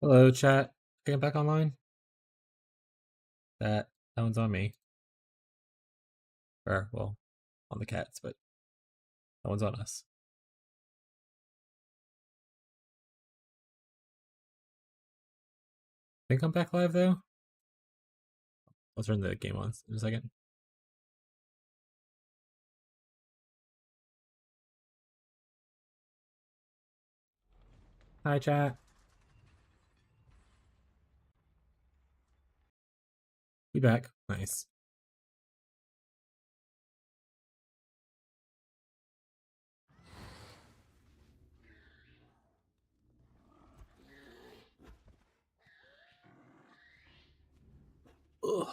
Hello, chat. Getting back online? That one's on me. Or, well, on the cats, but that one's on us. Think I'm back live though? I'll turn the game on in a second. Hi, chat. You back? Nice. Ugh.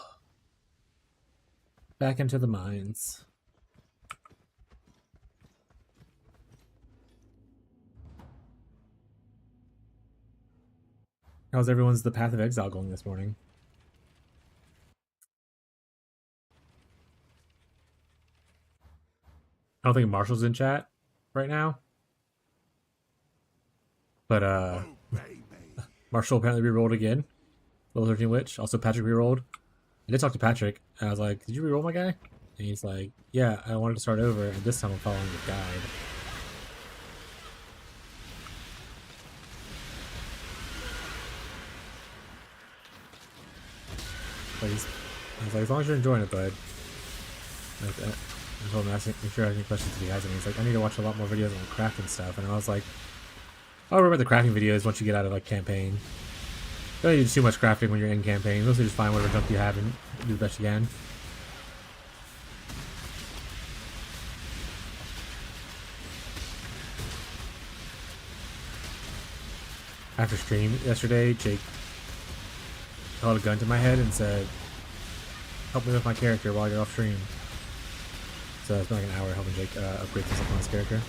Back into the mines. How's everyone's The Path of Exile going this morning? I don't think Marshall's in chat right now. But Marshall apparently rerolled again. Level 13 Witch. Also Patrick rerolled. I did talk to Patrick and I was like, did you reroll my guy? And he's like, yeah, I wanted to start over and this time I'm following the guide. But he's like, as long as you're enjoying it, bud. Like, I told him, make sure I have any questions if he has any. He's like, I need to watch a lot more videos on crafting stuff. And I was like, I'll remember the crafting videos once you get out of like campaign. Don't need to do too much crafting when you're in campaign. Mostly just find whatever junk you have and do the best you can. After stream yesterday, Jake held a gun to my head and said, help me with my character while you're off stream. So it's been like an hour helping Jake upgrade stuff on his character.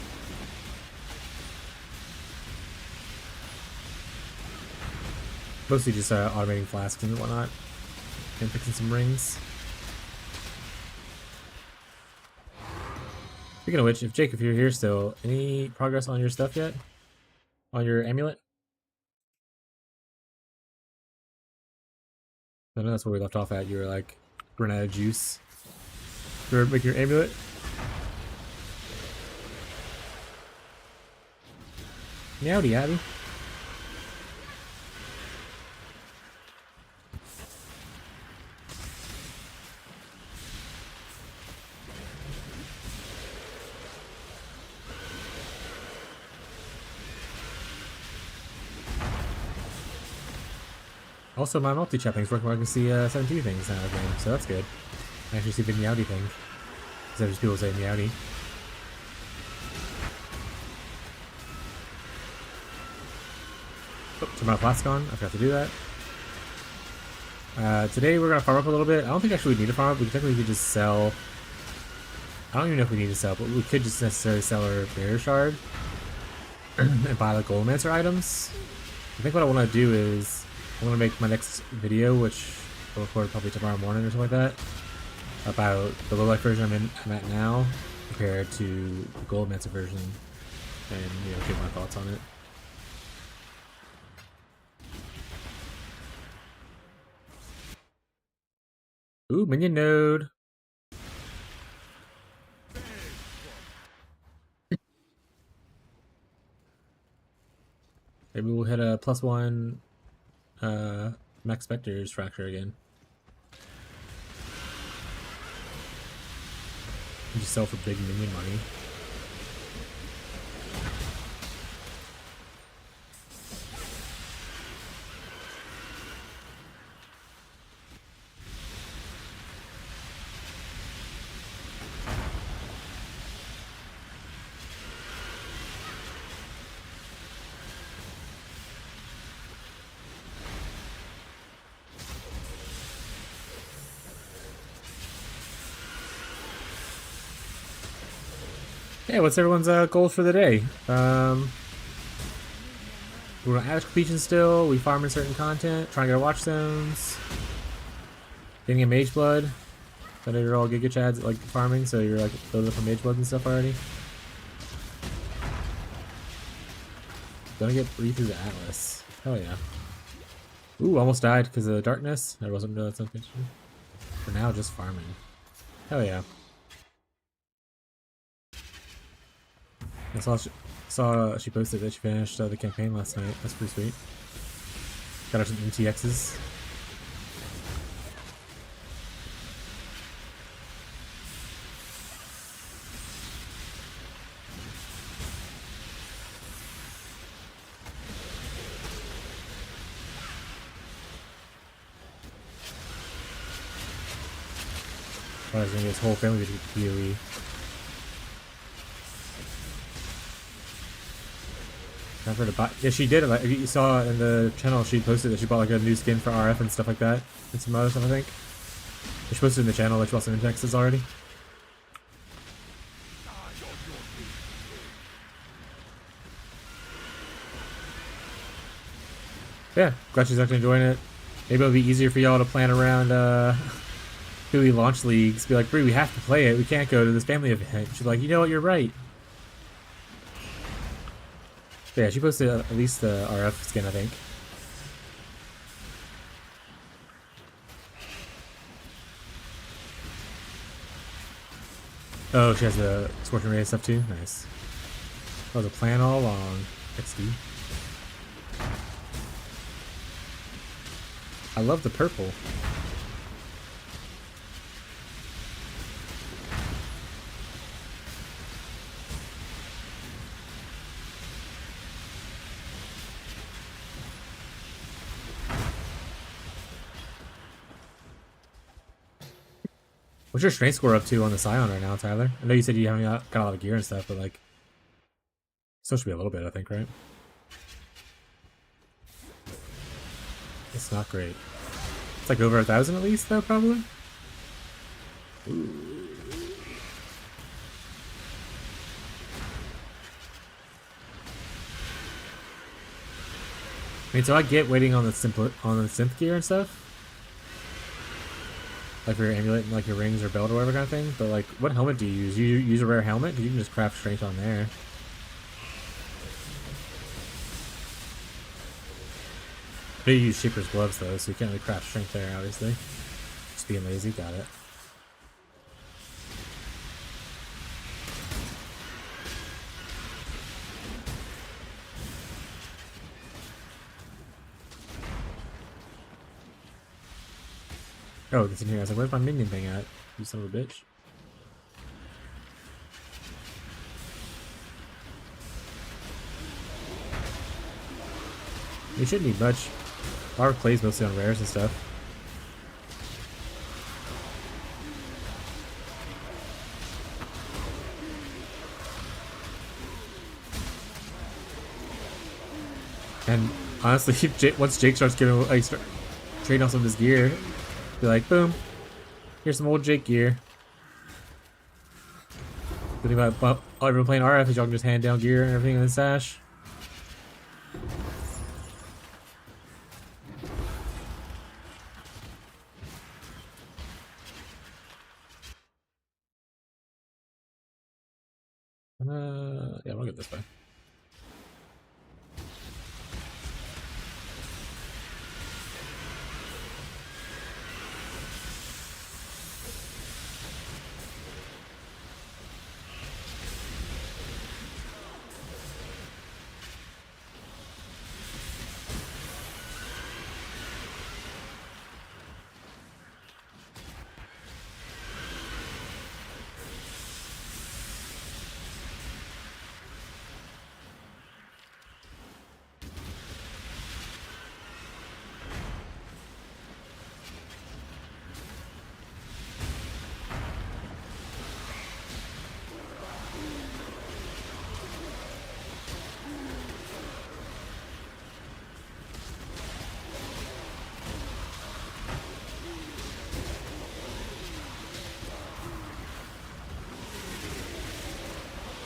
Mostly just automating flasks and whatnot. And fixing some rings. Speaking of which, Jake, if you're here still, any progress on your stuff yet? On your amulet? I know that's where we left off at. You were like, running out of juice. You were making your amulet? Meowdy, Abby. Also, my multi-chat thing's working where I can see 17 things now again, so that's good. I actually see the Meowdy thing. Instead of just people saying Meowdy. Oh, turn my flask on. I forgot to do that. Today we're gonna farm up a little bit. I don't think actually we need to farm up. We technically could just sell. I don't even know if we need to sell, but we could just necessarily sell our Bear Shard and buy the Golemancer items. I think what I want to do is I'm gonna make my next video, which I'll record probably tomorrow morning or something like that, about the low life version I'm at now compared to the Golemancer version, and give my thoughts on it. Ooh, minion node. Maybe we'll hit a +1 Max Spectre's fracture again. You just sell for big minion money. Hey, what's everyone's goals for the day? We're on Attic completion still. We farming certain content, trying to get our watch zones, getting a mage blood. I know you're all Giga Chads like farming, so you're like building up for mage blood and stuff already. Gonna get free through the Atlas. Hell yeah. Ooh, almost died because of the darkness. I wasn't really so good. For now, just farming. Hell yeah. I saw she posted that she finished the campaign last night. That's pretty sweet. Got her some MTXs. I was gonna get his whole family to PoE. Time for her to buy. Yeah, she did. Like you saw in the channel, she posted that she bought like a new skin for RF and stuff like that, and some other stuff. I think she posted in the channel that she bought some indexes already. Yeah, glad she's actually enjoying it. Maybe it'll be easier for y'all to plan around PoE launch leagues. Be like, Bree, we have to play it. We can't go to this family event. She's like, you know what? You're right. But yeah, she posted at least the RF skin, I think. Oh, she has the Scorching Ray stuff too? Nice. That was a plan all along. XD. I love the purple. What's your strength score up to on the Scion right now, Tyler? I know you said you haven't got a lot of gear and stuff, but like, still should be a little bit, I think, right? It's not great. It's like over 1,000 at least, though, probably. Ooh. I mean, so I get waiting on the synth gear and stuff, like for your amulet and like your rings or belt or whatever kind of thing. But like, what helmet do you use? You use a rare helmet? Because you can just craft strength on there. But you use Shaper's gloves though, so you can't really craft strength there, obviously. Just being lazy, got it. Oh, it's in here. I was like, where's my minion thing at? You son of a bitch. You shouldn't need much. Our plays mostly on rares and stuff. And honestly, once Jake starts giving, like, start trading off some of his gear, be like, boom, here's some old Jake gear. The thing about everyone playing RF is y'all can just hand down gear and everything in the stash. Yeah, we'll get this way.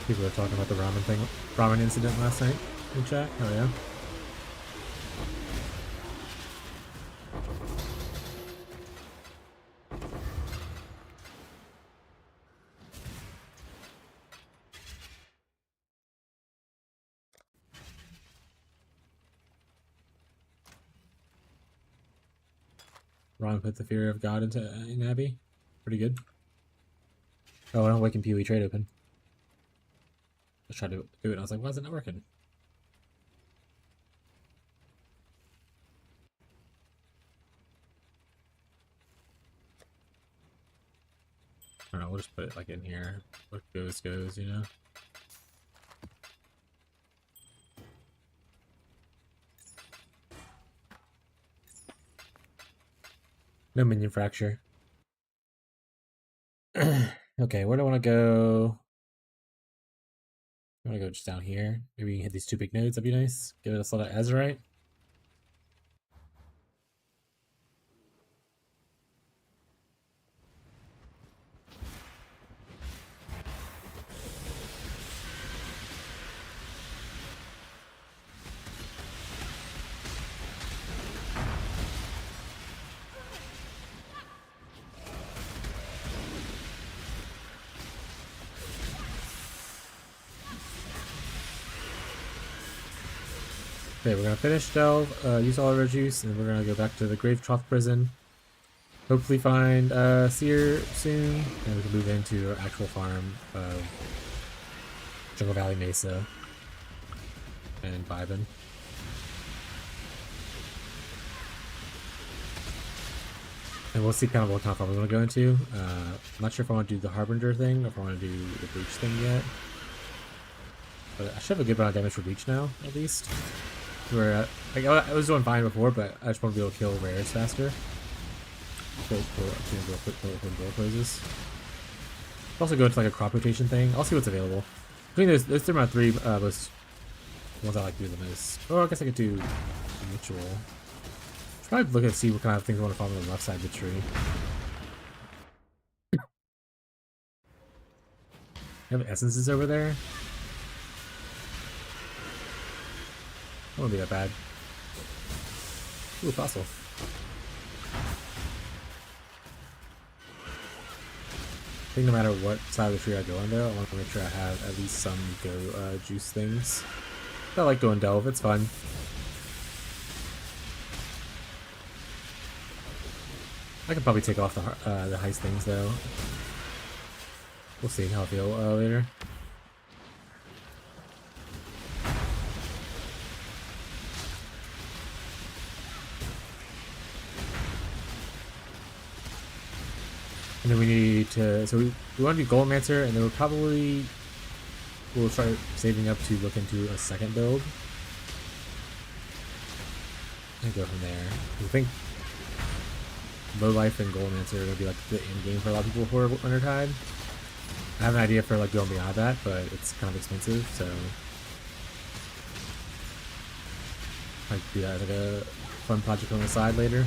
People are talking about the ramen incident last night in chat. Oh yeah. Ron put the fear of God in Abby. Pretty good. Oh, I don't awaken PoE trade open. I tried to do it and I was like, why is it not working? I don't know, we'll just put it like in here. What goes, you know? No minion fracture. Okay, where do I want to go? I want to go just down here. Maybe we can hit these 2 big nodes. That'd be nice. Give it a slot of Azurite. Okay, we're gonna finish Delve, use all of our juice, and then we're gonna go back to the Grave Trough Prison. Hopefully find Seer soon, and we can move into our actual farm of Jungle Valley Mesa and Vibin. And we'll see kind of what kind of farm we want to go into. I'm not sure if I want to do the Harbinger thing or if I want to do the Breach thing yet. But I should have a good amount of damage for Breach now, at least. Where like I was doing fine before, but I just want to be able to kill rares faster. So real quick when door closes. Also go into like a crop rotation thing. I'll see what's available. Between those are my 3 most ones I like to do the most. Oh, I guess I could do ritual. Should probably look and see what kind of things I want to farm on the left side of the tree. You have essences over there? That won't be that bad. Ooh, fossil. I think no matter what side of the tree I go on though, I want to make sure I have at least some go juice things. I like going Delve, it's fun. I could probably take off the heist things though. We'll see how I feel later. And then we need to, so we want to do Golemancer, and then we'll start saving up to look into a second build. And go from there. I think Low Life and Golemancer are going to be like the end game for a lot of people for Wintertide. I have an idea for like going beyond that, but it's kind of expensive, so I might do that as like a fun project on the side later.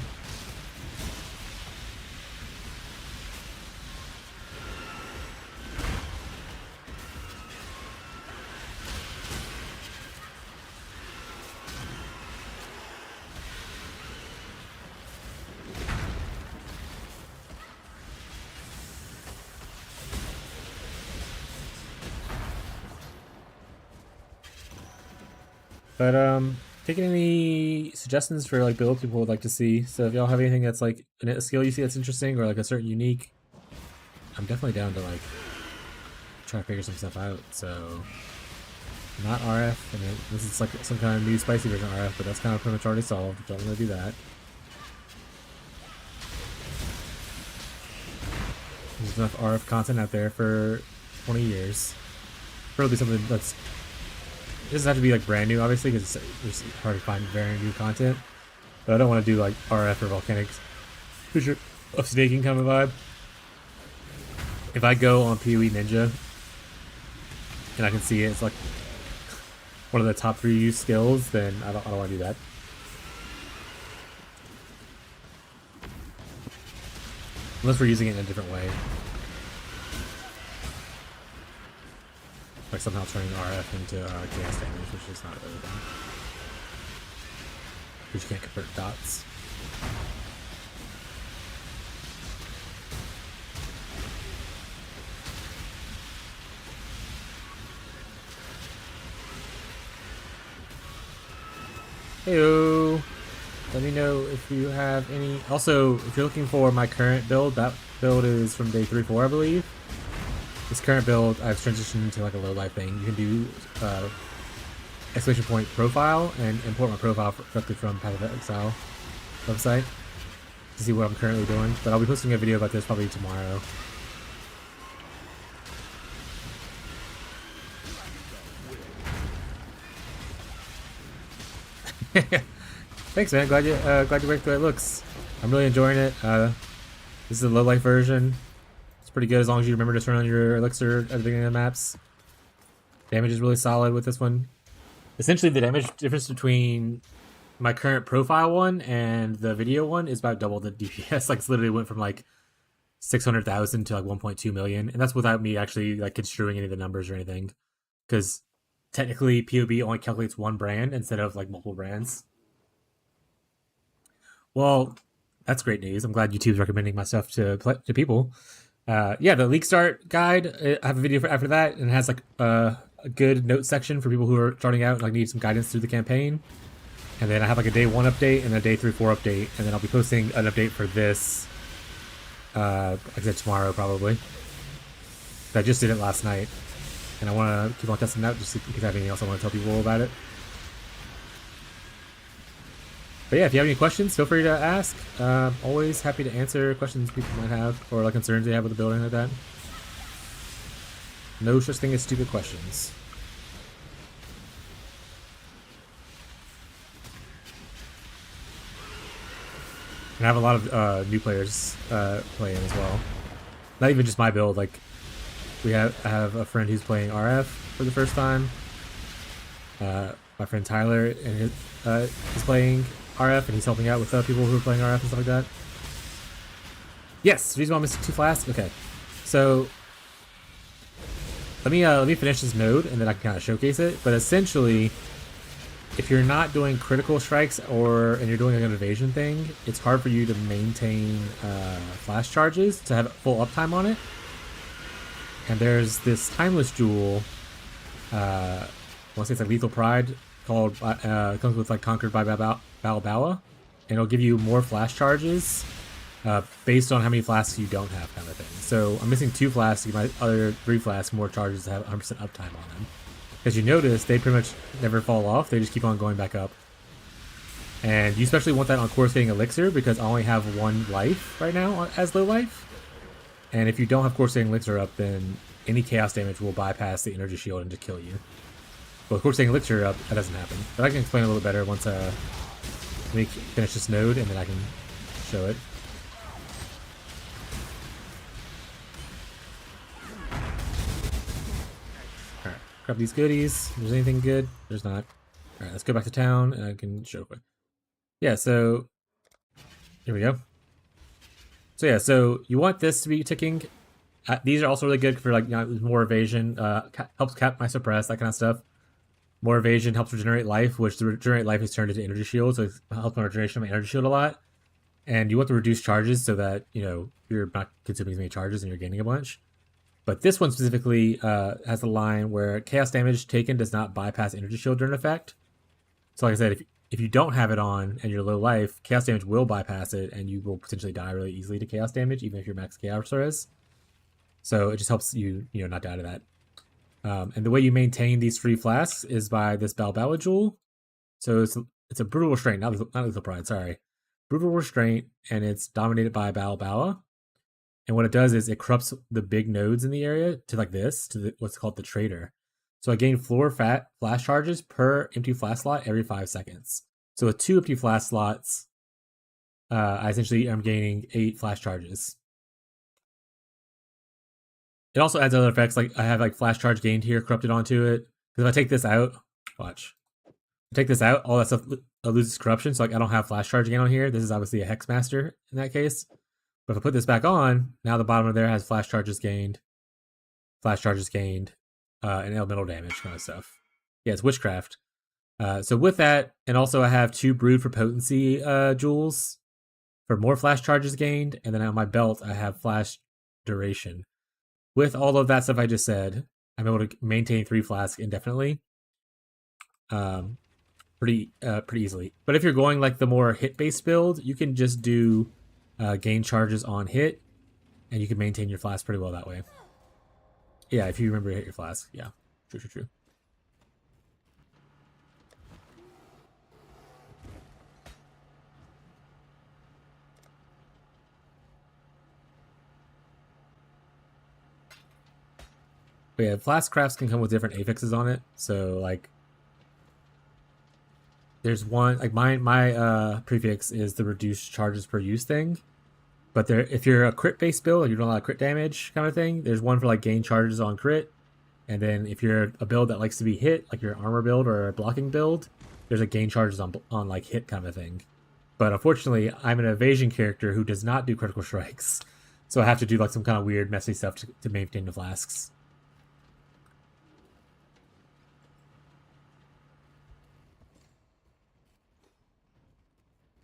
But taking any suggestions for like builds people would like to see. So if y'all have anything that's like a skill you see that's interesting or like a certain unique, I'm definitely down to like try to figure some stuff out. So not RF. I mean, this is like some kind of new spicy version of RF, but that's kind of pretty much already solved. Don't want to do that. There's enough RF content out there for 20 years. Probably something that's. It doesn't have to be like brand new, obviously, because it's hard to find very new content. But I don't want to do like RF or volcanic Fisher of snaking kind of vibe. If I go on PoE Ninja and I can see it's like one of the top 3 used skills, then I don't want to do that. Unless we're using it in a different way. Like somehow turning RF into gas damage, which is not really fun. Because you can't convert dots. Heyo! Let me know if you have any. Also, if you're looking for my current build, that build is from day 3-4, I believe. This current build, I've transitioned to like a low life thing. You can do exclamation point profile and import my profile directly from Path of Exile website to see what I'm currently doing. But I'll be posting a video about this probably tomorrow. Thanks, man. Glad you liked the way it looks. I'm really enjoying it. This is a low life version. It's pretty good as long as you remember to turn on your elixir at the beginning of the maps. Damage is really solid with this one. Essentially, the damage difference between my current profile one and the video one is about double the DPS. Like, it's literally went from like 600,000 to like 1.2 million, and that's without me actually like construing any of the numbers or anything. Because technically, POB only calculates one brand instead of like multiple brands. Well, that's great news. I'm glad YouTube's recommending my stuff to people. Yeah, the league start guide. I have a video after that, and it has like a good note section for people who are starting out and like need some guidance through the campaign. And then I have like a day 1 update and a day 3-4 update, and then I'll be posting an update for this. Like I said, tomorrow probably. I just did it last night, and I want to keep on testing it out just in case I have anything else I want to tell people about it. But yeah, if you have any questions, feel free to ask. Always happy to answer questions people might have or like concerns they have with the building like that. No such thing as stupid questions. And I have a lot of new players playing as well. Not even just my build. Like I have a friend who's playing RF for the first time. My friend Tyler and is playing RF, and he's helping out with people who are playing RF and stuff like that. Yes, reason why I'm missing 2 flasks. Okay, so let me finish this node, and then I can kind of showcase it. But essentially, if you're not doing critical strikes and you're doing like an evasion thing, it's hard for you to maintain flash charges to have full uptime on it. And there's this timeless jewel. I want to say it's like Lethal Pride, called it comes with like Conquered by Balboa, and it'll give you more flash charges based on how many flasks you don't have, kind of thing. So I'm missing 2 flasks to give my other 3 flasks more charges to have 100% uptime on them. As you notice, they pretty much never fall off. They just keep on going back up. And you especially want that on coruscating elixir because I only have 1 life right now as low life. And if you don't have coruscating elixir up, then any chaos damage will bypass the energy shield and just kill you. But of course, taking elixir up, that doesn't happen. But I can explain a little better once we finish this node, and then I can show it. Alright, grab these goodies. If there's anything good, there's not. Alright, let's go back to town, and I can show quick. Yeah, so here we go. So yeah, so you want this to be ticking. These are also really good for like more evasion, helps cap my suppress, that kind of stuff. More evasion helps regenerate life, which the regenerate life is turned into energy shield, so it helps my regeneration of my energy shield a lot. And you want to reduce charges so that, you know, you're not consuming as many charges and you're gaining a bunch. But this one specifically has a line where chaos damage taken does not bypass energy shield during effect. So like I said, if you don't have it on and you're low life, chaos damage will bypass it, and you will potentially die really easily to chaos damage, even if your max chaos is. So it just helps you, not die to that. And the way you maintain these free flasks is by this Balboa jewel. So it's a brutal restraint, not lethal pride, sorry. Brutal restraint, and it's dominated by Balboa. And what it does is it corrupts the big nodes in the area to like this, to what's called the trader. So I gain floor flash charges per empty flash slot every 5 seconds. So with 2 empty flash slots, I essentially am gaining 8 flash charges. It also adds other effects, like I have like flash charge gained here corrupted onto it. Because if I take this out, watch. Take this out, all that stuff loses corruption, so like I don't have flash charge gain on here. This is obviously a Hex Master in that case. But if I put this back on, now the bottom of there has flash charges gained, and elemental damage kind of stuff. Yeah, it's witchcraft. So with that, and also I have 2 Brood for Potency jewels for more flash charges gained, and then on my belt I have flash duration. With all of that stuff I just said, I'm able to maintain 3 flasks indefinitely. pretty easily. But if you're going like the more hit based build, you can just do gain charges on hit, and you can maintain your flask pretty well that way. Yeah, if you remember to hit your flask. Yeah, true. But yeah, flask crafts can come with different affixes on it. So like, there's one like my prefix is the reduced charges per use thing. But there, if you're a crit based build, like you're doing a lot of crit damage kind of thing, there's one for like gain charges on crit. And then if you're a build that likes to be hit, like your armor build or a blocking build, there's a gain charges on like hit kind of thing. But unfortunately, I'm an evasion character who does not do critical strikes, so I have to do like some kind of weird, messy stuff to maintain the flasks.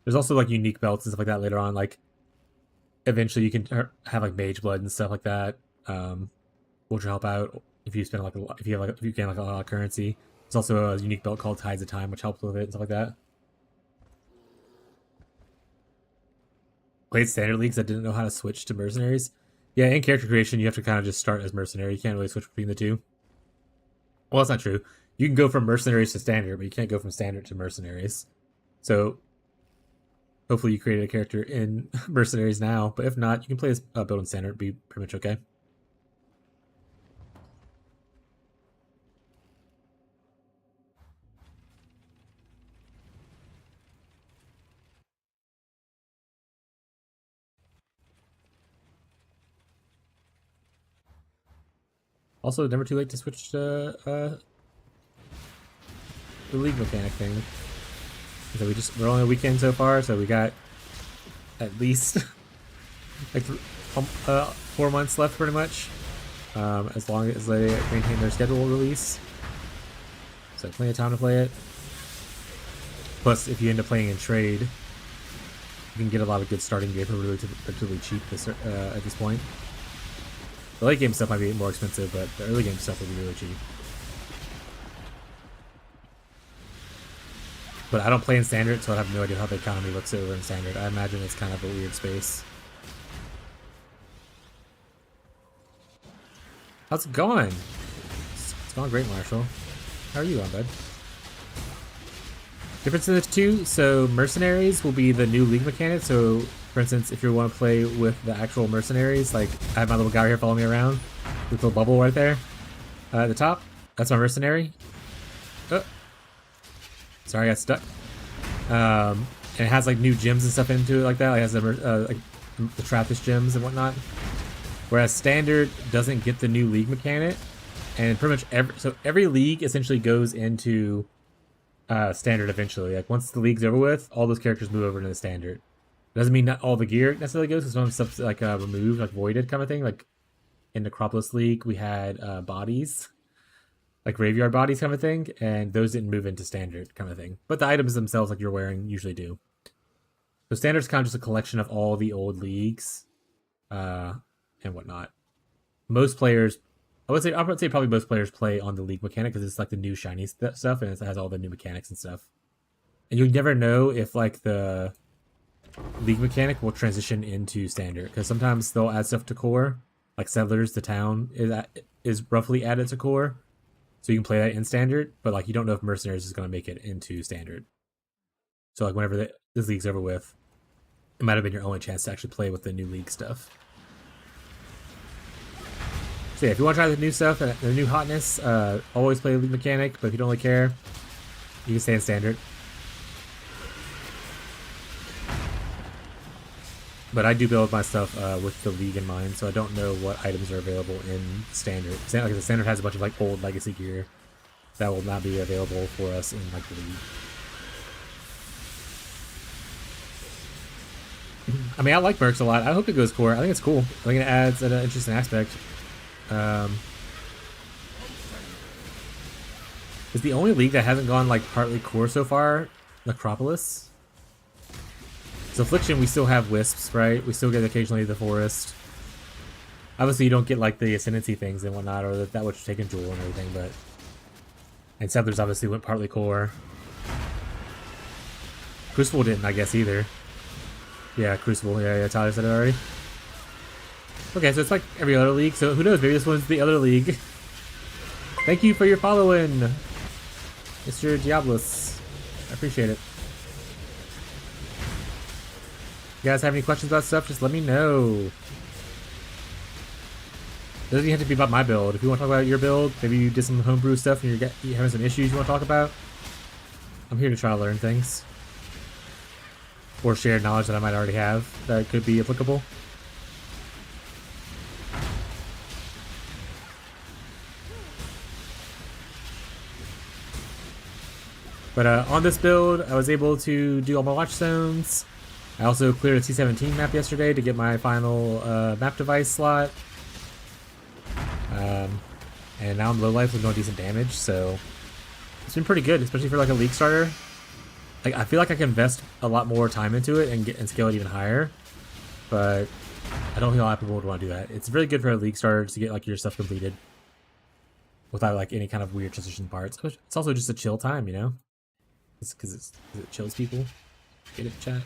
There's also like unique belts and stuff like that later on. Like eventually, you can have like mage blood and stuff like that, which will help out if you spend like if you have like if you gain like a lot of currency. There's also a unique belt called Tides of Time, which helps with it and stuff like that. Played standard leagues that didn't know how to switch to mercenaries. Yeah, in character creation, you have to kind of just start as mercenary. You can't really switch between the two. Well, that's not true. You can go from mercenaries to standard, but you can't go from standard to mercenaries. So hopefully you created a character in mercenaries now. But if not, you can play as build in standard. Be pretty much okay. Also, never too late to switch to the league mechanic thing. So we're only a weekend so far, so we got at least like 4 months left, pretty much. As long as they maintain their schedule release, so plenty of time to play it. Plus, if you end up playing in trade, you can get a lot of good starting gear for relatively cheap at this point. The late game stuff might be more expensive, but the early game stuff will be really cheap. But I don't play in standard, so I have no idea how the economy looks over in standard. I imagine it's kind of a weird space. How's it going? It's going great, Marshall. How are you on, bud? Difference in the two, so mercenaries will be the new league mechanic. So, for instance, if you want to play with the actual mercenaries, like I have my little guy here following me around with the bubble right there at the top. That's my mercenary. Oh. Sorry, I got stuck. And it has like new gems and stuff into it like that. Like, it has like the Trappist gems and whatnot. Whereas standard doesn't get the new league mechanic, and pretty much every league essentially goes into standard eventually. Like once the league's over with, all those characters move over to the standard. It doesn't mean not all the gear necessarily goes, because some stuff's like removed, like voided kind of thing. Like in the Necropolis League, we had bodies, like graveyard bodies kind of thing, and those didn't move into standard kind of thing. But the items themselves, like you're wearing, usually do. So standard's kind of just a collection of all the old leagues and whatnot. Most players, I would say probably most players play on the league mechanic because it's like the new shiny stuff, and it has all the new mechanics and stuff. And you never know if like the league mechanic will transition into standard, because sometimes they'll add stuff to core, like Settlers, the town is roughly added to core, so you can play that in standard. But like you don't know if Mercenaries is going to make it into standard. So like whenever this league's over with, it might have been your only chance to actually play with the new league stuff. So yeah, if you want to try the new stuff, the new hotness, always play league mechanic. But if you don't really care, you can stay in standard. But I do build my stuff with the league in mind, so I don't know what items are available in standard. Like the standard has a bunch of like old legacy gear that will not be available for us in like the league. I mean, I like Mercs a lot. I hope it goes core. I think it's cool. I think it adds an interesting aspect. It's the only league that hasn't gone like partly core so far. Necropolis. So Affliction, we still have Wisps, right? We still get occasionally the Forest. Obviously, you don't get like the Ascendancy things and whatnot, or that which taken Jewel and everything, but... And Settlers obviously went partly core. Crucible didn't, I guess, either. Yeah, Crucible. Yeah, Tyler said it already. Okay, so it's like every other league. So who knows? Maybe this one's the other league. Thank you for your following, Mr. Diablos. I appreciate it. You guys have any questions about stuff, just let me know. It doesn't even have to be about my build. If you want to talk about your build, maybe you did some homebrew stuff and you're having some issues you want to talk about, I'm here to try to learn things. Or share knowledge that I might already have that could be applicable. But on this build, I was able to do all my watch zones. I also cleared a T17 map yesterday to get my final map device slot. And now I'm low life with no decent damage, so it's been pretty good, especially for like a league starter. Like I feel like I can invest a lot more time into it and scale it even higher, but I don't think a lot of people would want to do that. It's really good for a league starter to get like your stuff completed without like any kind of weird transition parts. It's also just a chill time, you know? It's because it chills people. Get it, chat.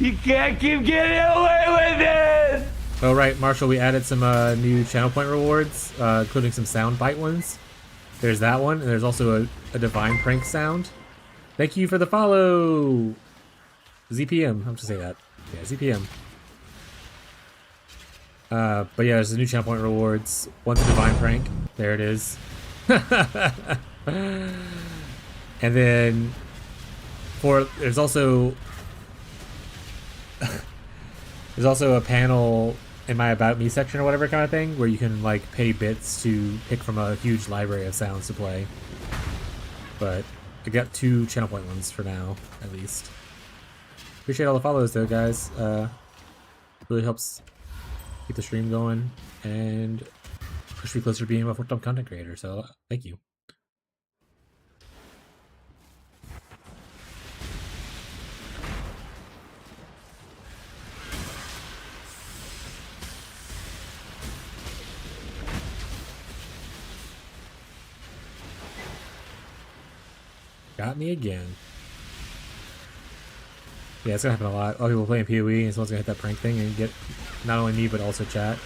You can't keep getting away with it! Oh right, Marshall, we added some new channel point rewards, including some sound bite ones. There's that one, and there's also a divine prank sound. Thank you for the follow! ZPM, I'm just say that. Yeah, ZPM. But yeah, there's a new channel point rewards. One's a divine prank. There it is. And then there's also a panel in my About Me section or whatever kind of thing where you can like pay bits to pick from a huge library of sounds to play. But I got 2 channel point ones for now, at least. Appreciate all the follows though, guys. Really helps keep the stream going and push me closer to being a full-time content creator, so thank you. Got me again. Yeah, it's gonna happen a lot. A lot of people playing PoE and someone's gonna hit that prank thing and get not only me but also chat.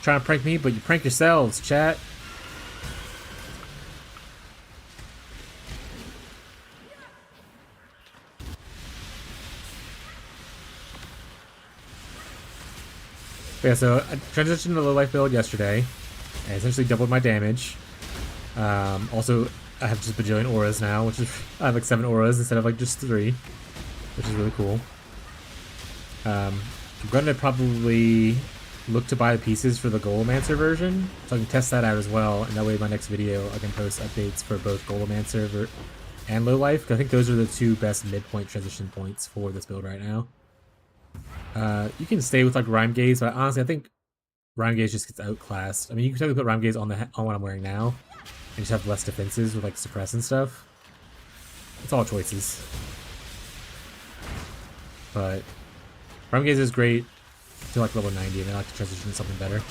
Trying to prank me, but you prank yourselves, chat. Yeah, so I transitioned to the low life build yesterday and essentially doubled my damage. Also, I have just a bajillion auras now, which is I have like 7 auras instead of like just 3, which is really cool. I'm gonna probably look to buy the pieces for the Golemancer version, so I can test that out as well, and that way in my next video I can post updates for both Golemancer and low life, because I think those are the 2 best midpoint transition points for this build right now. You can stay with like Rhyme Gaze, but honestly I think Rhyme Gaze just gets outclassed. I mean, you can technically put Rhyme Gaze on what I'm wearing now, and just have less defenses with like suppress and stuff. It's all choices. But Rhyme Gaze is great to like level 90, and I like to transition to something better.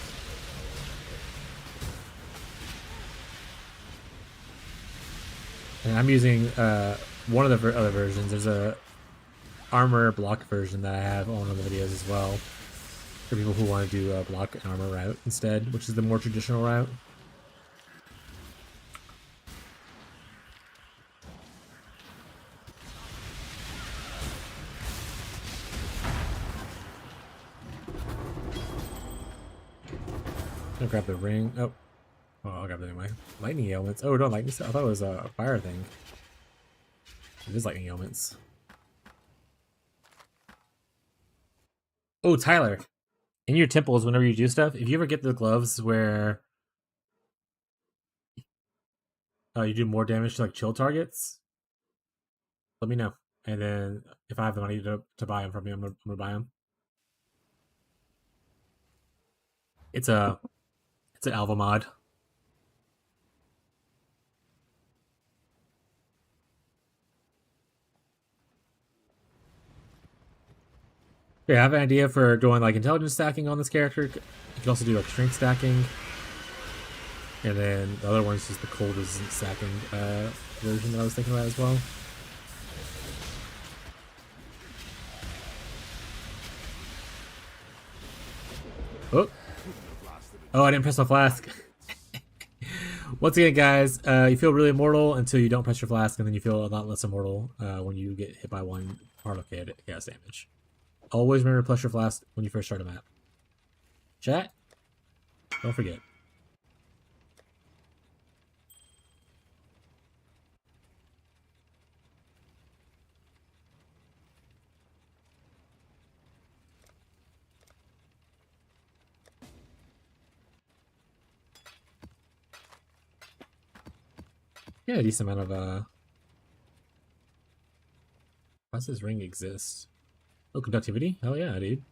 And I'm using one of the other versions. There's a armor block version that I have on one of the videos as well, for people who want to do a block and armor route instead, which is the more traditional route. I'll grab the ring. Oh, I'll grab it anyway. Lightning ailments. Oh, no, lightning. I thought it was a fire thing. It is lightning ailments. Oh, Tyler. In your temples, whenever you do stuff, if you ever get the gloves where you do more damage to like chill targets, let me know. And then if I have the money to buy them from you, I'm gonna buy them. It's an alpha mod. Yeah, I have an idea for doing like intelligence stacking on this character. You can also do like strength stacking. And then the other one's just the cold resistant stacking version that I was thinking about as well. Oh, oh! I didn't press my flask. Once again, guys, you feel really immortal until you don't press your flask, and then you feel a lot less immortal when you get hit by one part of chaos damage. Always remember to press your flask when you first start a map. Chat, don't forget. Yeah, a decent amount of why does this ring exist? Oh, conductivity? Hell yeah, dude.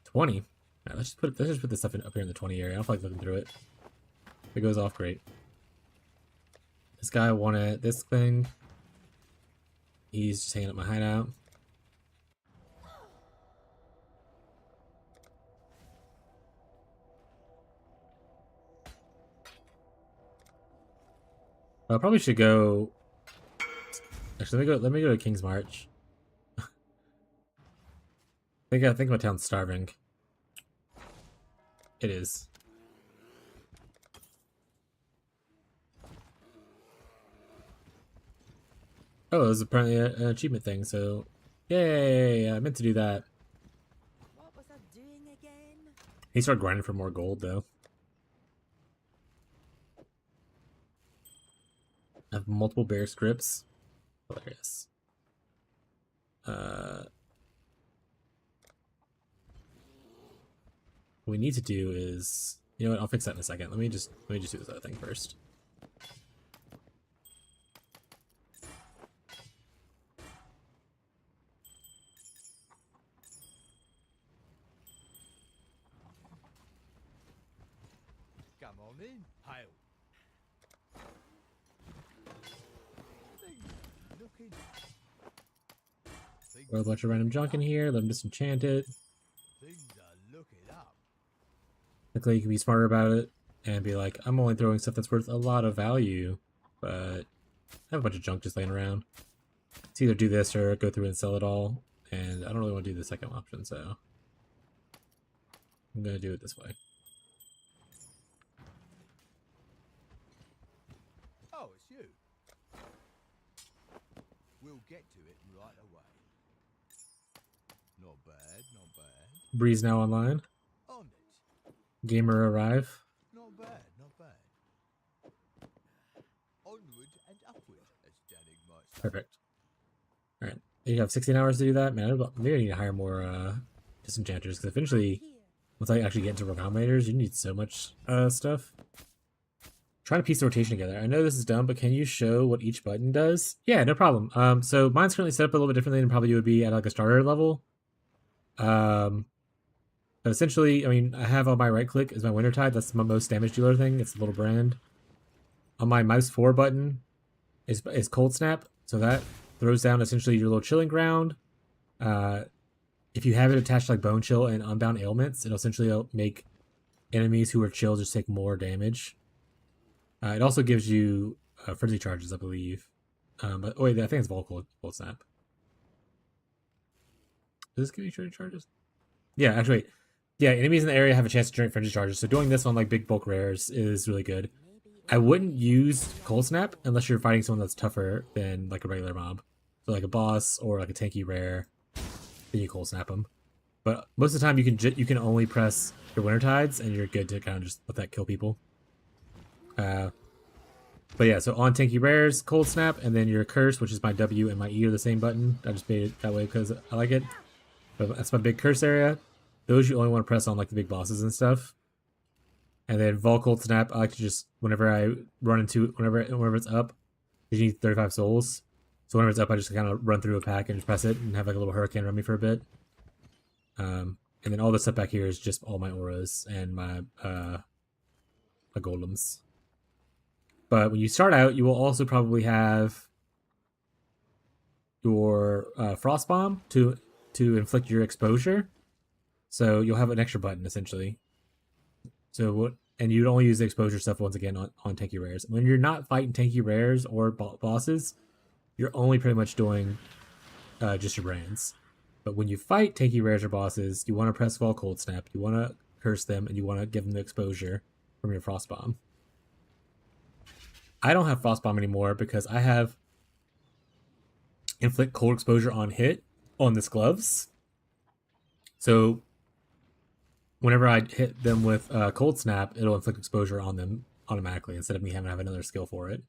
20. Right, let's just put this stuff up here in the 20 area. I don't feel like looking through it. If it goes off, great. This guy wanted this thing. He's just hanging up my hideout. I probably should go. Actually, let me go to King's March. I think my town's starving. It is. Oh, it was apparently an achievement thing, so yay! I meant to do that. What was I doing again? He started grinding for more gold though. I have multiple bear scripts. Hilarious. What we need to do is, you know what? I'll fix that in a second. Let me just do this other thing first. Come on in, Hale. Looking. Throw a bunch of random junk in here. Let them disenchant it. Things are looking up. Luckily, you can be smarter about it and be like, I'm only throwing stuff that's worth a lot of value, but I have a bunch of junk just laying around. It's either do this or go through and sell it all, and I don't really want to do the second option, so I'm going to do it this way. Oh, it's you. We'll get to it right away. Not bad, not bad. Breeze now online. On it. Gamer arrive. Not bad, not bad. Onward and upward, as Danig might say. Perfect. Alright. You have 16 hours to do that? Man, maybe I need to hire more disenchanters, because eventually, once I actually get into Recombinators, you need so much stuff. Trying to piece the rotation together. I know this is dumb, but can you show what each button does? Yeah, no problem. So mine's currently set up a little bit differently than probably you would be at like a starter level. But essentially, I mean, I have on my right click is my Wintertide. That's my most damage dealer thing. It's a little brand. On my mouse 4 button is Cold Snap. So that throws down essentially your little chilling ground. If you have it attached to like Bone Chill and Unbound Ailments, it'll essentially make enemies who are chill just take more damage. It also gives you Frenzy Charges, I believe. But wait, I think it's Cold Snap. Does this give you Frenzy Charges? Yeah, actually, wait. Yeah, enemies in the area have a chance to generate Frenzy Charges, so doing this on like big bulk rares is really good. I wouldn't use Cold Snap unless you're fighting someone that's tougher than like a regular mob. So like a boss or like a tanky rare, then you Cold Snap them. But most of the time you can only press your Wintertides and you're good to kind of just let that kill people. But yeah, so on tanky rares, Cold Snap, and then your Curse, which is my W and my E are the same button. I just made it that way because I like it. But that's my big curse area. Those you only want to press on like the big bosses and stuff. And then Cold Snap, I like to just whenever I run into whenever it's up, you need 35 souls. So whenever it's up, I just kind of run through a pack and just press it and have like a little hurricane run me for a bit. And then all this stuff back here is just all my auras and my golems. But when you start out, you will also probably have your Frost Bomb to to inflict your exposure. So you'll have an extra button essentially. So what? And you'd only use the exposure stuff once again on tanky rares. When you're not fighting tanky rares or bosses, you're only pretty much doing just your brands. But when you fight tanky rares or bosses, you want to press Fall Cold Snap, you want to curse them, and you want to give them the exposure from your Frost Bomb. I don't have Frost Bomb anymore because I have inflict cold exposure on hit on this gloves. So whenever I hit them with Cold Snap, it'll inflict exposure on them automatically instead of me having to have another skill for it.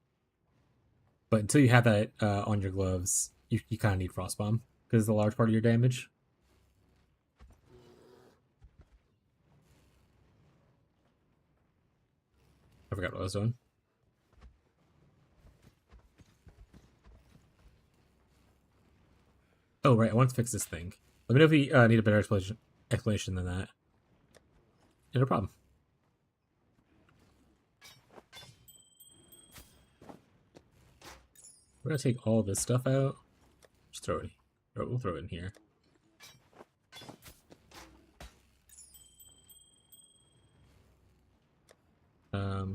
But until you have that on your gloves, you kind of need Frost Bomb because it's a large part of your damage. I forgot what I was doing. Oh, right, I want to fix this thing. Let me know if you need a better explanation than that. Yeah, no problem. We're going to take all this stuff out. Just throw it. We'll throw it in here. There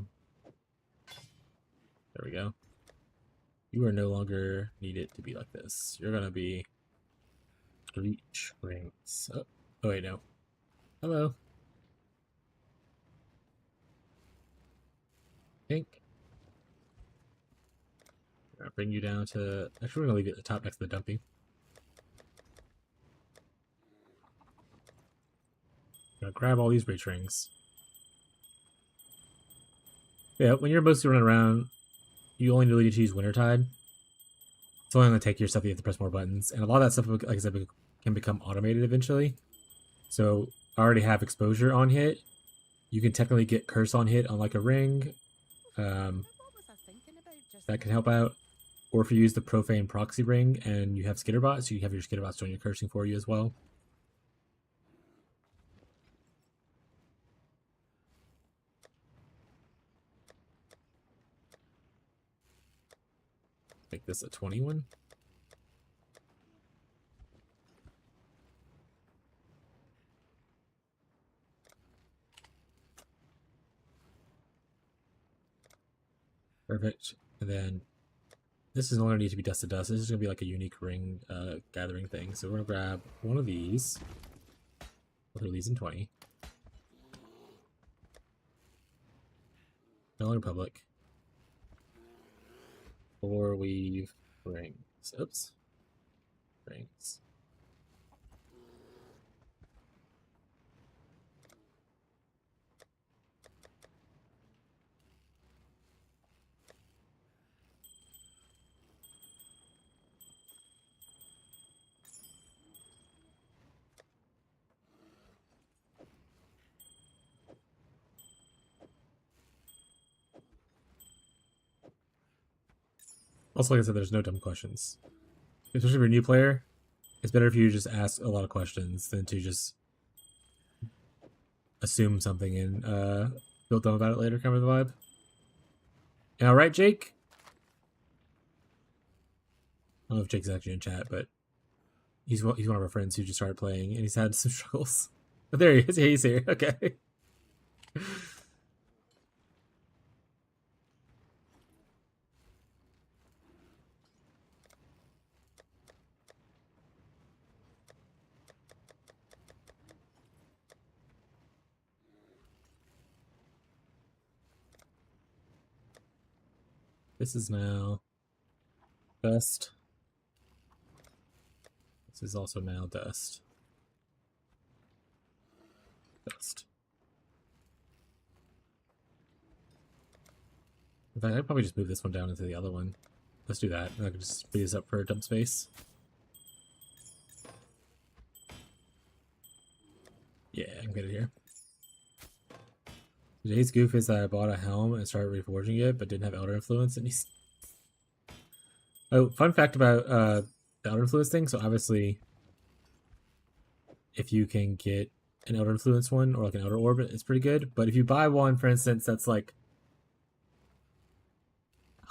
we go. You are no longer needed to be like this. You're going to be... Reach rings. Oh, wait, no. Hello. Pink. I'll bring you down to... Actually, we're going to leave you at the top next to the dumping. I'm going to grab all these reach rings. Yeah, when you're mostly running around, you only really need to use Wintertide. It's only going to take your stuff, you have to press more buttons. And a lot of that stuff, like I said, can become automated eventually. So I already have exposure on hit. You can technically get curse on hit on like a ring. That can help out. Or if you use the profane proxy ring and you have skitterbots, you have your skitterbots doing your cursing for you as well. Make this a 21. Perfect. And then this is not going to need to be dust to dust. This is going to be like a unique ring gathering thing. So we're going to grab one of these. We'll throw these in 20. No longer public. 4 weave rings. Oops. Rings. Also, like I said, there's no dumb questions. Especially if you're a new player, it's better if you just ask a lot of questions than to just assume something and feel dumb about it later, kind of the vibe. All right, Jake? I don't know if Jake's actually in chat, but he's one of our friends who just started playing, and he's had some struggles. But there he is. Yeah, he's here. Okay. This is now dust. This is also now dust. Dust. In fact, I'd probably just move this one down into the other one. Let's do that. And I can just free this up for dump space. Yeah, I can get it here. Today's goof is that I bought a helm and started reforging it, but didn't have Elder Influence, and he's... Oh, fun fact about the Elder Influence thing, so obviously, if you can get an Elder Influence one, or like an Elder Orb, it's pretty good, but if you buy one, for instance, that's like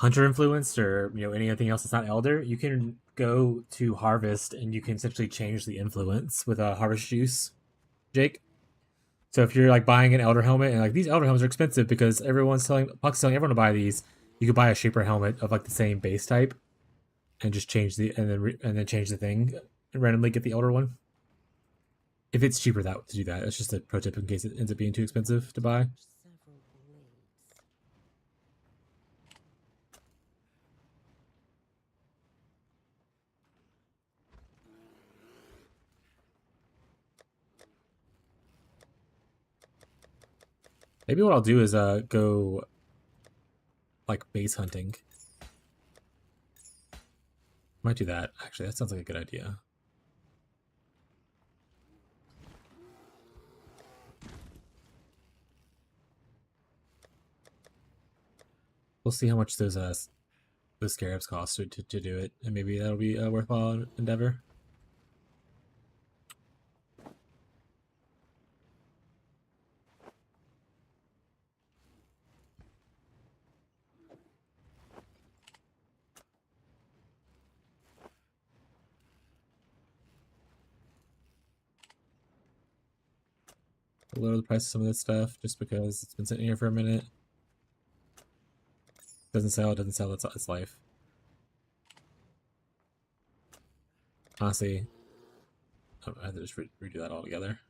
hunter influenced or anything else that's not elder, you can go to harvest and you can essentially change the influence with a harvest juice, Jake. So if you're like buying an elder helmet and like these elder helmets are expensive because Puck's telling everyone to buy these, you could buy a shaper helmet of like the same base type and just change and then change the thing and randomly get the elder one. If it's cheaper to do that, it's just a pro tip in case it ends up being too expensive to buy. Several blades. Maybe what I'll do is go like base hunting. Might do that, actually. That sounds like a good idea. We'll see how much those scarabs cost to do it, and maybe that'll be a worthwhile endeavor. Lower the price of some of this stuff just because it's been sitting here for a minute. Doesn't sell, it's life. Honestly, I have to just redo that all together.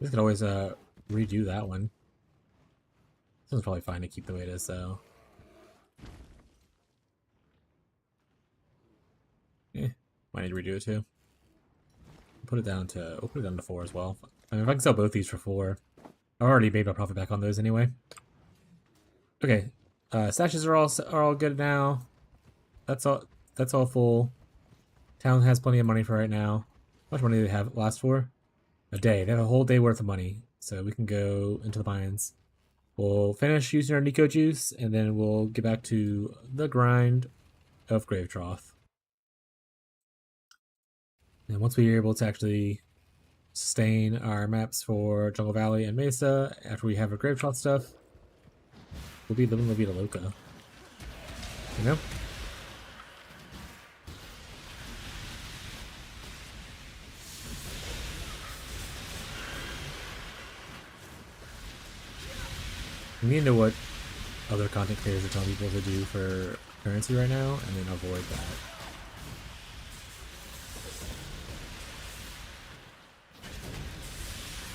This could always redo that one. This one's probably fine to keep the way it is, though. Might need to redo it too. We'll put it down to 4 as well. I mean, if I can sell both these for 4, I already made my profit back on those anyway. Okay, stashes are all good now. That's all full. Town has plenty of money for right now. How much money do they have last for? A day. They have a whole day worth of money, so we can go into the mines. We'll finish using our Nico juice, and then we'll get back to the grind of Grave Trough. And once we are able to actually sustain our maps for Jungle Valley and Mesa, after we have our Grave Trough stuff, we'll be living La Vida Loca. You know? We need to know what other content creators are telling people to do for currency right now, and then avoid that.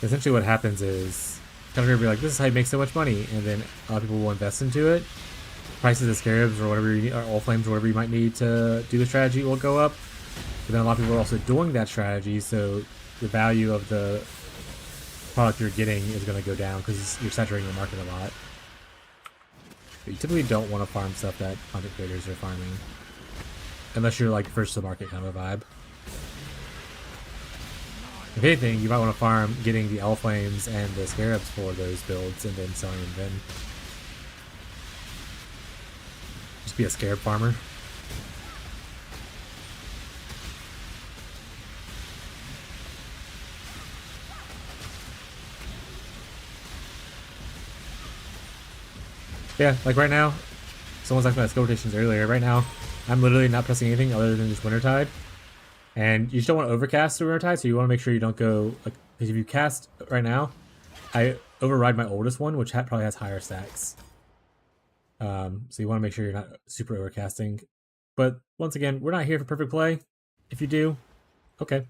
Essentially what happens is, kind of be like, this is how you make so much money, and then a lot of people will invest into it. Prices of scarabs or whatever you need, or all flames or whatever you might need to do the strategy will go up. But then a lot of people are also doing that strategy, so the value of the product you're getting is going to go down because you're saturating the market a lot. But you typically don't want to farm stuff that content creators are farming, unless you're like first to market kind of a vibe. If anything, you might want to farm getting the L Flames and the Scarabs for those builds and then selling them then. Just be a Scarab farmer. Yeah, like right now, someone's asking about skill rotations earlier. Right now, I'm literally not pressing anything other than just Wintertide. And you just don't want to overcast through Wintertide, so you want to make sure you don't go, like, because if you cast right now, I override my oldest one, which probably has higher stacks. So you want to make sure you're not super overcasting. But once again, we're not here for perfect play. If you do, okay.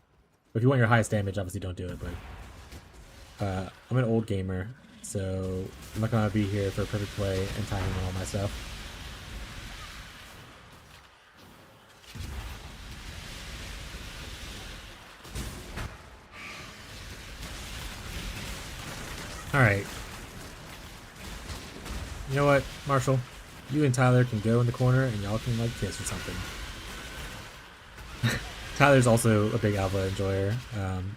But if you want your highest damage, obviously don't do it, but I'm an old gamer, so I'm not going to be here for perfect play and timing and all my stuff. Alright. You know what, Marshall? You and Tyler can go in the corner and y'all can, like, kiss or something. Tyler's also a big alpha enjoyer.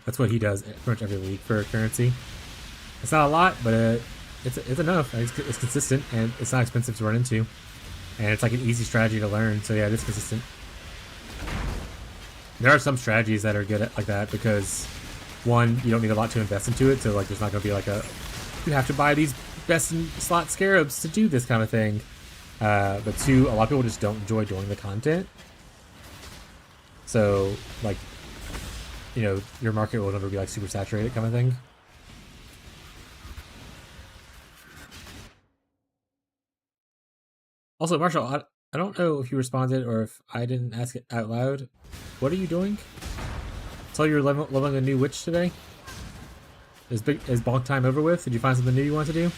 That's what he does pretty much every week for currency. It's not a lot, but it's enough. It's consistent and it's not expensive to run into, and it's like an easy strategy to learn. So yeah, it is consistent. There are some strategies that are good at like that because one, you don't need a lot to invest into it. So like, there's not going to be like a you have to buy these best in slot scarabs to do this kind of thing. But two, a lot of people just don't enjoy doing the content. So like, you know, your market will never be like super saturated kind of thing. Also, Marshall, I don't know if you responded or if I didn't ask it out loud. What are you doing? Saw you're leveling a new witch today. Is bonk time over with? Did you find something new you want to do?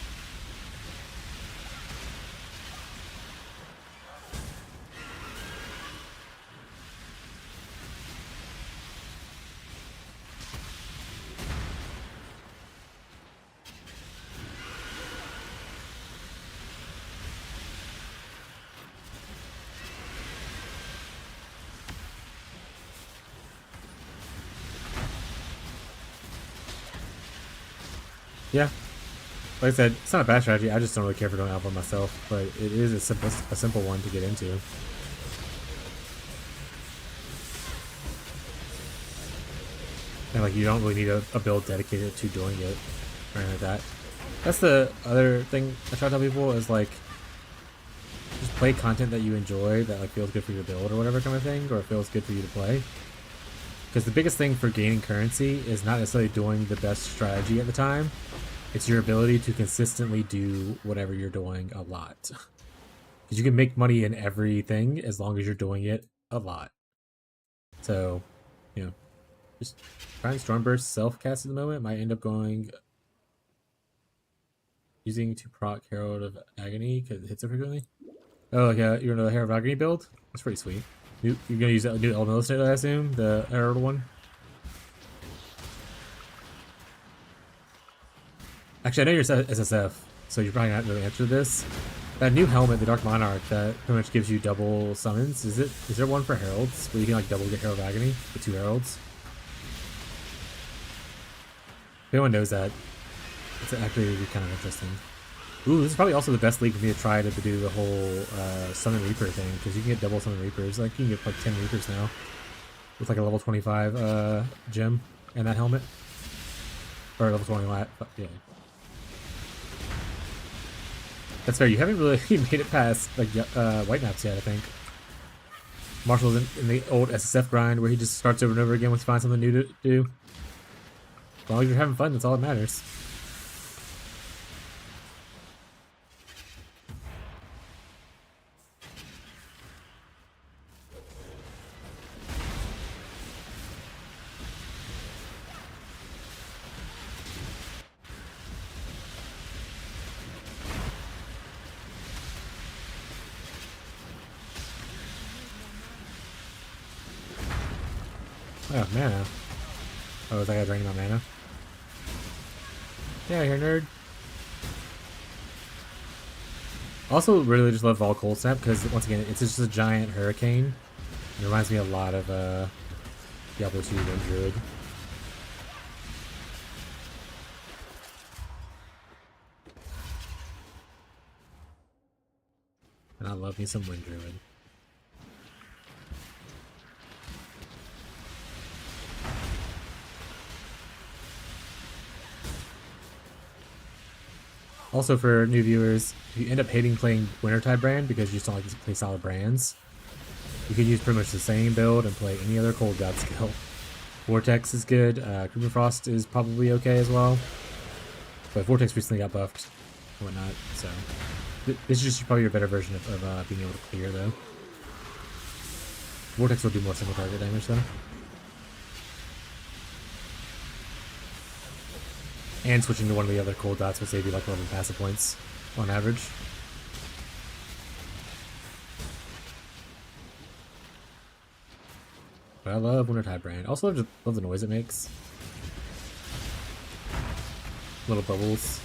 Yeah. Like I said, it's not a bad strategy. I just don't really care for doing alpha myself, but it is a simple one to get into. And like, you don't really need a build dedicated to doing it or anything like that. That's the other thing I try to tell people is like, just play content that you enjoy that like feels good for your build or whatever kind of thing, or it feels good for you to play. Because the biggest thing for gaining currency is not necessarily doing the best strategy at the time. It's your ability to consistently do whatever you're doing a lot. Because you can make money in everything as long as you're doing it a lot. So, you know, just trying Stormburst self-cast at the moment. Might end up going using to proc Herald of Agony because it hits so frequently. Oh, like you're gonna Herald of Agony build? That's pretty sweet. You're gonna use that new Elementalist, I assume, the Herald one. Actually, I know you're SSF, so you're probably not really answer this. That new helmet, the Dark Monarch, that pretty much gives you double summons. Is there one for Heralds where you can like double get Herald of Agony with 2 Heralds? If anyone knows that, it's actually kind of interesting. Ooh, this is probably also the best league for me to try to do the whole Summon Reaper thing, because you can get double Summon Reapers. Like, you can get like 10 Reapers now with like a level 25 gem and that helmet. Or level 20 lat, yeah. That's fair, you haven't really made it past like white maps yet, I think. Marshall's in the old SSF grind where he just starts over and over again once he finds something new to do. As long as you're having fun, that's all that matters. Oh, mana. Oh, is that guy draining my mana? Yeah, here, nerd. Also, really just love Vol Cold Snap because, once again, it's just a giant hurricane. It reminds me a lot of Diablo 2 Wind Druid. And I love me some Wind Druid. Also, for new viewers, if you end up hating playing Wintertide brand because you just don't like to play solid brands, you can use pretty much the same build and play any other Cold God skill. Vortex is good, Frost is probably okay as well, but Vortex recently got buffed and whatnot, so this is just probably your better version of being able to clear, though. Vortex will do more single target damage, though. And switching to one of the other cold dots will save you like 11 passive points on average. But I love Wintertide brand. Also love the noise it makes. Little bubbles.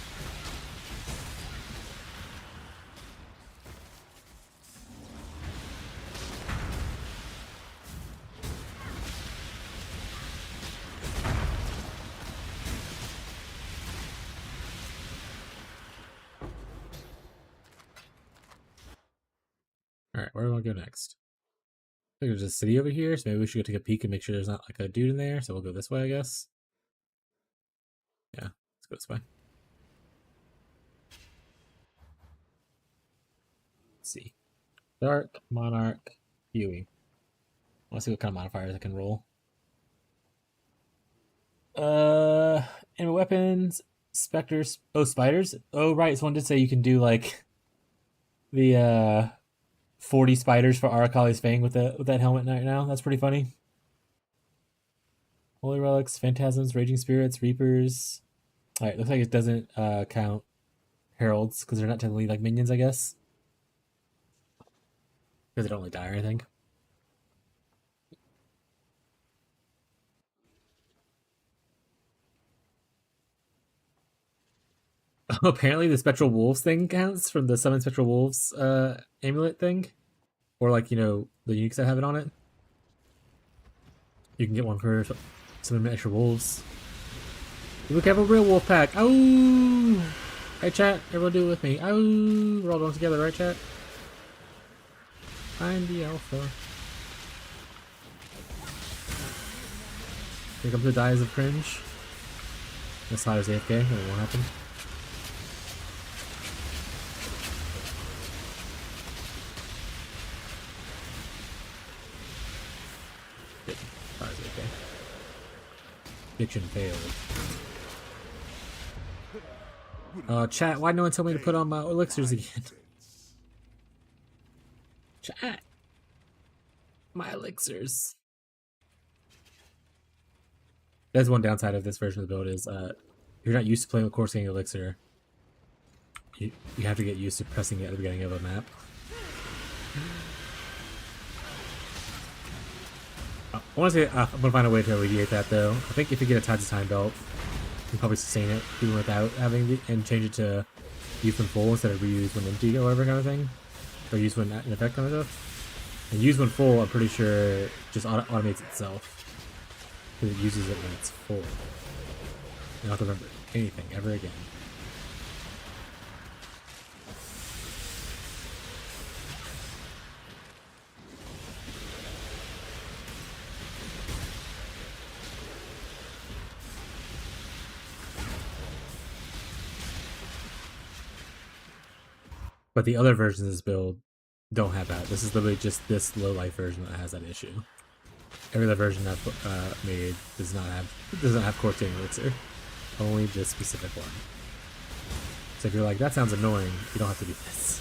Alright, where do we want to go next? I think there's a city over here, so maybe we should go take a peek and make sure there's not like a dude in there. So we'll go this way, I guess. Yeah, let's go this way. Let's see. Dark, Monarch, Huey. Let's see what kind of modifiers I can roll. Enemy weapons, specters. Oh, spiders. Oh, right. Someone did say you can do like the 40 spiders for Arakali's Fang with that helmet right now. That's pretty funny. Holy relics, phantasms, raging spirits, reapers. All right, looks like it doesn't count heralds because they're not technically like minions, I guess, because they don't really die or anything. Apparently, the spectral wolves thing counts from the summon spectral wolves amulet thing, or like the uniques that have it on it. You can get one for some extra wolves. Look, I have a real wolf pack. Oh, hey chat, everyone do it with me. Oh, we're all going together, right, chat? Find the alpha. Here comes the dies of cringe. That's hot as AFK. That won't happen. Hot as AFK. Diction failed. Chat, why no one tell me to put on my elixirs again? Chat. My elixirs. That's one downside of this version of the build is if you're not used to playing with Coruscant Elixir, you have to get used to pressing it at the beginning of a map. I want to say I'm gonna find a way to alleviate that though. I think if you get a Tides of Time belt, you can probably sustain it even without having the, and change it to use when full instead of reuse when empty or whatever kind of thing, or use when in effect kind of stuff. And use when full, I'm pretty sure just automates itself because it uses it when it's full. You don't have to remember anything ever again. But the other versions of this build don't have that. This is literally just this low life version that has that issue. Every other version I've made doesn't have Coruscant Elixir. Only this specific one. So if you're like, that sounds annoying, you don't have to do this.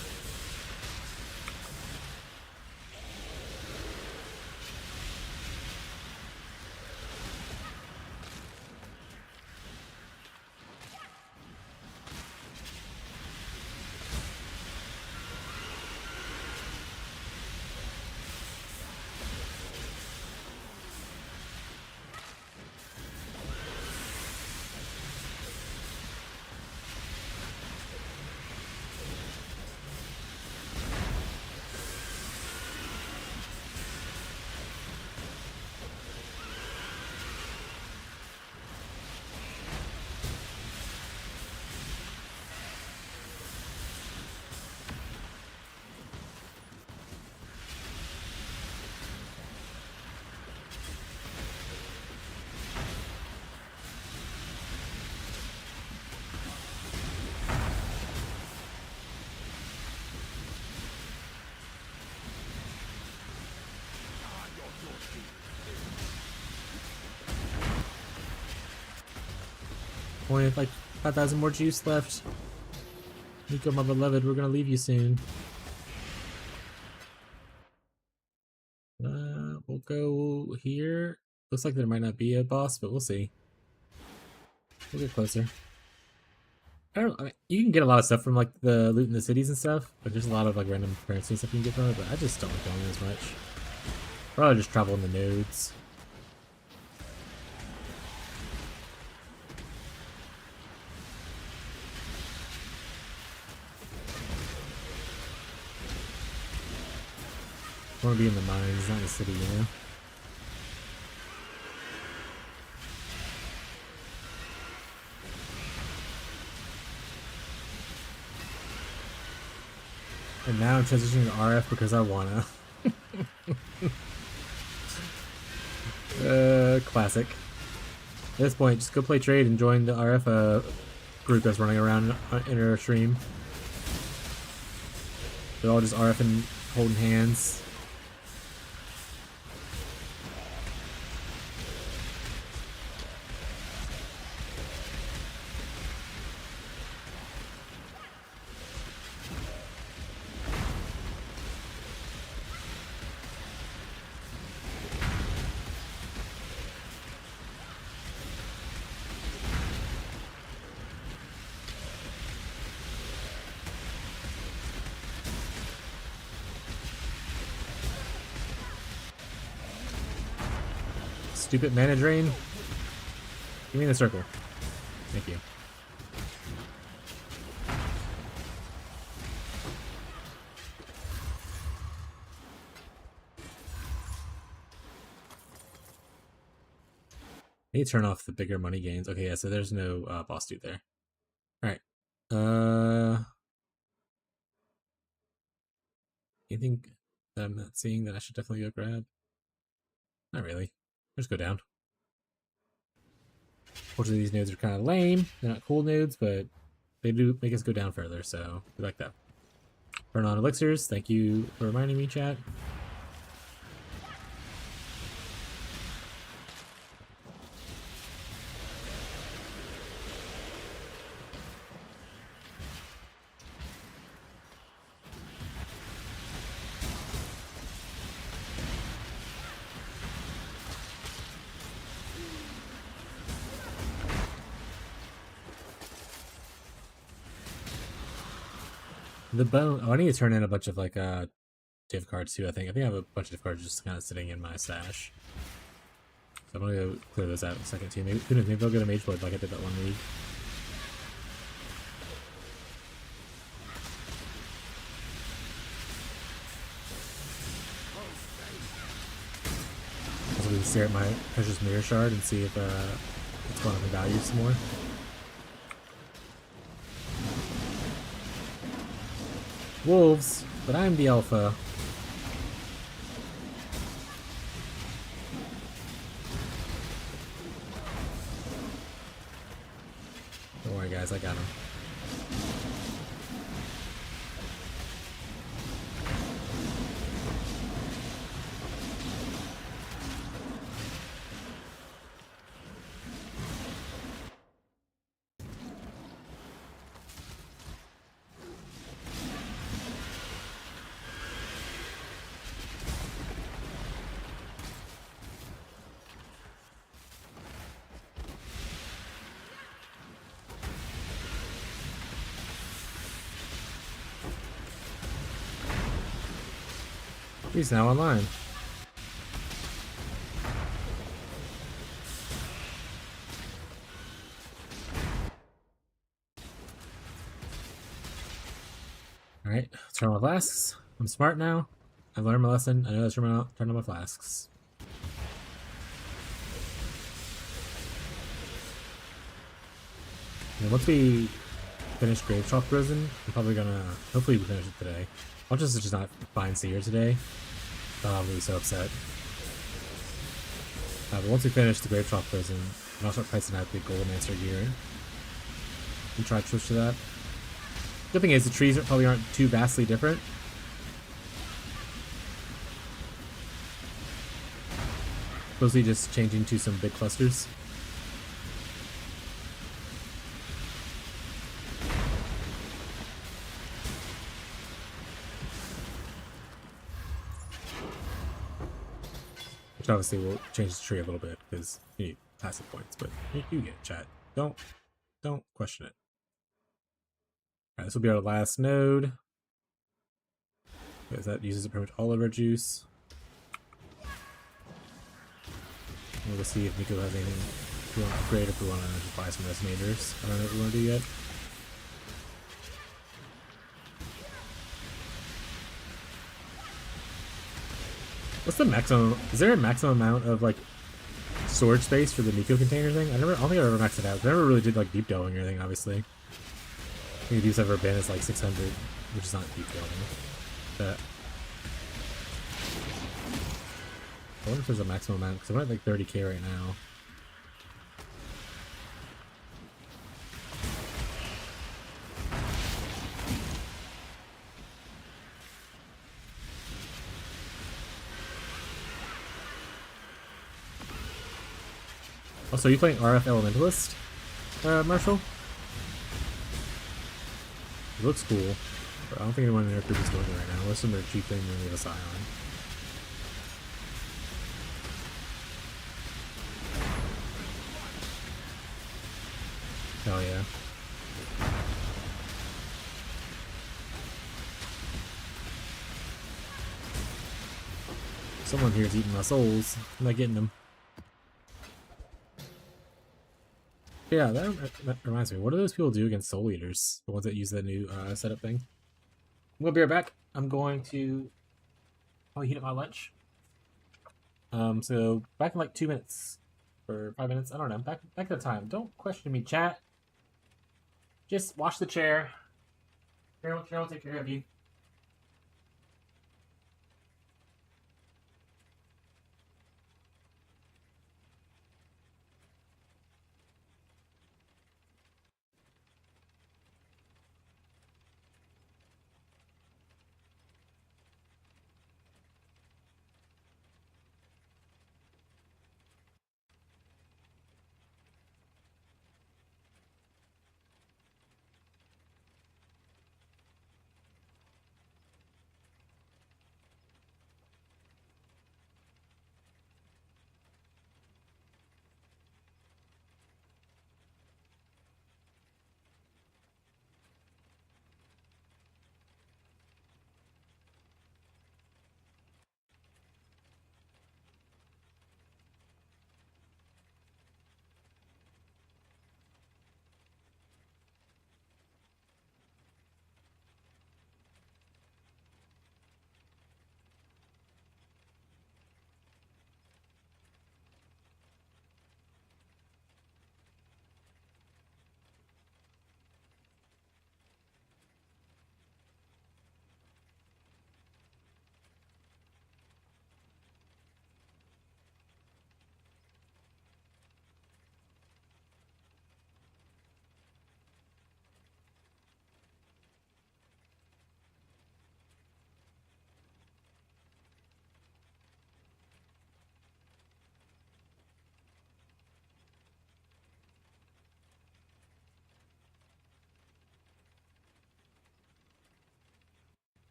Only have like 5,000 more juice left. Nico, my beloved, we're gonna leave you soon. We'll go here. Looks like there might not be a boss, but we'll see. We'll get closer. I mean, you can get a lot of stuff from like the loot in the cities and stuff, but there's a lot of like random currency stuff you can get from it, but I just don't like going as much. Probably just travel in the nodes. I want to be in the mines, not in the city, you know? And now I'm transitioning to RF because I wanna. Classic. At this point, just go play trade and join the RF group that's running around in our stream. They're all just RF and holding hands. Stupid mana drain. Give me the circle. Thank you. I need to turn off the bigger money gains. Okay, yeah, so there's no boss dude there. Alright. Anything that I'm not seeing that I should definitely go grab? Not really. Just go down. Fortunately, these nodes are kind of lame. They're not cool nodes, but they do make us go down further, so we like that. Burn on elixirs. Thank you for reminding me, chat. The bone. Oh, I need to turn in a bunch of like div cards too. I think I have a bunch of div cards just kind of sitting in my stash. So I'm gonna go clear those out in a second too. Maybe who knows, maybe I'll get a mage blade like I did that one week. Also, we can stare at my precious mirror shard and see if it's going up in value some more. Wolves, but I'm the alpha. Don't worry, guys, I got him. He's now online. Alright, turn on my flasks. I'm smart now. I've learned my lesson. I know how to turn on my flasks. And once we finish Grave Chalk Prison, I'm probably gonna... Hopefully we finish it today. I'll just not find Seer today. Oh, I'm really so upset. But once we finish the Grave Chalk Prison, I'll start pricing out the Golemancer gear. We try to switch to that. Good thing is the trees probably aren't too vastly different. Mostly just changing to some big clusters. Which obviously will change the tree a little bit because you need passive points, but you get it, chat. Don't question it. Alright, this will be our last node. Because that uses pretty much all of our juice. We'll see if Nico has anything if we want to upgrade, if we want to buy some resonators. I don't know what we want to do yet. What's the maximum? Is there a maximum amount of like storage space for the Nico container thing? I don't think I've ever maxed it out. I never really did like deep delving or anything, obviously. I think the deepest I've ever been is like 600, which is not deep delving. That. I wonder if there's a maximum amount, because I'm at like 30k right now. Also, are you playing RF Elementalist, Marshall? It looks cool, but I don't think anyone in their group is doing it right now, unless they're cheaping and leave us eye on. Hell yeah. Someone here is eating my souls. I'm not getting them. Yeah, that reminds me. What do those people do against soul eaters? The ones that use that new setup thing? I'm gonna be right back. I'm going to probably heat up my lunch. So back in like 2 minutes or 5 minutes. I don't know. Back at the time. Don't question me, chat. Just wash the chair. Carol will take care of you.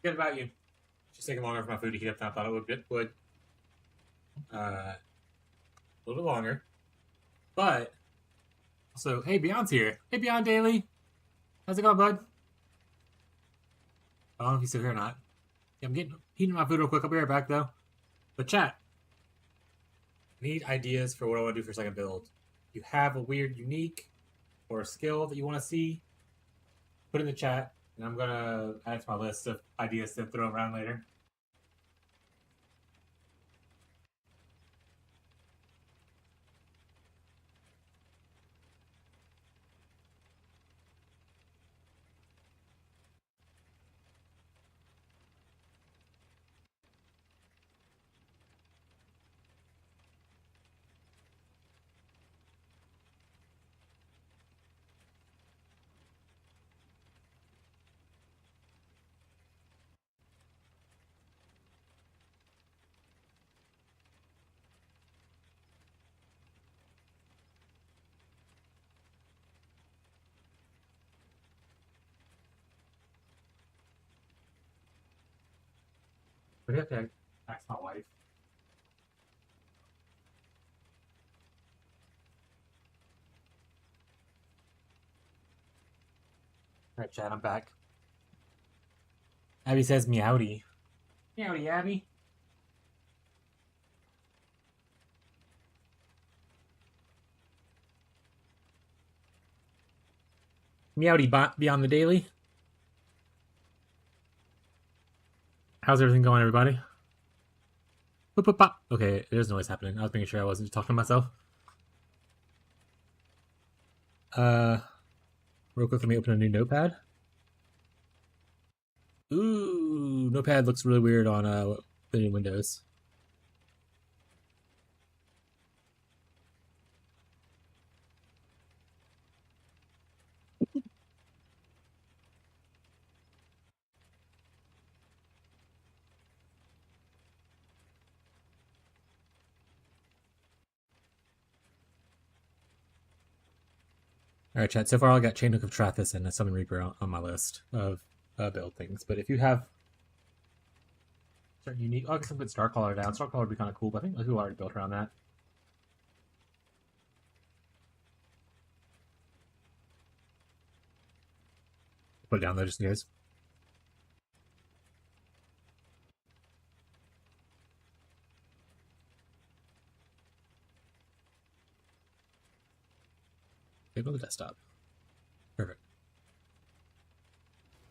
Good about you. Just taking longer for my food to heat up than I thought it would. A little bit longer. But also, hey, Beyond's here. Hey, Beyond Daily. How's it going, bud? I don't know if he's still here or not. Yeah, I'm heating my food real quick. I'll be right back though. But chat, I need ideas for what I want to do for second build. If you have a weird, unique, or a skill that you want to see, put it in the chat, and I'm gonna add it to my list of ideas to throw around later. But you have to ask my wife. All right, chat, I'm back. Abby says meowdy. Meowdy, Abby. Meowdy Beyond the Daily. How's everything going, everybody? Boop, boop, bop. Okay, there's noise happening. I was making sure I wasn't talking to myself. Real quick, let me open a new notepad. Ooh, notepad looks really weird on the new Windows. All right, chat. So far, I got Chain Hook of Trathis and a Summon Reaper on my list of build things. But if you have certain unique, oh, I guess I'm put Starcaller down. Starcaller would be kind of cool, but I think people already built around that. Put it down there just in case. Okay, go to the desktop. Perfect.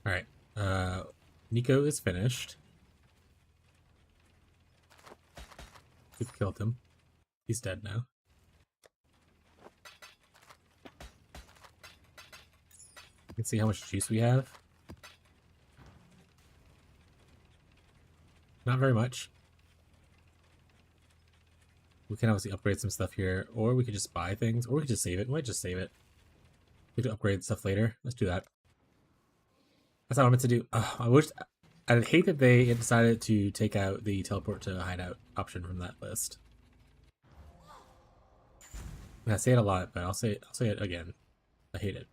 All right. Nico is finished. We've killed him. He's dead now. You can see how much juice we have. Not very much. We can obviously upgrade some stuff here, or we could just buy things, or we could just save it. We might just save it. We could upgrade stuff later. Let's do that. That's what I meant to do. I'd hate that they decided to take out the teleport to hideout option from that list. I say it a lot, but I'll say it again. I hate it.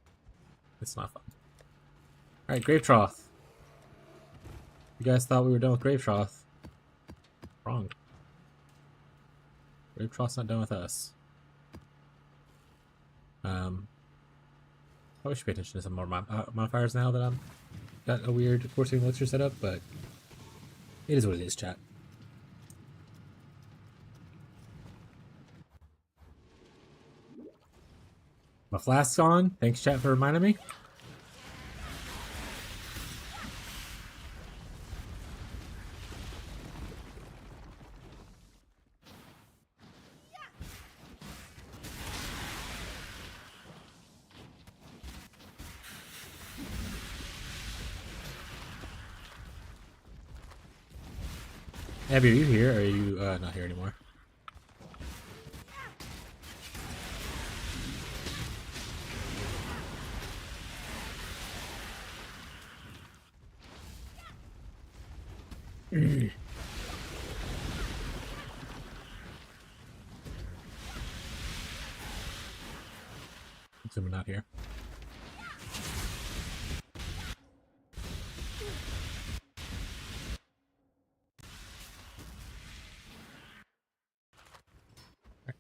It's not fun. All right, Grave Trough. You guys thought we were done with Grave Trough. Wrong. Grave Trough's not done with us. Probably should pay attention to some more modifiers now that I'm got a weird forcing elixir set up, but it is what it is, chat. My flask's on. Thanks, chat, for reminding me. Abby, are you here, or are you not here anymore? Assuming not here.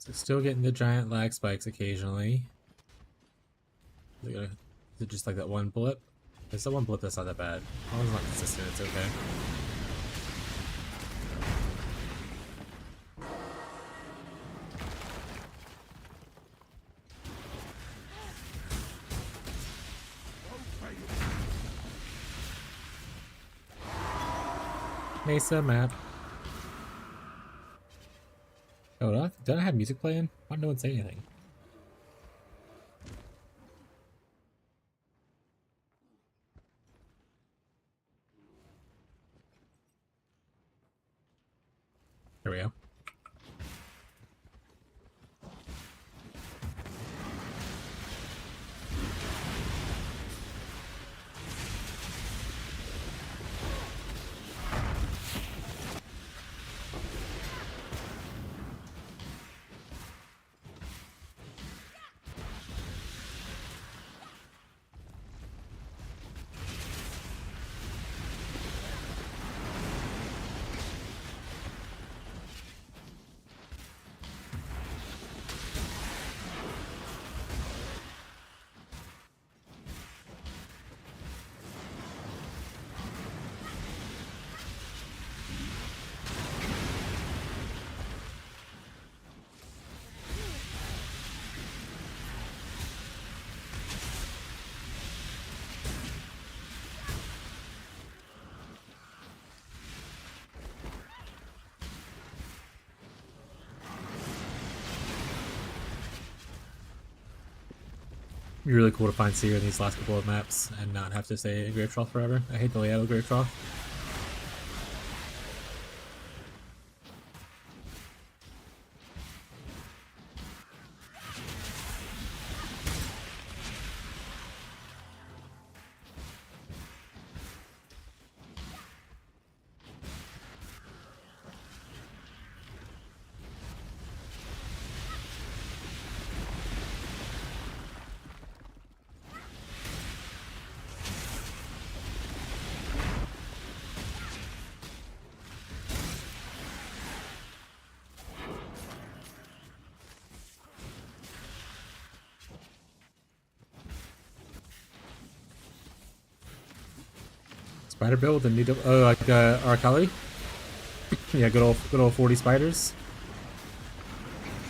So still getting the giant lag spikes occasionally. Is it just like that one blip? It's the one blip that's not that bad. As long as it's not consistent, it's okay. Mesa map. Oh, did I have music playing? Why did no one say anything? There we go. It'd be really cool to find Seer in these last couple of maps and not have to stay in Grave Trough forever. I hate the layout of Grave Trough. Spider build with a new like Arcali? Yeah, good old 40 spiders.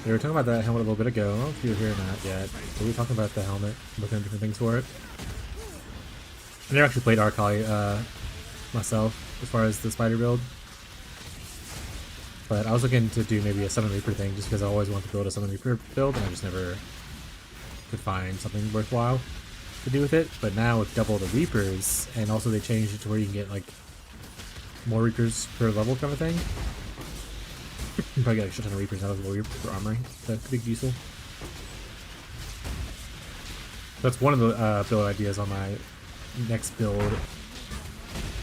They were talking about that helmet a little bit ago. I don't know if you were hearing that yet. We were talking about the helmet, looking at different things for it. I never actually played Arcali myself as far as the spider build. But I was looking to do maybe a Summon Reaper thing just because I always wanted to build a Summon Reaper build and I just never could find something worthwhile to do with it. But now with double the Reapers, and also they changed it to where you can get like more Reapers per level kind of thing. You probably get like a shit ton of Reapers out of the Reaper armory. That could be useful. That's one of the build ideas on my next build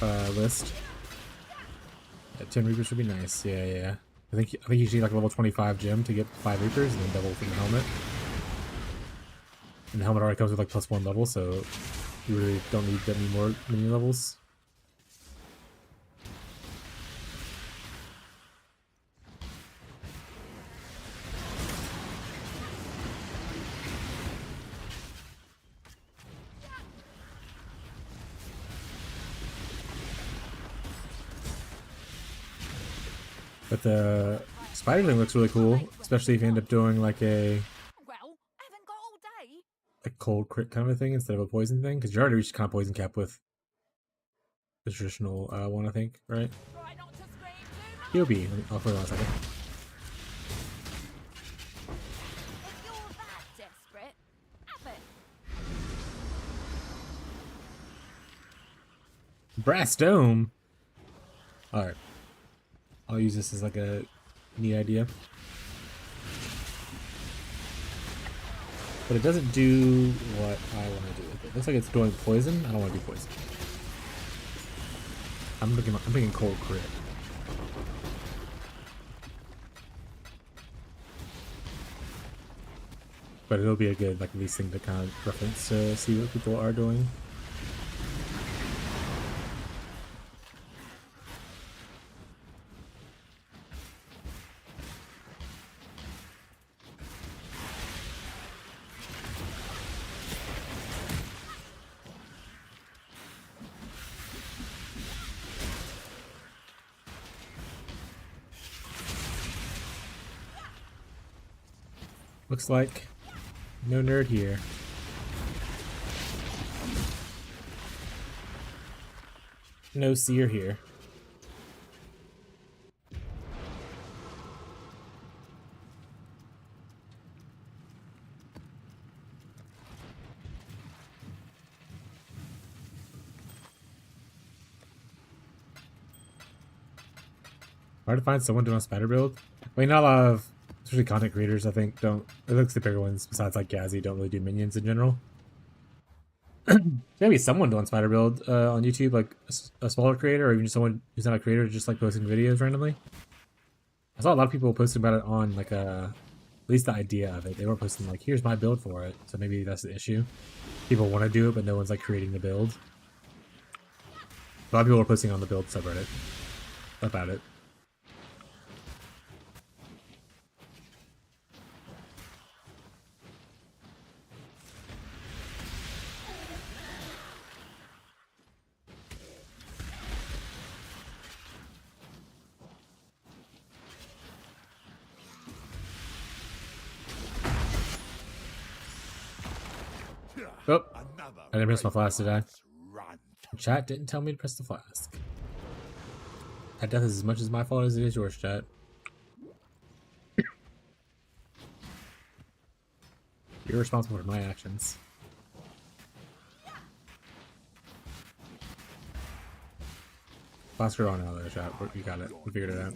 list. Yeah, 10 Reapers would be nice. Yeah. I think you need like a level 25 gem to get 5 Reapers and then double from the helmet. And the helmet already comes with like +1 level, so you really don't need that many levels. But the spider thing looks really cool, especially if you end up doing like a cold crit kind of a thing instead of a poison thing, because you already reached kind of poison cap with the traditional one, I think, right? POB. I'll put it on a second. Brass Dome. All right. I'll use this as like a neat idea. But it doesn't do what I want to do with it. Looks like it's doing poison. I don't want to do poison. I'm thinking cold crit. But it'll be a good like least thing to kind of reference to see what people are doing. looks like no nerd here. No seer here. Hard to find someone doing a spider build. I mean, not a lot of, especially content creators, I think, don't. It looks the bigger ones, besides like Gazzy, don't really do minions in general. Maybe someone doing spider build on YouTube, like a smaller creator, or even someone who's not a creator, just like posting videos randomly. I saw a lot of people posting about it on like at least the idea of it. They were posting like, "Here's my build for it." So maybe that's the issue. People want to do it, but no one's like creating the build. A lot of people are posting on the build subreddit about it. Oh, I didn't press my flask, did I? Chat didn't tell me to press the flask. That death is as much as my fault as it is yours, chat. You're responsible for my actions. Flask her on out there, chat. You got it. We figured it out.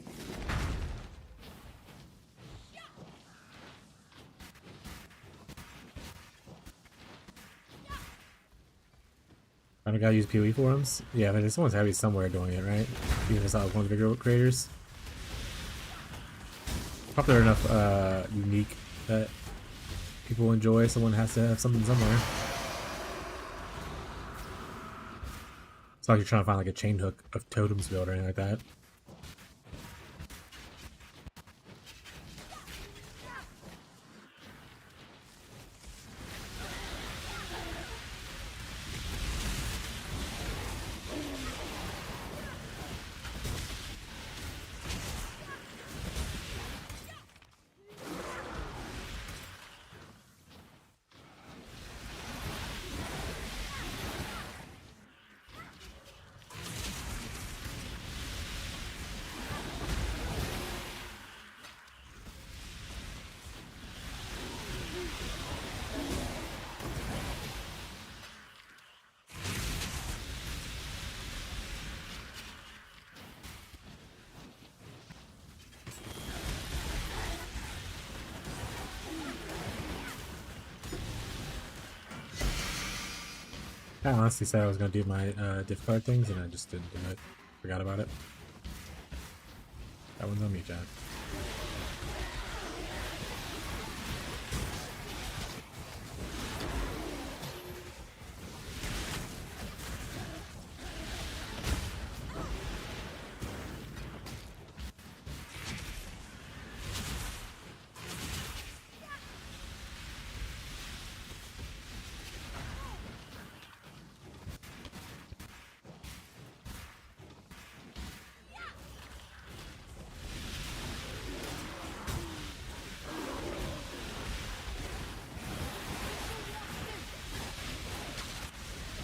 I don't gotta use PoE forums. Yeah, but someone's gotta be somewhere doing it, right? Even if it's not one of the bigger creators. Popular enough, unique that people enjoy. Someone has to have something somewhere. It's not like you're trying to find like a chain hook of totems build or anything like that. I honestly said I was gonna do my difficult things and I just didn't do it. Forgot about it. That one's on me, Jack.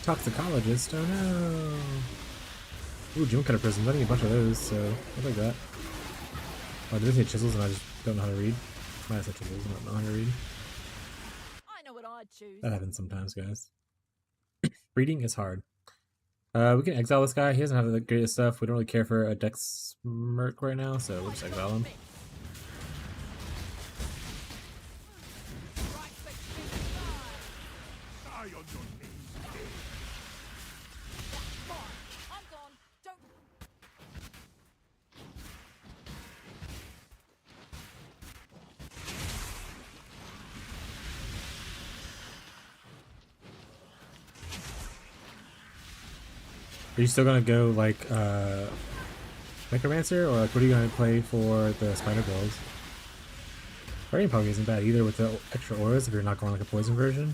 Toxicologist, oh no! Ooh, Gym Cutter Prisms, I need a bunch of those, so I'll take that. Oh, did they say chisels and I just don't know how to read? Might have said chisels and I don't know how to read. I know what I'd choose. That happens sometimes, guys. Reading is hard. We can exile this guy. He doesn't have the greatest stuff. We don't really care for a Dex Merc right now, so we'll just exile him. Are you still gonna go like Necromancer, or like what are you gonna play for the spider builds? Guardian probably isn't bad either with the extra auras if you're not going like a poison version.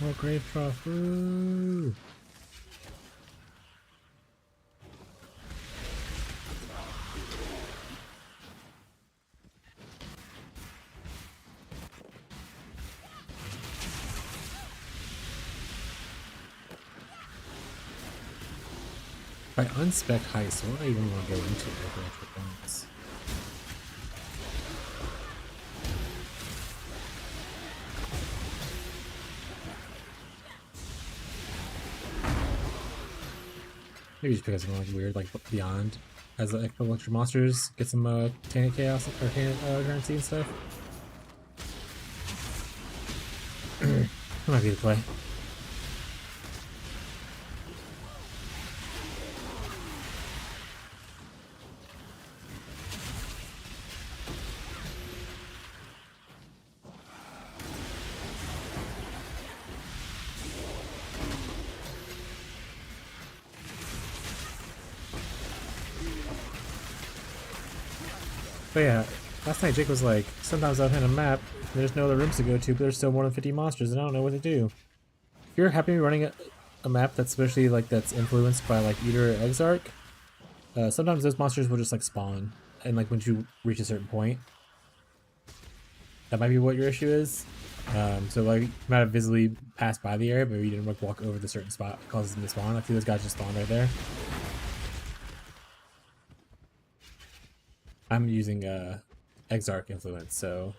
More grave trough. Woo! If I unspec heist, what do I even want to go into for extra points? Maybe just because I'm like weird, like beyond as the extra extra monsters, get some Tannic Chaos or Tannic currency and stuff. That might be the play. But yeah, last night Jake was like, sometimes I'll hit a map, and there's no other rooms to go to, but there's still more than 50 monsters, and I don't know what to do. If you're happy running a map that's especially like that's influenced by like Eater or Exarch, sometimes those monsters will just like spawn, and like once you reach a certain point, that might be what your issue is. So like you might have visibly passed by the area, but you didn't like walk over the certain spot that causes them to spawn. Like see those guys just spawn right there. I'm using Exarch influence, so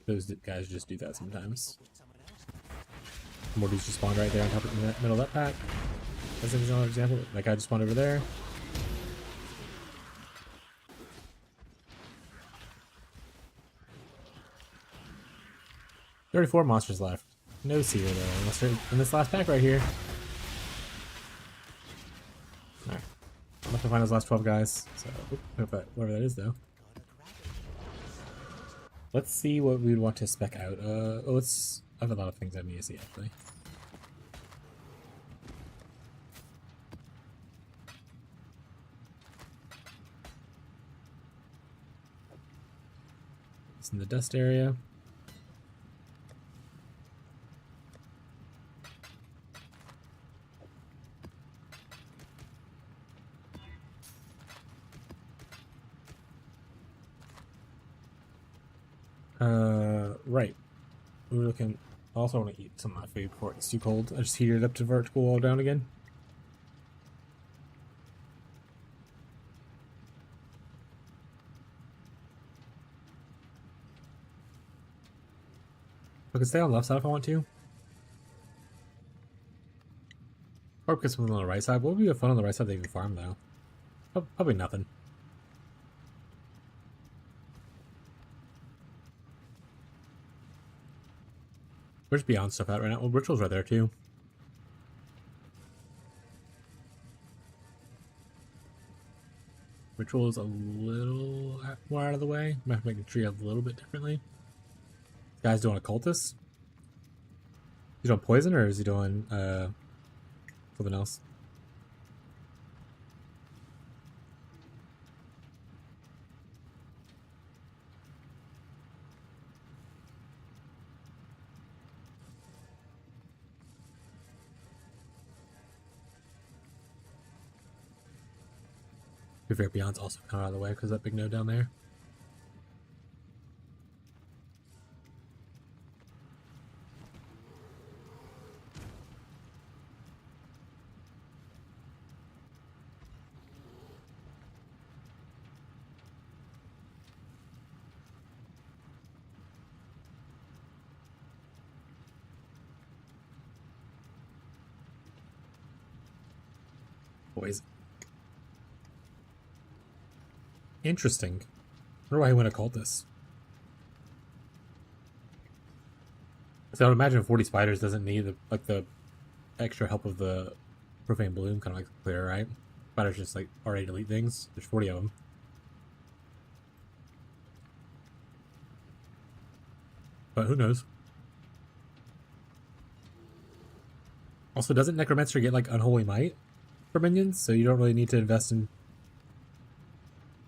those guys just do that sometimes. Mortys just spawned right there on top of the middle of that pack. As an example, that guy just spawned over there. $34 monsters left. No seer though, unless they're in this last pack right here. Alright. I'm not gonna find those last 12 guys. So, whatever that is though. Let's see what we'd want to spec out. I have a lot of things I need to see actually. It's in the dust area. Right. We're looking. I also want to eat some of my food before it's too cold. I just heated it up to vertical all down again. I can stay on the left side if I want to. Or put something on the right side. What would be fun on the right side to even farm though? Probably nothing. Where's Beyond stuff at right now? Well, Ritual's right there too. Ritual is a little more out of the way. Might have to make the tree a little bit differently. This guy's doing a cultist. Is he doing poison or is he doing something else? To be fair, Beyond's also kind of out of the way because that big node down there. Poison. Interesting. I wonder why he went to cultist. So I would imagine 40 spiders doesn't need the extra help of the profane bloom, kind of like clear, right? Spiders just like already delete things. There's 40 of them. But who knows? Also, doesn't Necromancer get like Unholy Might for minions? So you don't really need to invest in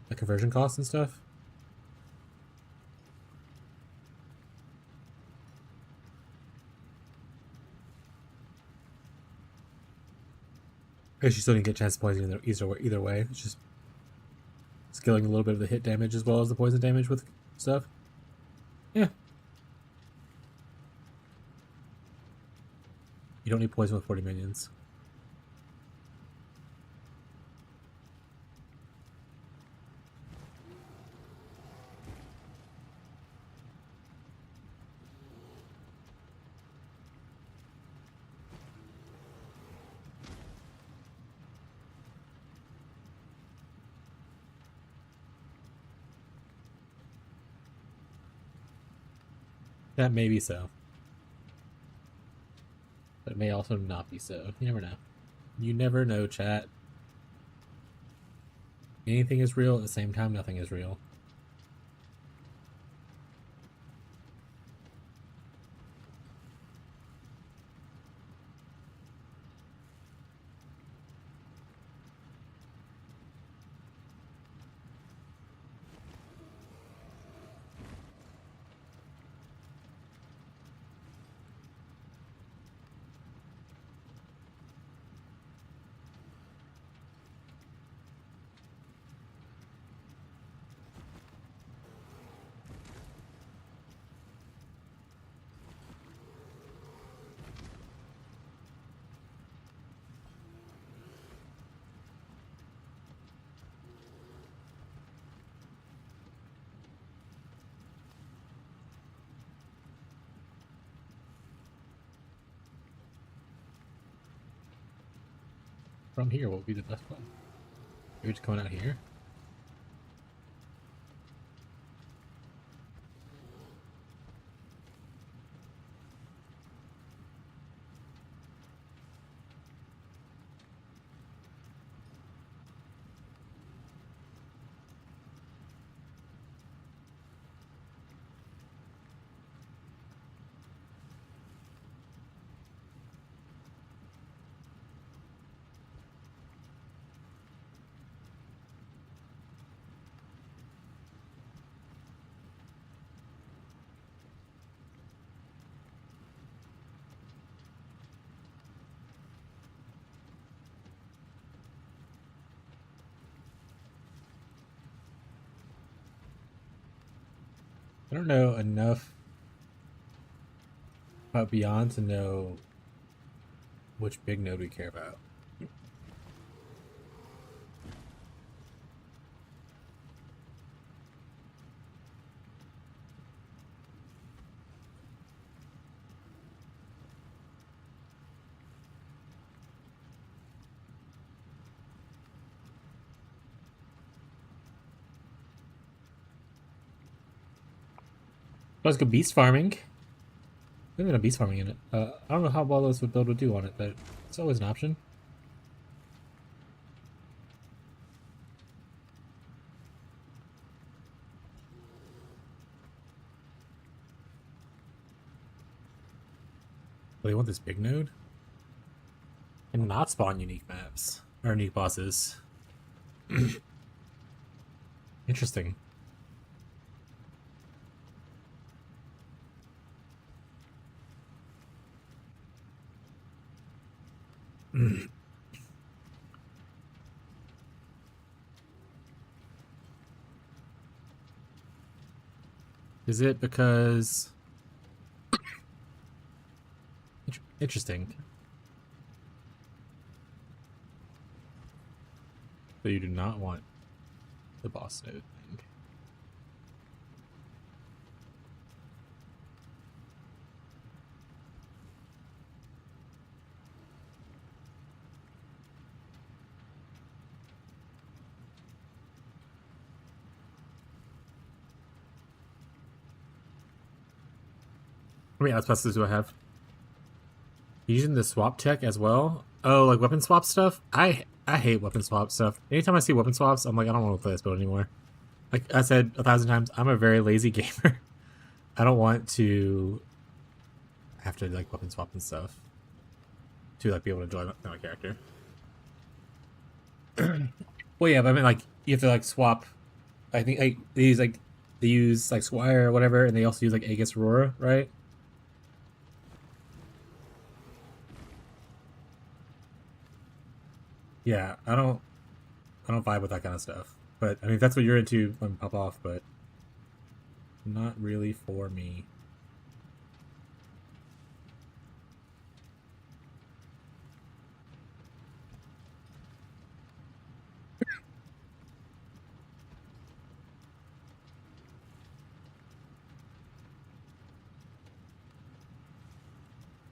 the conversion costs and stuff. Because you still didn't get chance to poison either way. It's just skilling a little bit of the hit damage as well as the poison damage with stuff. Yeah. You don't need poison with 40 minions. That may be so. But it may also not be so. You never know. You never know, chat. Anything is real, at the same time, nothing is real. From here, what would be the best one? Maybe just coming out here? I don't know enough about Beyond to know which big node we care about. Let's go beast farming. Maybe not beast farming in it. I don't know how well those would build would do on it, but it's always an option. Well, they want this big node? And not spawn unique maps. Or unique bosses. Interesting. Is it because... Interesting. So you do not want the boss node thing. How many outspouses do I have? Using the swap tech as well? Oh, like weapon swap stuff? I hate weapon swap stuff. Anytime I see weapon swaps, I'm like, I don't want to play this build anymore. Like I said 1,000 times, I'm a very lazy gamer. I don't want to have to like weapon swap and stuff to like be able to enjoy my character. Well, yeah, but I mean like you have to like swap. I think like they use like Squire or whatever, and they also use like Aegis Aurora, right? Yeah, I don't vibe with that kind of stuff. But I mean, if that's what you're into, let me pop off. But not really for me.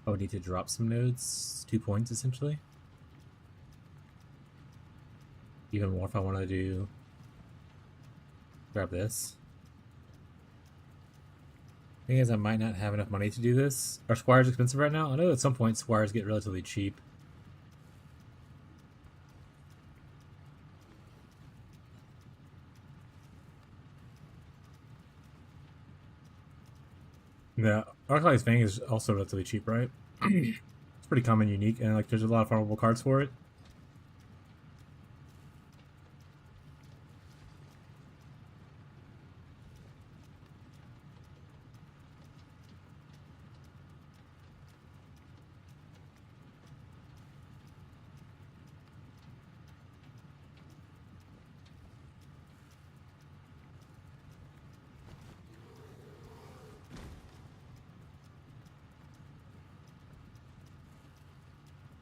I would need to drop some nodes, 2 points essentially. Even more if I want to do. Grab this. Thing is, I might not have enough money to do this. Are squires expensive right now? I know at some point squires get relatively cheap. Yeah, Arclight's Fang is also relatively cheap, right? It's pretty common, unique, and like there's a lot of farmable cards for it.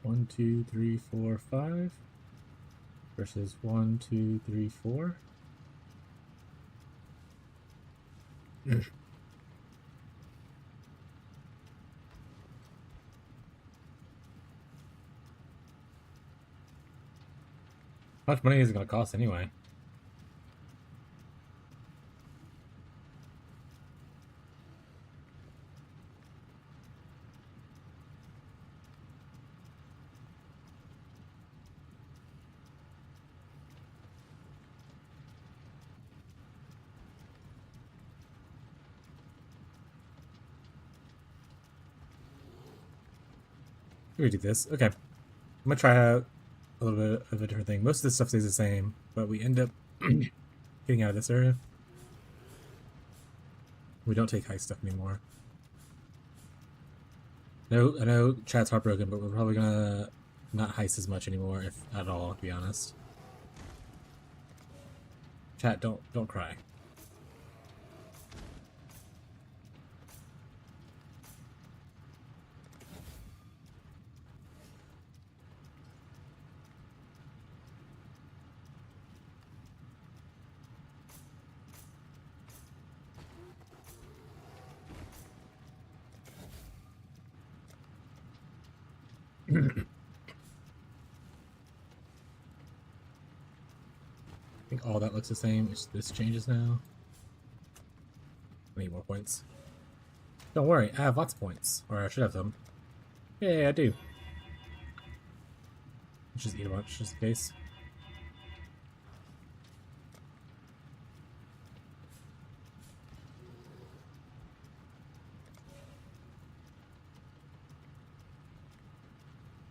One, two, three, four, five. Versus 1, 2, 3, 4. How much money is it going to cost anyway? We do this. Okay. I'm going to try out a little bit of a different thing. Most of this stuff stays the same, but we end up getting out of this area. We don't take high stuff anymore. No, I know chat's heartbroken, but we're probably gonna not heist as much anymore, if at all, to be honest. Chat, don't cry. I think all that looks the same. This changes now. I need more points. Don't worry, I have lots of points. Or I should have them. Yeah, I do. Let's just eat a bunch, just in case.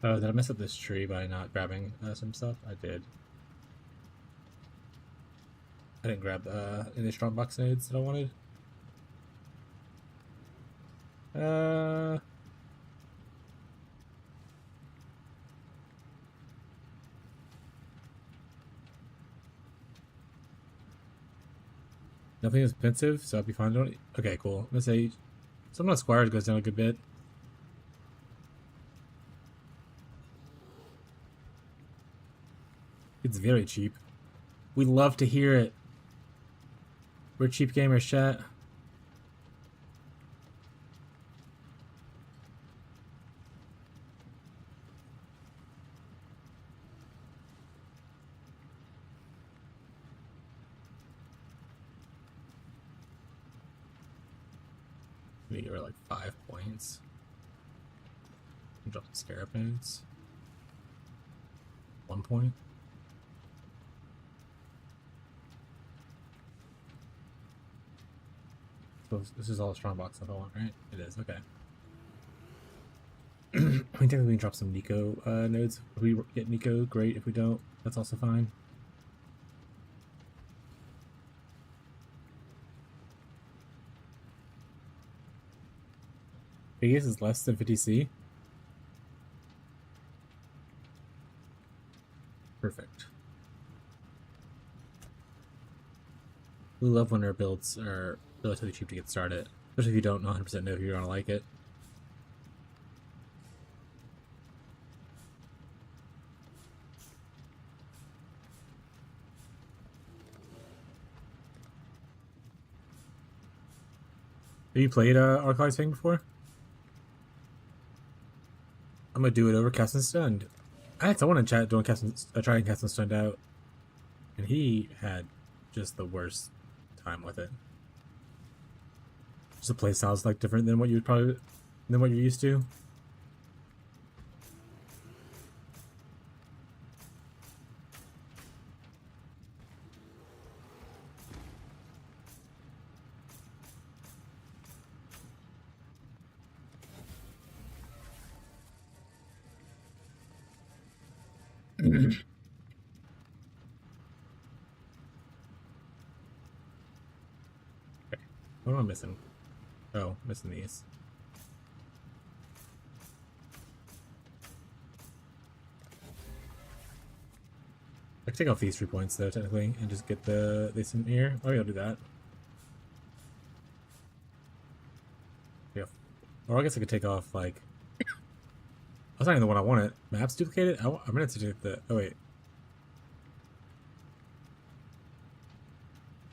Oh, did I mess up this tree by not grabbing some stuff? I did. I didn't grab any strong box nades that I wanted. Nothing is expensive, so I'll be fine. Don't. Okay, cool. I'm gonna say some of the squires goes down a good bit. It's very cheap. We love to hear it. We're cheap gamers, chat. We get like 5 points. Drop the scarab nodes. 1 point. So this is all a strong box stuff I want, right? It is, okay. I mean, technically we can drop some Nico nodes. If we get Nico, great. If we don't, that's also fine. Biggest is less than 50C. We love when our builds are relatively cheap to get started, especially if you don't 100% know if you're gonna like it. Have you played Archives thing before? I'm gonna do it over Casting Stunned. I had someone in chat doing trying Casting Stunned out, and he had just the worst time with it. Just the playstyle is like different than what you're used to. Okay. What am I missing? Oh, missing these. I can take off these 3 points though, technically, and just get this in here. Oh, yeah, I'll do that. Yeah. Or I guess I could take off like. That's not even the one I wanted. Maps duplicated. I meant to do the. Oh wait.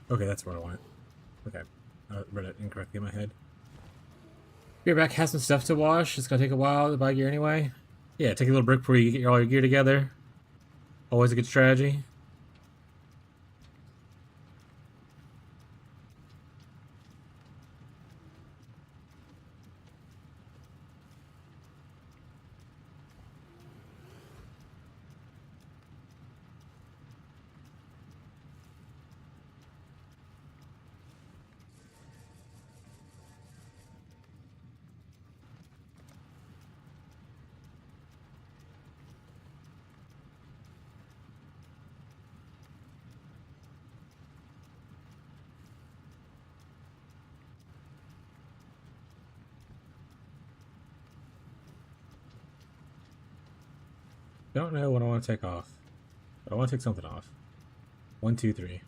Okay, that's what I want. Okay, I read it incorrectly in my head. Be right back. Have some stuff to wash. It's gonna take a while to buy gear anyway. Yeah, take a little break before you get all your gear together. Always a good strategy. Don't know what I want to take off, but I want to take something off. 1, 2, 3.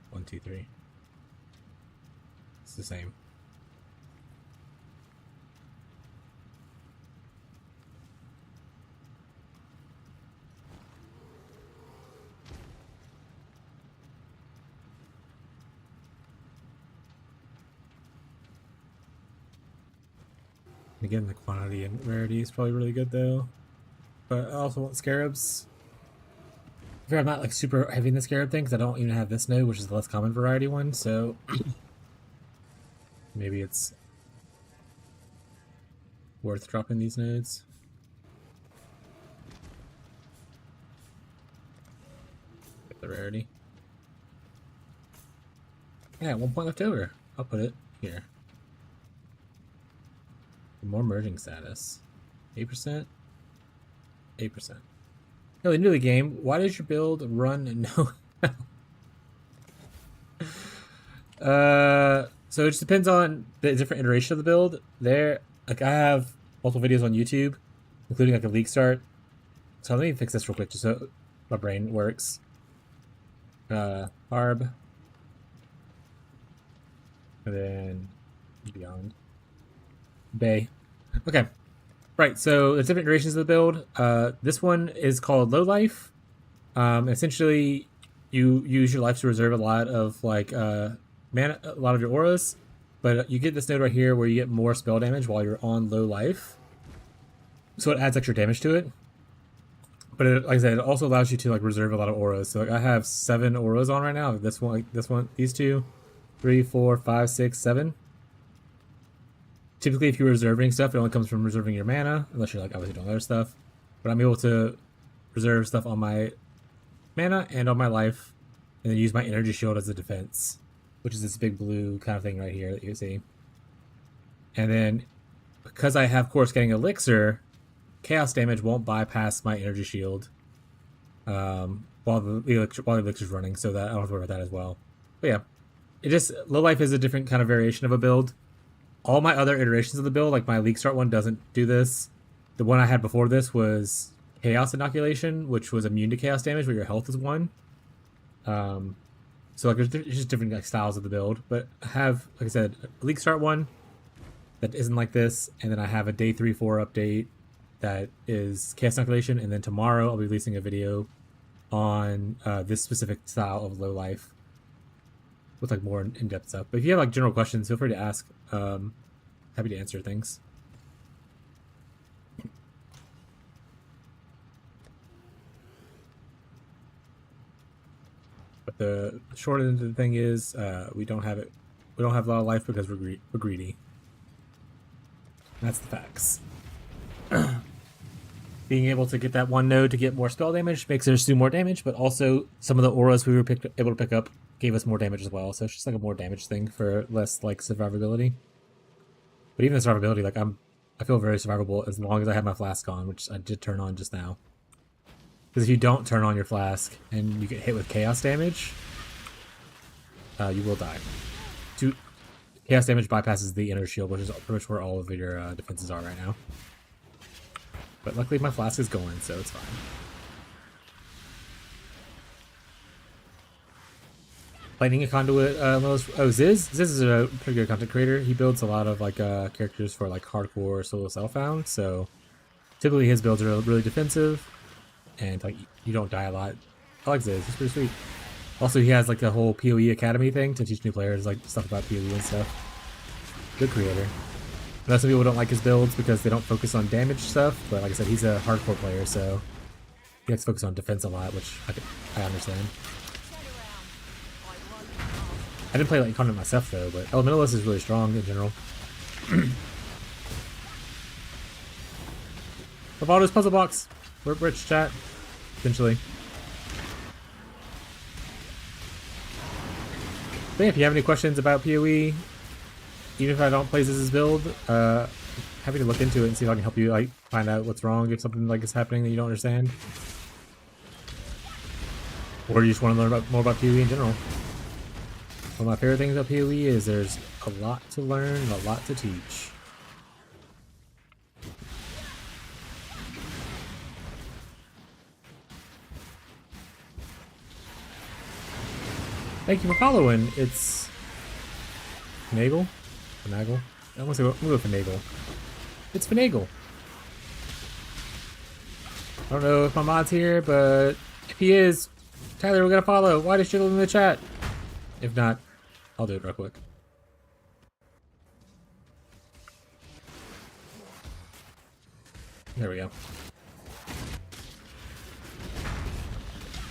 1, 2, 3. It's the same. Again, the quantity and rarity is probably really good though. But I also want scarabs. I'm not like super heavy in the scarab thing because I don't even have this node, which is the less common variety one. So maybe it's worth dropping these nodes. Get the rarity. Yeah, 1 point left over. I'll put it here. More merging status. 8%. 8%. No, into the game. Why does your build run and no? So it just depends on the different iteration of the build. Like I have multiple videos on YouTube, including like a league start. So let me fix this real quick, just so my brain works. Harb, and then beyond. Bay. Okay. Right, so there's different iterations of the build. This one is called Low Life. Essentially, you use your life to reserve a lot of like mana, a lot of your auras, but you get this node right here where you get more spell damage while you're on low life. So it adds extra damage to it. But like I said, it also allows you to like reserve a lot of auras. So like I have 7 auras on right now. This one, these 2, 3, 4, 5, 6, 7. Typically, if you're reserving stuff, it only comes from reserving your mana, unless you're like obviously doing other stuff. But I'm able to reserve stuff on my mana and on my life, and then use my energy shield as a defense, which is this big blue kind of thing right here that you see. And then, because I have Course Getting Elixir, chaos damage won't bypass my energy shield while the elixir's running, so that I don't have to worry about that as well. But yeah, low life is a different kind of variation of a build. All my other iterations of the build, like my League Start one, doesn't do this. The one I had before this was Chaos Inoculation, which was immune to chaos damage, but your health is 1. So So like there's just different like styles of the build, but I have, like I said, a league start one that isn't like this, and then I have a day 3-4 update that is chaos inoculation, and then tomorrow I'll be releasing a video on this specific style of low life with like more in-depth stuff. But if you have like general questions, feel free to ask. Happy to answer things. But the short end of the thing is, we don't have it. We don't have a lot of life because we're greedy. That's the facts. Being able to get that one node to get more spell damage makes us do more damage, but also some of the auras we were able to pick up gave us more damage as well. So it's just like a more damage thing for less like survivability. But even the survivability, like I feel very survivable as long as I have my flask on, which I did turn on just now. Because if you don't turn on your flask and you get hit with chaos damage, you will die. Chaos damage bypasses the inner shield, which is pretty much where all of your defenses are right now. But luckily my flask is going, so it's fine. Lightning a conduit. Ziz. Ziz is a pretty good content creator. He builds a lot of like characters for like hardcore solo self-found. So typically his builds are really defensive, and like you don't die a lot. I like Ziz. He's pretty sweet. Also, he has like the whole PoE Academy thing to teach new players like stuff about PoE and stuff. Good creator. I know some people don't like his builds because they don't focus on damage stuff, but like I said, he's a hardcore player, so he has to focus on defense a lot, which I understand. I didn't play like content myself though, but Elementalist is really strong in general. Bravato's puzzle box. We're rich, chat. Eventually. But yeah, if you have any questions about PoE, even if I don't play Ziz's build, happy to look into it and see if I can help you like find out what's wrong if something like is happening that you don't understand. Or you just want to learn more about PoE in general. One of my favorite things about PoE is there's a lot to learn and a lot to teach. Thank you for following. It's Finagle? Finagle? I want to go Finagle. It's Finagle. I don't know if my mod's here, but if he is, Tyler, we're gonna follow. Why does shit in the chat? If not, I'll do it real quick. There we go.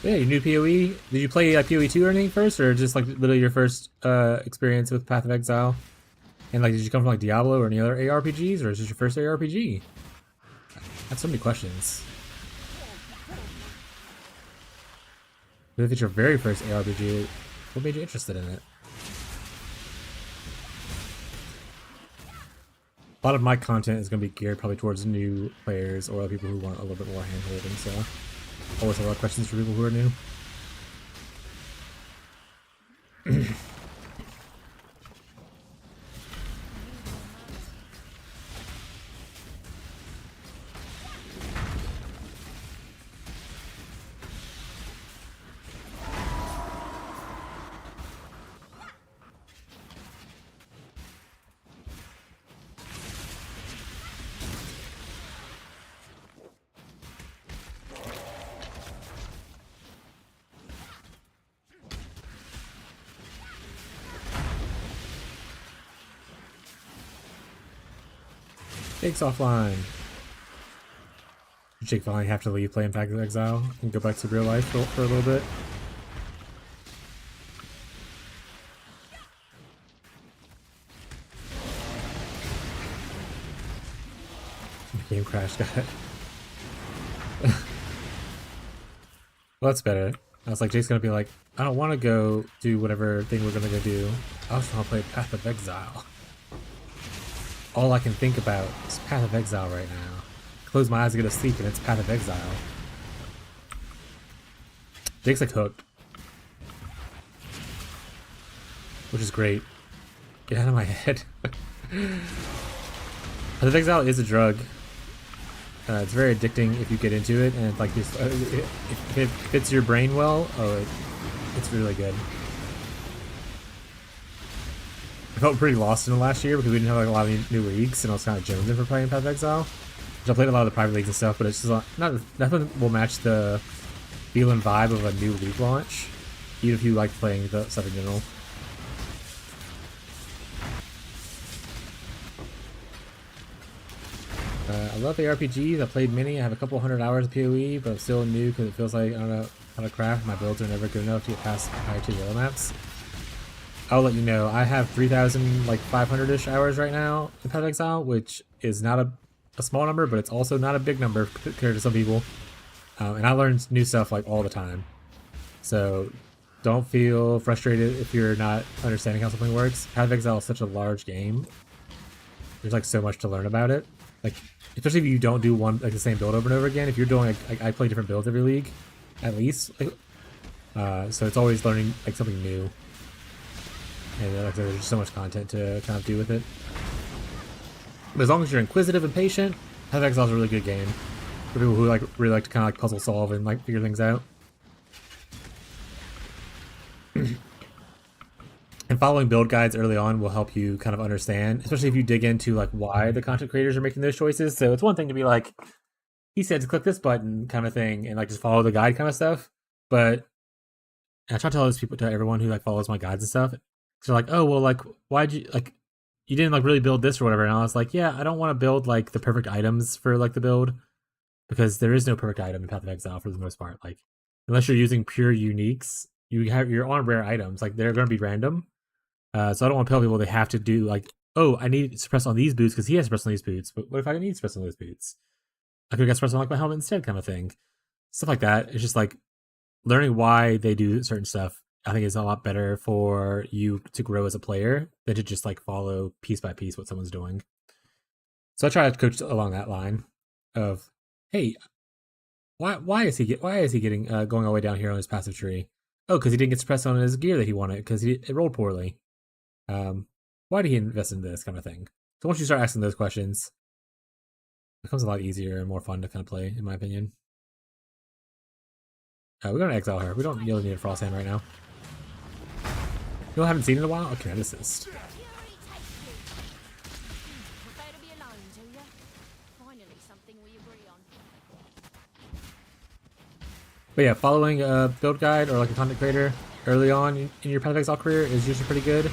Yeah, you knew PoE. Did you play PoE 2 or anything first, or just like literally your first experience with Path of Exile? And like, did you come from like Diablo or any other ARPGs, or is this your first ARPG? I have so many questions. But if it's your very first ARPG, what made you interested in it? A lot of my content is going to be geared probably towards new players or other people who want a little bit more hand-holding, so always have a lot of questions for people who are new. Jake's offline. Jake finally have to leave playing Path of Exile and go back to real life for a little bit. The game crashed, got it. Well, that's better. I was like, Jake's gonna be like, I don't want to go do whatever thing we're gonna go do. I just want to play Path of Exile. All I can think about is Path of Exile right now. Close my eyes and go to sleep and it's Path of Exile. Jake's like hooked. Which is great. Get out of my head. Path of Exile is a drug. It's very addicting if you get into it, and it's like just, if it fits your brain well, it's really good. I felt pretty lost in the last year because we didn't have like a lot of new leagues, and I was kind of jonesing for playing Path of Exile. Which I played a lot of the private leagues and stuff, but it's just not nothing will match the feel and vibe of a new league launch, even if you like playing the stuff in general. I love the RPGs. I played many. I have a couple hundred hours of PoE, but I'm still new because it feels like I don't know how to craft. My builds are never good enough to get past higher tier yellow maps. I'll let you know. I have 3,500-ish hours right now in Path of Exile, which is not a small number, but it's also not a big number compared to some people. And I learn new stuff like all the time. So don't feel frustrated if you're not understanding how something works. Path of Exile is such a large game. There's like so much to learn about it. Like, especially if you don't do one like the same build over and over again. If you're doing like I play different builds every league, at least. Like, so it's always learning like something new. And like there's just so much content to kind of do with it. But as long as you're inquisitive and patient, Path of Exile is a really good game for people who like really like to kind of like puzzle solve and like figure things out. And following build guides early on will help you kind of understand, especially if you dig into like why the content creators are making those choices. So it's one thing to be like, he said to click this button kind of thing and like just follow the guide kind of stuff. But I try to tell those people, to everyone who like follows my guides and stuff, they're like, oh well, like why'd you like you didn't like really build this or whatever. And I was like, yeah, I don't want to build like the perfect items for like the build, because there is no perfect item in Path of Exile for the most part. Like unless you're using pure uniques, you're on rare items. Like they're going to be random. So I don't want to tell people they have to do like, oh, I need suppress on these boots because he has suppress on these boots. But what if I didn't need suppress on those boots? I could get suppress on like my helmet instead, kind of thing. Stuff like that. It's just like learning why they do certain stuff. I think is a lot better for you to grow as a player than to just like follow piece by piece what someone's doing. So I try to coach along that line of, hey, why is he getting going all the way down here on his passive tree? Oh, because he didn't get suppressed on his gear that he wanted because it rolled poorly. Why did he invest in this kind of thing? So once you start asking those questions, it becomes a lot easier and more fun to kind of play, in my opinion. We're going to exile her. We don't really need a Frost Hand right now. You haven't seen it in a while? Okay, this is. Fury take you. Prefer to be alone, do you? Finally, something we agree on. But yeah, following a build guide or like a content creator early on in your Path of Exile career is usually pretty good.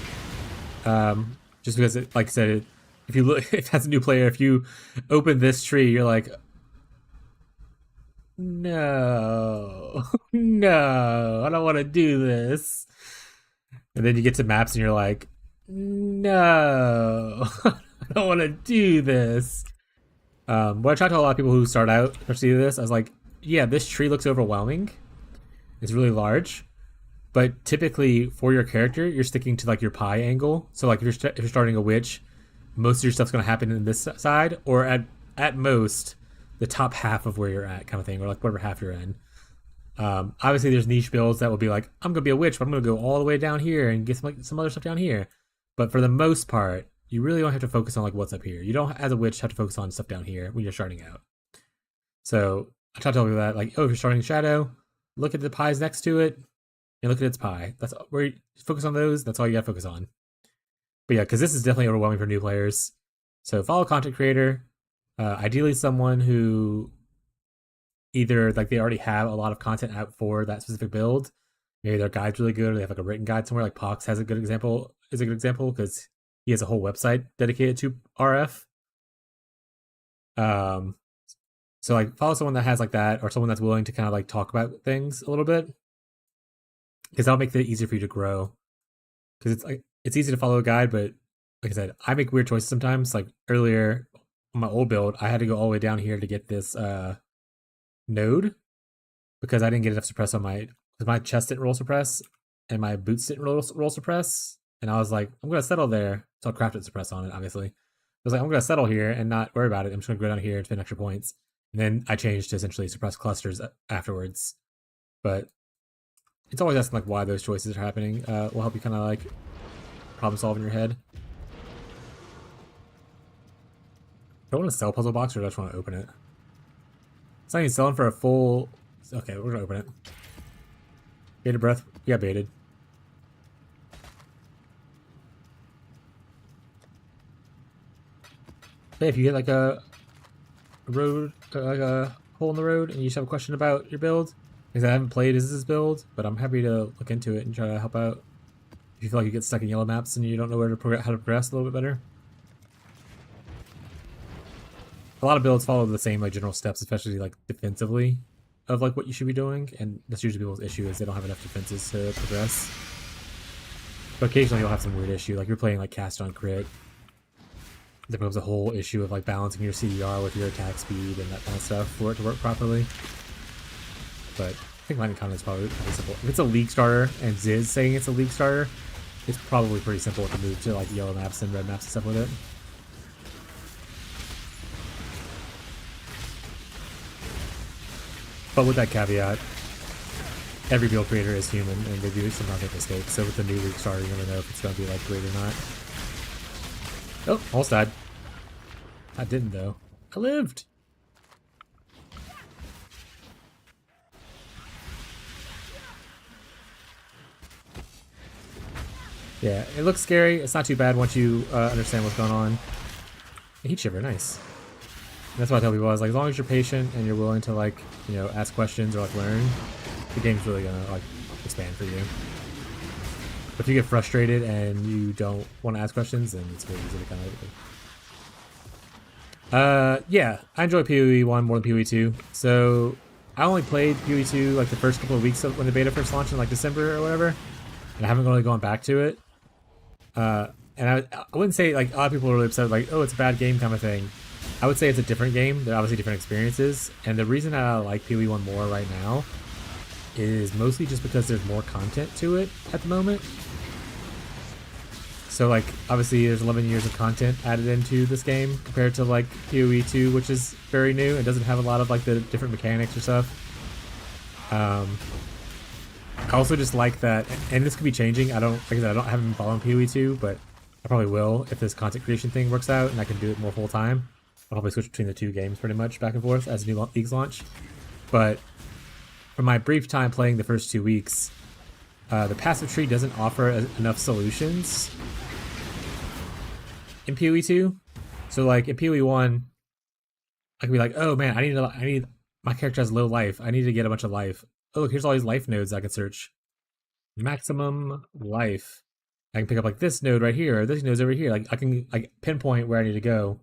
Just because, like I said, if you look, if as a new player, if you open this tree, you're like, no, no, I don't want to do this. And then you get to maps and you're like, no, I don't want to do this. What I try to tell a lot of people who start out, especially this, I was like, yeah, this tree looks overwhelming. It's really large. But typically, for your character, you're sticking to like your pie angle. So like if you're starting a witch, most of your stuff's going to happen in this side, or at most the top half of where you're at, kind of thing, or like whatever half you're in. Obviously, there's niche builds that will be like, I'm going to be a witch, but I'm going to go all the way down here and get some other stuff down here. But for the most part, you really don't have to focus on like what's up here. You don't, as a witch, have to focus on stuff down here when you're starting out. So I try to tell people that, like, oh, if you're starting Shadow, look at the pies next to it and look at its pie. That's where you focus on those. That's all you got to focus on. But yeah, because this is definitely overwhelming for new players. So follow a content creator, ideally someone who either like they already have a lot of content out for that specific build. Maybe their guide's really good, or they have like a written guide somewhere. Like Pox has a good example, because he has a whole website dedicated to RF. So like follow someone that has like that, or someone that's willing to kind of like talk about things a little bit, because that'll make it easier for you to grow. Because it's like it's easy to follow a guide, but like I said, I make weird choices sometimes. Like earlier on my old build, I had to go all the way down here to get this node because I didn't get enough suppress on my chest didn't roll suppress and my boots didn't roll suppress, and I was like, I'm gonna settle there. So I crafted suppress on it. Obviously, I was like, I'm gonna settle here and not worry about it. I'm just gonna go down here and spend extra points. And then I changed to essentially suppress clusters afterwards. But it's always asking like why those choices are happening. Will help you kind of like problem solve in your head. Do I want to sell puzzle box or do I just want to open it? It's not even selling for a full. Okay, we're gonna open it. Baited breath. We got baited. Hey, if you get like a road, like a hole in the road, and you just have a question about your build, because I haven't played as this build, but I'm happy to look into it and try to help out. If you feel like you get stuck in yellow maps and you don't know where to how to progress a little bit better. A lot of builds follow the same like general steps, especially like defensively, of like what you should be doing, and that's usually people's issue is they don't have enough defenses to progress. But occasionally you'll have some weird issue, like you're playing like cast on crit. There becomes a whole issue of like balancing your CDR with your attack speed and that kind of stuff for it to work properly. But I think Lightning Cannon is probably pretty simple. If it's a league starter and Ziz saying it's a league starter, it's probably pretty simple to move to like yellow maps and red maps and stuff with it. But with that caveat, every build creator is human and they do sometimes make mistakes. So with the new league starter, you never know if it's going to be like great or not. Oh, almost died. I didn't though. I lived. Yeah, it looks scary. It's not too bad once you understand what's going on. Heat shiver, nice. And that's what I tell people. I was like, as long as you're patient and you're willing to like, you know, ask questions or like learn, the game's really gonna like expand for you. But if you get frustrated and you don't want to ask questions, then it's really easy to kind of. Yeah, I enjoy PoE 1 more than PoE 2. So I only played PoE 2 like the first couple of weeks of when the beta first launched in like December or whatever, and I haven't really gone back to it. And I wouldn't say like a lot of people are really upset like, oh, it's a bad game kind of thing. I would say it's a different game. They're obviously different experiences, and the reason I like PoE 1 more right now is mostly just because there's more content to it at the moment. So like obviously there's 11 years of content added into this game compared to like PoE 2, which is very new and doesn't have a lot of like the different mechanics or stuff. I also just like that, and this could be changing. I haven't been following PoE 2, but I probably will if this content creation thing works out and I can do it more full time. I'll probably switch between the two games pretty much back and forth as new leagues launch. But for my brief time playing the first 2 weeks, the passive tree doesn't offer enough solutions in PoE 2. So like in PoE 1, I could be like, oh man, I need my character has low life. I need to get a bunch of life. Oh look, here's all these life nodes I can search. Maximum life. I can pick up like this node right here, or this node's over here. Like I can like pinpoint where I need to go.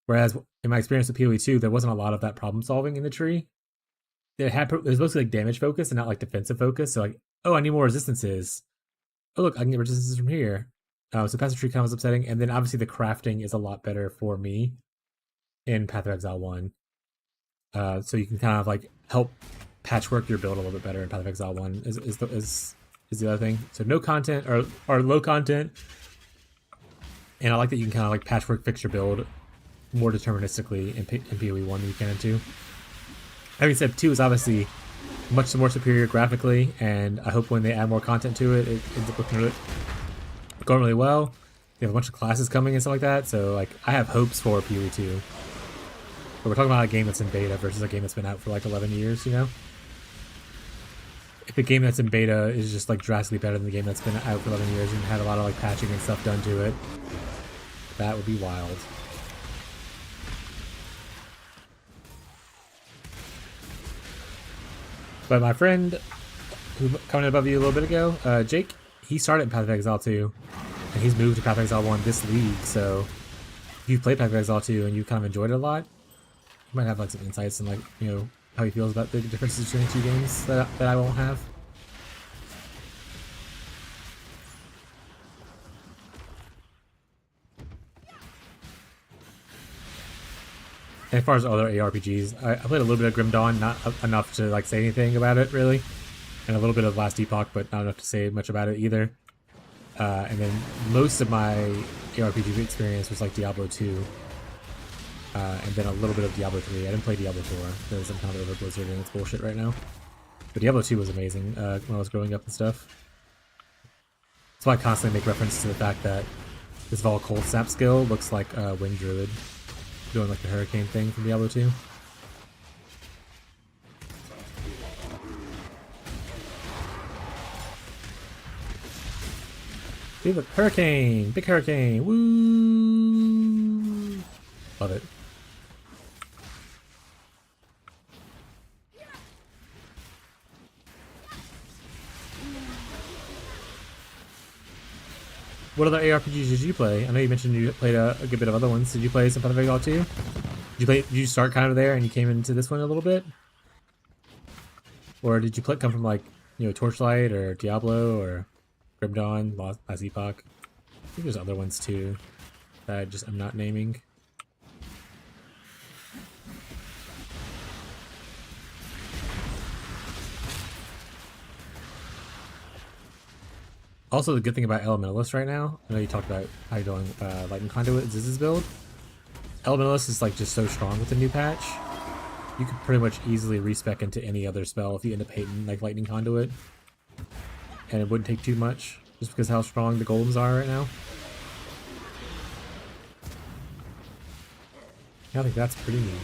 Whereas in my experience with PoE 2, there wasn't a lot of that problem solving in the tree. It was mostly like damage focus and not like defensive focus. So like, oh, I need more resistances. Oh look, I can get resistances from here. So passive tree kind of was upsetting, and then obviously the crafting is a lot better for me in Path of Exile 1. So you can kind of like help patchwork your build a little bit better in Path of Exile 1 is the other thing. So no content or low content, and I like that you can kind of like patchwork fix your build more deterministically in PoE 1 than you can in 2. Having said 2 is obviously much more superior graphically, and I hope when they add more content to it, it ends up going really well. They have a bunch of classes coming and stuff like that, so like I have hopes for PoE 2. But we're talking about a game that's in beta versus a game that's been out for like 11 years, you know? If the game that's in beta is just like drastically better than the game that's been out for 11 years and had a lot of like patching and stuff done to it, that would be wild. But my friend who commented above you a little bit ago, Jake, he started in Path of Exile 2, and he's moved to Path of Exile 1 this league, so if you've played Path of Exile 2 and you kind of enjoyed it a lot, you might have like some insights and like, you know, how he feels about the differences between the two games that I won't have. And as far as other ARPGs, I played a little bit of Grim Dawn, not enough to like say anything about it really, and a little bit of Last Epoch, but not enough to say much about it either. And then most of my ARPG experience was like Diablo 2, and then a little bit of Diablo 3. I didn't play Diablo 4 because I'm kind of over Blizzard and it's bullshit right now. But Diablo 2 was amazing when I was growing up and stuff. That's why I constantly make reference to the fact that this Vol Cold Snap skill looks like a Wind Druid doing like the hurricane thing from Diablo 2. See, look, hurricane! Big hurricane! Woo! Love it. What other ARPGs did you play? I know you mentioned you played a good bit of other ones. Did you play Sympathetic All too? Did you start kind of there and you came into this one a little bit? Or did you come from like, Torchlight or Diablo or Grim Dawn, Last Epoch? I think there's other ones too that I'm not naming. Also, the good thing about Elementalist right now, I know you talked about how you're doing Lightning Conduit Ziz's build. Elementalist is like just so strong with the new patch. You could pretty much easily respec into any other spell if you end up hating like Lightning Conduit. And it wouldn't take too much, just because how strong the golems are right now. I think that's pretty neat.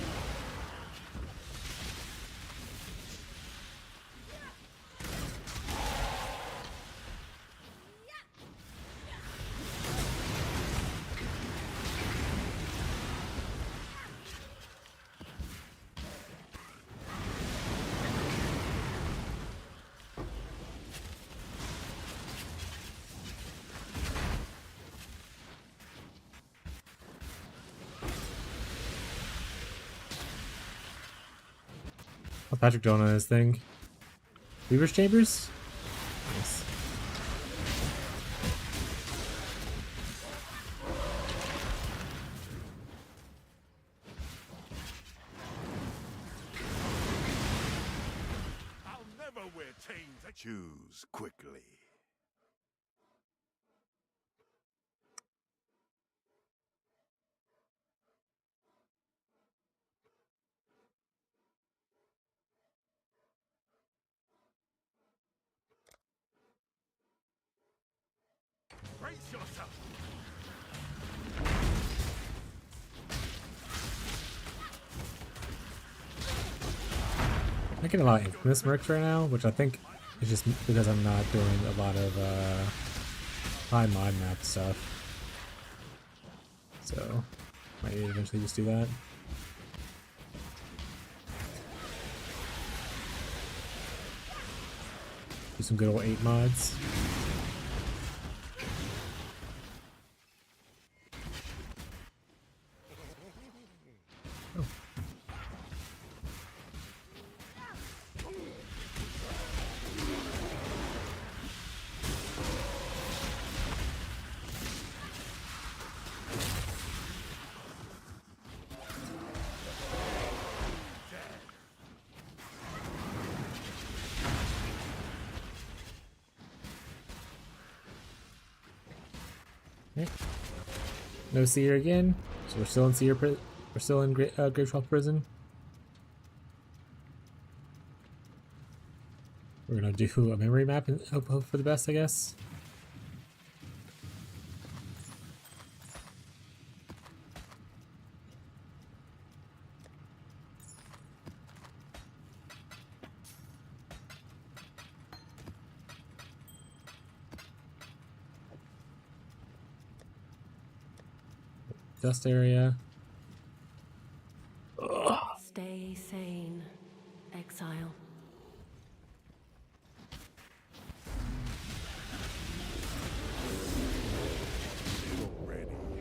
Patrick doing on his thing. Weaver's Chambers? Nice. I'll never wear chains. Choose quickly. Brace yourself. I get a lot of Infamous mercs right now, which I think is just because I'm not doing a lot of high mod map stuff. So, might eventually just do that. Do some good old 8 mods. Okay. No seer again, so we're still in we're still in Graveswell prison. We're gonna do a memory map and hope for the best, I guess. Dust area. Stay sane, exile.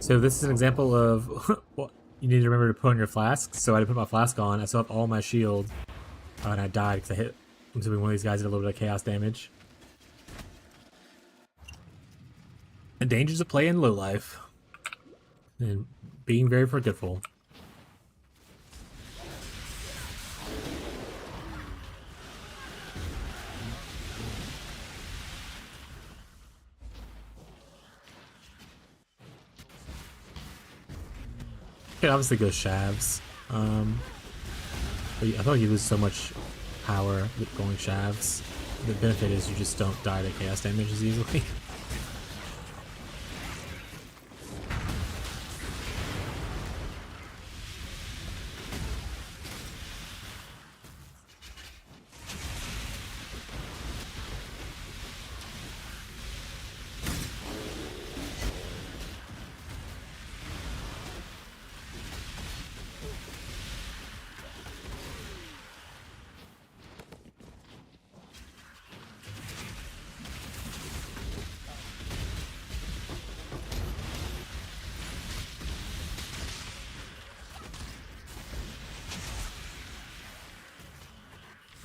So this is an example of what you need to remember to put on your flask. So I had to put my flask on. I still have all my shield, and I died because I'm assuming one of these guys did a little bit of chaos damage. The dangers of playing low life and being very forgetful. You can obviously go Shavs. But I feel like you lose so much power with going Shavs. The benefit is you just don't die to chaos damage as easily.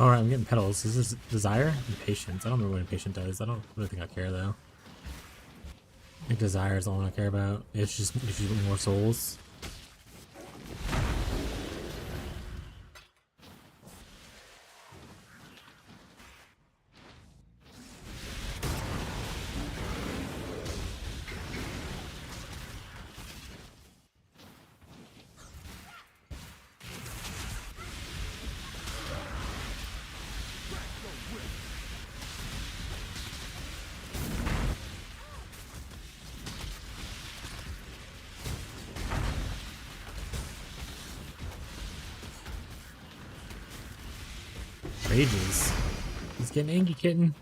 Alright, I'm getting petals. Is this desire? Impatience. I don't remember what impatient does. I don't really think I care though. I think desire is the only one I care about. It's just more souls. Rages. He's getting angry, kitten.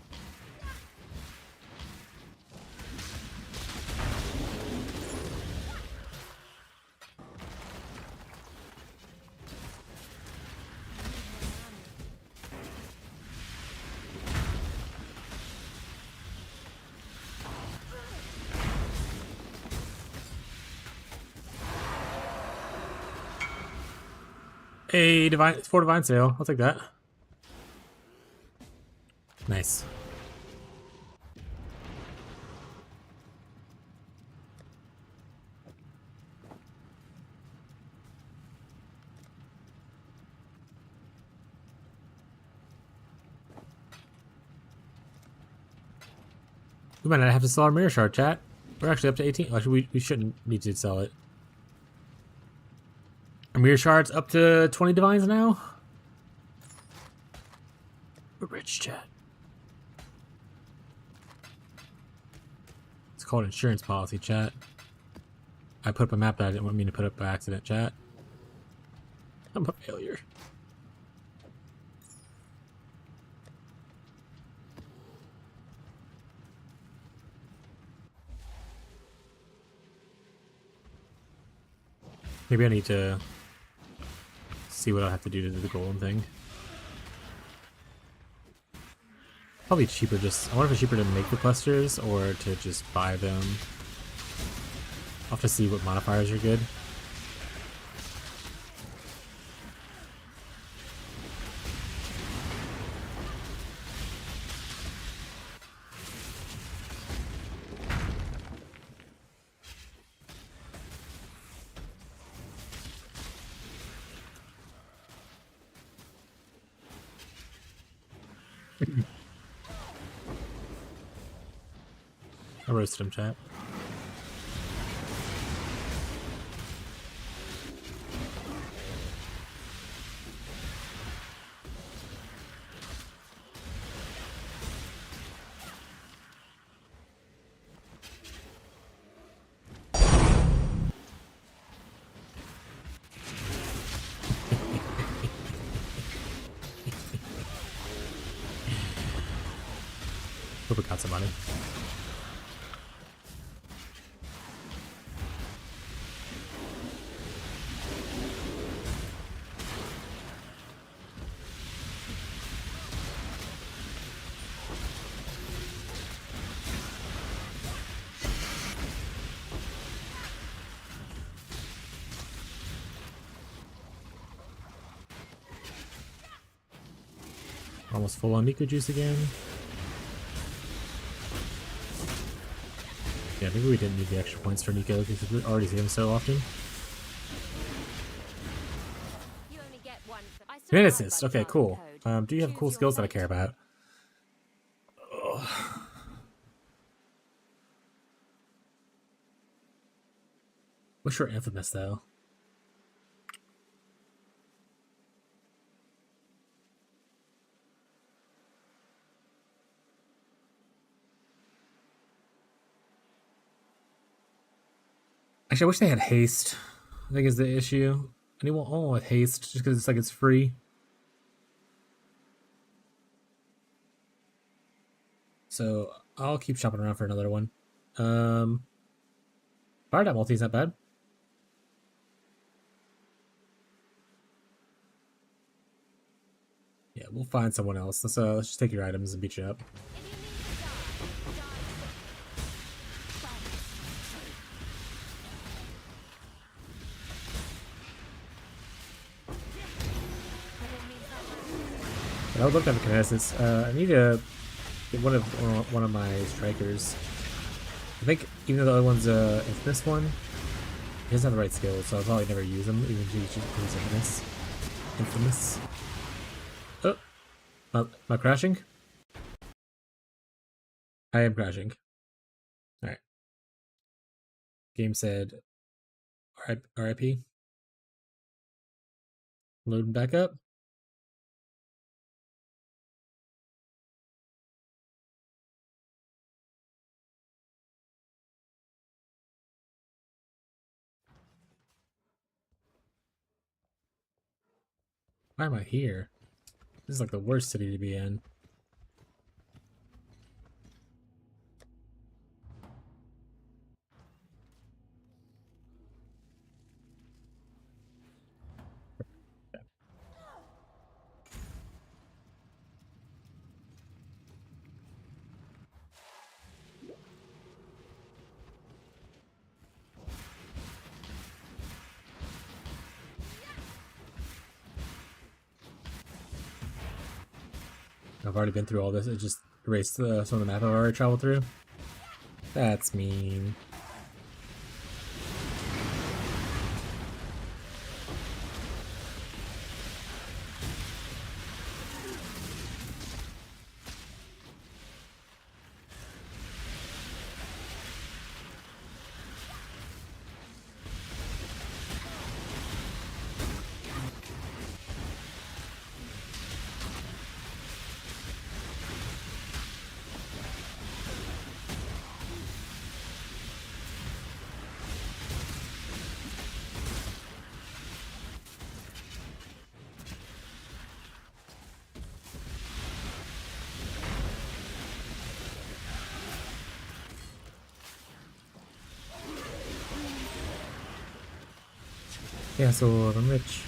Hey, divine, it's 4 divine sale. I'll take that. Nice. We might not have to sell our mirror shard, chat. We're actually up to 18. Actually, we shouldn't need to sell it. Our mirror shard's up to 20 divines now. We're rich, chat. It's called insurance policy, chat. I put up a map that I didn't want me to put up by accident, chat. I'm a failure. Maybe I need to see what I'll have to do to do the golem thing. Probably cheaper just... I wonder if it's cheaper to make the clusters or to just buy them. I'll have to see what modifiers are good. I roasted him, chat. Hope we got some money. Almost full on Nico juice again. Yeah, maybe we didn't need the extra points for Nico because we already see him so often. You only get one. I saw Command right assist. by the Okay, cool. code. Do you have Choose cool your skills that I fate. care about? Ugh. Wish we're infamous though. Actually, I wish they had haste. I think is the issue. Anyone won't with haste just because it's like it's free. So I'll keep shopping around for another one. Fire that multi's not bad. Yeah, we'll find someone else. Let's just take your items and beat you up. I would love to have a contestants. I need to get one of my strikers. I think even though the other one's infamous one, he doesn't have the right skills, so I'll probably never use him, even if he's infamous. Infamous. Oh, am I crashing? I am crashing. All right. Game said RIP. Loading back up. Why am I here? This is like the worst city to be in. I've already been through all this. It just erased some of the map I've already traveled through. That's mean. Yeah, so I'm rich.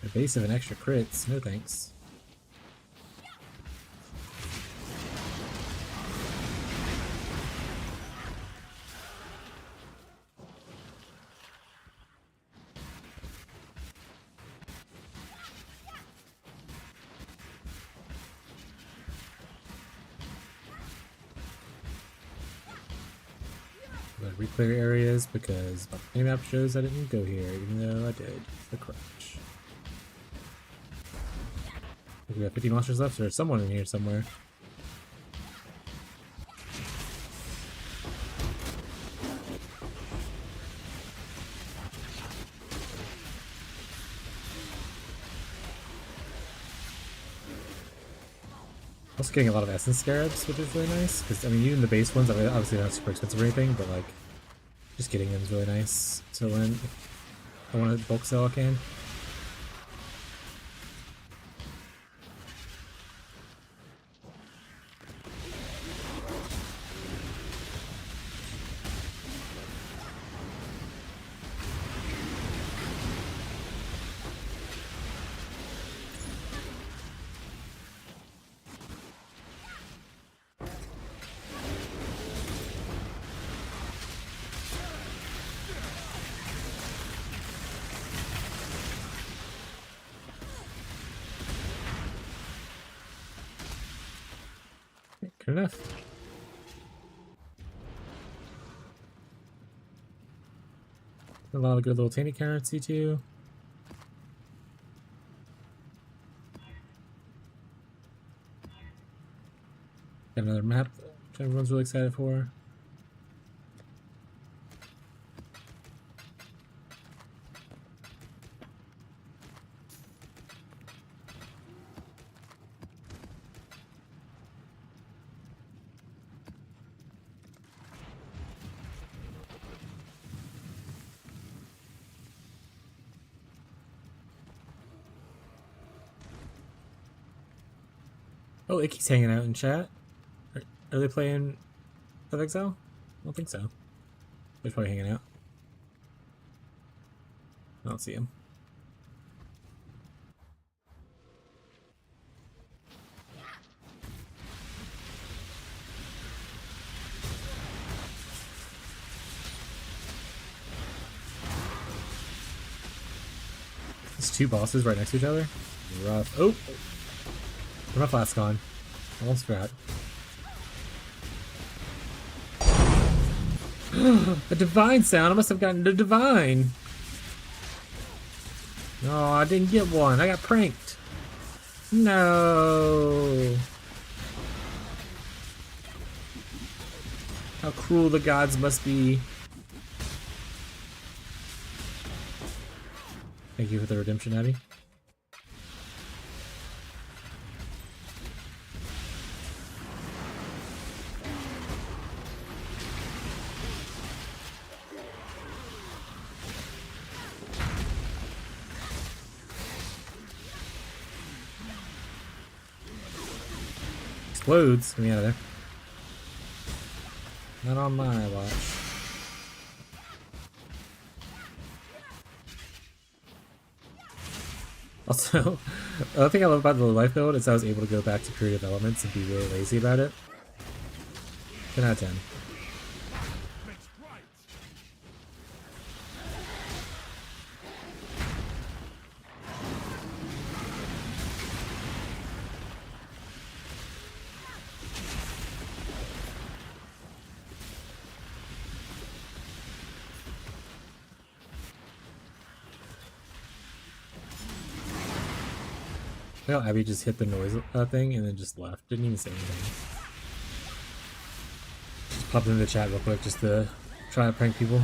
Evasive and extra crits. No thanks. I'm gonna re-clear areas because my map shows I didn't go here, even though I did. The crutch. We have 50 monsters left, so there's someone in here somewhere. Also getting a lot of essence scarabs, which is really nice. Because I mean, even the base ones, I mean, obviously they're not super expensive or anything, but like, just getting them is really nice. So when I want to bulk sell, I can. Good enough. A lot of good little tiny currency too. Got another map which everyone's really excited for. Oh, Icky's hanging out in chat. Are they playing of Exile? I don't think so. They're probably hanging out. I don't see him. There's two bosses right next to each other. Rough. Oh! Where's my flask gone? Almost forgot. A divine sound! I must have gotten a divine! No, I didn't get one. I got pranked. No! How cruel the gods must be. Thank you for the redemption, Abby. Explodes. Get me out of there. Not on my watch. Also, the other thing I love about the life build is I was able to go back to creative elements and be really lazy about it. 10 out of 10. Makes right. Well, Abby just hit the noise thing and then just left. Didn't even say anything. Just popped into the chat real quick just to try to prank people.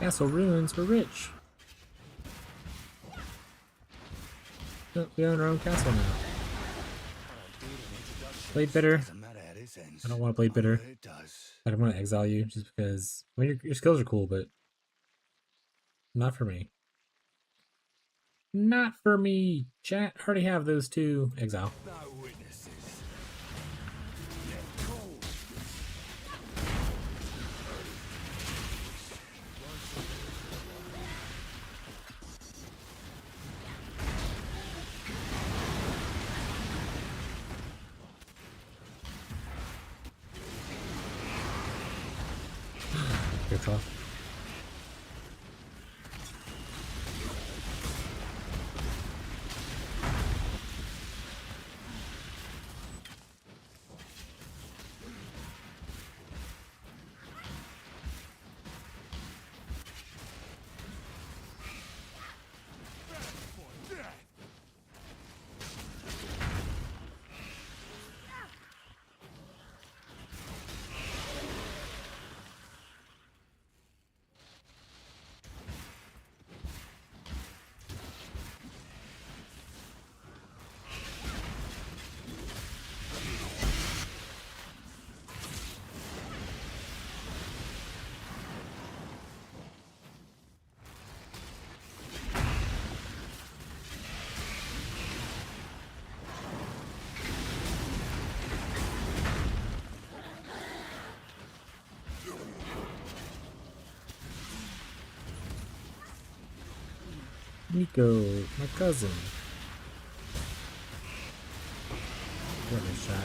Castle ruins, we're rich. Look, we own our own castle now. Blade bitter. Doesn't matter how this ends. I don't want to blade bitter. It does. I don't want to exile you just because. I mean, your skills are cool, but not for me. Not for me. Chat, already have those two. Exile. No witnesses. Good call. Nico, my cousin. What a shot.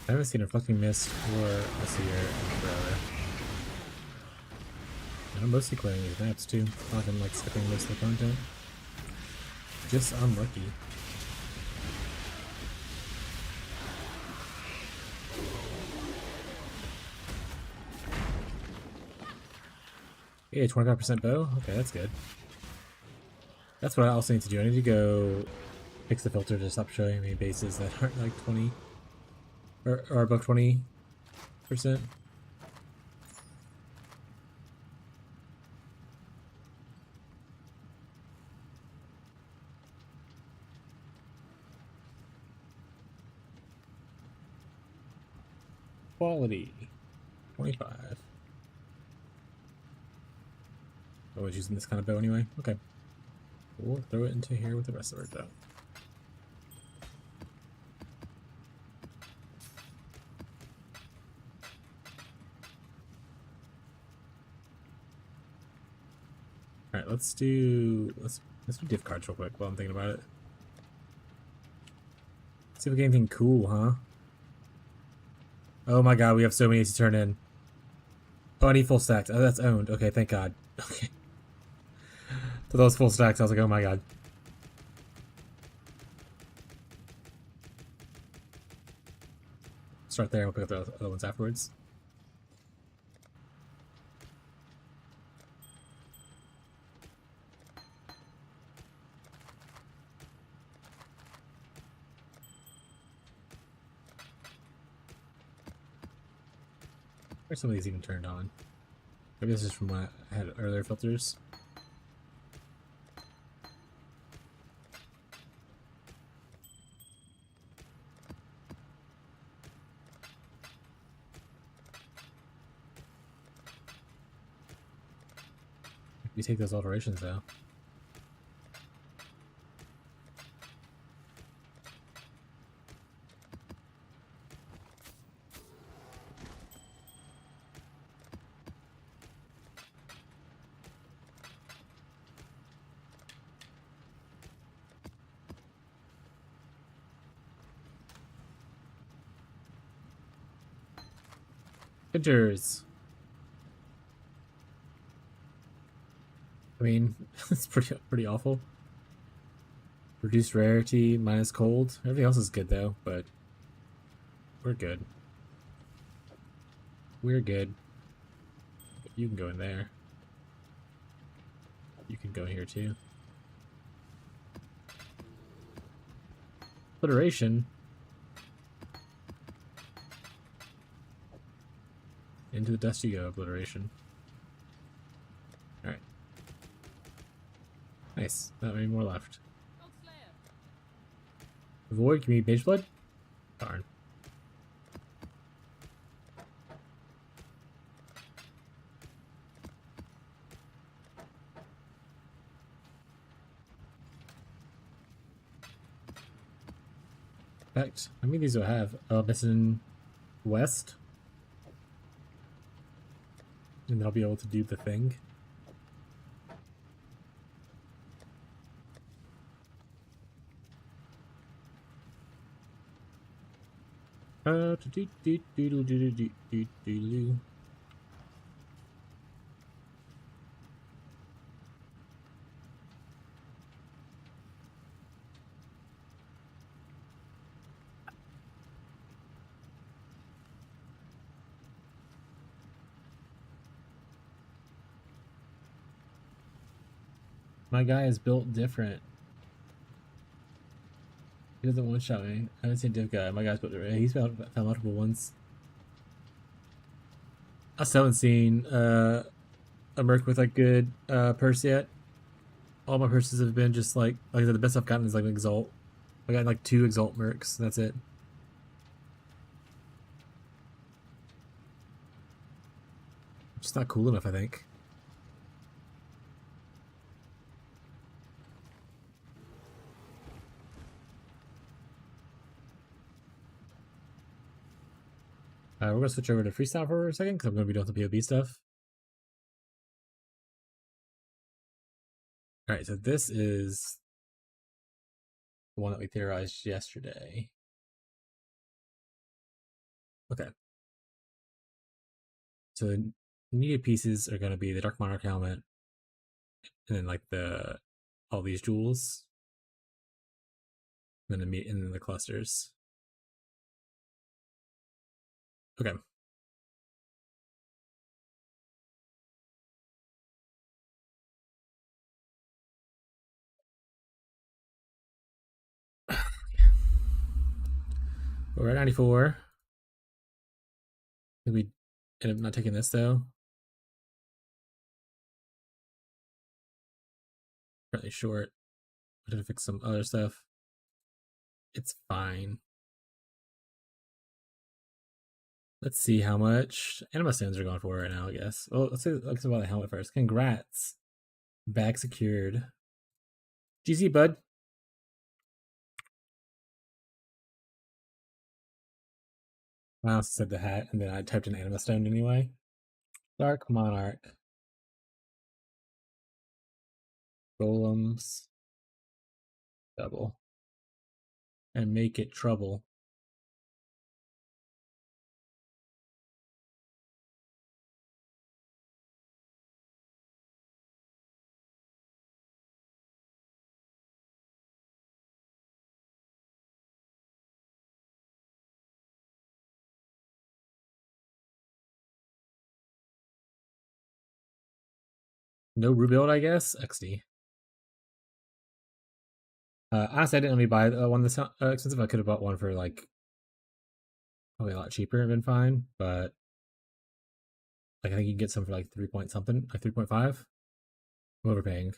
I haven't seen a reflecting mist or a seer in forever. And I'm mostly clearing these maps too. Not like I'm like skipping most of the content. Just unlucky. Yeah, 25% bow? Okay, that's good. That's what I also need to do. I need to go fix the filter to stop showing me bases that aren't like 20 or above 20%. Quality 25. I was using this kind of bow anyway. Okay. We'll throw it into here with the rest of our bow. Alright, let's do diff cards real quick while I'm thinking about it. See if we get anything cool, huh? Oh my god, we have so many to turn in. Oh, I need full stacks. Oh, that's owned. Okay, thank god. Okay. For those full stacks, I was like, oh my god. Start there, we'll pick up the other ones afterwards. Where's some of these even turned on? Maybe this is from when I had earlier filters. We take those alterations though. Printers. I mean, it's pretty awful. Reduced rarity, minus cold. Everything else is good though, but we're good. We're good. You can go in there. You can go here too. Obliteration. Into the dust you go, obliteration. Alright. Nice. Not many more left. Void, can we mage blood? Darn. Fact, how many of these do I have? Missing west. And then I'll be able to do the thing. My guy is built different. He doesn't one-shot me. I haven't seen Div Guy. My guy's built different. He's found multiple ones. I still haven't seen a merc with like good purse yet. All my purses have been just like I said, the best I've gotten is like an Exalt. I got like 2 Exalt mercs. That's it. Just not cool enough, I think. We're gonna switch over to freestyle for a second because I'm gonna be doing some POB stuff. All right, so this is the one that we theorized yesterday. Okay. So needed pieces are going to be the Dark Monarch helmet, and then like all these jewels, and then the clusters. Okay. We're at 94. Did we end up not taking this though? Really short. I had to fix some other stuff. It's fine. Let's see how much anima stones are going for right now, I guess. Well, let's talk about the helmet first. Congrats. Bag secured. GZ, bud. I also said the hat, and then I typed in anima stone anyway. Dark Monarch. Golems. Double. And make it trouble. No rebuild, I guess. XD. Honestly, I didn't really buy one this expensive. I could have bought one for like probably a lot cheaper and been fine. But like I think you can get some for like 3 point something, like 3.5. I'm overpaying.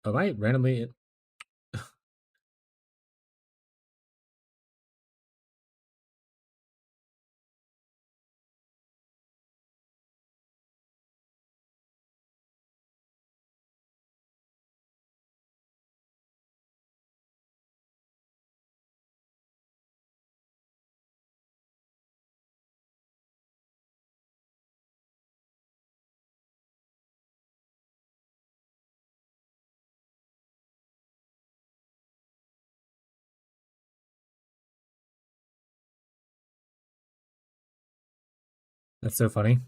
Oh, might randomly. That's so funny.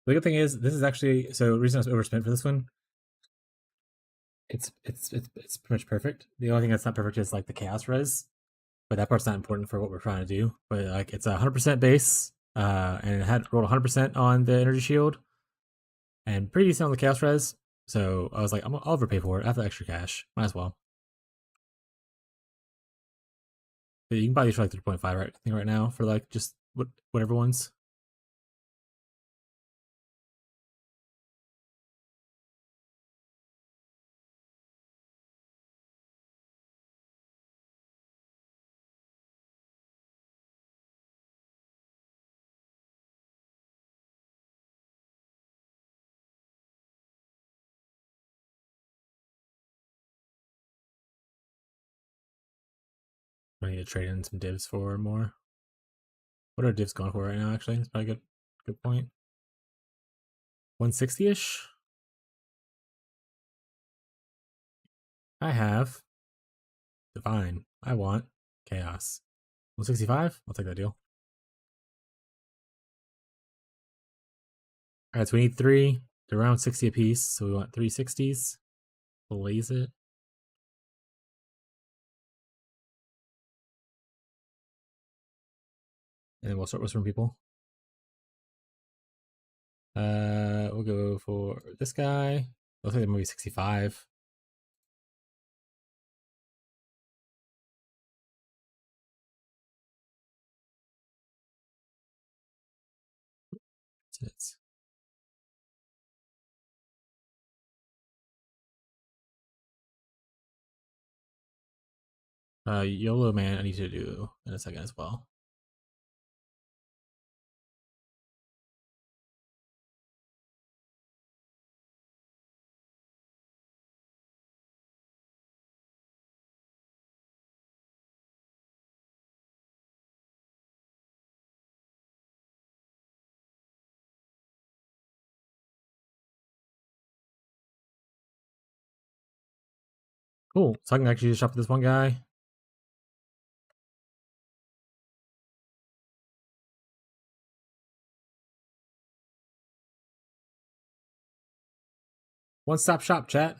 The good thing is this is actually so. The reason I was overspent for this one, it's pretty much perfect. The only thing that's not perfect is like the chaos res, but that part's not important for what we're trying to do. But like it's 100% base, and it had rolled 100% on the energy shield, and pretty decent on the chaos res. So I was like, I'll overpay for it. I have the extra cash, might as well. But you can buy these for like 3.5 right, I think right now for like just whatever ones. I need to trade in some divs for more. What are divs going for right now? Actually, it's probably a good point. 160 ish. I have divine. I want chaos. 165. I'll take that deal. All right, so we need three. They're around 60 apiece, so we want 360s. Blaze it. And then we'll start whispering people. We'll go for this guy. Looks like maybe 65. That's it. YOLO man, I need to do in a second as well. Cool. So I can actually just shop with this one guy. One stop shop, chat.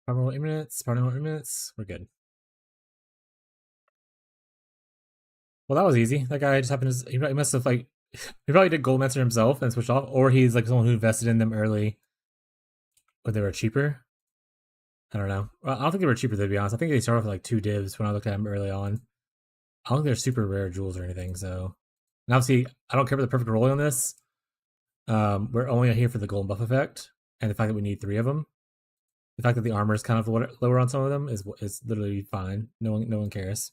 Five more minutes. 5 more minutes. We're good. Well, that was easy. That guy just happened to. He must have like. He probably did Golemancer himself and switched off, or he's like someone who invested in them early when they were cheaper. I don't know. Well, I don't think they were cheaper, to be honest. I think they started off with like 2 divs when I looked at them early on. I don't think they're super rare jewels or anything. So, and obviously, I don't care about the perfect rolling on this. We're only here for the golden buff effect and the fact that we need 3 of them. The fact that the armor is kind of lower on some of them is literally fine. No one cares.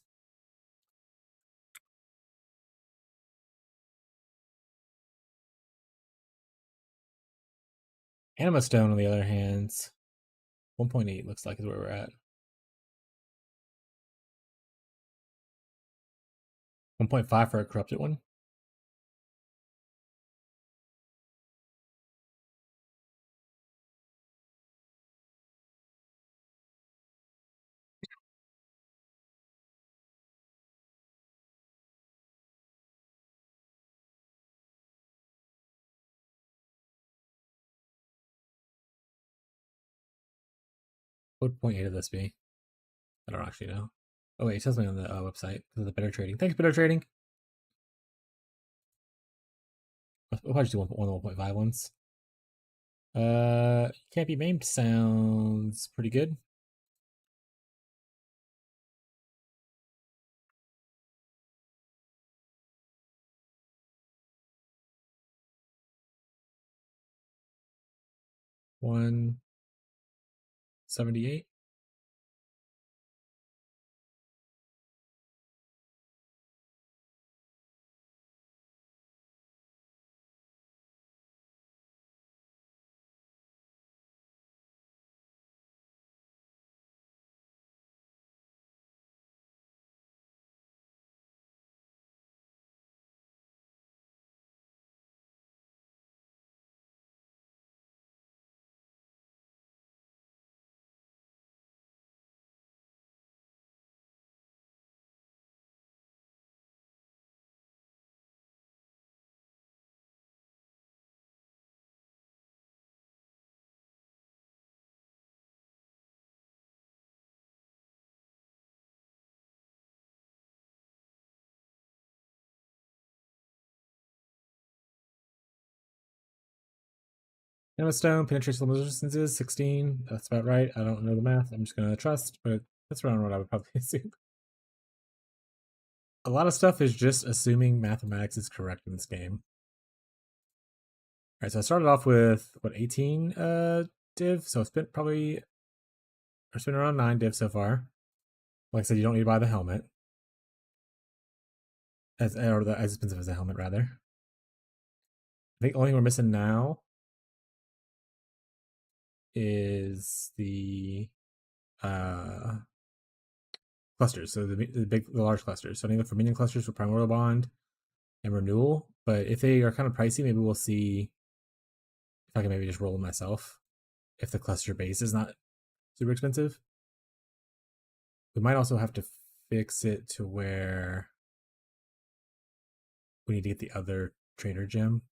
Anima Stone, on the other hand, 1.8 looks like is where we're at. 1.5 for a corrupted one. What would 0.8 of this be? I don't actually know. Oh wait, it tells me on the website because of the better trading. Thanks, better trading. We'll probably just do one of the 1.5 ones. Can't be maimed sounds pretty good. $178. Anima Stone, penetration resistances, 16. That's about right. I don't know the math. I'm just gonna trust, but that's around what I would probably assume. A lot of stuff is just assuming mathematics is correct in this game. Alright, so I started off with what, 18 div, so it's been around 9 div so far. Like I said, you don't need to buy the helmet. As expensive as a helmet, rather. I think the only thing we're missing now is the clusters. So the large clusters. So I need to look for minion clusters for Primordial Bond and Renewal. But if they are kind of pricey, maybe we'll see if I can maybe just roll them myself. If the cluster base is not super expensive. We might also have to fix it to where we need to get the other trader gem.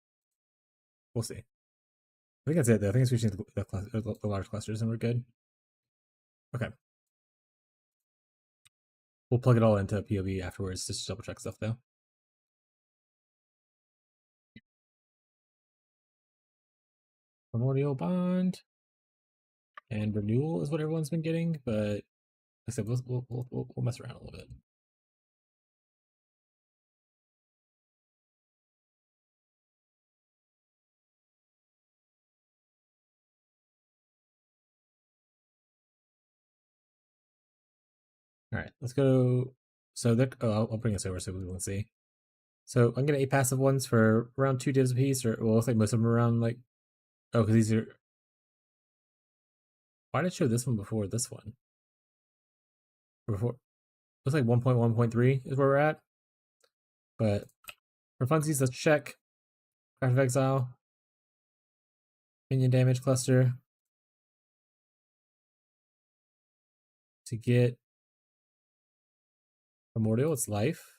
We'll see. I think that's it, though. I think it's reaching the large clusters and we're good. Okay. We'll plug it all into POV afterwards just to double check stuff, though. Primordial Bond and Renewal is what everyone's been getting, but like I said, we'll mess around a little bit. All right, let's go. So I'll bring this over so we can see. So I'm gonna 8 passive ones for around 2 divs a piece, or well, looks like most of them are around like. Oh, because these are. Why did it show this one before this one? Before looks like 1.1.3 is where we're at. But for funsies, let's check. Craft of Exile, minion damage cluster. To get Primordial, it's life.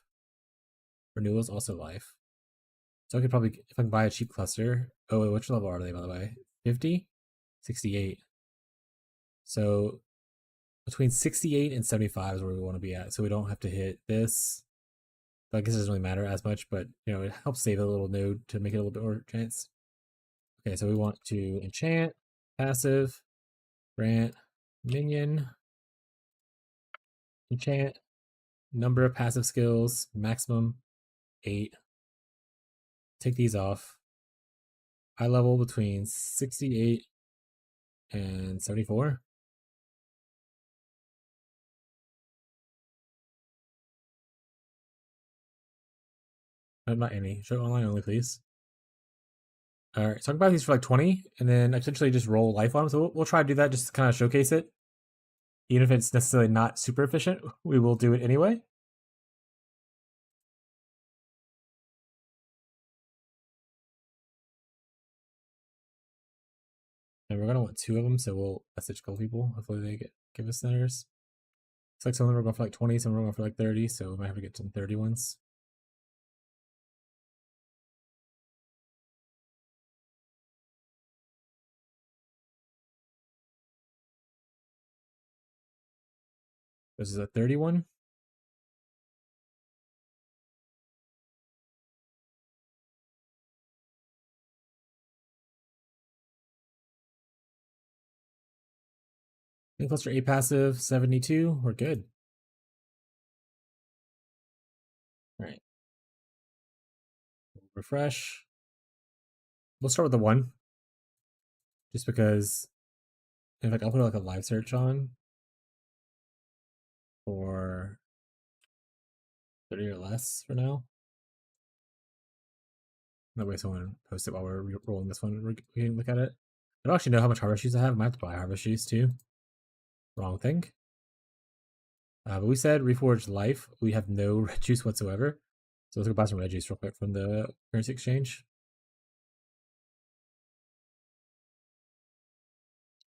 Renewal is also life. So I could probably, if I can buy a cheap cluster. Oh, wait, which level are they, by the way? 50? 68. So between 68 and 75 is where we want to be at. So we don't have to hit this. I guess it doesn't really matter as much, but you know, it helps save a little node to make it a little bit more chance. Okay, so we want to enchant, passive, grant, minion, enchant, number of passive skills, maximum 8. Take these off. High level between 68 and 74. Not any. Show online only, please. All right, so I can buy these for like 20, and then essentially just roll life on them. So we'll try to do that just to kind of showcase it. Even if it's necessarily not super efficient, we will do it anyway. And we're gonna want 2 of them, so we'll message a couple people. Hopefully they give us centers. It's like some of them are going for like 20, some of them are going for like 30, so we might have to get some 30 ones. This is a 31. Cluster 8 passive, 72. We're good. All right. Refresh. We'll start with the 1. Just because, in fact, I'll put like a live search on for 30 or less for now. That way someone post it while we're rolling this one. We can look at it. I don't actually know how much harvest shoes I have. I might have to buy harvest shoes too. Wrong thing. But we said reforged life. We have no red juice whatsoever. So let's go buy some red juice real quick from the currency exchange.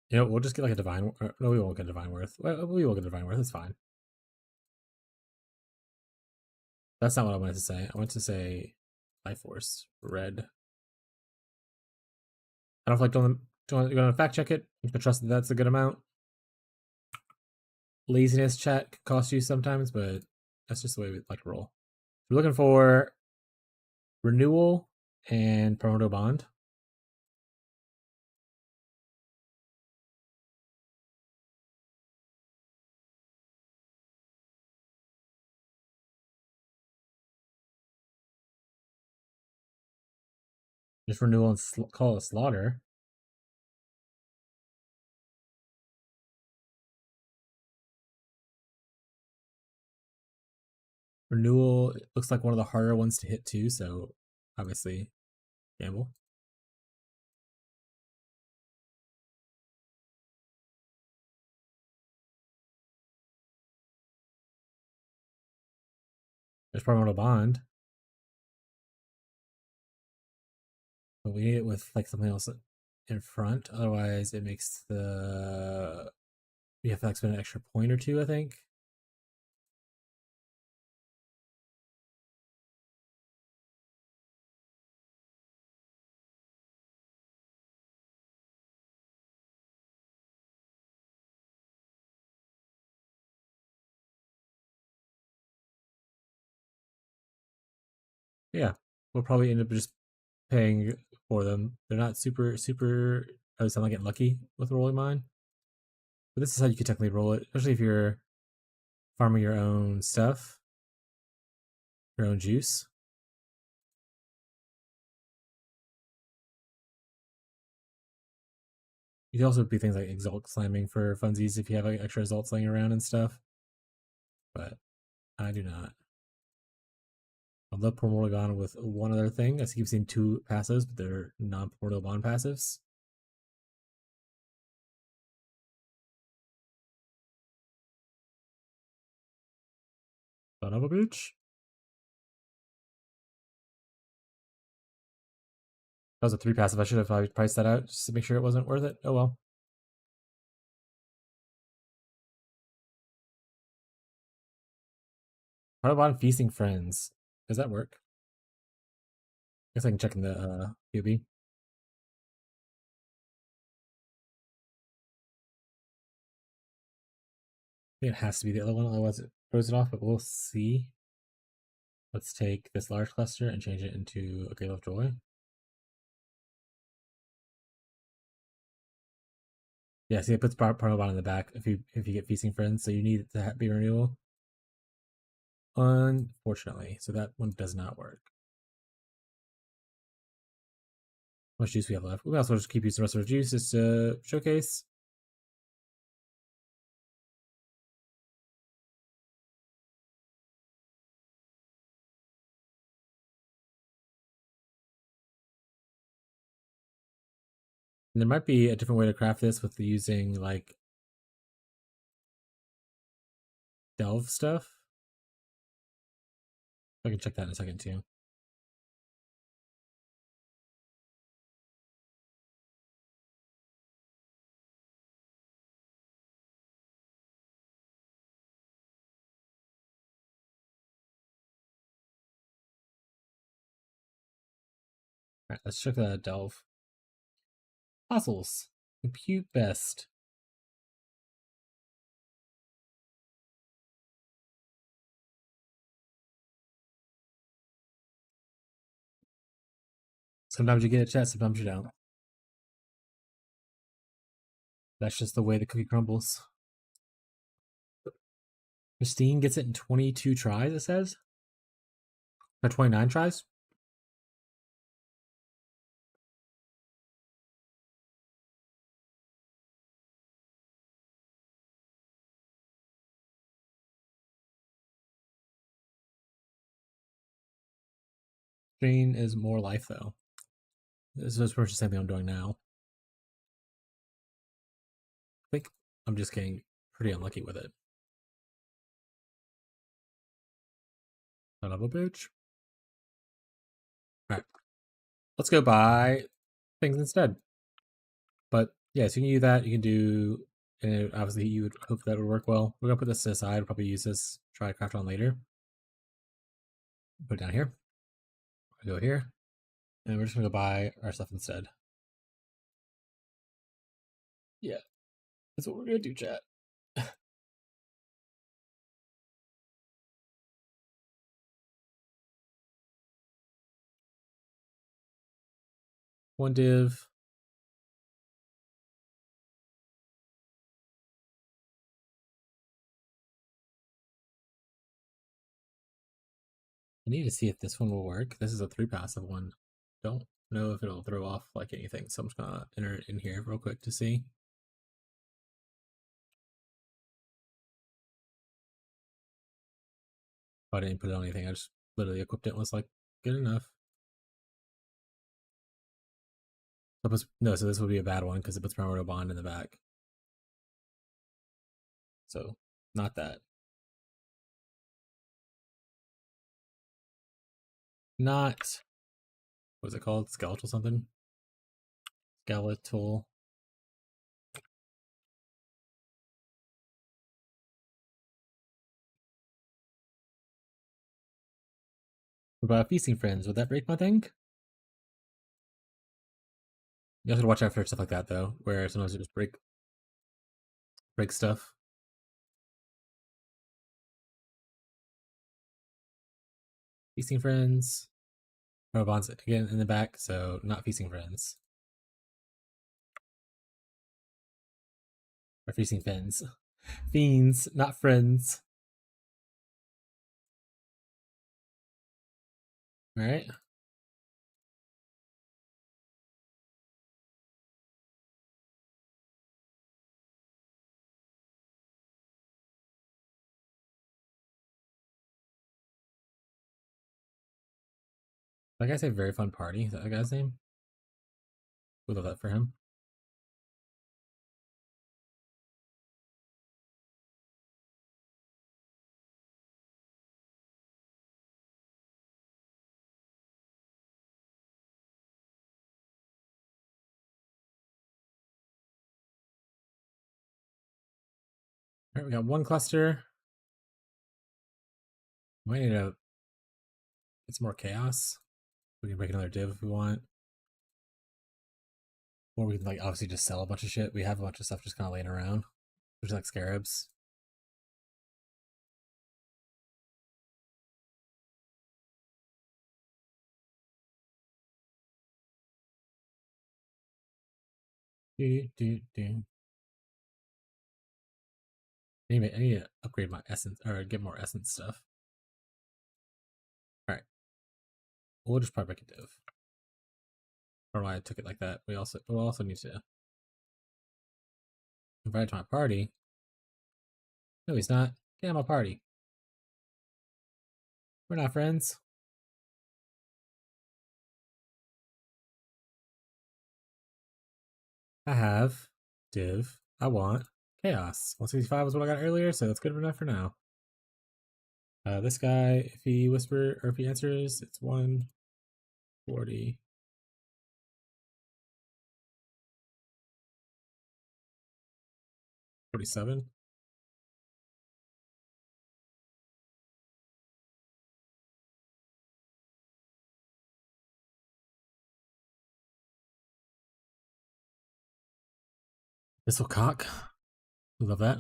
You know, we'll just get like a divine. No, we won't get a divine worth. Well, we will get a divine worth. It's fine. That's not what I wanted to say. I wanted to say life force red. I don't feel like you're gonna fact check it. You can trust that that's a good amount. Laziness chat could cost you sometimes, but that's just the way we like to roll. We're looking for renewal and promoto bond. Just renewal and call it slaughter. Renewal looks like one of the harder ones to hit too, so obviously gamble. There's promoto bond. But we need it with like something else in front. Otherwise it makes the we have to like spend an extra point or 2, I think. Yeah. We'll probably end up just paying for them. They're not super I sound like getting lucky with rolling mine. But this is how you could technically roll it, especially if you're farming your own stuff, your own juice. You could also do things like exalt slamming for funsies if you have like extra exalts laying around and stuff. but I do not. I love Primordial Bond with one other thing. I keep seeing 2 passives, but they're non-Primordial Bond passives. Son of a bitch. That was a 3 passive. I should have priced that out just to make sure it wasn't worth it. Oh well. How about Feasting Friends? Does that work? I guess I can check in the QB. I think it has to be the other one, otherwise it throws it off, but we'll see. Let's take this large cluster and change it into a Gale of Joy. Yeah, see, it puts Parmobon in the back if you get Feasting Friends, so you need it to be renewal. Unfortunately, so that one does not work. How much juice we have left? We also just keep using the rest of our juice just to showcase. And there might be a different way to craft this with using like delve stuff. I can check that in a second too. All right, let's check the delve. Fossils. Compute best. Sometimes you get a chat, sometimes you don't. That's just the way the cookie crumbles. Christine gets it in 22 tries, it says? Or 29 tries? Jane is more life, though. This is the same thing I'm doing now. I think I'm just getting pretty unlucky with it. Son of a bitch. Alright. Let's go buy things instead. But yeah, so you can do that. You can do, and obviously you would hope that would work well. We're gonna put this aside. We'll probably use this, try to craft on later. Put it down here. We'll go here. And we're just gonna go buy our stuff instead. Yeah. That's what we're gonna do, chat. One div. I need to see if this one will work. This is a 3 passive one. Don't know if it'll throw off like anything, so I'm just gonna enter it in here real quick to see. I didn't put it on anything. I just literally equipped it and was like, good enough. No, so this would be a bad one because it puts Primordial Bond in the back. So, not that. Not, what was it called? Skeletal something? Skeletal. What about Feasting Friends? Would that break my thing? You have to watch out for stuff like that though, where sometimes it just break stuff. Feasting Friends. Bonds again in the back, so not Feasting Friends. Or Feasting Fins. Fiends, not friends. Alright. That guy say very fun party. Is that the guy's name? We love that for him. Alright, we got one cluster. We might need to get some more chaos. We can break another div if we want. Or we can like obviously just sell a bunch of shit. We have a bunch of stuff just kind of laying around. Which is like scarabs. Do. Anyway, I need to upgrade my essence or get more essence stuff. Alright. We'll just probably break a div. I don't know why I took it like that. We'll also need to invite to my party. No, he's not. Get on my party. We're not friends. I have div. I want chaos. 165 was what I got earlier, so that's good enough for now. This guy, if he if he answers, it's 140. 47. Missile cock. We love that.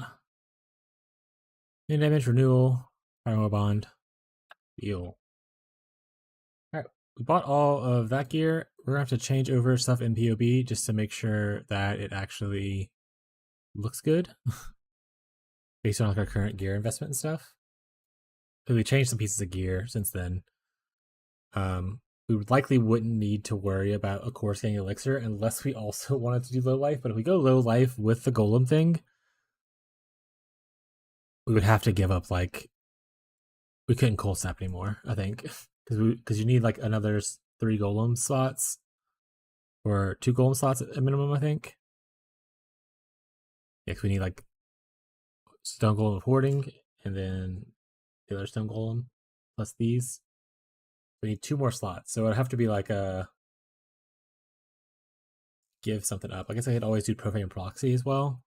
Main damage, renewal, primal bond, heal. Alright, we bought all of that gear. We're gonna have to change over stuff in POB just to make sure that it actually looks good. Based on like our current gear investment and stuff. Because we changed some pieces of gear since then. We likely wouldn't need to worry about a core scanning elixir unless we also wanted to do low life. But if we go low life with the golem thing, we would have to give up like we couldn't cold snap anymore. I think because you need like another 3 golem slots or 2 golem slots at minimum. I think. Yeah, cause we need like stone golem of hoarding and then the other stone golem plus these. We need 2 more slots, so it'd have to be like a give something up. I guess I could always do profane proxy as well,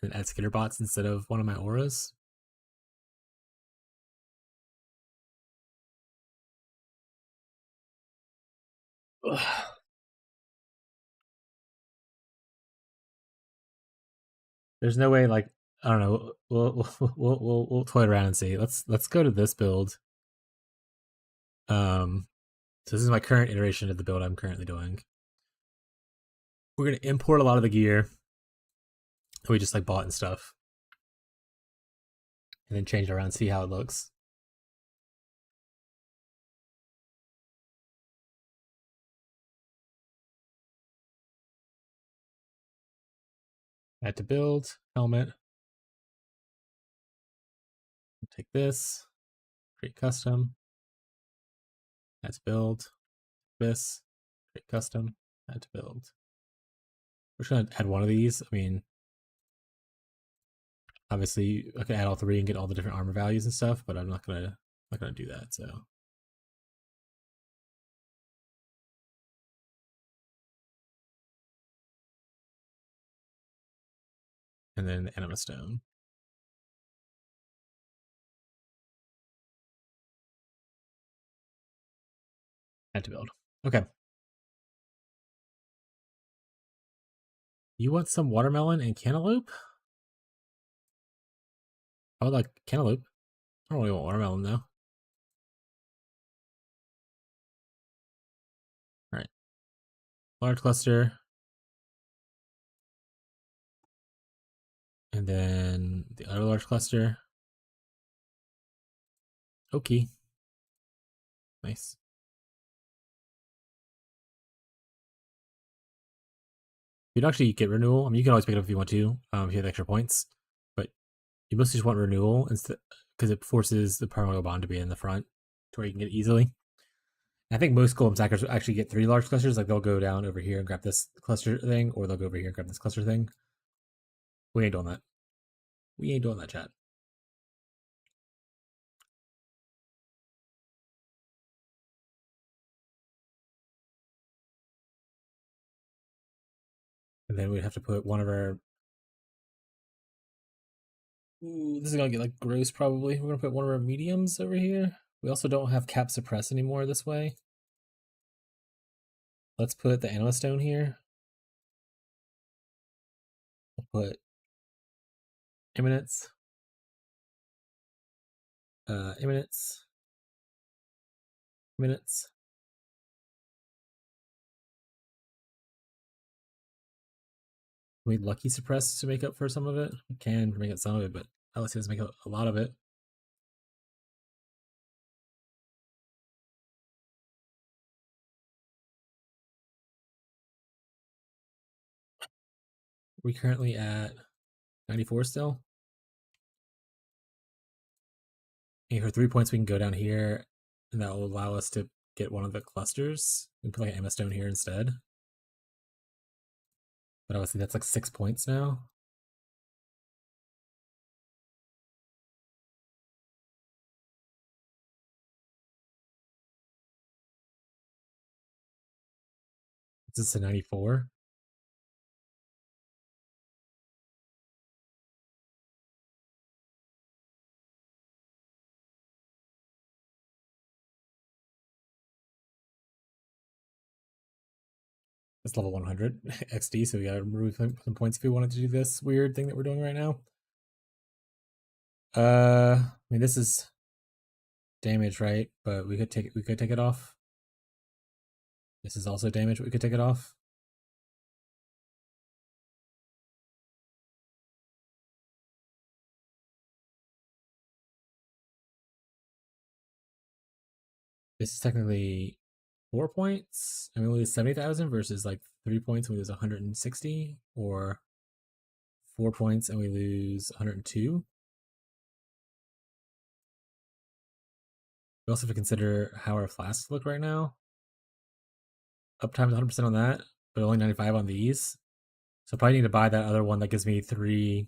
and add skitter bots instead of one of my auras. Ugh. There's no way, like I don't know. We'll toy around and see. Let's go to this build. So this is my current iteration of the build I'm currently doing. We're gonna import a lot of the gear that we just like bought and stuff, and then change it around, see how it looks. Add to build helmet. Take this, create custom. Add to build this, create custom. Add to build. We're just gonna add one of these. I mean, obviously I can add all 3 and get all the different armor values and stuff, but I'm not gonna do that. So. And then the anima stone. Add to build. Okay. You want some watermelon and cantaloupe? I would like cantaloupe. I don't really want watermelon though. Alright. Large cluster. And then the other large cluster. Okay. Nice. You'd actually get renewal. I mean, you can always pick it up if you want to, if you have extra points. But you mostly just want renewal instead, because it forces the primordial bond to be in the front. to where you can get it easily. I think most golem sackers actually get 3 large clusters. Like they'll go down over here and grab this cluster thing, or they'll go over here and grab this cluster thing. We ain't doing that. We ain't doing that, chat. And then we'd have to put one of our. Ooh, this is gonna get like gross probably. We're gonna put one of our mediums over here. We also don't have cap suppress anymore this way. Let's put the anima stone here. We'll put imminence. Imminence. Minutes. We lucky suppress to make up for some of it. We can make up some of it, but LSC doesn't make up a lot of it. We currently at 94 still. And for 3 points, we can go down here, and that will allow us to get one of the clusters. We can put like an Emma Stone here instead. But obviously, that's like 6 points now. This is a 94. It's level 100 XD, so we gotta remove some points if we wanted to do this weird thing that we're doing right now. I mean, this is damage, right? But we could take it off. This is also damage, but we could take it off. This is technically 4 points, and we lose 70,000 versus like 3 points and we lose 160, or 4 points and we lose 102. We also have to consider how our flasks look right now. Uptime's 100% on that, but only 95 on these. So I probably need to buy that other one that gives me 3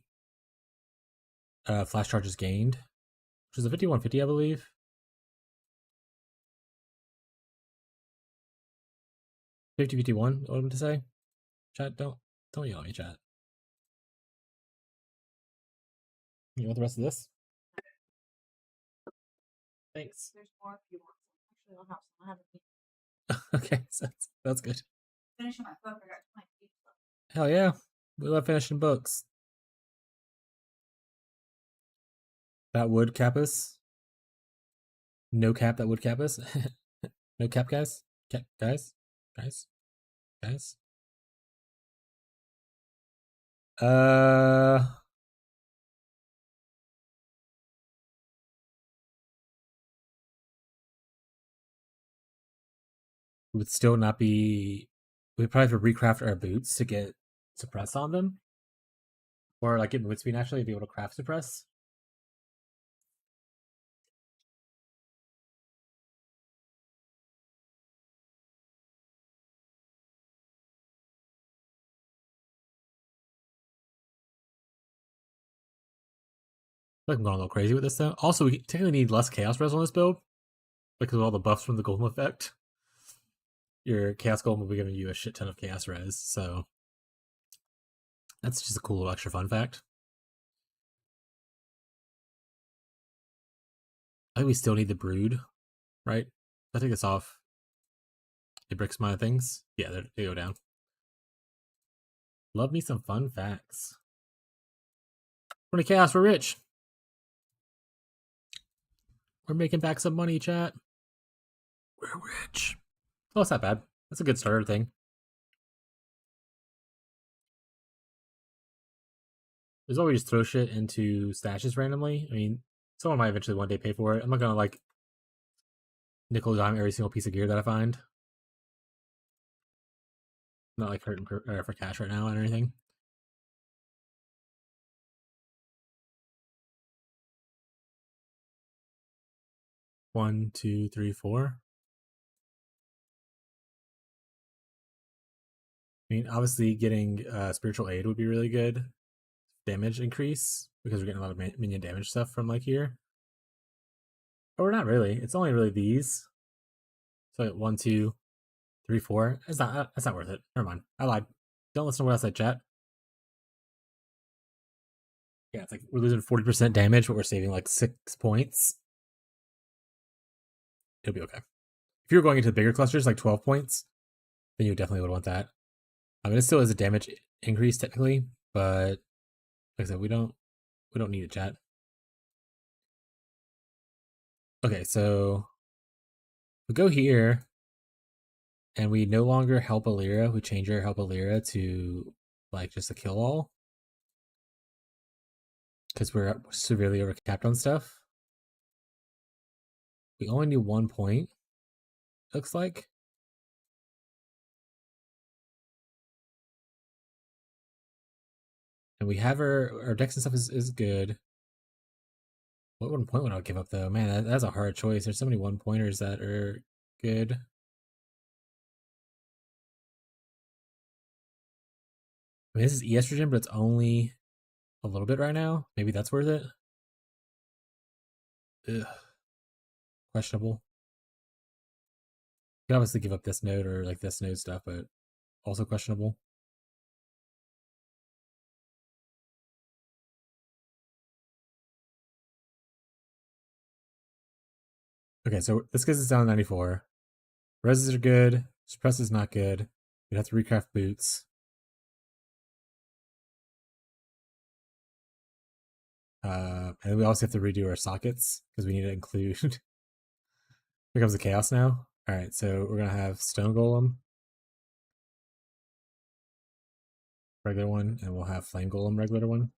flash charges gained, which is a 5150, I believe. $50-51, what am I to say? Chat, don't yell at me, chat. You want the rest of this? Thanks. There's more if you want some. Actually, I'll have some. I haven't eaten. Okay, so that's good. Finishing my book, I got 20 pages left. Hell yeah. We love finishing books. That would cap us. No cap, that would cap us. No cap, guys. Cap, guys. Would still not be. We'd probably have to recraft our boots to get suppress on them, or like get movement speed naturally to be able to craft suppress. I feel like I'm going a little crazy with this though. Also, we technically need less chaos res on this build because of all the buffs from the golem effect. Your chaos golem will be giving you a shit ton of chaos res, so that's just a cool extra fun fact. I think we still need the brood, right? If I take this off, it breaks my things. Yeah, they go down. Love me some fun facts. 20 chaos, we're rich. We're making back some money, chat. We're rich. Oh, it's not bad. That's a good starter thing. There's always just throw shit into stashes randomly. I mean, someone might eventually one day pay for it. I'm not gonna like nickel dime every single piece of gear that I find. I'm not like hurting for cash right now or anything. 1, 2, 3, 4. I mean, obviously getting spiritual aid would be really good. Damage increase, because we're getting a lot of minion damage stuff from like here. But we're not really. It's only really these. So 1, 2, 3, 4. That's not worth it. Never mind. I lied. Don't listen to what I said, chat. Yeah, it's like we're losing 40% damage, but we're saving like 6 points. It'll be okay. If you were going into the bigger clusters, like 12 points, then you definitely would want that. I mean, it still is a damage increase technically, but like I said, we don't need it, chat. Okay, so we go here, and we no longer help Alira. We change our help Alira to like just a kill all, because we're severely overcapped on stuff. We only need 1 point, looks like. And we have our dex and stuff is good. What 1 point would I give up though? Man, that's a hard choice. There's so many 1-pointers that are good. I mean, this is estrogen, but it's only a little bit right now. Maybe that's worth it. Ugh. Questionable. You could obviously give up this node or like this node stuff, but also questionable. Okay, so this gets us down to 94. Reses are good. Suppress is not good. We'd have to recraft boots. And we also have to redo our sockets because we need to include. Here comes the chaos now. All right, so we're gonna have stone golem, regular one, and we'll have flame golem, regular one.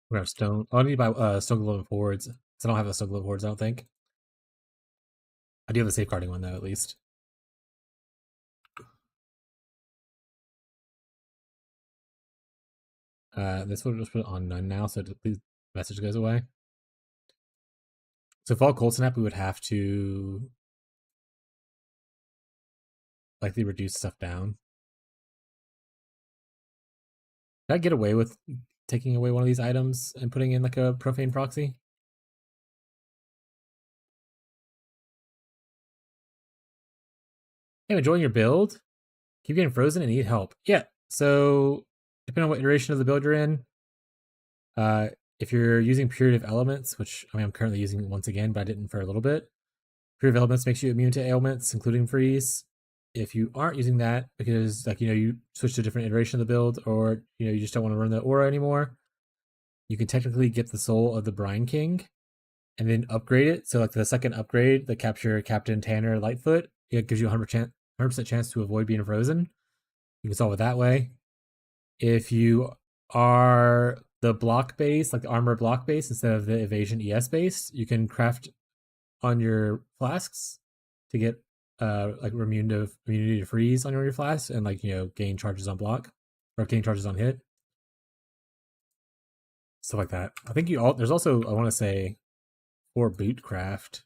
We're gonna have stone. Oh, I need to buy stone golem forwards. So I don't have a stone golem forwards. I don't think. I do have a safeguarding one though, at least. This will just put it on none now, so the message goes away. So fall cold snap, we would have to likely reduce stuff down. Did I get away with taking away one of these items and putting in like a profane proxy? Hey, enjoying your build? Keep getting frozen and need help. Yeah. So depending on what iteration of the build you're in, if you're using Purity of Elements, which I mean I'm currently using it once again, but I didn't for a little bit. Purity of Elements makes you immune to ailments, including freeze. If you aren't using that because like you switch to a different iteration of the build, or you just don't want to run the aura anymore, you can technically get the soul of the Brine King and then upgrade it. So like the second upgrade, the capture Captain Tanner Lightfoot, it gives you 100% chance to avoid being frozen. You can solve it that way. If you are the block base, like the armor block base instead of the evasion ES base, you can craft on your flasks to get like immunity to freeze on your flasks and like gain charges on block or gain charges on hit. Stuff like that. I think there's also, I want to say, for boot craft.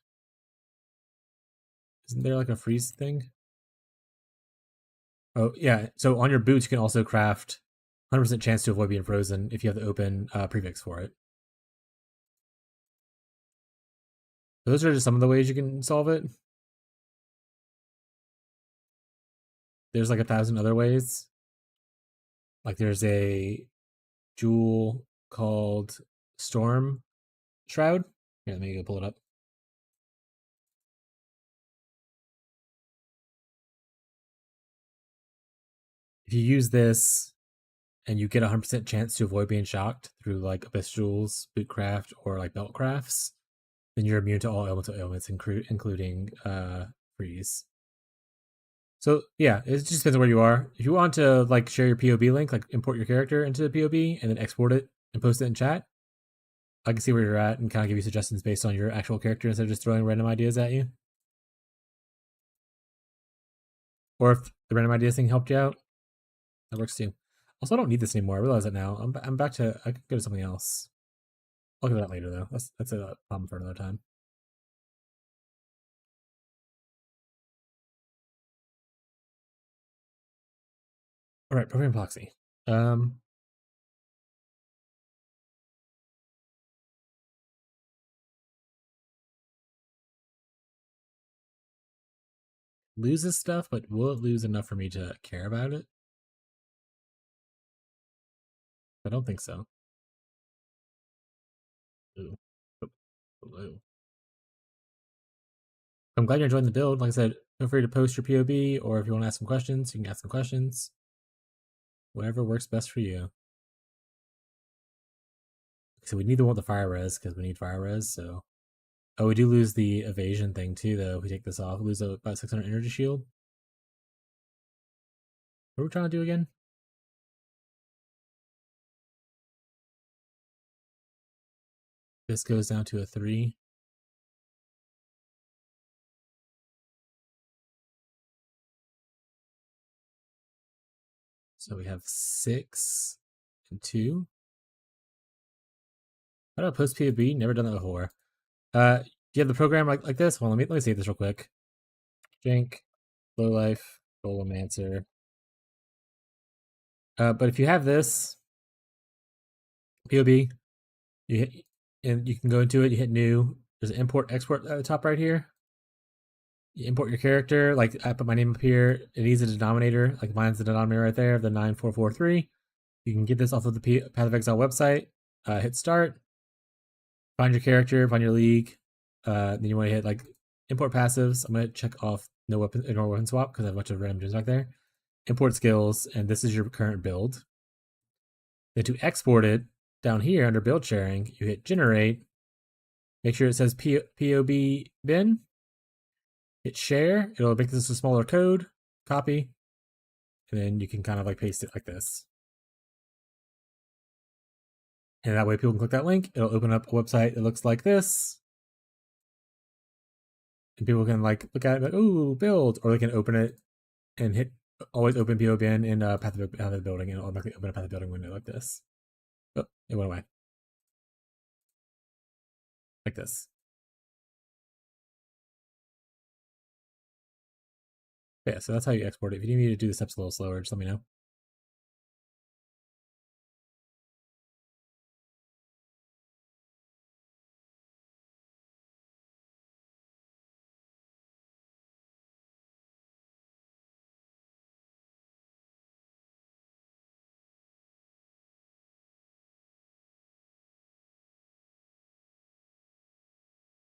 Isn't there like a freeze thing? Oh yeah, so on your boots you can also craft 100% chance to avoid being frozen if you have the open prefix for it. Those are just some of the ways you can solve it. There's like 1,000 other ways. Like there's a jewel called Storm Shroud. Here, let me go pull it up. If you use this and you get 100% chance to avoid being shocked through like Abyss Jewels, Bootcraft, or like Belt Crafts, then you're immune to all elemental ailments, including freeze. So yeah, it just depends on where you are. If you want to like share your POB link, like import your character into the POB and then export it and post it in chat, I can see where you're at and kind of give you suggestions based on your actual character instead of just throwing random ideas at you. Or if the random ideas thing helped you out, that works too. Also, I don't need this anymore. I realize it now. I'm back to. I could go to something else. I'll get to that later though. That's a problem for another time. All right, program epoxy. Loses stuff, but will it lose enough for me to care about it? I don't think so. Ooh. Ooh. I'm glad you're enjoying the build. Like I said, feel free to post your POB, or if you want to ask some questions, you can ask some questions. Whatever works best for you. So we need the one with the fire res because we need fire res. So, oh, we do lose the evasion thing too, though. If we take this off, we lose about 600 energy shield. What are we trying to do again? This goes down to a 3. So we have 6 and 2. How do I post POB? Never done that before. Do you have the program like this? Well, let me save this real quick. Jank, low life, Golemancer. But if you have this POB, you hit, and you can go into it. You hit new. There's an import export at the top right here. You import your character. Like I put my name up here. It needs a denominator. Like mine's the denominator right there, the 9443. You can get this off of the Path of Exile website. Hit start. Find your character. Find your league. Then you want to hit like import passives. I'm gonna check off no weapon, ignore weapon swap because I have a bunch of random gems back there. Import skills, and this is your current build. Then to export it down here under build sharing, you hit generate. Make sure it says POB bin. Hit share. It'll make this a smaller code. Copy, and then you can kind of like paste it like this. And that way people can click that link. It'll open up a website that looks like this. And people can like look at it like, ooh, build. Or they can open it and hit always open POBN in Path of the Building, and it'll automatically open a Path of the Building window like this. Oh, it went away. Like this. Yeah, so that's how you export it. If you need me to do the steps a little slower, just let me know.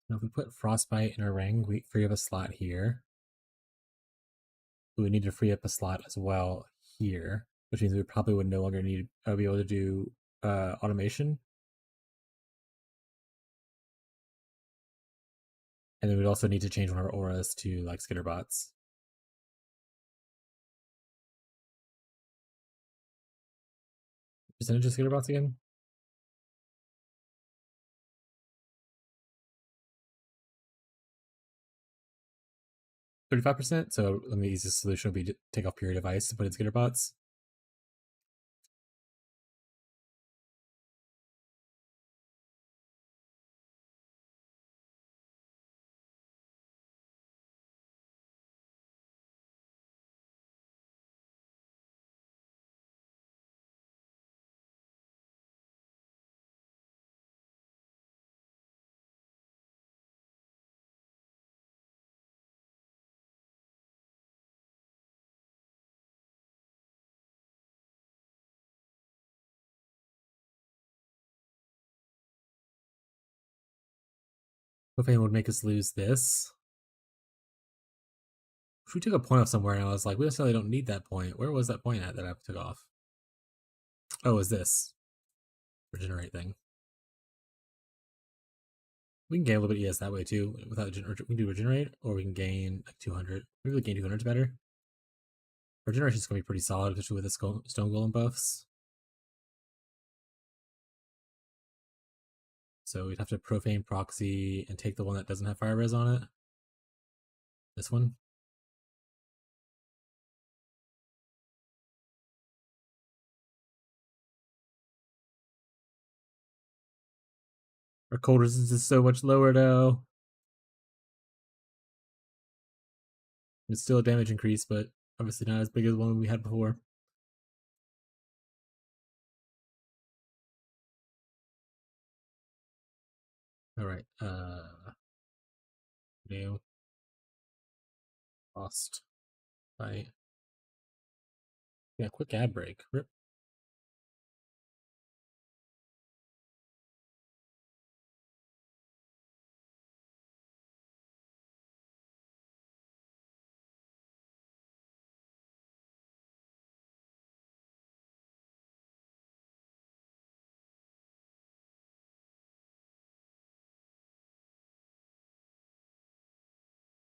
Now, if we put Frostbite in our ring, we free up a slot here. We need to free up a slot as well here, which means we probably would no longer need be able to do automation. And then we'd also need to change one of our auras to like skitterbots. Percentage of skitterbots again? 35%. So the easiest solution would be to take off period of ice and put in skitterbots. Profane would make us lose this. If we took a point off somewhere and I was like, we necessarily don't need that point. Where was that point at that I took off? Oh, is this regenerate thing? We can gain a little bit of ES that way too. Without we can do regenerate, or we can gain like 200. Maybe we gain 200 is better. Regeneration is going to be pretty solid, especially with the stone golem buffs. So we'd have to profane proxy and take the one that doesn't have fire res on it. This one. Our cold resistance is so much lower now. It's still a damage increase, but obviously not as big as the one we had before. Alright, new. Lost. Fight. Yeah, quick ad break. Rip.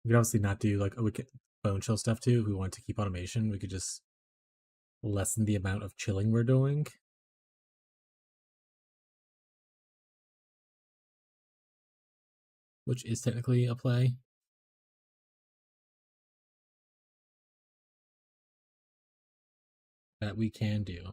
We could obviously not do like we could bone chill stuff too. If we want to keep automation, we could just lessen the amount of chilling we're doing. Which is technically a play. That we can do.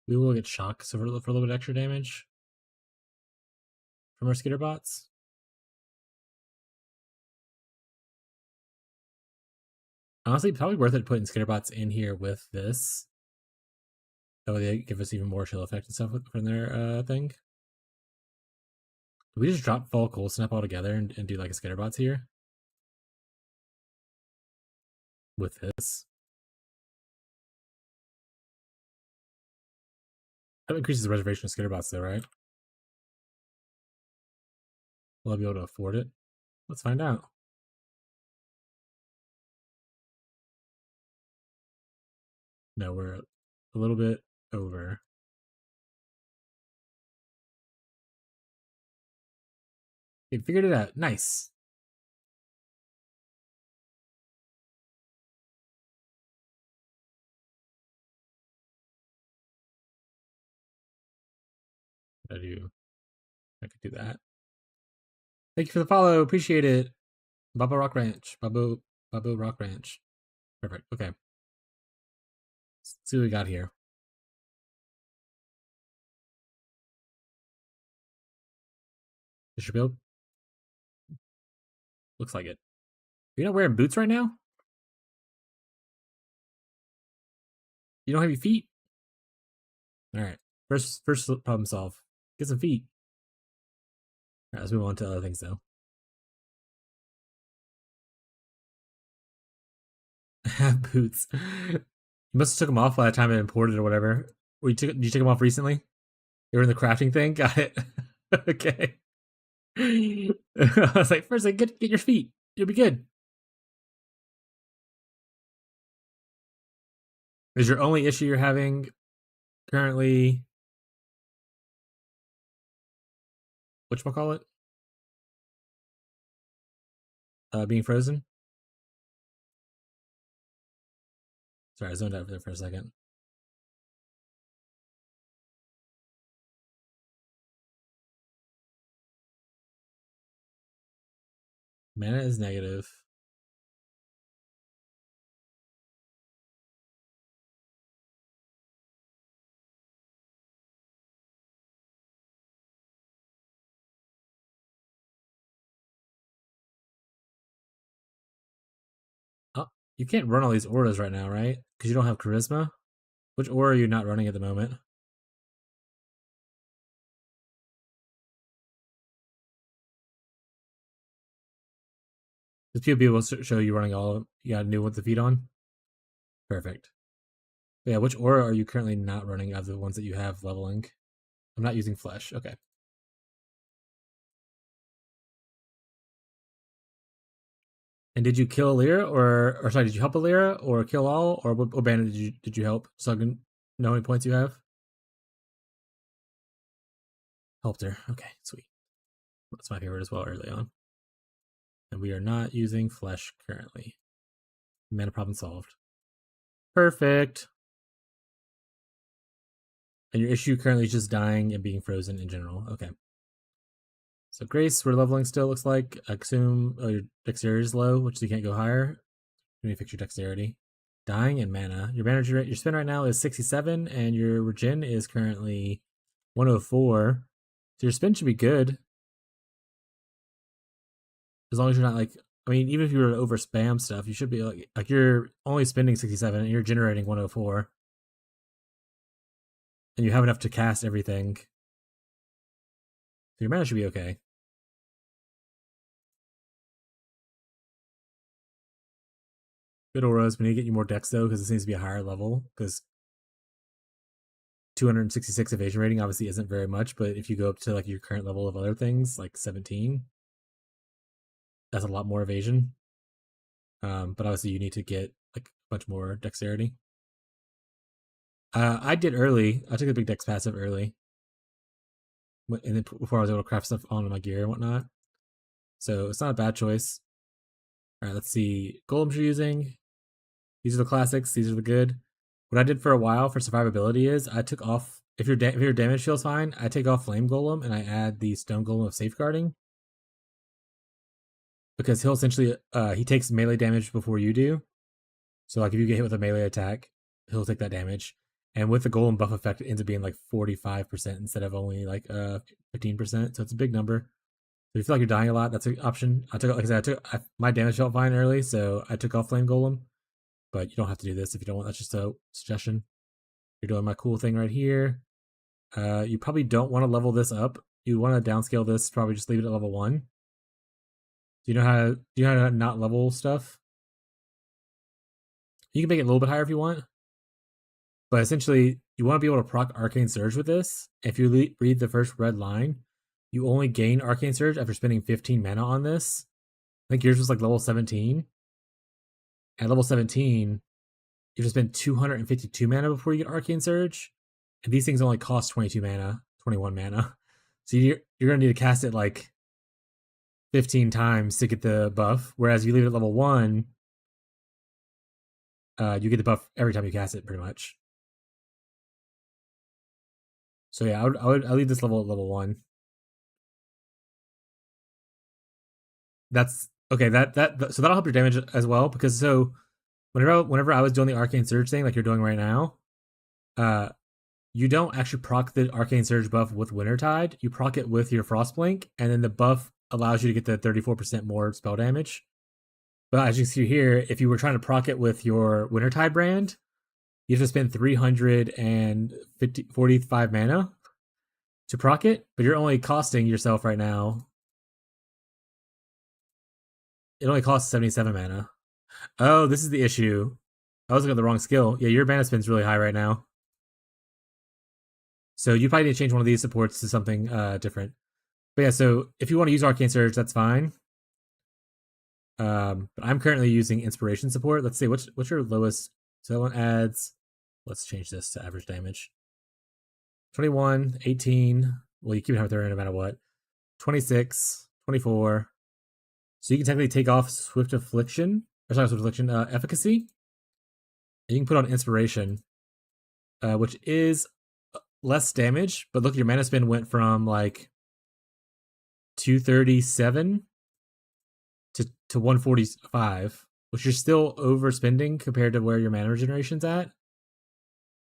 We will get shock so for a little bit extra damage from our skitter bots. Honestly, probably worth it putting skitter bots in here with this. That way they give us even more chill effect and stuff from their thing. We just drop full cold snap altogether and do like a skitter bots here with this. That increases the reservation of skitter bots though, right? Will I be able to afford it? Let's find out. No, we're a little bit over. Okay, figured it out. Nice. I could do that. Thank you for the follow. Appreciate it. Babo Rock Ranch. Babo Rock Ranch. Perfect. Okay. Let's see what we got here. This should build. Looks like it. You're not wearing boots right now? You don't have your feet? Alright. First problem solved. Get some feet. Alright, let's move on to other things though. Have boots. You must have took them off by the time it imported or whatever. Or did you take them off recently? They were in the crafting thing? Got it. Okay. I was like, first, like, get your feet. You'll be good. Is your only issue you're having currently whatchamacallit? Being frozen? Sorry, I zoned out there for a second. Mana is negative. Oh, you can't run all these auras right now, right? Because you don't have charisma? Which aura are you not running at the moment? Does POB will show you running all of them? You got a new one to feed on? Perfect. But yeah, which aura are you currently not running of the ones that you have leveling? I'm not using flesh. Okay. And did you kill Lyra, or sorry, did you help Lyra, or kill all, or what bandit did you help? So I can know how many points you have. Helped her. Okay, sweet. That's my favorite as well early on. And we are not using flesh currently. Mana problem solved. Perfect. And your issue currently is just dying and being frozen in general. Okay. So Grace, we're leveling still, looks like. I assume your dexterity is low, which you can't go higher. Let me fix your dexterity. Dying and mana. Your spin right now is 67, and your regen is currently 104. So your spin should be good. As long as you're not like, I mean, even if you were to over spam stuff, you should be like you're only spending 67 and you're generating 104. And you have enough to cast everything. So your mana should be okay. Good auras. We need to get you more dex though, because it seems to be a higher level. Because 266 evasion rating obviously isn't very much, but if you go up to like your current level of other things, like 17, that's a lot more evasion. But obviously you need to get like a bunch more dexterity. I did early. I took the big dex passive early, and then before I was able to craft stuff on my gear and whatnot. So it's not a bad choice. All right, let's see. Golems you're using. These are the classics. These are the good. What I did for a while for survivability is I took off, if your damage feels fine, I take off Flame Golem and I add the Stone Golem of Safeguarding. Because he'll essentially, he takes melee damage before you do. So like if you get hit with a melee attack, he'll take that damage. And with the Golem buff effect, it ends up being like 45% instead of only like 15%. So it's a big number. So if you feel like you're dying a lot, that's an option. My damage felt fine early, so I took off Flame Golem. But you don't have to do this if you don't want. That's just a suggestion. You're doing my cool thing right here. You probably don't want to level this up. You want to downscale this. Probably just leave it at level 1. Do you know how to not level stuff? You can make it a little bit higher if you want. But essentially, you want to be able to proc Arcane Surge with this. If you read the first red line, you only gain Arcane Surge after spending 15 mana on this. I think yours was like level 17. At level 17, you have to spend 252 mana before you get Arcane Surge. And these things only cost 22 mana, 21 mana. So you're going to need to cast it like 15 times to get the buff. Whereas if you leave it at level 1, you get the buff every time you cast it, pretty much. So yeah, I leave this level at level 1. That's okay. So that'll help your damage as well, because so whenever I was doing the Arcane Surge thing, like you're doing right now, you don't actually proc the Arcane Surge buff with Wintertide. You proc it with your Frostblink, and then the buff allows you to get the 34% more spell damage. But as you see here, if you were trying to proc it with your Wintertide brand, you have to spend 345 mana to proc it, but you're only costing yourself right now. It only costs 77 mana. Oh, this is the issue. I was looking at the wrong skill. Yeah, your mana spin's really high right now. So you probably need to change one of these supports to something different. But yeah, so if you want to use Arcane Surge, that's fine. But I'm currently using Inspiration support. Let's see, what's your lowest? So that one adds, let's change this to average damage. 21, 18. Well, you keep it there no matter what. 26, 24. So you can technically take off Swift Affliction, or sorry, Swift Affliction, Efficacy. And you can put on Inspiration, which is less damage. But look, your mana spin went from like 237 to 145, which you're still overspending compared to where your mana regeneration's at.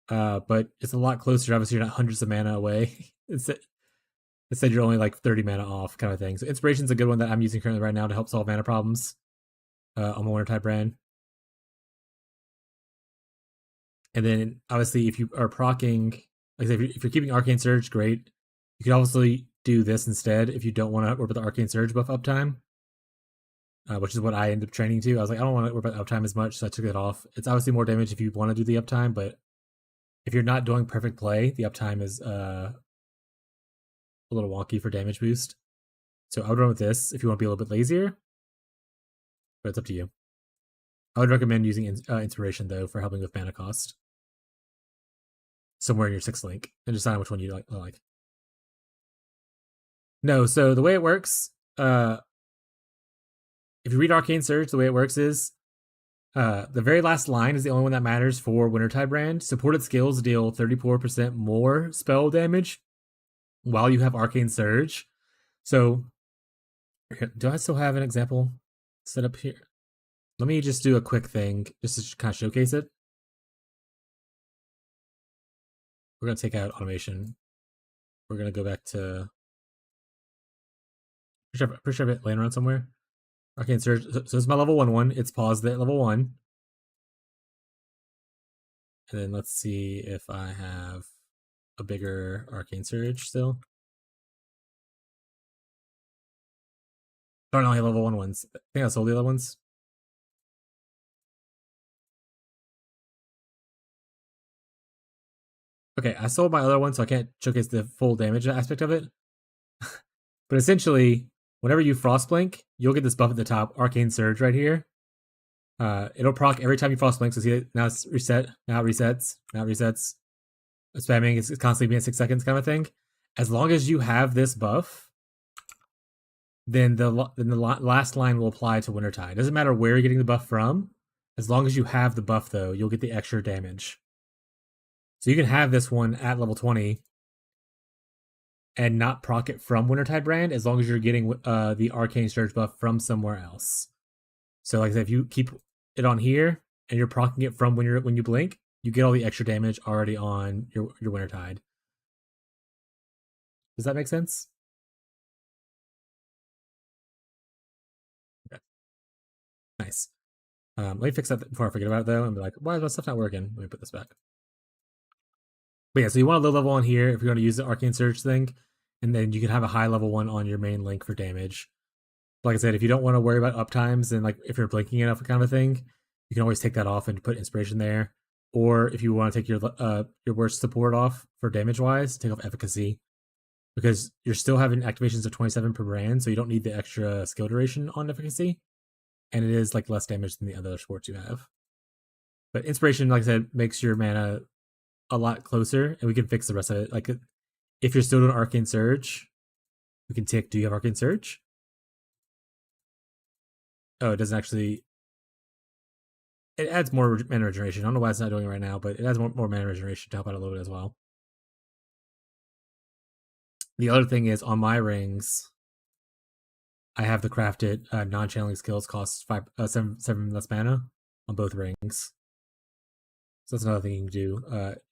But it's a lot closer. Obviously, you're not hundreds of mana away. Instead, you're only like 30 mana off, kind of thing. So Inspiration's a good one that I'm using currently right now to help solve mana problems on my Wintertide brand. And then, obviously, if you are proccing, like I said, if you're keeping Arcane Surge, great. You could obviously do this instead if you don't want to work with the Arcane Surge buff uptime, which is what I ended up training to. I was like, I don't want to work with uptime as much, so I took it off. It's obviously more damage if you want to do the uptime, but if you're not doing perfect play, the uptime is a little wonky for damage boost. So I would run with this if you want to be a little bit lazier, but it's up to you. I would recommend using Inspiration, though, for helping with mana cost. Somewhere in your 6th link, and decide which one you like. No, so the way it works, if you read Arcane Surge, the way it works is the very last line is the only one that matters for Wintertide brand. Supported skills deal 34% more spell damage while you have Arcane Surge. So, do I still have an example set up here? Let me just do a quick thing just to kind of showcase it. We're going to take out automation. We're going to go back to... Pretty sure I have it laying around somewhere. Arcane Surge. So this is my level 1. It's paused at level 1. And then let's see if I have a bigger Arcane Surge still. Darn, I only have level 1 ones. I think I sold the other ones. Okay, I sold my other one, so I can't showcase the full damage aspect of it. But essentially, whenever you Frostblink, you'll get this buff at the top, Arcane Surge right here. It'll proc every time you Frostblink, so see it, now it's reset, now it resets, now it resets. Spamming is constantly being 6 seconds kind of thing. As long as you have this buff, then the last line will apply to Wintertide. It doesn't matter where you're getting the buff from. As long as you have the buff, though, you'll get the extra damage. So you can have this one at level 20 and not proc it from Wintertide brand as long as you're getting the Arcane Surge buff from somewhere else. So like I said, if you keep it on here and you're proccing it from when you blink, you get all the extra damage already on your Wintertide. Does that make sense? Okay. Nice. Let me fix that before I forget about it though and be like, why is my stuff not working? Let me put this back. But yeah, so you want a low level one here if you're going to use the Arcane Surge thing, and then you can have a high level one on your main link for damage. Like I said, if you don't want to worry about uptimes and like if you're blinking enough kind of a thing, you can always take that off and put inspiration there. Or if you want to take your worst support off for damage wise, take off efficacy, because you're still having activations of 27 per brand, so you don't need the extra skill duration on efficacy, and it is like less damage than the other sports you have. But inspiration, like I said, makes your mana a lot closer, and we can fix the rest of it. Like if you're still doing Arcane Surge, we can tick, do you have Arcane Surge? Oh, it doesn't actually. It adds more mana regeneration. I don't know why it's not doing it right now, but it adds more mana regeneration to help out a little bit as well. The other thing is on my rings, I have the crafted non-channeling skills cost 7 less mana on both rings. So that's another thing you can do.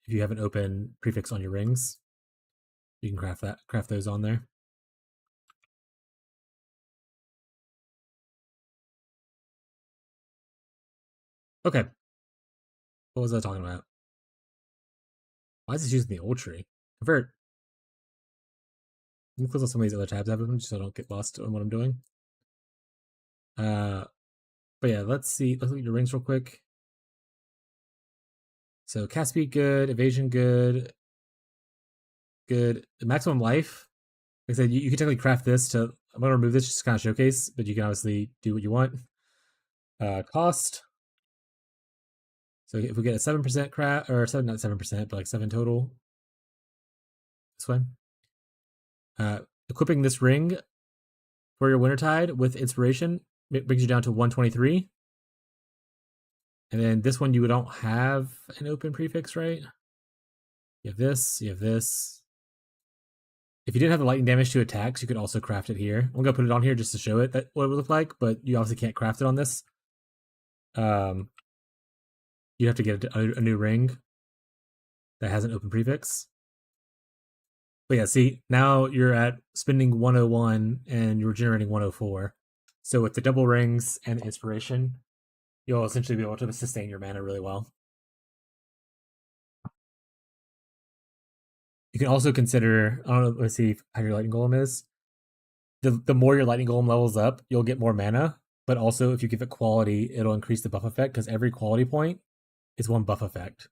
If you have an open prefix on your rings, you can craft those on there. Okay. What was I talking about? Why is this using the old tree? Convert. Let me close on some of these other tabs I have just so I don't get lost on what I'm doing. But yeah, let's see. Let's look at your rings real quick. So cast speed good, evasion good, good. The maximum life. Like I said, you can technically craft this to. I'm gonna remove this just to kind of showcase, but you can obviously do what you want. Cost. So if we get a 7% craft, or not 7%, but like 7 total. This one. Equipping this ring for your Wintertide with inspiration, it brings you down to 123. And then this one, you don't have an open prefix, right? You have this, you have this. If you didn't have the lightning damage to attacks, you could also craft it here. I'm gonna put it on here just to show it what it would look like, but you obviously can't craft it on this. You have to get a new ring that has an open prefix. But yeah, see, now you're at spending 101 and you're generating 104. So with the double rings and inspiration, you'll essentially be able to sustain your mana really well. You can also consider, I don't know, let's see how your lightning golem is. The more your lightning golem levels up, you'll get more mana. But also, if you give it quality, it'll increase the buff effect because every quality point is one buff effect.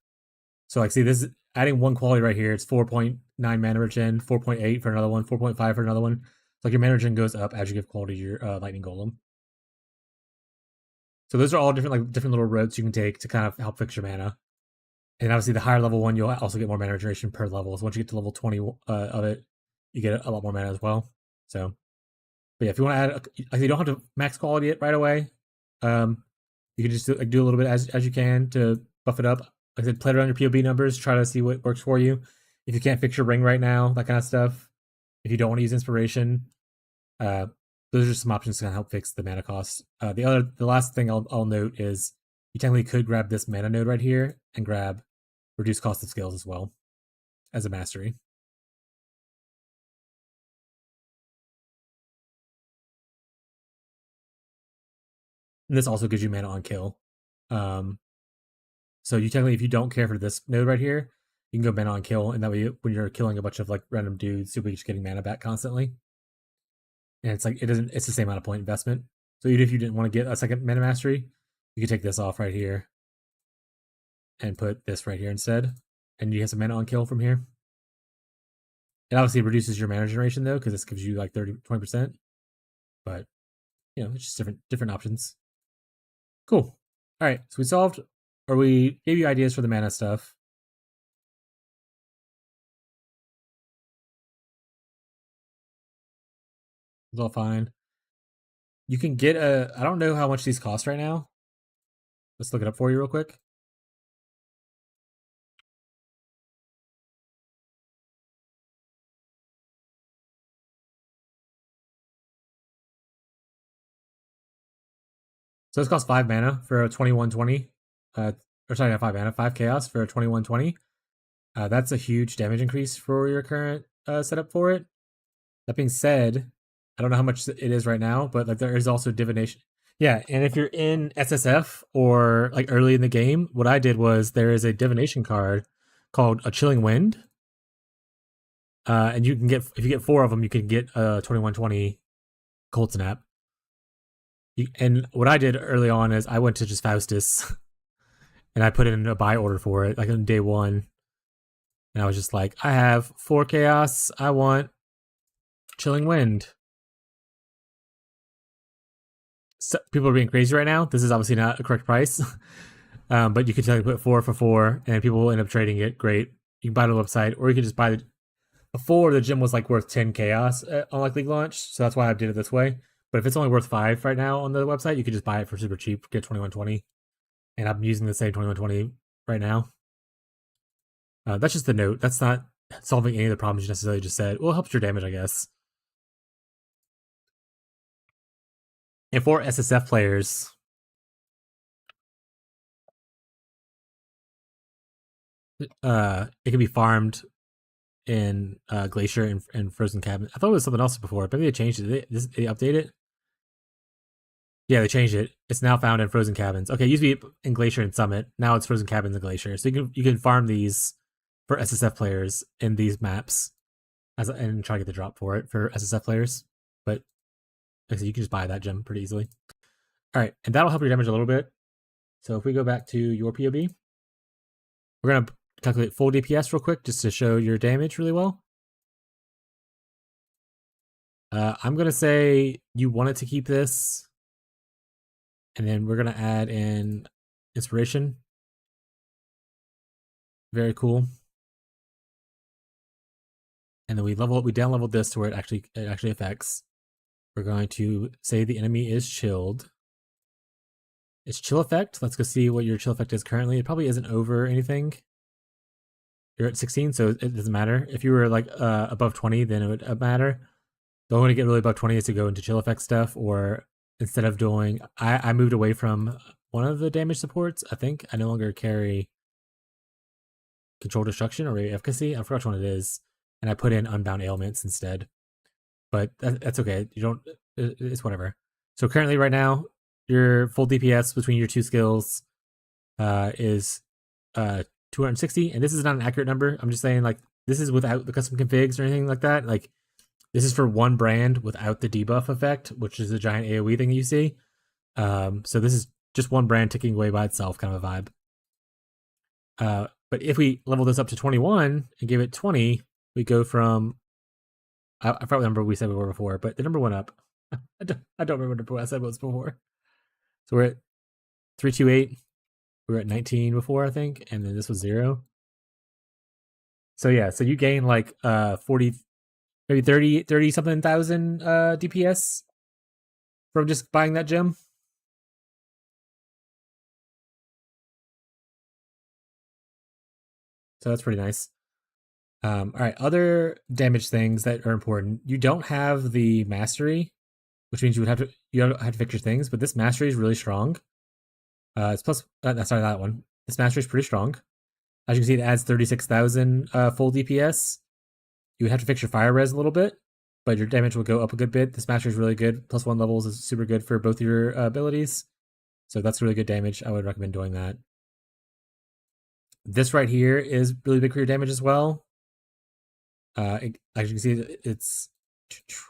So like, see, this is adding one quality right here. It's 4.9 mana regen, 4.8 for another one, 4.5 for another one. It's like your mana regen goes up as you give quality to your lightning golem. So those are all different little roads you can take to kind of help fix your mana. And obviously, the higher level one, you'll also get more mana regeneration per level. So once you get to level 20 of it, you get a lot more mana as well. So, but yeah, if you want to add, like, you don't have to max quality it right away. You can just do a little bit as you can to buff it up. Like I said, play around your POB numbers, try to see what works for you. If you can't fix your ring right now, that kind of stuff. If you don't want to use inspiration, Those are just some options to kind of help fix the mana cost. The last thing I'll note is you technically could grab this mana node right here and grab reduce cost of skills as well as a mastery. And this also gives you mana on kill. So you technically, if you don't care for this node right here, you can go mana on kill, and that way when you're killing a bunch of like random dudes, you'll be just getting mana back constantly. And it's like it's the same amount of point investment. So even if you didn't want to get a second mana mastery, you could take this off right here and put this right here instead, and you have some mana on kill from here. It obviously reduces your mana generation though, because this gives you like 20%. But you know, it's just different options. Cool. All right, so we solved, or we gave you ideas for the mana stuff. It's all fine. You can get I don't know how much these cost right now. Let's look it up for you real quick. So this costs 5 mana for a 2120. Or sorry, not 5 mana, 5 chaos for a 2120. That's a huge damage increase for your current setup for it. That being said, I don't know how much it is right now, but like there is also divination. Yeah, and if you're in SSF or like early in the game, what I did was there is a divination card called a Chilling Wind. And you can get, if you get 4 of them, you can get a 2120 Cold Snap. And what I did early on is I went to just Faustus and I put in a buy order for it, like on day 1. And I was just like, I have 4 chaos. I want Chilling Wind. So people are being crazy right now. This is obviously not a correct price. But you could technically put 4 for 4 and people will end up trading it. Great. You can buy it on the website, or you can just buy it. Before, the gem was like worth 10 chaos on like league launch. So that's why I did it this way. But if it's only worth 5 right now on the website, you could just buy it for super cheap, get 2120. And I'm using the same 2120 right now. That's just the note. That's not solving any of the problems you necessarily just said. Well, it helps your damage, I guess. And for SSF players, it can be farmed in Glacier and Frozen Cabin. I thought it was something else before. Maybe they changed it. They update it? Yeah, they changed it. It's now found in Frozen Cabins. Okay, it used to be in Glacier and Summit. Now it's Frozen Cabins and Glacier. So you can farm these for SSF players in these maps and try to get the drop for it for SSF players. But like I said, you can just buy that gem pretty easily. All right, and that'll help your damage a little bit. So if we go back to your POB, we're going to calculate full DPS real quick just to show your damage really well. I'm going to say you wanted to keep this. And then we're going to add in inspiration. Very cool. And then we down leveled this to where it actually affects. We're going to say the enemy is chilled. It's chill effect. Let's go see what your chill effect is currently. It probably isn't over anything. You're at 16, so it doesn't matter. If you were like above 20, then it would matter. The only way to get really above 20 is to go into chill effect stuff, or instead of doing, I moved away from one of the damage supports. I think I no longer carry control destruction or efficacy. I forgot which one it is, and I put in unbound ailments instead. But that's okay. You don't. It's whatever. So currently, right now, your full DPS between your 2 skills is 260, and this is not an accurate number. I'm just saying, like, this is without the custom configs or anything like that. Like, this is for one brand without the debuff effect, which is a giant AoE thing you see. So this is just one brand ticking away by itself, kind of a vibe. But if we level this up to 21 and give it 20, we go from, I forgot what number we said we were before, but the number went up. I don't remember what I said was before. So we're at 328. We were at 19 before, I think, and then this was 0. So yeah, so you gain like 40, maybe 30 something thousand DPS from just buying that gem. So that's pretty nice. All right, other damage things that are important. You don't have the mastery, which means you have to fix your things. But this mastery is really strong. It's plus. Sorry, that one. This mastery is pretty strong. As you can see, it adds 36,000 full DPS. You would have to fix your fire res a little bit, but your damage will go up a good bit. This mastery is really good. Plus 1 levels is super good for both your abilities. So that's really good damage. I would recommend doing that. This right here is really big for your damage as well. As you can see, it's if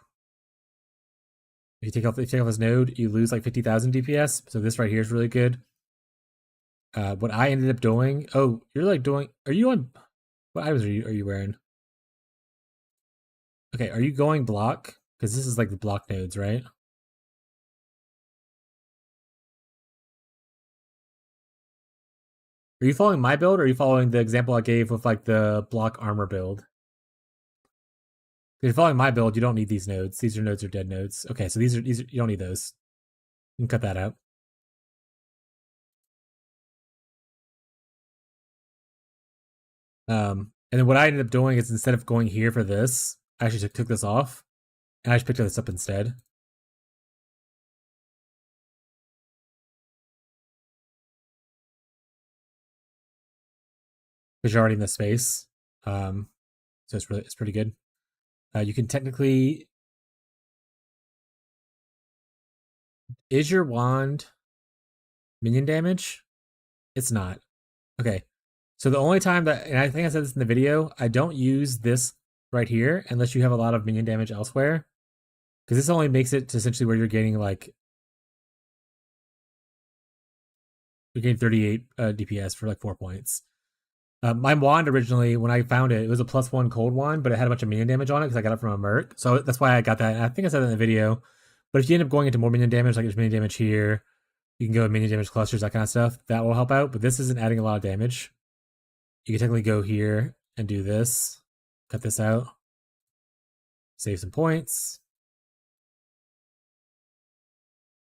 you take off this node, you lose like 50,000 DPS. So this right here is really good. What I ended up doing. Oh, you're like doing. Are you on? What items are you wearing? Okay, are you going block? Because this is like the block nodes, right? Are you following my build, or are you following the example I gave with like the block armor build? If you're following my build, you don't need these nodes. These nodes are dead nodes. Okay, so these are you don't need those. You can cut that out. And then what I ended up doing is instead of going here for this, I actually took this off, and I just picked this up instead. Because you're already in the space. So it's pretty good. You can technically. Is your wand minion damage? It's not. Okay. So the only time that, and I think I said this in the video, I don't use this right here unless you have a lot of minion damage elsewhere. Because this only makes it to essentially where you're getting like, you're getting 38 DPS for like 4 points. My wand originally, when I found it, it was a +1 cold wand, but it had a bunch of minion damage on it because I got it from a merc. So that's why I got that. And I think I said that in the video. But if you end up going into more minion damage, like there's minion damage here, you can go with minion damage clusters, that kind of stuff. That will help out. But this isn't adding a lot of damage. You can technically go here and do this. Cut this out. Save some points.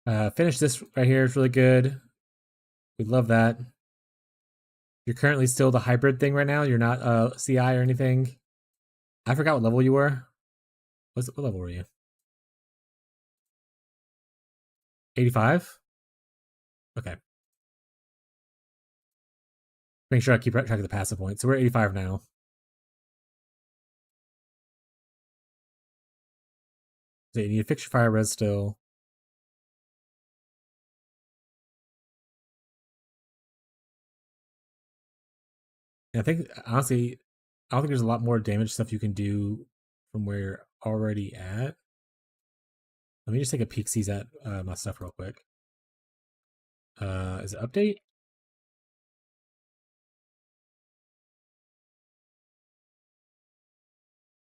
Finish this right here. It's really good. We love that. You're currently still the hybrid thing right now. You're not CI or anything. I forgot what level you were. What level were you? 85? Okay. Make sure I keep track of the passive points. So we're 85 now. So you need to fix your fire res still. And I think, honestly, I don't think there's a lot more damage stuff you can do from where you're already at. Let me just take a peek, sees at my stuff real quick. Is it update?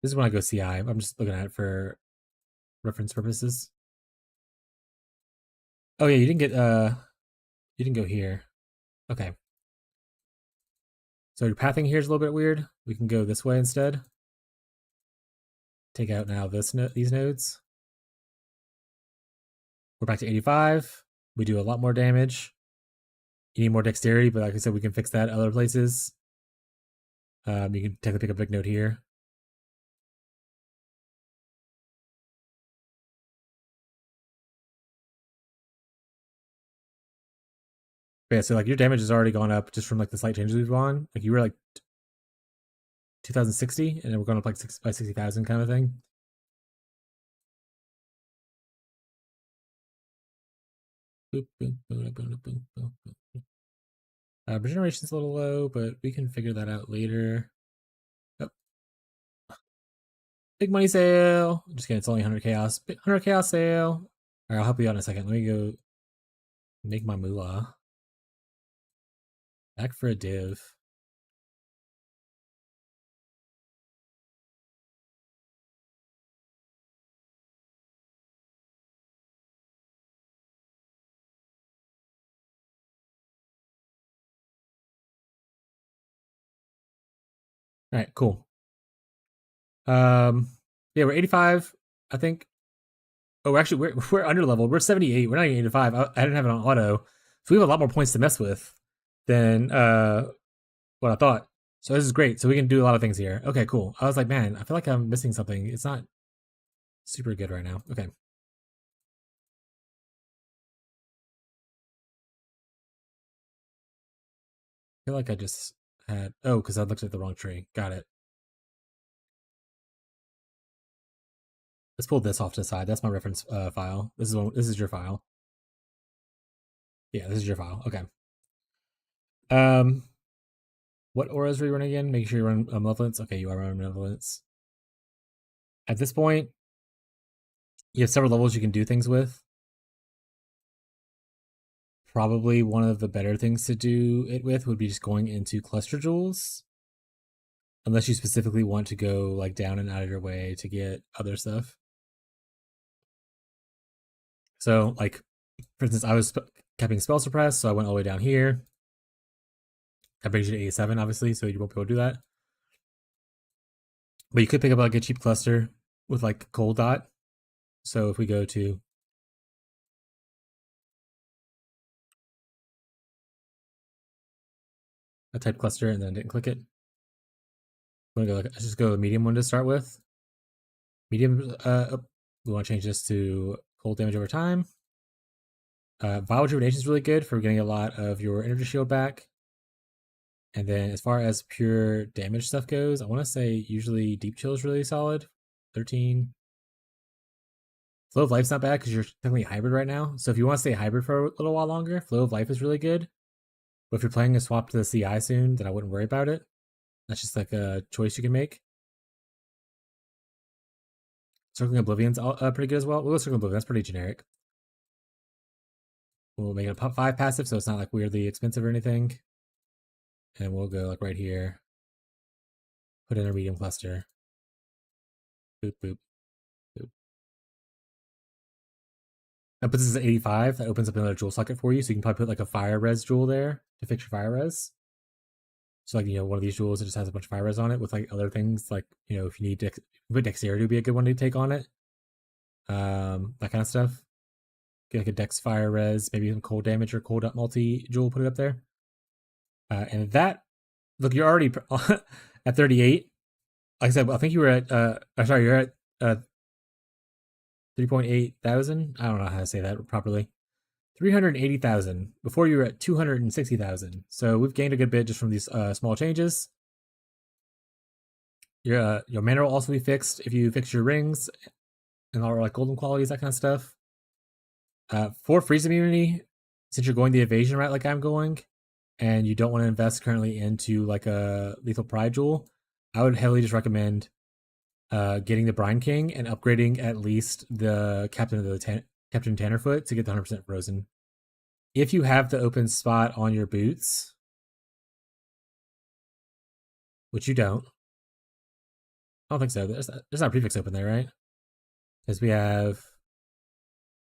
This is when I go CI. I'm just looking at it for reference purposes. Oh yeah, you didn't go here. Okay. So your pathing here is a little bit weird. We can go this way instead. Take out now these nodes. We're back to 85. We do a lot more damage. You need more dexterity, but like I said, we can fix that other places. You can technically pick a big node here. But yeah, so like your damage has already gone up just from like the slight changes we've gone. Like you were like 2060, and then we're going up like by 60,000 kind of thing. Regeneration's a little low, but we can figure that out later. Oh. Big money sale. Just kidding, it's only 100 chaos. 100 chaos sale. All right, I'll help you out in a second. Let me go make my moolah. Back for a div. All right, cool. Yeah, we're 85, I think. Oh, actually, we're under leveled. We're 78. We're not even 85. I didn't have it on auto, so we have a lot more points to mess with than what I thought. So this is great. So we can do a lot of things here. Okay, cool. I was like, man, I feel like I'm missing something. It's not super good right now. Okay. I feel like I just had... Oh, because I looked at the wrong tree. Got it. Let's pull this off to the side. That's my reference file. This is your file. Yeah, this is your file. Okay. What auras are you running again? Make sure you run Malevolence. Okay, you are running Malevolence. At this point, you have several levels you can do things with. Probably one of the better things to do it with would be just going into cluster jewels. Unless you specifically want to go like down and out of your way to get other stuff. So like, for instance, I was keeping spell suppress, so I went all the way down here. That brings you to 87, obviously, so you won't be able to do that. But you could pick up like a cheap cluster with like cold dot. So if we go to a type cluster and then didn't click it, I'm gonna go let's just go the medium one to start with. Medium, we want to change this to cold damage over time. Vile Rejuvenation is really good for getting a lot of your energy shield back. And then as far as pure damage stuff goes, I want to say usually Deep Chill is really solid. 13. Flow of Life's not bad because you're technically hybrid right now. So if you want to stay hybrid for a little while longer, Flow of Life is really good. But if you're planning to swap to the CI soon, then I wouldn't worry about it. That's just like a choice you can make. Circling Oblivion's pretty good as well. We'll go Circling Oblivion. That's pretty generic. We'll make it a 5 passive, so it's not like weirdly expensive or anything. And we'll go like right here. Put in a medium cluster. Boop, boop, boop. That puts us at 85. That opens up another jewel socket for you. So you can probably put like a fire res jewel there to fix your fire res. So like, you know, one of these jewels that just has a bunch of fire res on it with like other things. Like, you know, if you need dexterity would be a good one to take on it. That kind of stuff. Get like a dex fire res, maybe some cold damage or cold up multi jewel, put it up there. And that, look, you're already at 38. Like I said, I think you were at, sorry, you're at 3.8 thousand. I don't know how to say that properly. 380,000. Before you were at 260,000. So we've gained a good bit just from these small changes. Your mana will also be fixed if you fix your rings and all like golden qualities, that kind of stuff. For freeze immunity, since you're going the evasion route like I'm going, and you don't want to invest currently into like a lethal pride jewel, I would heavily just recommend getting the Brine King and upgrading at least the Captain of the Captain Tannerfoot to get the 100% frozen. If you have the open spot on your boots, which you don't, I don't think so. There's not a prefix open there, right? Because we have...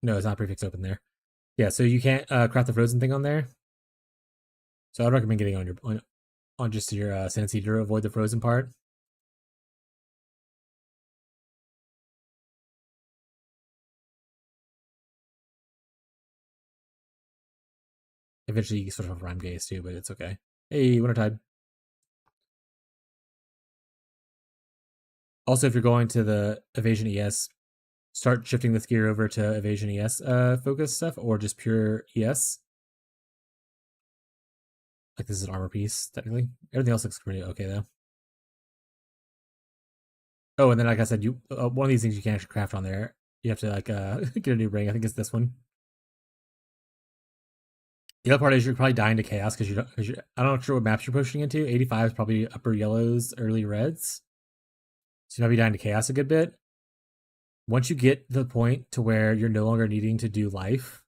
No, it's not a prefix open there. Yeah, so you can't craft the frozen thing on there. So I'd recommend getting on your on just your Ascendancy to avoid the frozen part. Eventually you sort of have Rhyme Gaze too, but it's okay. Hey, Wintertide. Also, if you're going to the Evasion ES, start shifting this gear over to Evasion ES focus stuff, or just pure ES. Like this is an armor piece, technically. Everything else looks pretty okay, though. Oh, and then like I said, you one of these things you can actually craft on there. You have to like get a new ring. I think it's this one. The other part is you're probably dying to chaos because I'm not sure what maps you're pushing into. 85 is probably upper yellows, early reds. So you might be dying to chaos a good bit. Once you get to the point to where you're no longer needing to do life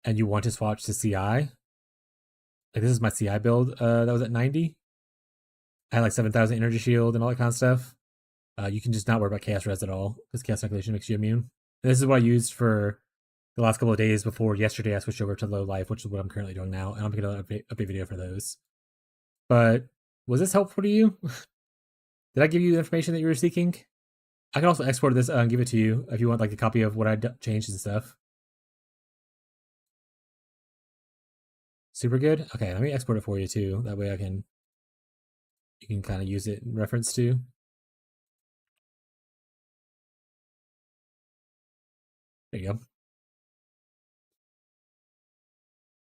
and you want to swap to CI, like this is my CI build that was at 90. I had like 7,000 energy shield and all that kind of stuff. You can just not worry about chaos res at all because chaos inoculation makes you immune. And this is what I used for the last couple of days before yesterday I switched over to low life, which is what I'm currently doing now. And I'm making an update video for those. But was this helpful to you? Did I give you the information that you were seeking? I can also export this and give it to you if you want like a copy of what I changed and stuff. Super good? Okay, let me export it for you too. That way I can you can kind of use it in reference to. There you go.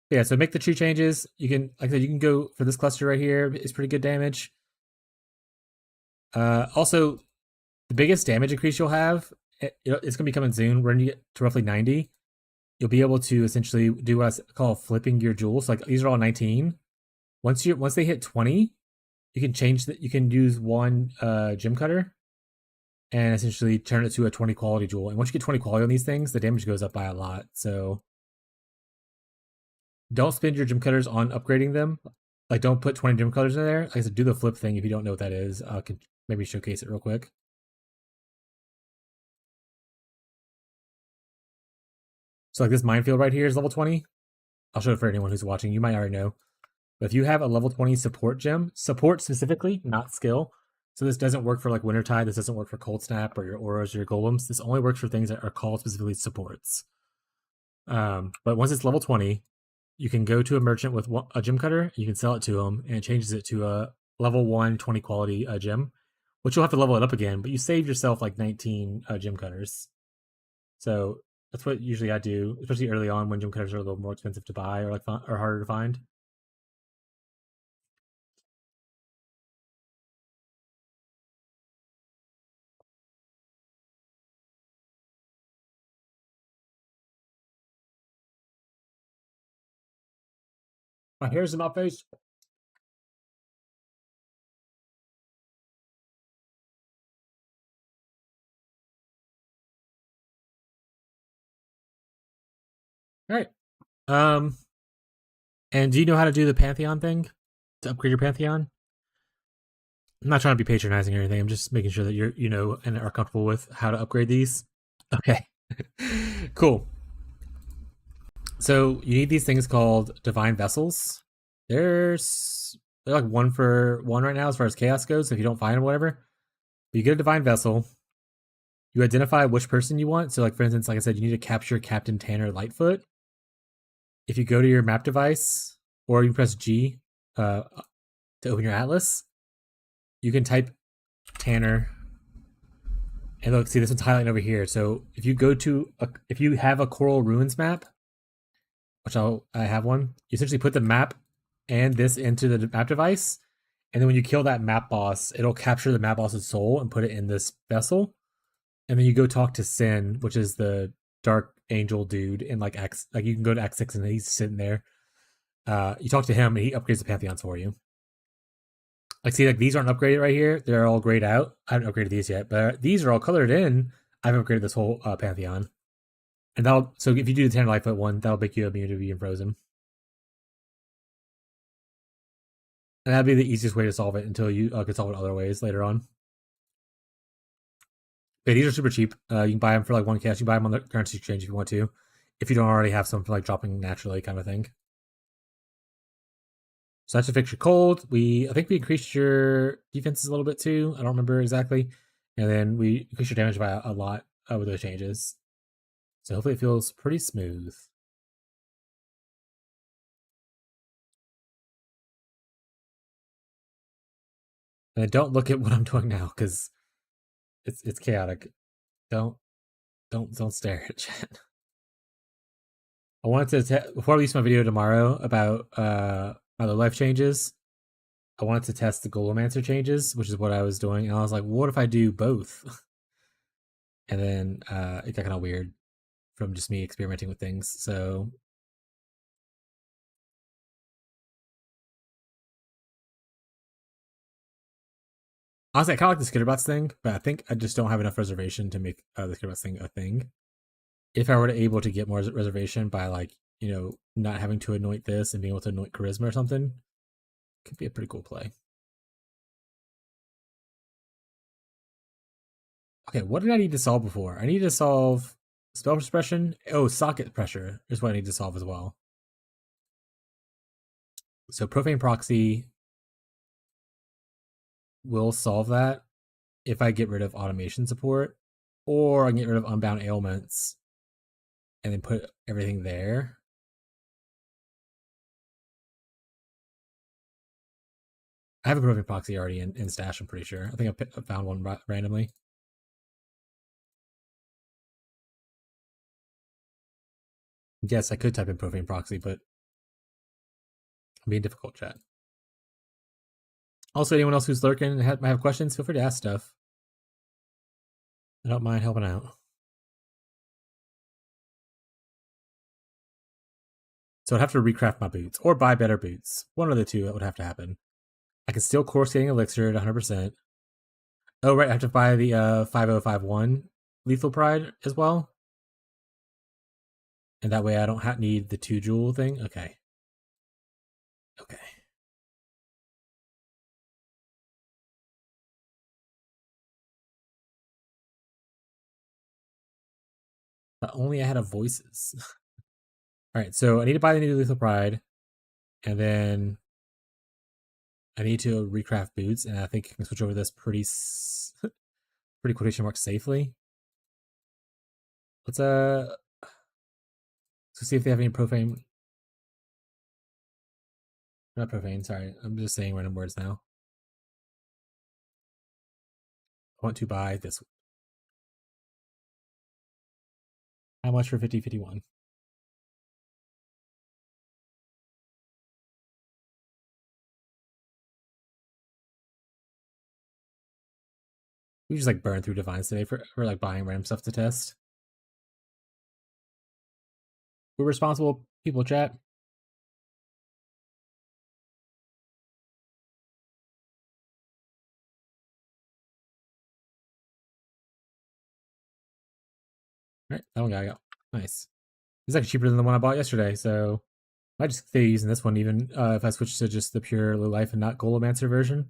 Yeah, so make the tree changes. You can, like I said, you can go for this cluster right here. It's pretty good damage. Also, the biggest damage increase you'll have, it's going to be coming soon. When you get to roughly 90, you'll be able to essentially do what I call flipping your jewels. Like these are all 19. Once they hit 20, you can change that. You can use one gem cutter and essentially turn it to a 20 quality jewel. And once you get 20 quality on these things, the damage goes up by a lot. So don't spend your gem cutters on upgrading them. Like don't put 20 gem cutters in there. Like I said, do the flip thing if you don't know what that is. I can maybe showcase it real quick. So like this minefield right here is level 20. I'll show it for anyone who's watching. You might already know. But if you have a level 20 support gem, support specifically, not skill. So this doesn't work for like Wintertide. This doesn't work for Cold Snap or your auras or your golems. This only works for things that are called specifically supports. But once it's level 20, you can go to a merchant with a gem cutter. You can sell it to him, and it changes it to a level 1 20 quality gem, which you'll have to level it up again. But you save yourself like 19 gem cutters. So that's what usually I do, especially early on when gem cutters are a little more expensive to buy or like or harder to find. My hair's in my face. All right. And do you know how to do the Pantheon thing to upgrade your Pantheon? I'm not trying to be patronizing or anything. I'm just making sure that you know and are comfortable with how to upgrade these. Okay. Cool. So you need these things called divine vessels. They're like 1 for 1 right now as far as chaos goes. So if you don't find them, whatever, but you get a divine vessel. You identify which person you want. So like for instance, like I said, you need to capture Captain Tanner Lightfoot. If you go to your map device or you press G to open your atlas, you can type Tanner. And look, see this one's highlighting over here. So if you go to if you have a Coral Ruins map, which I have one, you essentially put the map and this into the map device, and then when you kill that map boss, it'll capture the map boss's soul and put it in this vessel. And then you go talk to Sin, which is the dark angel dude in like X. Like you can go to X6 and he's sitting there. You talk to him and he upgrades the Pantheons for you. Like see, like these aren't upgraded right here. They're all grayed out. I haven't upgraded these yet, but these are all colored in. I've upgraded this whole Pantheon. And so if you do the 10 Lightfoot one, that'll make you immune to being frozen. And that'd be the easiest way to solve it until you can solve it other ways later on. But these are super cheap. You can buy them for like 1 cash. You can buy them on the currency exchange if you want to. If you don't already have some for like dropping naturally kind of thing. So that's to fix your cold. I think we increased your defenses a little bit too. I don't remember exactly. And then we increased your damage by a lot with those changes. So hopefully it feels pretty smooth. And don't look at what I'm doing now because it's chaotic. Don't stare at chat. I wanted to before I release my video tomorrow about my low life changes. I wanted to test the Golemancer changes, which is what I was doing, and I was like, "What if I do both?" And then it got kind of weird from just me experimenting with things. So honestly, I kind of like the Skitterbots thing, but I think I just don't have enough reservation to make the Skitterbots thing a thing. If I were to able to get more reservation by like not having to anoint this and being able to anoint charisma or something, could be a pretty cool play. Okay, what did I need to solve before? I need to solve spell suppression. Oh, socket pressure is what I need to solve as well. So profane proxy will solve that if I get rid of automation support, or I can get rid of unbound ailments and then put everything there. I have a profane proxy already in stash. I'm pretty sure. I think I found one randomly. Yes, I could type in profane proxy, but I'm being difficult, chat. Also, anyone else who's lurking and might have questions, feel free to ask stuff. I don't mind helping out. So I'd have to recraft my boots or buy better boots. One of the two that would have to happen. I can still course getting elixir at 100%. Oh, right, I have to buy the 5051 Lethal Pride as well. And that way I don't need the 2 jewel thing. Okay. Okay. But only I had a voices. Alright, so I need to buy the new Lethal Pride. And then I need to recraft boots. And I think I can switch over this pretty quotation mark safely. Let's see if they have any profane. Not profane, sorry. I'm just saying random words now. I want to buy this. How much for 5051? We just like burn through divines today for like buying random stuff to test. We're responsible people, chat. All right, that one got nice. It's actually cheaper than the one I bought yesterday, so I might just stay using this one even if I switch to just the pure Low Life and not Golemancer version.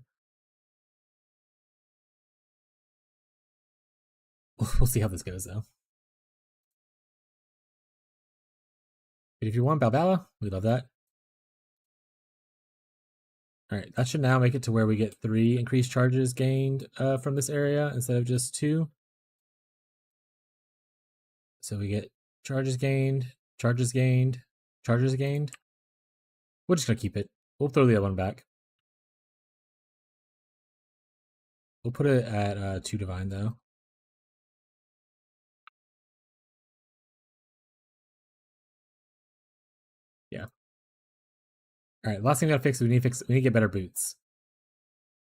We'll see how this goes though. But if you want Balbala, we love that. All right, that should now make it to where we get 3 increased charges gained from this area instead of just 2. So we get charges gained, charges gained, charges gained. We're just gonna keep it. We'll throw the other one back. We'll put it at 2 divine though. Yeah. All right. Last thing we gotta fix is we need to get better boots.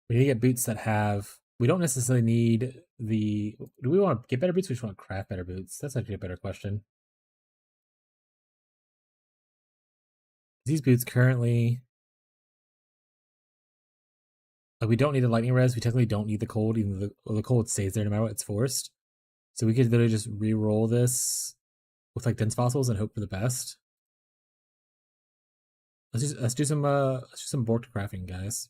We need to get boots that have. We don't necessarily need the. Do we want to get better boots? Or we just want to craft better boots. That's actually a better question. These boots currently. We don't need the lightning res. We technically don't need the cold. Even the cold stays there no matter what. It's forced. So we could literally just re-roll this with like dense fossils and hope for the best. Let's do some borked crafting, guys.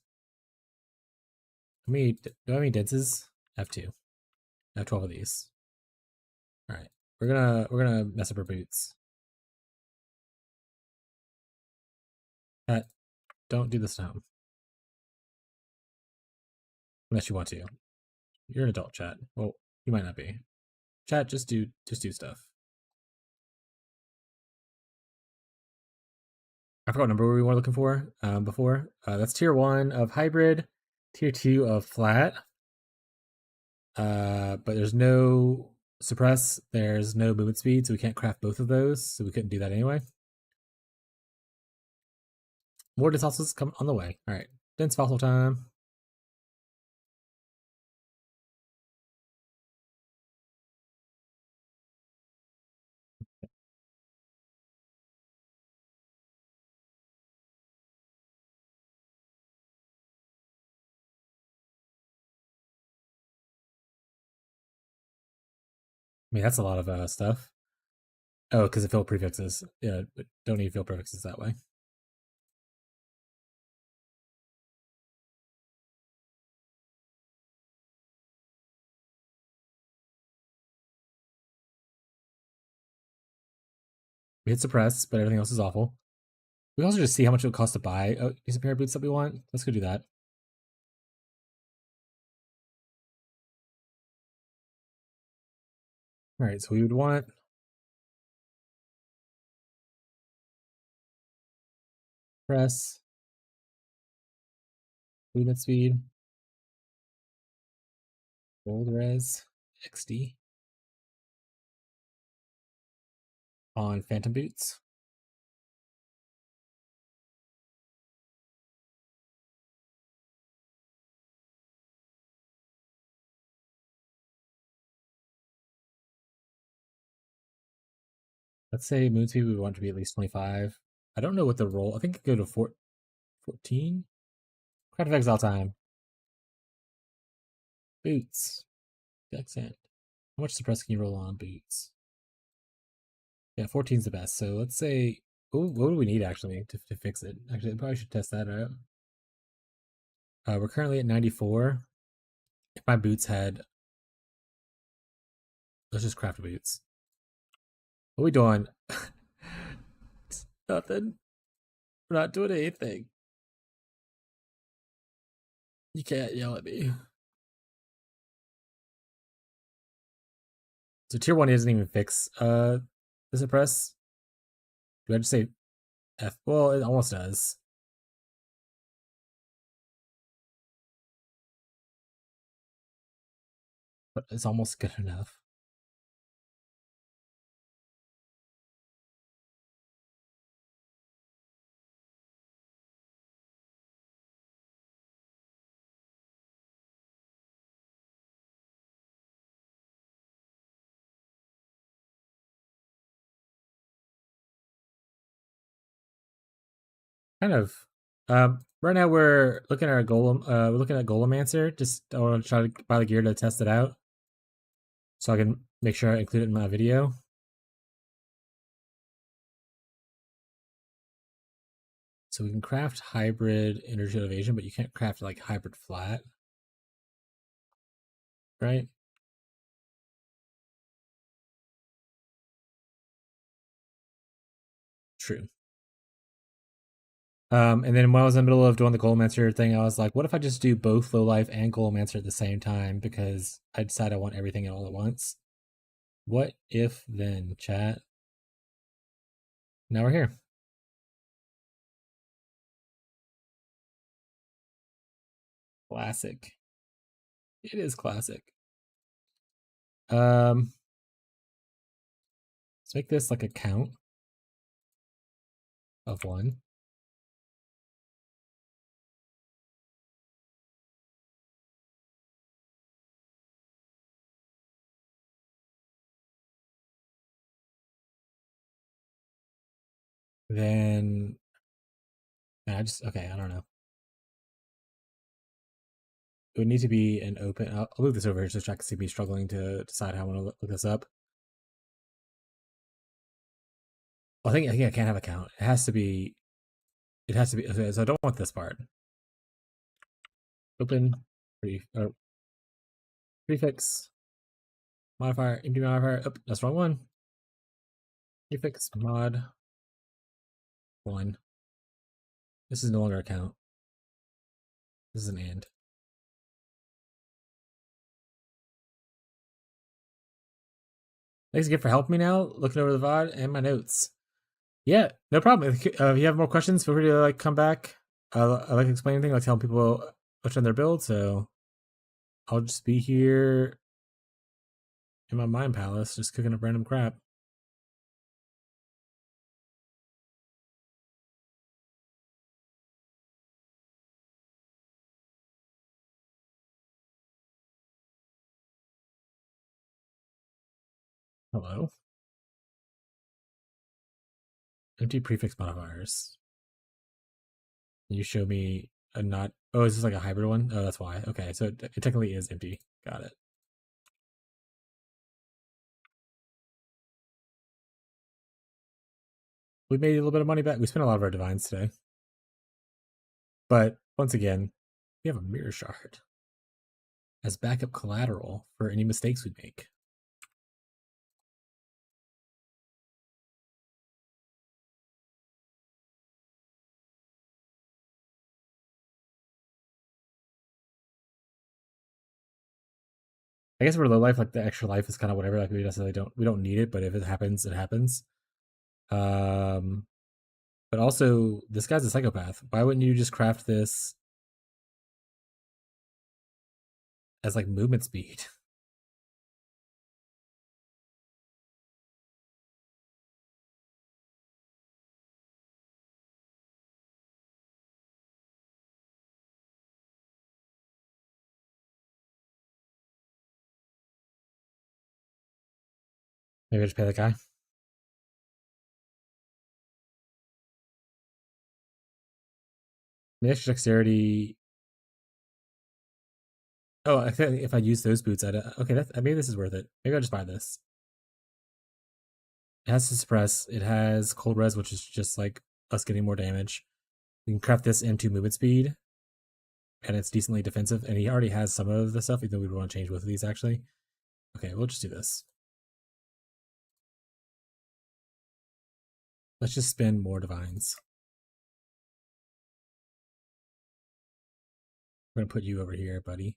Do I have any denses? I have 2. I have 12 of these. All right, we're gonna mess up our boots. Don't do this to home. Unless you want to. You're an adult, chat. Well, you might not be. Chat, just do stuff. I forgot what number we were looking for before. That's tier 1 of hybrid, tier 2 of flat. But there's no suppress, there's no movement speed, so we can't craft both of those, so we couldn't do that anyway. More dense fossils come on the way. All right, dense fossil time. I mean, that's a lot of stuff. Oh, because of fill prefixes. Yeah, don't need fill prefixes that way. We hit suppress, but everything else is awful. We can also just see how much it would cost to buy these pair of boots that we want. Let's go do that. All right, so we would want press movement speed, gold res, XD on phantom boots. Let's say moon speed we want to be at least 25. I don't know what the roll. I think it could go to 14. Craft effects all time. Boots. Accent. How much suppress can you roll on boots? Yeah, 14 is the best. So let's say, what do we need actually to fix it? Actually, I probably should test that out. We're currently at 94. If my boots had, let's just craft boots. What are we doing? Nothing. We're not doing anything. You can't yell at me. So tier 1 doesn't even fix the suppress. Do I just say F? Well, it almost does. But it's almost good enough. Kind of. Right now we're looking at our golem. We're looking at Golemancer. Just I want to try to buy the gear to test it out, so I can make sure I include it in my video. So we can craft hybrid energy evasion, but you can't craft like hybrid flat, right? True. And then when I was in the middle of doing the Golemancer thing, I was like, what if I just do both low life and Golemancer at the same time? Because I decided I want everything all at once. What if then, chat? Now we're here. Classic. It is classic. Let's make this like a count of 1. Then okay, I don't know. It would need to be an open. I'll move this over here so I can see me struggling to decide how I want to look this up. I think I can't have a count. It has to be. It has to be. Okay, so I don't want this part. Open prefix modifier empty modifier. Oh, that's the wrong one. Prefix mod 1. This is no longer a count. This is an and. Thanks again for helping me now, looking over the VOD and my notes. Yeah, no problem. If you have more questions, feel free to like come back. I like explaining things, I like telling people what's on their build, so I'll just be here in my mind palace, just cooking up random crap. Hello. Empty prefix modifiers. Can you show me a not? Oh, is this like a hybrid one? Oh, that's why. Okay, so it technically is empty. Got it. We made a little bit of money back. We spent a lot of our divines today. But once again, we have a mirror shard as backup collateral for any mistakes we make. I guess for low life, like the extra life is kind of whatever. Like we don't need it, but if it happens, it happens. But also this guy's a psychopath. Why wouldn't you just craft this as like movement speed. Maybe I just pay that guy. The extra dexterity. Oh, I think if I use those boots, I'd okay. Maybe this is worth it. Maybe I'll just buy this. It has to suppress. It has cold res, which is just like us getting more damage. We can craft this into movement speed, and it's decently defensive. And he already has some of the stuff, even though we want to change both of these actually. Okay, we'll just do this. Let's just spend more divines. We're gonna put you over here, buddy.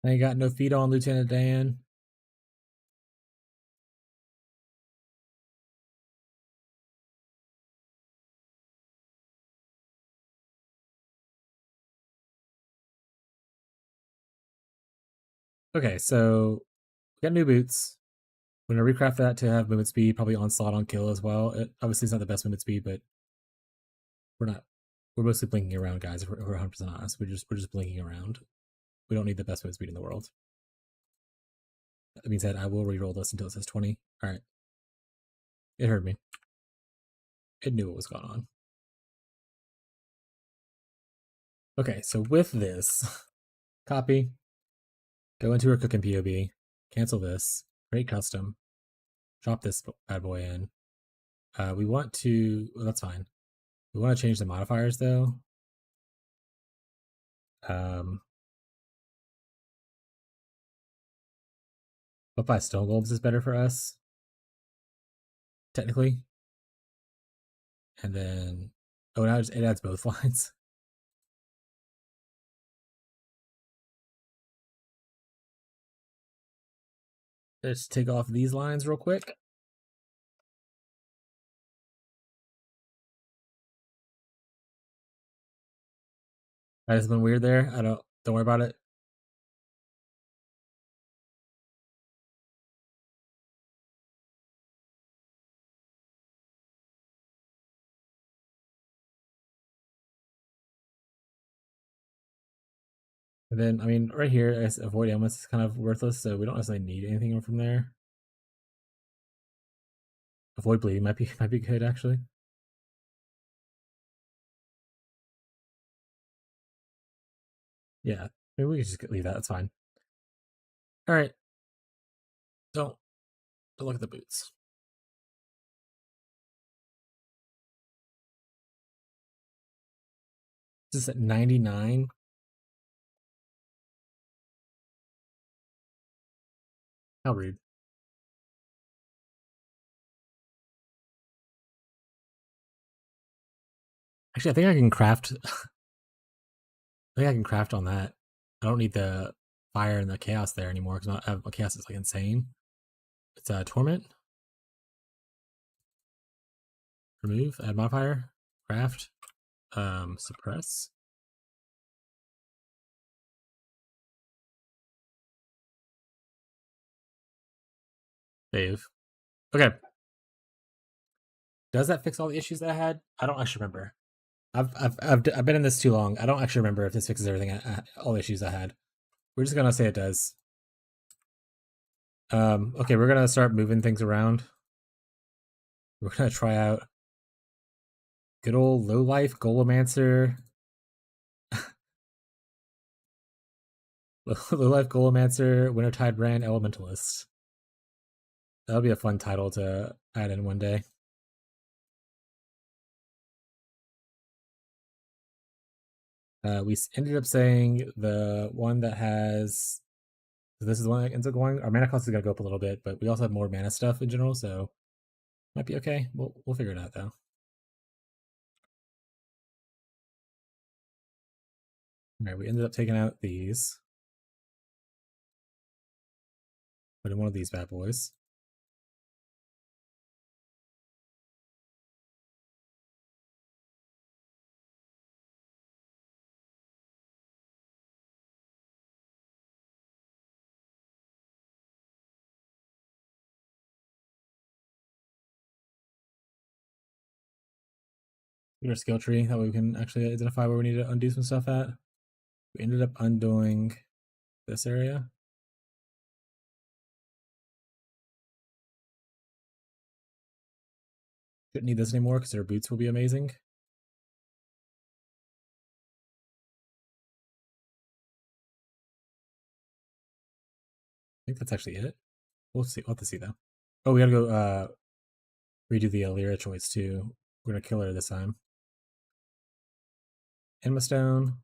I ain't got no feet on Lieutenant Dan. Okay, so we got new boots. We're gonna recraft that to have movement speed, probably onslaught on kill as well. It obviously it's not the best movement speed, but we're mostly blinking around, guys. If we're 100% honest, we're just blinking around. We don't need the best movement speed in the world. That being said, I will re-roll this until it says 20. All right. It heard me. It knew what was going on. Okay, so with this, copy, go into our cooking POB, cancel this, create custom, drop this bad boy in. We want to, well, that's fine. We want to change the modifiers though. Up by stone golems is better for us, technically. And then, oh, now it adds both lines. Let's take off these lines real quick. That has been weird there. Don't worry about it. And then, I mean, right here, avoid elements is kind of worthless, so we don't necessarily need anything from there. Avoid bleeding might be good actually. Yeah, maybe we can just leave that. That's fine. All right. Don't look at the boots. This is at 99. How rude. Actually, I think I can craft. I think I can craft on that. I don't need the fire and the chaos there anymore because chaos is like insane. It's a torment. Remove, add modifier, craft, suppress. Save. Okay. Does that fix all the issues that I had? I don't actually remember. I've been in this too long. I don't actually remember if this fixes everything, all the issues I had. We're just gonna say it does. Okay, we're gonna start moving things around. We're gonna try out good old low life Golemancer. Low life Golemancer, Wintertide brand Elementalist. That'll be a fun title to add in one day. We ended up saying the one that has. This is the one that ends up going. Our mana cost is gonna go up a little bit, but we also have more mana stuff in general, so might be okay. We'll figure it out though. All right, we ended up taking out these. Put in one of these bad boys. Get our skill tree, that way we can actually identify where we need to undo some stuff at. We ended up undoing this area. Shouldn't need this anymore because their boots will be amazing. I think that's actually it. We'll see. We'll have to see though. Oh, we gotta go redo the Alira choice too. We're gonna kill her this time. Enma Stone.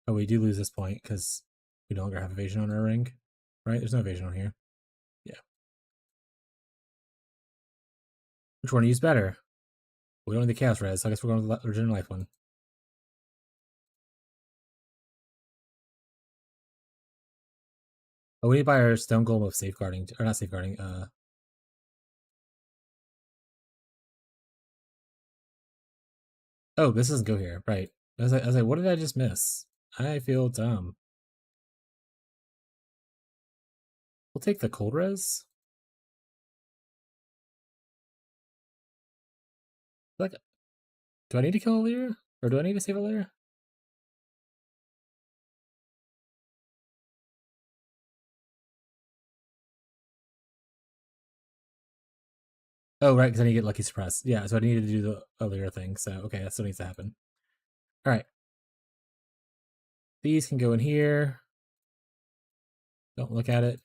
Oh, we do lose this point because we no longer have evasion on our ring. Right? There's no evasion on here. Yeah. Which one to use better? We don't need the Chaos Res, so I guess we're going with the Regenerate Life one. Oh, we need to buy our Stone Golem of Safeguarding, or not Safeguarding, oh, this doesn't go here, right. I was like, what did I just miss? I feel dumb. We'll take the Cold Res. Like, do I need to kill Alira? Or do I need to save Alira? Oh, right, because I need to get Lucky Suppress. Yeah, so I needed to do the Alira thing, so okay, that still needs to happen. Alright. These can go in here. Don't look at it.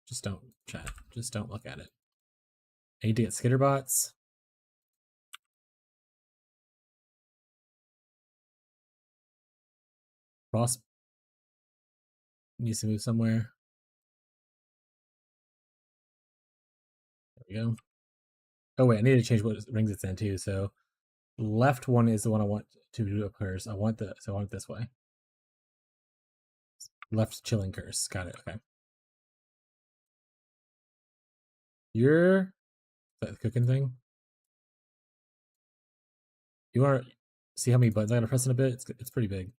Just don't chat. Just don't look at it. I need to get Skitterbots. Ross needs to move somewhere. There we go. Oh wait, I need to change what rings it's in too. So left one is the one I want to do a curse. I want it this way. Left chilling curse. Got it. Okay. You're the cooking thing. You want to see how many buttons I gotta press in a bit? It's pretty big.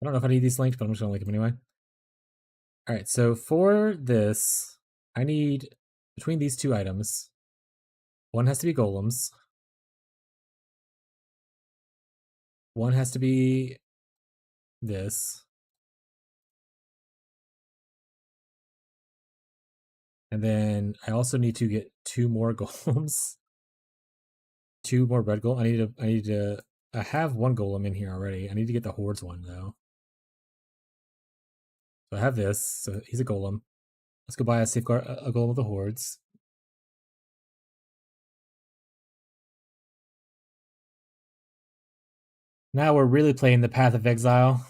I don't know if I need these linked, but I'm just gonna link them anyway. All right, so for this, I need between these two items, one has to be golems, one has to be this, and then I also need to get 2 more golems, 2 more red golem. I have 1 golem in here already. I need to get the hordes one though. So I have this. So he's a golem. Let's go buy a safeguard, a golem of the hordes. Now we're really playing the Path of Exile.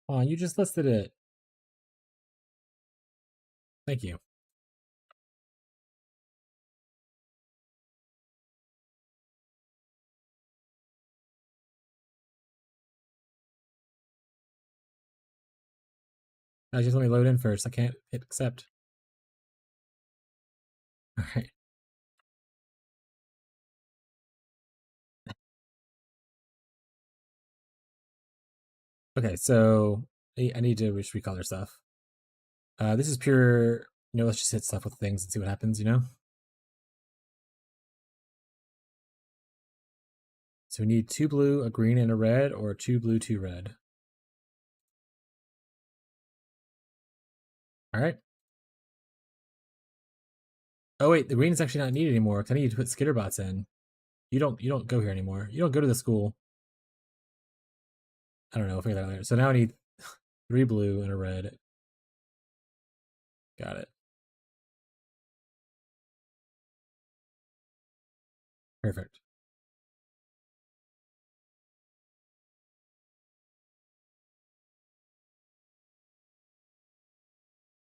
Oh, you just listed it. Thank you. I just let me load in first. I can't hit accept. All right. Okay, so I need to just recolor stuff. This is pure, let's just hit stuff with things and see what happens, So we need 2 blue, a green, and a red, or 2 blue, 2 red. All right. Oh wait, the green is actually not needed anymore because I need to put skitterbots in. You don't go here anymore. You don't go to the school. I don't know. I'll figure that out later. So now I need 3 blue and a red. Got it. Perfect.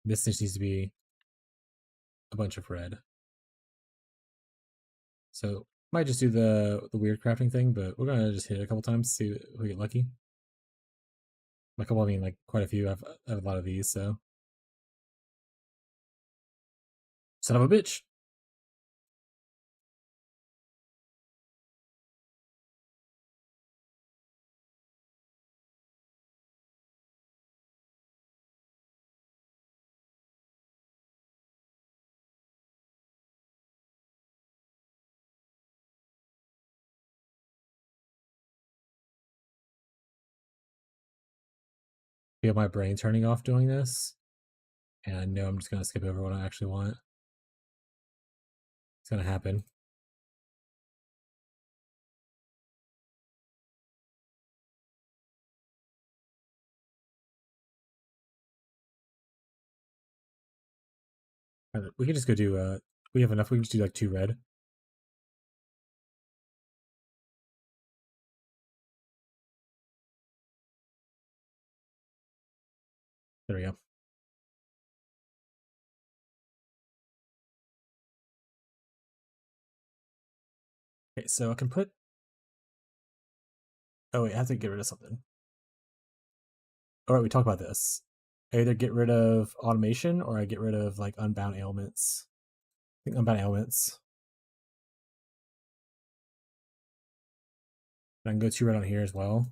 This just needs to be a bunch of red. So might just do the weird crafting thing, but we're gonna just hit it a couple times, see if we get lucky. By a couple, I mean like quite a few. I have a lot of these, so son of a bitch. Feel my brain turning off doing this, and I know I'm just gonna skip over what I actually want. It's gonna happen. We can just go do. We have enough. We can just do like 2 red. There we go. Okay, so I can put. Oh wait, I have to get rid of something. All right, we talked about this. I either get rid of automation or I get rid of like unbound ailments. I think unbound ailments. I can go 2 red on here as well.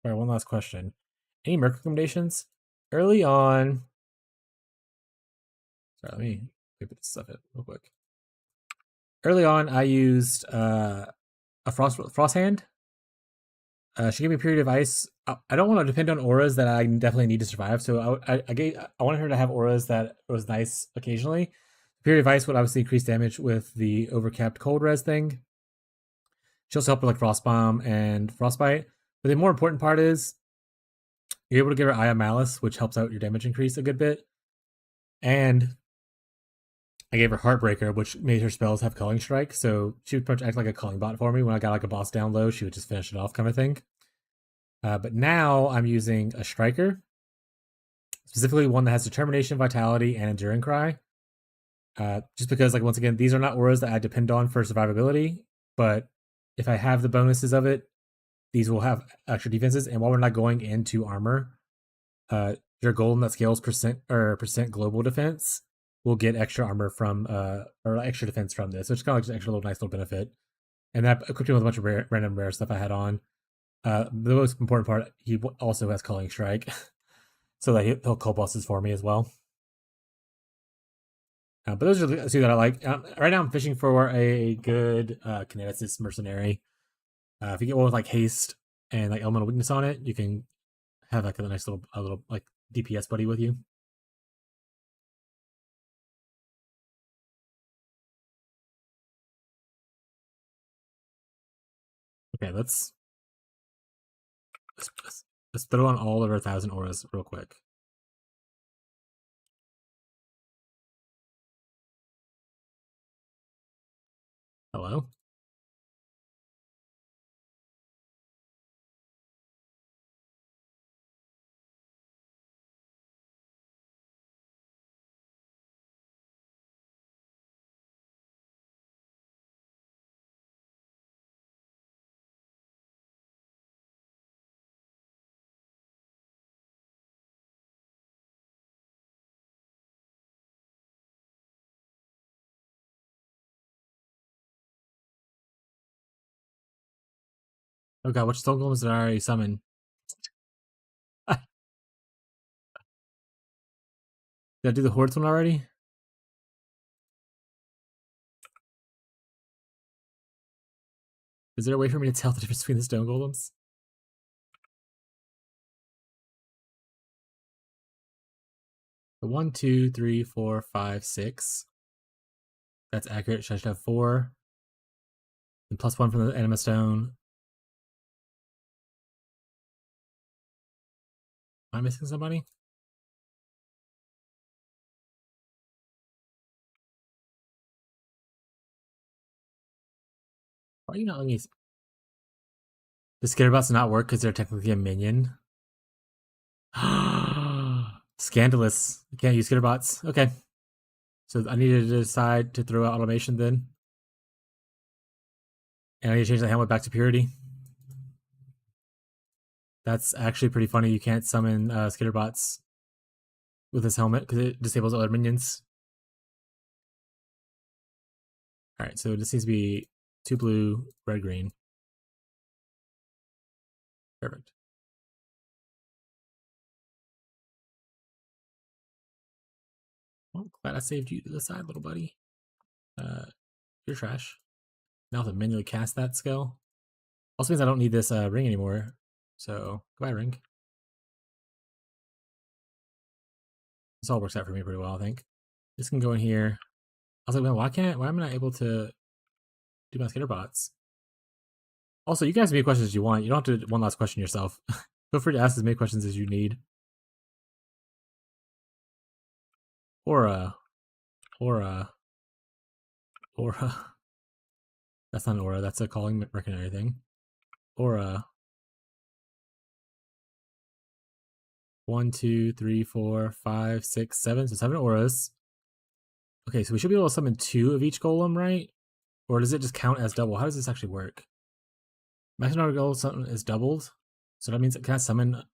All right, one last question. Any merc recommendations? Early on. Sorry, let me put this stuff in real quick. Early on, I used a frost hand. She gave me a period of ice. I don't want to depend on auras that I definitely need to survive. So I wanted her to have auras that was nice occasionally. Period of ice would obviously increase damage with the overcapped cold res thing. She also helped with like frost bomb and frostbite. But the more important part is you're able to give her Eye of Malice, which helps out your damage increase a good bit. And I gave her Heartbreaker, which made her spells have Culling Strike. So she would pretty much act like a culling bot for me. When I got like a boss down low, she would just finish it off, kind of thing. But now I'm using a Striker, specifically one that has Determination, Vitality, and Enduring Cry. Just because, like, once again, these are not auras that I depend on for survivability. But if I have the bonuses of it, these will have extra defenses. And while we're not going into armor, your golem that scales percent global defense will get extra armor from or extra defense from this. So it's kind of like just extra little nice little benefit. And that equipped me with a bunch of random rare stuff I had on. The most important part, he also has Culling Strike, so that he'll call bosses for me as well. But those are the 2 that I like. Right now, I'm fishing for a good kineticist mercenary. If you get one with like haste and like elemental weakness on it, you can have like a nice little like DPS buddy with you. Okay, let's throw on all of our 1,000 auras real quick. Hello? Oh god, which stone golems did I already summon? Did I do the hordes one already? Is there a way for me to tell the difference between the stone golems? The 1, 2, 3, 4, 5, 6. That's accurate. Should I have 4? And +1 from the Anima Stone. Am I missing somebody? Why are you not letting me? The Skitterbots do not work because they're technically a minion. Scandalous. I can't use Skitterbots. Okay. So I needed to decide to throw out automation then. And I need to change the helmet back to purity. That's actually pretty funny. You can't summon Skitterbots with this helmet because it disables other minions. Alright, so this needs to be 2 blue, red, green. Perfect. Well, glad I saved you to the side, little buddy. You're trash. Now I have to manually cast that skill. Also means I don't need this ring anymore. So, goodbye, ring. This all works out for me pretty well, I think. This can go in here. I was like, man, why am I not able to do my Skitterbots? Also, you guys have as many questions as you want. You don't have to one last question yourself. Feel free to ask as many questions as you need. Aura. That's not an aura, that's a calling recognition thing. Aura. 1, 2, 3, 4, 5, 6, 7. So 7 auras. Okay, so we should be able to summon 2 of each golem, right? Or does it just count as double? How does this actually work? Maximum goal summon is doubled. So that means, can I summon?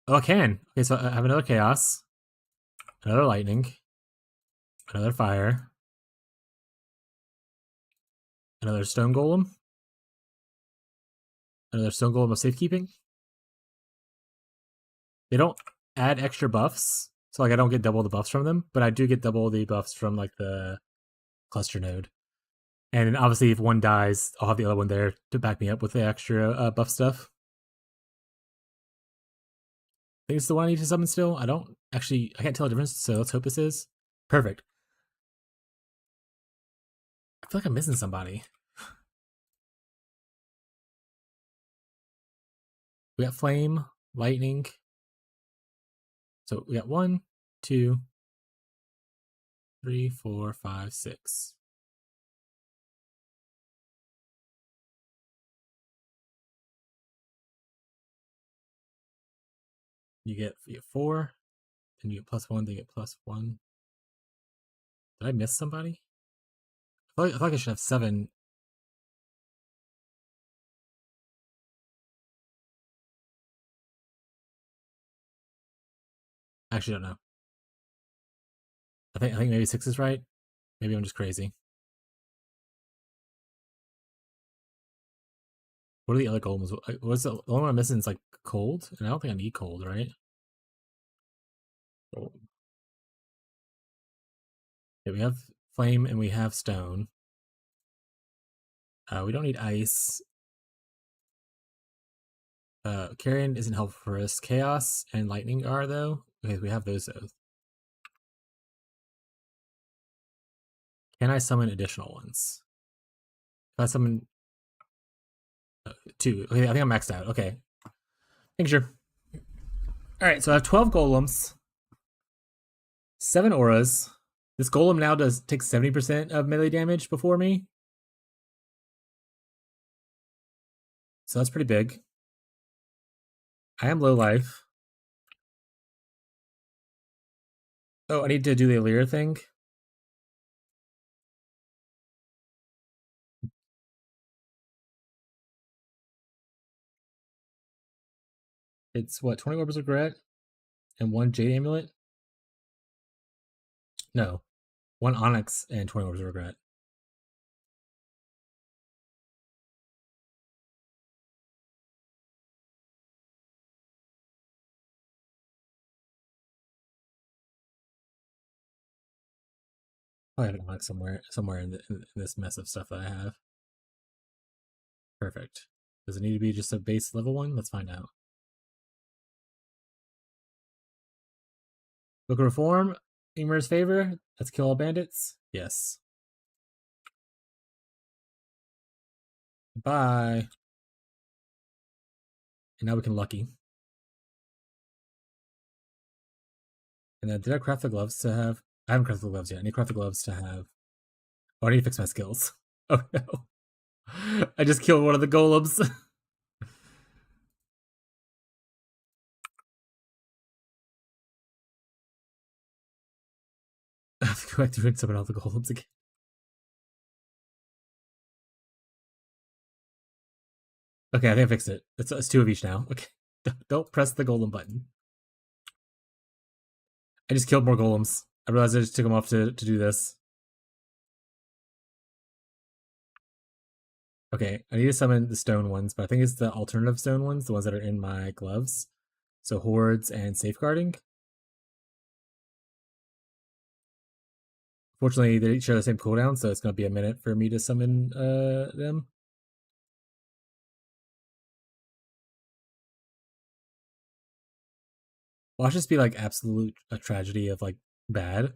Oh, I can. Okay, so I have another chaos, another lightning, another fire, another stone golem, another stone golem of safekeeping. They don't add extra buffs, so like I don't get double the buffs from them, but I do get double the buffs from like the cluster node. And then obviously, if one dies, I'll have the other one there to back me up with the extra buff stuff. I think it's the one I need to summon still. I can't tell the difference, so let's hope this is. Perfect. I feel like I'm missing somebody. We got flame, lightning. So we got 1, 2, 3, 4, 5, 6. You get 4, then you get +1, then you get +1. Did I miss somebody? I feel like I should have 7. I actually don't know. I think maybe 6 is right. Maybe I'm just crazy. What are the other golems? What's the only one I'm missing is like cold? And I don't think I need cold, right? Oh. Yeah, we have flame and we have stone. We don't need ice. Carrion isn't helpful for us. Chaos and lightning are, though. Okay, we have those. Can I summon additional ones? Can I summon 2? Okay, I think I'm maxed out. Okay. Think sure. Alright, so I have 12 golems, 7 auras. This golem now takes 70% of melee damage before me. So that's pretty big. I am low life. Oh, I need to do the Allure thing. It's what, 20 Orbs of Regret and 1 Jade Amulet? No, 1 Onyx and 20 Orbs of Regret. I have an Onyx somewhere in this mess of stuff that I have. Perfect. Does it need to be just a base level one? Let's find out. Book of Reform, Ingmar's favor. Let's kill all bandits. Yes. Bye. And now we can lucky. And then did I craft the gloves to have? I haven't crafted the gloves yet. I need to craft the gloves to have. Oh, I need to fix my skills. Oh no. I just killed one of the golems. I have to go back to doing some of the golems again. Okay, I think I fixed it. It's 2 of each now. Okay. Don't press the golem button. I just killed more golems. I realized I just took them off to do this. Okay, I need to summon the stone ones, but I think it's the alternative stone ones, the ones that are in my gloves. So hordes and safeguarding. Fortunately, they share the same cooldown, so it's going to be a minute for me to summon them. Watch this be like absolute a tragedy of like bad. And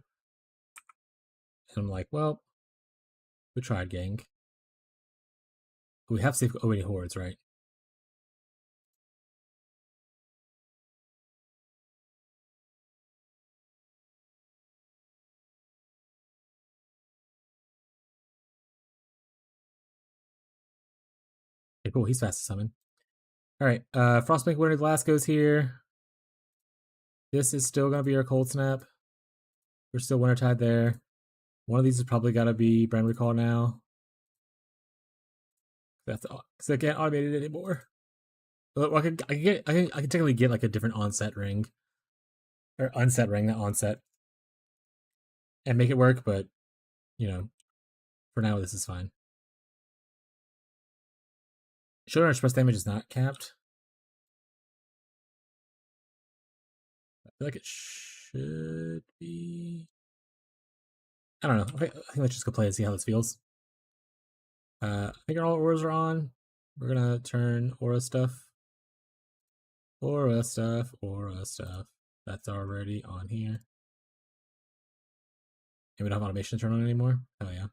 I'm like, well, we tried, gang. We have safe. Oh, wait, hordes, right? Okay, cool. He's fast to summon. All right. Frostbank Winter Glass goes here. This is still gonna be our cold snap. We're still Wintertide there. One of these has probably got to be Brand Recall now. That's because I can't automate it anymore. Well, I can technically get like a different onset ring or unset ring, not onset, and make it work. But you know, for now this is fine. Shoulder express damage is not capped. I feel like it should be. I don't know. I think let's just go play and see how this feels. I think all auras are on. We're gonna turn aura stuff. Aura stuff. That's already on here. And we don't have automation turn on anymore. Oh yeah.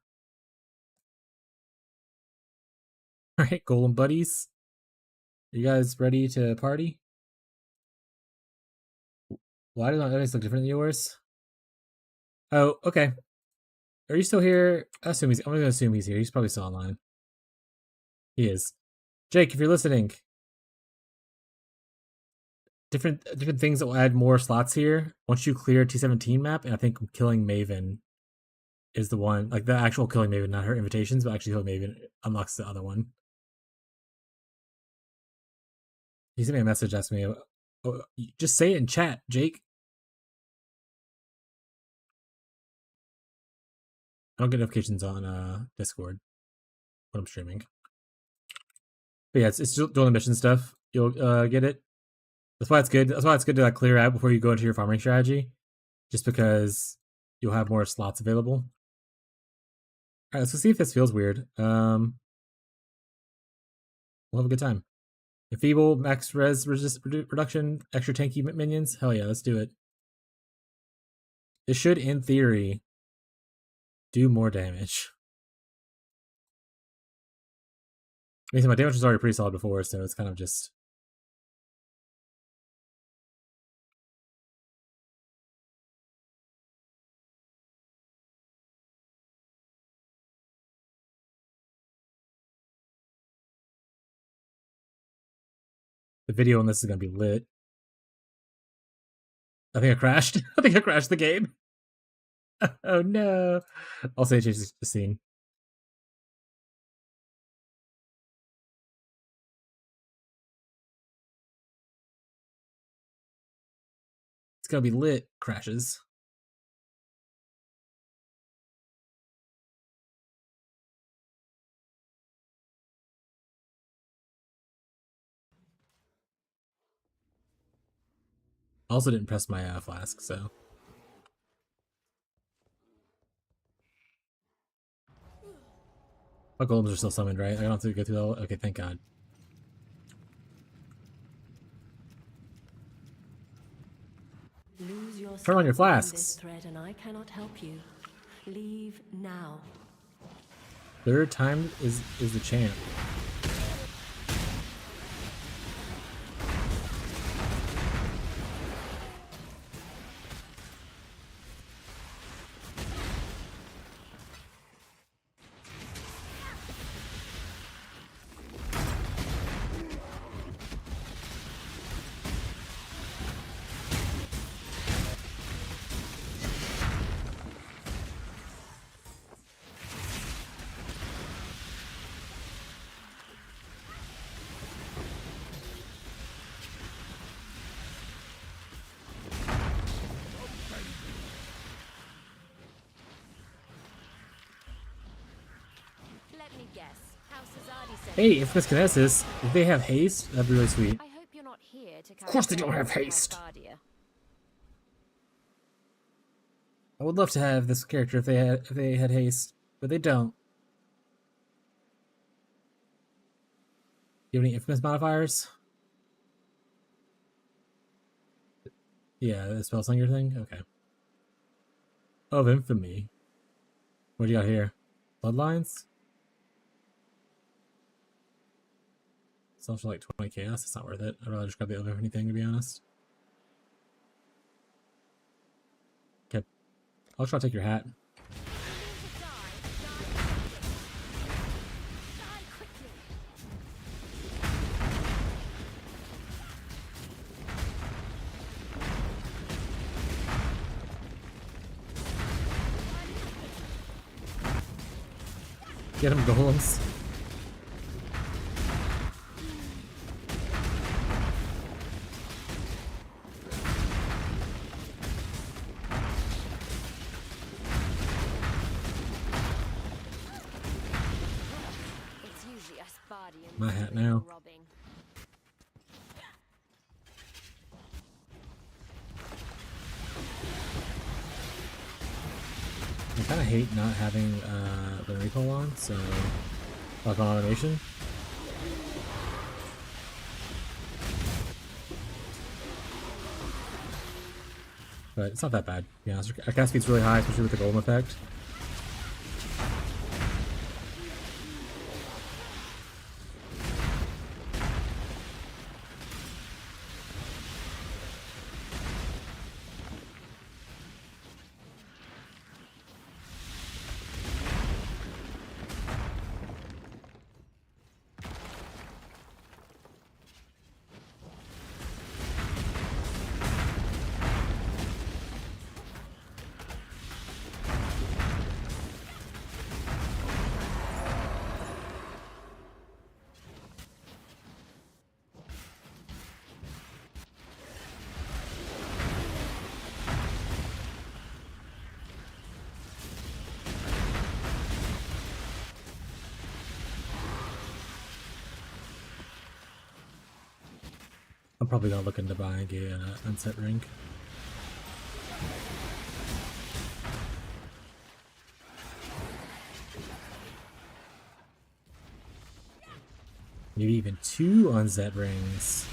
Alright, golem buddies. Are you guys ready to party? Why does my enemies look different than yours? Oh, okay. Are you still here? I'm gonna assume he's here. He's probably still online. He is. Jake, if you're listening, different things that will add more slots here. Once you clear T17 map, and I think killing Maven is the one, like the actual killing Maven, not her invitations, but actually killing Maven unlocks the other one. He sent me a message asking me, oh, just say it in chat, Jake. I don't get notifications on Discord when I'm streaming. But yeah, it's doing the mission stuff. You'll get it. That's why it's good. That's why it's good to like clear out before you go into your farming strategy, just because you'll have more slots available. All right, let's go see if this feels weird. We'll have a good time. Enfeeble, max res reduction, extra tanky minions. Hell yeah, let's do it. This should, in theory, do more damage. I mean, my damage was already pretty solid before, so it's kind of just. The video on this is gonna be lit. I think I crashed. I think I crashed the game. Oh no. I'll say change the scene. It's gonna be lit. Crashes. I also didn't press my flask, so. My golems are still summoned, right? I don't have to go through that. Okay, thank God. Lose yourself Turn on your in flasks. this thread and I cannot help you. Leave now. Third time is the champ. Let me guess. House Azadi said. Hey, if Kinesis, if they have haste, that'd be really sweet. I hope you're not here to. Of course they don't have haste. I would love to have this character if they had haste, but they don't. Do you have any infamous modifiers? Yeah, the spell slinger thing? Okay. Of infamy. What do you got here? Bloodlines? Sells for like 20 chaos. It's not worth it. I'd rather just grab the of infamy thing, to be honest. Okay. I'll try to take your hat. Get him, golems. It's usually Aspardians My hat who do now. the robbing. I kind of hate not having the recall on, so lock on automation. But it's not that bad. Yeah, our cast speed's really high, especially with the golem effect. I'm probably gonna look into buying an unset ring. Maybe even 2 unset rings.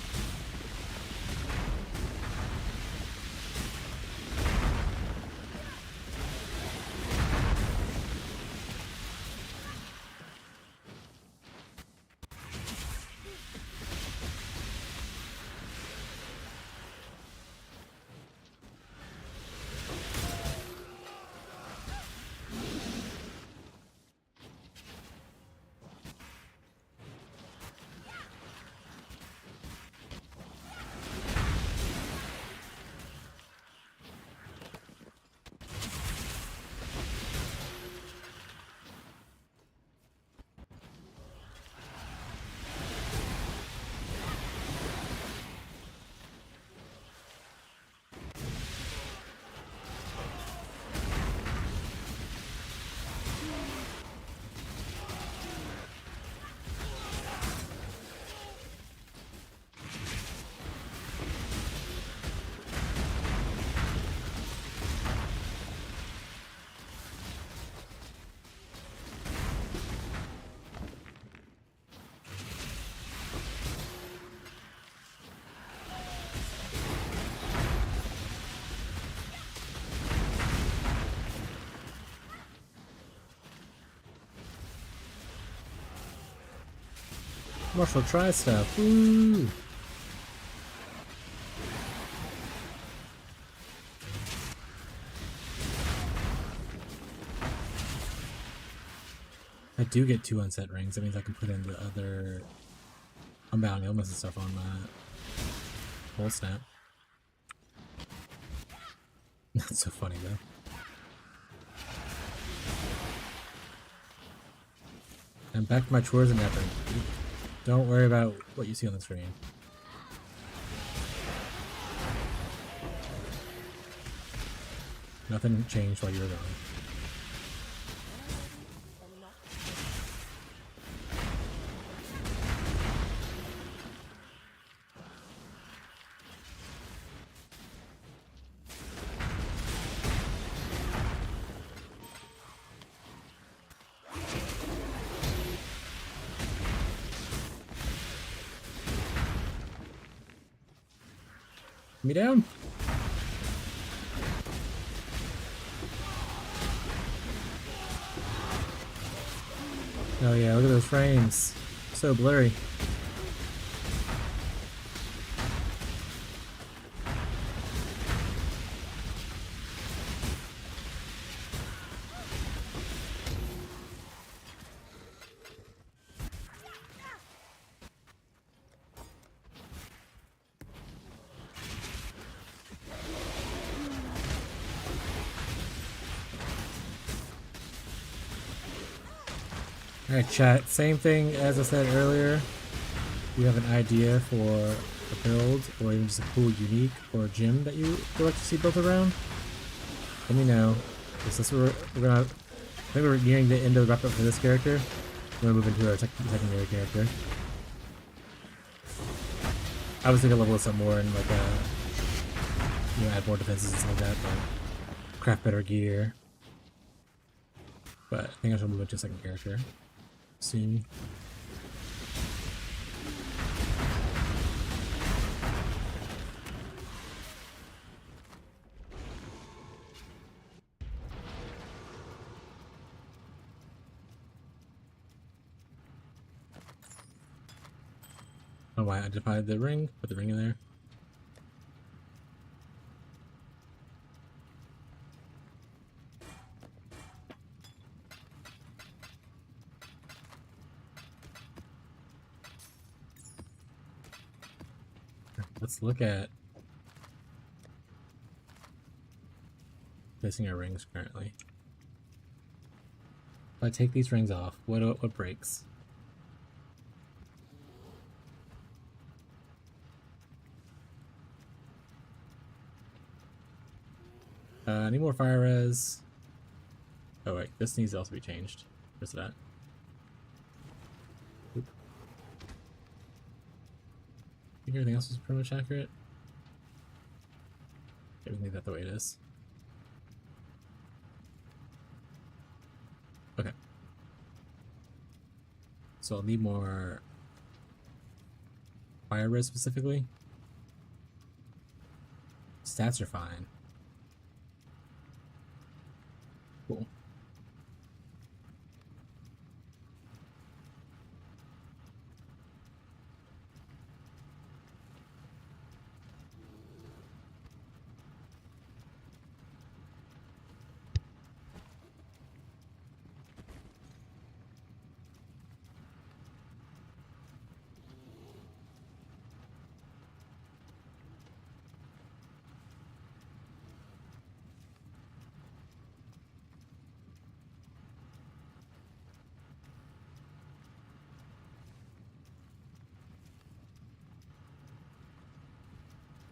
Marshall, try stuff. Woo! I do get 2 unset rings. That means I can put in the other Unbound Illness and stuff on that. Whole snap. That's so funny though. I'm back to my chores and effort. Don't worry about what you see on the screen. Nothing changed while you were gone. Me down. Oh yeah, look at those frames. So blurry. Alright chat, same thing as I said earlier. If you have an idea for a build, or even just a cool unique or a gym that you would like to see built around, let me know. This we're gonna, I think we're nearing the end of the wrap up for this character. We're gonna move into our secondary character. I was thinking level this up more and like you know, add more defenses and stuff like that, but craft better gear. But I think I should move into a second character soon. Oh, why I identified the ring? Put the ring in there. Let's look at placing our rings currently. If I take these rings off, what breaks? I need more fire res. Oh wait, this needs to also be changed. Where's that? Oop. I think everything else is pretty much accurate. Okay, we can leave that the way it is. Okay. So I'll need more fire res specifically. Stats are fine. Cool.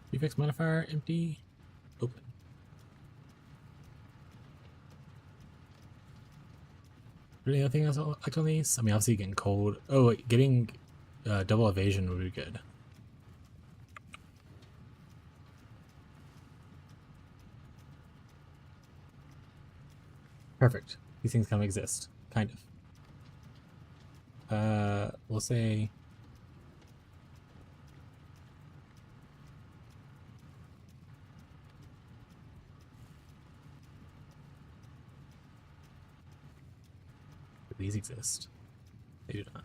Prefix modifier empty, open. Really, anything else I like on these? I mean, obviously getting cold. Oh, wait, getting double evasion would be good. Perfect. These things kind of exist, kind of. We'll say. These exist. They do not.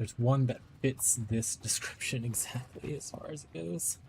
There's one that fits this description exactly as far as it goes.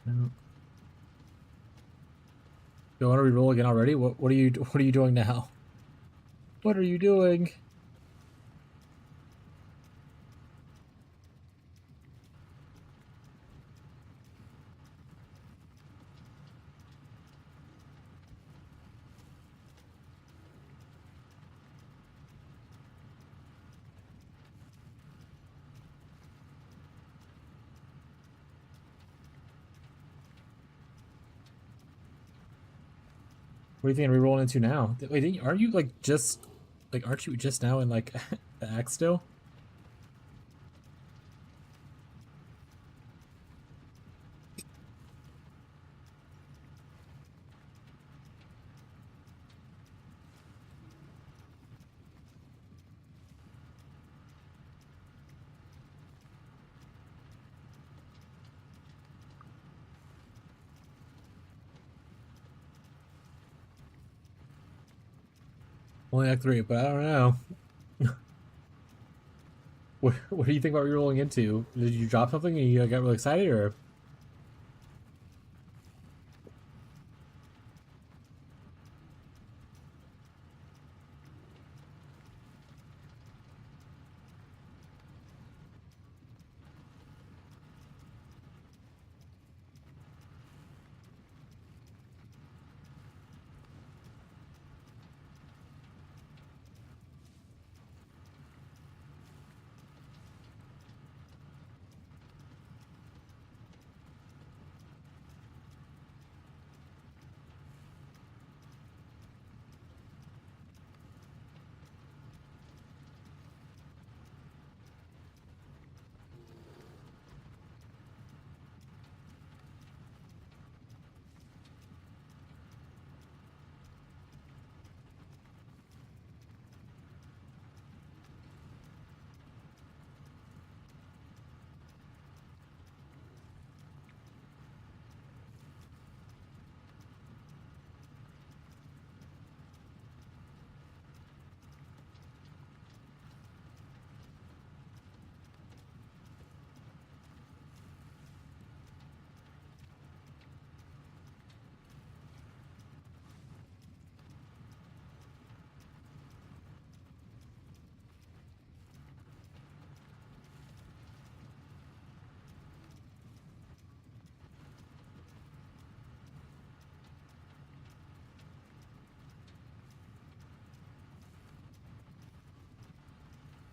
No. You want to re-roll again already? What are you doing now? What are you doing? What do you think I'm re-rolling into now? Wait, aren't you like just like aren't you just now in like the axe still? Only Act 3, but I don't know. What do you think about re-rolling into? Did you drop something and you got really excited, or?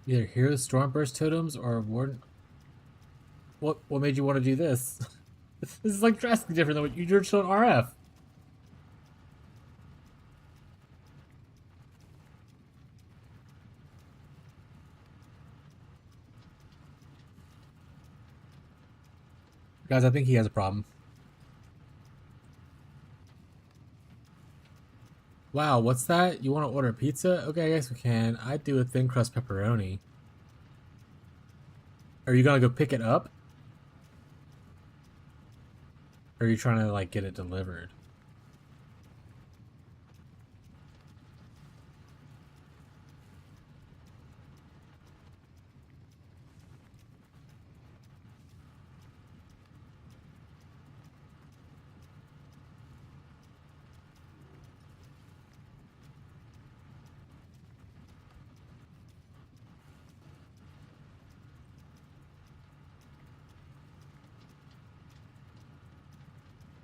Either Hero Stormburst totems or Warden. What made you want to do this? This is like drastically different than what you just showed RF. Guys, I think he has a problem. Wow, what's that? You want to order pizza? Okay, I guess we can. I'd do a thin crust pepperoni. Are you gonna go pick it up? Or are you trying to like get it delivered?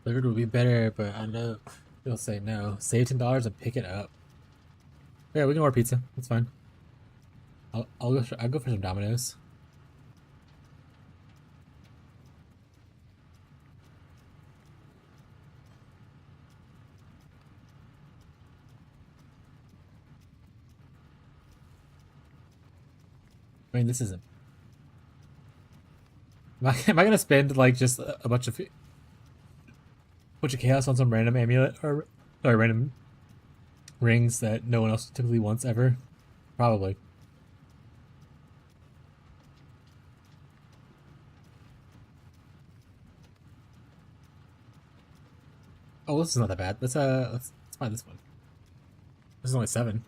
Delivered would be better, but I know you'll say no. Save $10 and pick it up. Yeah, we can order pizza. That's fine. I'll go for some Domino's. I mean, this isn't Am I gonna spend like just a bunch of chaos on some random amulet or random rings that no one else typically wants ever? Probably. Oh, this is not that bad. Let's buy this one. This is only 7.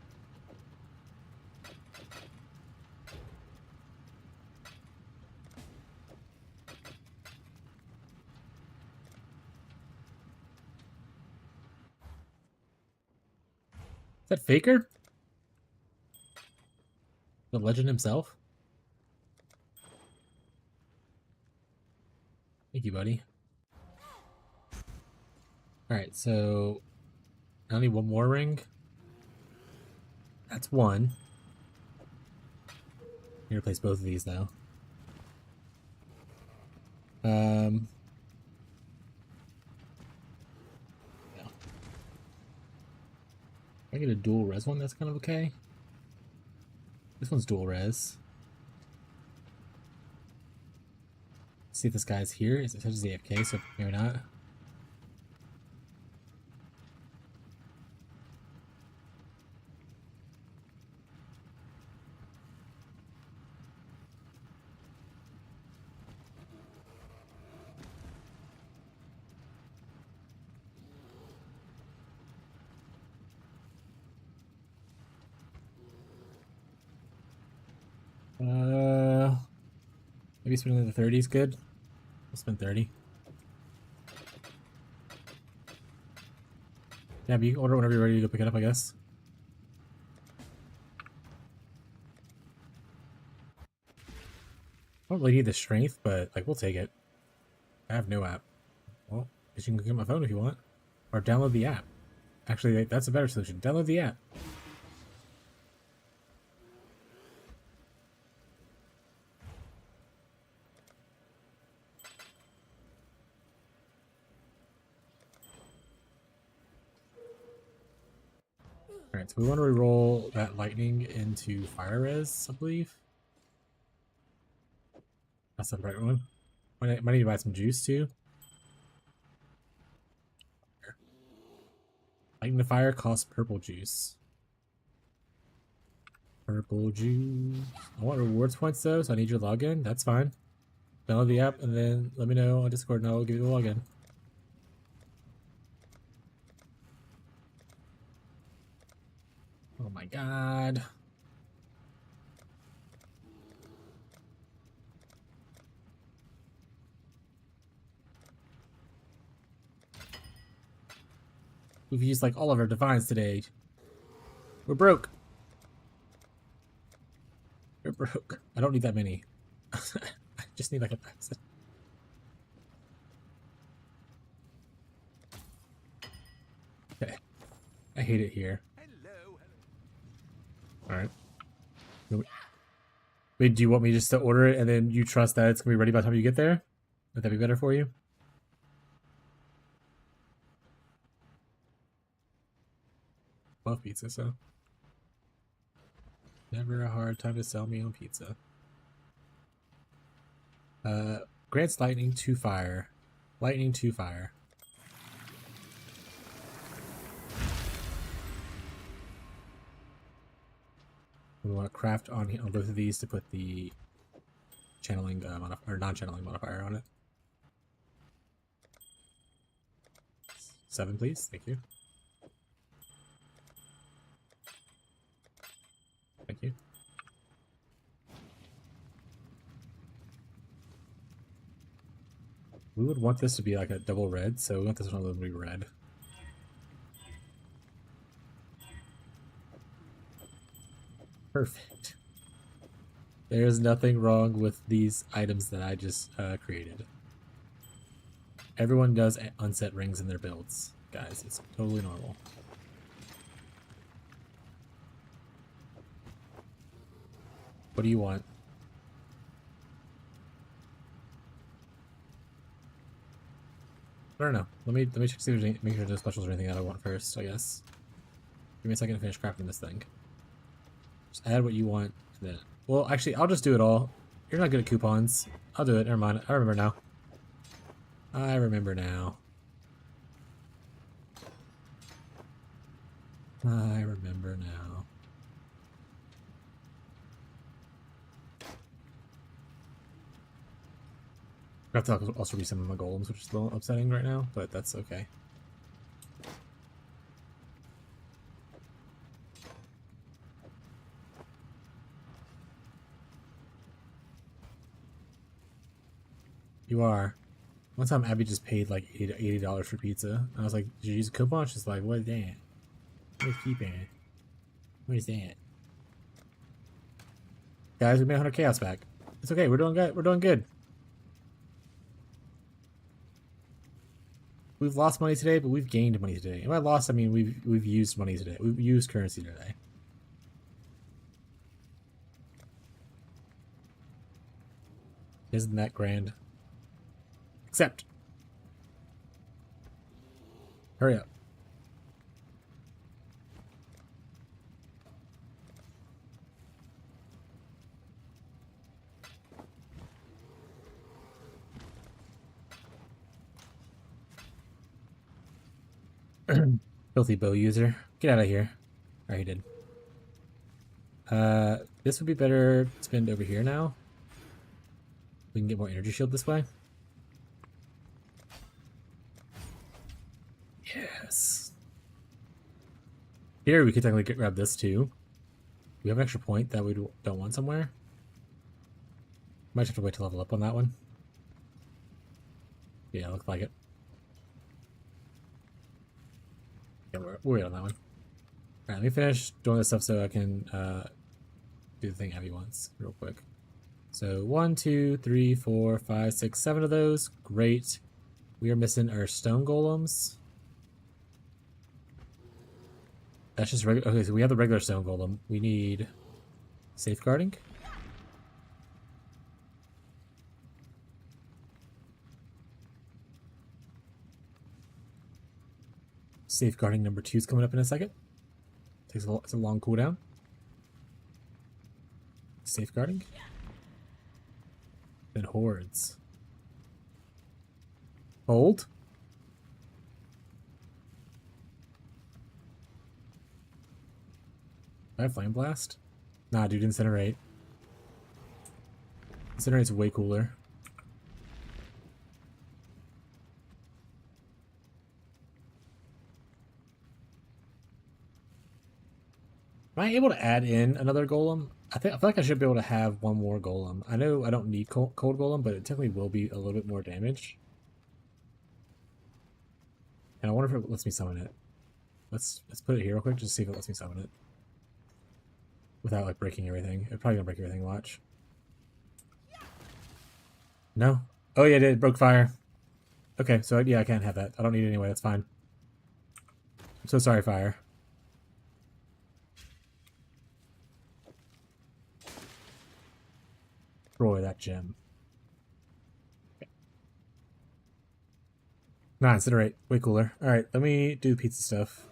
Is that Faker? The legend himself? Thank you, buddy. Alright, so I need one more ring. That's 1. I replace both of these now. Yeah. If I get a dual res one, that's kind of okay. This one's dual res. See if this guy's here. It says AFK, so maybe not. Maybe spending the 30 is good. We'll spend 30. Yeah, but you can order whenever you're ready to go pick it up, I guess. I don't really need the strength, but like we'll take it. I have no app. Well, you can get my phone if you want, or download the app. Actually, that's a better solution. Download the app. Alright, so we want to re-roll that lightning into fire res, I believe. That's the right one. Might need to buy some juice too. Here. Lightning to fire costs purple juice. Purple juice. I want rewards points though, so I need your login. That's fine. Download the app and then let me know on Discord and I'll give you the login. Oh my god. We've used like all of our divines today. We're broke. We're broke. I don't need that many. I just need like a thousand. Okay. I hate it here. Alright. Wait, do you want me just to order it and then you trust that it's gonna be ready by the time you get there? Would that be better for you? Love pizza, so. Never a hard time to sell me on pizza. Grants lightning to fire. Lightning to fire. We want to craft on both of these to put the channeling or non-channeling modifier on it. 7, please. Thank you. Thank you. We would want this to be like a double red, so we want this one to be red. Perfect. There's nothing wrong with these items that I just created. Everyone does unset rings in their builds, guys. It's totally normal. What do you want? I don't know. Let me check see if there's any, make sure there's specials or anything that I want first, I guess. Give me a second to finish crafting this thing. Just add what you want, and then well actually I'll just do it all. You're not good at coupons. I'll do it. Never mind. I remember now. I remember now. I remember now. I have to also read some of my golems, which is a little upsetting right now, but that's okay. You are. One time Abby just paid like $80 for pizza. I was like, did you use a coupon? She's like, what is that? What is keeping? What is that? Guys, we made 100 chaos back. It's okay. We're doing good. We're doing good. We've lost money today, but we've gained money today. And by lost, I mean we've used money today. We've used currency today. Isn't that grand? Accept. Hurry up. Filthy bow user. Get out of here. Alright, he did. This would be better to spend over here now. We can get more energy shield this way. Yes. Here we could technically grab this too. We have an extra point that we don't want somewhere. Might have to wait to level up on that one. Yeah, looks like it. Yeah, we're wait on that one. Alright, let me finish doing this stuff so I can do the thing Abby wants real quick. So 1, 2, 3, 4, 5, 6, 7 of those. Great. We are missing our stone golems. That's just regular. Okay, so we have the regular stone golem. We need safeguarding. Safeguarding number 2 is coming up in a second. It's a long cooldown. Safeguarding. Then hordes. Hold. I have flame blast? Nah, dude, incinerate. Incinerate's way cooler. Am I able to add in another golem? I feel like I should be able to have one more golem. I know I don't need cold golem, but it technically will be a little bit more damage. And I wonder if it lets me summon it. Let's put it here real quick just to see if it lets me summon it. Without like breaking everything. It's probably gonna break everything, watch. No? Oh yeah, it broke fire. Okay, so yeah, I can't have that. I don't need it anyway, that's fine. I'm so sorry, fire. Destroy that gem. Okay. Nah, incinerate. Way cooler. Alright, let me do pizza stuff.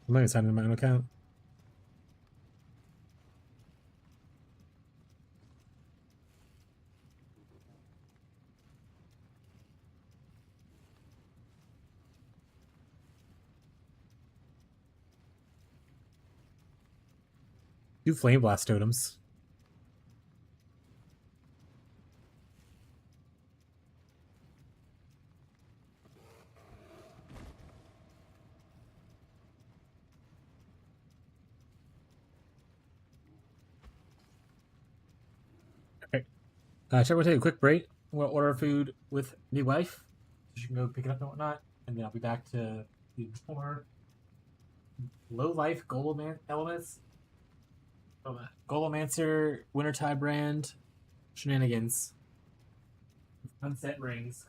I'm not even signing in my own account. Do flame blast totems. Okay. Check, we'll take a quick break. We'll order food with new wife. So she can go pick it up and whatnot. And then I'll be back to do more low life elements. Golemancer Wintertide brand shenanigans. Unset rings.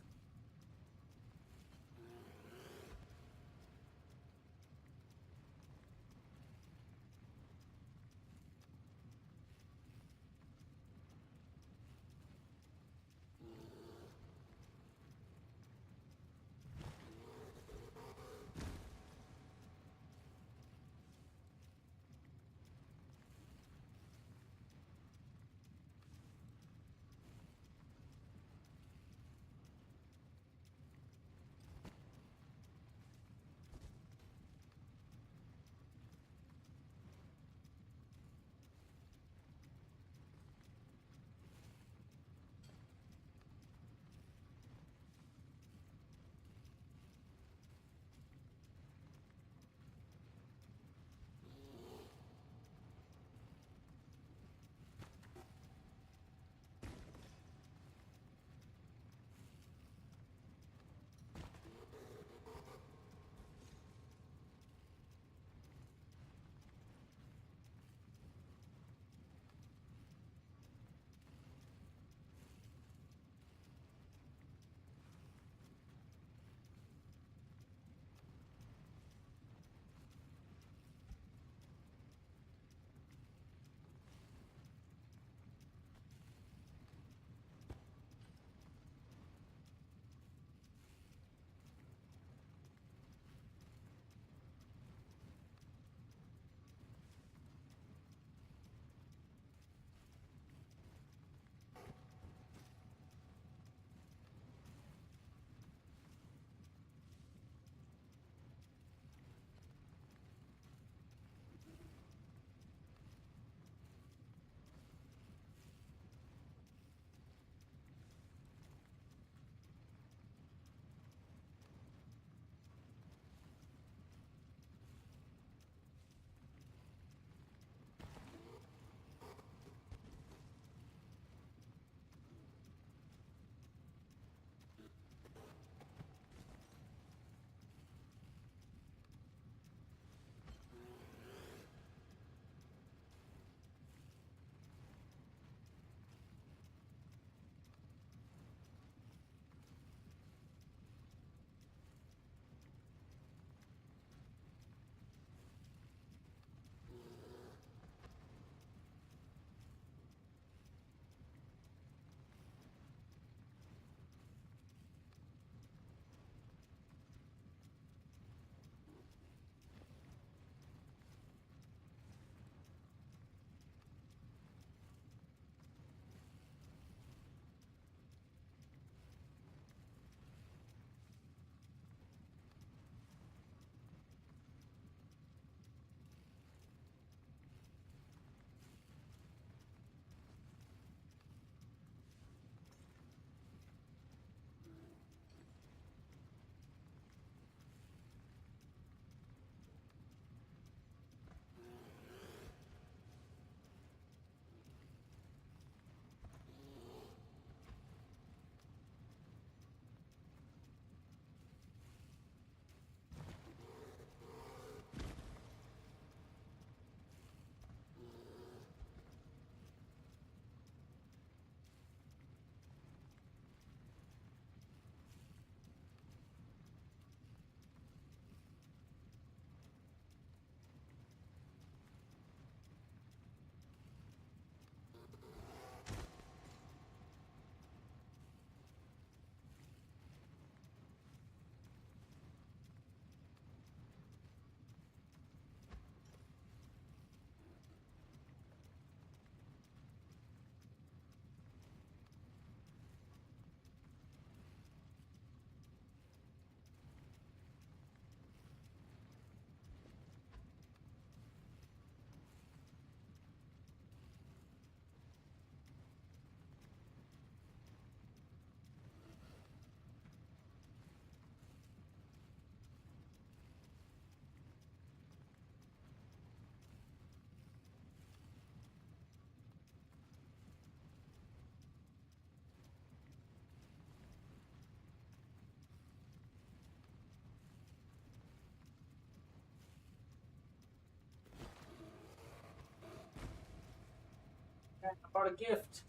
I brought a gift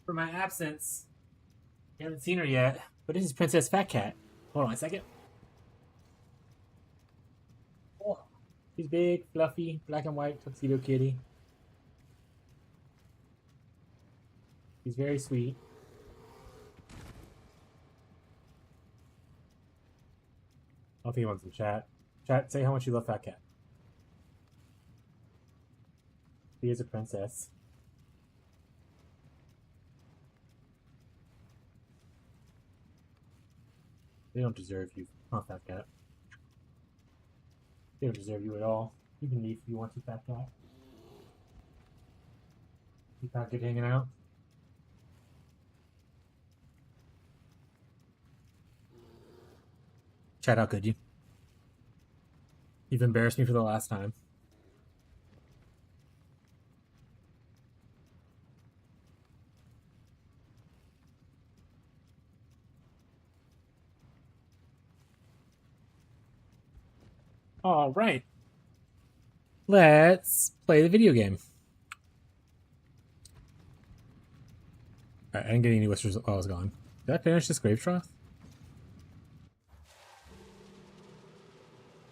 for my absence. You haven't seen her yet, but this is Princess Fat Cat. Hold on a second. Oh, she's big, fluffy, black and white tuxedo kitty. She's very sweet. I don't think he wants to chat. Chat, say how much you love Fat Cat. She is a princess. They don't deserve you. Huh, Fat Cat. They don't deserve you at all. You can leave if you want to, Fat Cat. You not good hanging out? Chat, how could you? You've embarrassed me for the last time. All right. Let's play the video game. All right, I didn't get any whispers while I was gone. Did I finish this grave trough?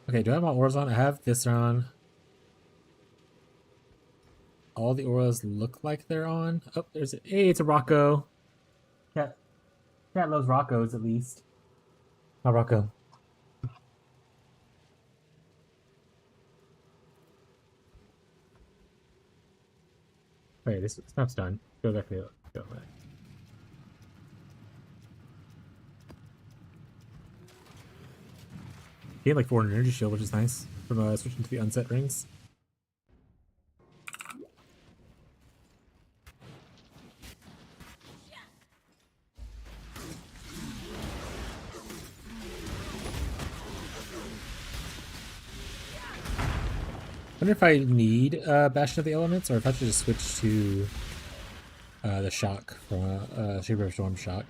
Okay, do I have my auras on? I have this on. All the auras look like they're on. Oh, there's a... Hey, it's a Rocco. Cat loves Roccos, at least. Not Rocco. Wait, this map's done. Go back to go back. Gained like 400 energy shield, which is nice from switching to the unset rings. I wonder if I need Bastion of the Elements, or if I should just switch to the shock from Shaper of Storm shock.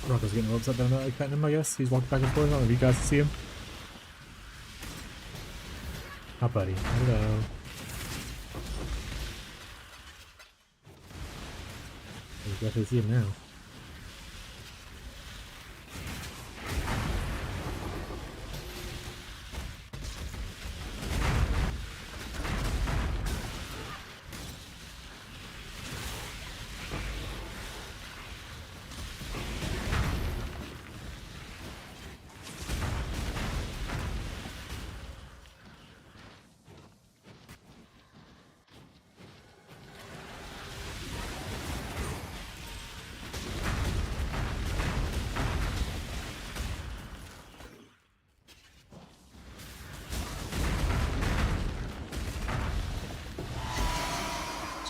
Rocco's getting a little upset that I'm not like petting him, I guess. He's walking back and forth. I don't know if you guys can see him. Hi, buddy. Hello. You definitely see him now.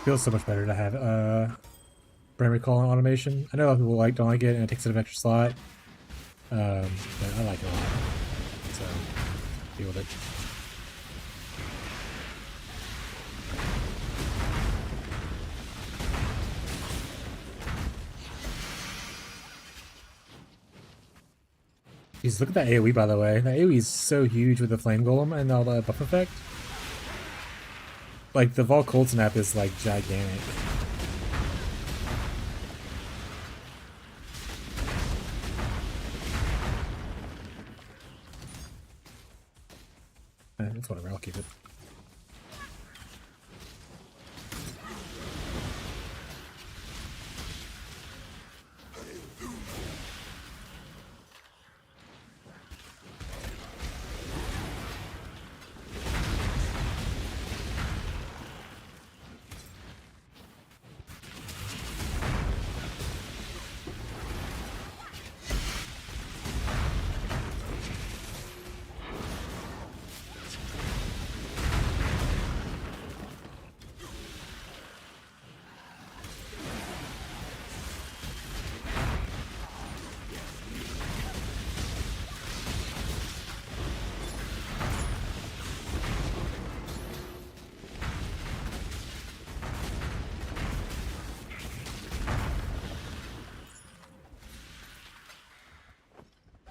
Feels so much better to have brain recall and automation. I know a lot of people don't like it, and it takes an extra slot. But I like it a lot. So deal with it. Jeez, look at that AoE, by the way. That AoE is so huge with the flame golem and all the buff effect. Like, the Vol Cold Snap is, like, gigantic. It's whatever, I'll keep it.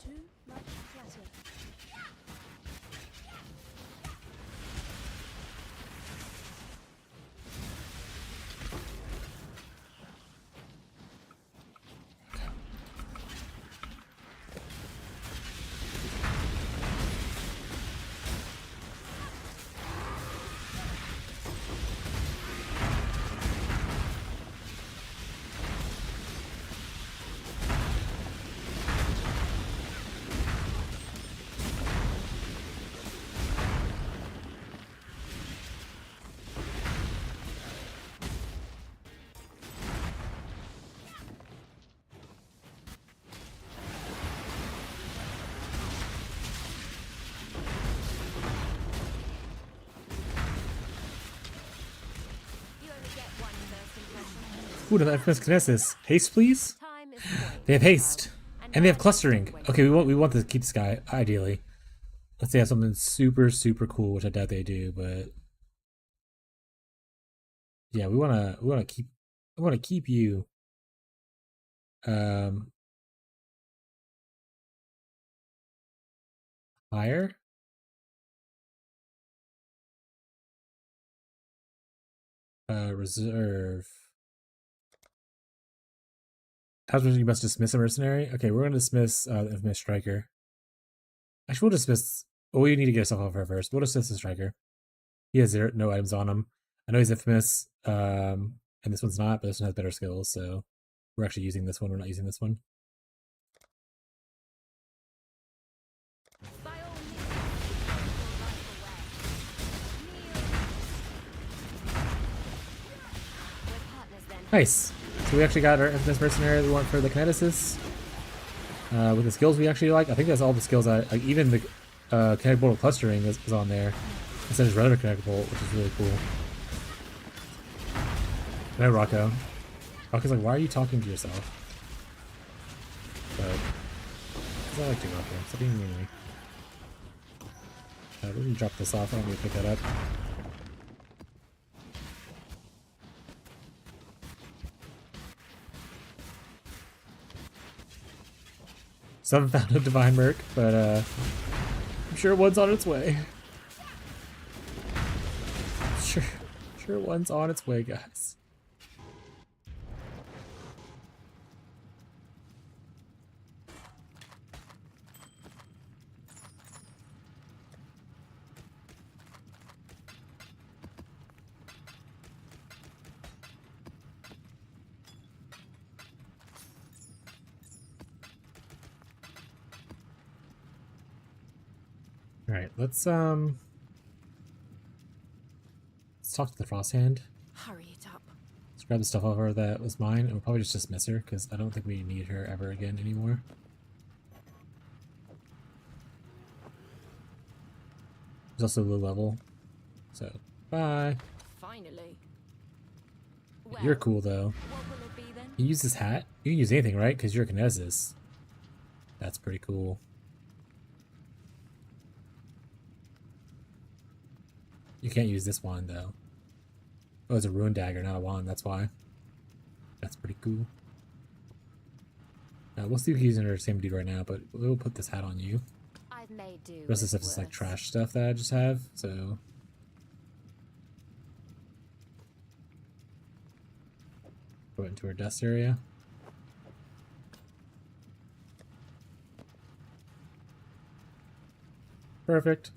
Too much clutter. You only get one first impression. Ooh, another FMS Kinesis. Haste, please? Time is going. They have haste. And they have now clustering. it's going. Okay, we want to keep this guy, ideally. Let's say have something super, super cool, which I doubt they do, but yeah, we wanna keep you. Higher? Reserve. How's you must dismiss a mercenary? Okay, we're gonna dismiss the infamous striker. Actually, we'll dismiss. Oh, we need to get ourselves off her first. We'll dismiss the striker. He has no items on him. I know he's infamous, and this one's not, but this one has better skills, so we're actually using this one. We're not using this one. By all means, take your life away. We're partners then. Nice. So we actually got our infamous mercenary we want for the kineticists. With the skills we actually like. I think that's all the skills like even the kinetic bolt clustering is on there. Instead of regular kinetic bolt, which is really cool. No, Rocco. Rocco's like, why are you talking to yourself? But I like to Rocco. Stop being mean to me. We're gonna drop this off. I don't need to pick that up. So I haven't found a divine merc, but I'm sure one's on its way. Sure one's on its way, guys. All right, let's talk to the Frost Hand. Hurry it up. Let's grab the stuff off her that was mine, and we'll probably just dismiss her because I don't think we need her ever again anymore. She's also low level, so bye. Finally. You're Well, cool though. what will it be then? You use this hat. You can use anything, right? Because you're a kinesis. That's pretty cool. You can't use this wand though. Oh, it's a rune dagger, not a wand. That's why. That's pretty cool. We'll see if he's under the same dude right now, but we'll put this hat on you. I've made do. The rest of the with stuff is like worse. trash stuff that I just have, so. Go into our desk area. Perfect.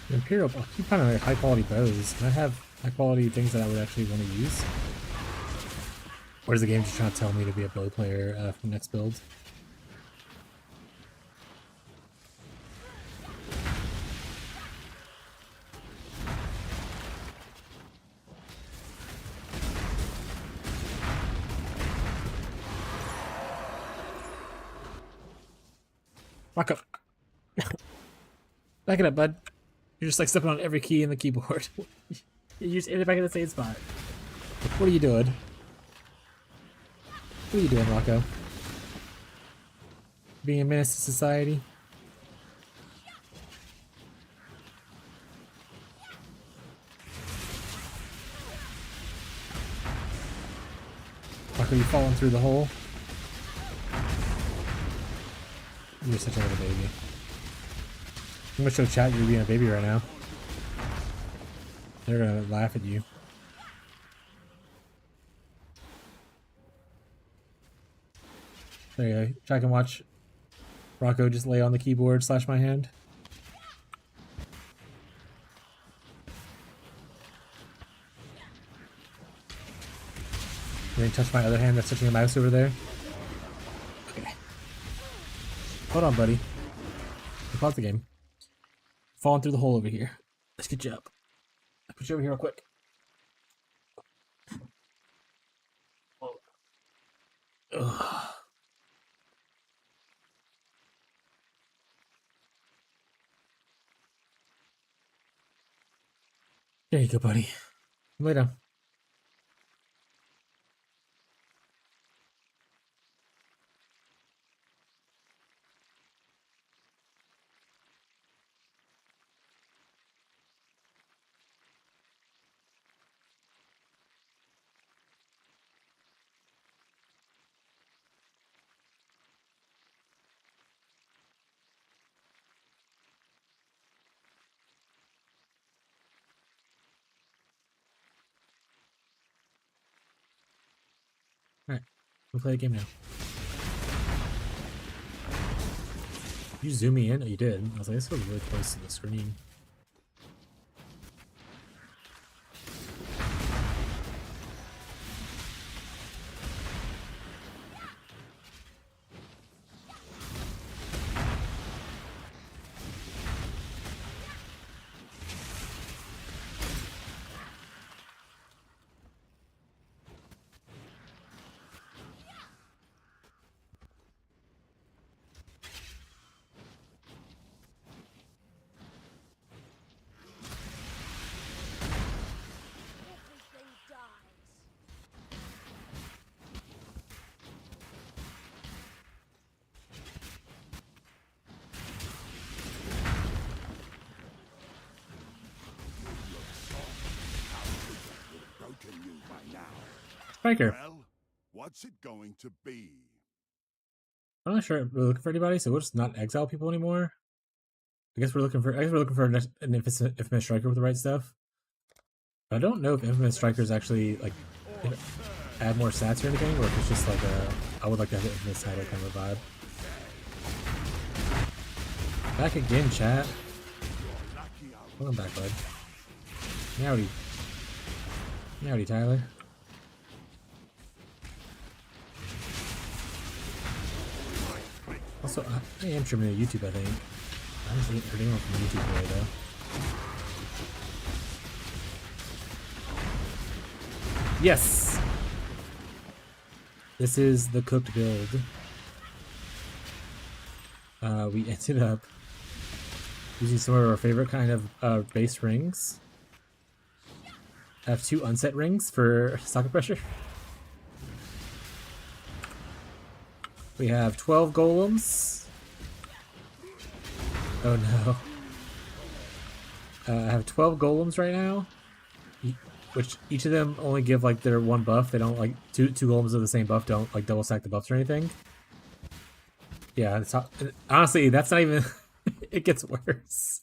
Imperial, I keep finding like high quality bows. Can I have high quality things that I would actually want to use? Or is the game just trying to tell me to be a bow player for the next build? Rock up. Back it up, bud. You're just like stepping on every key in the keyboard. You just hit it back in the same spot. What are you doing? What are you doing, Rocco? Being a menace to society? Rocco, you falling through the hole? You're such a little baby. I'm gonna show chat you're being a baby right now. They're gonna laugh at you. There you go. Chat can watch Rocco just lay on the keyboard / my hand. You didn't touch my other hand that's touching the mouse over there? Okay. Hold on, buddy. Pause the game. Falling through the hole over here. Let's get you up. I'll put you over here real quick. Ugh. There you go, buddy. Lay down. Alright, we'll play the game now. You zoom me in? Oh, you did. I was like, this was really close to the screen. Everything dies. Broken you by now. Striker. Well, what's it going to be? I'm not sure we're looking for anybody, so we'll just not exile people anymore. I guess we're looking for an infamous striker with the right stuff. But I don't know if infamous strikers actually like add more stats or anything, or if it's just like a I would like to have the infamous title kind of a vibe. Back again, chat. Welcome back, bud. Howdy. Howdy, Tyler. Also, I am streaming to YouTube, I think. I haven't heard anyone from YouTube today, though. Yes! This is the cooked build. We ended up using some of our favorite kind of base rings. I have 2 unset rings for socket pressure. We have 12 golems. Oh no. I have 12 golems right now, which each of them only give like their 1 buff. They don't like two golems of the same buff don't like double stack the buffs or anything. Yeah, honestly, that's not even. It gets worse.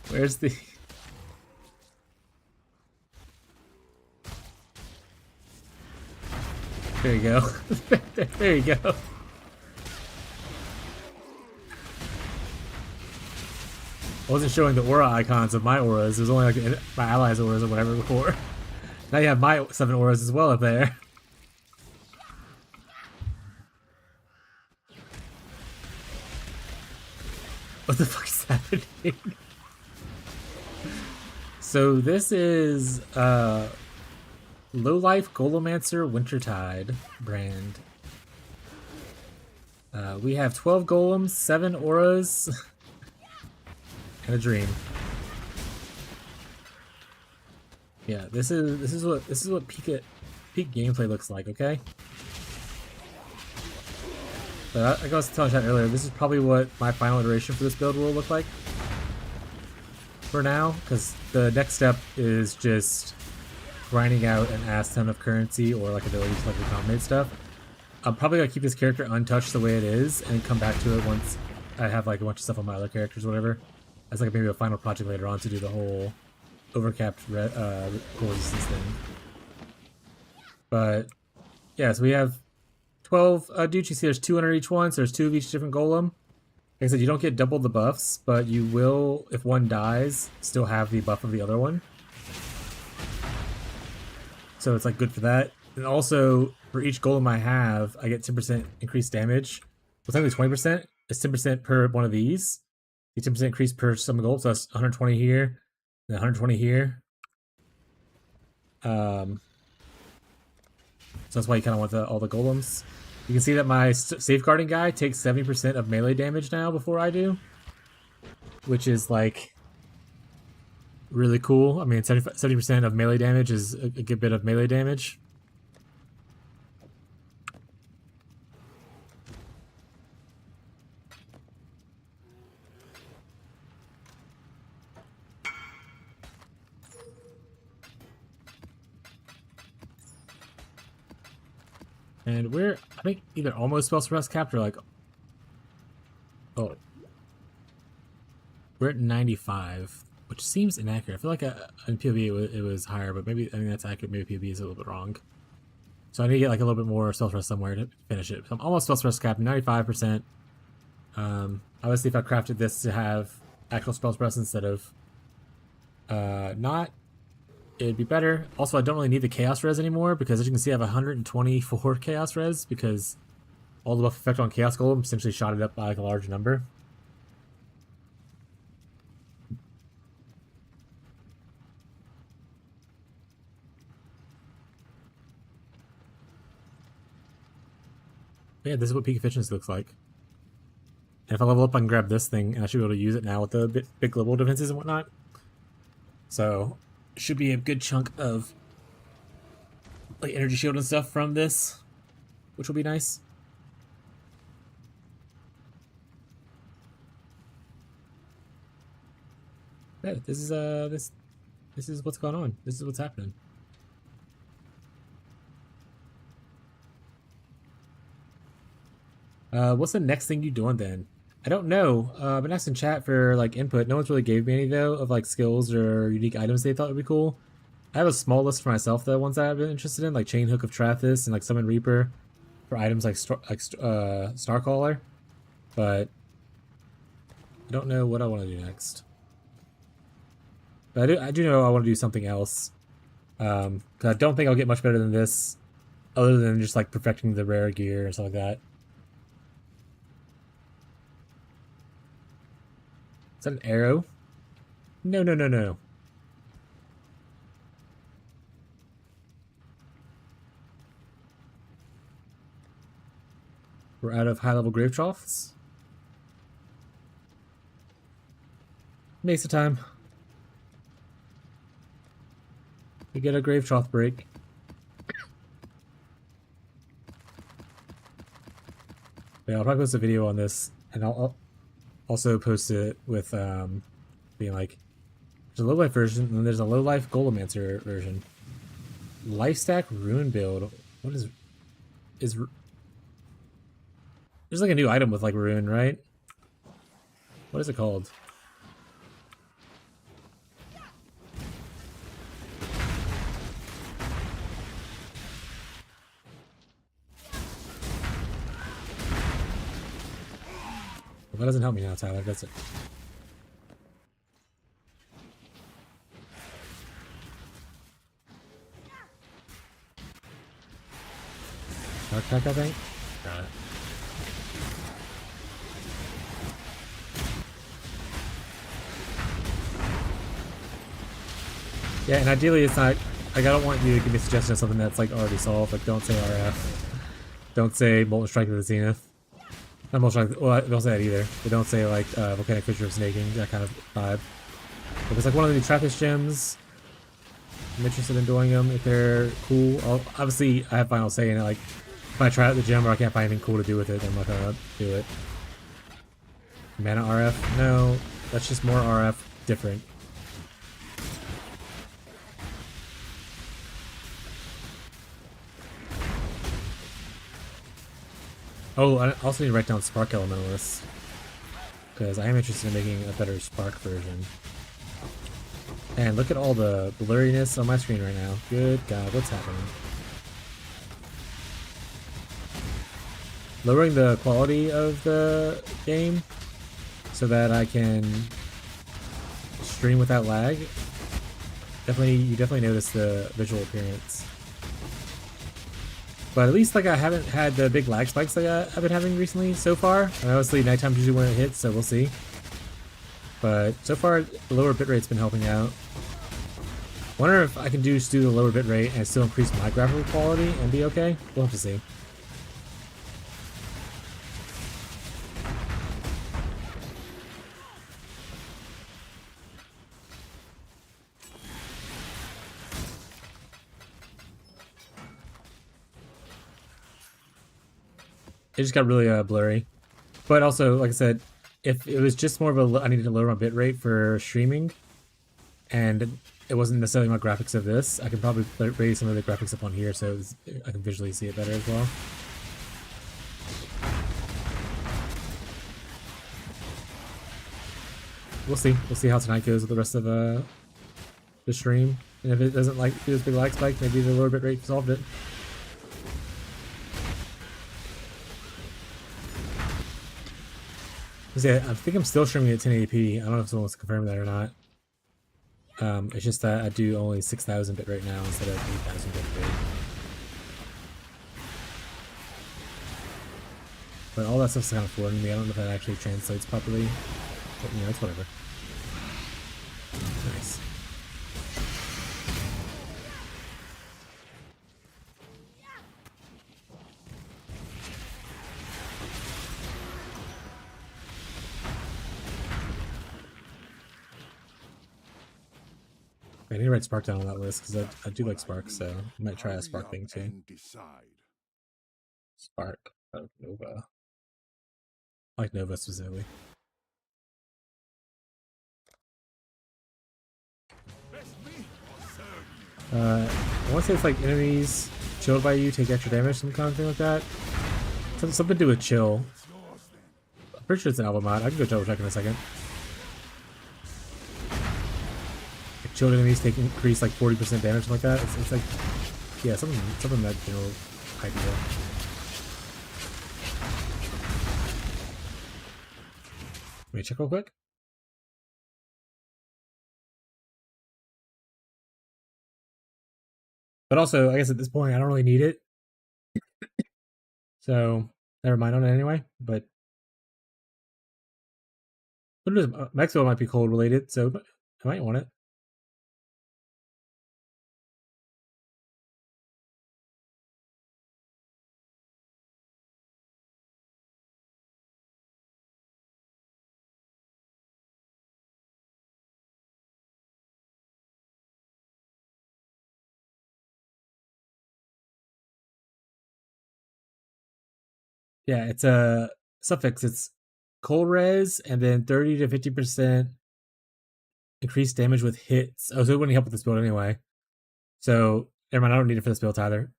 Where's the? There you go. There you go. I wasn't showing the aura icons of my auras. It was only like my allies' auras or whatever before. Now you have my 7 auras as well up there. What the fuck is happening? So this is Low Life Golemancer Wintertide brand. We have 12 golems, 7 auras, and a dream. Yeah, this is what peak gameplay looks like, okay? But like I was telling chat earlier, this is probably what my final iteration for this build will look like for now, because the next step is just grinding out an ass ton of currency or like abilities like the combinate stuff. I'm probably gonna keep this character untouched the way it is and come back to it once I have like a bunch of stuff on my other characters or whatever. As like maybe a final project later on to do the whole overcapped core resistance thing. But yeah, so we have 12 dudes. You see there's 2 under each one, so there's 2 of each different golem. Like I said, you don't get double the buffs, but you will, if one dies, still have the buff of the other one. So it's like good for that. And also, for each golem I have, I get 10% increased damage. Well, it's only 20%. It's 10% per one of these. The 10% increase per summon gold, so that's 120 here, and 120 here. So that's why you kind of want all the golems. You can see that my safeguarding guy takes 70% of melee damage now before I do, which is like really cool. I mean, 70% of melee damage is a good bit of melee damage. And we're, I think, either almost spell suppress capped or like, oh, we're at 95, which seems inaccurate. I feel like in PvE it was higher, but maybe I think that's accurate. Maybe PvE is a little bit wrong. So I need to get like a little bit more spell suppress somewhere to finish it. So I'm almost spell suppress capped, 95%. Obviously, if I crafted this to have actual spell press instead of not, it'd be better. Also, I don't really need the chaos res anymore because, as you can see, I have 124 chaos res because all the buff effect on chaos golem essentially shot it up by like a large number. But yeah, this is what peak efficiency looks like. And if I level up, I can grab this thing, and I should be able to use it now with the big global defenses and whatnot. So, should be a good chunk of like energy shield and stuff from this, which will be nice. Yeah, this is what's going on. This is what's happening. What's the next thing you doing then? I don't know. I've been asking chat for like input. No one's really gave me any though of like skills or unique items they thought would be cool. I have a small list for myself though, ones that I've been interested in, like Chain Hook of Trathis and like Summon Reaper for items like Starcaller. But I don't know what I want to do next. But I do know I want to do something else. 'Cause I don't think I'll get much better than this, other than just like perfecting the rare gear and stuff like that. Is that an arrow? No, no, no, no. We're out of high-level grave troughs. Mesa time. We get a grave trough break. Yeah, I'll probably post a video on this, and I'll also post it with being like, there's a low life version, and then there's a low life Golemancer version. Life stack ruin build. What is there's like a new item with like ruin, right? What is it called? Well, that doesn't help me now, Tyler. That's it. Dark Pack, I think? Got it. Yeah, and ideally it's not, like, I don't want you to give me a suggestion of something that's like already solved. Like, don't say RF. Don't say Molten Strike of the Zenith. Not Molten Strike, well, don't say that either. But don't say like Volcanic Fissure of Snaking, that kind of vibe. If it's like one of the new Trappist gems, I'm interested in doing them if they're cool. Obviously, I have final say in it. Like, if I try out the gem or I can't find anything cool to do with it, then I'm not gonna do it. Mana RF? No, that's just more RF, different. Oh, I also need to write down Spark Elementalists, because I am interested in making a better Spark version. And look at all the blurriness on my screen right now. Good God, what's happening? Lowering the quality of the game so that I can stream without lag. You definitely notice the visual appearance. But at least like I haven't had the big lag spikes like I've been having recently so far. And obviously nighttime's usually when it hits, so we'll see. But so far the lower bitrate's been helping out. Wonder if I can just do the lower bitrate and still increase my graphical quality and be okay. We'll have to see. It just got really blurry. But also, like I said, if it was just more of a, I needed to lower my bitrate for streaming, and it wasn't necessarily my graphics of this, I could probably raise some of the graphics up on here so I can visually see it better as well. We'll see. We'll see how tonight goes with the rest of the stream. And if it doesn't like do this big lag spike, maybe the lower bitrate solved it. I think I'm still streaming at 1080p. I don't know if someone wants to confirm that or not. It's just that I do only 6,000 bit right now instead of 8,000 bit. But all that stuff's kind of foreign to me. I don't know if that actually translates properly. But, you know, it's whatever. Nice. I need to write Spark down on that list because I do like Spark, so I might try a Spark thing too. Spark of Nova. I like Nova specifically. I want to say it's like enemies chilled by you take extra damage, some kind of thing like that. Something to do with chill. I'm pretty sure it's an album mod. I can go double check in a second. Like chilled enemies take increase like 40% damage, something like that. It's like, yeah, something that general idea. Let me check real quick. But also, I guess at this point, I don't really need it. So, never mind on it anyway. But Mexico might be cold related, so I might want it. Yeah, it's a suffix. It's cold res and then 30 to 50% increased damage with hits. Oh, so it wouldn't help with this build anyway. So, never mind, I don't need it for this build either.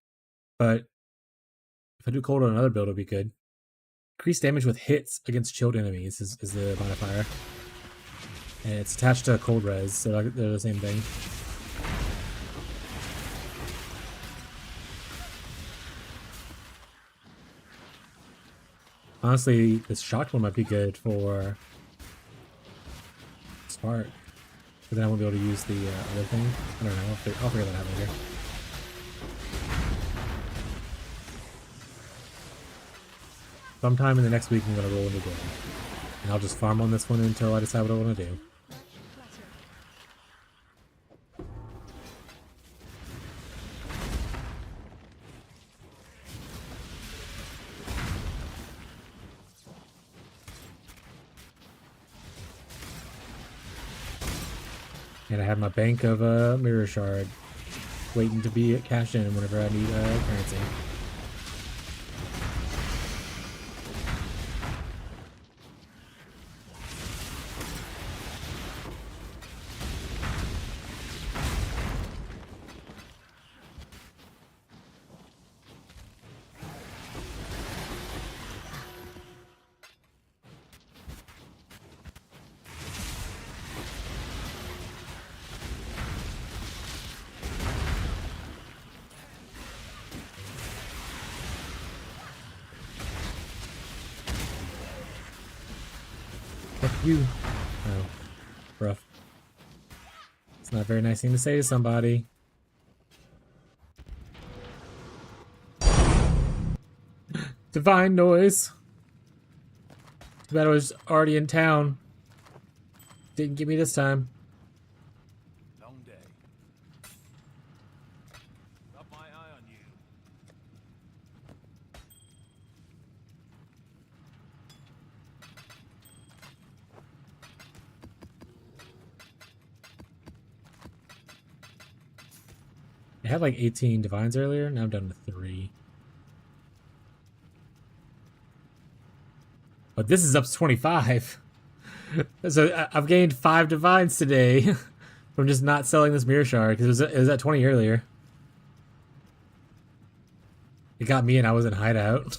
But if I do cold on another build, it'll be good. Increased damage with hits against chilled enemies is the modifier. And it's attached to cold res, so they're the same thing. Honestly, this shocked one might be good for Spark. But then I won't be able to use the other thing. I don't know. I'll figure that out later. Sometime in the next week, I'm going to roll into gold. And I'll just farm on this one until I decide what I want to do. And I have my bank of mirror shard waiting to be cashed in whenever I need currency. Fuck you. Oh, rough. It's not a very nice thing to say to somebody. Divine noise. Too bad I was already in town. Didn't get me this time. Long day. Got my eye on you. I had like 18 divines earlier, now I'm down to 3. But this is up to 25. So I've gained 5 divines today from just not selling this mirror shard because it was at 20 earlier. It got me and I was in hideout.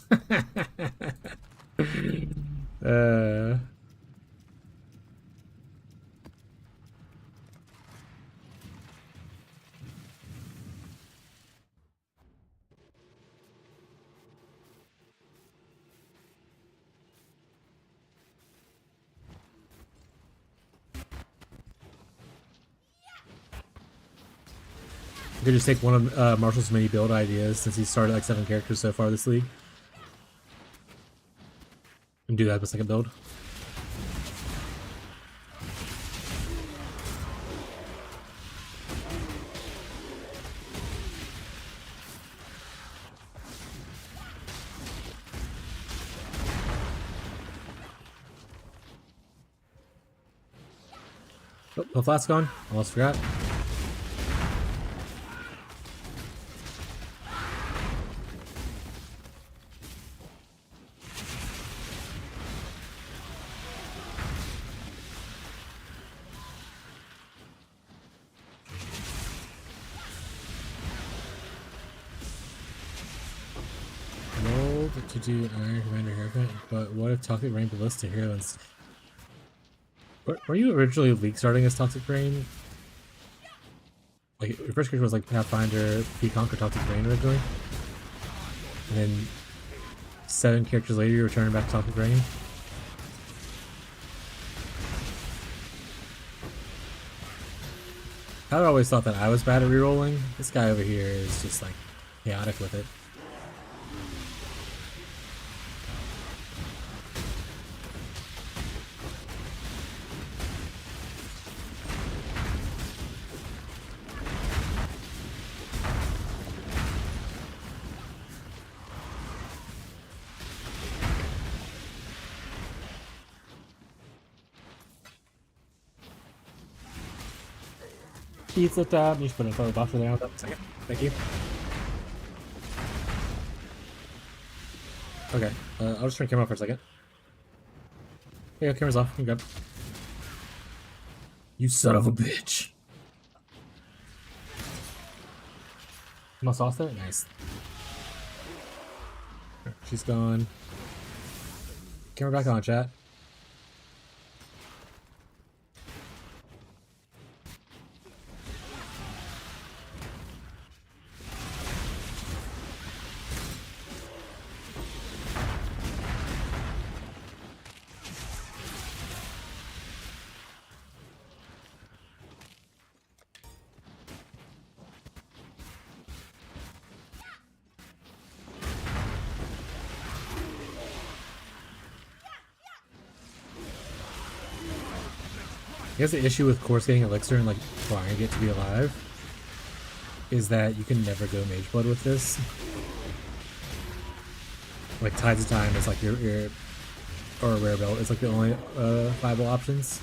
You could just take one of Marshall's many build ideas since he started like 7 characters so far this league. And do that with second build. Oh, no flask gone. Almost forgot. Rolled to do Iron Commander haircut, but what if Toxic Rain Ballista Heroes? Were you originally league starting as Toxic Rain? Like, your first character was like Pathfinder, P-Conquer, Toxic Rain originally? And then 7 characters later you're returning back to Toxic Rain? I always thought that I was bad at rerolling. This guy over here is just like chaotic with it. Pizza tab. You just put a photo buffer there. Hold up a second. Thank you. Okay, I'll just turn camera off for a second. Yeah, camera's off. I'm good. You son of a bitch. My sauce there? Nice. She's gone. Camera back on, chat. I guess the issue with course getting elixir and like trying to get to be alive is that you can never go mage blood with this. Like Tides of Time is like your or a rare belt. It's like the only viable options.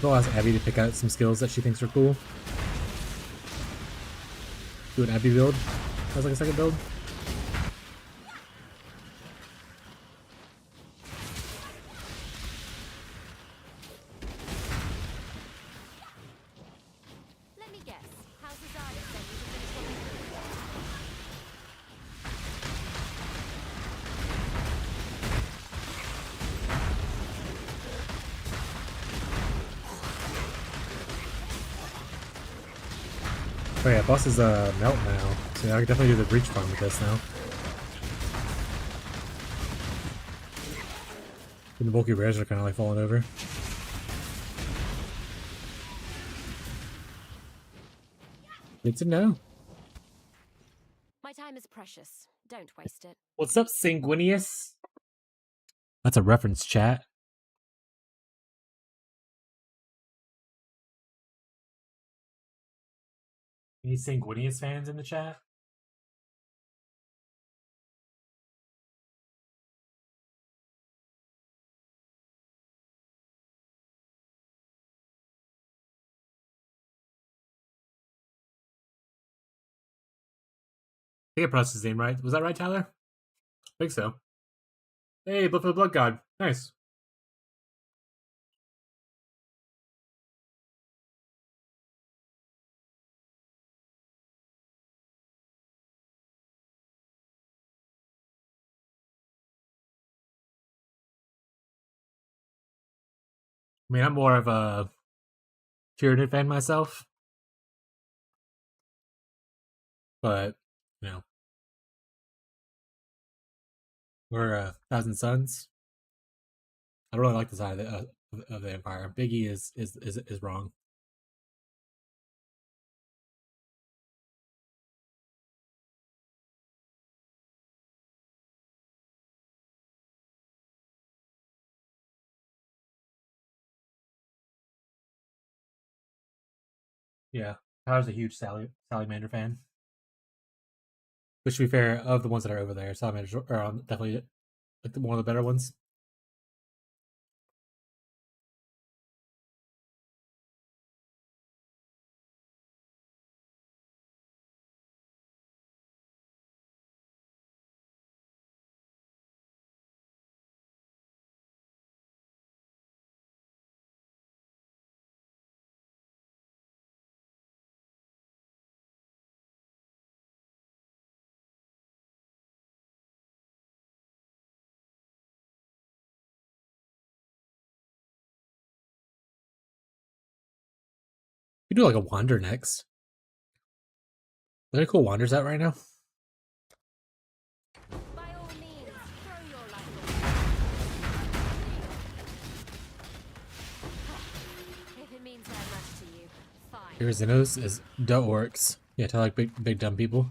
I'll ask Abby to pick out some skills that she thinks are cool. Do an Abby build as like a second build. Let me guess. How's Desire sent you to finish what they're doing? Oh yeah, boss is melt now, so I can definitely do the breach farm with this now. And the bulky rares are kind of like falling over. Good to know. My time is precious. Don't waste it. What's up, Sanguinius? That's a reference, chat. Any Sanguinius fans in the chat? I think I pronounced his name right. Was that right, Tyler? I think so. Hey, Blood for the Blood God. Nice. I mean, I'm more of a Tyranid fan myself, but you know, we're Thousand Suns. I don't really like the side of the Empire. Biggie is wrong. Yeah, I was a huge Salamander fan. Which, to be fair, of the ones that are over there, Salamanders are definitely like one of the better ones. We do like a Wander next. Are there cool Wanders out right now? By all means, throw your life away. If it means that much to you, fine. Irizinos is the orcs. Yeah, to like big dumb people.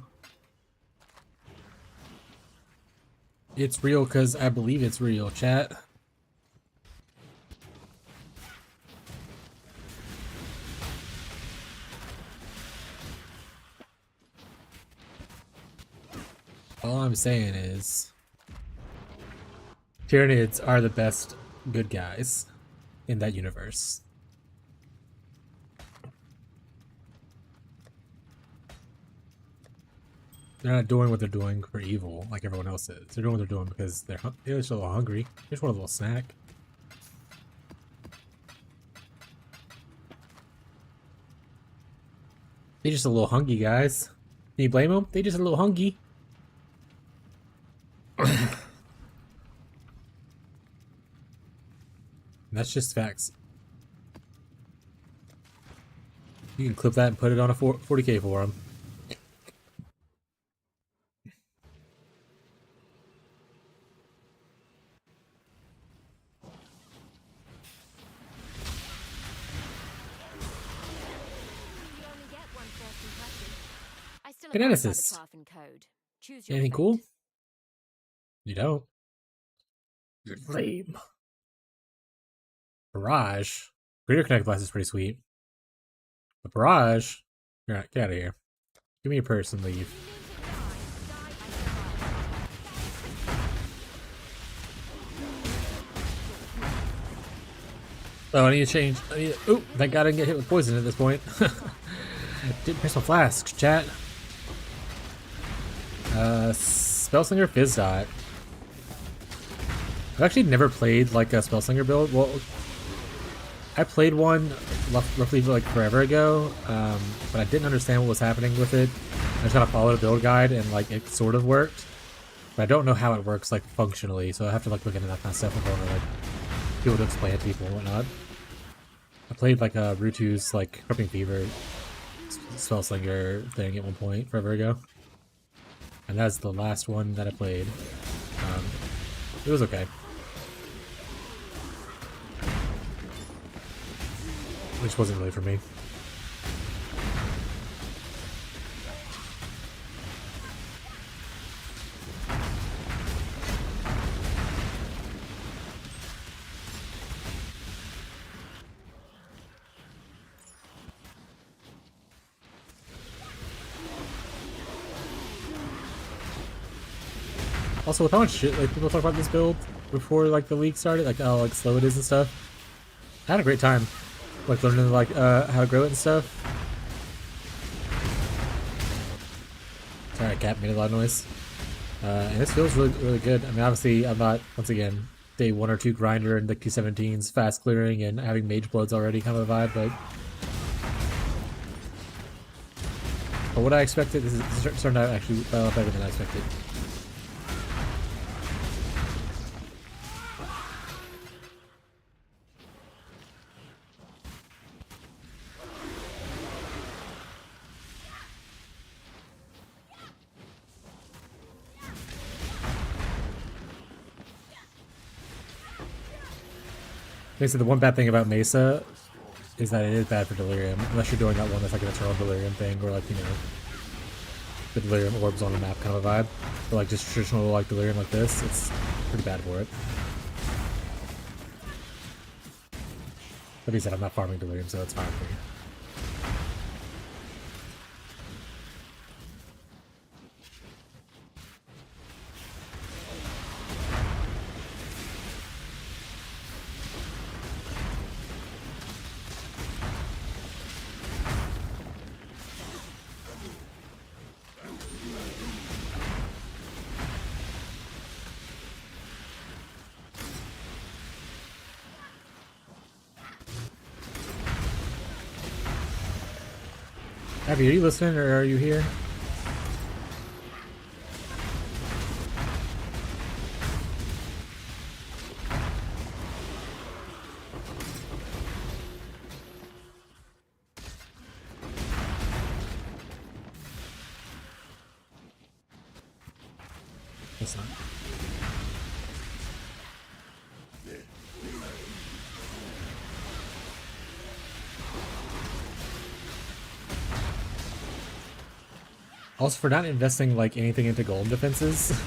It's real because I believe it's real, chat. All I'm saying is Tyranids are the best good guys in that universe. They're not doing what they're doing for evil like everyone else is. They're doing what they're doing because they're just a little hungry. They just want a little snack. They just a little hungry, guys. Can you blame them? They just a little hungry. That's just facts. You can clip that and put it on a 40K for them. You only get one first impression. I still Genesis. abide by the craft and code. Choose your Anything fate. cool? You don't. You're lame. Barrage. Greater Connect Blast is pretty sweet. But Barrage, you're not, get out of here. Give me your purse and leave. Oh, I need to change. Oh, thank God I didn't get hit with poison at this point. Didn't press my flask, chat. Spellslinger Fizz Dot. I've actually never played like a Spellslinger build. Well, I played one roughly like forever ago, but I didn't understand what was happening with it. I just kind of followed a build guide and like it sort of worked, but I don't know how it works like functionally. So I have to like look into that kind of stuff and go over like people to explain it to people and whatnot. I played like a Rutu's like Corrupting Fever Spellslinger thing at one point forever ago, and that's the last one that I played. It was okay. Which wasn't really for me. Also, with how much shit like people talk about this build before like the league started, like how like slow it is and stuff, I had a great time, like learning like how to grow it and stuff. Sorry, cat made a lot of noise. And this feels really, really good. I mean, obviously, I'm not, once again, day 1 or 2 grinder and the Q17's fast clearing and having mage bloods already kind of a vibe, but what I expected, this turned out actually better than I expected. Basically, the one bad thing about Mesa is that it is bad for Delirium, unless you're doing that one that's like an eternal Delirium thing, or like, you know, the Delirium orbs on the map kind of a vibe. But like just traditional like Delirium like this, it's pretty bad for it. That being said, I'm not farming Delirium, so it's fine for me. Abby, are you listening or are you here? It's not. Also, for not investing like anything into golem defenses,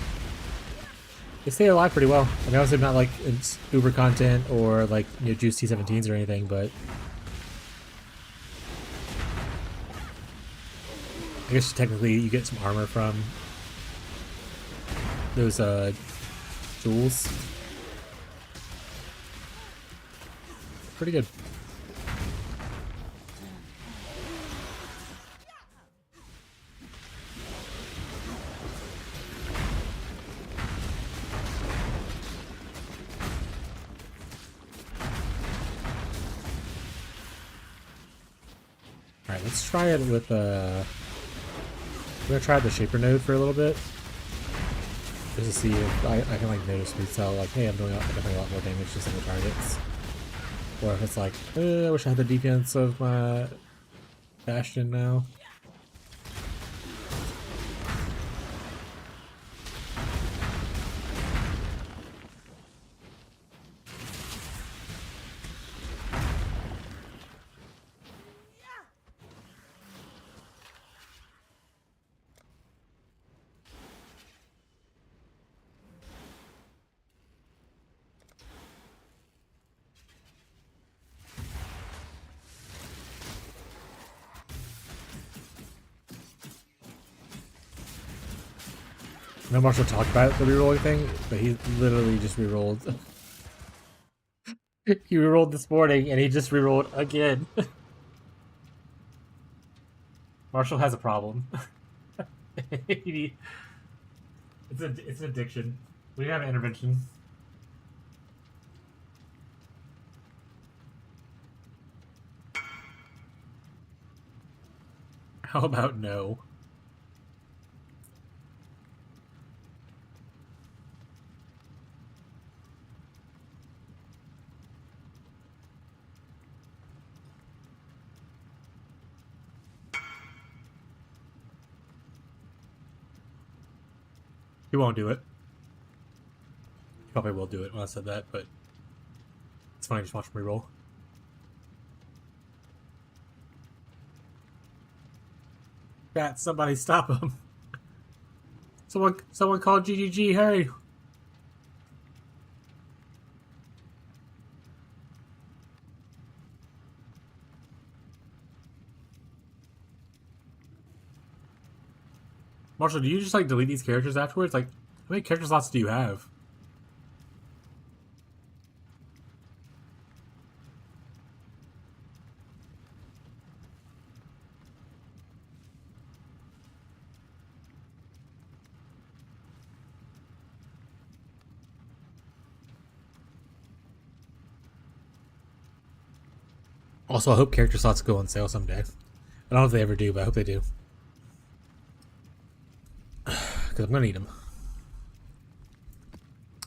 they stay alive pretty well. I mean, obviously not like it's uber content or like, you know, juice T17s or anything, but I guess technically you get some armor from those jewels. Pretty good. Alright, let's try it with I'm gonna try the Shaper node for a little bit. Just to see if I can like notice me tell like, hey, I'm doing definitely a lot more damage to single targets. Or if it's like, I wish I had the defense of my Bastion now. No Marshall talked about the rerolling thing, but he literally just rerolled. He rerolled this morning, and he just rerolled again. Marshall has a problem. It's an addiction. We have an intervention. How about no? He won't do it. He probably will do it when I said that, but it's funny, just watch him reroll. Cat, somebody stop him. Someone call GGG, hey! Marshall, do you just like delete these characters afterwards? Like, how many character slots do you have? Also, I hope character slots go on sale someday. I don't know if they ever do, but I hope they do. Because I'm gonna need them.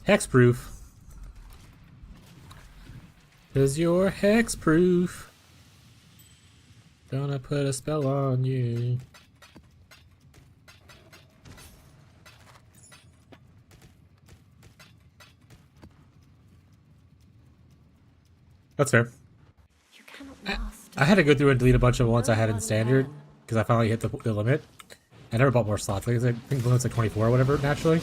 Hexproof. Cause you're hexproof. Gonna put a spell on you. That's fair. You cannot master. I had to go through and delete a bunch of ones I had in standard because I finally hit the limit. I never bought more slots. Like I think the limit's like 24 or whatever naturally.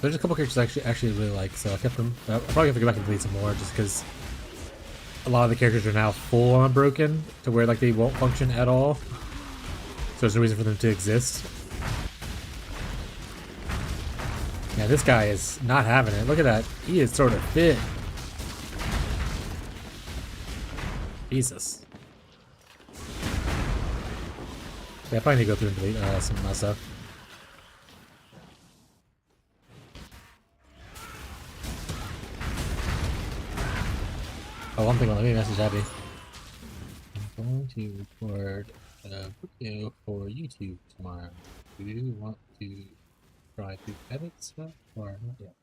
There's a couple characters I actually really like, so I kept them. I'll probably have to go back and delete some more just because a lot of the characters are now full on broken to where like they won't function at all. So there's no reason for them to exist. Yeah, this guy is not having it. Look at that. He is sort of fit. Jesus. Yeah, I probably need to go through and delete some of my stuff. Oh, one thing, let me message Abby. I'm going to record a video for YouTube tomorrow. Do you want to try to edit stuff or not yet?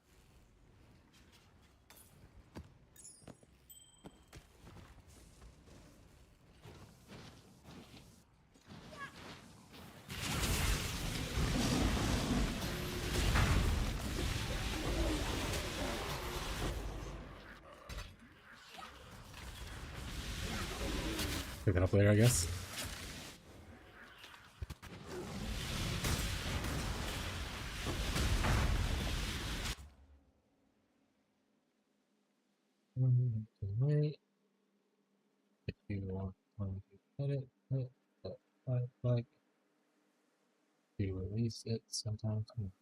Pick that up later, I guess. Wait. If you want to edit it, but like to release it sometime soon.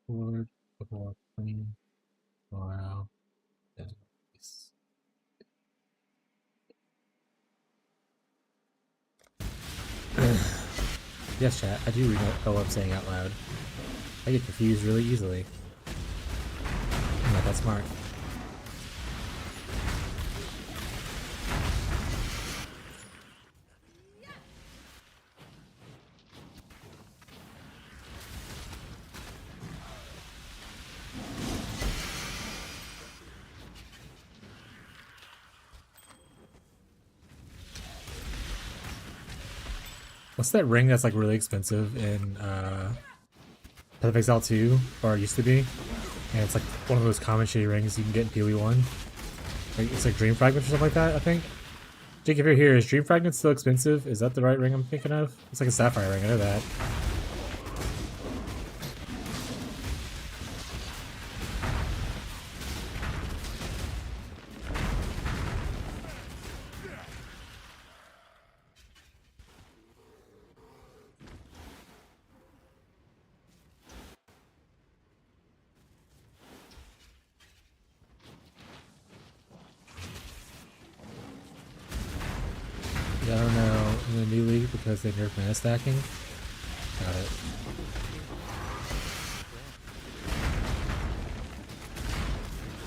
Record before clean tomorrow. Then release. Yes, chat. I do know what I'm saying out loud. I get confused really easily. I'm not that smart. What's that ring that's like really expensive in Path of Exile 2, or it used to be? And it's like one of those common shitty rings you can get in PoE 1. Like, it's like Dream Fragments or something like that, I think. Jake, if you're here, is Dream Fragments still expensive? Is that the right ring I'm thinking of? It's like a sapphire ring, I know that. Yeah, I don't know. In the new league because they nerfed mana stacking. Got it.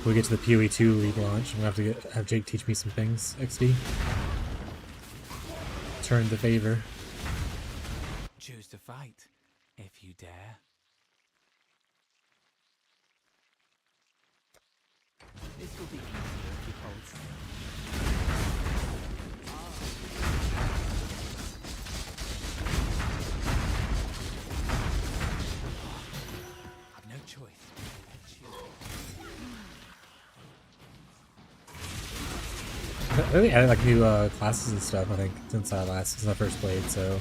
When we get to the PoE 2 league launch, I'm gonna have to have Jake teach me some things. XD. Turn the favor. Choose to fight, if you dare. This will be easier if you hold still. I've no choice. I think I added like new classes and stuff, I think, since I first played, so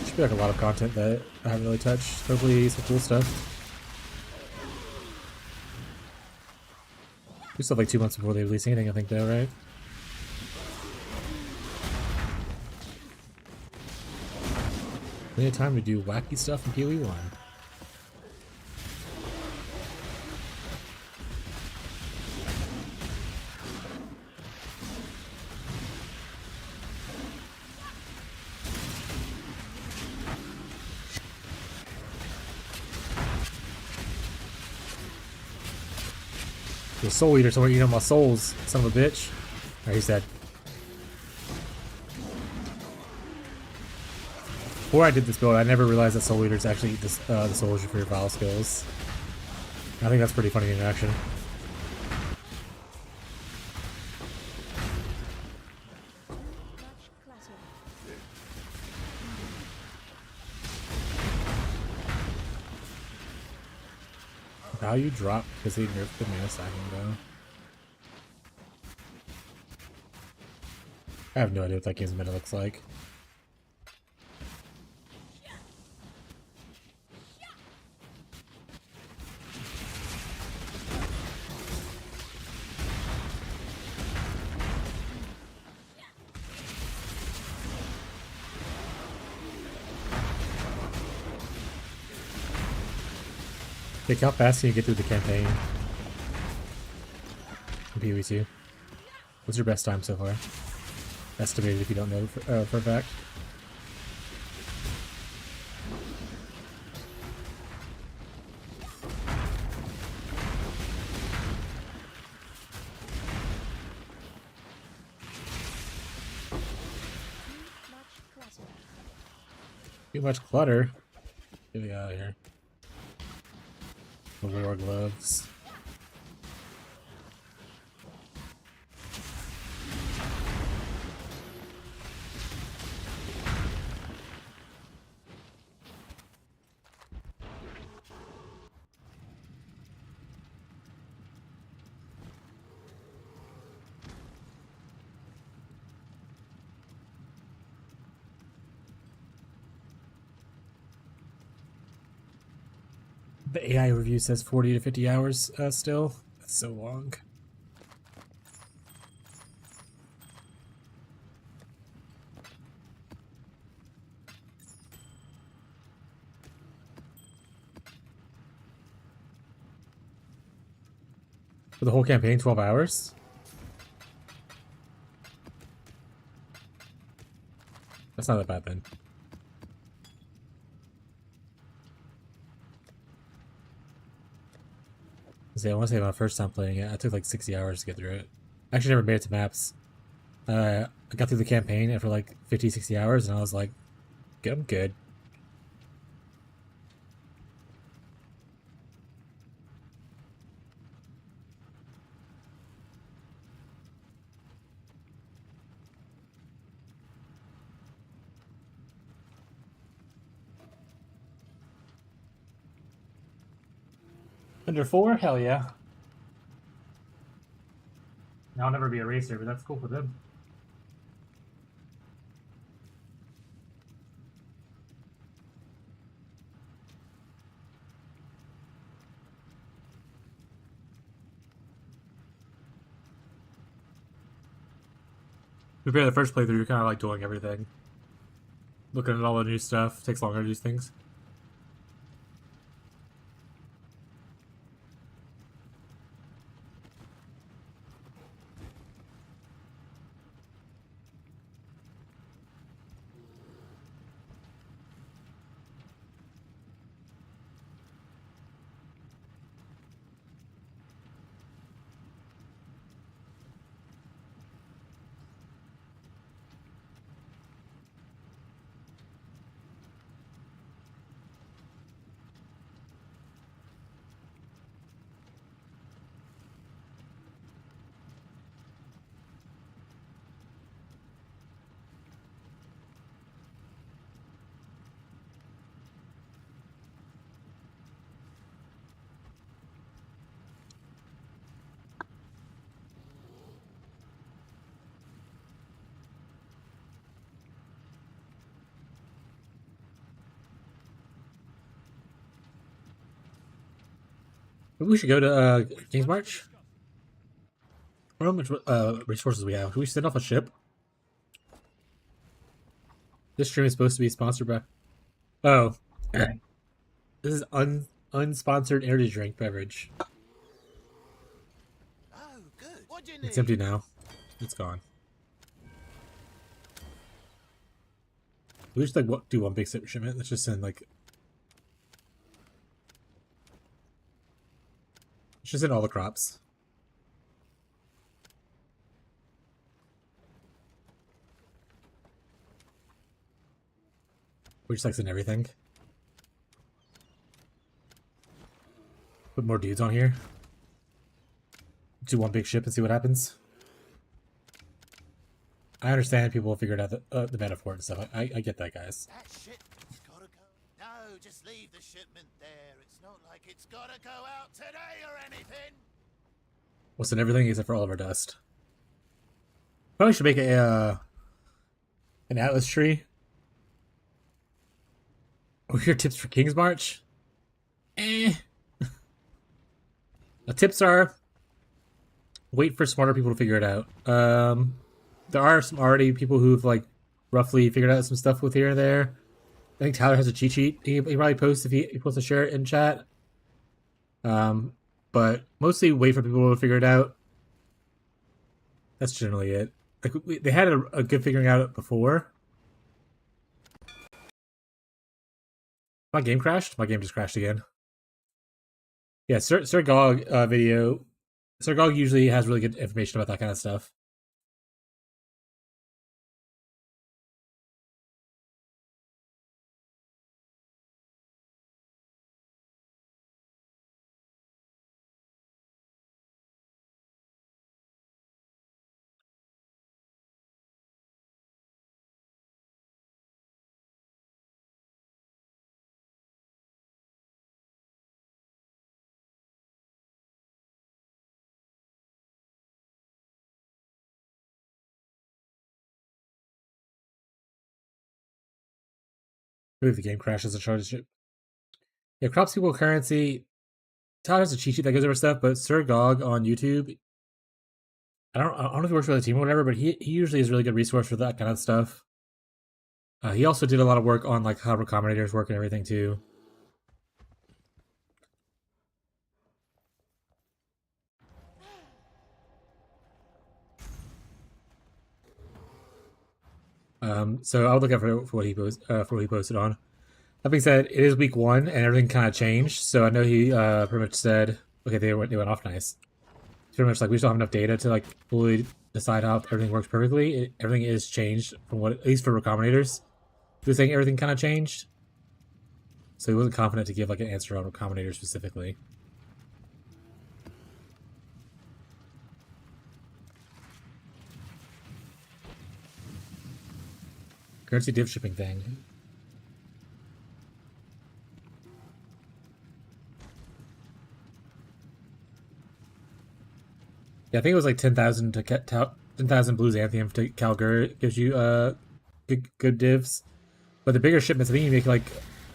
should be like a lot of content that I haven't really touched. Hopefully some cool stuff. We still have like 2 months before they release anything, I think, though, right? Plenty of time to do wacky stuff in PoE 1. The soul eater somewhere eating all my souls, son of a bitch. Alright, he's dead. Before I did this build, I never realized that soul eaters actually eat this, the souls for your vile skills. I think that's pretty funny in action. Value drop because they nerfed the mana stacking though. I have no idea what that game's meta looks like. Think how fast can you get through the campaign? In PvE2. What's your best time so far? Estimated if you don't know for a fact. Too much clutter. Get me out of here. The war gloves. The AI review says 40 to 50 hours still. That's so long. For the whole campaign, 12 hours? That's not that bad then. I want to say my first time playing it, I took like 60 hours to get through it. I actually never made it to maps. I got through the campaign after like 50, 60 hours, and I was like, I'm good. Under 4? Hell yeah. I'll never be a racer, but that's cool for them. Prepare the first playthrough, you're kind of like doing everything. Looking at all the new stuff. Takes longer to do things. Maybe we should go to King's March. I don't know how much resources we have. Should we send off a ship? This stream is supposed to be sponsored by... Oh. This is unsponsored energy drink beverage. Oh, good. What do you It's need? empty now. It's gone. We just like do one big shipment. Let's just send like... Let's just send all the crops. We're just like in everything. Put more dudes on here. Do one big ship and see what happens. I understand people will figure out the metaphor and stuff. I get that, guys. That shipment's gotta go. No, just leave the shipment there. It's not like it's gotta go out today or anything. What's in everything except for all of our dust. Probably should make a an atlas tree. Oh, here are tips for King's March. The tips are wait for smarter people to figure it out. There are some already people who've like roughly figured out some stuff with here and there. I think Tyler has a cheat sheet. He probably posts if he wants to share it in chat. But mostly wait for people to figure it out. That's generally it. Like they had a good figuring out before. My game crashed. My game just crashed again. Yeah, Sir Gog video. Sir Gog usually has really good information about that kind of stuff. Maybe the game crashes and charges ship. Yeah, crops people currency. Tyler has a cheat sheet that goes over stuff, but Sir Gog on YouTube, I don't know if he works for the team or whatever, but he usually is a really good resource for that kind of stuff. He also did a lot of work on like how recombinators work and everything too. So I would look out for what he posted on. That being said, it is week 1 and everything kind of changed. So I know he pretty much said, okay, they went off nice. It's pretty much like we still have enough data to like fully decide how everything works perfectly. Everything is changed from what, at least for recombinators. He was saying everything kind of changed. So he wasn't confident to give like an answer on recombinators specifically. Currency div shipping thing. Yeah, I think it was like 10,000 to 10,000 Blues Anthium to Calgur gives you good divs. But the bigger shipments, I think you make like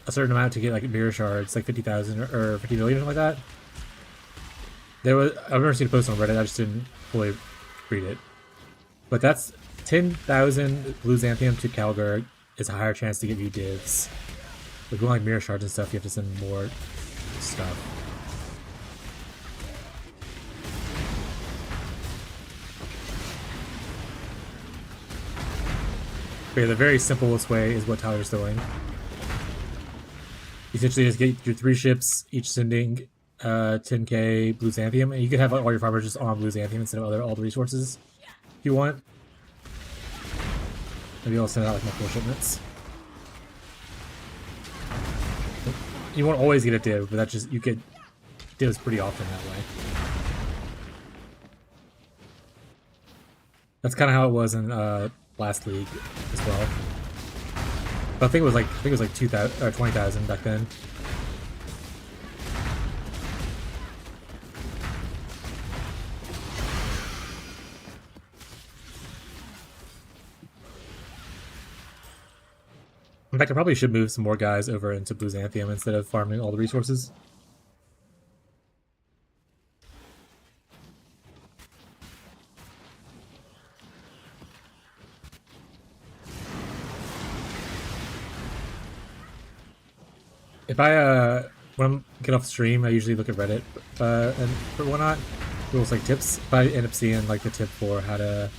a certain amount to get like mirror shards, like 50,000 or 50 million or something like that. I've never seen a post on Reddit, I just didn't fully read it. But that's 10,000 Blues Anthium to Calgur is a higher chance to get you divs. If you want like mirror shards and stuff, you have to send more stuff. Okay, the very simplest way is what Tyler's doing. You essentially just get your 3 ships, each sending 10k Blue Xanthium, and you could have all your farmers just on Blue Xanthium instead of all the resources if you want. Maybe I'll send out like multiple shipments. You won't always get a div, but that's just, you get divs pretty often that way. That's kind of how it was in last league as well. But I think it was like 2,000 or 20,000 back then. In fact, I probably should move some more guys over into Blue Xanthium instead of farming all the resources. If I when I get off stream, I usually look at Reddit and for whatnot, rules like tips. If I end up seeing like the tip for how to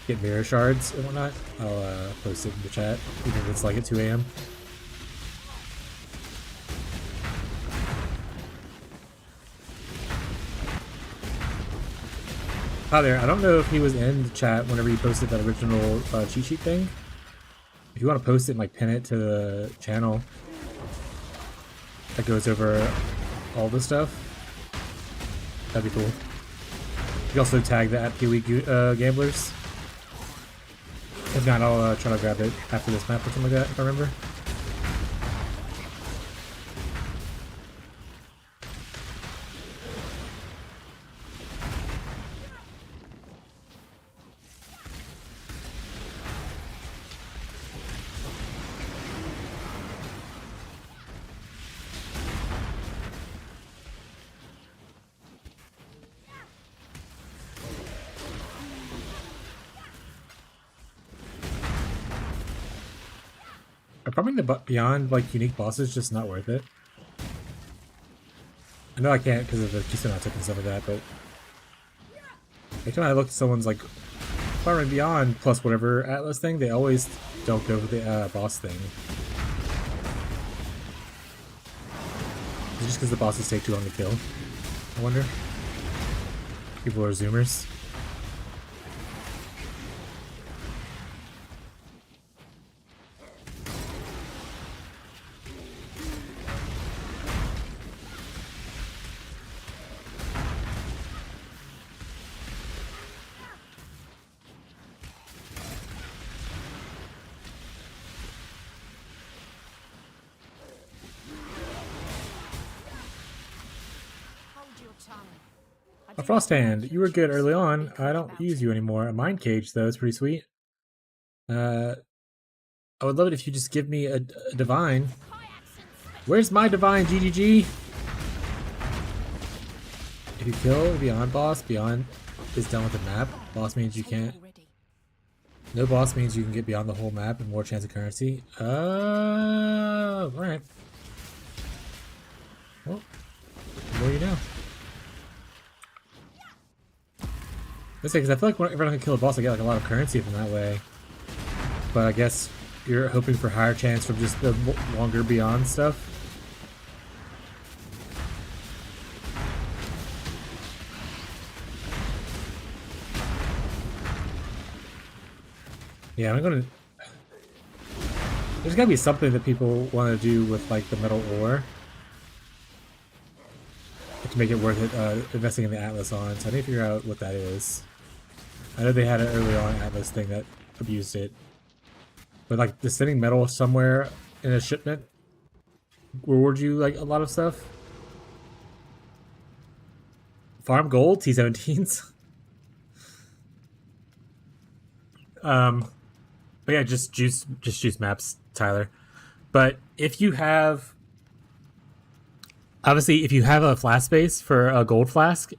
get mirror shards and whatnot, I'll post it in the chat, even if it's like at 2 AM. Hi there, I don't know if he was in the chat whenever you posted that original cheat sheet thing. If you want to post it and like pin it to the channel that goes over all this stuff, that'd be cool. You can also tag the @PeeWee Gamblers. If not, I'll try to grab it after this map or something like that, if I remember. Farming the beyond like unique bosses is just not worth it. I know I can't because of the keystone tip and stuff like that, but every time I look at someone's like farming beyond plus whatever Atlas thing, they always don't go for the boss thing. Is it just because the bosses take too long to kill? I wonder. People are zoomers. Hold your tongue. A Frost Hand, you were good early on. I don't use you anymore. A Mind Cage, though, is pretty sweet. I would love it if you just give me a Divine. Where's my Divine, GGG? If you kill Beyond boss, Beyond is done with the map. Boss means you can't. No boss means you can get beyond the whole map and more chance of currency. Alright. Well, the more you know. Let's say, because I feel like whenever I can kill a boss, I get like a lot of currency from that way. But I guess you're hoping for higher chance from just the longer beyond stuff. Yeah, I'm gonna. There's gotta be something that people want to do with like the metal ore to make it worth it investing in the Atlas on. So I need to figure out what that is. I know they had an early on Atlas thing that abused it, but like the sending metal somewhere in a shipment reward you like a lot of stuff. Farm gold T17s. But yeah, just juice maps, Tyler. But if you have, obviously, if you have a flask space for a gold flask,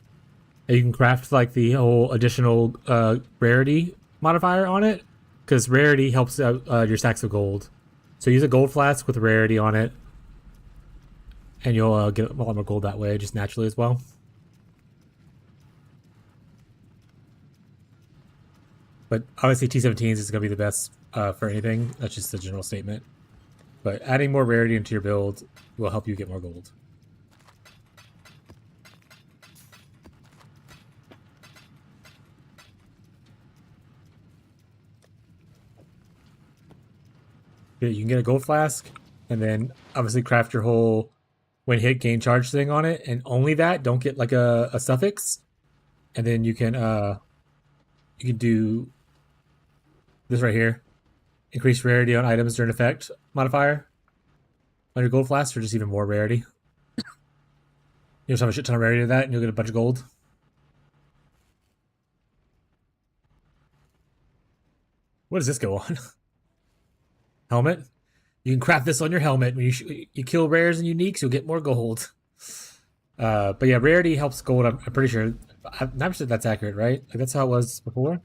you can craft like the whole additional rarity modifier on it, because rarity helps out your stacks of gold. So use a gold flask with rarity on it, and you'll get a lot more gold that way, just naturally as well. But obviously T17s is going to be the best for anything. That's just a general statement. But adding more rarity into your build will help you get more gold. Yeah, you can get a gold flask, and then obviously craft your whole when hit gain charge thing on it, and only that. Don't get like a suffix, and then you can do this right here. Increase rarity on items during effect modifier on your gold flask, or just even more rarity. You just have a shit ton of rarity to that, and you'll get a bunch of gold. What does this go on? Helmet. You can craft this on your helmet. When you kill rares and uniques, you'll get more gold. But yeah, rarity helps gold. I'm pretty sure. I'm not sure that's accurate, right? Like that's how it was before.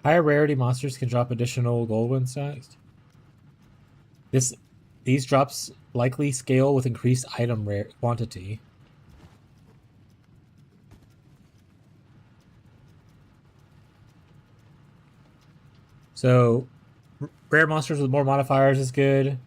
Higher rarity monsters can drop additional gold when stacked. These drops likely scale with increased item quantity. So, rare monsters with more modifiers is good.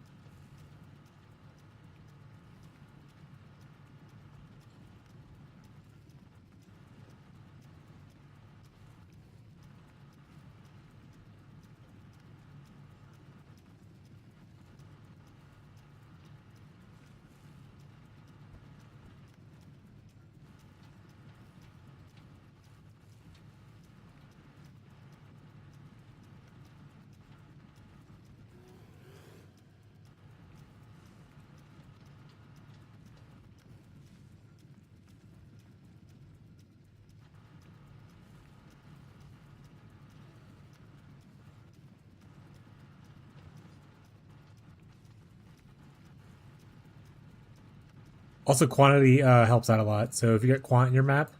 Also, quantity helps out a lot. So if you get quant in your map,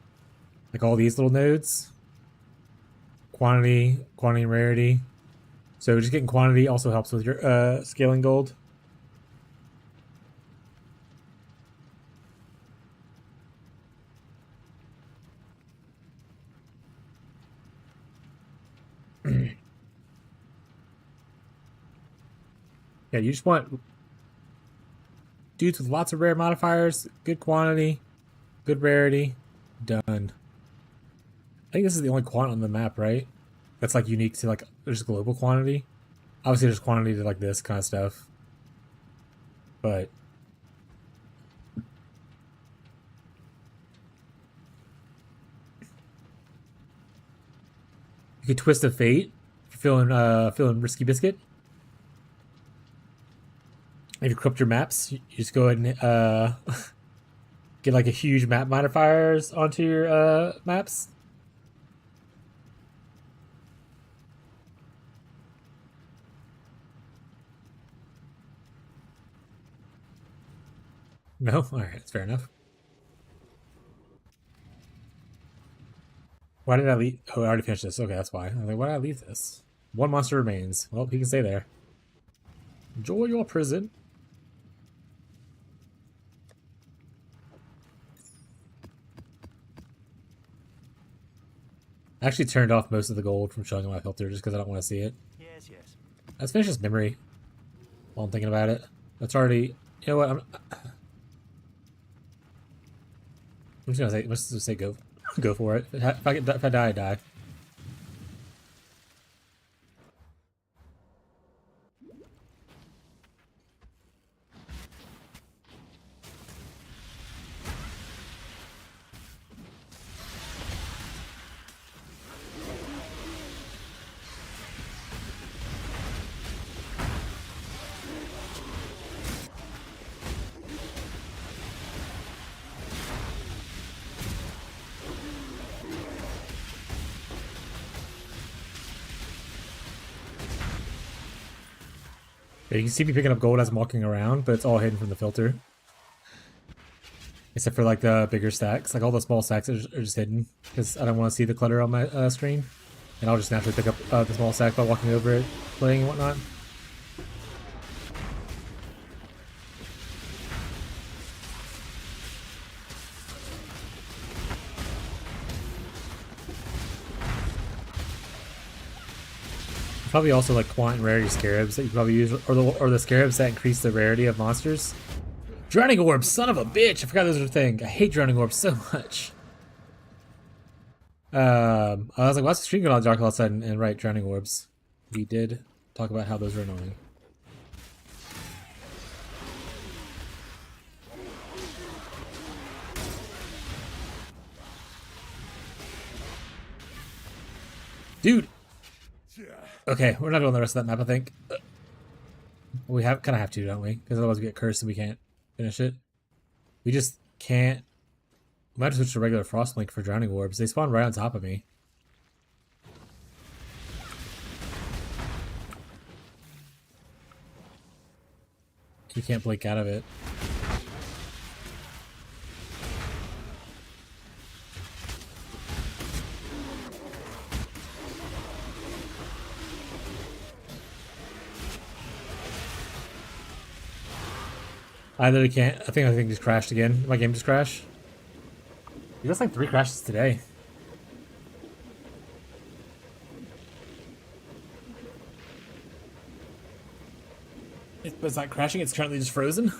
like all these little nodes, quantity, and rarity. So just getting quantity also helps with your scaling gold. Yeah, you just want dudes with lots of rare modifiers, good quantity, good rarity, done. I think this is the only quant on the map, right? That's like unique to like there's global quantity. Obviously, there's quantity to like this kind of stuff, but you could twist of fate if you're feeling risky biscuit. If you equip your maps, you just go ahead and get like a huge map modifiers onto your maps. No, all right, that's fair enough. Why did I leave? Oh, I already finished this. Okay, that's why. I'm like, why did I leave this? One monster remains. Well, he can stay there. Enjoy your prison. I actually turned off most of the gold from showing on my filter just because I don't want to see it. Yes, yes. Let's finish this memory while I'm thinking about it. That's already. You know what? I'm just gonna say. Let's just say go for it. If I die, I die. Yeah, you can see me picking up gold as I'm walking around, but it's all hidden from the filter. Except for like the bigger stacks. Like all the small stacks are just hidden because I don't want to see the clutter on my screen. And I'll just naturally pick up the small stack by walking over it, playing and whatnot. Probably also like quant and rarity scarabs that you probably use, or the scarabs that increase the rarity of monsters. Drowning orbs, son of a bitch! I forgot those were a thing. I hate drowning orbs so much. I was like, what's the stream going on dark all of a sudden? And right, drowning orbs. We did talk about how those were annoying. Dude! Okay, we're not doing the rest of that map, I think. We kind of have to, don't we? Because otherwise we get cursed and we can't finish it. We just can't. We might have to switch to regular Frostlink for drowning orbs. They spawn right on top of me. You can't blink out of it. I literally can't. I think just crashed again. My game just crashed. You got like 3 crashes today. It's not crashing, it's currently just frozen.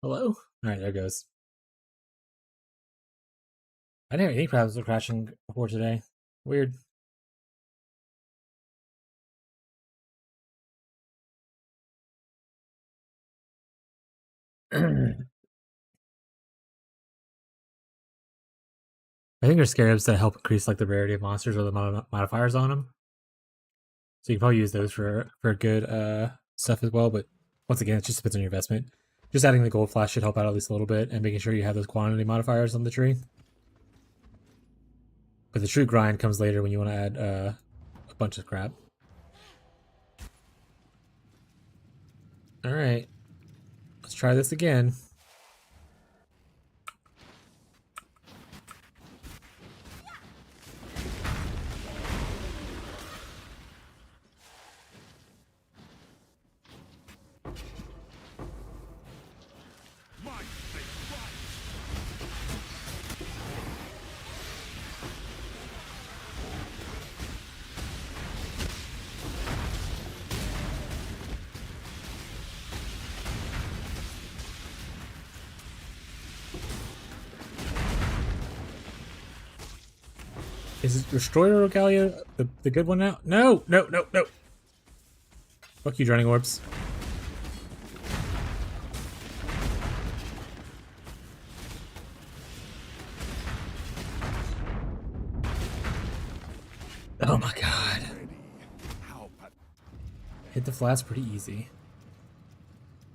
Hello? Alright, there it goes. I didn't have any problems with crashing before today. Weird. I think there's scarabs that help increase like the rarity of monsters or the modifiers on them. So you can probably use those for good stuff as well, but once again, it just depends on your investment. Just adding the gold flash should help out at least a little bit, and making sure you have those quantity modifiers on the tree. But the true grind comes later when you want to add a bunch of crap. Alright. Let's try this again. Is Destroyer Regalia the good one now? No! No, no, no! Fuck you, Drowning Orbs. Oh my god. Hit the flats pretty easy.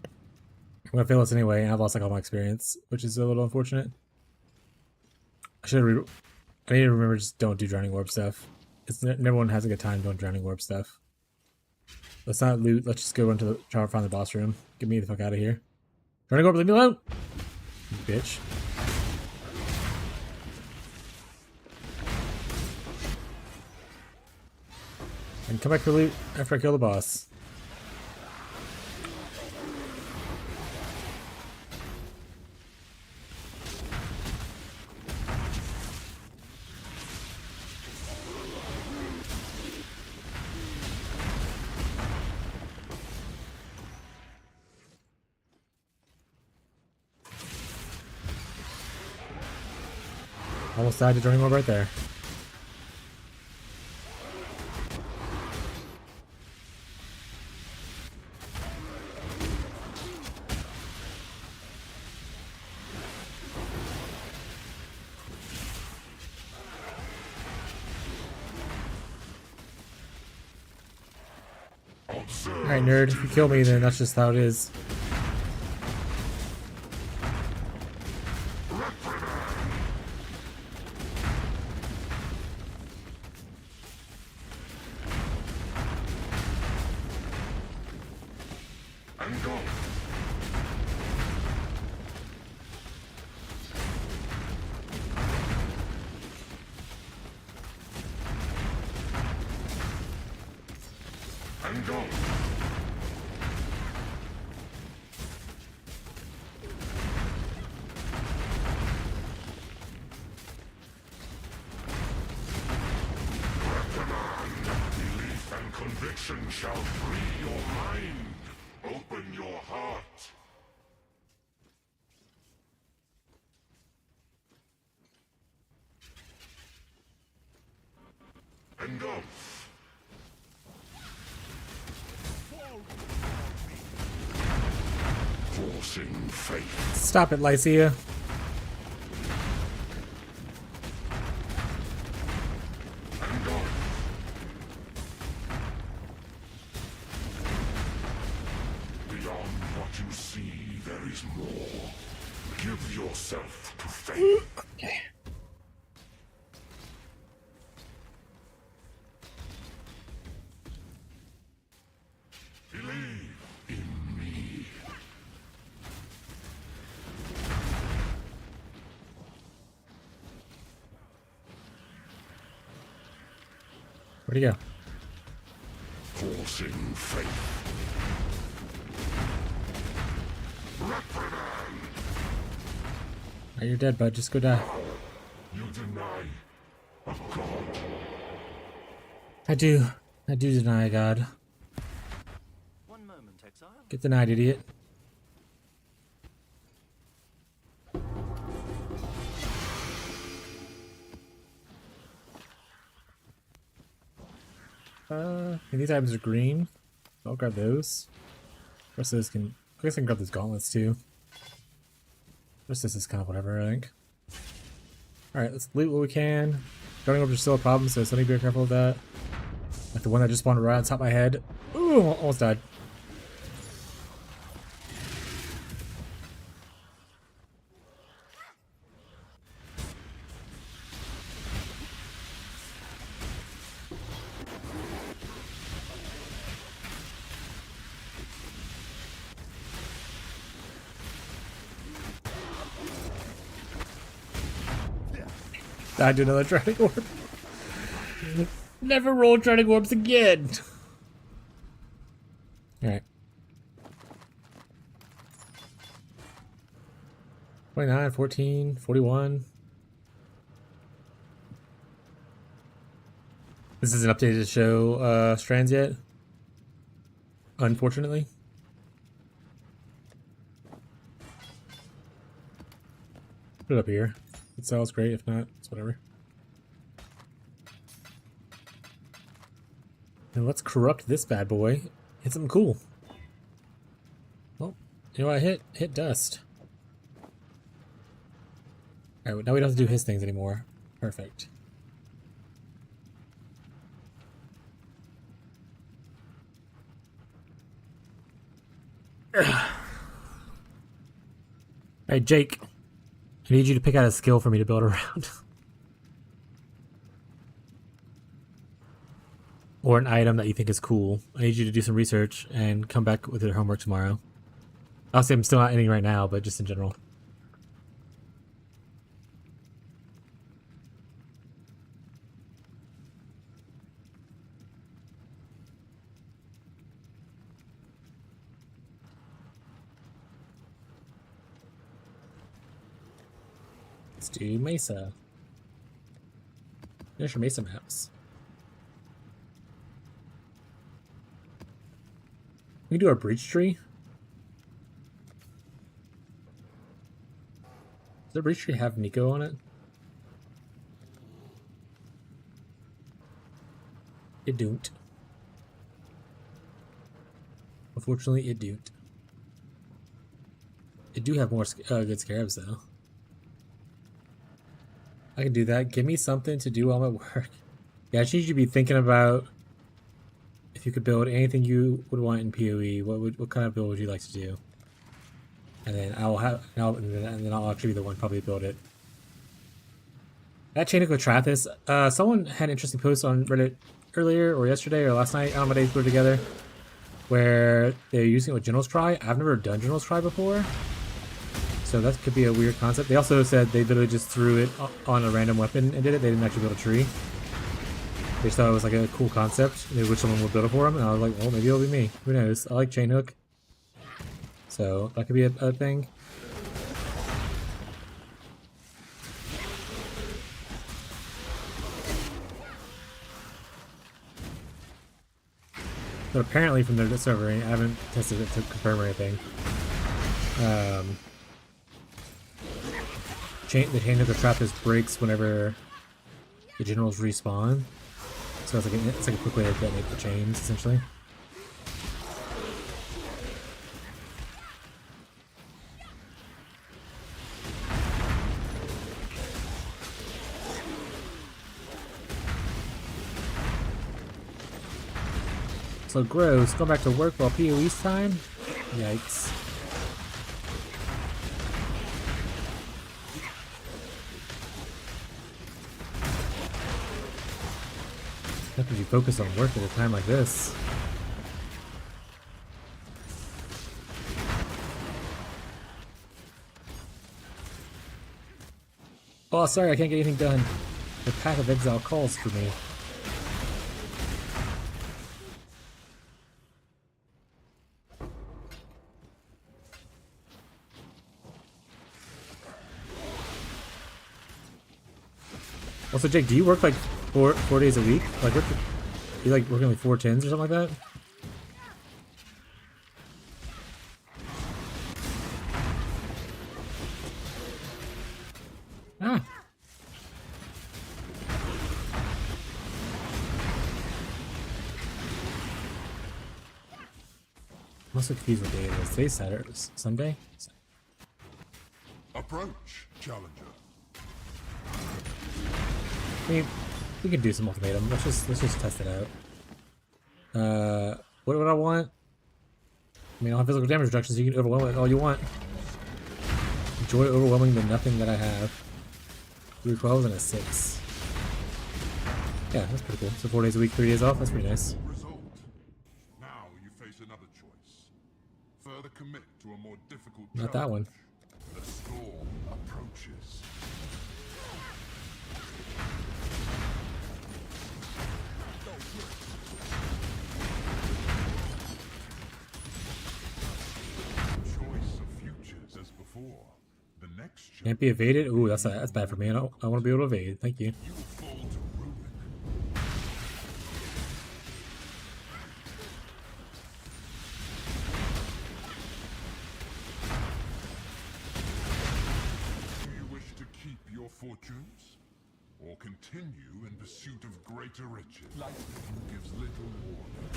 I'm gonna fail this anyway, and I've lost like all my experience, which is a little unfortunate. I need to remember just don't do Drowning Orb stuff. Everyone has a good time doing Drowning Orb stuff. Let's not loot. Let's just go run to the try to find the boss room. Get me the fuck out of here. Drowning Orb, leave me alone, you bitch. And come back for loot after I kill the boss. Almost died to Drowning Orb right there. Alright, nerd. If you kill me, then that's just how it is. Conviction shall free your mind. Open your heart. Engulf. Forcing faith. Stop it, Lycia. Give yourself to faith. Okay. Believe in me. Where'd he go? Forcing faith. Oh, you're dead, bud. Just go die. You deny a god. I do deny God. One moment, exile. Get denied, idiot. And these items are green. I'll grab those. The rest of this can. I guess I can grab those gauntlets too. The rest of this is kind of whatever, I think. Alright, let's loot what we can. Drowning orbs are still a problem, so somebody be careful of that. Like the one that just spawned right on top of my head. Ooh, almost died. Died to another Drowning Orb. Never roll Drowning Orbs again. Alright. 29, 14, 41. This isn't updated to show strands yet. Unfortunately. Put it up here. If it sells, great. If not, it's whatever. And let's corrupt this bad boy. Hit something cool. Well, you know what? Hit dust. Alright, now we don't have to do his things anymore. Perfect. Alright, Jake. I need you to pick out a skill for me to build around. Or an item that you think is cool. I need you to do some research and come back with your homework tomorrow. Obviously, I'm still not ending right now, but just in general. Let's do Mesa. There's your Mesa maps. We can do our breach tree. Does the breach tree have Nico on it? It don't. Unfortunately, it don't. It do have more good scarabs though. I can do that. Give me something to do while I'm at work. Yeah, I just need you to be thinking about if you could build anything you would want in PoE. What kind of build would you like to do? And then and then I'll actually be the one probably build it. That Chain of Cotrathis, someone had an interesting post on Reddit earlier or yesterday or last night. I don't know what days we were together, where they're using it with General's Cry. I've never done General's Cry before. So that could be a weird concept. They also said they literally just threw it on a random weapon and did it. They didn't actually build a tree. They just thought it was like a cool concept. They wish someone would build it for them. And I was like, well, maybe it'll be me. Who knows? I like chain hook. So that could be a thing. But apparently from their server, I haven't tested it to confirm or anything. The chain of the trap just breaks whenever the generals respawn, so it's like a quick way to detonate the chains, essentially. So gross. Going back to work while PoE's time? Yikes. How could you focus on work at a time like this? Oh, sorry, I can't get anything done. The Path of Exile calls for me. Also, Jake, do you work like four days a week? Like, you like working like 4 10s or something like that? Ah. I'm also confused what day it is. Today's Saturday, Sunday? Approach, challenger. I mean, we can do some ultimatum. Let's just test it out. What would I want? I mean, I don't have physical damage reduction, so you can overwhelm it all you want. Enjoy overwhelming the nothing that I have. 3 12s and a 6. Yeah, that's pretty cool. So 4 days a week, 3 days off. That's pretty nice. Result. Now you face another choice. Further commit to a more difficult Not that one. The storm approaches. Can't be evaded. Ooh, that's bad for me. I want to be able to evade. Thank you. You will fall to ruin. Do you wish to keep your fortunes? Or continue in pursuit of greater riches? Life gives little warning.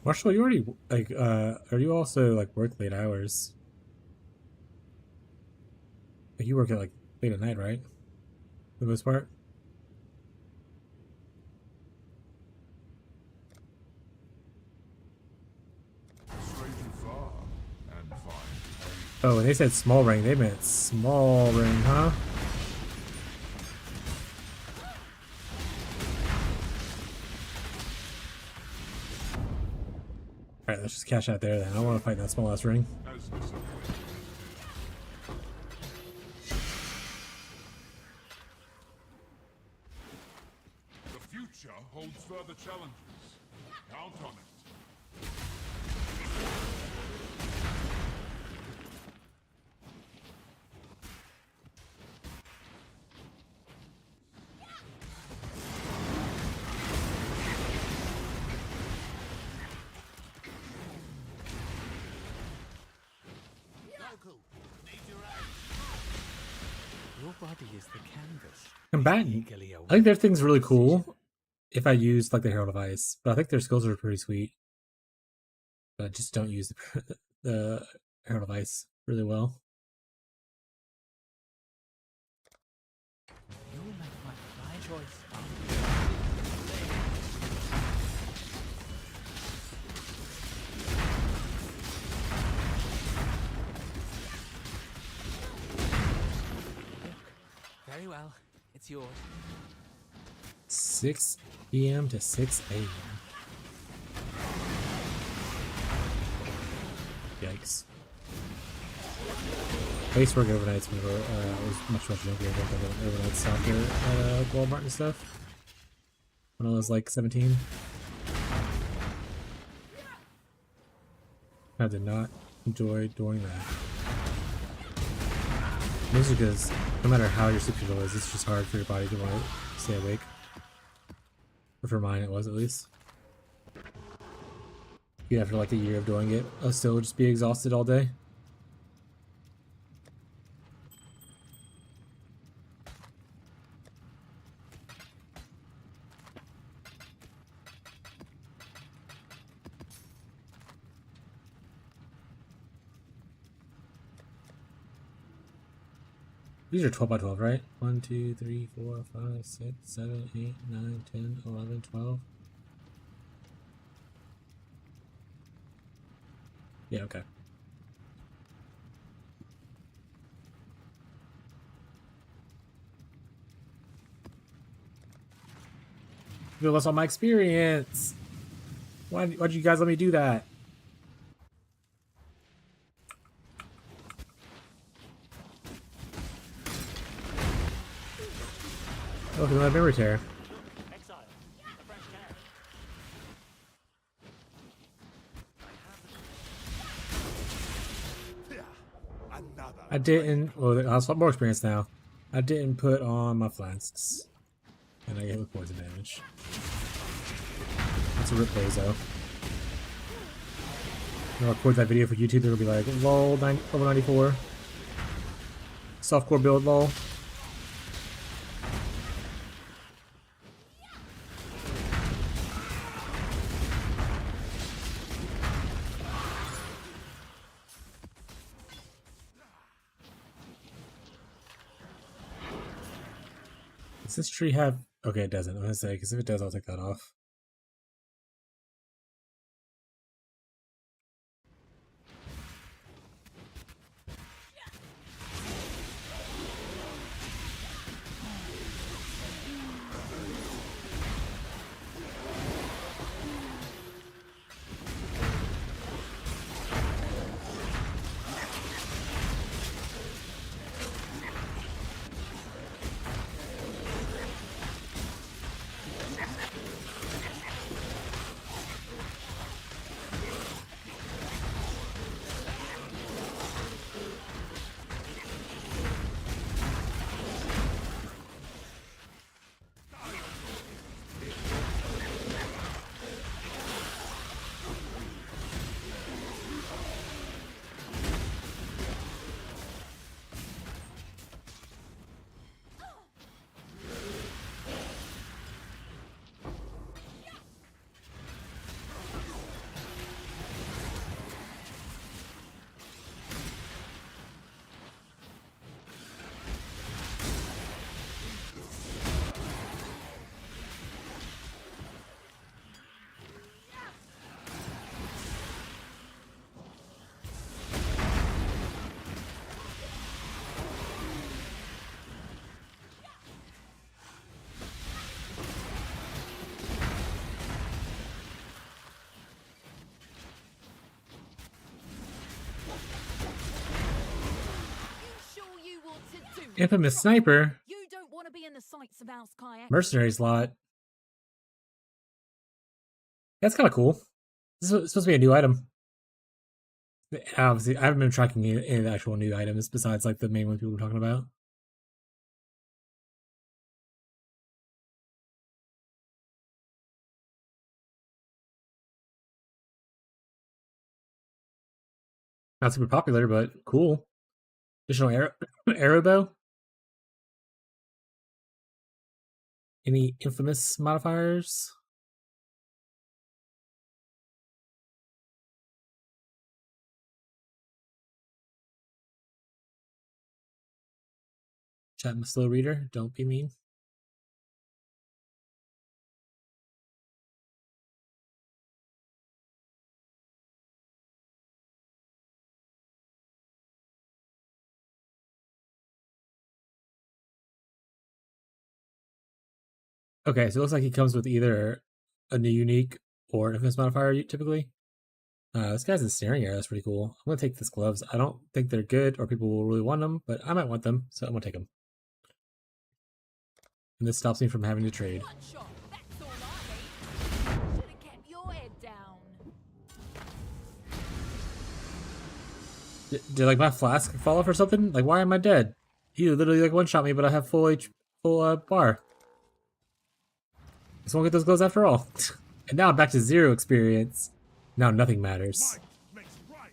Marshall, you already like are you also like work late hours? Like you work at like late at night, right? For the most part. Stray too far and find pain. Oh, when they said small ring, they meant small ring, huh? Alright, let's just cash out there then. I don't want to fight that small ass ring. As disappointed. The future holds further challenges. Count on it. Local, need your aid. Your body is the canvas. Combatant. Eagerly I think their thing's really cool if I use like the Herald of Ice, but I think their skills are pretty sweet. But I just don't use the Herald of Ice really well. You will make my choice. Very well. It's yours. 6 p.m. to 6 a.m. Yikes. I used to work overnights whenever I was much younger. I worked overnights after Walmart and stuff. When I was like 17. I did not enjoy doing that. Mostly because no matter how your sleep schedule is, it's just hard for your body to want to stay awake. Or for mine, it was at least. Even after like a year of doing it, I'll still just be exhausted all day. These are 12 by 12, right? 1, 2, 3, 4, 5, 6, 7, 8, 9, 10, 11, 12. Yeah, okay. You lost all my experience. Why'd you guys let me do that? Oh, look at that memory tear. I didn't. Well, I have more experience now. I didn't put on my flasks, and I get hit with poison damage. That's a rip bozo. I'll record that video for YouTube. It'll be like lol level 94, softcore build lol. Does this tree have... Okay, it doesn't. I'm gonna say, because if it does, I'll take that off. Infamous sniper. You don't want to be in the sights of our sky. Mercenary slot. That's kind of cool. This is supposed to be a new item. Obviously, I haven't been tracking any of the actual new items besides like the main ones people were talking about. Not super popular, but cool. Additional arrow bow. Any infamous modifiers? Chat, I'm a slow reader. Don't be mean. Okay, so it looks like he comes with either a new unique or an infamous modifier typically. This guy's a snaring arrow. That's pretty cool. I'm gonna take this gloves. I don't think they're good or people will really want them, but I might want them, so I'm gonna take them. And this stops me from having to trade. One shot. That's all I need. Should have kept your head down. Did like my flask fall off or something? Like, why am I dead? He literally like one shot me, but I have full bar. Just won't get those gloves after all. And now I'm back to 0 experience. Now nothing matters. Might makes right.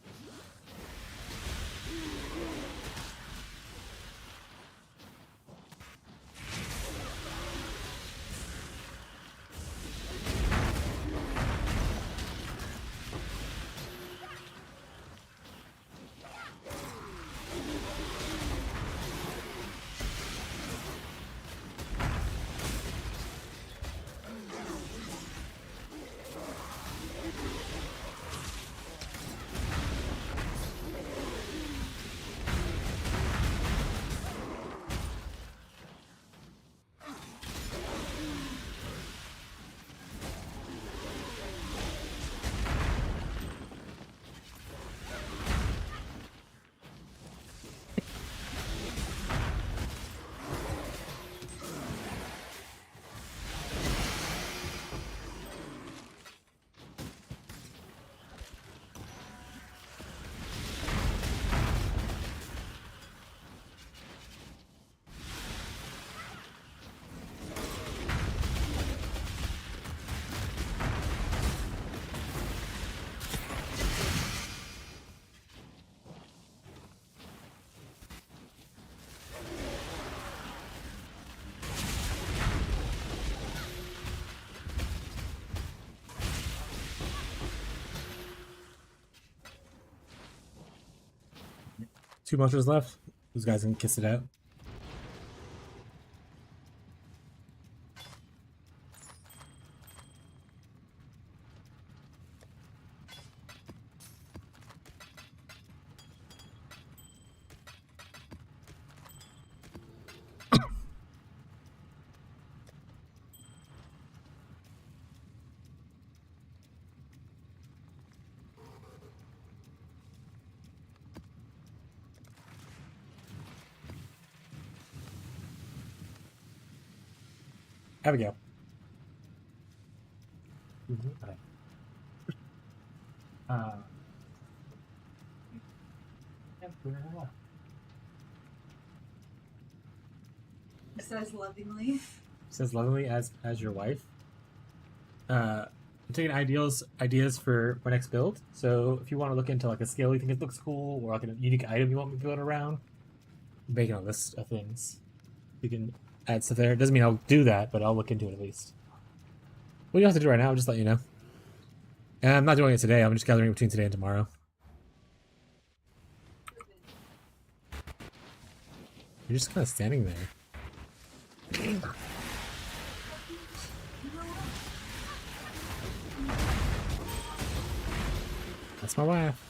Two monsters left. Those guys can kiss it out. Abigail. It says lovingly. Says lovingly as your wife. I'm taking ideas for my next build. So if you want to look into like a skill you think it looks cool, or like a unique item you want me to build around, I'm making a list of things. You can add stuff there. It doesn't mean I'll do that, but I'll look into it at least. What do you have to do right now? I'll just let you know. And I'm not doing it today. I'm just gathering between today and tomorrow. You're just kind of standing there. That's my wife.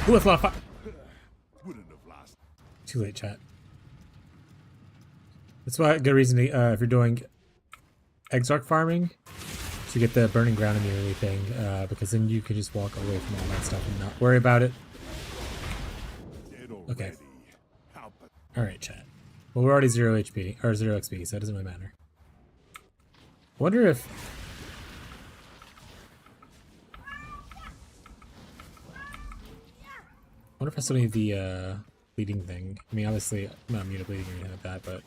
Ooh, that's a lot of fire. Wouldn't have lasted. Too late, chat. That's why a good reason to, if you're doing Exarch farming, to get the burning ground immunity thing, because then you can just walk away from all that stuff and not worry about it. Dead Okay. already. How pa- Alright, chat. Well, we're already 0 HP, or 0 XP, so it doesn't really matter. I wonder if... I still need the bleeding thing. I mean, obviously, I'm not immune to bleeding or anything like that, but...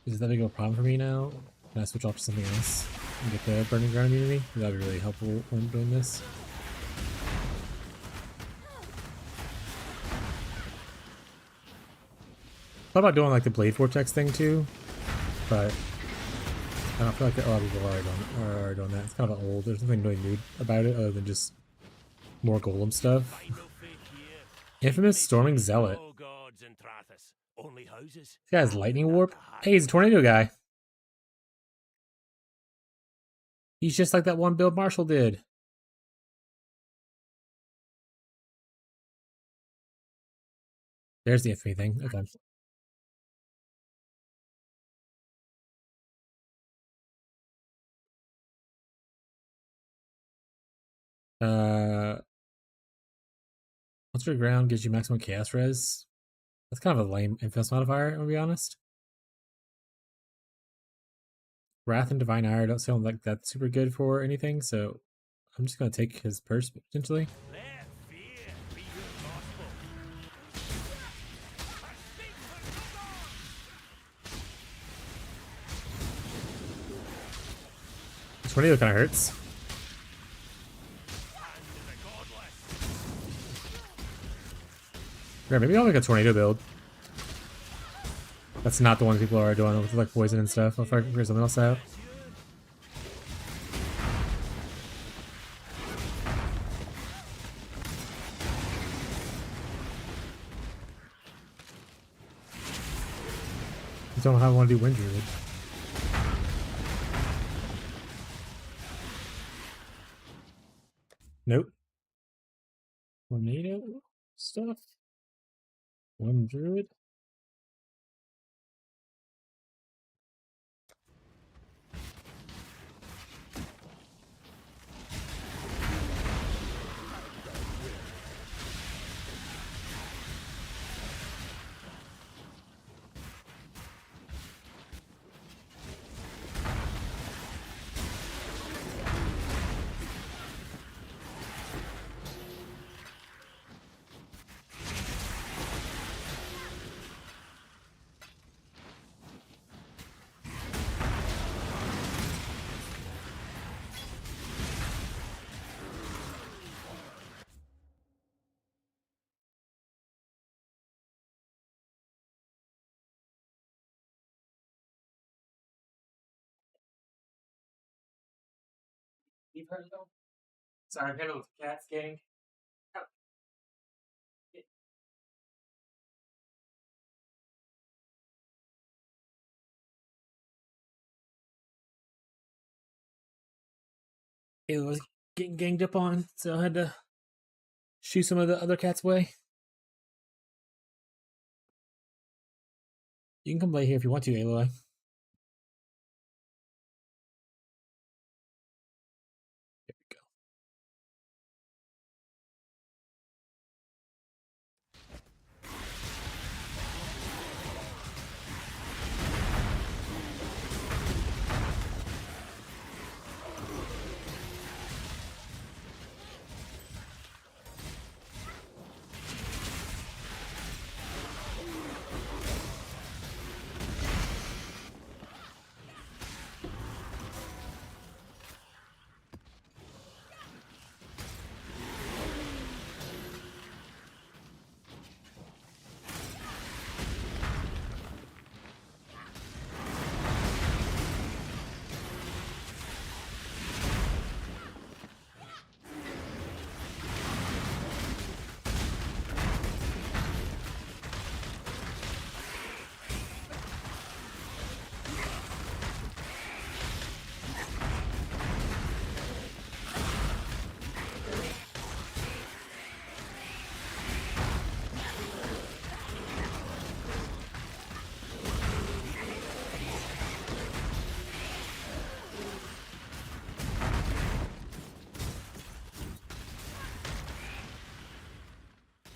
Is that big of a problem for me now? Can I switch off to something else and get the burning ground immunity? That would be really helpful when I'm doing this. Thought about doing like the blade vortex thing too, but I don't feel like a lot of people are doing that. It's kind of old. There's nothing really new about it other than just more golem stuff. Infamous Storming Zealot. This guy has lightning warp. Hey, he's a tornado guy. He's just like that one build Marshall did. There's the infamy thing. Okay. Monster Ground gives you maximum chaos res. That's kind of a lame infamous modifier, I'm gonna be honest. Wrath and Divine Ire don't sound like that's super good for anything, so I'm just gonna take his purse potentially. The tornado kind of hurts. Yeah, maybe I'll make a tornado build. That's not the one people are doing with like poison and stuff. I'll figure something else out. I don't know how I want to do Wind Druid. Nope. Tornado stuff? Wind Druid? You've heard though? Sorry, I'm having with cats, gang. It was getting ganged up on, so I had to shoot some of the other cats away. You can come play here if you want to, Aloy. There we go.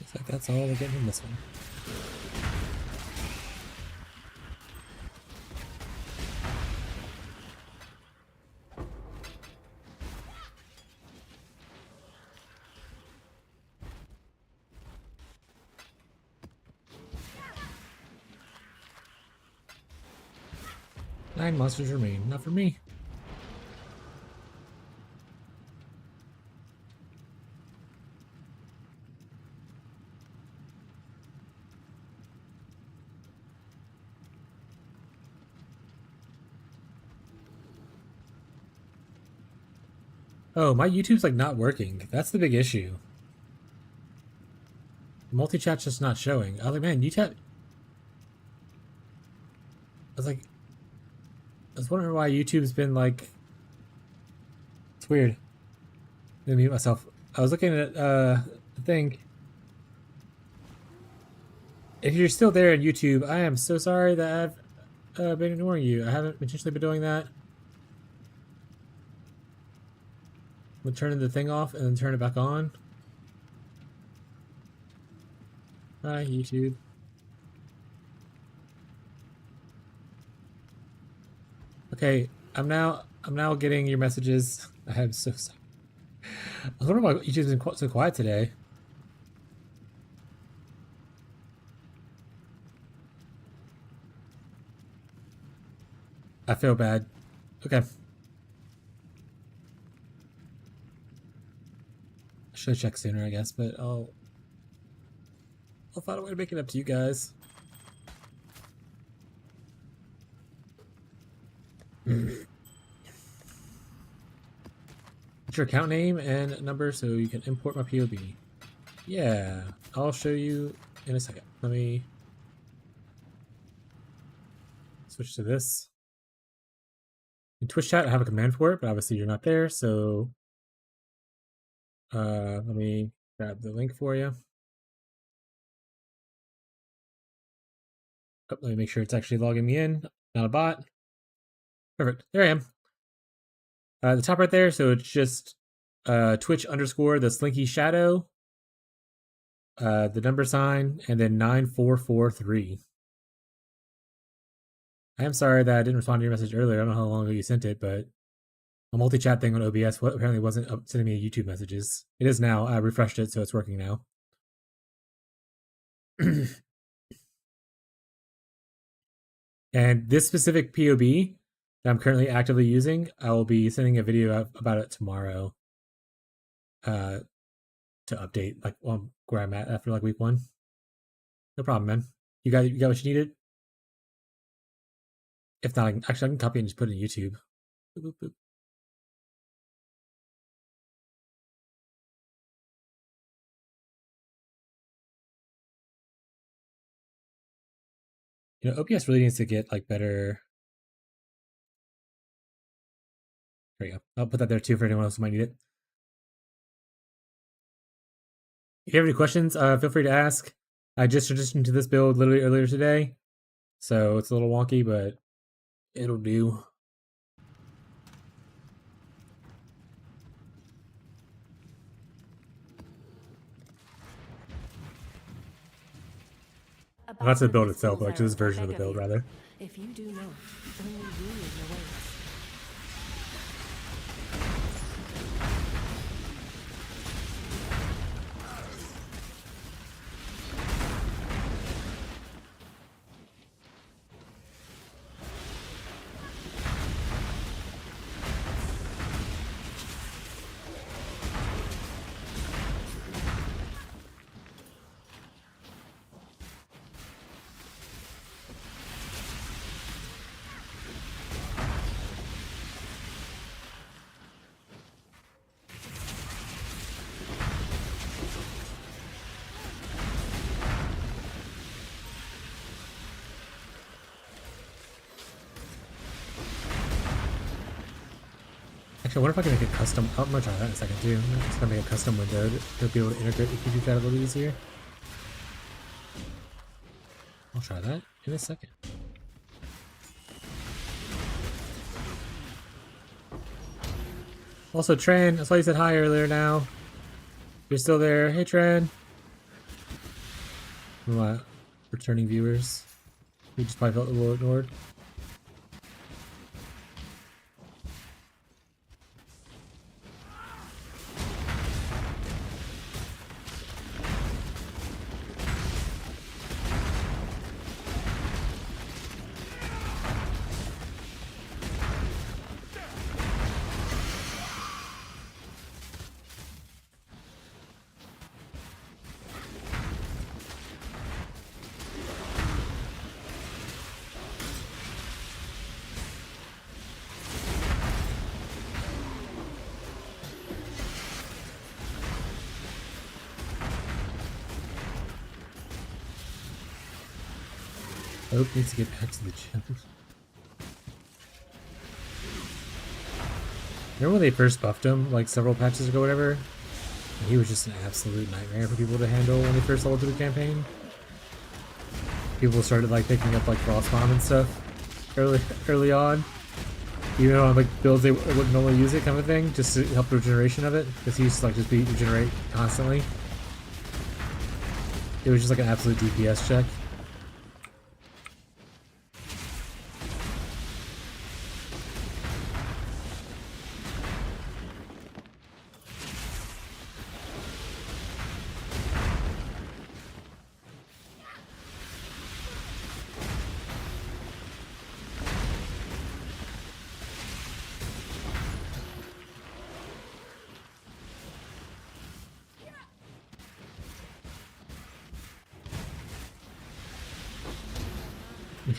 Looks like that's all we're getting in this one. Nine monsters remain. Not for me. Oh, my YouTube's like not working. That's the big issue. Multi-chat's just not showing. I was like, man, I was like, I was wondering why YouTube's been like, it's weird. Let me mute myself. I was looking at the thing. If you're still there on YouTube, I am so sorry that I've been ignoring you. I haven't intentionally been doing that. I'm turning the thing off and then turn it back on. Hi, YouTube. Okay, I'm now getting your messages. I am so sorry. I was wondering why YouTube's been so quiet today. I feel bad. Okay. I should have checked sooner, I guess, but I'll find a way to make it up to you guys. Put your account name and number so you can import my POB. Yeah, I'll show you in a second. Let me switch to this. In Twitch chat, I have a command for it, but obviously you're not there, so let me grab the link for you. Oh, let me make sure it's actually logging me in, not a bot. Perfect. There I am. The top right there, so it's just Twitch _ the Slinky Shadow, the number sign, and then 9443. I am sorry that I didn't respond to your message earlier. I don't know how long ago you sent it, but a multi-chat thing on OBS apparently wasn't sending me YouTube messages. It is now. I refreshed it, so it's working now. And this specific POB that I'm currently actively using, I will be sending a video out about it tomorrow to update like where I'm at after like week 1. No problem, man. You got what you needed? If not, I can copy and just put it in YouTube. Boop, boop, boop. You know, OBS really needs to get like better. There you go. I'll put that there too for anyone else who might need it. If you have any questions, feel free to ask. I just transitioned to this build literally earlier today, so it's a little wonky, but it'll do. Not to the build itself, but like to this version of the build, rather. If you do not, only ruin awaits. Actually, I wonder if I can make a custom. I'm gonna try that in a second too. I'm just gonna make a custom window to be able to integrate with YouTube chat a little easier. I'll try that in a second. Also, Tran, I saw you said hi earlier now. You're still there. Hey, Tran. from my returning viewers who just probably felt a little ignored. Oak needs to get back to the gym. Remember when they first buffed him, like several patches ago, whatever? He was just an absolute nightmare for people to handle when they first leveled through the campaign. People started like picking up like Frost Bomb and stuff early on. Even on like builds they wouldn't normally use it, kind of thing, just to help the regeneration of it, because he used to like just be regenerate constantly. It was just like an absolute DPS check.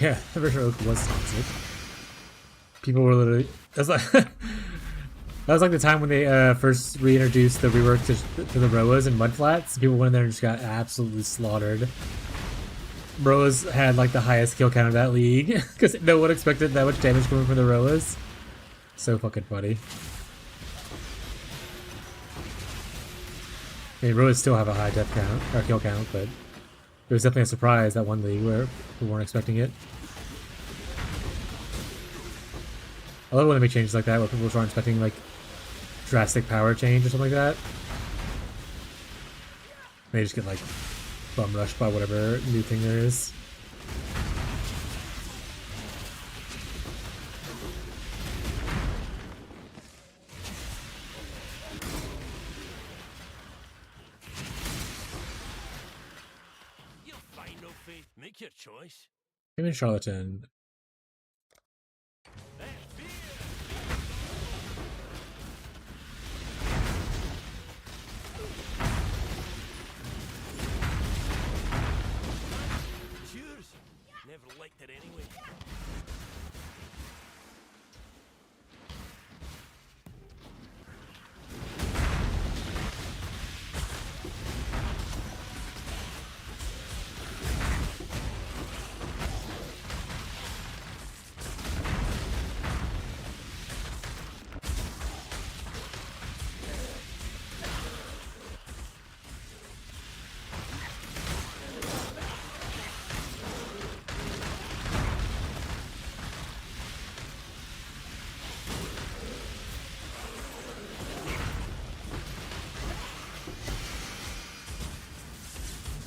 Yeah, the version of Oak was toxic. People were literally... That's like... that was like the time when they first reintroduced the rework to the Roas and Mudflats. People went in there and just got absolutely slaughtered. Roas had like the highest kill count of that league, because no one expected that much damage coming from the Roas. So fucking funny. I mean, Roas still have a high death count, or kill count, but it was definitely a surprise that one league where we weren't expecting it. I love when they make changes like that where people aren't expecting like drastic power change or something like that. They just get like bum rushed by whatever new thing there is. You'll find no faith. Make your choice. Even Charlatan. Cheers. Never liked it anyway.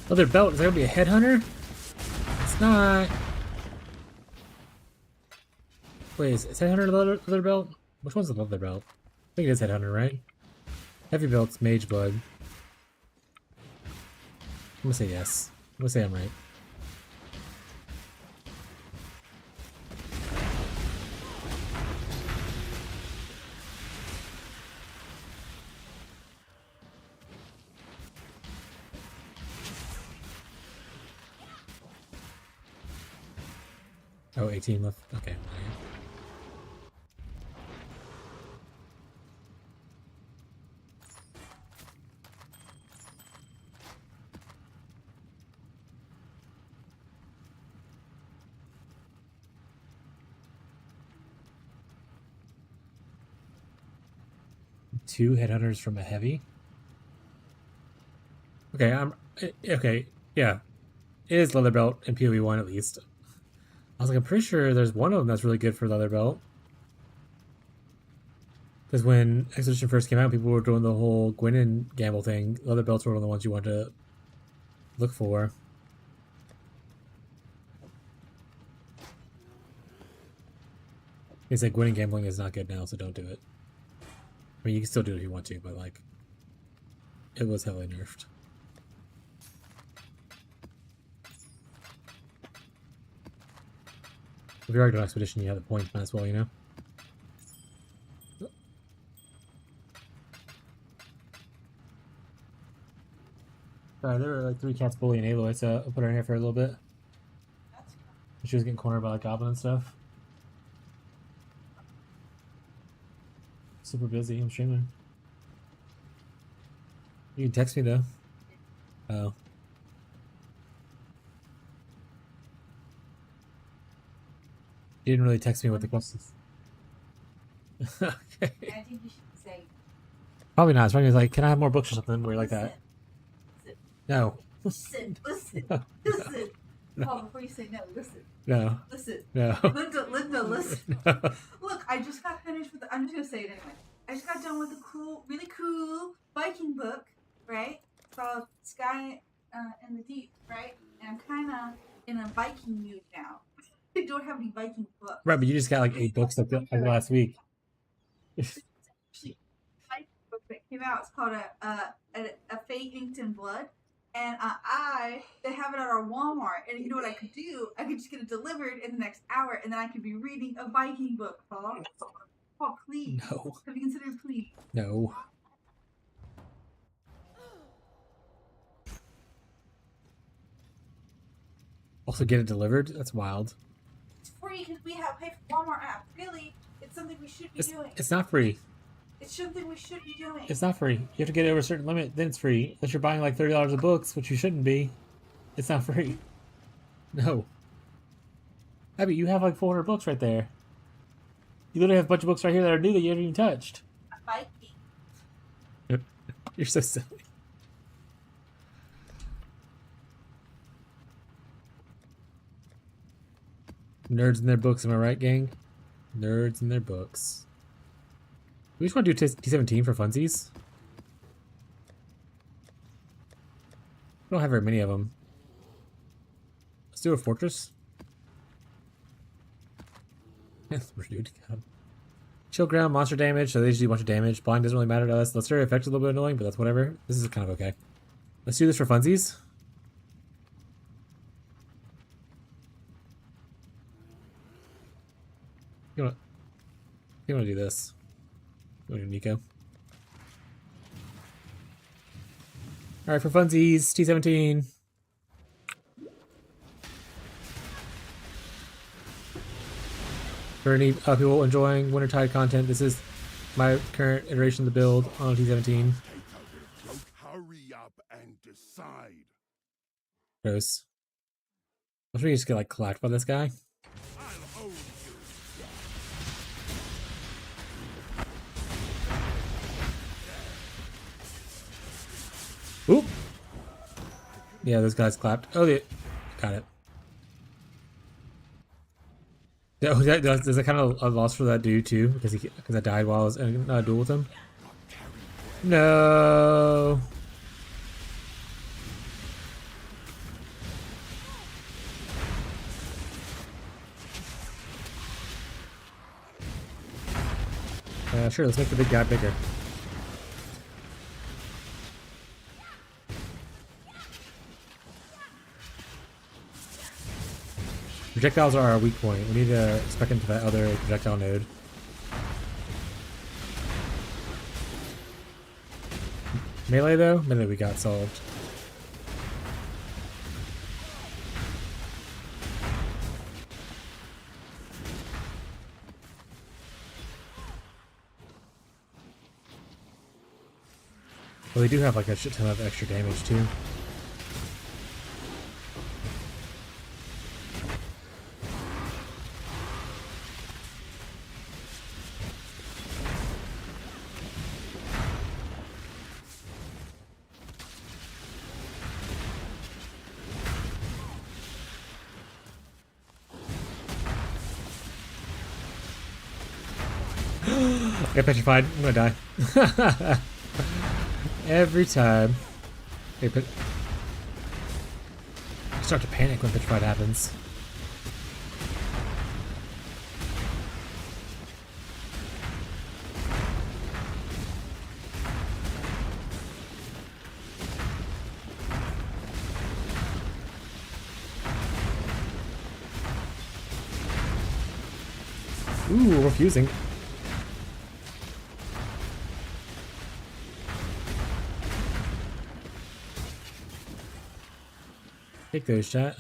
Leather belt, is that gonna be a headhunter? It's not. Wait, is headhunter leather belt? Which one's the leather belt? I think it is headhunter, right? Heavy belt's mage blood. I'm gonna say yes. I'm gonna say I'm right. Oh, 18 left. Okay. Two headhunters from a heavy. Okay, okay. Yeah, it is leather belt and PoE 1 at least. I was like, I'm pretty sure there's one of them that's really good for leather belt. Because when Expedition first came out, people were doing the whole Gwyn and gamble thing. Leather belts were one of the ones you wanted to look for. It's like winning gambling is not good now, so don't do it. I mean, you can still do it if you want to, but like, it was heavily nerfed. If you're already on expedition, you have the points as well, you know? Alright, there were like 3 cats bullying Aloy, so I'll put her in here for a little bit. She was getting cornered by like Goblin and stuff. Super busy, I'm streaming. You can text me though. Oh. You didn't really text me what the questions. Okay. I think you should say. Probably not. It's probably like, can I have more books or something weird like that? No. Listen, listen, No. listen. No. Oh, before you say no, listen, No. listen. No. Linda, listen. No. Look, I just got finished with I'm just gonna say it anyway. I just got done with a cool, really cool Viking book, right? Called Sky in the Deep, right? And I'm kind of in a Viking mood now. I don't have any Viking books. Right, but you just got like 8 books like last week. Actually, Viking book that came out. It's called a Fate Inked in Blood. And they have it at our Walmart. And you know what I could do? I could just get it delivered in the next hour, and then I could be reading a Viking book, Paul. Paul, please. No. Have you considered please? No. Also get it delivered? That's wild. It's free because we have paid for Walmart app. Really, it's something we should be doing. It's not free. It's something we should be doing. It's not free. You have to get it over a certain limit, then it's free. Unless you're buying like $30 of books, which you shouldn't be. It's not free. No. Abby, you have like 400 books right there. You literally have a bunch of books right here that are new that you haven't even touched. A Viking. You're so silly. Nerds in their books, am I right, gang? Nerds in their books. We just want to do T17 for funsies. We don't have very many of them. Let's do a fortress. Rude, God. Chill ground, monster damage, so they just do a bunch of damage. Blind doesn't really matter to us. Let's effect a little bit annoying, but that's whatever. This is kind of okay. Let's do this for funsies. You want to do this? You want to do Nico? All right, for funsies, T17. For any people enjoying Wintertide content, this is my current iteration of the build on T17. Hurry up and decide. Gross. I'm sure you just get like clapped by this guy. I'll own you. Oop. Yeah, those guys clapped. Oh, yeah. Got it. Yeah, there's a kind of a loss for that dude too, because I died while I was in a duel with him. No. Sure, let's make the big guy bigger. Projectiles are our weak point. We need to spec into that other projectile node. Melee though? Melee we got solved. Well, they do have like a shit ton of extra damage too. I got petrified. I'm gonna die. Every time. I start to panic when petrified happens. Ooh, we're fusing. Take those, chat.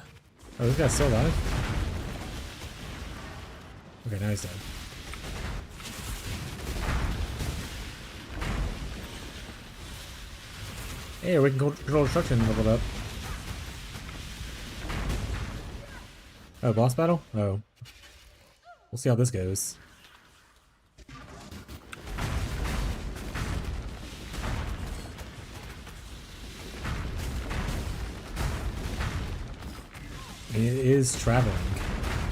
Oh, this guy's still alive? Okay, now he's dead. Hey, we can control destruction leveled up. Oh, boss battle? Oh. We'll see how this goes. It is traveling.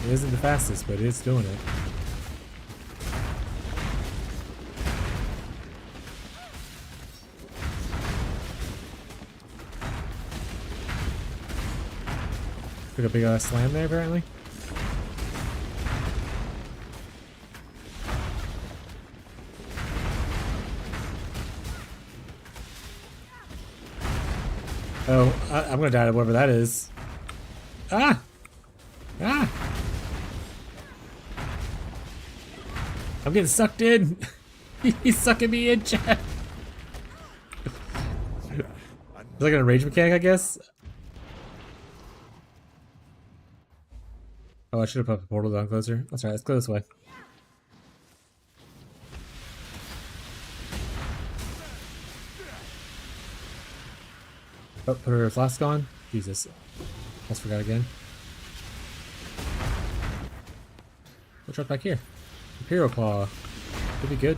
It isn't the fastest, but it's doing it. Took a big slam there, apparently. Oh, I'm gonna die to whatever that is. Ah! Ah! I'm getting sucked in! He's sucking me in, chat! It's like a rage mechanic, I guess? Oh, I should have put the portal down closer. That's right, let's go this way. Oh, put her flask on? Jesus. Almost forgot again. What's right back here? Imperial Claw. Could be good.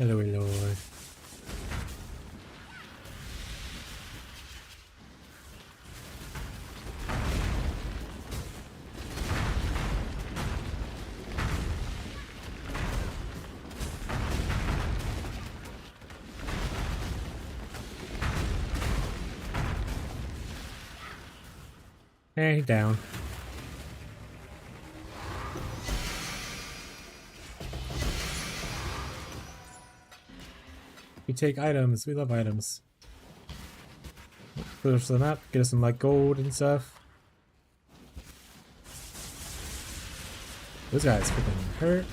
Hello, hello. Hey, down. We take items. We love items. Put us to the map. Get us some like gold and stuff. Those guys freaking hurt.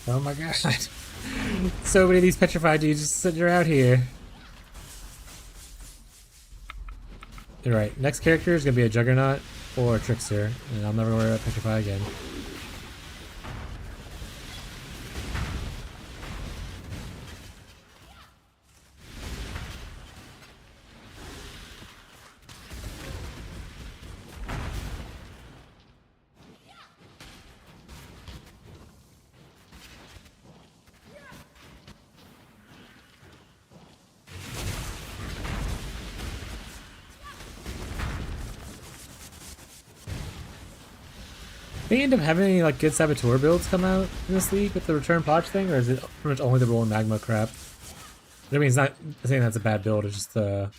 Oh my god. So many of these petrified dudes just sitting around here. Alright, next character is gonna be a Juggernaut or a Trickster, and I'll never worry about Petrify again. They end up having any like good saboteur builds come out in this league with the return potch thing, or is it pretty much only the rolling magma crap? I mean, it's not saying that's a bad build. It's just not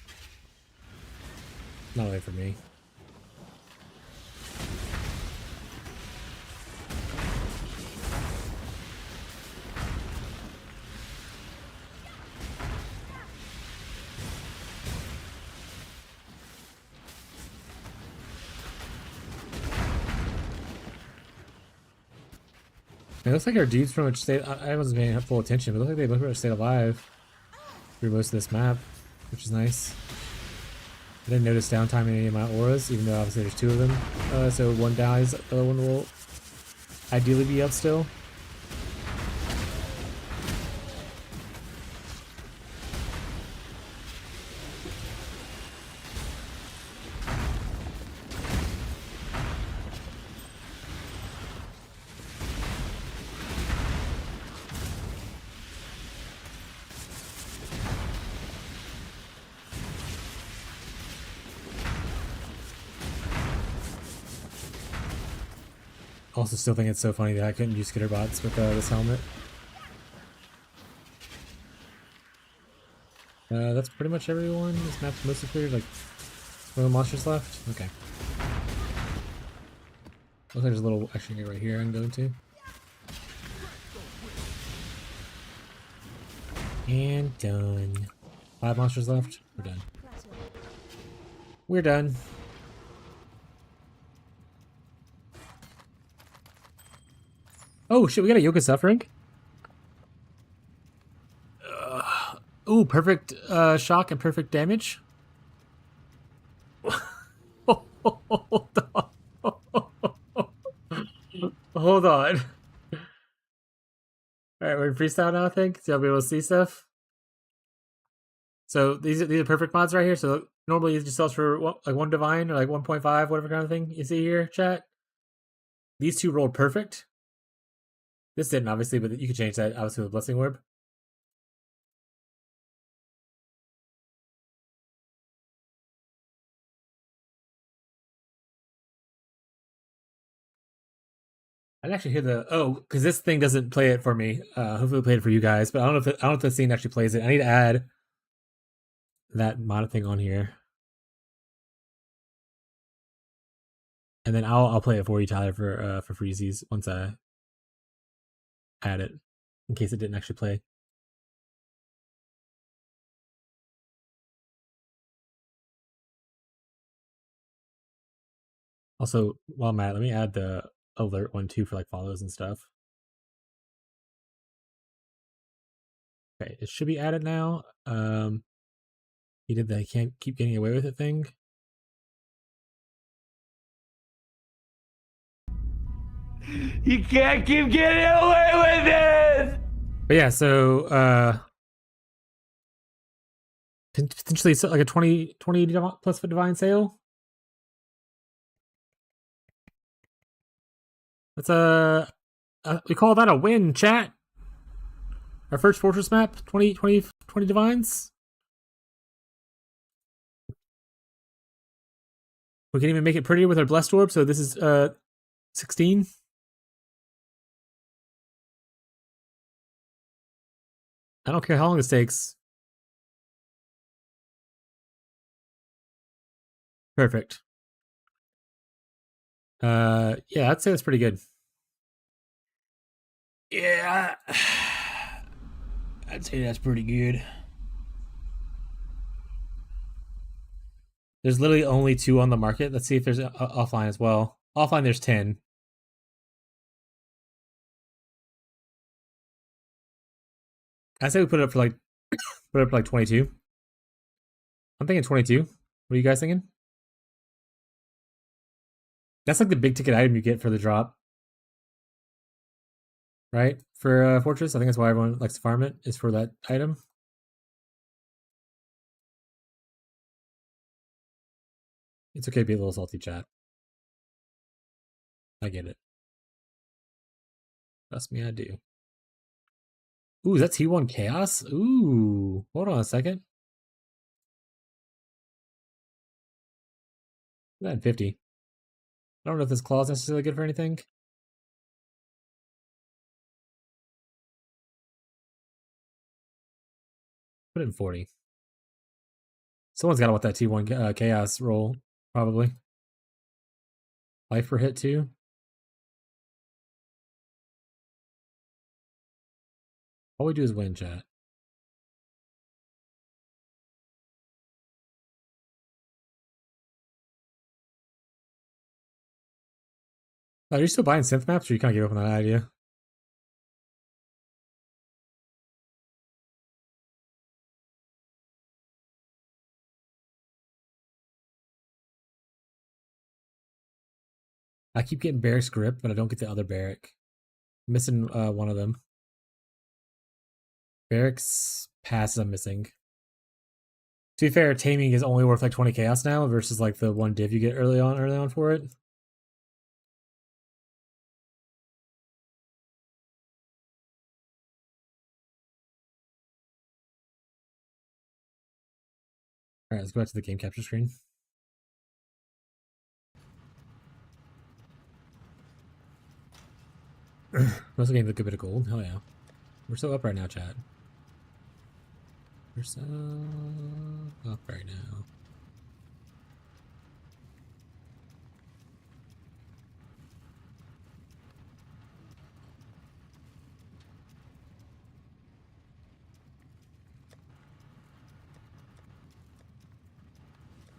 really for me. It looks like our dudes pretty much stayed. I wasn't paying full attention, but it looks like they pretty much stayed alive through most of this map, which is nice. I didn't notice downtime in any of my auras, even though obviously there's two of them. So one dies, the other one will ideally be up still. Also still think it's so funny that I couldn't use skitter bots with this helmet. That's pretty much everyone. This map's mostly cleared, like no monsters left. Okay. Looks like there's a little actually right here I can go into. And done. 5 monsters left. We're done. We're done. Oh shit, we got a Yoga Suffering. Ooh, perfect shock and perfect damage. Hold on. Hold on. Alright, we're in freestyle now, I think. So I'll be able to see stuff. So these are perfect mods right here. So normally it just sells for like 1 divine or like 1.5, whatever kind of thing you see here, chat. These two rolled perfect. This didn't, obviously, but you can change that, obviously, with Blessing Orb. I'd actually hear the because this thing doesn't play it for me. Hopefully, it'll play it for you guys. But I don't know if the scene actually plays it. I need to add that mod thing on here, and then I'll play it for you, Tyler, for freezies once I add it, in case it didn't actually play. Also, while I'm at it, let me add the alert one too for like follows and stuff. Okay, it should be added now. He did the can't keep getting away with it thing. You can't keep getting away with it! But yeah, so potentially like a 20 plus for divine sale. That's we call that a win, chat. Our first fortress map, 20 divines. We can even make it prettier with our blessed orb. So this is 16. I don't care how long this takes. Perfect. Yeah, I'd say that's pretty good. Yeah, I'd say that's pretty good. There's literally only 2 on the market. Let's see if there's offline as well. Offline, there's 10. I say we put it up for like 22. I'm thinking 22. What are you guys thinking? That's like the big ticket item you get for the drop, right? For Fortress, I think that's why everyone likes to farm it, is for that item. It's okay to be a little salty, chat. I get it. Trust me, I do. Ooh, is that T1 Chaos? Ooh, hold on a second. That 50. I don't know if this claw is necessarily good for anything. Put it in 40. Someone's got to want that T1 chaos roll, probably. Life per hit, too. All we do is win, chat. Are you still buying synth maps, or you kind of gave up on that idea? I keep getting Barrack's grip, but I don't get the other Barrack. I'm missing one of them. Barrack's pass I'm missing. To be fair, taming is only worth like 20 chaos now versus like the 1 div you get early on for it. Alright, let's go back to the game capture screen. We're also getting a good bit of gold. Hell yeah. We're so up right now, chat. We're so up right now.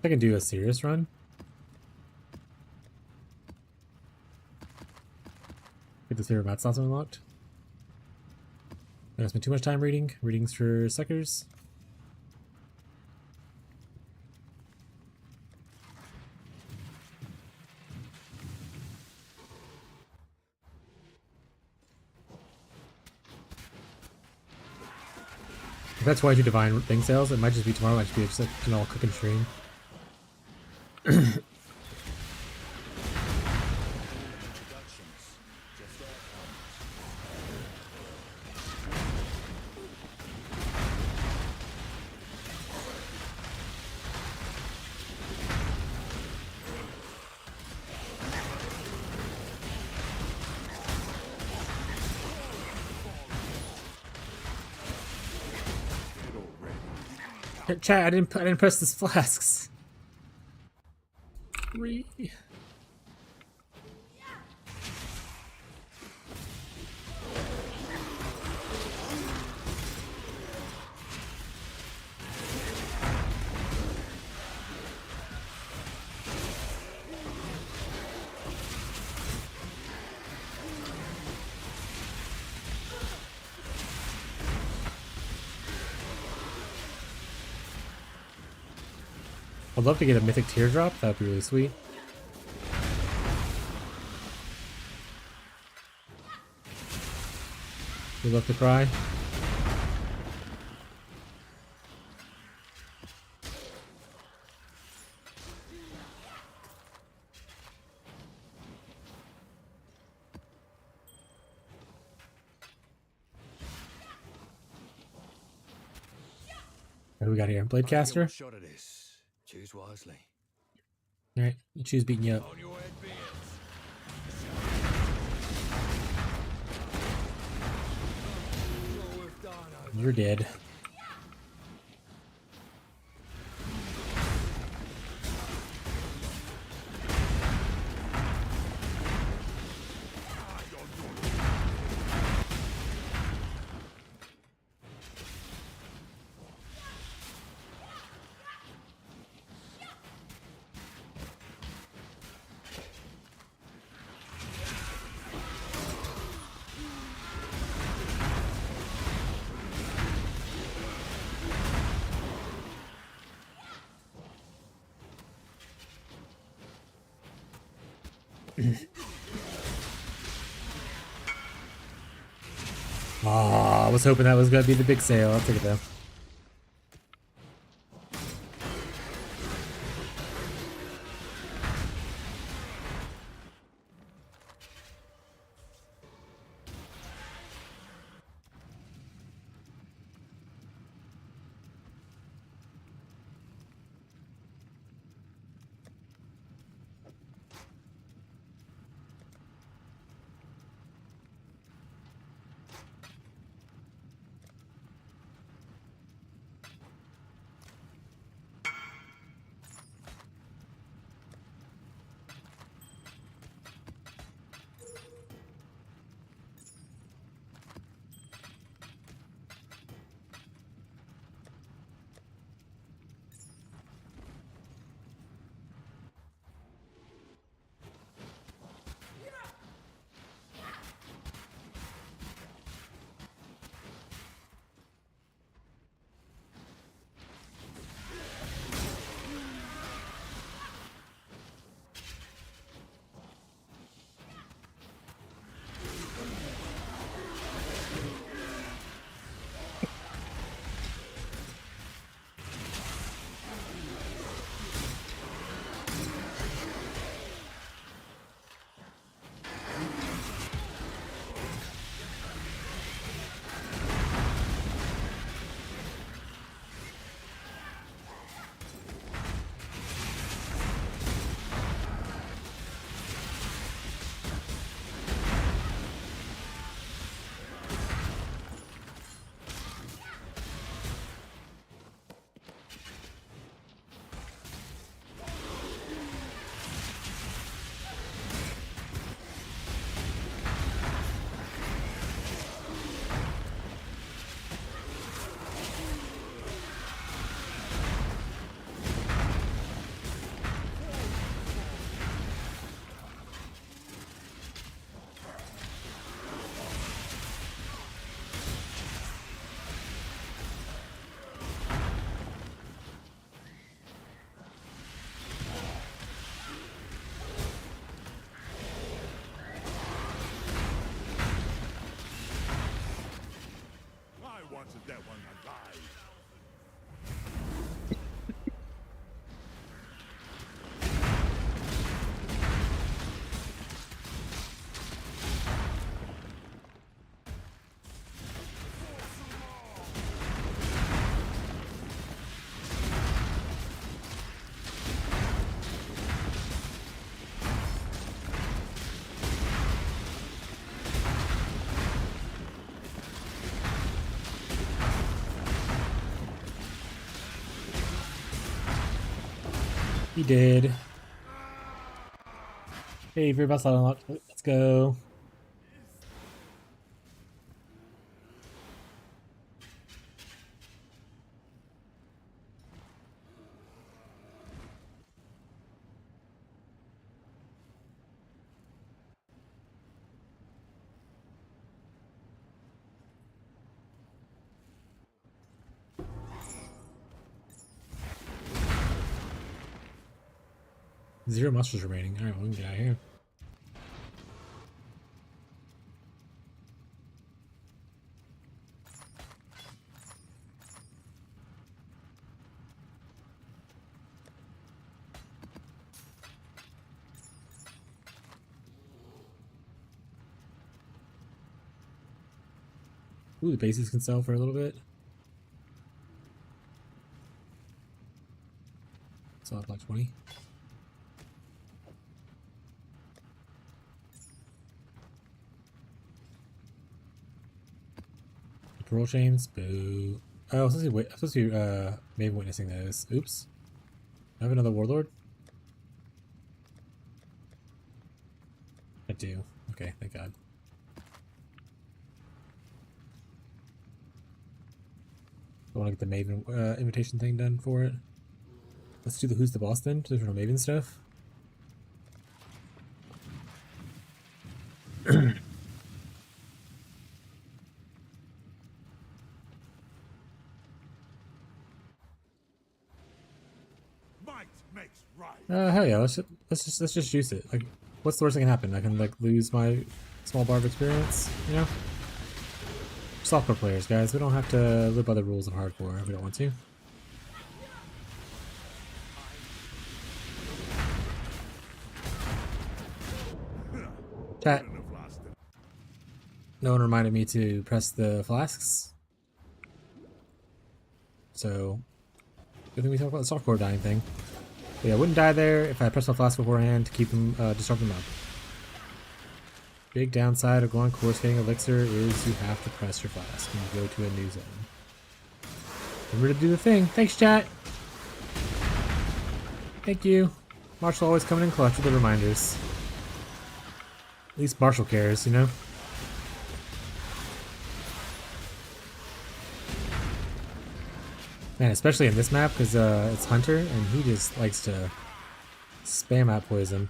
I can do a serious run. Get the Zero Mats also unlocked. I spent too much time reading. Readings for suckers. If that's why I do divine thing sales, it might just be tomorrow. It might just be just like an all cooking stream. Chat, I didn't press this flasks. 3. I'd love to get a mythic teardrop. That would be really sweet. We'd love to cry. What do we got here? Bladecaster? Shot at this. Choose wisely. Alright, choose beating you up. On your head be it. You're dead. I was hoping that was going to be the big sale. I'll take it though. He did. Hey, very best unlock. Let's go. Zero monsters remaining. Alright, well, we can get out of here. Ooh, the bases can sell for a little bit. So I'll like 20. Parole chains, boo. Oh, I was supposed to be maybe witnessing those. Oops. I have another warlord? I do. Okay, thank God. I want to get the Maven invitation thing done for it. Let's do the Who's the Boss then, so there's no Maven stuff. Might makes right. Hell yeah, let's just juice it. Like, what's the worst that can happen? I can like lose my small bar of experience, you know? Softcore players, guys. We don't have to live by the rules of hardcore if we don't want to. Chat. No one reminded me to press the flasks. So, good thing we talked about the softcore dying thing. But yeah, I wouldn't die there if I pressed the flask beforehand to keep them, disrupt them up. Big downside of going course getting elixir is you have to press your flask and go to a new zone. Remember to do the thing. Thanks, chat. Thank you. Marshall always coming in clutch with the reminders. At least Marshall cares, you know? Man, especially in this map, because it's Hunter, and he just likes to spam out poison.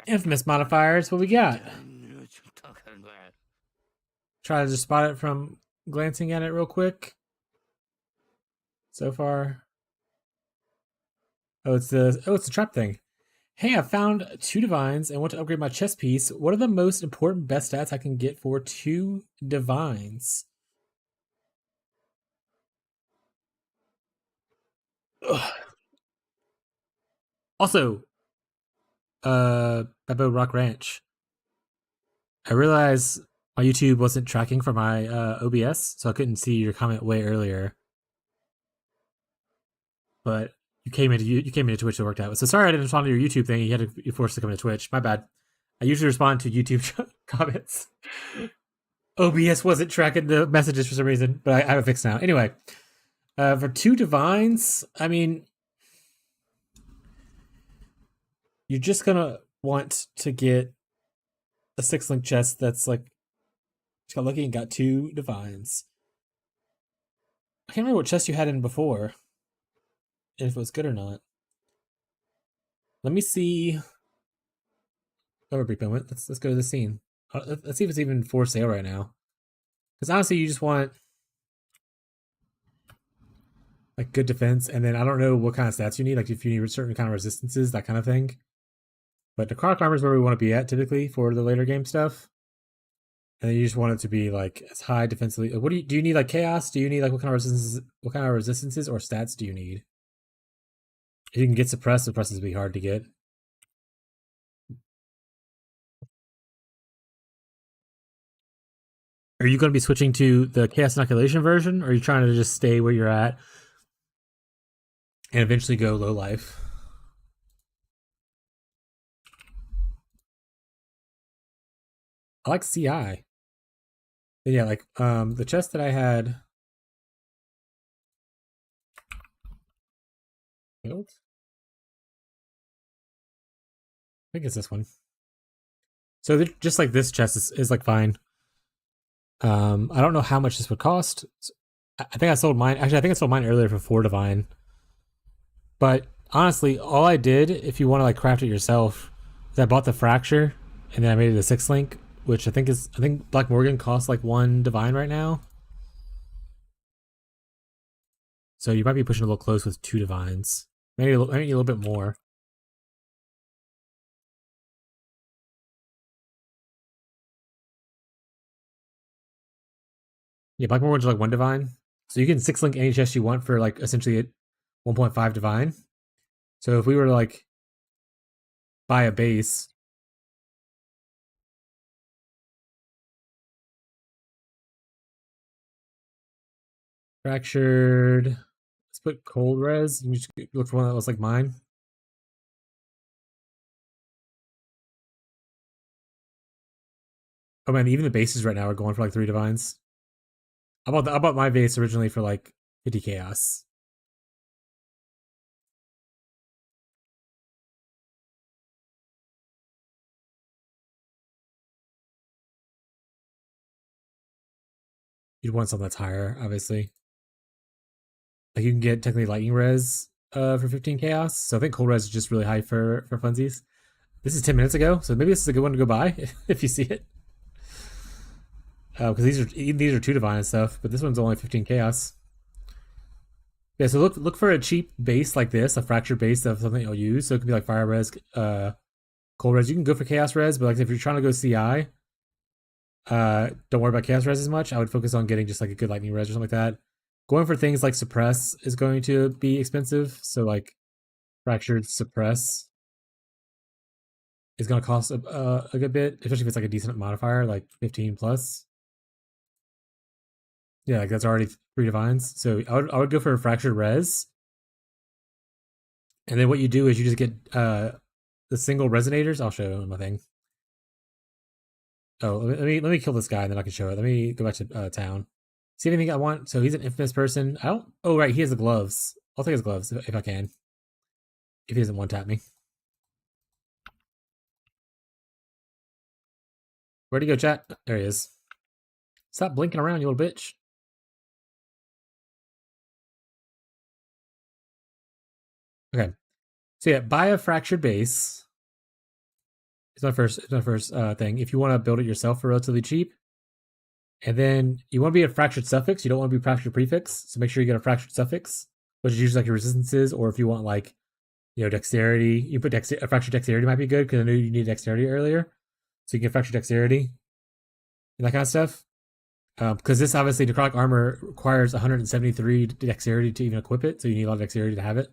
Infamous modifiers, what we got? Try to just spot it from glancing at it real quick. So far. Oh, it's the trap thing. Hey, I found 2 divines and want to upgrade my chess piece. What are the most important best stats I can get for 2 divines? Ugh. Also, Babo Rock Ranch. I realized my YouTube wasn't tracking for my OBS, so I couldn't see your comment way earlier. But you came into Twitch that worked out. So sorry I didn't respond to your YouTube thing. You had to be forced to come to Twitch. My bad. I usually respond to YouTube comments. OBS wasn't tracking the messages for some reason, but I have it fixed now. Anyway, for 2 divines, I mean, you're just gonna want to get a 6-link chest that's like, just got lucky and got 2 divines. I can't remember what chest you had in before, and if it was good or not. Let me see. Over a brief moment. Let's go to the scene. Let's see if it's even for sale right now. Because honestly, you just want like good defense, and then I don't know what kind of stats you need. Like if you need certain kind of resistances, that kind of thing. But the necrotic armor is where we want to be at typically for the later game stuff. And then you just want it to be like as high defensively. Like, do you need like chaos? Do you need like what kind of resistances? What kind of resistances or stats do you need? If you can get suppressed, suppresses will be hard to get. Are you going to be switching to the chaos inoculation version, or are you trying to just stay where you're at and eventually go low life? I like CI. But yeah, like the chest that I had built. think it's this one. So just like this chest is like fine. I don't know how much this would cost. I think I sold mine. Actually, I think I sold mine earlier for 4 divine. But honestly, all I did, if you want to like craft it yourself, is I bought the fracture and then I made it a 6 link, which I think Black Morgan costs like 1 divine right now. So you might be pushing a little close with 2 divines. Maybe a little bit more. Yeah, Black Morgan's like 1 divine. So you can 6 link any chest you want for like essentially 1.5 divine. So if we were to like buy a base, fractured, let's put cold res. You just look for one that was like mine. Oh man, even the bases right now are going for like 3 divines. I bought my base originally for like 50 chaos. You'd want something that's higher, obviously. Like you can get technically lightning res for 15 chaos. So I think cold res is just really high for funsies. This is 10 minutes ago, so maybe this is a good one to go buy if you see it. Because these are 2 divine and stuff, but this one's only 15 chaos. Yeah, so look for a cheap base like this, a fractured base of something you'll use. So it could be like fire res, cold res. You can go for chaos res, but like if you're trying to go CI, don't worry about chaos res as much. I would focus on getting just like a good lightning res or something like that. Going for things like suppress is going to be expensive. So like fractured suppress is going to cost a good bit, especially if it's like a decent modifier, like 15 plus. Yeah, like that's already 3 divines. So I would go for a fractured res. And then what you do is you just get the single resonators. I'll show you on my thing. Oh, let me kill this guy and then I can show it. Let me go back to town. See anything I want? So he's an infamous person. I don't. Oh right, he has the gloves. I'll take his gloves if I can. If he doesn't one tap me. Where'd he go, chat? There he is. Stop blinking around, you little bitch. Okay. So yeah, buy a fractured base. It's my first thing. If you want to build it yourself for relatively cheap. And then you want to be a fractured suffix. You don't want to be fractured prefix. So make sure you get a fractured suffix, which is usually like your resistances, or if you want like, dexterity, you put a fractured dexterity might be good because I knew you needed dexterity earlier. So you can get fractured dexterity and that kind of stuff. Because this obviously necrotic armor requires 173 dexterity to even equip it, so you need a lot of dexterity to have it.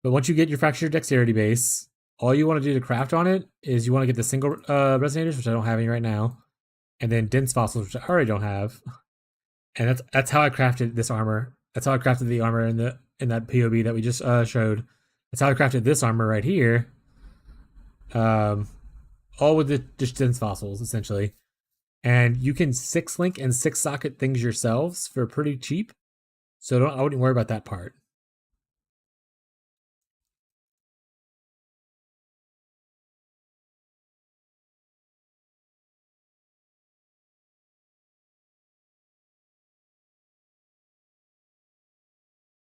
But once you get your fractured dexterity base, all you want to do to craft on it is you want to get the single resonators, which I don't have any right now, and then dense fossils, which I already don't have. And that's how I crafted this armor. That's how I crafted the armor in that POB that we just showed. That's how I crafted this armor right here. All with the just dense fossils essentially. And you can 6 link and 6 socket things yourselves for pretty cheap. So I wouldn't worry about that part.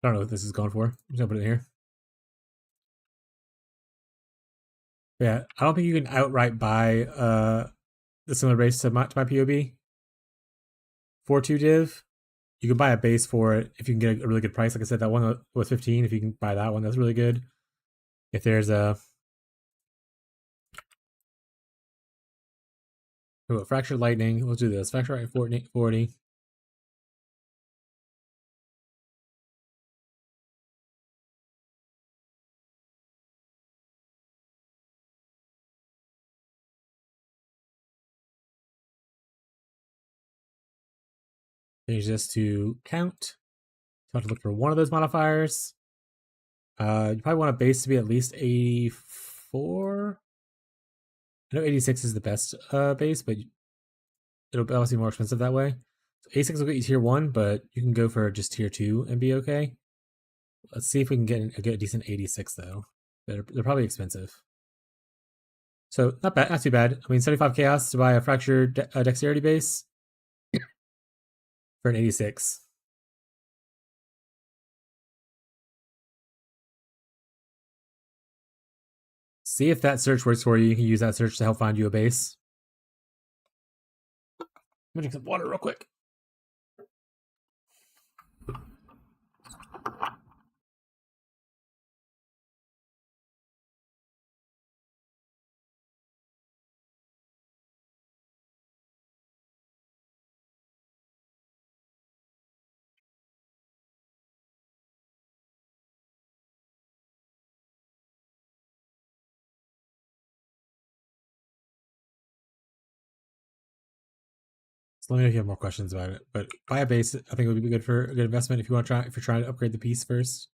I don't know what this is going for. I'm just gonna put it in here. Yeah, I don't think you can outright buy the similar base to my POB for 2 div. You can buy a base for it if you can get a really good price. Like I said, that one was 15. If you can buy that one, that's really good. If there's a fractured lightning, let's do this. Fractured lightning 40. Change this to count. So I have to look for one of those modifiers. You probably want a base to be at least 84. I know 86 is the best base, but it'll obviously be more expensive that way. So 86 will get you tier 1, but you can go for just tier 2 and be okay. Let's see if we can get a decent 86 though. They're probably expensive. So not bad, not too bad. I mean, 75 chaos to buy a fractured dexterity base for an 86. See if that search works for you. You can use that search to help find you a base. Let me drink some water real quick. So let me know if you have more questions about it. But buy a base, I think it would be good for a good investment if you want to try. If you're trying to upgrade the piece first.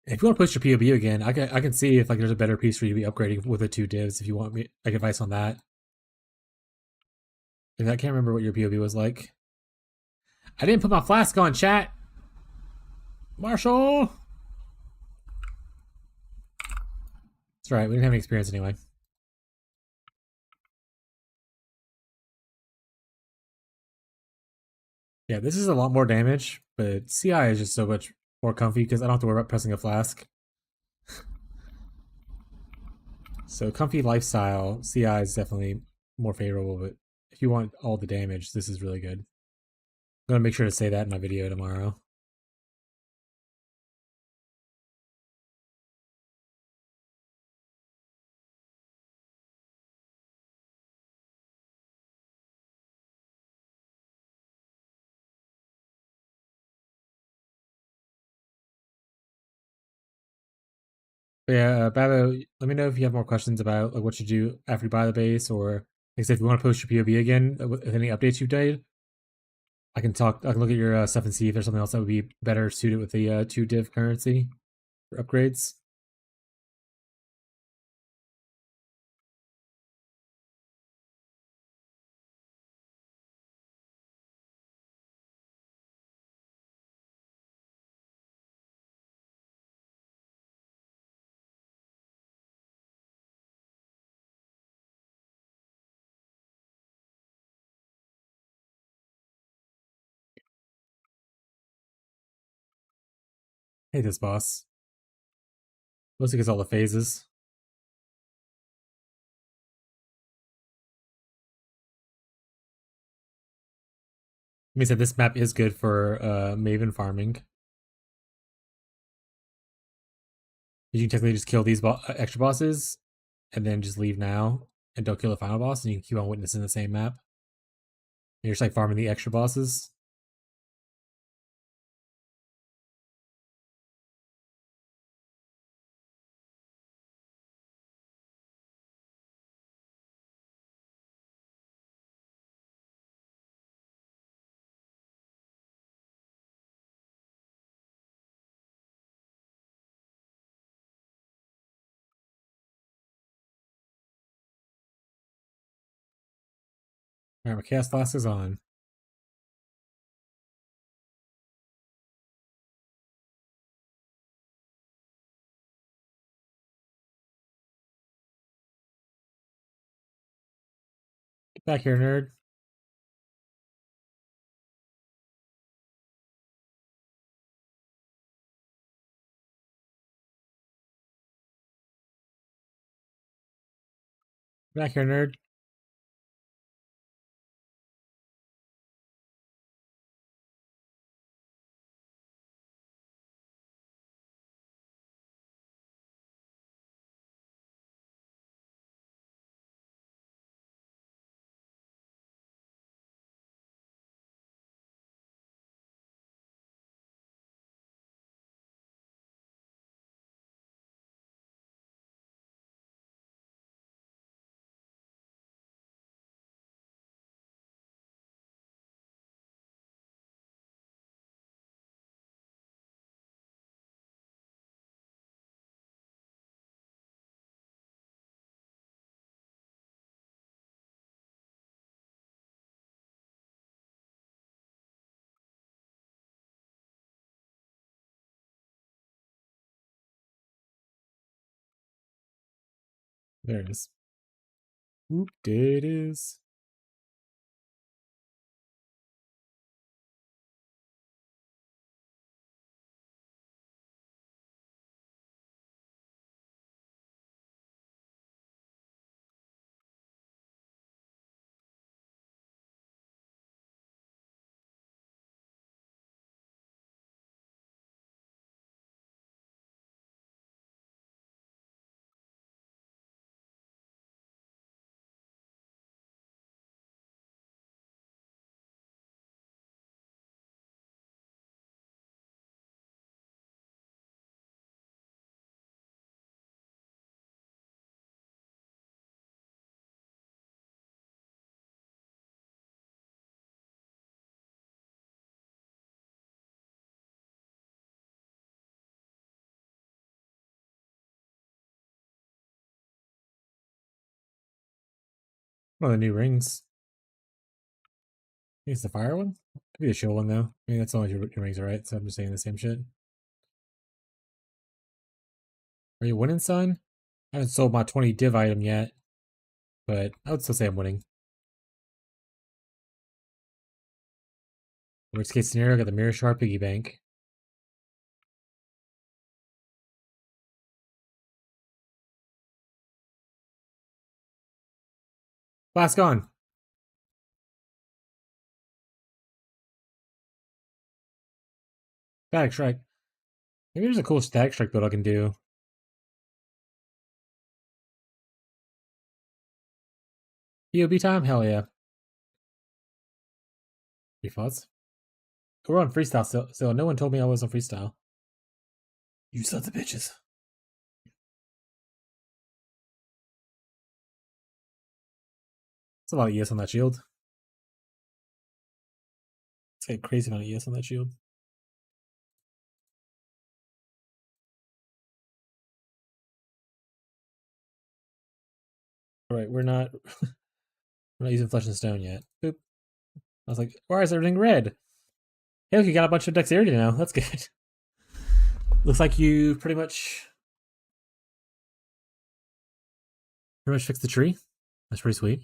If you want to push your POB again, I can see if like there's a better piece for you to be upgrading with the 2 divs. If you want me like advice on that, and I can't remember what your POB was like. I didn't put my flask on, chat. Marshall. That's right. We didn't have any experience anyway. Yeah, this is a lot more damage, but CI is just so much more comfy because I don't have to worry about pressing a flask. So comfy lifestyle, CI is definitely more favorable, but if you want all the damage, this is really good. I'm gonna make sure to say that in my video tomorrow. But yeah, Babo, let me know if you have more questions about like what you do after you buy the base, or like I said, if you want to post your POV again with any updates you've done. I can talk. I can look at your stuff and see if there's something else that would be better suited with the 2 div currency for upgrades. I hate this boss. Mostly because all the phases. Means that this map is good for Maven farming. You can technically just kill these extra bosses, and then just leave now, and don't kill the final boss, and you can keep on witnessing the same map. And you're just like farming the extra bosses. Alright, my chaos flask is on. Get back here, nerd. Get back here, nerd. There it is. Oop, there it is. One of the new rings. I think it's the fire one? Maybe the shield one, though. I mean, that's all your rings are right, so I'm just saying the same shit. Are you winning, son? I haven't sold my 20 div item yet, but I would still say I'm winning. Worst case scenario, I got the Mirror Shard piggy bank. Flask on. Static Strike. Maybe there's a cool Static Strike build I can do. EOB time? Hell yeah. Three thoughts. We're on freestyle still, so no one told me I was on freestyle. You sons of bitches. It's a lot of ES on that shield. It's like a crazy amount of ES on that shield. Alright, we're not using Flesh and Stone yet. Boop. I was like, why is everything red? Hey, look, you got a bunch of dexterity now. That's good. Looks like you pretty much fixed the tree. That's pretty sweet.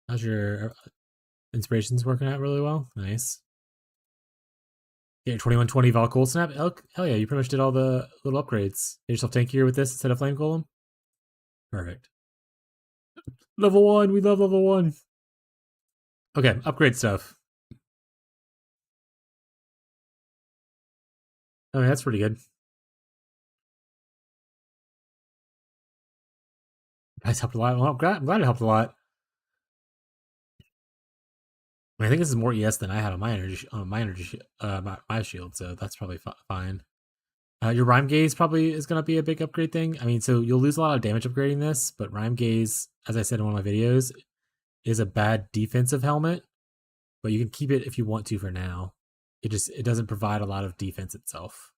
How's your inspirations working out really well? Nice. Yeah, 2120 Vol Cold Snap. Hell yeah, you pretty much did all the little upgrades. Get yourself tankier with this instead of Flame Golem. Perfect. Level 1, we love level 1. Okay, upgrade stuff. I mean, that's pretty good. Guys helped a lot. Well, I'm glad it helped a lot. I mean, I think this is more ES than I had on my my shield, so that's probably fine. Your Rhyme Gaze probably is going to be a big upgrade thing. I mean, so you'll lose a lot of damage upgrading this, but Rhyme Gaze, as I said in one of my videos, is a bad defensive helmet, but you can keep it if you want to for now. It doesn't provide a lot of defense itself.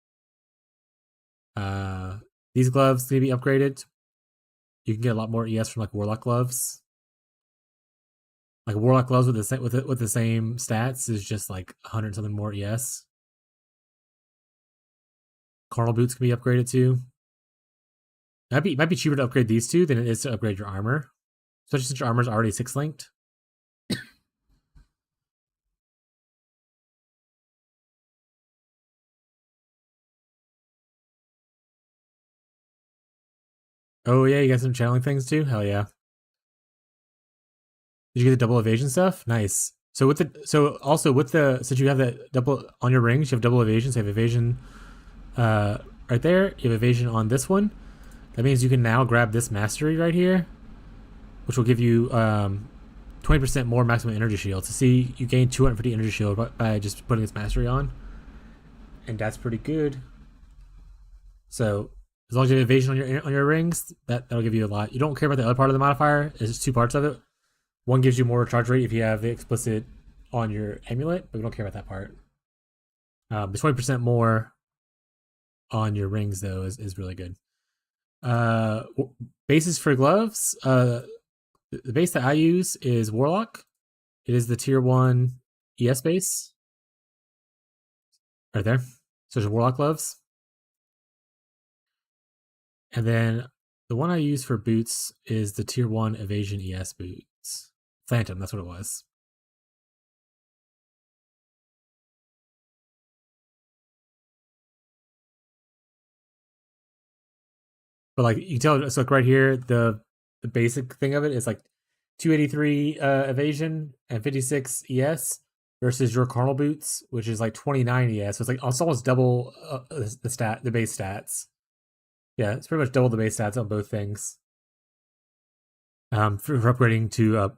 These gloves need to be upgraded. You can get a lot more ES from like Warlock gloves. Like Warlock gloves with the same stats is just like 100 something more ES. Carnal boots can be upgraded too. Might be cheaper to upgrade these two than it is to upgrade your armor, especially since your armor is already 6 linked. Oh yeah, you got some channeling things too. Hell yeah. Did you get the double evasion stuff? Nice. So since you have that double on your rings, you have double evasion. So you have evasion right there. You have evasion on this one. That means you can now grab this mastery right here, which will give you 20% more maximum energy shield. To see, you gain 250 energy shield by just putting this mastery on, and that's pretty good. So as long as you have evasion on your rings, that'll give you a lot. You don't care about the other part of the modifier. There's 2 parts of it. One gives you more charge rate if you have the explicit on your amulet, but we don't care about that part. But 20% more on your rings though is really good. Bases for gloves. The base that I use is Warlock. It is the tier 1 ES base. Right there. So there's Warlock gloves. And then the one I use for boots is the tier 1 evasion ES boots. Phantom, that's what it was. But like you can tell, so like right here, the basic thing of it is like 283 evasion and 56 ES versus your carnal boots, which is like 29 ES. So it's like it's almost double the base stats. Yeah, it's pretty much double the base stats on both things. For upgrading to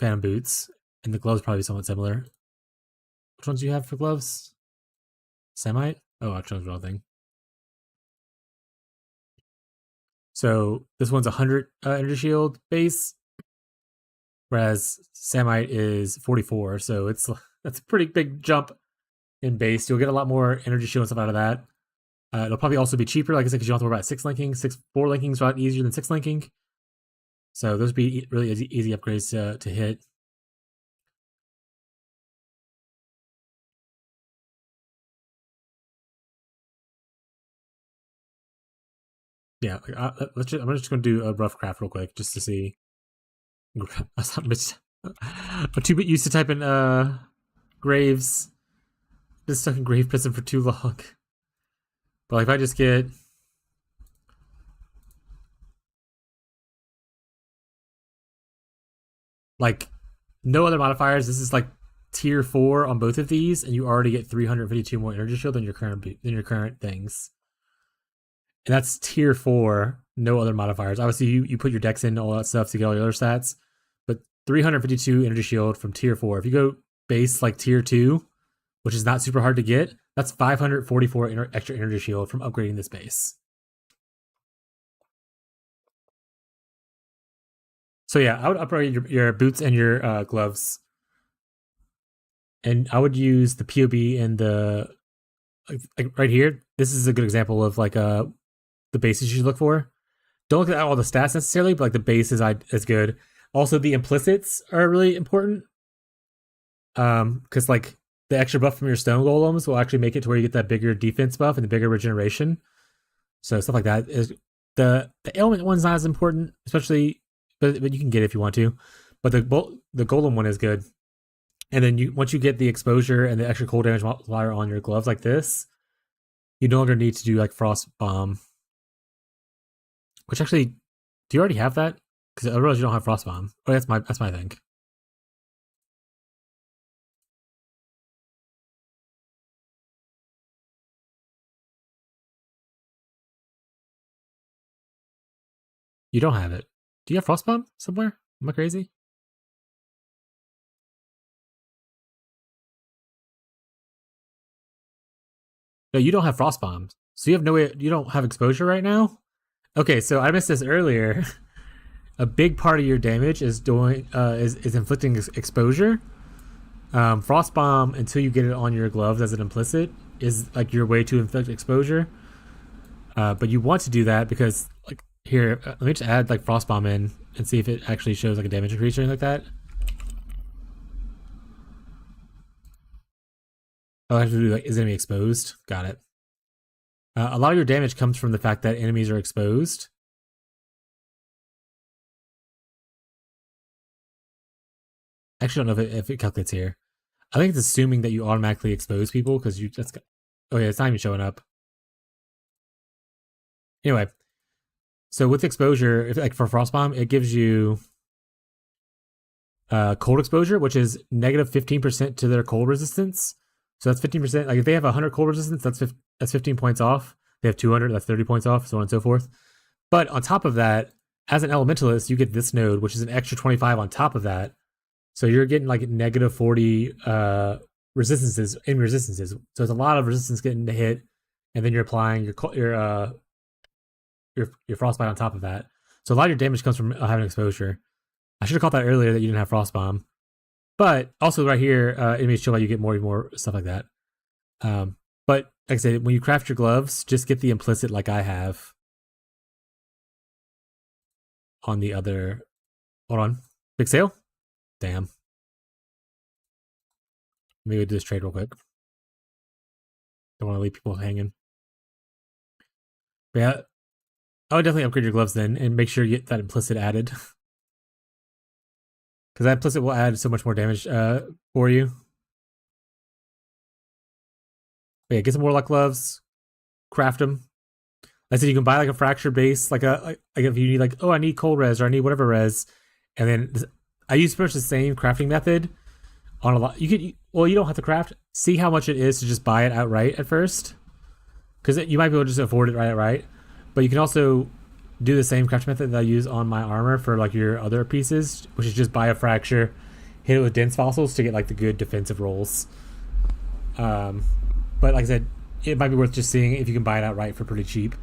Phantom boots, and the gloves probably somewhat similar. Which ones do you have for gloves? Semite? Oh, I chose the wrong thing. So this one's 100 energy shield base, whereas Samite is 44. So that's a pretty big jump in base. You'll get a lot more energy shield and stuff out of that. It'll probably also be cheaper, like I said, because you don't have to worry about 6 linking. 4 linking is a lot easier than 6 linking. So those would be really easy upgrades to hit. Yeah, I'm just going to do a rough craft real quick just to see. I'm too used to typing graves. Just stuck in grave prison for too long. But like if I just get like no other modifiers, this is like tier 4 on both of these, and you already get 352 more energy shield than your current things. And that's tier 4, no other modifiers. Obviously, you put your dex in all that stuff to get all your other stats, but 352 energy shield from tier 4. If you go base like tier 2, which is not super hard to get, that's 544 extra energy shield from upgrading this base. So yeah, I would upgrade your boots and your gloves, and I would use the POB and the like right here. This is a good example of like the bases you should look for. Don't look at all the stats necessarily, but like the base is good. Also, the implicits are really important. Because like the extra buff from your stone golems will actually make it to where you get that bigger defense buff and the bigger regeneration. So stuff like that is the ailment one's not as important, especially, but you can get it if you want to. But the golem one is good. And then once you get the exposure and the extra cold damage multiplier on your gloves like this, you no longer need to do like frost bomb. Which actually, do you already have that? Because I realize you don't have frost bomb. Oh, that's my thing. You don't have it. Do you have frost bomb somewhere? Am I crazy? No, you don't have frost bombs. So you have no way. You don't have exposure right now. Okay, so I missed this earlier. A big part of your damage is inflicting exposure. Frost bomb, until you get it on your gloves as an implicit, is like your way to inflict exposure. But you want to do that because like here, let me just add like frost bomb in and see if it actually shows like a damage increase or anything like that. Oh, I have to do like, is enemy exposed? Got it. A lot of your damage comes from the fact that enemies are exposed. I actually don't know if it calculates here. I think it's assuming that you automatically expose people because oh yeah, it's not even showing up. Anyway, so with exposure, if like for frostbomb, it gives you cold exposure, which is negative 15% to their cold resistance. So that's 15%. Like if they have 100 cold resistance, that's 15 points off. They have 200, that's 30 points off, so on and so forth. But on top of that, as an elementalist, you get this node, which is an extra 25 on top of that. So you're getting like negative 40 resistances. So there's a lot of resistance getting hit, and then you're applying your frostbite on top of that. So a lot of your damage comes from having exposure. I should have caught that earlier that you didn't have frostbomb. But also right here, enemies chill out, you get more and more stuff like that. But like I said, when you craft your gloves, just get the implicit like I have on the other. Hold on. Big sale? Damn. Maybe do this trade real quick. Don't want to leave people hanging. But yeah, I would definitely upgrade your gloves then, and make sure you get that implicit added. Because that implicit will add so much more damage for you. But yeah, get some Warlock gloves, craft them. I said you can buy like a fracture base, like if you need like, oh, I need cold res or I need whatever res, and then I use pretty much the same crafting method on a lot. You could, well, you don't have to craft. See how much it is to just buy it outright at first, because you might be able to just afford it right. But you can also do the same crafting method that I use on my armor for like your other pieces, which is just buy a fracture, hit it with dense fossils to get like the good defensive rolls. But like I said, it might be worth just seeing if you can buy it outright for pretty cheap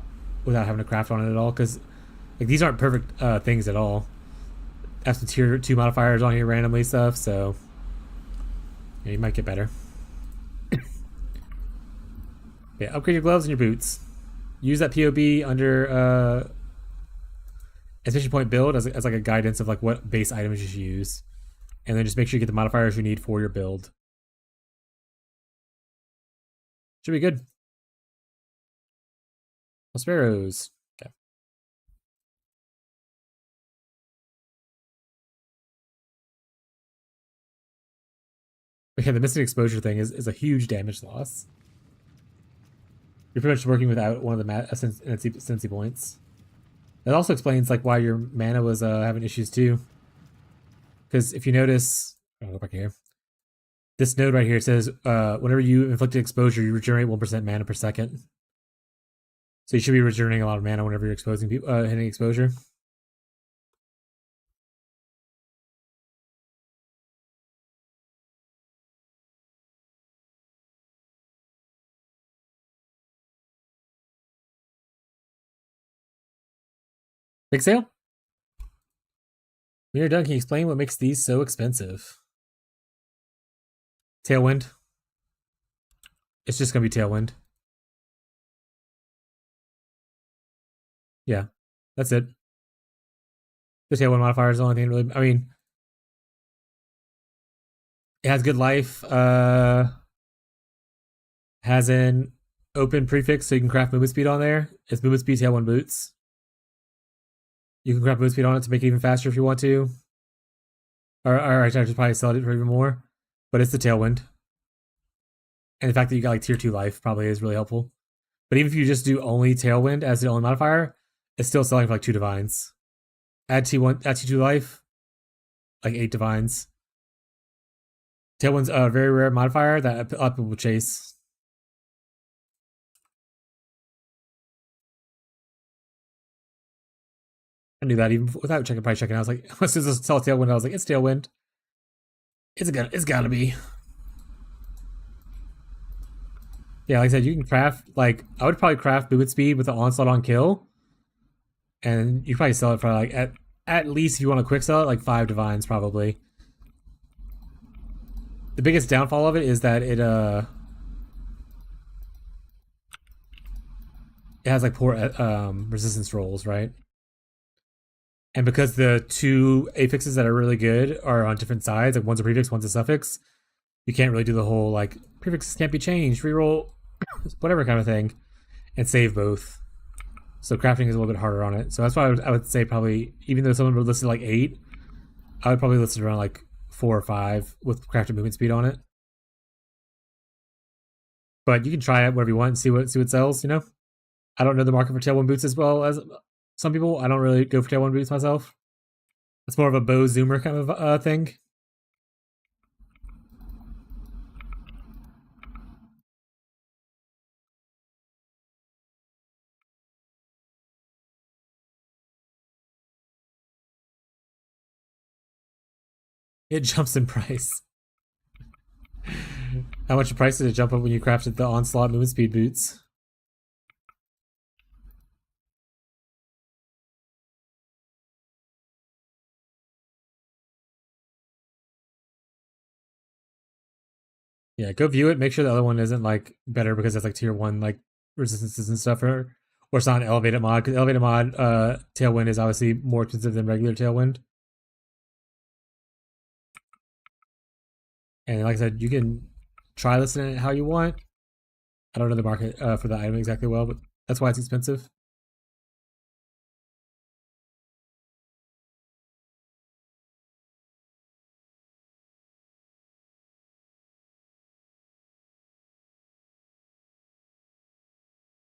without having to craft on it at all, because like these aren't perfect things at all. I have some tier 2 modifiers on here randomly stuff, so yeah, you might get better. Yeah, upgrade your gloves and your boots. Use that POB under Expansion Point build as like a guidance of like what base items you should use, and then just make sure you get the modifiers you need for your build. Should be good. Sparrows. Okay. Okay, the missing exposure thing is a huge damage loss. You're pretty much working without one of the Sensi points. That also explains like why your mana was having issues too. Because if you notice, I'll go back here. This node right here says whenever you inflicted exposure, you regenerate 1% mana per second. So you should be regenerating a lot of mana whenever you're exposing people, hitting exposure. Big sale? When you're done, can you explain what makes these so expensive? Tailwind. It's just gonna be Tailwind. Yeah, that's it. The Tailwind modifier is the only thing really. I mean, it has good life. Has an open prefix, so you can craft movement speed on there. It's movement speed Tailwind boots. You can craft movement speed on it to make it even faster if you want to. Or I should probably sell it for even more. But it's the Tailwind. And the fact that you got like tier 2 life probably is really helpful. But even if you just do only Tailwind as the only modifier, it's still selling for like 2 divines. Add T2 life, like 8 divines. Tailwind's a very rare modifier that a lot of people will chase. I knew that even without probably checking. I was like, as soon as I saw Tailwind, I was like, it's Tailwind. It's gotta be. Yeah, like I said, you can craft, like, I would probably craft movement speed with the onslaught on kill. And you probably sell it for like, at least if you want to quick sell it, like 5 divines probably. The biggest downfall of it is that it has like poor resistance rolls, right? And because the 2 affixes that are really good are on different sides, like one's a prefix, one's a suffix, you can't really do the whole like prefixes can't be changed, reroll, whatever kind of thing, and save both. So crafting is a little bit harder on it. So that's why I would say probably, even though someone would list it like 8, I would probably list it around like 4 or 5 with crafted movement speed on it. But you can try it wherever you want and see what sells, you know? I don't know the market for Tailwind boots as well as some people. I don't really go for Tailwind boots myself. It's more of a bow zoomer kind of thing. It jumps in price. How much price did it jump up when you crafted the Onslaught movement speed boots? Yeah, go view it. Make sure the other one isn't like better because it's like tier 1 like resistances and stuff, or it's not an elevated mod. Because elevated mod Tailwind is obviously more expensive than regular Tailwind. And like I said, you can try listing it how you want. I don't know the market for the item exactly well, but that's why it's expensive.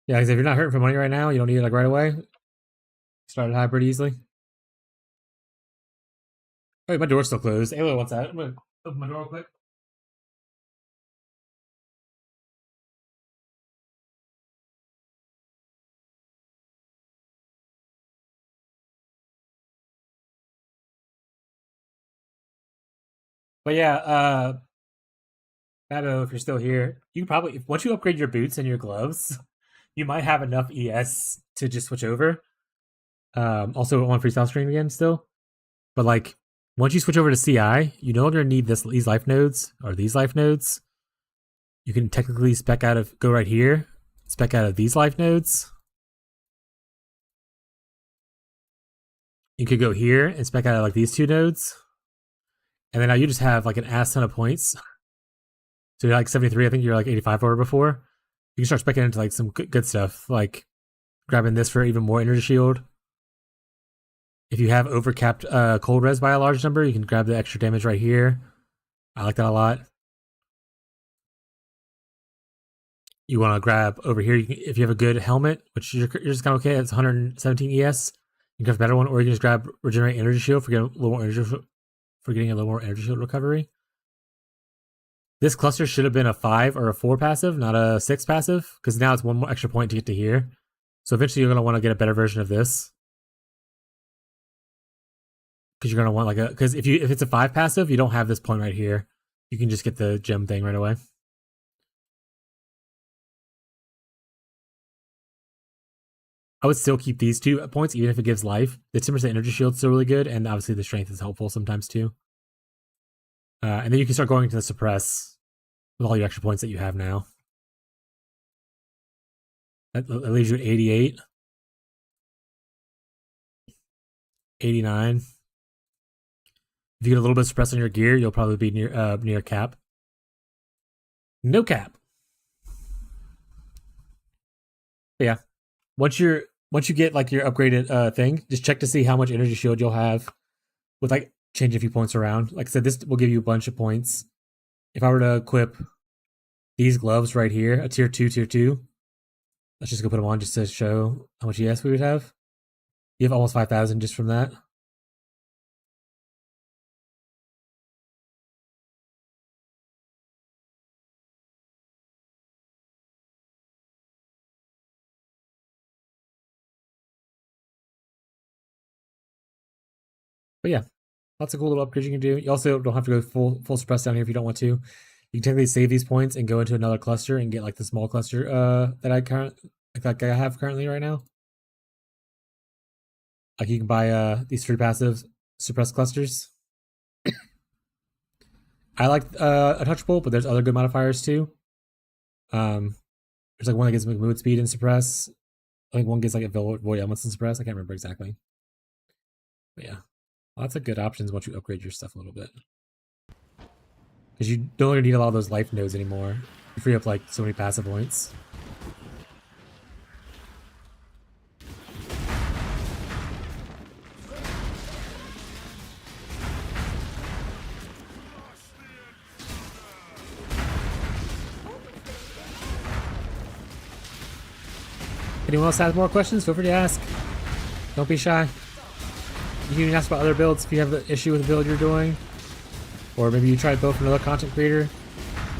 Yeah, because if you're not hurting for money right now, you don't need it like right away. Start it high pretty easily. Oh, wait, my door's still closed. Aloy wants that. I'm gonna open my door real quick. But yeah, Babo, if you're still here, you can probably once you upgrade your boots and your gloves, you might have enough ES to just switch over. Also on freestyle stream again still. But like once you switch over to CI, you no longer need these life nodes or these life nodes. You can technically spec out of go right here, spec out of these life nodes. You could go here and spec out of like these two nodes. And then now you just have like an ass ton of points. So you're like 73, I think you're like 85 over before. You can start specking into like some good stuff, like grabbing this for even more energy shield. If you have overcapped cold res by a large number, you can grab the extra damage right here. I like that a lot. You want to grab over here, if you have a good helmet, which you're just kind of okay, it's 117 ES. You can grab a better one, or you can just grab regenerate energy shield for getting a little more energy shield recovery. This cluster should have been a 5 or a 4 passive, not a 6 passive, because now it's one more extra point to get to here. So eventually you're going to want to get a better version of this. Because you're going to want like because if it's a 5 passive, you don't have this point right here. You can just get the gem thing right away. I would still keep these 2 points, even if it gives life. The 10% energy shield's still really good, and obviously the strength is helpful sometimes too. And then you can start going to the suppress with all your extra points that you have now. That leaves you at 88. 89. If you get a little bit of suppress on your gear, you'll probably be near cap. No cap. But yeah. Once you get like your upgraded thing, just check to see how much energy shield you'll have with like changing a few points around. Like I said, this will give you a bunch of points. If I were to equip these gloves right here, a tier 2, let's just go put them on just to show how much ES we would have. You have almost 5,000 just from that. But yeah, lots of cool little upgrades you can do. You also don't have to go full suppress down here if you don't want to. You can technically save these points and go into another cluster and get like the small cluster that I have currently right now. Like you can buy these free passive suppress clusters. I like Untouchable, but there's other good modifiers too. There's like one that gives me movement speed and suppress. I think one gives like a void elements and suppress. I can't remember exactly. But yeah, lots of good options once you upgrade your stuff a little bit. Because you no longer need a lot of those life nodes anymore. You free up like so many passive points. Anyone else have more questions? Feel free to ask. Don't be shy. You can even ask about other builds if you have an issue with the build you're doing. Or maybe you tried build from another content creator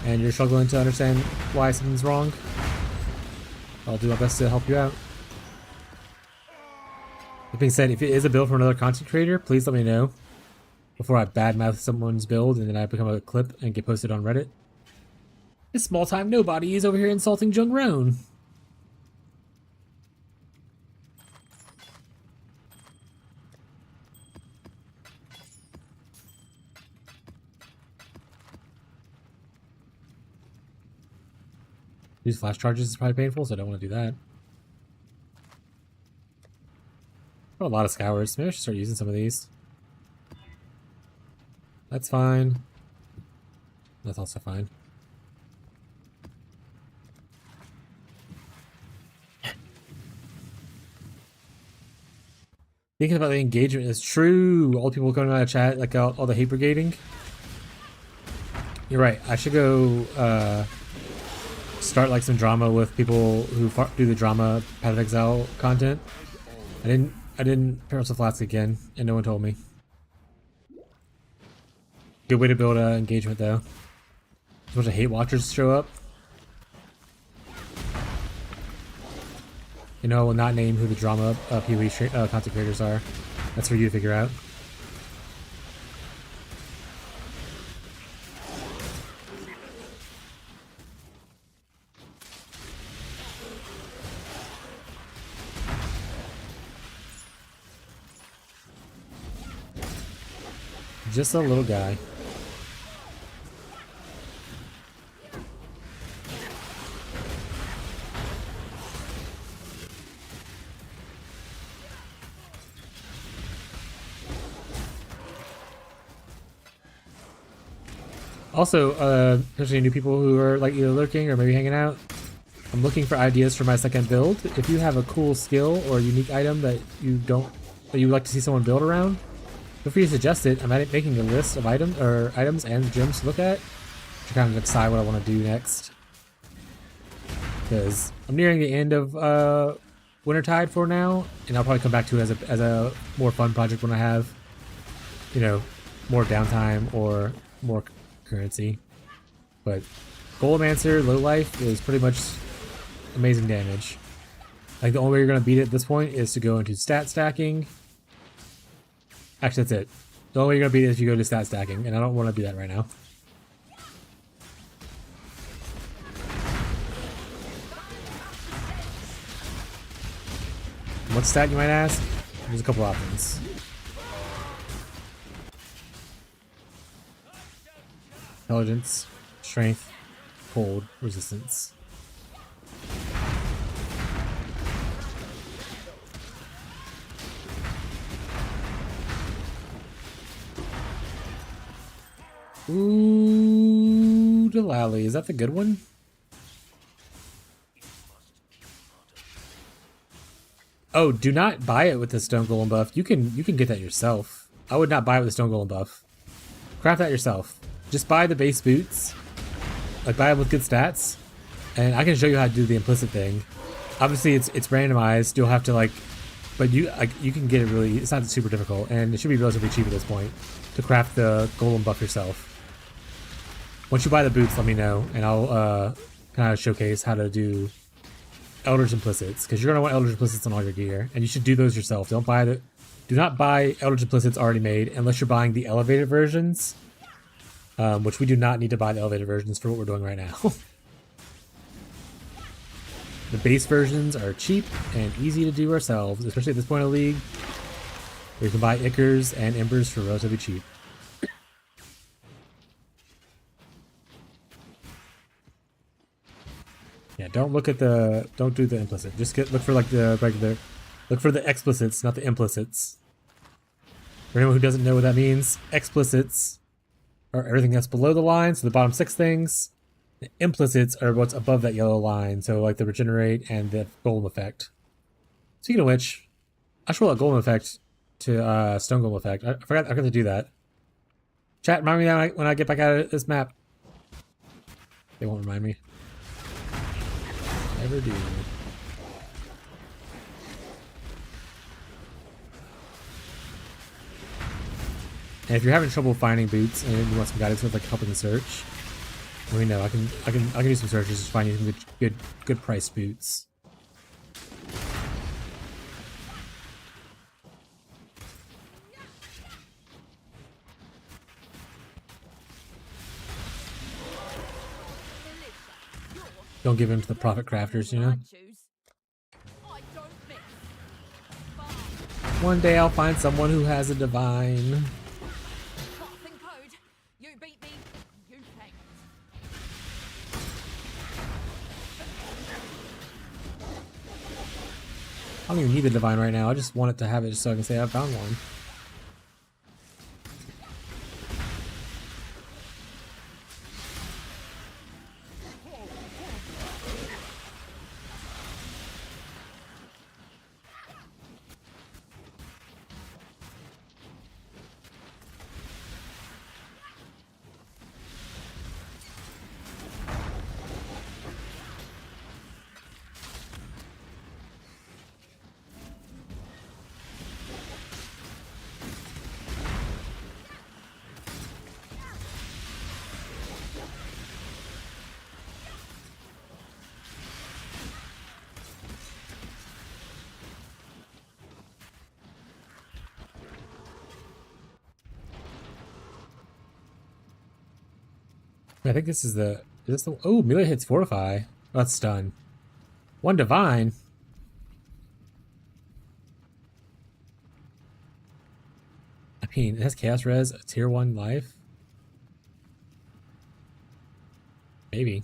and you're struggling to understand why something's wrong. I'll do my best to help you out. That being said, if it is a build from another content creator, please let me know before I badmouth someone's build and then I become a clip and get posted on Reddit. This small time nobody is over here insulting Jungroan. Use flash charges is probably painful, so I don't want to do that. Oh, a lot of scours. Maybe I should start using some of these. That's fine. That's also fine. Thinking about the engagement is true. All the people coming out of chat, like all the hate brigading. You're right. I should go start like some drama with people who do the drama Path of Exile content. I didn't Perils of Flask again, and no one told me. Good way to build engagement though. A bunch of hate watchers show up. You know, I will not name who the drama PoE content creators are. That's for you to figure out. Just a little guy. Also, especially new people who are like either lurking or maybe hanging out, I'm looking for ideas for my second build. If you have a cool skill or unique item that you would like to see someone build around, feel free to suggest it. I'm making a list of items and gems to look at to kind of decide what I want to do next. Because I'm nearing the end of Wintertide for now, and I'll probably come back to it as a more fun project when I have, you know, more downtime or more currency. But Golemancer low life is pretty much amazing damage. Like the only way you're gonna beat it at this point is to go into stat stacking. Actually, that's it. The only way you're gonna beat it is if you go to stat stacking, and I don't want to do that right now. What stat, you might ask? There's a couple options. Intelligence, strength, cold, resistance. Ooh, Delali, is that the good one? Oh, do not buy it with the Stone Golem buff. You can get that yourself. I would not buy it with the Stone Golem buff. Craft that yourself. Just buy the base boots. Like buy them with good stats. And I can show you how to do the implicit thing. Obviously it's randomized. You'll have to like, but you can get it really, it's not super difficult, and it should be relatively cheap at this point to craft the Golem buff yourself. Once you buy the boots, let me know, and I'll kind of showcase how to do Eldritch Implicits, because you're gonna want Eldritch Implicits on all your gear, and you should do those yourself. Do not buy Eldritch Implicits already made unless you're buying the elevated versions, which we do not need to buy the elevated versions for what we're doing right now. The base versions are cheap and easy to do ourselves, especially at this point of the league, where you can buy Ichors and Embers for relatively cheap. Yeah, don't do the implicit. Just look for like the regular, look for the explicits, not the implicits. For anyone who doesn't know what that means, explicits are everything that's below the line, so the bottom 6 things. The implicits are what's above that yellow line, so like the regenerate and the golem effect. Speaking of which, I should roll a golem effect to stone golem effect. I forgot to do that. Chat, remind me that when I get back out of this map. They won't remind me. Never do. And if you're having trouble finding boots and you want some guidance with like helping the search, let me know. I can do some searches to find you some good priced boots. Don't give in to the profit crafters, you know? One day I'll find someone who has a divine. I don't even need the divine right now. I just want it to have it just so I can say I found one. I think this is the... Is this the... Oh, melee hits Fortify. Oh, that's stun. 1 Divine. I mean, it has Chaos Res, a tier 1 life. Maybe.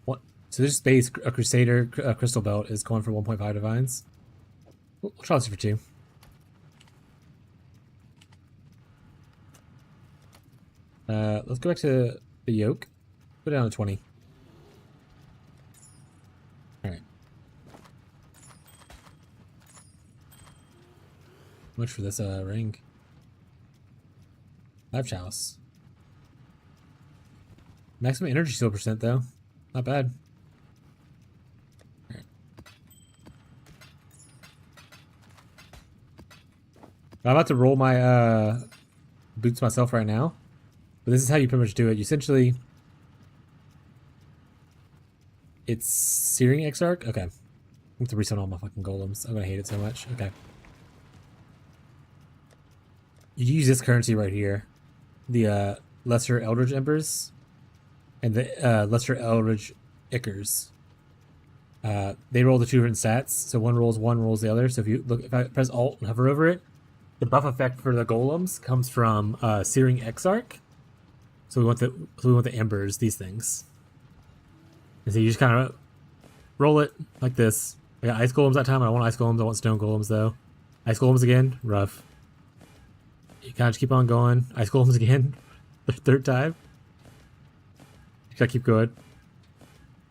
What? So this base, a Crusader Crystal Belt is going for 1.5 Divines. We'll try this for 2. Let's go back to the yoke. Put it down to 20. Alright. Much for this ring. Life Chalice. Maximum energy still percent though. Not bad. Alright. I'm about to roll my boots myself right now. But this is how you pretty much do it. You essentially... It's Searing Exarch? Okay. I have to reset all my fucking golems. I'm gonna hate it so much. Okay. You use this currency right here. The Lesser Eldritch Embers. And the Lesser Eldritch Ichors. They roll the 2 different stats. So one rolls the other. So if you look, if I press Alt and hover over it, the buff effect for the golems comes from Searing Exarch. So we want the embers, these things. And so you just kind of roll it like this. I got ice golems that time. I don't want ice golems. I want stone golems though. Ice golems again, rough. You kind of just keep on going. Ice golems again, the 3rd time. You gotta keep going.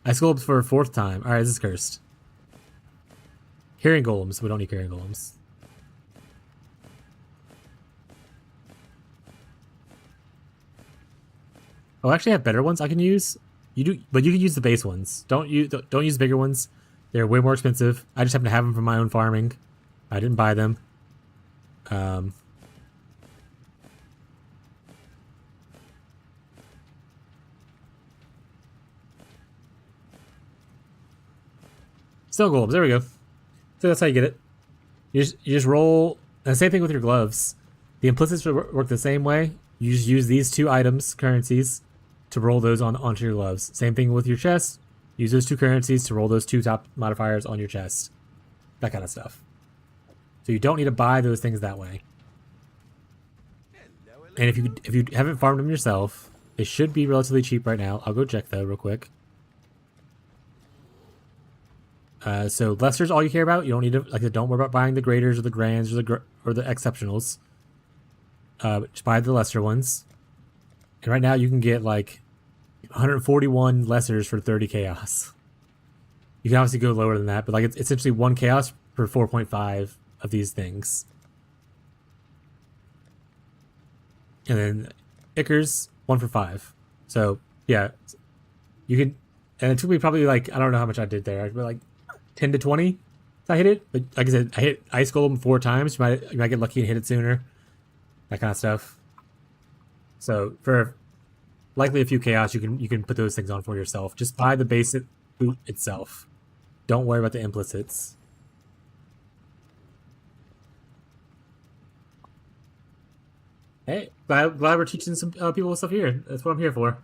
Ice golems for a 4th time. All right, this is cursed. Carrying golems. We don't need carrying golems. Oh, I actually have better ones I can use. You do, but you can use the base ones. Don't use bigger ones. They're way more expensive. I just happen to have them from my own farming. I didn't buy them. Stone golems. There we go. So that's how you get it. You just roll. And the same thing with your gloves. The implicits work the same way. You just use these 2 items, currencies, to roll those onto your gloves. Same thing with your chest. Use those 2 currencies to roll those 2 top modifiers on your chest. That kind of stuff. So you don't need to buy those things that way. And if you haven't farmed them yourself, they should be relatively cheap right now. I'll go check though real quick. So Lester's all you care about. You don't need to don't worry about buying the graders or the grands or the exceptionals. Just buy the lesser ones. And right now you can get like 141 lessers for 30 chaos. You can obviously go lower than that, but like it's essentially 1 chaos per 4.5 of these things. And then Ichors, 1 for 5. So yeah, you can. And it took me probably like, I don't know how much I did there. I did like 10 to 20. I hit it. But like I said, I hit Ice Golem 4 times. You might get lucky and hit it sooner. That kind of stuff. So for likely a few chaos, you can put those things on for yourself. Just buy the basic boot itself. Don't worry about the implicits. Hey, glad we're teaching some people stuff here. That's what I'm here for.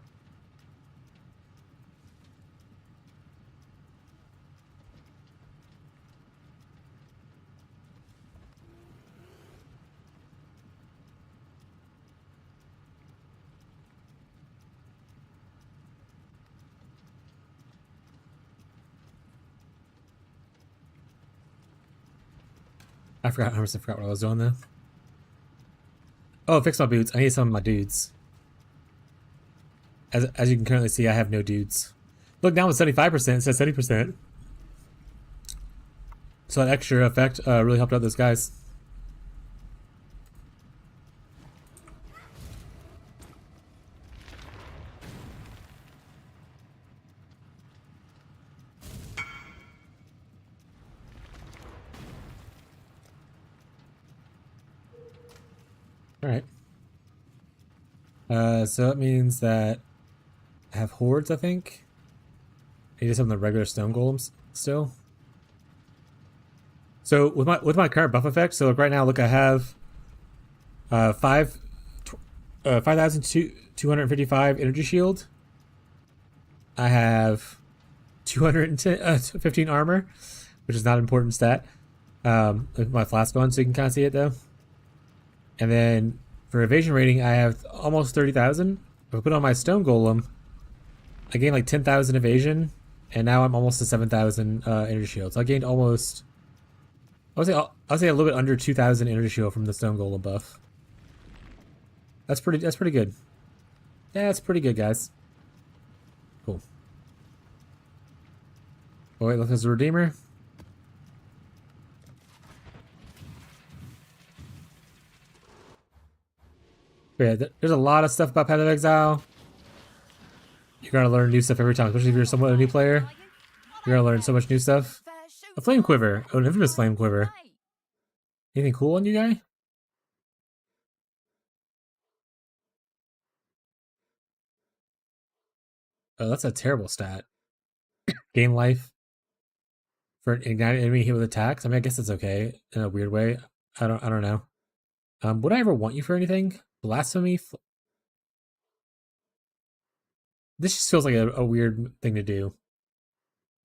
I forgot what I was doing there. Oh, fix my boots. I need some of my dudes. As you can currently see, I have no dudes. Look, now it's 75%. It says 70%. So that extra effect really helped out those guys. Alright. So that means that I have hordes, I think. I need some of the regular stone golems still. So with my current buff effect, so like right now, look, I have 5 5,255 energy shield. I have 215 armor, which is not an important stat. With my flask on, so you can kind of see it though. And then for evasion rating, I have almost 30,000. If I put on my stone golem, I gained like 10,000 evasion, and now I'm almost to 7,000 energy shield. So I gained almost, I'll say a little bit under 2,000 energy shield from the stone golem buff. That's pretty good. Yeah, that's pretty good, guys. Cool. Oh wait, look, there's a redeemer. Yeah, there's a lot of stuff about Path of Exile. You're gonna learn new stuff every time, especially if you're somewhat a new player. You're gonna learn so much new stuff. A flame quiver. Oh, an infamous flame quiver. Anything cool on you, guy? Oh, that's a terrible stat. Gain life for an ignited enemy hit with attacks. I mean, I guess it's okay in a weird way. I don't know. Would I ever want you for anything? Blasphemy? This just feels like a weird thing to do.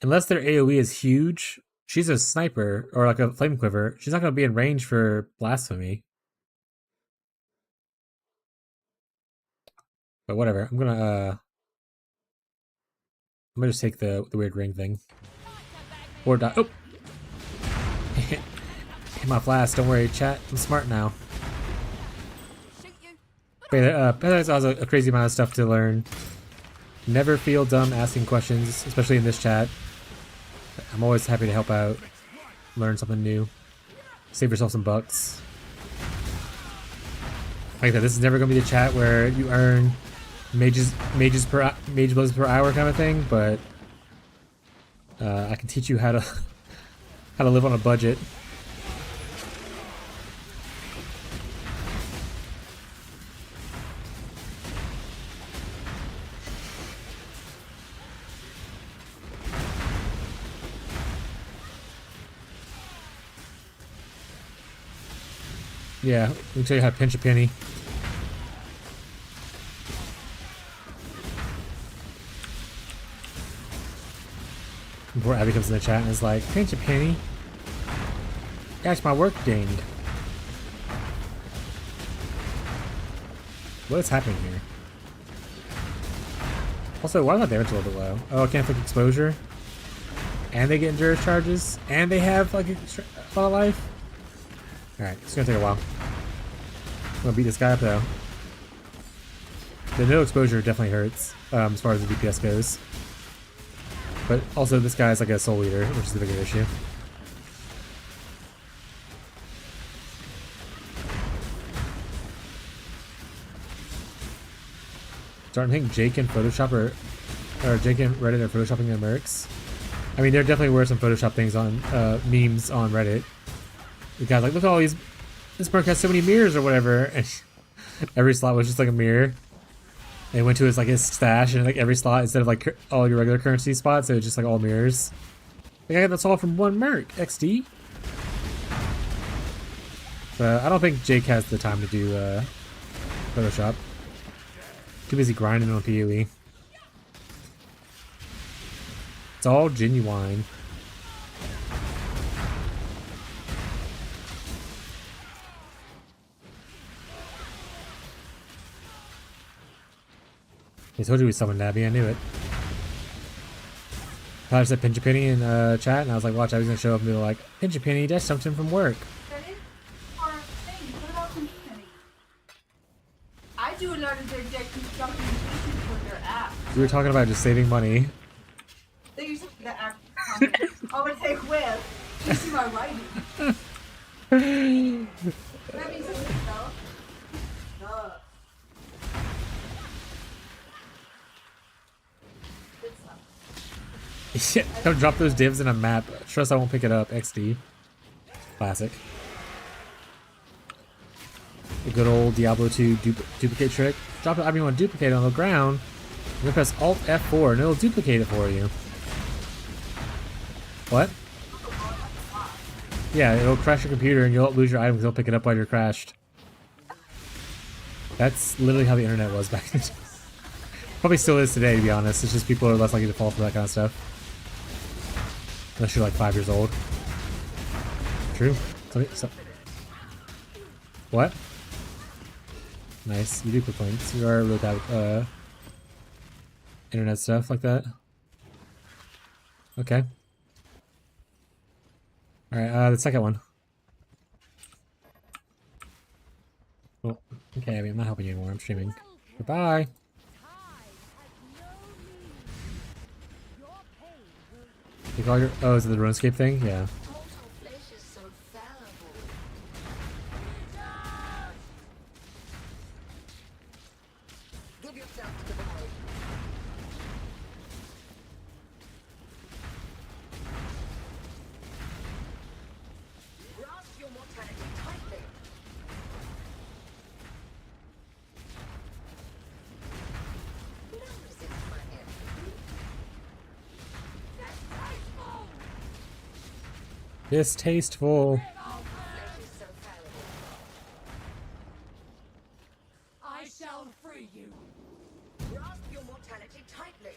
Unless their AoE is huge, she's a sniper, or like a flame quiver. She's not going to be in range for blasphemy. But whatever. I'm gonna just take the weird ring thing. Or die. Oh! Hit my flask. Don't worry, chat. I'm smart now. Wait, Path has a crazy amount of stuff to learn. Never feel dumb asking questions, especially in this chat. I'm always happy to help out. Learn something new. Save yourself some bucks. Like that, this is never going to be the chat where you earn mage blows per hour kind of thing, but I can teach you how to live on a budget. Yeah, let me tell you how to pinch a penny. Before Abby comes in the chat and is like, pinch a penny? That's my work dinged. What is happening here? Also, why is my damage a little bit low? Oh, I can't flick exposure? And they get endurance charges? And they have like a lot of life? Alright, it's gonna take a while. I'm gonna beat this guy up though. The no exposure definitely hurts, as far as the DPS goes. But also this guy's like a soul eater, which is the bigger issue. Starting to think Jake and Photoshop or Jake and Reddit are photoshopping their mercs. I mean, there definitely were some Photoshop things on memes on Reddit. The guy's like, look at all these. This merc has so many mirrors or whatever, and every slot was just like a mirror. And went to his stash, and like every slot instead of like all your regular currency spots, it was just like all mirrors. Like I got that's all from one merc. XD. But I don't think Jake has the time to do Photoshop. Too busy grinding on PoE. It's all genuine. I told you we summoned Abby, I knew it. I said pinch a penny in chat, and I was like, watch, I was gonna show up and be like, pinch a penny, that's something from work. That is our thing. What about community? I do a lot of their documentation for their app. We were talking about just saving money. They use the app. I'm gonna take with. You see my writing. That means something though. Duh. Yeah, don't drop those divs in a map. Trust I won't pick it up. XD. Classic. The good old Diablo 2 duplicate trick. Drop it, I mean, want to duplicate it on the ground. You're gonna press Alt F4 and it'll duplicate it for you. What? Yeah, it'll crash your computer and you'll lose your items. It'll pick it up while you're crashed. That's literally how the internet was back then. Probably still is today, to be honest. It's just people are less likely to fall for that kind of stuff. Unless you're like 5 years old. True. What? Nice. You do put points. You are really bad with internet stuff like that. Okay. Alright, the second one. Well, okay, I mean, I'm not helping you anymore. I'm streaming. Goodbye. Take all your. Oh, is it the RuneScape thing? Yeah. Distasteful. I shall free you. Grasp your mortality tightly.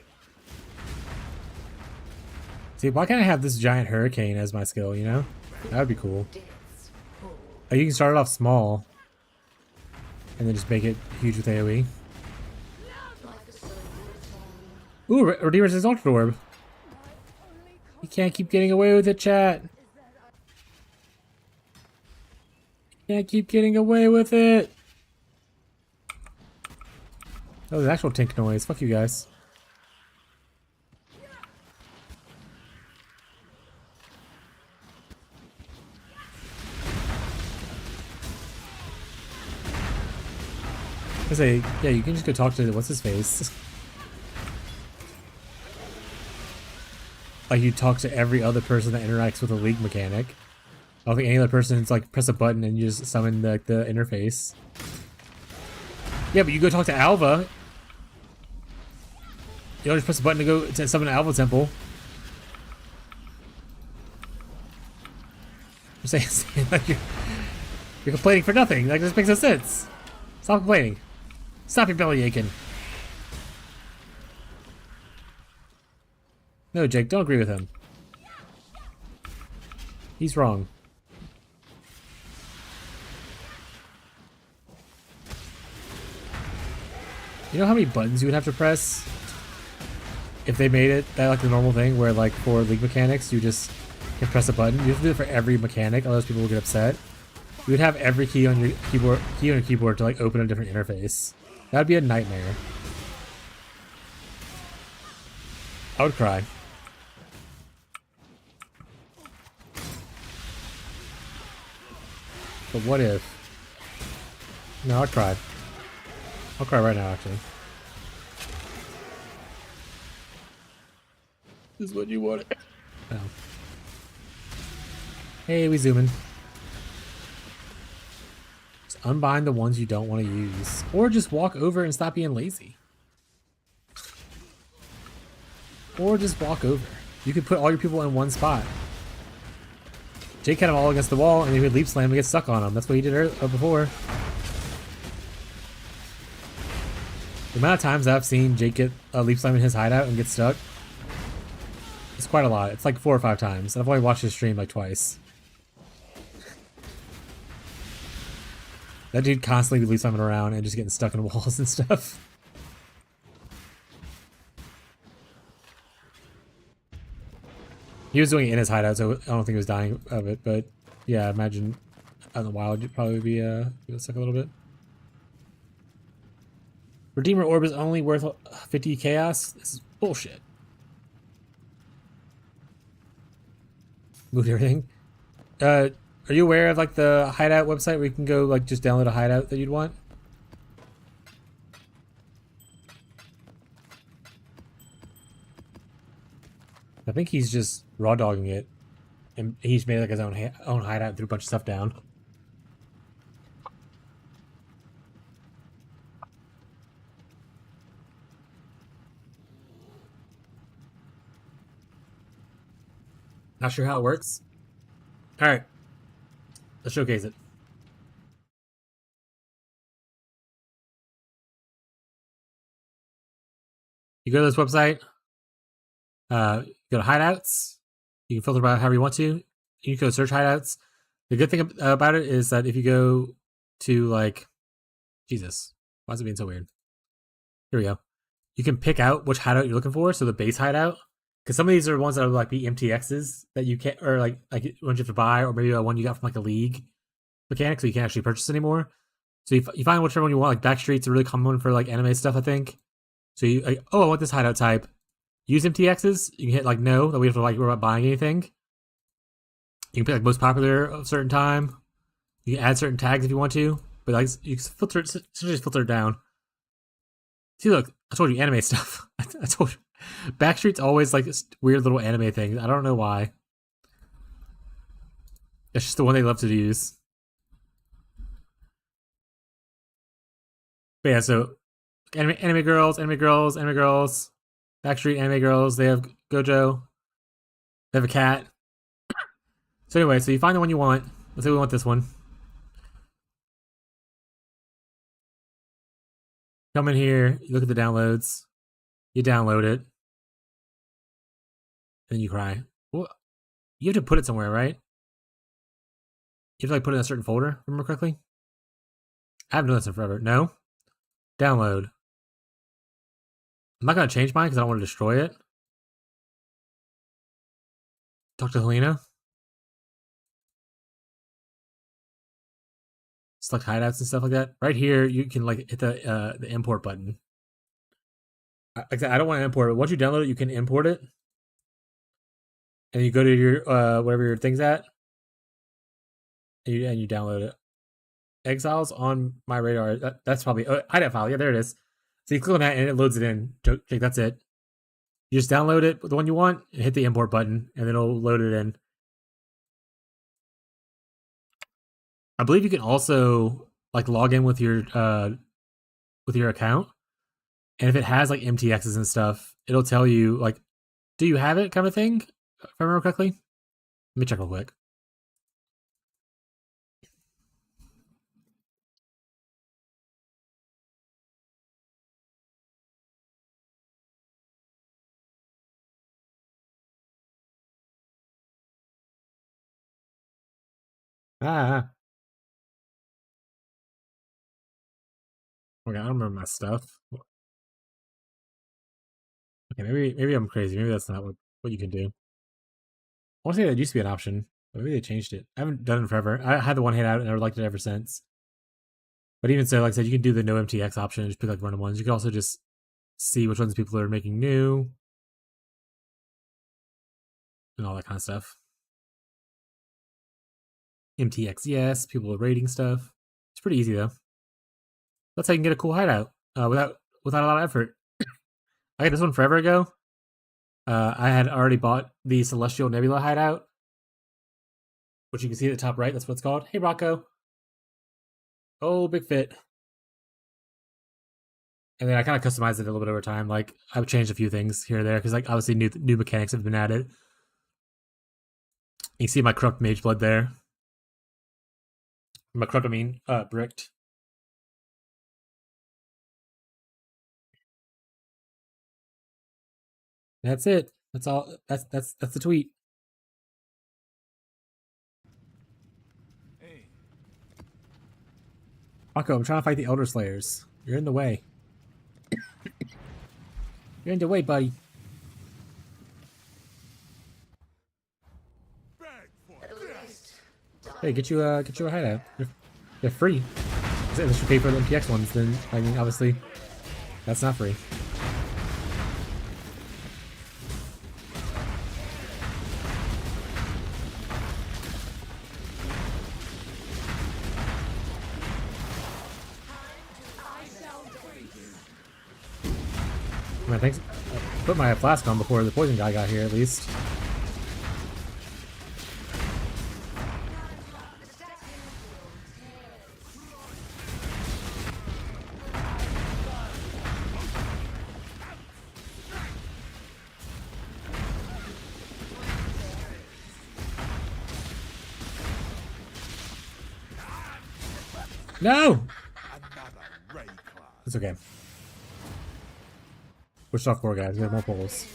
See, why can't I have this giant hurricane as my skill, you know? That would be cool. Oh, you can start it off small. And then just make it huge with AoE. Ooh, Redeemer's Exalted Orb. You can't keep getting away with it, chat. You can't keep getting away with it. Oh, there's actual tink noise. Fuck you guys. I say, yeah, you can just go talk to what's his face. Like you talk to every other person that interacts with a League mechanic. I don't think any other person's like press a button and you just summon the interface. Yeah, but you go talk to Alva. You don't just press a button to go to summon an Alva temple. I'm saying like you're complaining for nothing. Like this makes no sense. Stop complaining. Stop your belly aching. No, Jake, don't agree with him. He's wrong. You know how many buttons you would have to press if they made it that like the normal thing where like for League mechanics you just can press a button? You have to do it for every mechanic, otherwise people will get upset. You would have every key on your keyboard to like open a different interface. That would be a nightmare. I would cry. But what if? No, I'd cry. I'll cry right now, actually. This is what you wanted. Oh. Hey, we zooming. Just unbind the ones you don't want to use. Or just walk over and stop being lazy. Or just walk over. You could put all your people in one spot. Jake had them all against the wall and he would leap slam and get stuck on them. That's what he did before. The amount of times I've seen Jake get a leap slam in his hideout and get stuck, it's quite a lot. It's like 4 or 5 times. I've only watched his stream like twice. That dude constantly leap slamming around and just getting stuck in walls and stuff. He was doing it in his hideout, so I don't think he was dying of it, but yeah, I imagine on the wild you'd probably be stuck a little bit. Redeemer Orb is only worth 50 chaos? This is bullshit. Moved everything. Are you aware of like the hideout website where you can go like just download a hideout that you'd want? I think he's just raw dogging it, and he's made like his own hideout and threw a bunch of stuff down. Not sure how it works. All right, let's showcase it. You go to this website. Go to hideouts. You can filter by however you want to. You can go search hideouts. The good thing about it is that if you go to like, Jesus, why is it being so weird? Here we go. You can pick out which hideout you're looking for. So the base hideout, because some of these are ones that are like the MTXs that you can't, or like ones you have to buy, or maybe a one you got from like a league mechanic, so you can't actually purchase anymore. So you find whichever one you want. Like Backstreet's a really common one for like anime stuff, I think. So you like, oh, I want this hideout type. Use MTXs. You can hit like no, that we have to like worry about buying anything. You can pick like most popular at a certain time. You can add certain tags if you want to, but like you can filter it, just filter it down. See, look, I told you anime stuff. I told you. Backstreet's always like this weird little anime thing. I don't know why. That's just the one they love to use. But yeah, so anime girls, Backstreet anime girls. They have Gojo. They have a cat. So anyway, so you find the one you want. Let's say we want this one. Come in here, you look at the downloads, you download it, and then you cry. Well, you have to put it somewhere, right? You have to like put it in a certain folder, remember correctly? I haven't done this in forever. No? Download. I'm not going to change mine because I don't want to destroy it. Talk to Helena. Select hideouts and stuff like that. Right here, you can like hit the import button. I don't want to import it. Once you download it, you can import it. And you go to your whatever your thing's at. And you download it. Exiles on my radar. That's probably hideout file. Yeah, there it is. So you click on that and it loads it in. Jake, that's it. You just download it, the one you want, and hit the import button, and then it'll load it in. I believe you can also like log in with your account, and if it has like MTXs and stuff, it'll tell you like, do you have it, kind of thing. If I remember correctly. Let me check real quick. Okay, I don't remember my stuff. Okay, maybe I'm crazy. Maybe that's not what you can do. I want to say that used to be an option, but maybe they changed it. I haven't done it in forever. I had the one handout and I liked it ever since. But even so, like I said, you can do the no MTX option and just pick like random ones. You can also just see which ones people are making new and all that kind of stuff. MTX, yes. People are rating stuff. It's pretty easy though. That's how you can get a cool hideout without a lot of effort. I got this one forever ago. I had already bought the Celestial Nebula hideout, which you can see at the top right. That's what it's called. Hey, Rocco. Oh, big fit. And then I kind of customized it a little bit over time. Like I've changed a few things here or there because like obviously new mechanics have been added. You see my corrupt mage blood there. My corrupt, I mean, bricked. That's it. That's all. That's the tweet. Hey. Rocco, I'm trying to fight the Elder Slayers. You're in the way. You're in the way, buddy. Hey, get you a hideout. They're free. Unless you pay for the MTX ones, then I mean, obviously, that's not free. I think I put my flask on before the poison guy got here, at least. No! It's okay. We're stuck 4 guys. We have more poles.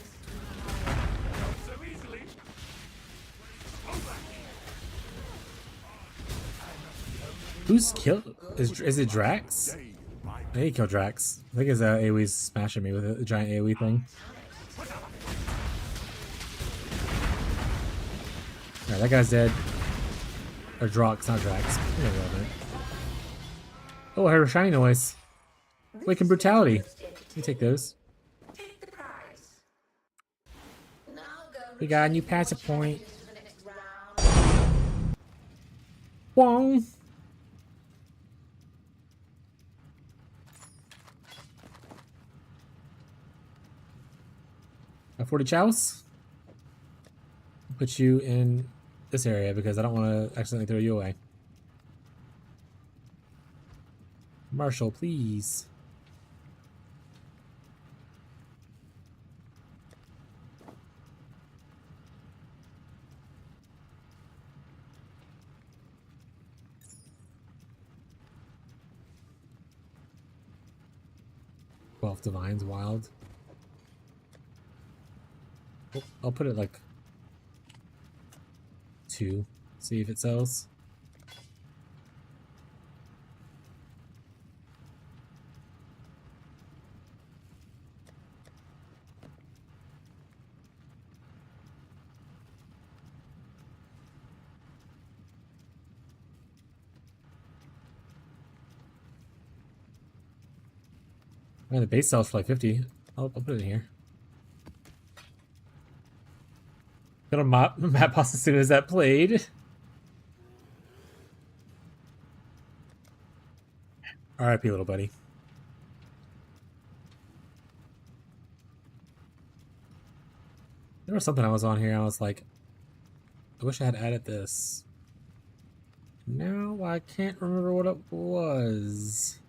Who's killed? Is it Drax? I need to kill Drax. I think his AoE's smashing me with a giant AoE thing. Alright, that guy's dead. Or Drox, not Drax. Oh, I heard a shiny noise. Waking Brutality. You take those. We got a new passive point. Wong. A 40 chows. Put you in this area because I don't want to accidentally throw you away. Marshall, please. Twelve Divines Wild. Oh, I'll put it like 2. See if it sells. Man, the base sells for like 50. I'll put it in here. Got a map boss as soon as that played. RIP, little buddy. There was something I was on here. I was like, I wish I had added this. Now I can't remember what it was.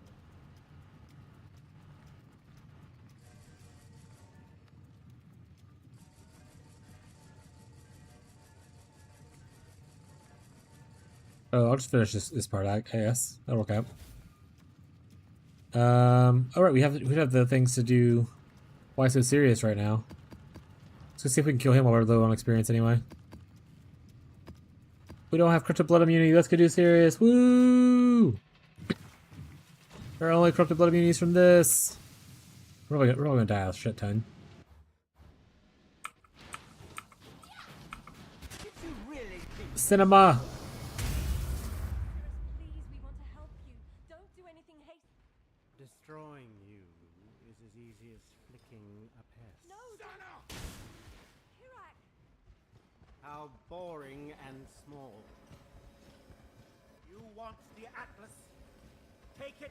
Oh, I'll just finish this part, I guess. That'll work out. Alright, we have the things to do. Why so serious right now? Let's see if we can kill him while we're low on experience anyway. We don't have corrupted blood immunity. Let's go do serious. Woo! There are only corrupted blood immunities from this. We're probably gonna die a shit ton. Cinema! Destroying you is as easy as flicking a pest. No! Kirak! How boring and small. You want the Atlas? Take it.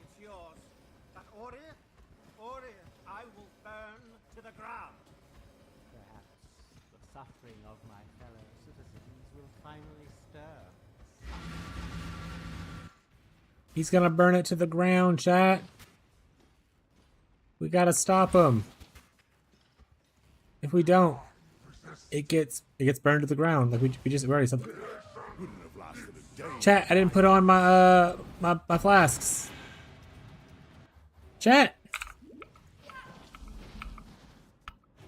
It's yours. But Ori, I will burn to the ground. Perhaps the suffering of my fellow citizens will finally stir. He's gonna burn it to the ground, chat. We gotta stop him. If we don't, it gets burned to the ground. Like we already said. Chat, I didn't put on my my flasks. Chat.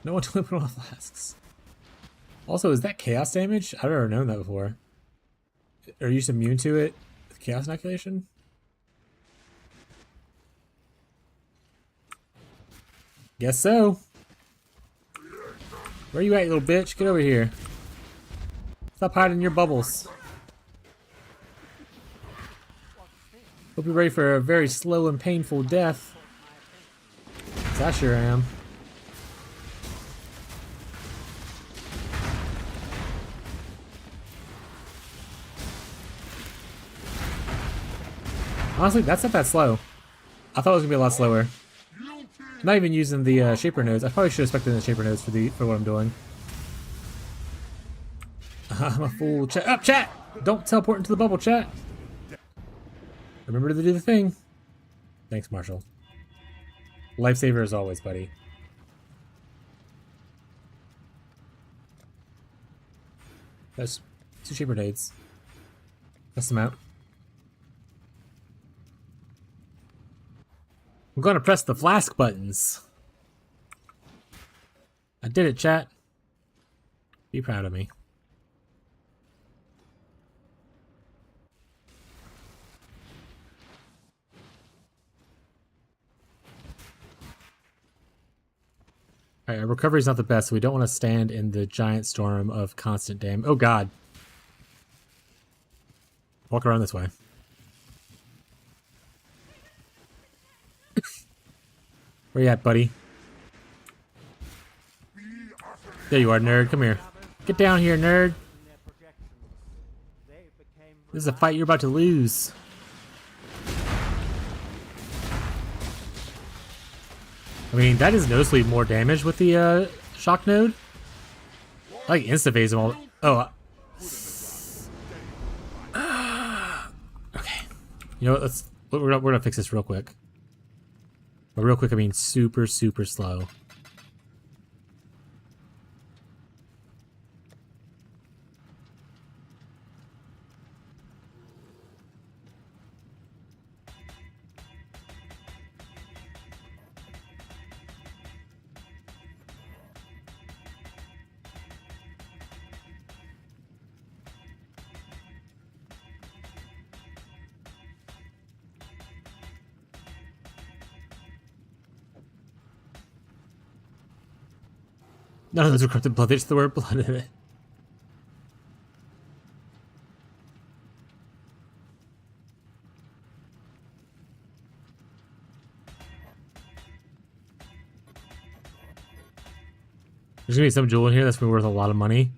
No one told me to put on flasks. Also, is that chaos damage? I've never known that before. Are you just immune to it with chaos inoculation? Guess so. Where you at, you little bitch? Get over here. Stop hiding in your bubbles. Hope you're ready for a very slow and painful death. 'Cause I sure am. Honestly, that's not that slow. I thought it was gonna be a lot slower. I'm not even using the shaper nodes. I probably should have expected the shaper nodes for what I'm doing. I'm a fool. Chat up, chat! Don't teleport into the bubble, chat. Remember to do the thing. Thanks, Marshall. Lifesaver as always, buddy. That's 2 shaper nades. Test them out. I'm gonna press the flask buttons. I did it, chat. Be proud of me. Alright, our recovery's not the best, so we don't want to stand in the giant storm of constant damage. Oh god. Walk around this way. Where you at, buddy? There you are, nerd. Come here. Get down here, nerd. This is a fight you're about to lose. I mean, that is noticeably more damage with the shock node. I like insta-phase them all. Oh. Okay. You know what? We're gonna fix this real quick. But real quick, I mean super, super slow. None of those are corrupted blood, they just the word blood in it. There's gonna be some jewel in here that's gonna be worth a lot of money.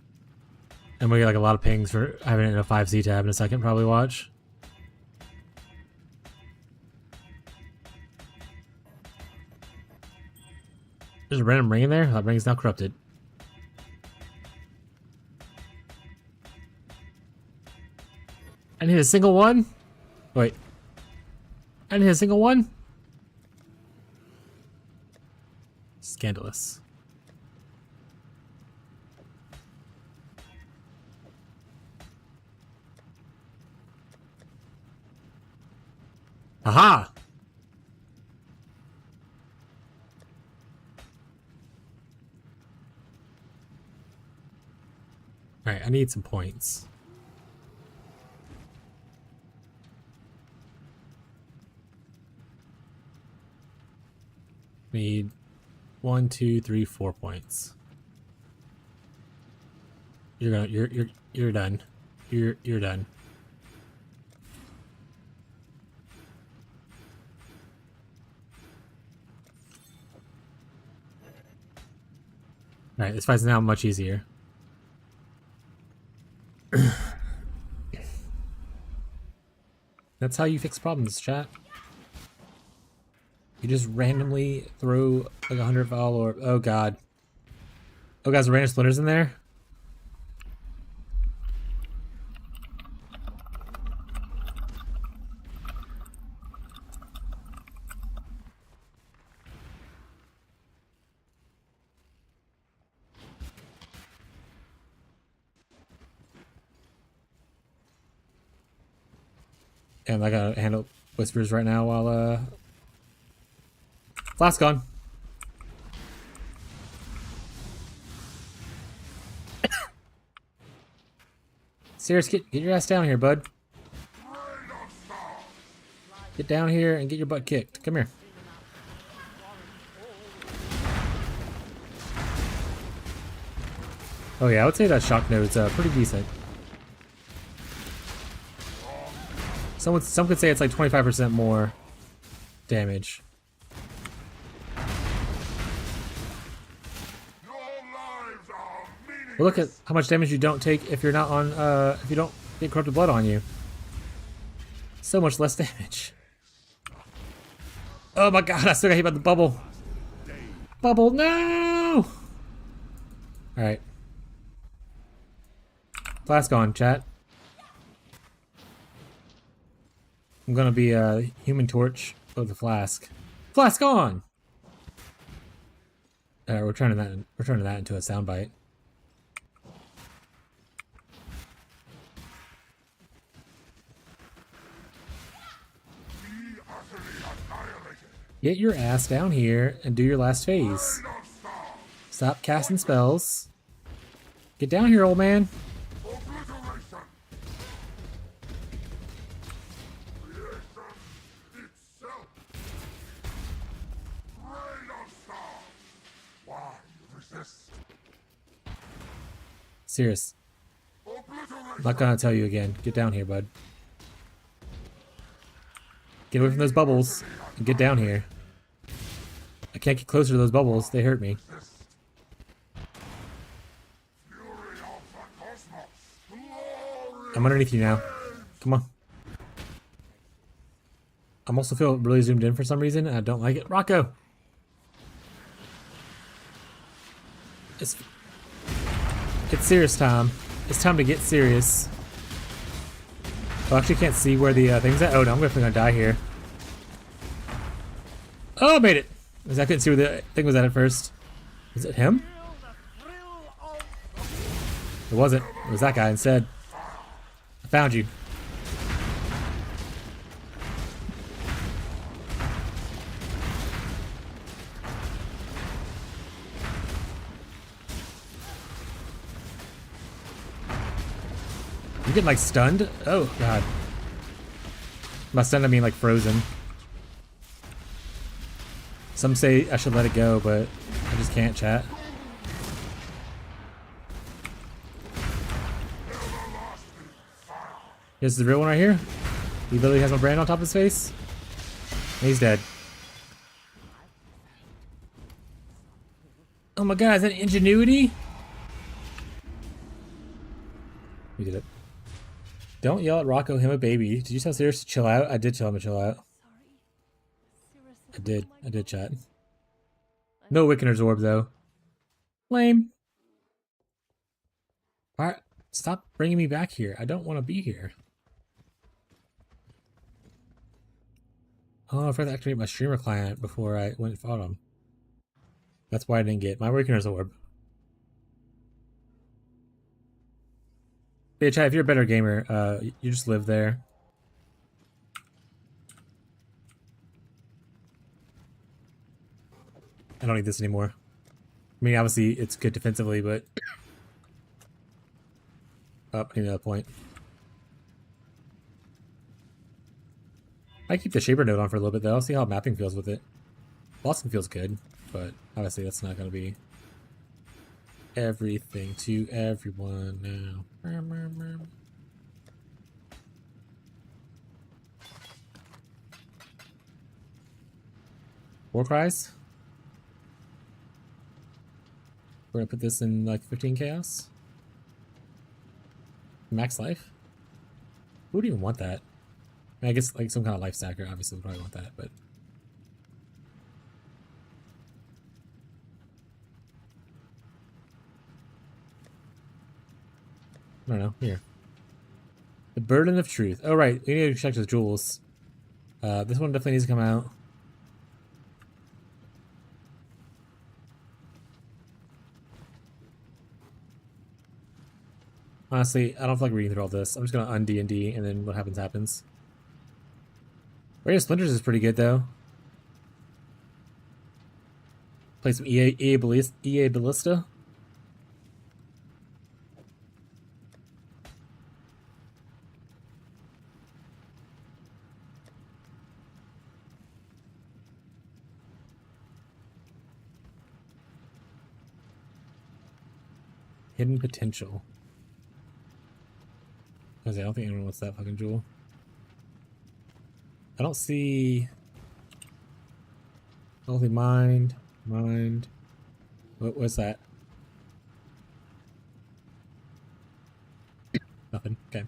And we get like a lot of pings for having it in a 5C tab in a second, probably watch. There's a random ring in there. That ring is now corrupted. I didn't hit a single one? Wait. I didn't hit a single one? Scandalous. Aha! Alright, I need some points. Need 1, 2, 3, 4 points. You're done. You're done. Alright, this fight's now much easier. That's how you fix problems, chat. You just randomly throw like 100 foul or oh god. Oh guys, random splinters in there? And I gotta handle whispers right now while Flask on. Sirius, get your ass down here, bud. Get down here and get your butt kicked. Come here. Oh yeah, I would say that shock node's pretty decent. Some could say it's like 25% more damage. Well, look at how much damage you don't take if you're not on if you don't get corrupted blood on you. So much less damage. Oh my god, I still got hit by the bubble. Bubble, no! Alright. Flask on, chat. I'm gonna be a Human Torch of the Flask. Flask on! We're turning that into a soundbite. Get your ass down here and do your last phase. Stop casting spells. Get down here, old man. Obliteration! Creation itself! Radar Star! Why resist? Serious. I'm not gonna tell you again. Get down here, bud. Get away from those bubbles and get down here. I can't get closer to those bubbles. They hurt me. I'm underneath you now. Come on. I'm also feel really zoomed in for some reason, and I don't like it. Rocco! It's serious time. It's time to get serious. Oh, I actually can't see where the thing's at. Oh no, I'm definitely gonna die here. Oh, I made it! Because I couldn't see where the thing was at first. Is it him? It wasn't. It was that guy instead. I found you. You getting like stunned? Oh god. By stunned I mean like frozen. Some say I should let it go, but I just can't, chat. Here's the real one right here. He literally has my brand on top of his face. And he's dead. Oh my god, is that ingenuity? We did it. Don't yell at Rocco, him a baby. Did you tell Sirius to chill out? I did tell him to chill out. I did, chat. No Wickener's orb, though. Lame. Alright, stop bringing me back here. I don't want to be here. Oh, I forgot to activate my streamer client before I went and fought him. That's why I didn't get my Wickener's orb. Yeah, chat, if you're a better gamer, you just live there. I don't need this anymore. I mean, obviously, it's good defensively, but... Oh, I need another point. I keep the Shaper node on for a little bit, though. I'll see how mapping feels with it. Boston feels good, but obviously that's not going to be everything to everyone now. War Cries? We're gonna put this in like 15 chaos. Max life? Who would even want that? I mean, I guess like some kind of life stacker obviously would probably want that, but I don't know. Here. The Burden of Truth. Oh right, we need to check the jewels. This one definitely needs to come out. Honestly, I don't feel like reading through all this. I'm just gonna un-D&D and then what happens happens. Radio Splinters is pretty good though. Play some EA Ballista. Hidden Potential. I don't think anyone wants that fucking jewel. I don't see... Healthy Mind. What's that? Nothing. Okay.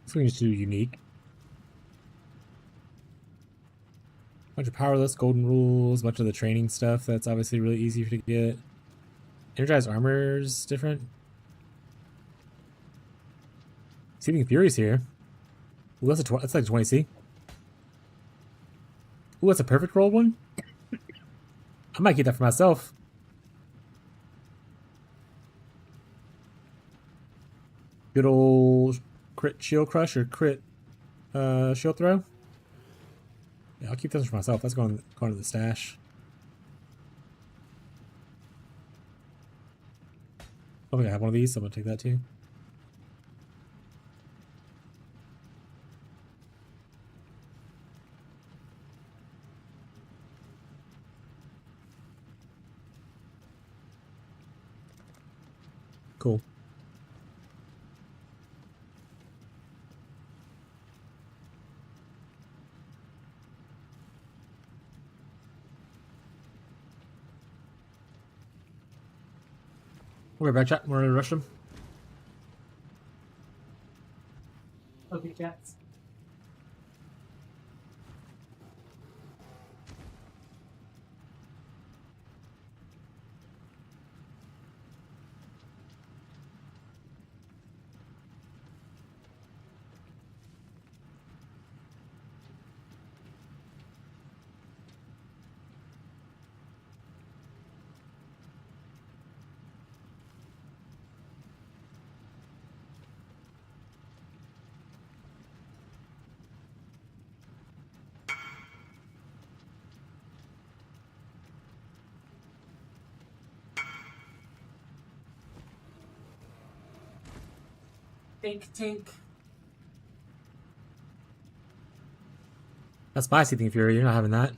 So we can just do unique. Bunch of powerless, golden rules, bunch of the training stuff that's obviously really easy to get. Energized armor's different. Seething Fury's here. Ooh, that's like 20C. Ooh, that's a perfect roll one. I might get that for myself. Good old crit shield crush or crit shield throw. Yeah, I'll keep this for myself. That's going to the stash. I think I have one of these, so I'm gonna take that too. Cool. We're back, chat. We're gonna rush them. Okay, cats. Tink, tink. That's spicy thing, Fury. You're not having that.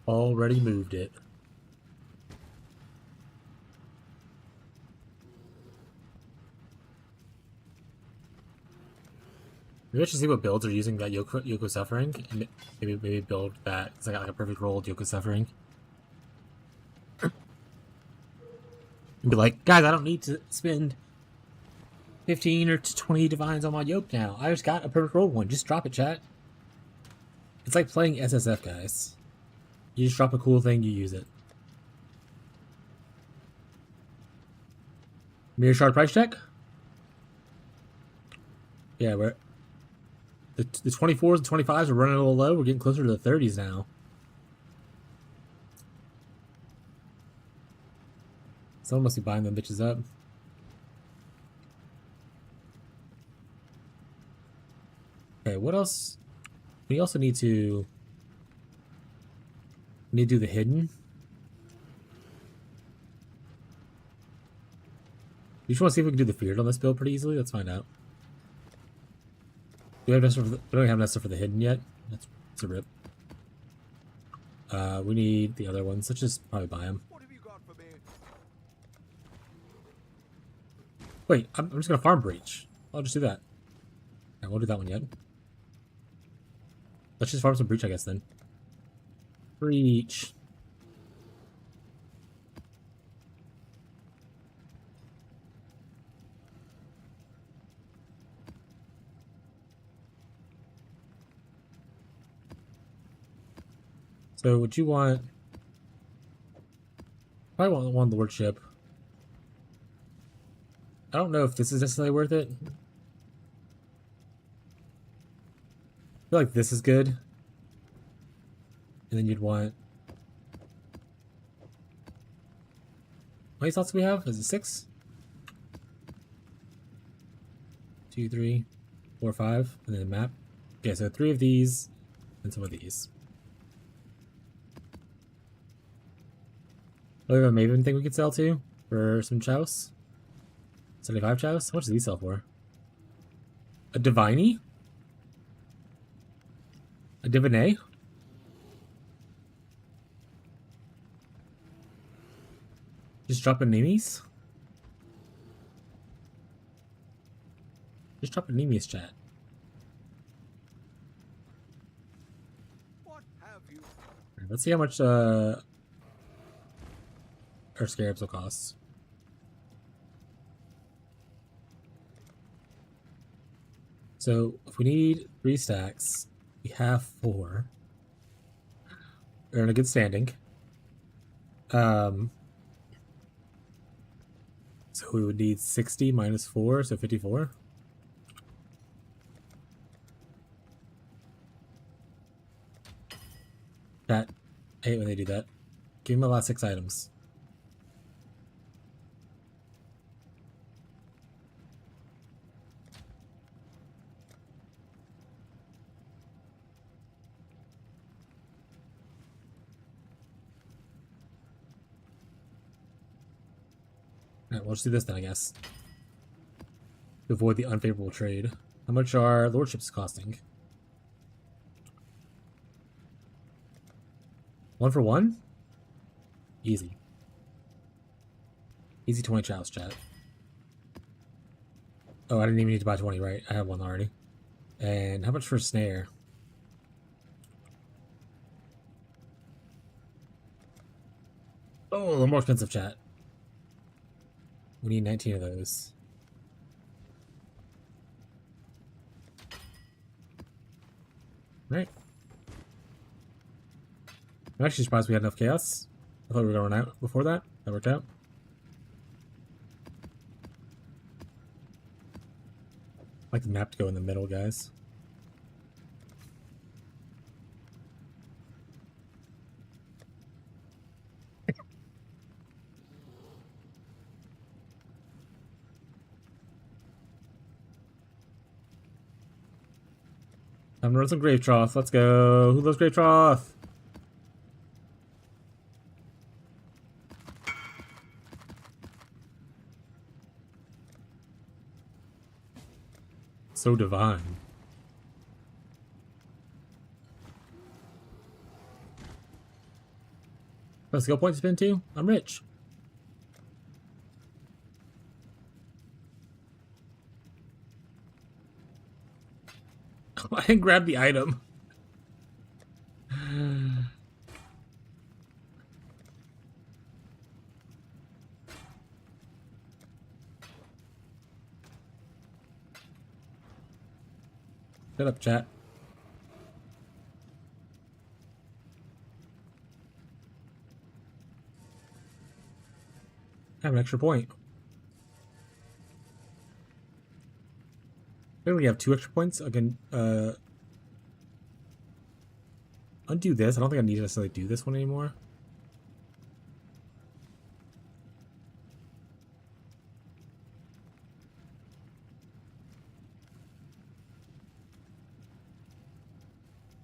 Already moved it. Maybe I should see what builds are using that Yoko Suffering, and maybe build that. It's like a perfect roll with Yoko Suffering. And be like, guys, I don't need to spend 15 or 20 divines on my yoke now. I just got a perfect roll one. Just drop it, chat. It's like playing SSF, guys. You just drop a cool thing, you use it. Mirror Shard price check? Yeah, we're... The 24s and 25s are running a little low. We're getting closer to the 30s now. Someone must be buying them bitches up. Okay, what else? We also need to... We need to do the hidden. You just want to see if we can do the feared on this build pretty easily? Let's find out. Do we have necessary for the, we don't have necessary for the hidden yet. That's a rip. We need the other ones. Let's just probably buy them. What have you got for me? Wait, I'm just gonna farm breach. I'll just do that. I won't do that one yet. Let's just farm some breach, I guess, then. Breach. So, would you want... Probably want one lordship. I don't know if this is necessarily worth it. I feel like this is good. And then you'd want... How many slots do we have? Is it 6? 2, 3, 4, 5, and then a map. Okay, so 3 of these, and some of these. Oh, we have a Maven thing we could sell too for some chouse. 75 chouse? How much does he sell for? A Diviney? A Divinay? Just drop anemies? Just drop anemies, chat. What have you? Let's see how much our scarabs will cost. So if we need 3 stacks, we have 4. We're in a good standing. So we would need 60 minus 4, so 54. Chat, I hate when they do that. Give me my last 6 items. Alright, well, let's do this then, I guess. To avoid the unfavorable trade. How much are lordships costing? 1 for 1? Easy. Easy 20 chows, chat. Oh, I didn't even need to buy 20, right? I have one already. And how much for snare? Oh, a little more expensive, chat. We need 19 of those. Right. I'm actually surprised we had enough chaos. I thought we were going to run out before that. That worked out. I like the map to go in the middle, guys. I'm gonna run some Grave Trough. Let's go. Who loves Grave Trough? So divine. Oh, skill point spin too? I'm rich. I didn't grab the item. Shut up, chat. I have an extra point. I only have 2 extra points. I can undo this. I don't think I need to necessarily do this one anymore.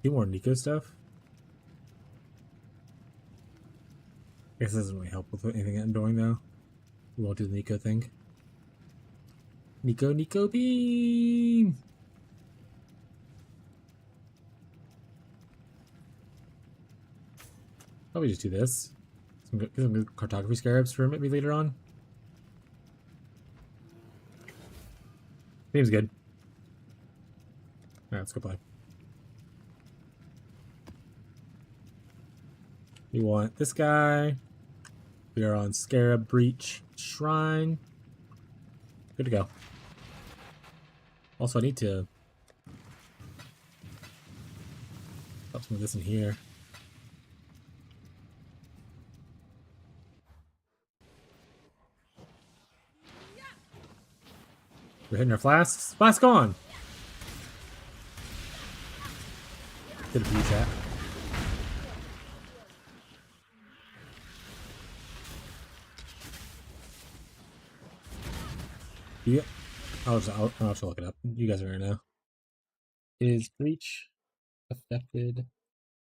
Do more Nico stuff. I guess this doesn't really help with anything I'm doing though. We won't do the Nico thing. Nico beam! Probably just do this. Some good cartography scarabs for maybe later on. Seems good. Alright, let's go play. We want this guy. We are on Scarab Breach Shrine. Good to go. Also, I need to put some of this in here. We're hitting our flasks. Flask on! Did a few chat. Yeah, I'll have to look it up. You guys are gonna know. Is breach affected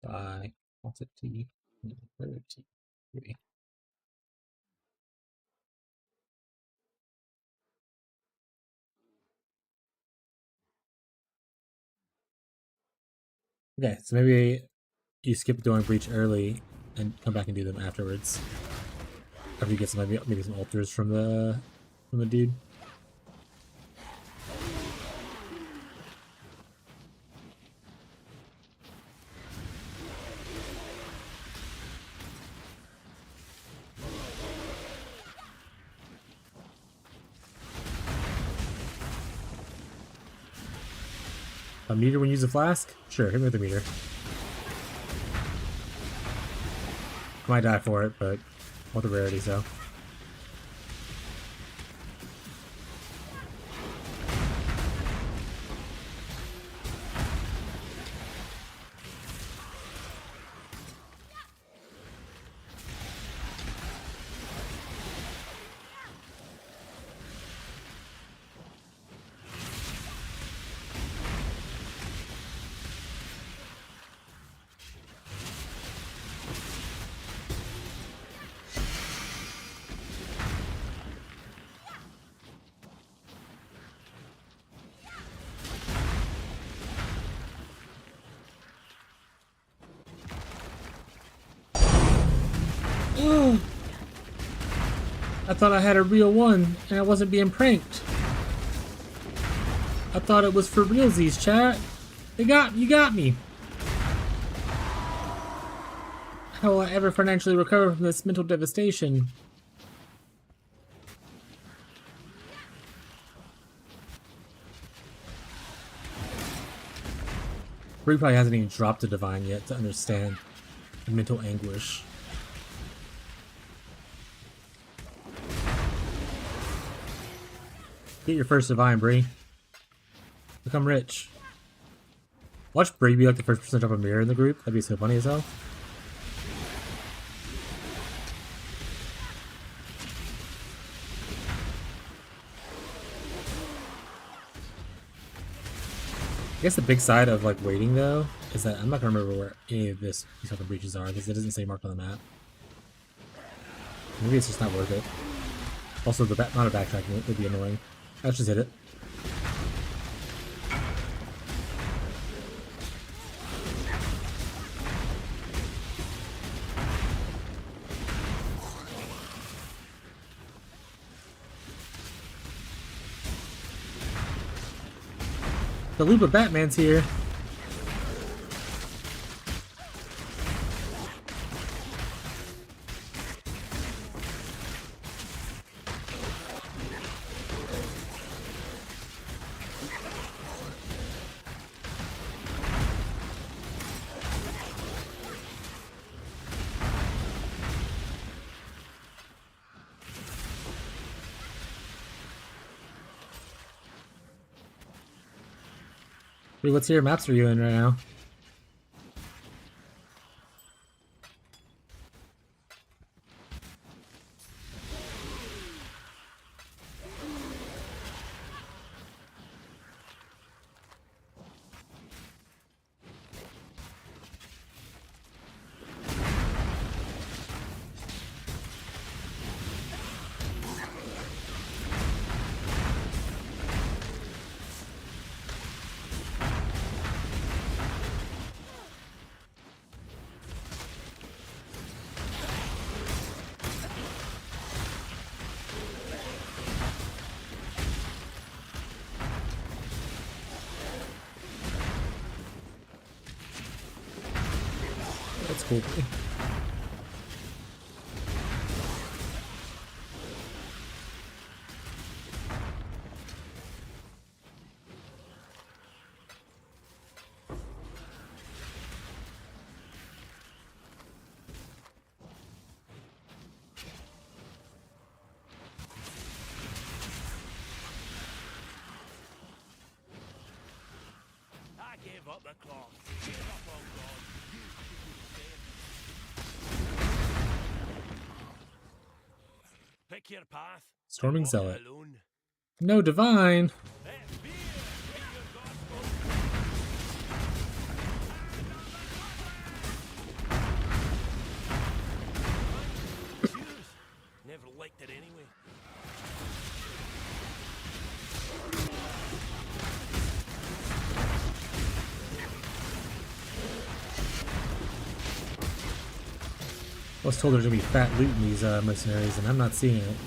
by quantity rarity? Okay, so maybe you skip doing breach early and come back and do them afterwards. After you get some maybe some altars from the dude. A meter when you use a flask? Sure, hit me with a meter. I might die for it, but I want the rarity, so. I thought I had a real one and I wasn't being pranked. I thought it was for realsies, chat. You got me. How will I ever financially recover from this mental devastation? Bree probably hasn't even dropped a divine yet to understand the mental anguish. Get your first divine, Bree. Become rich. Watch Bree be like the first person to drop a mirror in the group. That'd be so funny as hell. I guess the big side of like waiting though is that I'm not gonna remember where any of these fucking breaches are because it doesn't say marked on the map. Maybe it's just not worth it. Also, the amount of backtracking would be annoying. Let's just hit it. The loop of Batman's here. Wait, what tier maps are you in right now? That's cool. I gave up the clock. Gave up on God. Pick your path. Storming Walk it Zealot. alone. No divine. Let fear be your gospel. Choose. Never liked it anyway. I was told there's gonna be fat loot in these mercenaries, and I'm not seeing it.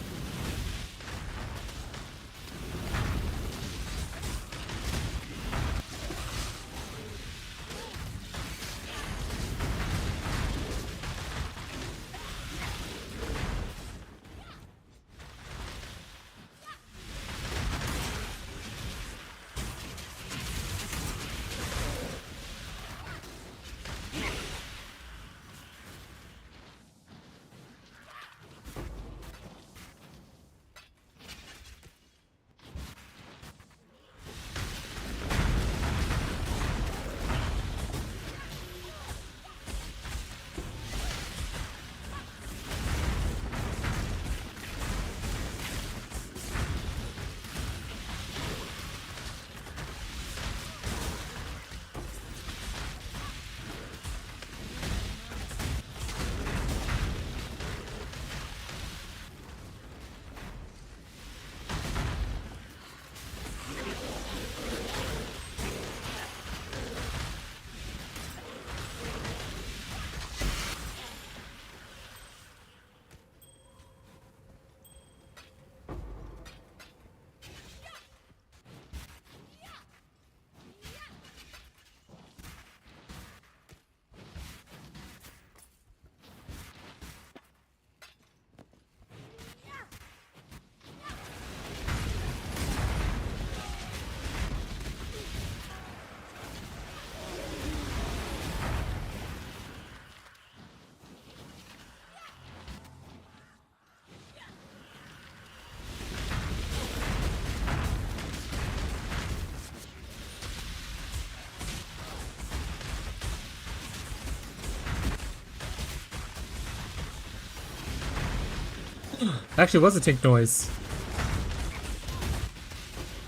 Actually, it was a tick noise.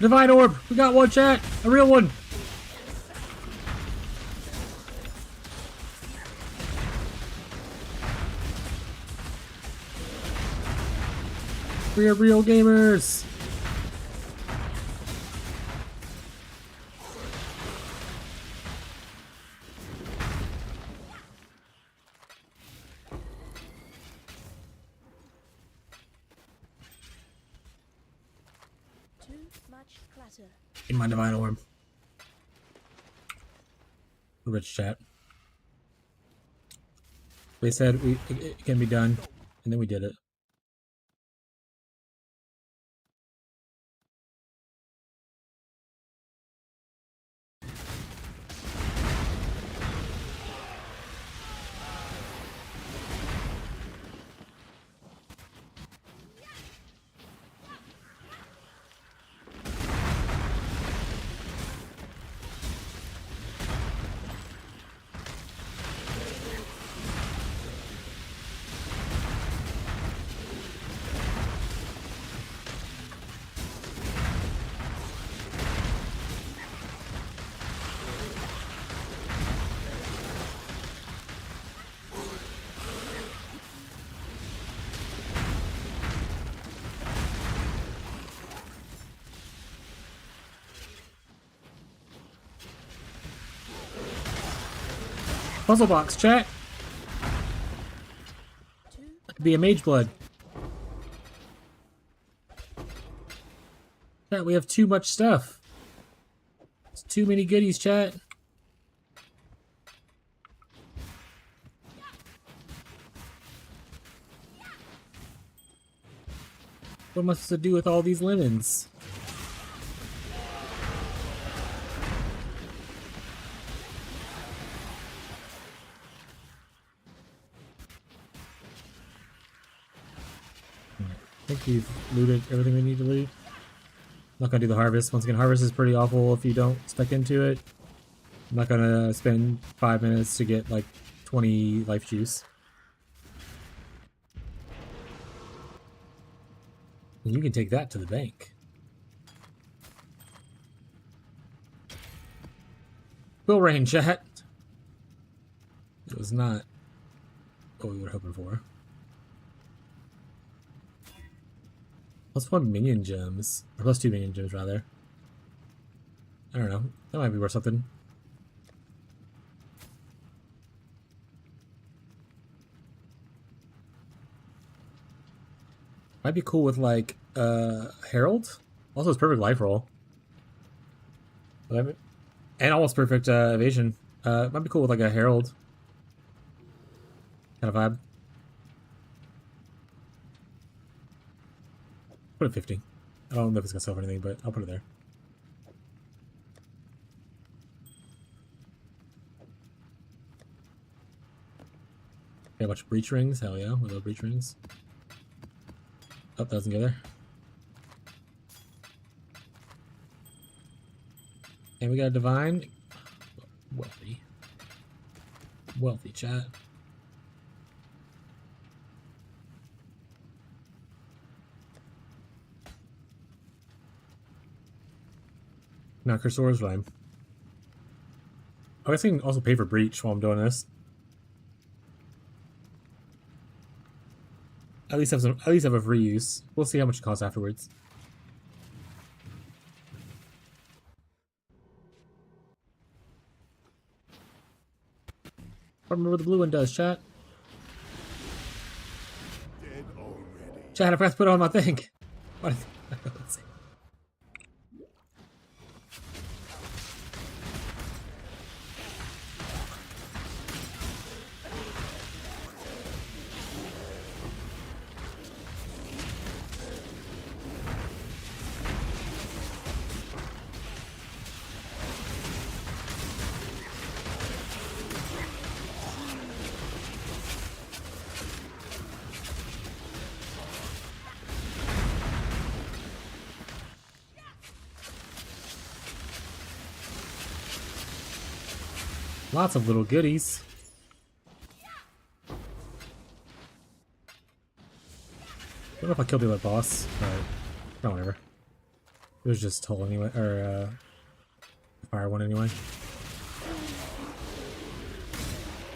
Divine orb! We got one, chat! A real one! We are real gamers! Too much clutter. In my divine orb. Rich chat. They said it can be done, and then we did it. Puzzle box, chat. That could be a mage blood. Chat, we have too much stuff. It's too many goodies, chat. What am I supposed to do with all these lemons? I think we've looted everything we need to loot. I'm not gonna do the harvest. Once again, harvest is pretty awful if you don't spec into it. I'm not gonna spend 5 minutes to get like 20 life juice. And you can take that to the bank. Will rain, chat. It was not what we were hoping for. +1 minion gems. Or +2 minion gems, rather. I don't know. That might be worth something. Might be cool with, like, Herald. Also, it's perfect life roll. And almost perfect evasion. Might be cool with, like, a Herald kind of vibe. Put it 50. I don't know if it's gonna sell for anything, but I'll put it there. Okay, a bunch of breach rings. Hell yeah, we love breach rings. Oh, that doesn't go there. And we got a divine. Wealthy. Wealthy chat. Now, Cursor's fine. I guess I can also pay for breach while I'm doing this. At least have some. At least have a free use. We'll see how much it costs afterwards. I remember what the blue one does, chat. Dead already. Chat, I forgot to put it on my thing. What? Let's see. Lots of little goodies. don't know if I killed the other boss, but no, whatever. It was just Toll anyway, or fire one anyway.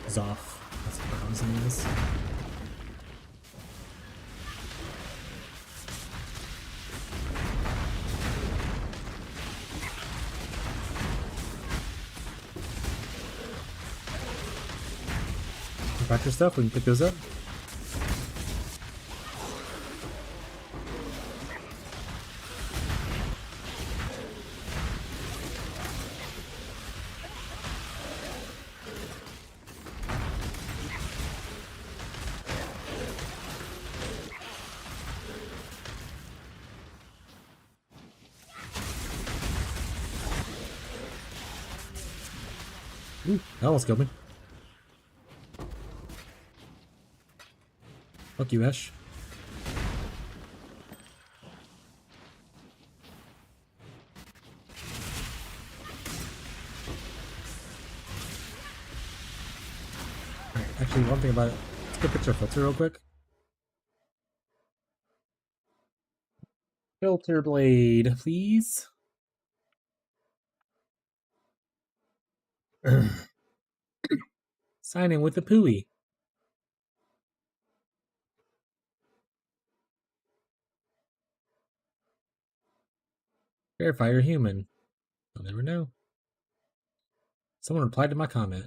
Zoff. That's what I'm saying is. Factor stuff, we can pick those up. Ooh, that almost killed me. Fuck you, Ash. Alright, actually, one thing about it. Let's get a picture of filter real quick. Filter blade, please. Sign in with the Pooey. Verify you're human. You'll never know. Someone replied to my comment.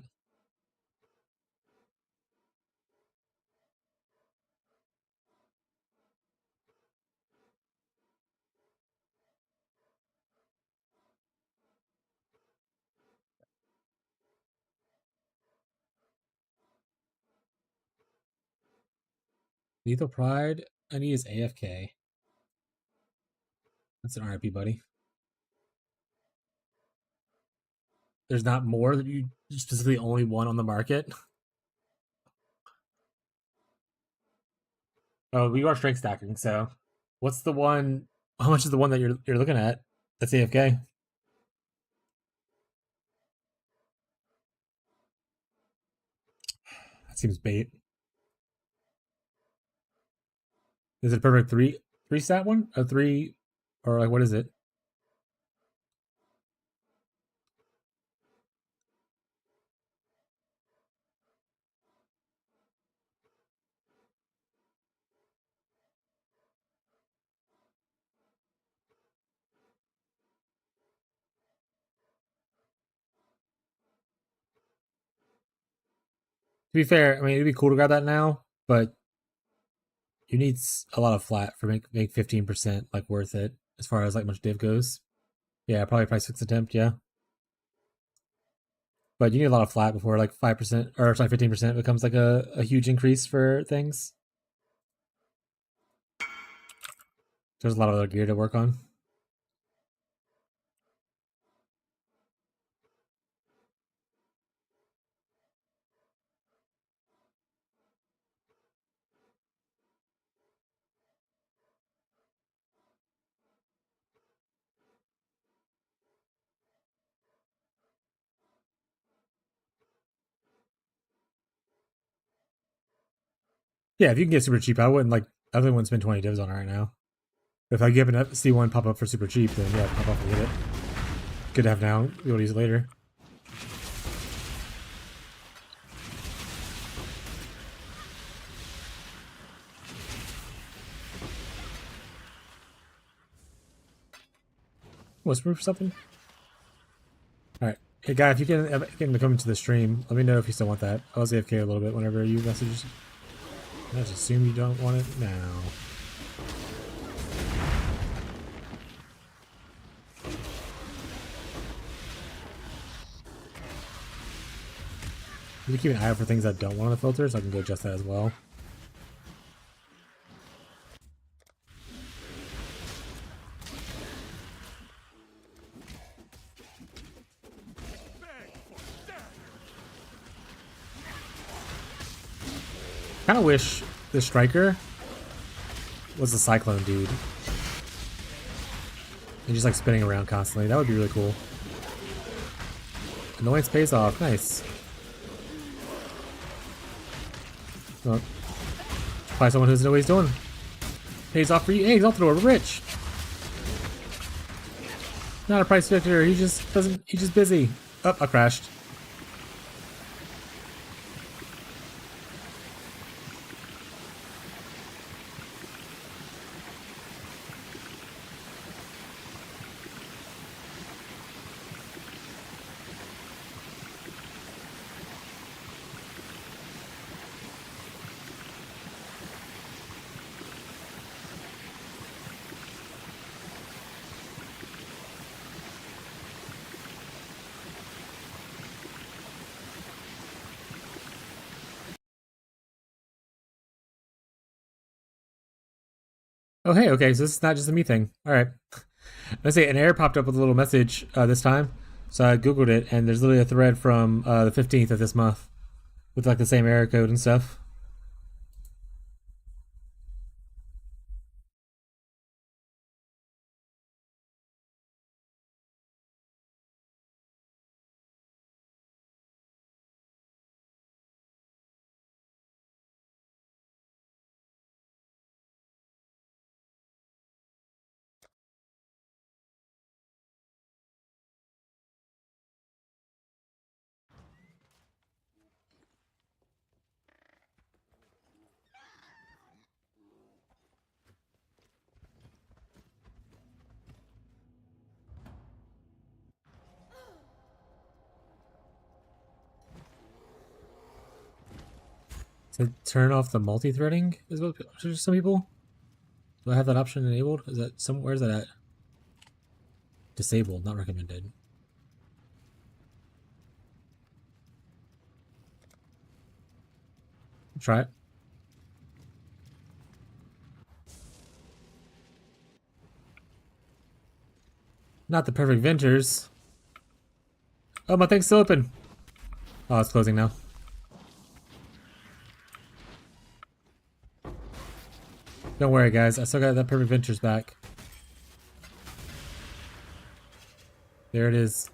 Lethal Pride, I need is AFK. That's an RIP, buddy. There's not more that you specifically only one on the market. Oh, we are strength stacking, so what's the one? How much is the one that you're looking at? That's AFK. That seems bait. Is it a perfect three stat one? A three, or like what is it? To be fair, I mean it'd be cool to grab that now, but you need a lot of flat for make 15% like worth it as far as like much div goes. Yeah, probably price fix attempt, yeah. But you need a lot of flat before like 5% or sorry 15% becomes like a huge increase for things. There's a lot of other gear to work on. Yeah, if you can get super cheap, I wouldn't spend 20 divs on it right now. If I give an C1 pop up for super cheap, then yeah, pop up and get it. Good to have now, be able to use it later. Whisper for something? Alright. Hey guy, if you can come into the stream, let me know if you still want that. I was AFK a little bit whenever you messaged. I just assume you don't want it now. You keep an eye out for things that don't want to filter, so I can go adjust that as well. Kind of wish the striker was a cyclone dude. And just like spinning around constantly. That would be really cool. Annoyance pays off. Nice. Well, probably someone who doesn't know what he's doing. Pays off for you. Hey, Exaltador, we're rich. Not a price victor. He just doesn't. He's just busy. Oh, I crashed. Oh, hey, okay, so this is not just a me thing. All right. Let's say an error popped up with a little message this time. So I Googled it, and there's literally a thread from the 15th of this month with like the same error code and stuff. To turn off the multi-threading is what some people. Do I have that option enabled? Is that some? Where's that at? Disabled, not recommended. Try it. Not the perfect ventures. Oh, my thing's still open. Oh, it's closing now. Don't worry, guys. I still got that perfect ventures back. There it is.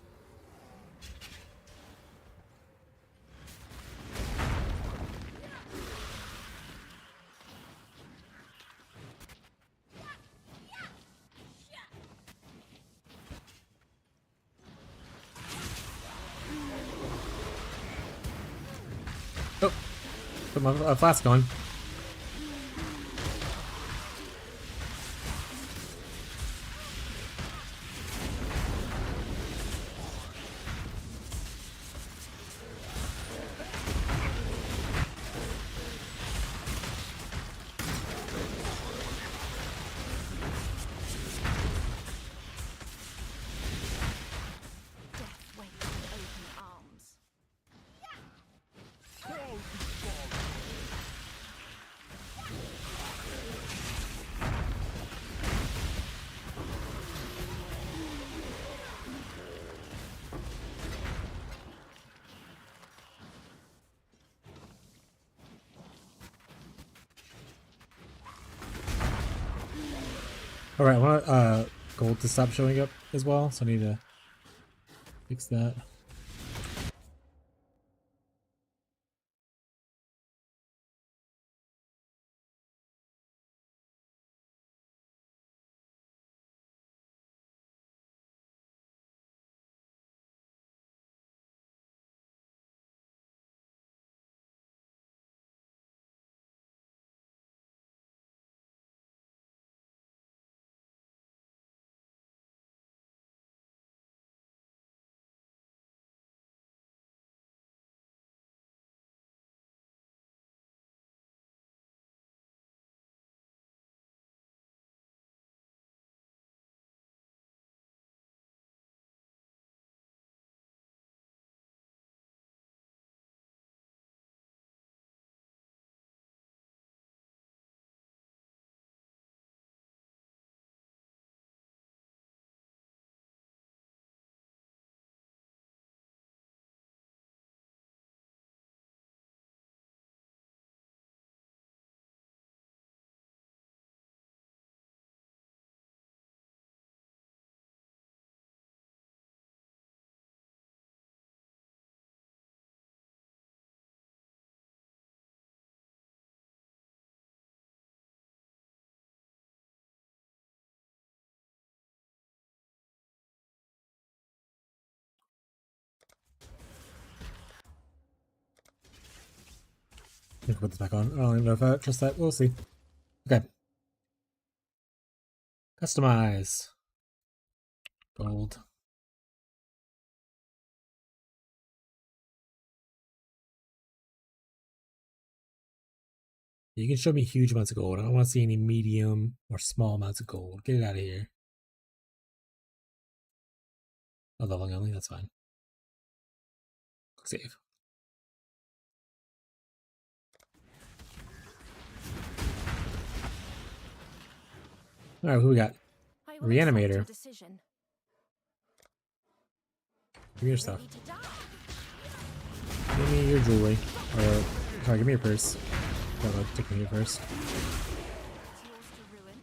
Oh, put my flask on. Death waits with open arms. All right, I want gold to stop showing up as well, so I need to fix that. can put this back on. I don't even know if I trust that. We'll see. Okay. Customize. Gold. You can show me huge amounts of gold. I don't want to see any medium or small amounts of gold. Get it out of here. Oh, leveling only? That's fine. Click save. Alright, who we got? I will accept Reanimator. your decision. Give me your stuff. Ready to die. Give me your jewelry. Or, sorry, give me your purse. No, no, take me your purse. It's yours to ruin.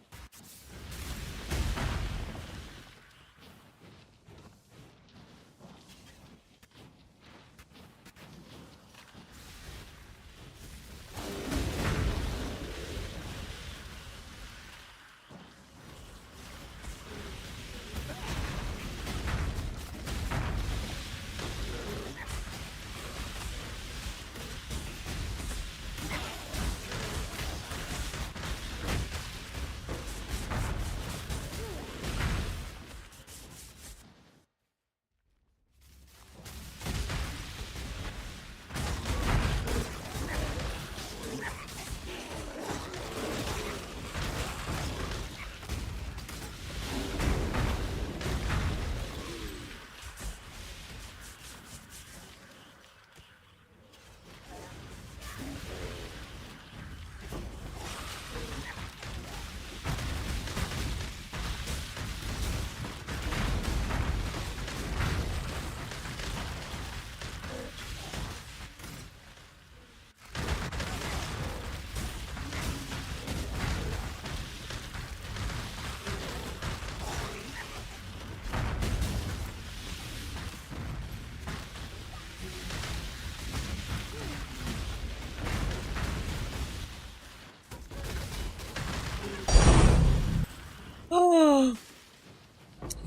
Oh!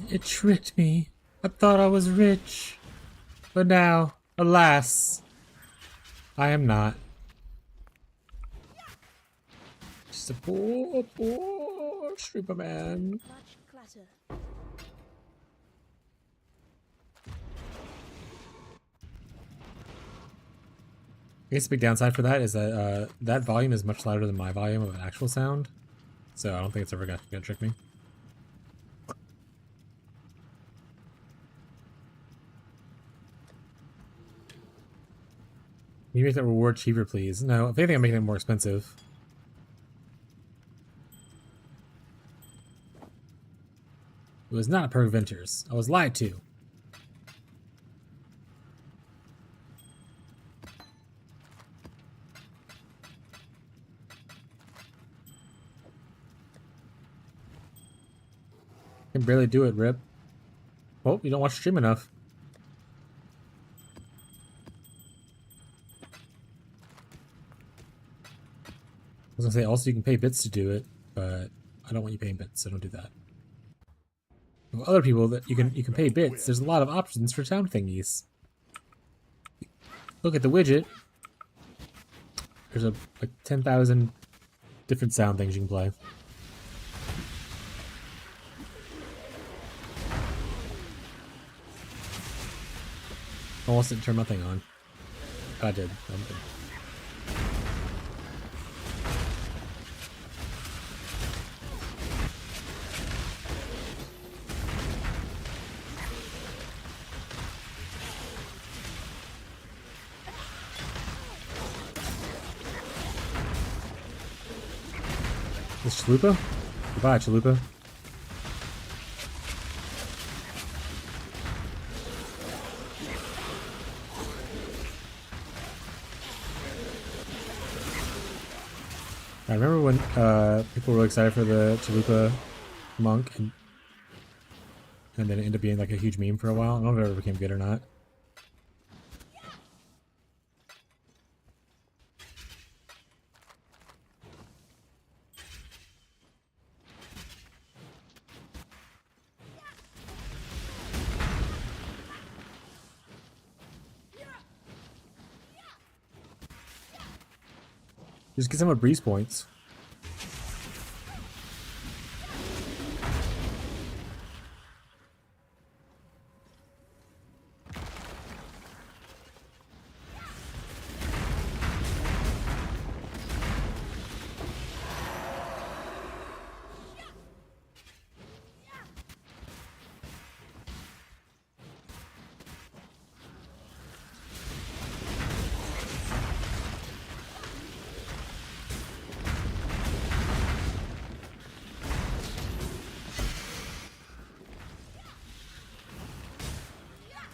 It tricked me. I thought I was rich. But now, alas, I am not. Just a poor, poor stripper man. Much clatter. I guess the big downside for that is that that volume is much louder than my volume of an actual sound. So I don't think it's ever gonna trick me. Can you make that reward cheaper, please? No, if anything, I'm making it more expensive. It was not a perk of Ventures. I was lied to. Can barely do it, Rip. Oh, you don't watch stream enough. I was gonna say, also you can pay bits to do it, but I don't want you paying bits, so don't do that. Well, other people that you can pay bits. There's a lot of options for sound thingies. Look at the widget. There's like 10,000 different sound things you can play. Almost didn't turn my thing on. I did. I'm good. This Chalupa? Goodbye, Chalupa. I remember when people were excited for the Chalupa monk, and then it ended up being like a huge meme for a while. I don't know if it ever became good or not. Just get some of breeze points.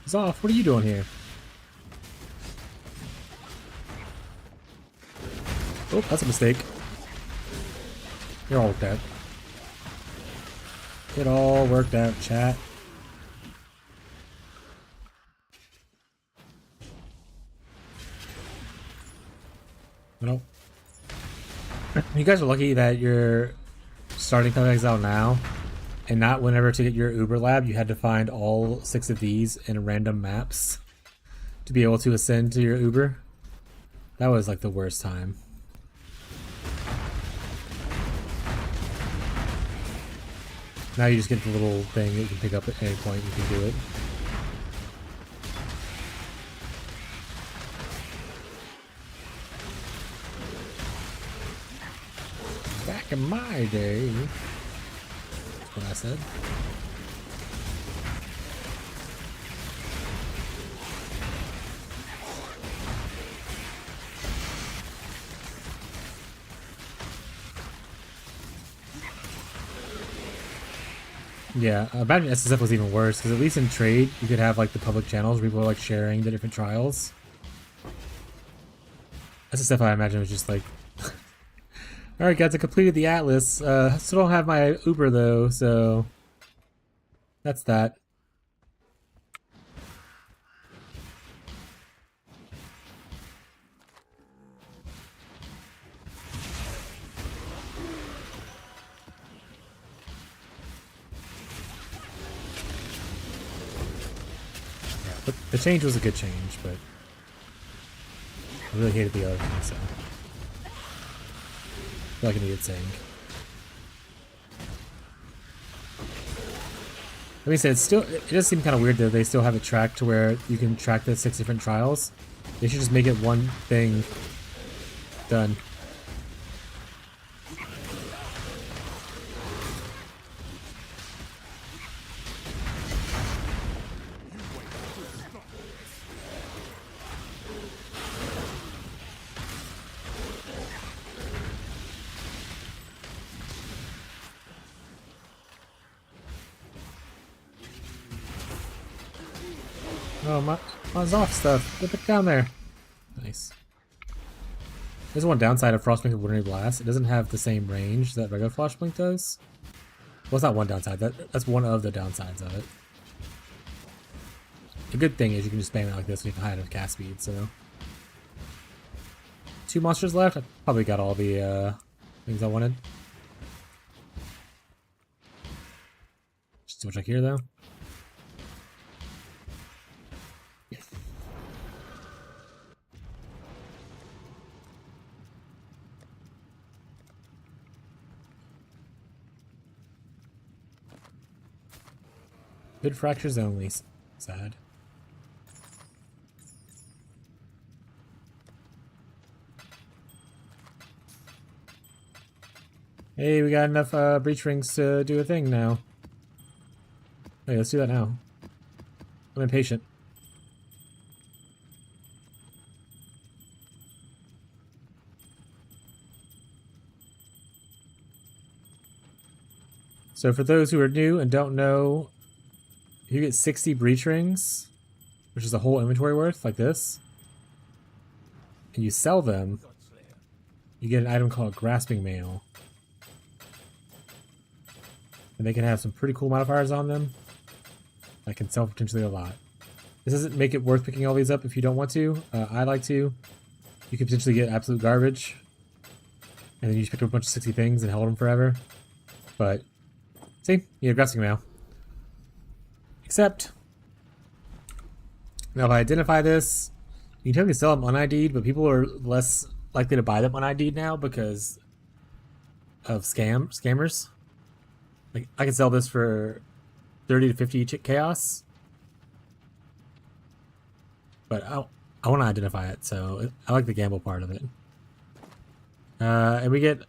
Zoff, what are you doing here? Oh, that's a mistake. You're all worked out. It all worked out, chat. Nope. You guys are lucky that you're starting Come Exile now, and not whenever to get your Uber lab you had to find all 6 of these in random maps to be able to ascend to your Uber. That was like the worst time. Now you just get the little thing that you can pick up at any point, you can do it. Back in my day, that's what I said. Yeah, imagine SSF was even worse, because at least in trade, you could have like the public channels where people are like sharing the different trials. SSF, I imagine, was just like, alright guys, I completed the Atlas, still don't have my Uber though, so that's that. But the change was a good change, but I really hated the other thing, so I feel like I needed saying. Let me say, it does seem kind of weird that they still have it tracked to where you can track the 6 different trials. They should just make it one thing done. Oh, my Zoff stuff. Get it down there. Nice. There's one downside of Frostblink and Wintry Blast. It doesn't have the same range that regular Frostblink does. Well, it's not one downside. That's one of the downsides of it. The good thing is you can just spam it like this and you can hide with cast speed, so. 2 monsters left. I probably got all the things I wanted. Just double check here, though. Good fractures only. Sad. Hey, we got enough breach rings to do a thing now. Hey, let's do that now. I'm impatient. So for those who are new and don't know, you get 60 breach rings, which is the whole inventory worth, like this. And you sell them, you get an item called Grasping Mail. And they can have some pretty cool modifiers on them that can sell potentially a lot. This doesn't make it worth picking all these up if you don't want to. I like to. You could potentially get absolute garbage, and then you just pick up a bunch of 60 things and hold them forever. But, see? You have Grasping Mail. Except, now if I identify this, you can technically sell them un-ID'd, but people are less likely to buy them on ID now because of scammers. Like I can sell this for 30 to 50 chaos, but I want to identify it, so I like the gamble part of it. And we get,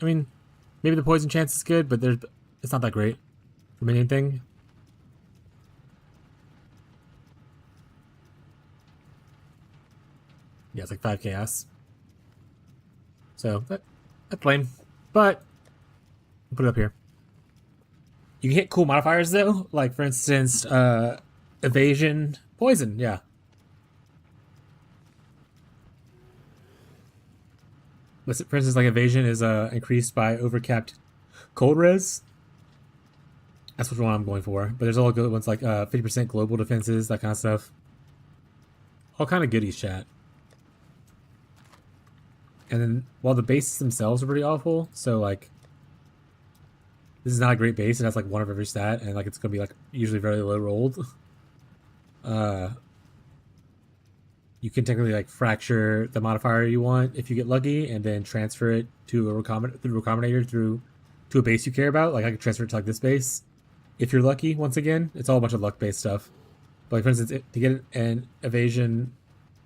I mean, maybe the poison chance is good, but it's not that great from anything. Yeah, it's like 5 chaos. So that's lame, but I'll put it up here. You can hit cool modifiers though, like for instance, evasion, poison. Yeah. For instance, like evasion is increased by overcapped cold res. That's which one I'm going for. But there's all good ones like 50% global defenses, that kind of stuff. All kind of goodies, chat. And then while the bases themselves are pretty awful, so like this is not a great base. It has like one of every stat, and like it's gonna be like usually very low rolled. You can technically like fracture the modifier you want if you get lucky, and then transfer it to a recombinator through to a base you care about. Like I could transfer it to like this base if you're lucky. Once again, it's all a bunch of luck based stuff. But like for instance, to get an evasion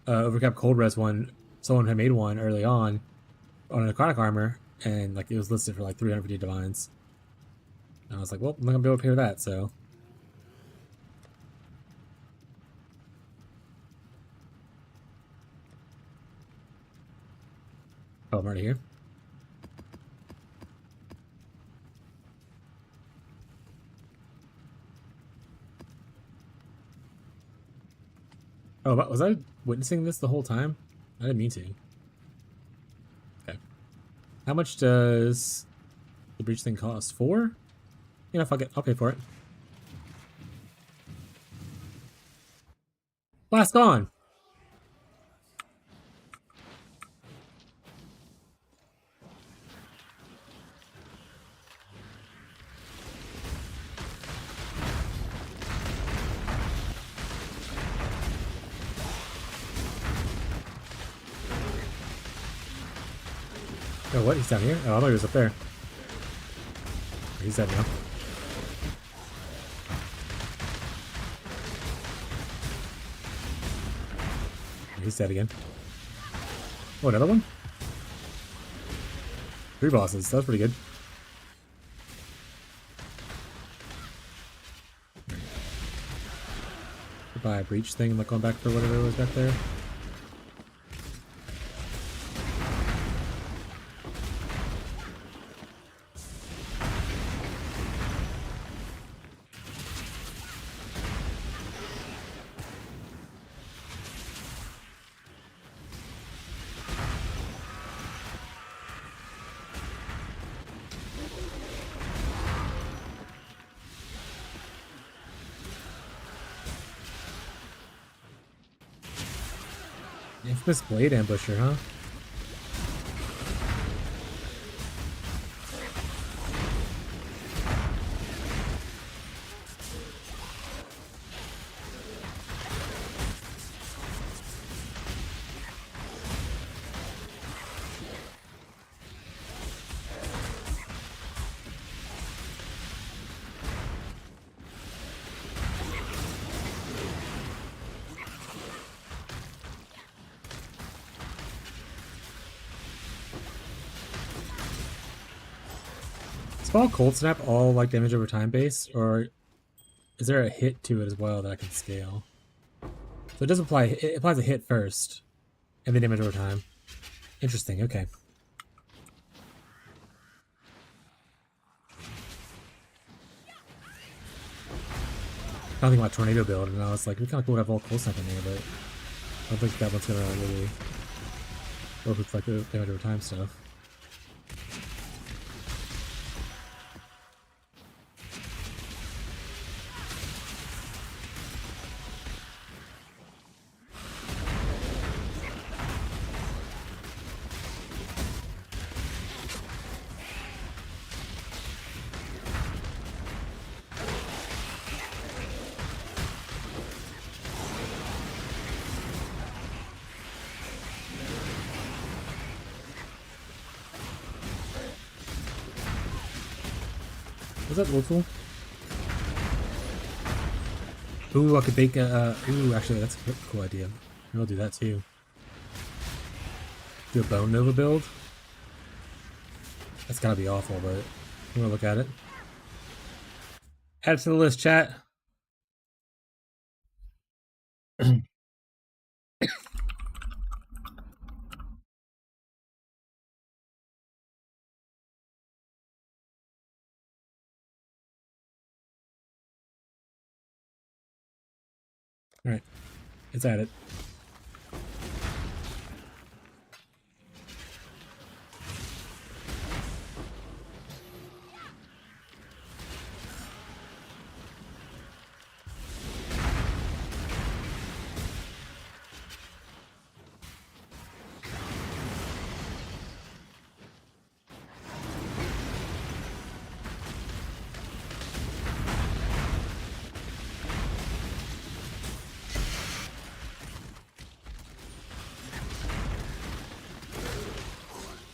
overcap cold res one, someone had made one early on a necrotic armor, and like it was listed for like 350 divines. And I was like, well, I'm not gonna be able to pay for that, so. Oh, I'm already here. Oh, was I witnessing this the whole time? I didn't mean to. Okay. How much does the breach thing cost? 4? You know, fuck it. I'll pay for it. Blast on! Oh, what? He's down here? Oh, I thought he was up there. He's dead now. He's dead again. Oh, another one? 3 bosses. That was pretty good. Buy a breach thing and like going back for whatever was back there. Infamous Blade Ambusher, huh? All Cold Snap all like damage over time based, or is there a hit to it as well that I can scale? So it does apply, it applies a hit first, and then damage over time. Interesting, okay. I think about Tornado build, and I was like, we kind of cool to have all Cold Snap in there, but I don't think that one's gonna really work with like the damage over time stuff. Was that Ultul? Ooh, I could bake a, ooh, actually, that's a cool idea. Maybe I'll do that too. Do a Bone Nova build. That's gotta be awful, but I'm gonna look at it. Add it to the list, chat. Alright, it's added.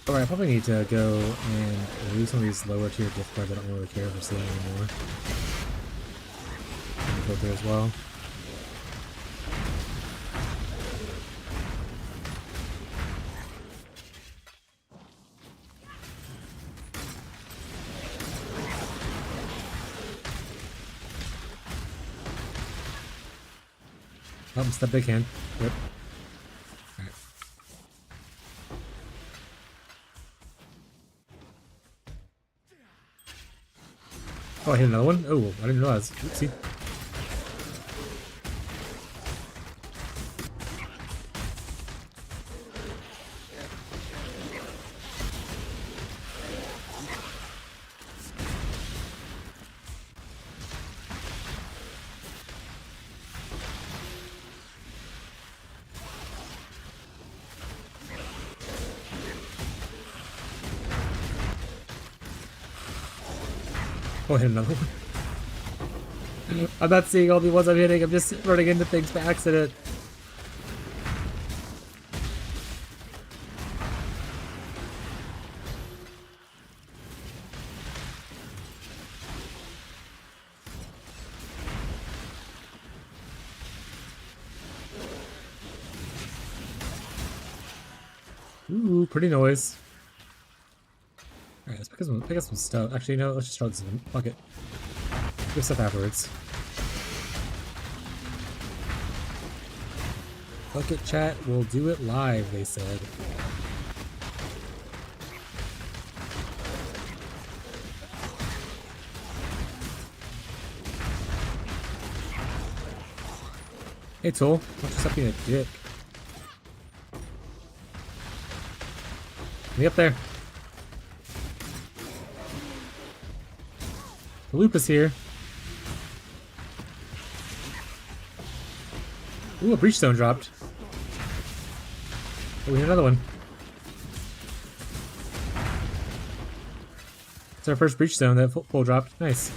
Alright, I probably need to go and remove some of these lower tier gift cards I don't really care for seeing anymore. Go through as well. Oh, it's the big hand. Yep. Alright. Oh, I hit another one? Oh, I didn't realize. Oopsie. Oh, I hit another one. I'm not seeing all the ones I'm hitting, I'm just running into things by accident. Ooh, pretty noise. Alright, let's pick up some stuff. Actually, no, let's just throw this in. Fuck it. Get stuff afterwards. Fuck it, chat. We'll do it live, they said. Hey, Tool. Don't just stop being a dick. Get me up there. The loop is here. Ooh, a breach stone dropped. Oh, we have another one. It's our first breach stone that full dropped. Nice.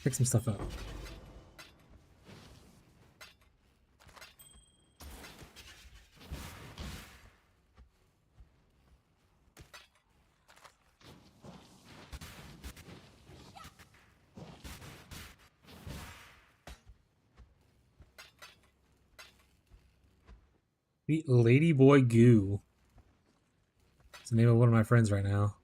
Pick some stuff up. The Ladyboy Goo. It's the name of one of my friends right now.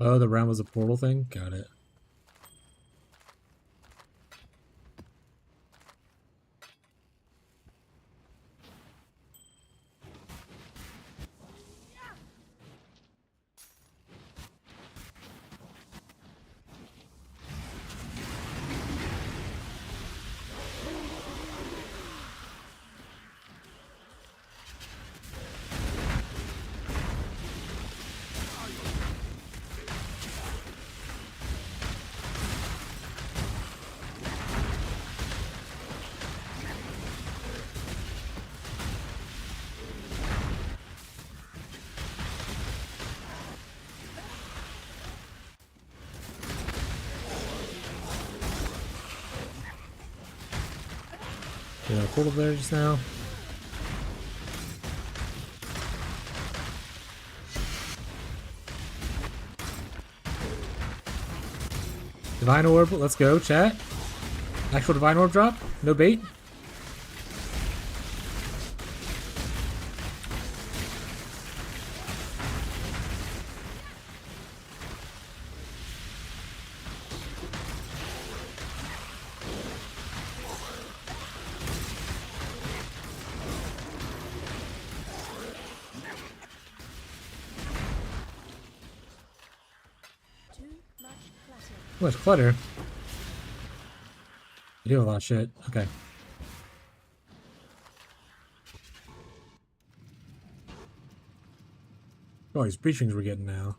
Oh, the round was a portal thing? Got it. a portal there just now. Divine Orb, let's go, chat. Actual Divine Orb drop, no bait. Too much clutter. You do a lot of shit. Okay. Oh, these breachings we're getting now.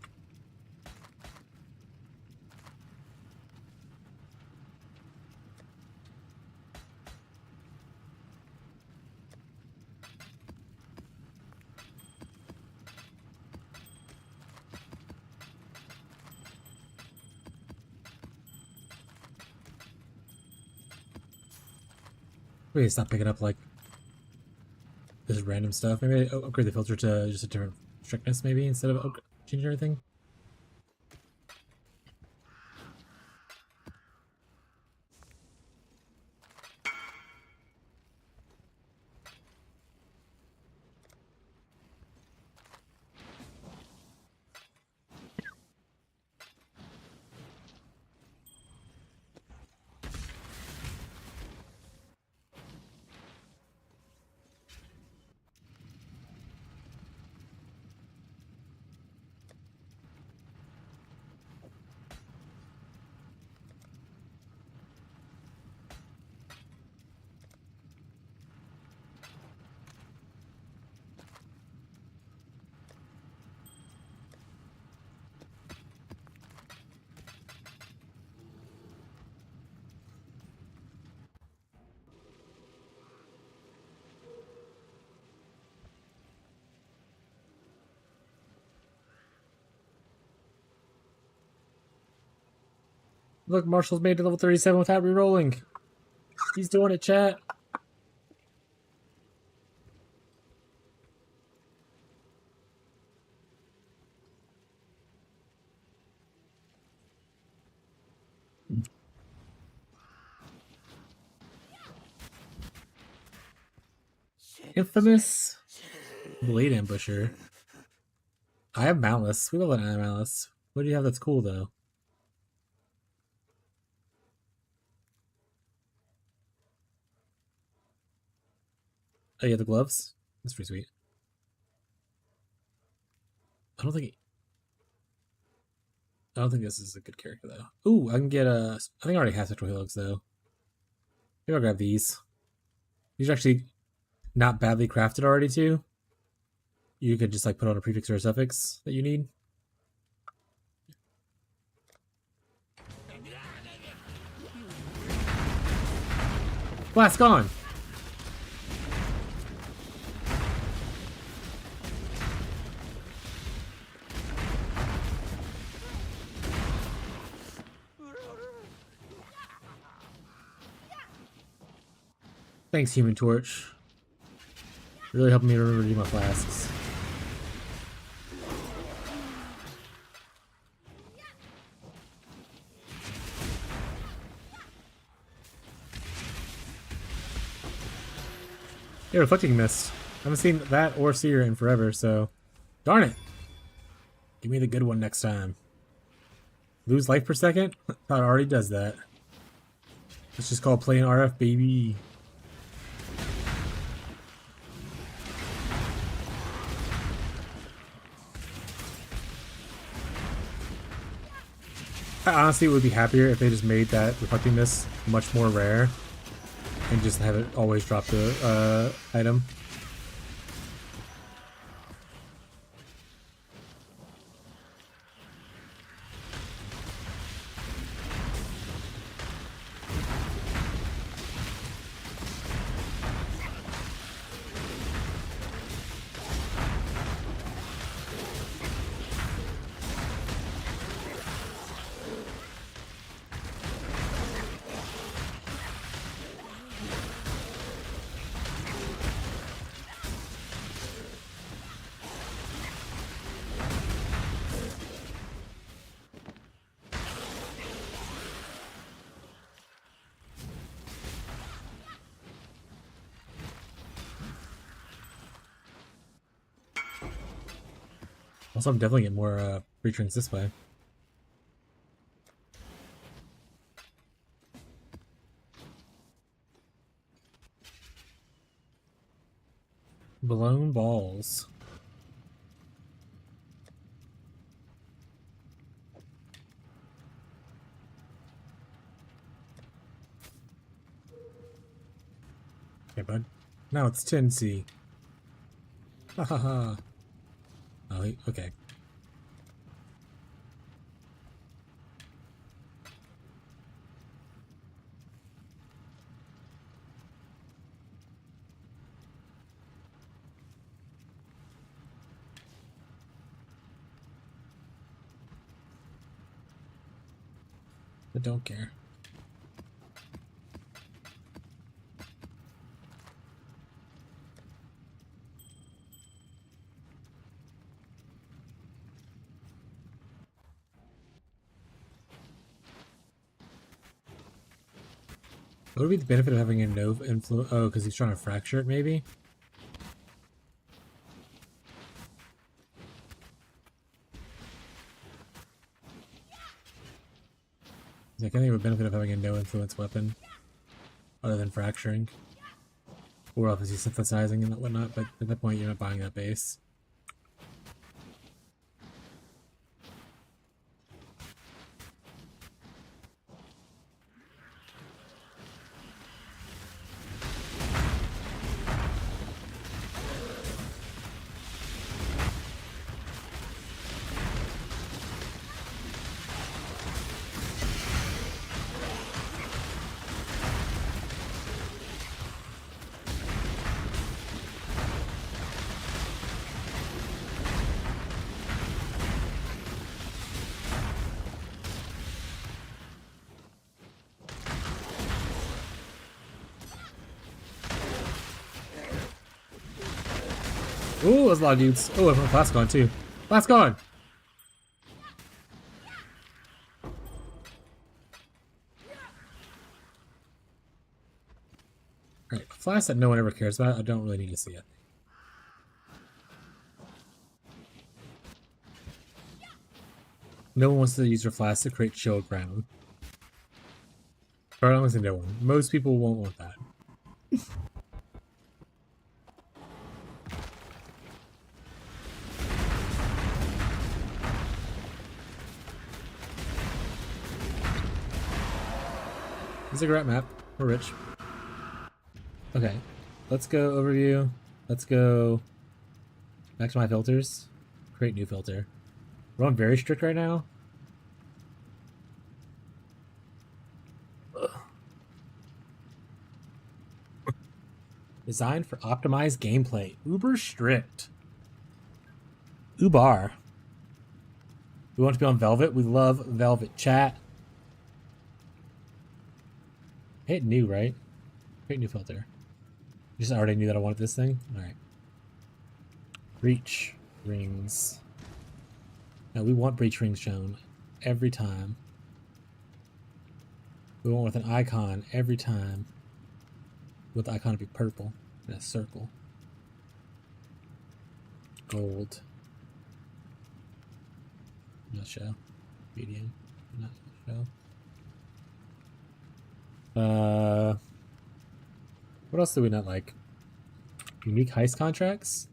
Maybe stop picking up like this random stuff. Maybe I upgrade the filter to just a different strictness, maybe instead of changing everything. Look, Marshall's made to level 37 without re-rolling. He's doing it, chat. Infamous Blade Ambusher. I have Malice. We love an Malice. What do you have that's cool, though? Oh, you have the gloves? That's pretty sweet. I don't think this is a good character, though. Ooh, I can get a... I think I already have Spectral Helix, though. Maybe I'll grab these. These are actually not badly crafted already, too. You could just, like, put on a prefix or a suffix that you need. Blast gone! Thanks, Human Torch. Really helping me remember to do my flasks. Yeah, Reflecting Mist. I haven't seen that or Seer in forever, so... Darn it! Give me the good one next time. Lose life per second? Thought it already does that. It's just called playing RF, baby. I honestly would be happier if they just made that Reflecting Mist much more rare and just have it always drop the item. Also, I'm definitely getting more free drinks this way. Blown balls. Okay, bud. Now it's 10C. Ha ha ha. Oh, okay. I don't care. What would be the benefit of having a no influence? Oh, because he's trying to fracture it, maybe? Like, I think it would benefit of having a no influence weapon other than fracturing. Or obviously synthesizing and whatnot, but at that point you're not buying that base. Ooh, there's a lot of dudes. Oh, I'm Flask on too. Flask on! Alright, Flask that no one ever cares about, I don't really need to see it. No one wants to use their Flask to create shield ground. Or I don't want to say no one. Most people won't want that. Ziggurat map. We're rich. Okay. Let's go overview. Let's go back to my filters. Create new filter. We're on very strict right now. Ugh. Designed for optimized gameplay. Uber strict. Ubar. We want to be on Velvet. We love Velvet chat. Hit new, right? Create new filter. You just already knew that I wanted this thing? Alright. Breach rings. Now we want breach rings shown every time. We want with an icon every time. We want the icon to be purple in a circle. Gold. Not show. Medium. Not show. What else do we not like? Unique heist contracts?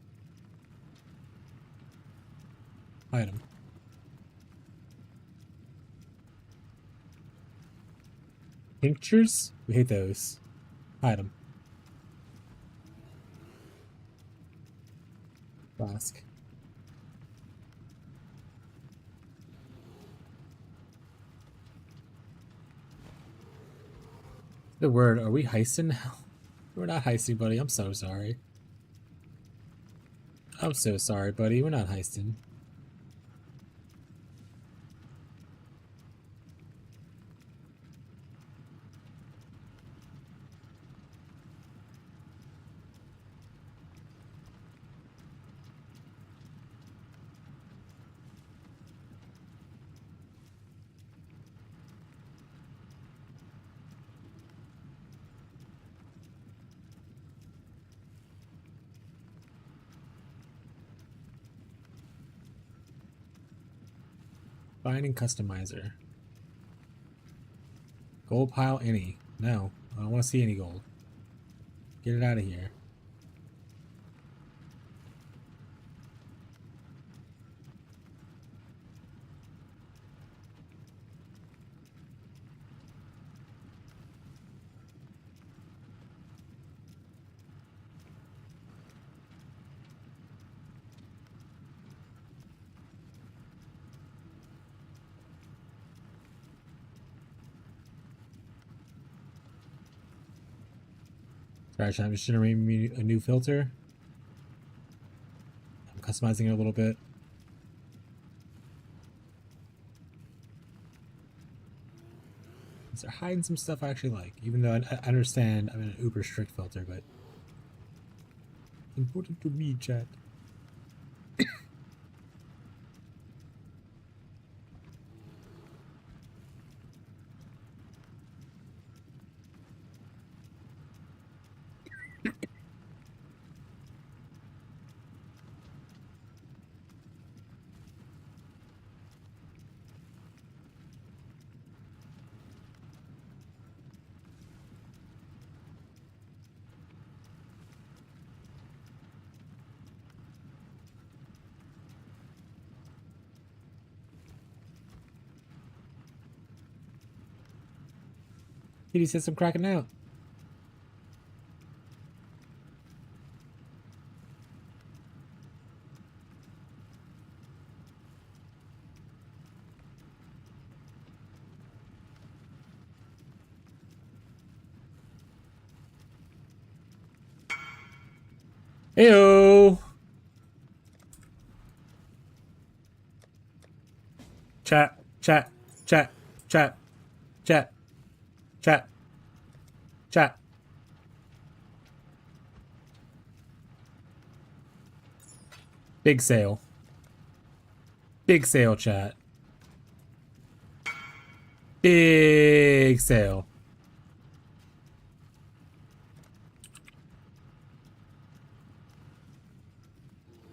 Item. Tinctures? We hate those. Item. Flask. The word, are we heisting now? We're not heisting, buddy. I'm so sorry. I'm so sorry, buddy. We're not heisting. Binding customizer. Gold pile any. No, I don't want to see any gold. Get it out of here. Sorry, I'm just generating me a new filter. I'm customizing it a little bit. They're hiding some stuff I actually like, even though I understand I'm in an uber strict filter, but it's important to me, chat. Kitty says I'm cracking out. Heyo. Chat, chat, chat, chat, chat, chat, chat. Big sale. Big sale, chat. Big sale.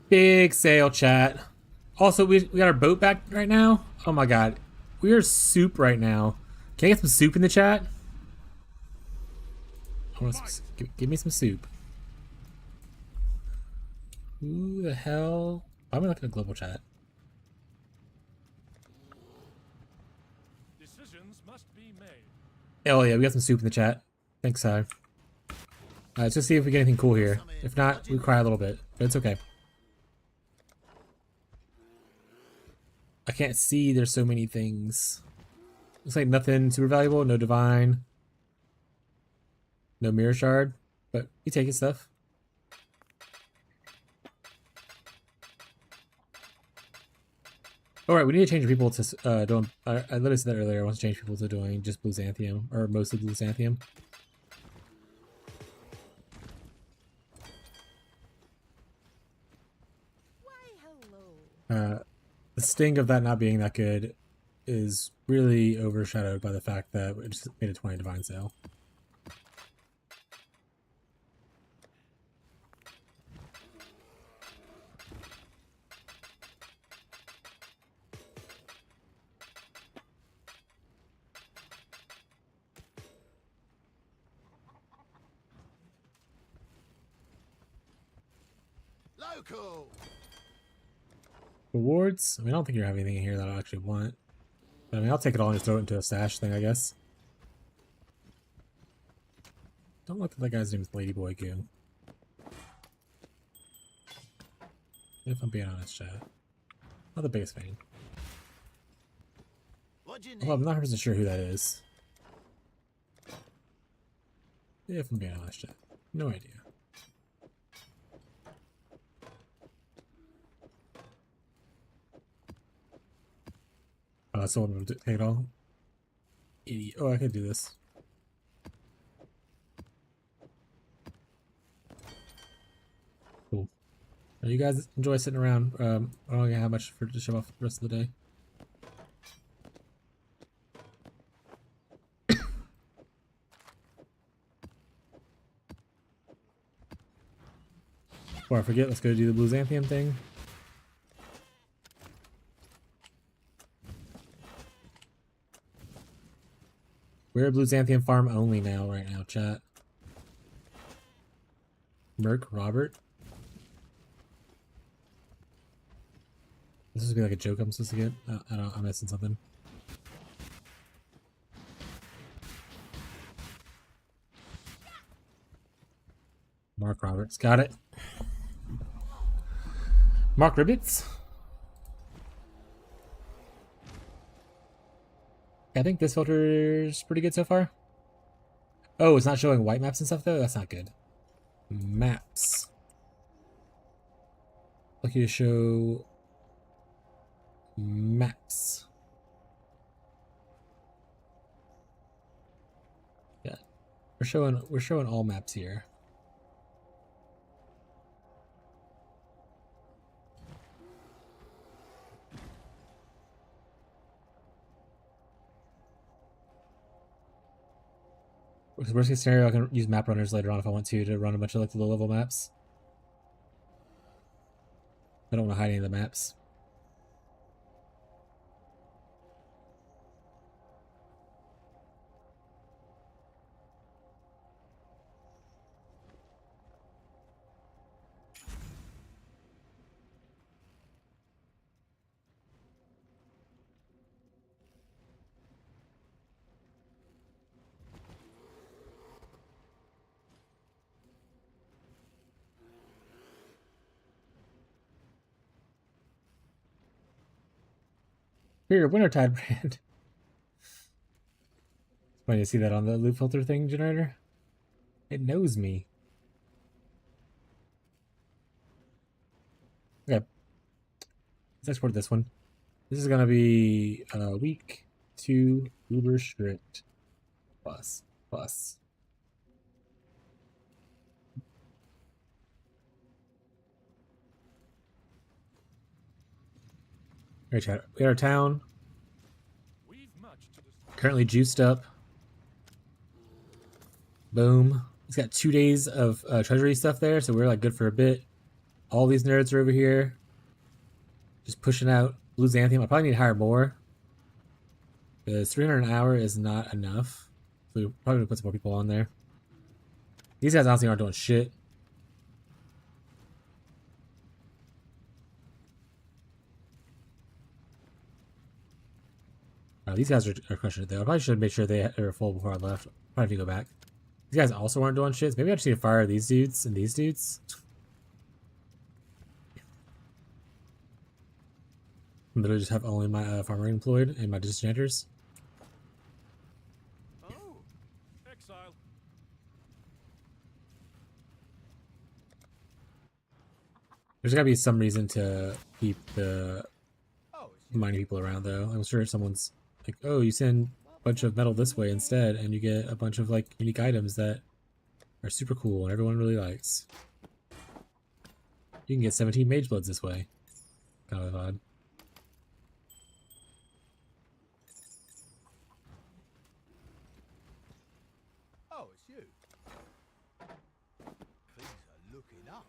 Big sale, chat. Also, we got our boat back right now. Oh my god. We are soup right now. Can I get some soup in the chat? I want some, give me some soup. Who the hell? Why am I looking at global chat? Decisions must be made. Oh yeah, we got some soup in the chat. Thanks, Si. Let's just see if we get anything cool here. If not, we cry a little bit, but it's okay. I can't see, there's so many things. Looks like nothing super valuable, no divine. No mirror shard, but we taking stuff. Alright, we need to change people to doing I literally said that earlier, I want to change people to doing just Blue Xanthium, or mostly Blue Xanthium. The sting of that not being that good is really overshadowed by the fact that we just made a 20 divine sale. Local. Rewards? I mean, I don't think you have anything in here that I actually want. But I mean, I'll take it all and just throw it into a stash thing, I guess. Don't look at that guy's name is Ladyboy Goo. If I'm being honest, chat. Not the biggest fan. Well, I'm not 100% sure who that is. If I'm being honest, chat. No idea. Oh, I still want to take it all. Idiot. Oh, I could do this. Cool. You guys enjoy sitting around. I don't have much to show off the rest of the day. Before I forget, let's go do the Blue Xanthium thing. We're Blue Xanthium farm only now, right now, chat. Merc Robert. This is gonna be like a joke I'm supposed to get. I don't. I'm missing something. Mark Roberts, got it. Mark Ribbits. I think this filter's pretty good so far. Oh, it's not showing white maps and stuff though? That's not good. Maps. Lucky to show maps. Yeah. We're showing all maps here. Worst case scenario, I can use map runners later on if I want to run a bunch of like the low level maps. I don't want to hide any of the maps. Here, Wintertide brand. It's funny to see that on the loop filter thing generator. It knows me. Okay. Let's export this one. This is gonna be week 2 uber strict plus. Alright, chat. We got our town. Currently juiced up. Boom. It's got 2 days of treasury stuff there, so we're like good for a bit. All these nerds are over here. Just pushing out Blue Xanthium. I probably need to hire more. Because 300 an hour is not enough. So we probably need to put some more people on there. These guys honestly aren't doing shit. These guys are crushing it though. I probably should make sure they are full before I left. Probably have to go back. These guys also aren't doing shit. So maybe I just need to fire these dudes and these dudes. Literally just have only my farmer employed and my disenchanters. Oh, exile. There's gotta be some reason to keep the mining people around though. I'm sure someone's like, oh, you send a bunch of metal this way instead and you get a bunch of like unique items that are super cool and everyone really likes. You can get 17 mage bloods this way. Kind of odd. Oh, it's you. Things are looking up.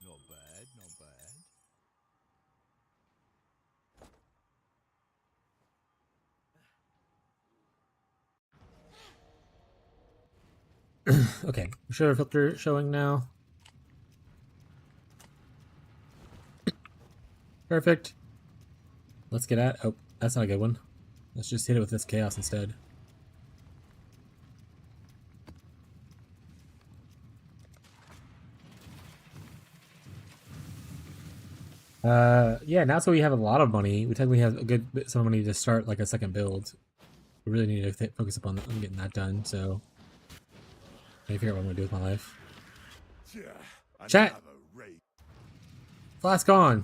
Not bad, not bad. Okay, sure filter showing now. Perfect. Let's get at. Oh, that's not a good one. Let's just hit it with this chaos instead. Yeah, now so we have a lot of money. We technically have a good bit of money to start like a second build. We really need to focus upon on getting that done, so I need to figure out what I'm gonna do with my life. Chat! Flask on!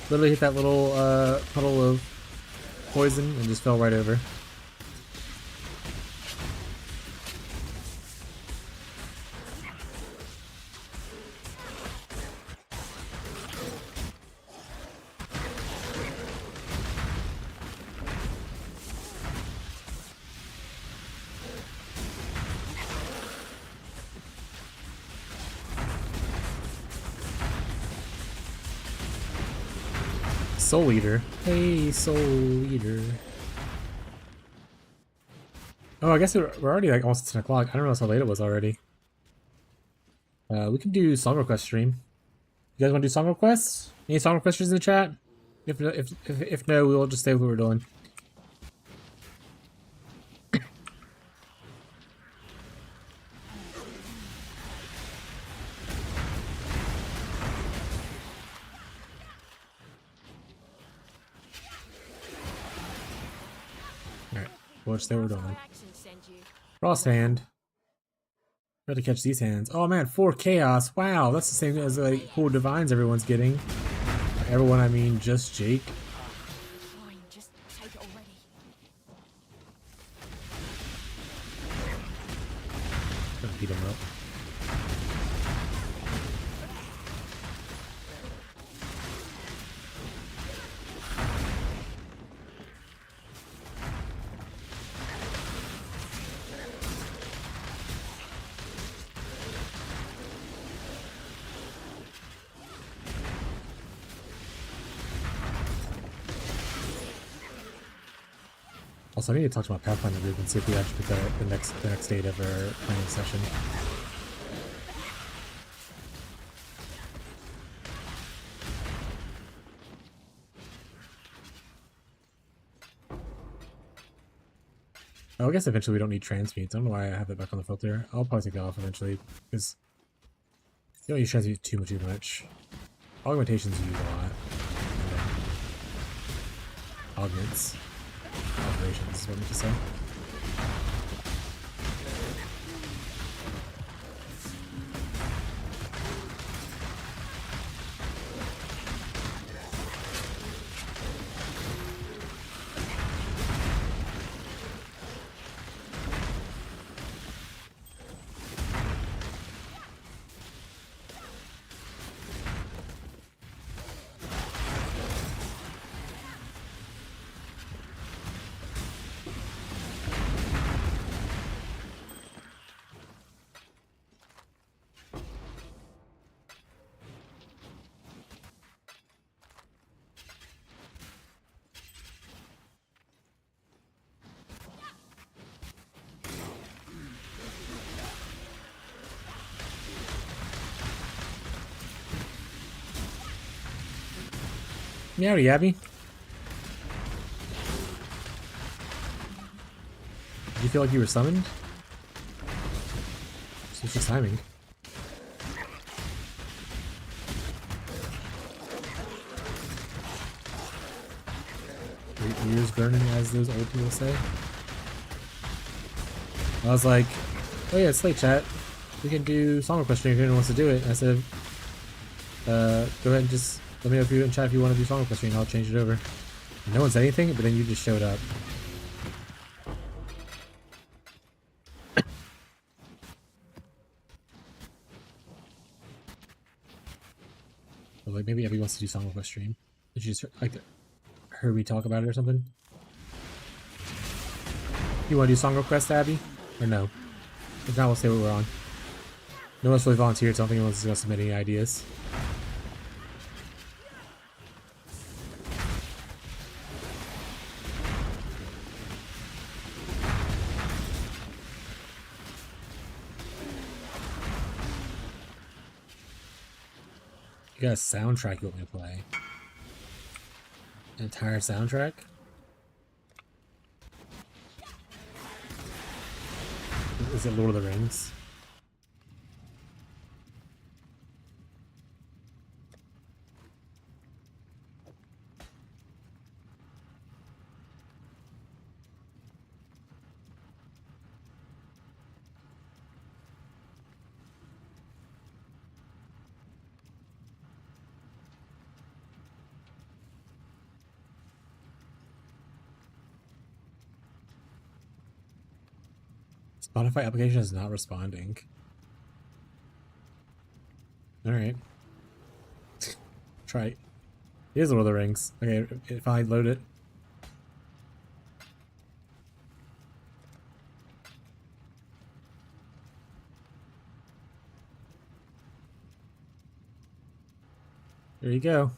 Literally hit that little puddle of poison and just fell right over. Soul Eater. Hey, Soul Eater. Oh, I guess we're already like almost 10 o'clock. I don't know how late it was already. We can do song request stream. You guys want to do song requests? Any song requesters in the chat? If no, we'll just stay with what we're doing. Alright, we'll just stay what we're doing. Actions send you. Frost Hand. We have to catch these hands. Oh man, 4 Chaos. Wow, that's the same as like cool divines everyone's getting. By everyone, I mean just Jake. Fine, just take it already. Gonna beat him up. Also, I need to talk to my Pathfinder group and see if we actually pick the next date of our planning session. Oh, I guess eventually we don't need transmutes. I don't know why I have it back on the filter. I'll probably take that off eventually, because you don't use transmute too much. Augmentations you use a lot. And then augments. Operations is what I meant to say. Meowdy, Abby. Did you feel like you were summoned? So it's just timing. Your ears burning, as those old people say. I was like, oh yeah, it's late, chat. We can do song request stream if anyone wants to do it. And I said, go ahead and just let me know if you in chat if you want to do song request stream. I'll change it over. And no one said anything, but then you just showed up. So like maybe Abby wants to do song request stream. Did you just like heard me talk about it or something? You want to do song request, Abby? Or no? If not, we'll say what we're on. No one's really volunteered, so I don't think anyone's going to submit any ideas. You got a soundtrack you want me to play? An entire soundtrack? Is it Lord of the Rings? Spotify application is not responding. Alright. Try it. It is Lord of the Rings. Okay, if I load it. There you go.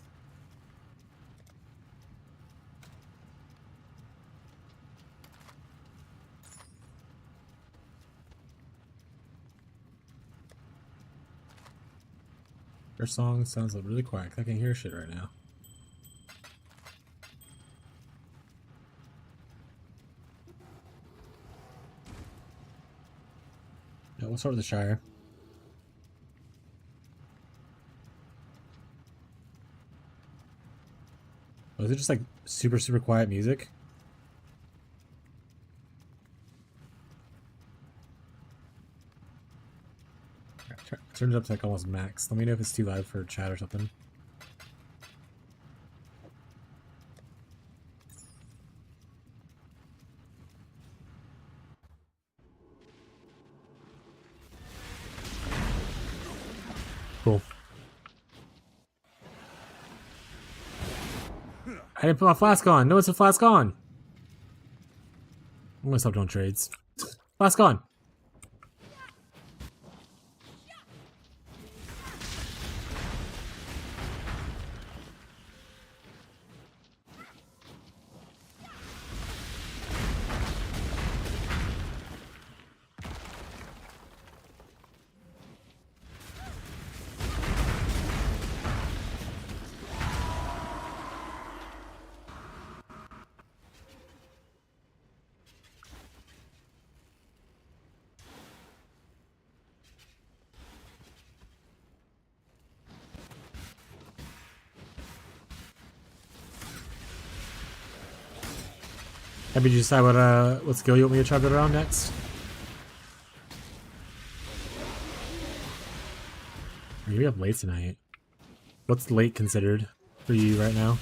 Your song sounds really quiet. I can't hear shit right now. Yeah, we'll start with the Shire. Oh, is it just like super, super quiet music? Turn it up to like almost max. Let me know if it's too loud for chat or something. Cool. I didn't put my flask on. No, it's a flask on. I'm gonna stop doing trades. Flask on. How did you decide what skill you want me to try to around next? Maybe up late tonight. What's late considered for you right now?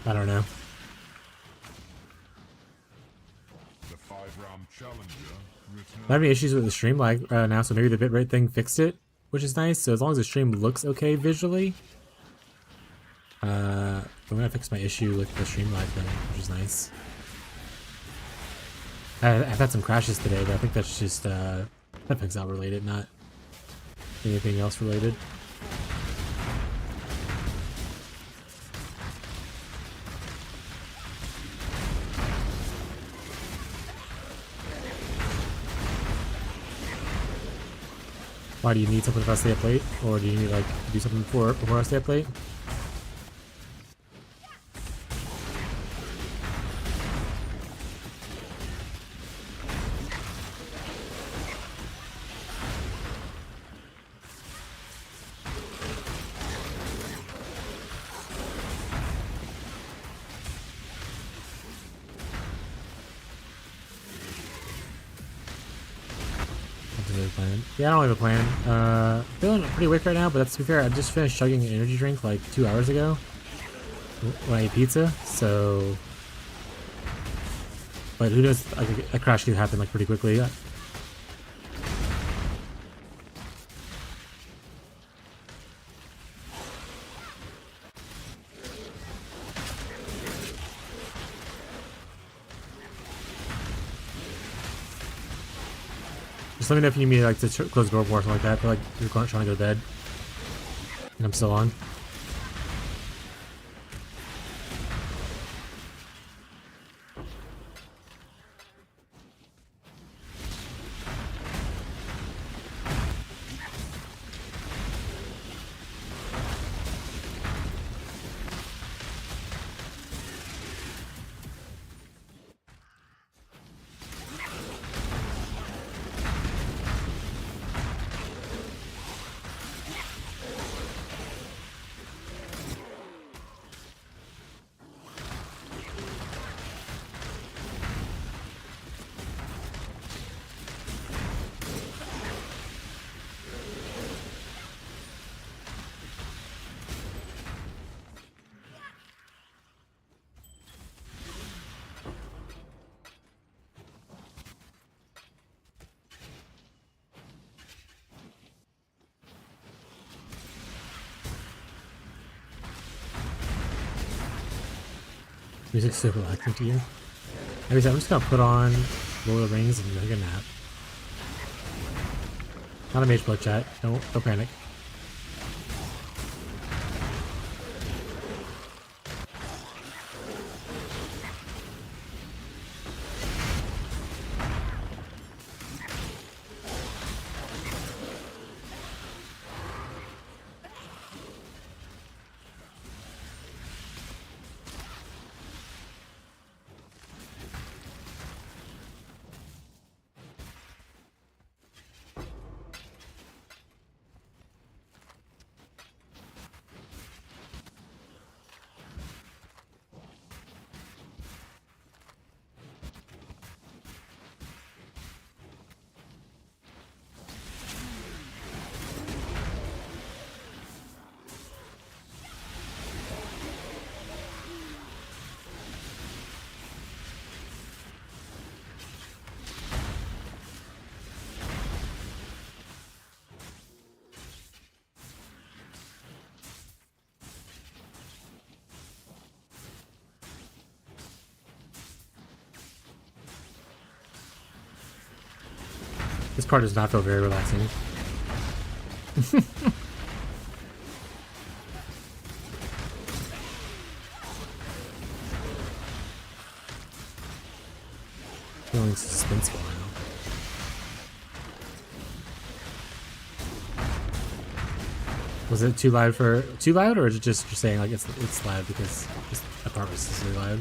I don't know. The 5-round challenger returns. I'm having issues with the stream lag now, so maybe the bitrate thing fixed it, which is nice. So as long as the stream looks okay visually, I'm gonna fix my issue with the stream lag thing, which is nice. I've had some crashes today, but I think that's just Pixel related, not anything else related. Why do you need something if I stay up late? Or do you need like to do something before I stay up late? Yeah, I don't have a plan. Feeling pretty weak right now, but that's to be fair. I just finished chugging an energy drink like 2 hours ago when I ate pizza, so. But who knows? A crash could happen like pretty quickly. Just let me know if you need me like to close the door or something like that. I feel like you're trying to go to bed, and I'm still on. Music's so relaxing to you. Like I said, I'm just gonna put on Lord of the Rings and take a nap. Not a mage blood chat. Don't panic. This part does not feel very relaxing. Feeling suspenseful now. Was it too loud, or is it just you're saying like it's loud because this apartment is really loud?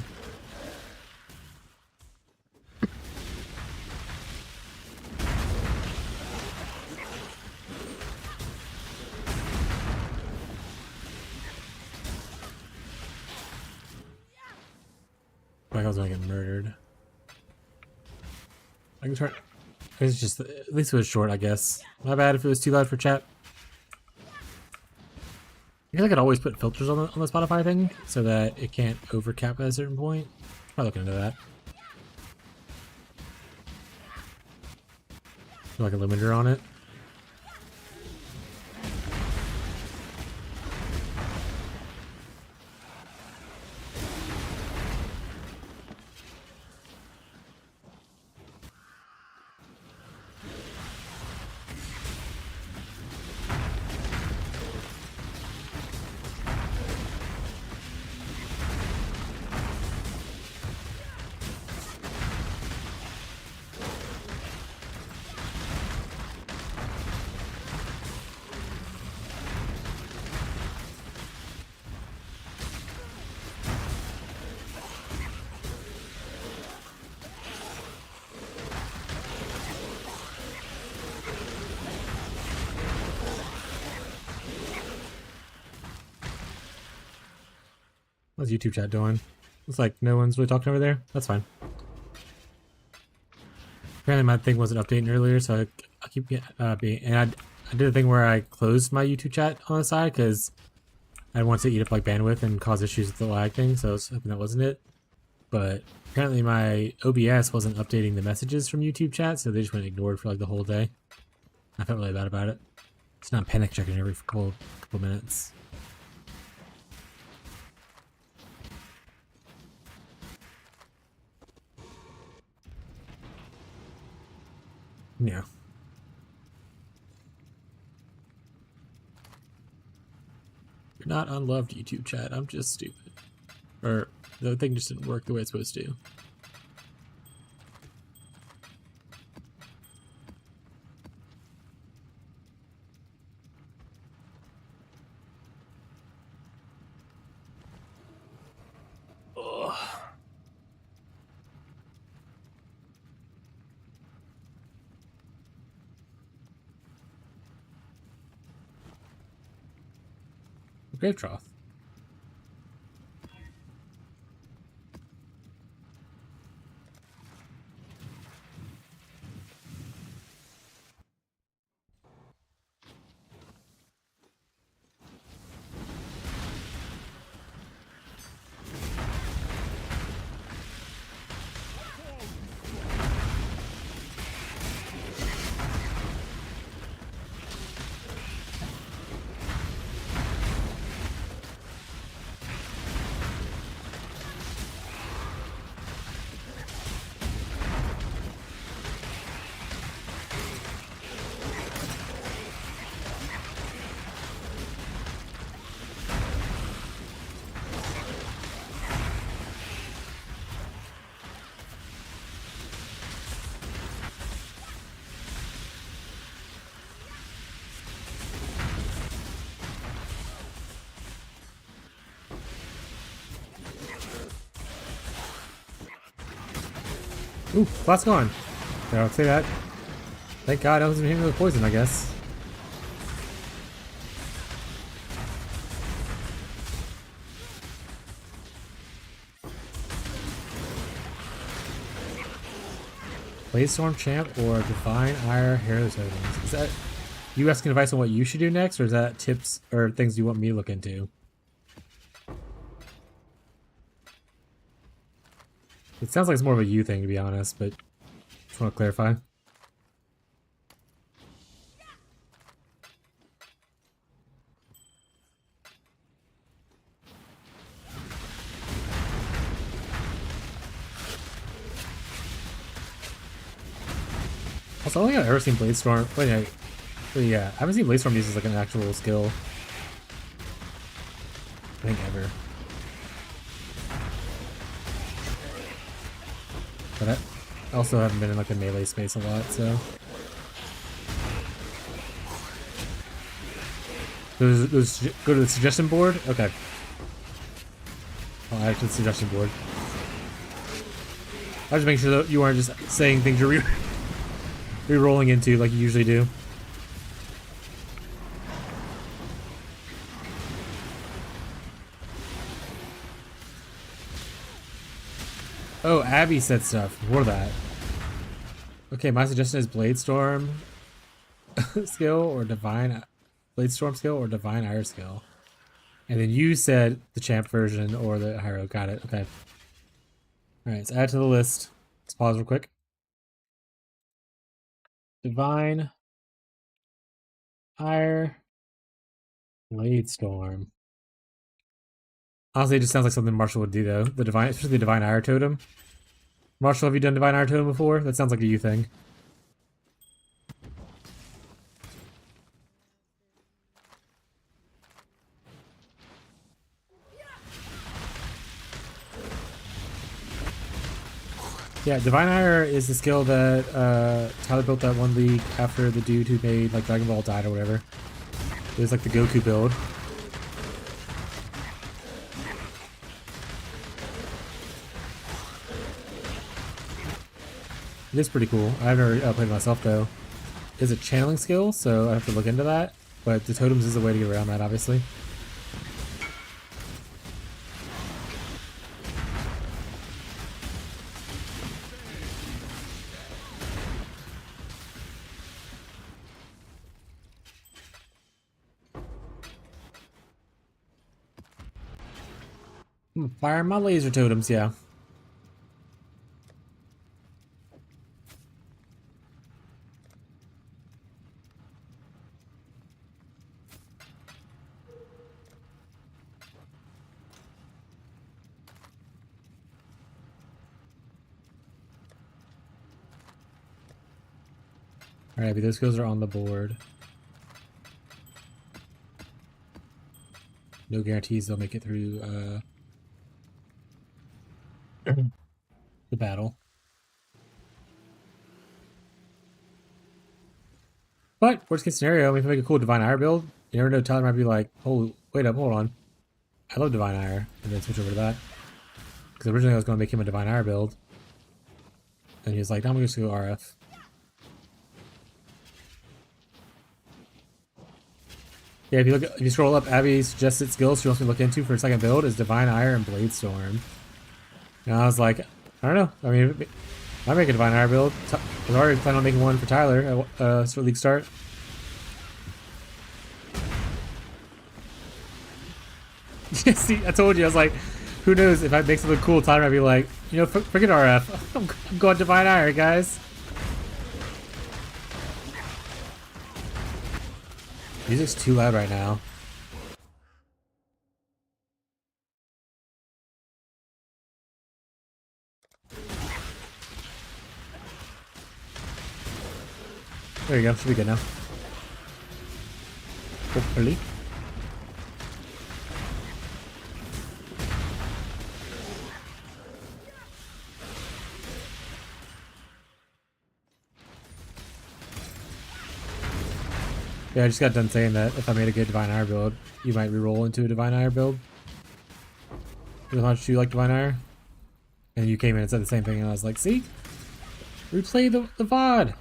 Like I was gonna get murdered. I can turn. It's just at least it was short, I guess. My bad if it was too loud for chat. I guess I could always put filters on the Spotify thing so that it can't overcap at a certain point. I'll look into that. Like a limiter on it. What's YouTube chat doing? Looks like no one's really talking over there. That's fine. Apparently my thing wasn't updating earlier, so I keep being... And I did a thing where I closed my YouTube chat on the side because I didn't want to eat up like bandwidth and cause issues with the lag thing, so I was hoping that wasn't it. But apparently my OBS wasn't updating the messages from YouTube chat, so they just went ignored for like the whole day. I felt really bad about it. It's not panic checking every couple minutes. Yeah. You're not unloved, YouTube chat. I'm just stupid. Or the thing just didn't work the way it's supposed to. Grave trough. Ooh, flask gone. Yeah, I'll say that. Thank God I wasn't hitting with poison, I guess. Blade Storm Champ or Divine Ire Hero Tokens? Is that you asking advice on what you should do next, or is that tips or things you want me to look into? It sounds like it's more of a you thing, to be honest, but just want to clarify. Also, I don't think I've ever seen Blade Storm. Wait, yeah, I haven't seen Blade Storm used as like an actual skill. I think ever. But I also haven't been in like a melee space a lot, so. Go to the suggestion board? Okay. I'll add it to the suggestion board. I'll just make sure that you aren't just saying things you're re-rolling into like you usually do. Oh, Abby said stuff before that. Okay, my suggestion is Blade Storm skill or Divine Blade Storm skill or Divine Ire skill. And then you said the champ version or the hero. Got it. Okay. Alright, let's add to the list. Let's pause real quick. Divine Ire Blade Storm. Honestly, it just sounds like something Marshall would do though. The Divine, especially the Divine Ire Totem. Marshall, have you done Divine Ire Totem before? That sounds like a you thing. Yeah, Divine Ire is the skill that Tyler built that one league after the dude who made like Dragon Ball died or whatever. It was like the Goku build. It is pretty cool. I've never played it myself though. It's a channeling skill, so I have to look into that. But the totems is a way to get around that, obviously. Fire my laser totems, yeah. Alright, but those skills are on the board. No guarantees they'll make it through the battle. But worst case scenario, I mean, if I make a cool Divine Ire build, you never know, Tyler might be like, "Oh, wait up, hold on. I love Divine Ire," and then switch over to that. Because originally I was going to make him a Divine Ire build. And he was like, "No, I'm going to go RF." Yeah, if you scroll up, Abby's suggested skills she wants me to look into for a second build is Divine Ire and Blade Storm. And I was like, I don't know. I mean, I make a Divine Ire build. I was already planning on making one for Tyler at league start. See, I told you, I was like, who knows, if I make something cool, Tyler might be like, you know, forget RF. I'm going Divine Ire, guys. Music's too loud right now. There you go, should be good now. Hopefully. Yeah, I just got done saying that if I made a good Divine Ire build, you might reroll into a Divine Ire build. As much as you like Divine Ire. And you came in and said the same thing, and I was like, see? Replay the VOD.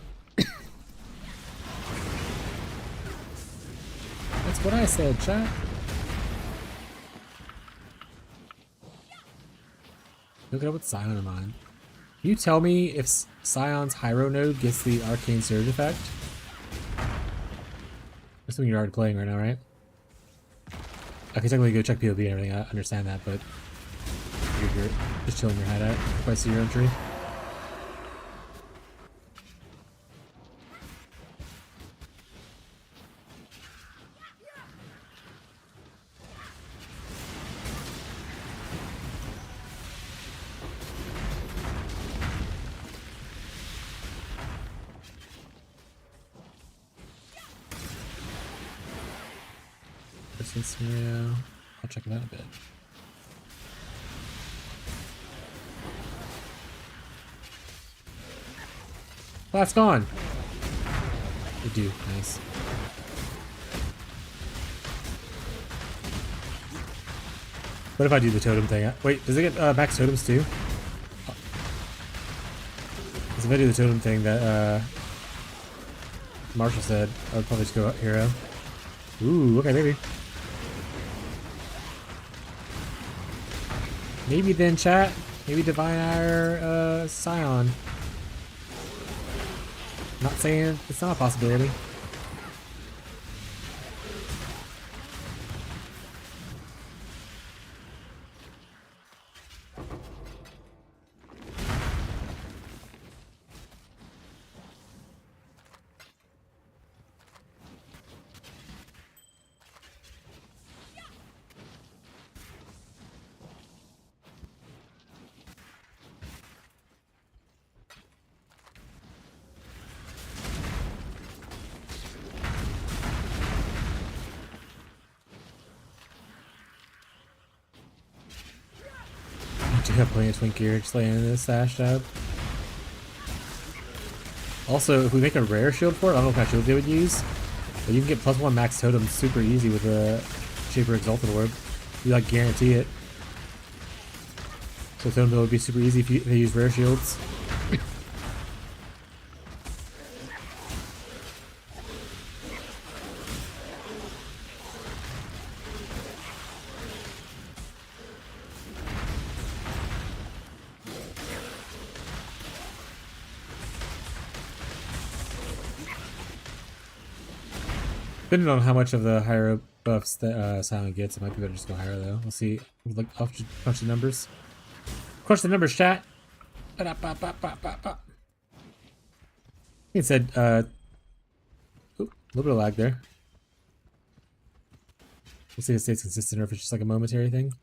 That's what I said, chat. Look it up with Scion in mind. Can you tell me if Scion's Hyro node gets the Arcane Surge effect? That's something you're already playing right now, right? I can technically go check POV and everything, I understand that, but you're just chilling your hideout if I see your entry. Scenario. I'll check it out a bit. Oh, that's gone. They do. Nice. What if I do the totem thing? Wait, does it get max totems too? Because if I do the totem thing that Marshall said, I would probably just go hero. Ooh, okay, maybe. Maybe then, chat. Maybe Divine Ire, Scion. Not saying it's not a possibility. I do have plenty of Twink gear just laying in this stashed up. Also, if we make a rare shield for it, I don't know what kind of shield they would use, but you can get +1 max totem super easy with a Shaper Exalted Orb. You like guarantee it. So totem build would be super easy if they use rare shields. Depending on how much of the higher buffs that Silent gets, it might be better to just go higher though. We'll see. Look, I'll just crunch the numbers. Crunch the numbers, chat. It said, a little bit of lag there. We'll see if it stays consistent or if it's just like a momentary thing.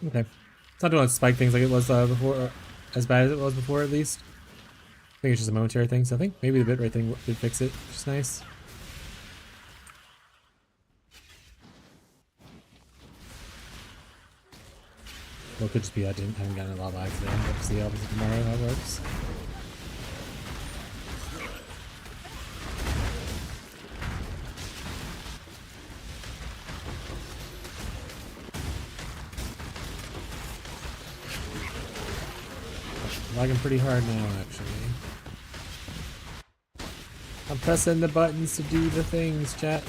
Okay. It's not doing spike things like it was before, as bad as it was before at least. I think it's just a momentary thing, so I think maybe the bitrate thing did fix it, which is nice. Well, it could just be I haven't gotten a lot of lag today. We'll see obviously tomorrow how it works. Lagging pretty hard now, actually. I'm pressing the buttons to do the things, chat.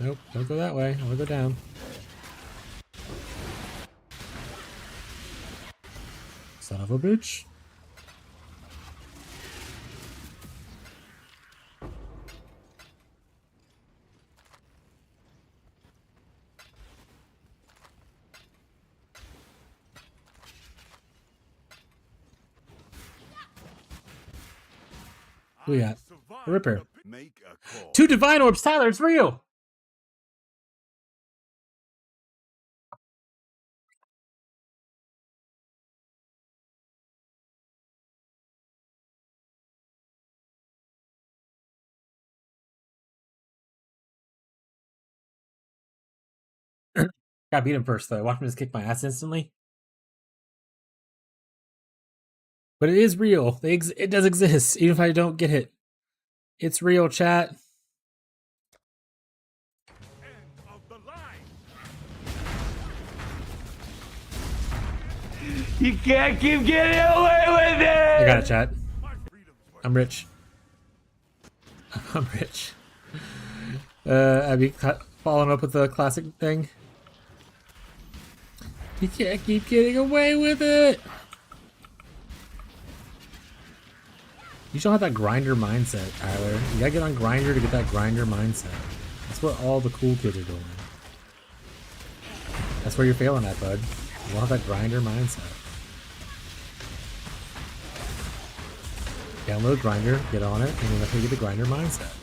Nope, don't go that way. I wanna go down. Son of a bitch. We got a Ripper. 2 Divine Orbs, Tyler, it's real! Gotta beat him first, though. Watch him just kick my ass instantly. But it is real. It does exist, even if I don't get hit. It's real, chat. End of the line. You can't keep getting away with it! I got it, chat. My freedom's worth I'm rich. I'm rich. Abby following up with the classic thing. You can't keep getting away with it! You should have that grinder mindset, Tyler. You gotta get on grinder to get that grinder mindset. That's what all the cool kids are doing. That's where you're failing at, bud. You don't have that grinder mindset. Download grinder, get on it, and then that's how you get the grinder mindset.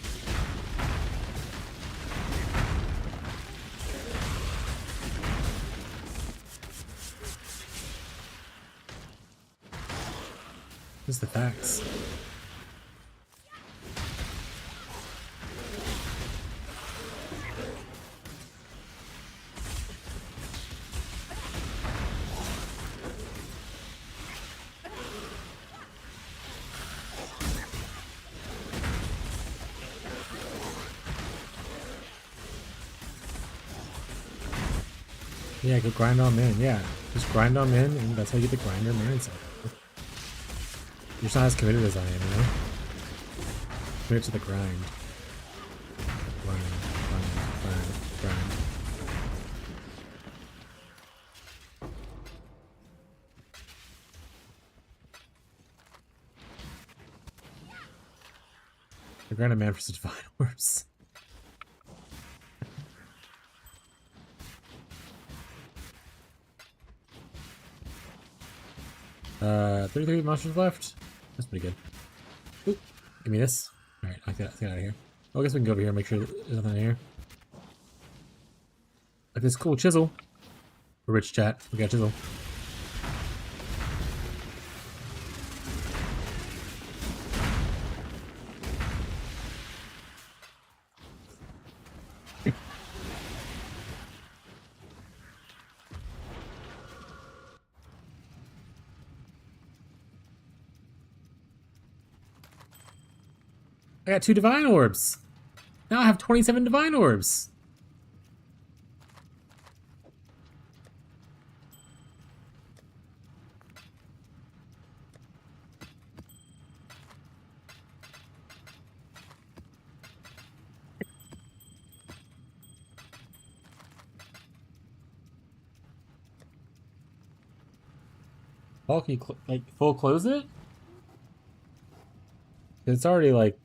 Just the facts. Yeah, go grind on in. Yeah, just grind on in, and that's how you get the grinder mindset. You're just not as committed as I am, you know? Committed to the grind. Grind, grind, grind, grind. The grind a man for such divine orbs. 33 monsters left. That's pretty good. Ooh, give me this. Alright, I'll get out of here. Oh, I guess we can go over here and make sure there's nothing in here. Like this cool chisel. For rich chat. We got a chisel. I got 2 divine orbs. Now I have 27 divine orbs. Paul, can you like full close it? It's already like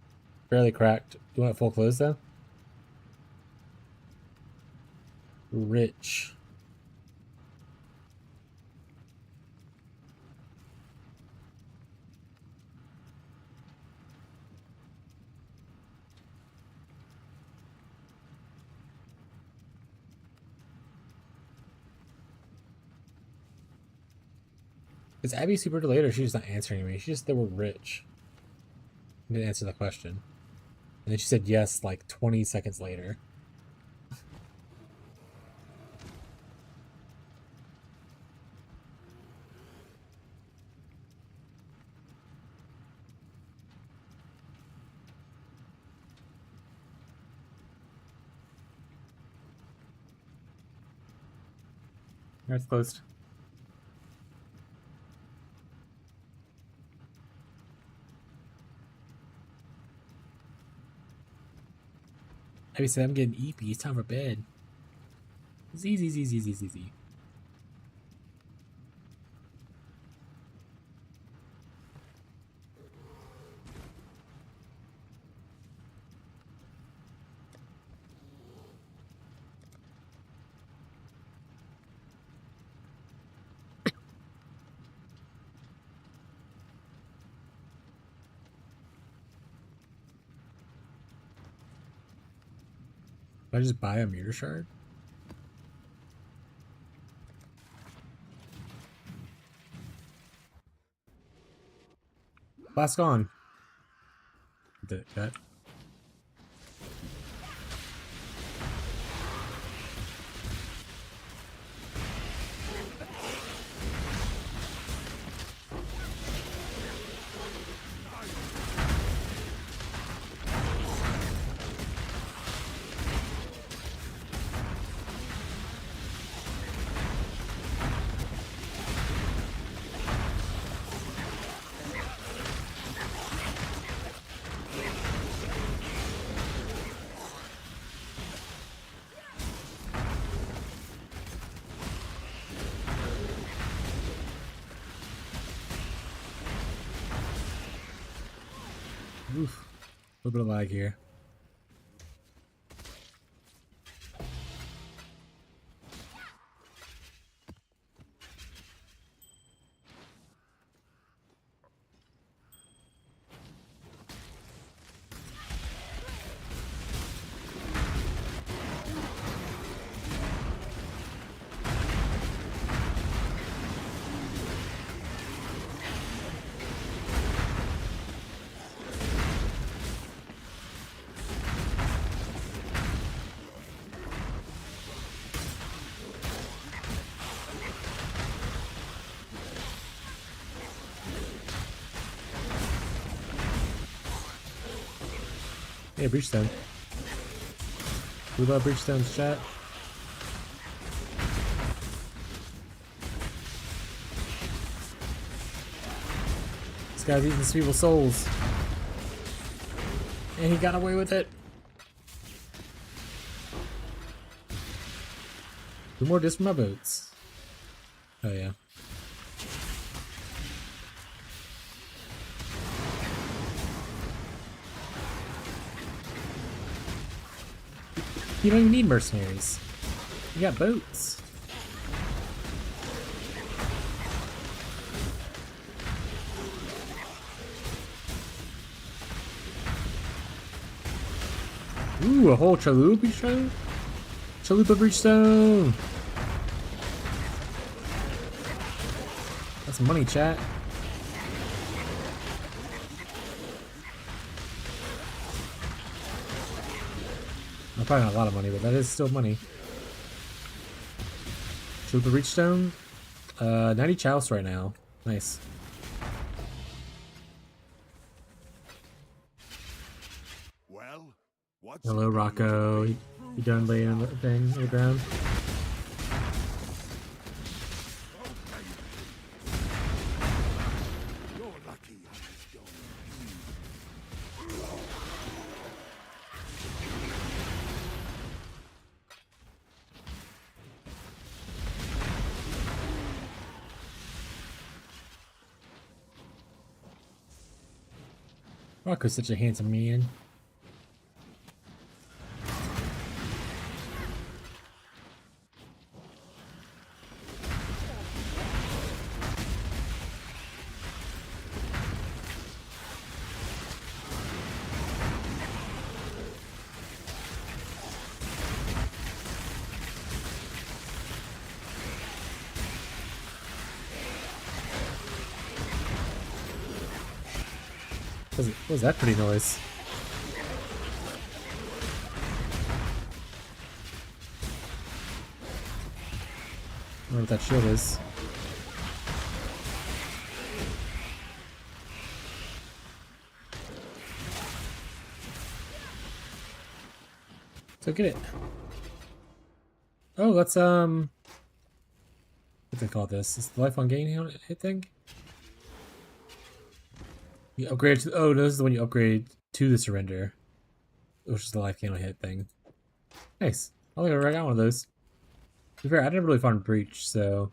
fairly cracked. You want it full close though? Rich. Is Abby super delayed or she's just not answering me? She just said we're rich. Didn't answer the question. And then she said yes like 20 seconds later. It's closed. Abby said I'm getting eepy. It's time for bed. Z. Did I just buy a mirror shard? Flask on. Did that? Oof. A little bit of lag here. Hey, Breachstone. We love Breachstone's chat. This guy's eating these people's souls. And he got away with it. 2 more discs for my boots. Oh yeah. You don't even need mercenaries. You got boats. Ooh, a whole chalupa breachstone? Chalupa breachstone! That's money, chat. Well, probably not a lot of money, but that is still money. Chalupa breachstone? 90 chouse right now. Nice. Well, what's Hello, Rocco. You done laying the thing on the ground? You're lucky I don't. Rocco's such a handsome man. What was that pretty noise? I don't know what that shield is. So get it. Oh, that's what do they call this? Is the life on gain hit thing? You upgrade to, oh, no, this is the one you upgrade to the surrender, which is the life candle hit thing. Nice. I think I got one of those. To be fair, I didn't really find breach, so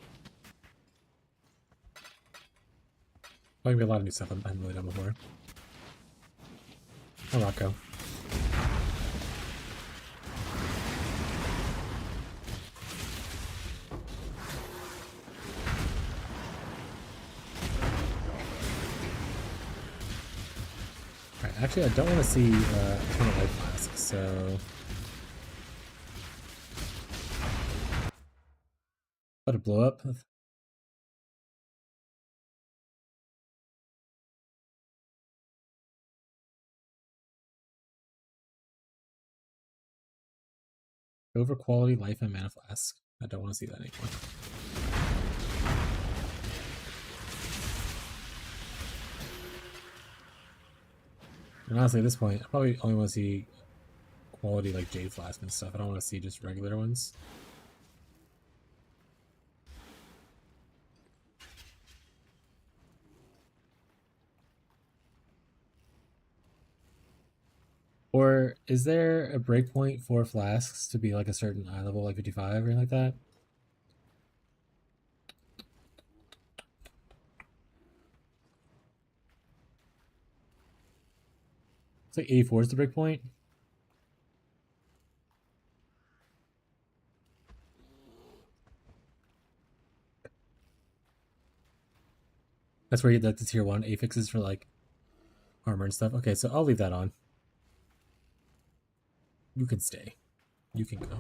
probably be a lot of new stuff I haven't really done before. Oh, Rocco. Alright, actually, I don't want to see Eternal Life Flask, so let it blow up. Over quality life and mana flask. I don't want to see that anymore. And honestly, at this point, I probably only want to see quality like Jade Flask and stuff. I don't want to see just regular ones. Or is there a breakpoint for flasks to be like a certain eye level, like 55 or anything like that? It's like 84 is the breakpoint. That's where you get the tier 1 affixes for like armor and stuff. Okay, so I'll leave that on. You can stay. You can go.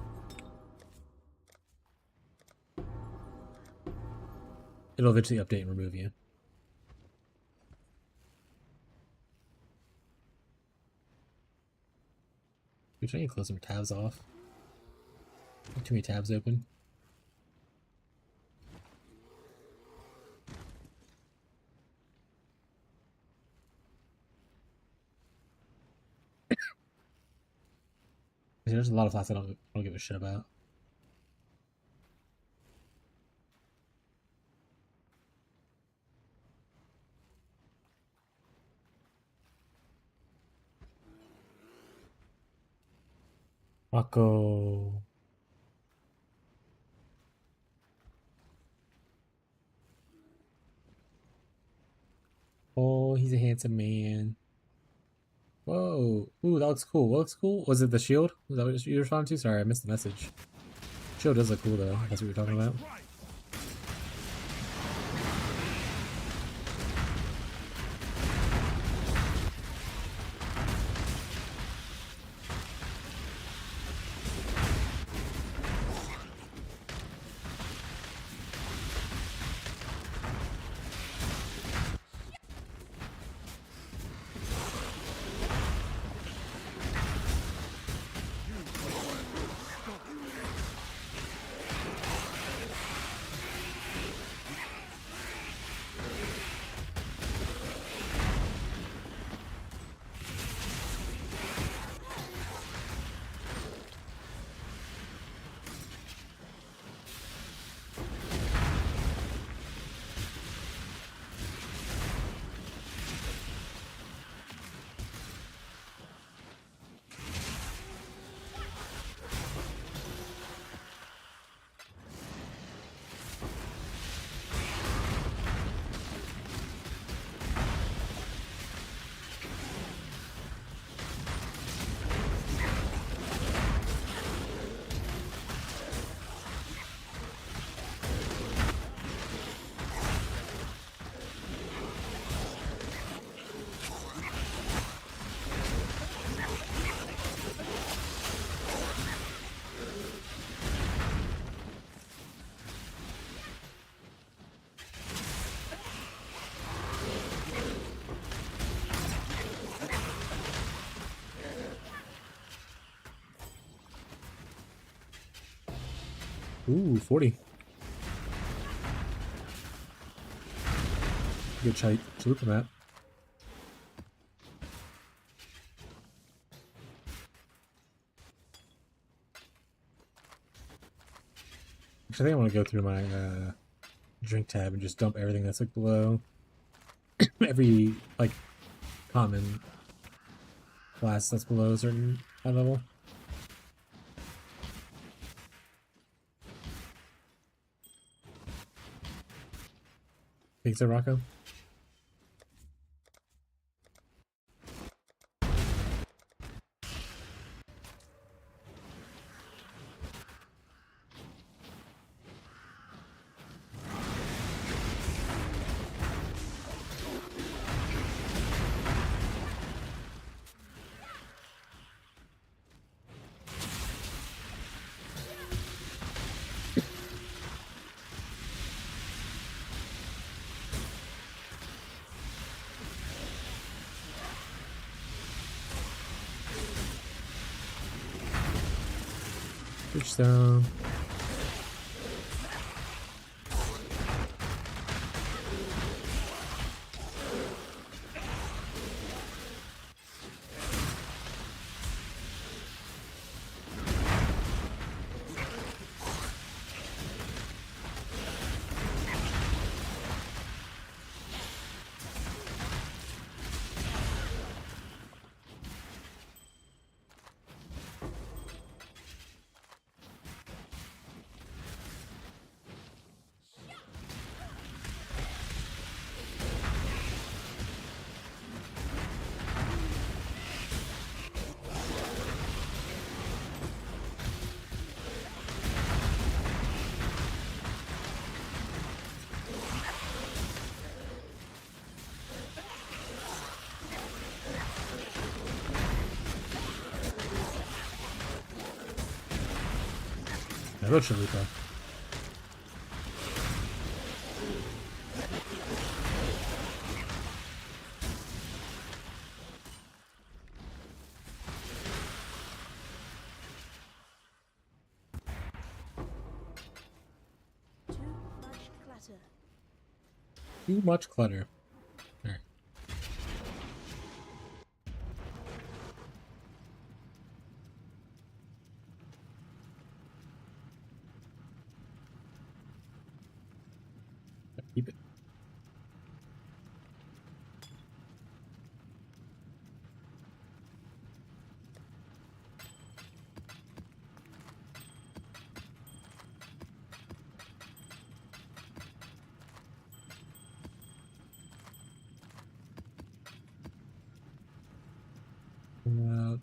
It'll eventually update and remove you. We're trying to close some tabs off. Too many tabs open. There's a lot of class I don't give a shit about. Rocco. Oh, he's a handsome man. Whoa. Ooh, that looks cool. What looks cool? Was it the shield? Was that what you responded to? Sorry, I missed the message. Shield does look cool, though. That's what we were talking about. Ooh, 40. Good chalupa map. Actually, I think I want to go through my drink tab and just dump everything that's like below every like common class that's below a certain high level. Think so, Rocco? Bridgestone. I wrote Chalupa. Too much clutter. Alright. Keep it.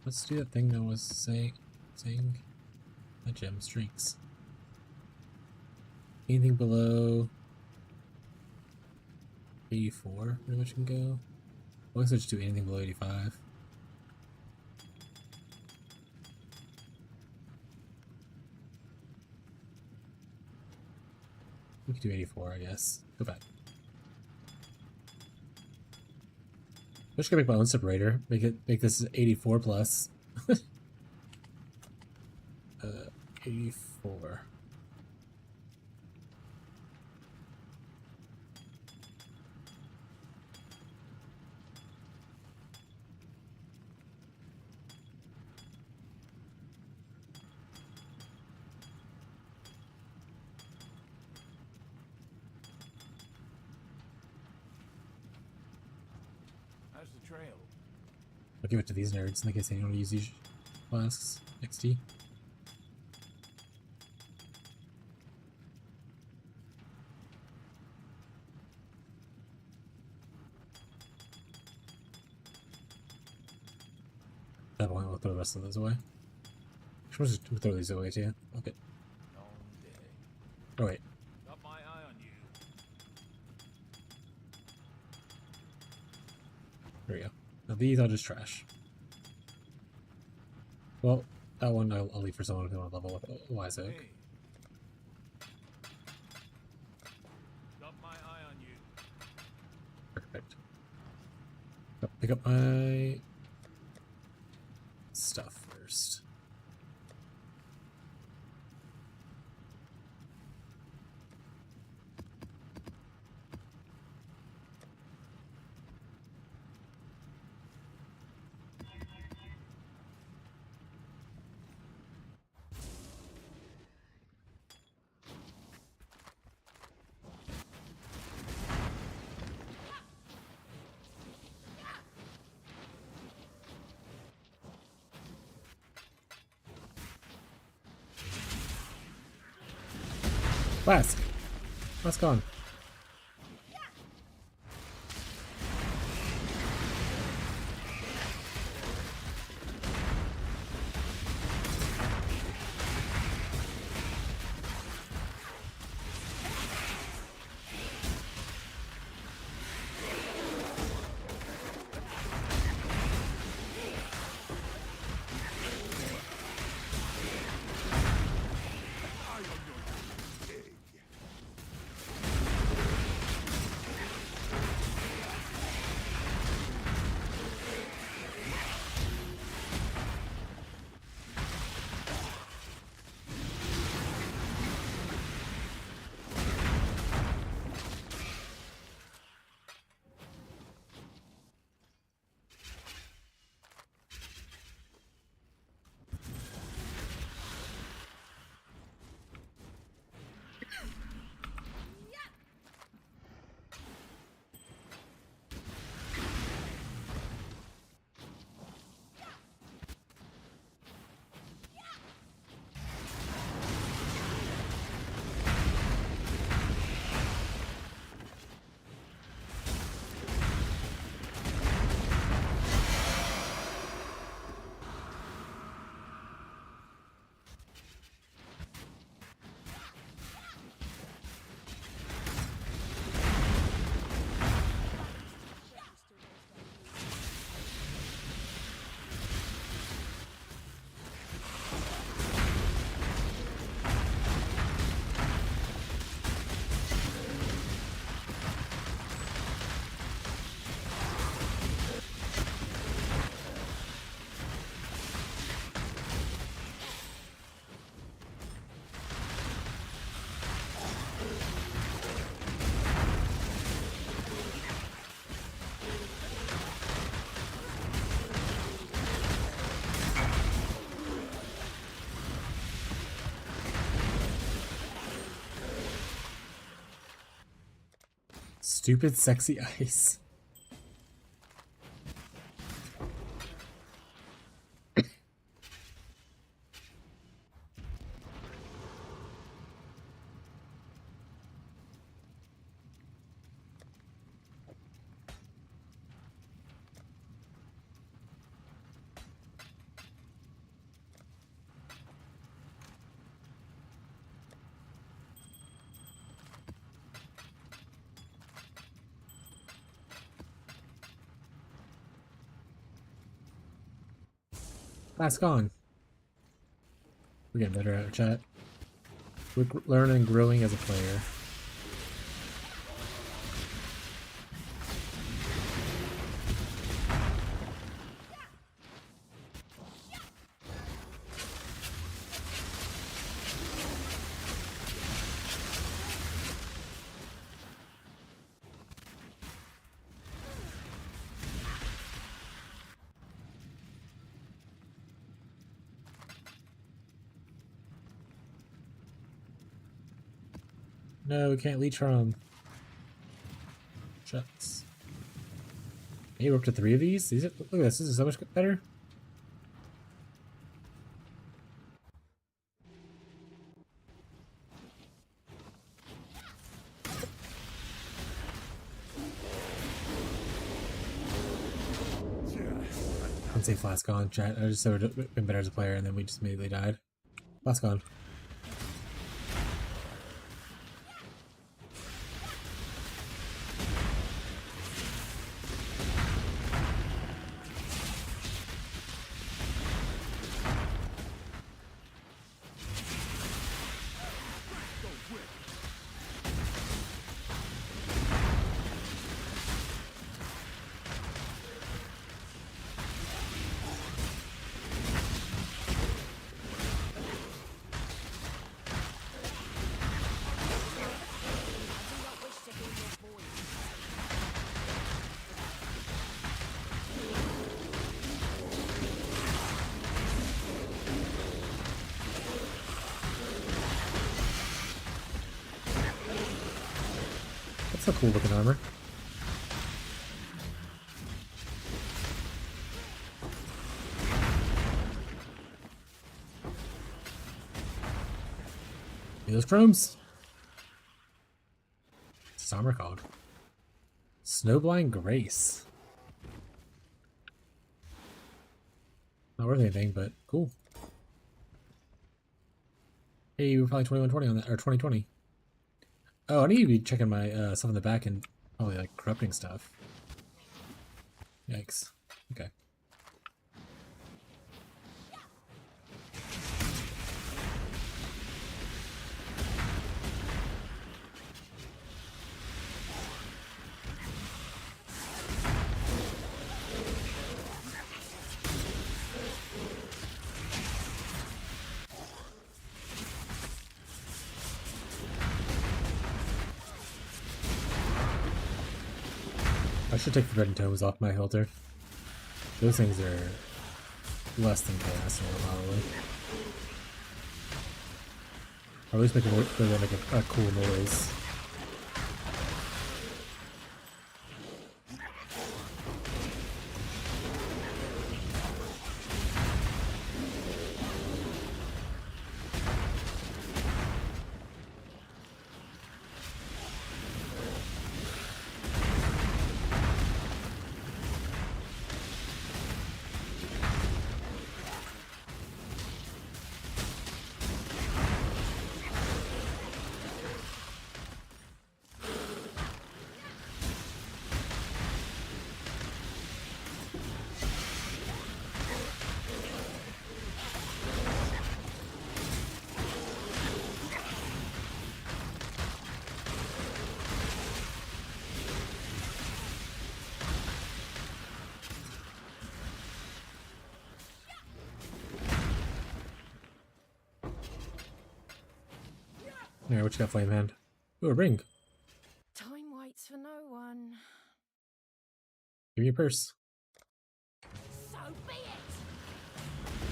Let's do that thing that was saying a gem streaks. Anything below 84 pretty much can go. I guess I'll just do anything below 85. We could do 84, I guess. Go back. I'm just gonna make my own separator. Make this 84 plus. 84. How's the trail? I'll give it to these nerds in case they don't use these flasks. XT. That point, we'll throw the rest of those away. We'll just throw these away too. Okay. Long day. Oh wait. Got my eye on you. There we go. Now these I'll just trash. Well, that one I'll leave for someone who want to level with Wise Oak. Hey. Got my eye on you. Perfect. Pick up my stuff first. Flask! Flask on. Stupid sexy ice. That's gone. We're getting better at it, chat. We're learning and growing as a player. No, we can't leech from. Shucks. Hey, we're up to 3 of these? Look at this. This is so much better. I would say Flask on, chat. I just said we'd been better as a player, and then we just immediately died. Flask on. That's a cool looking armor. Hey, those chromes. What's this armor called? Snowblind Grace. Not worth anything, but cool. Hey, we're probably 2120 on that, or 2020. Oh, I need to be checking my stuff in the back and probably like corrupting stuff. Yikes. Okay. I should take the red and tomes off my hilter. Those things are less than chaos, probably. Or at least make a cool noise. Alright, what you got, Flame Hand? Ooh, a ring. Time waits for no one. Give me your purse. So be it!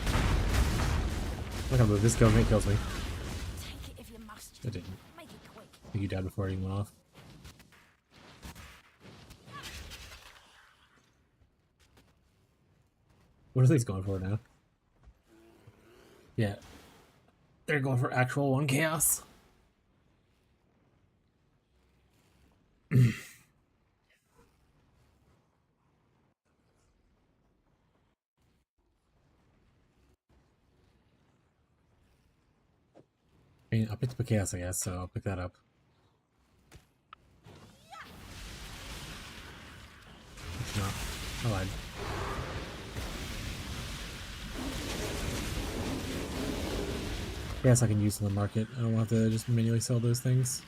I'm not gonna move. This kills me. Take it if you must. It didn't. Make it quick. I think you died before it even went off. What are these going for now? Yeah. They're going for actual 1 chaos. I mean, I picked up a chaos, I guess, so I'll pick that up. No, I lied. Yes, I can use in the market. I don't want to just manually sell those things.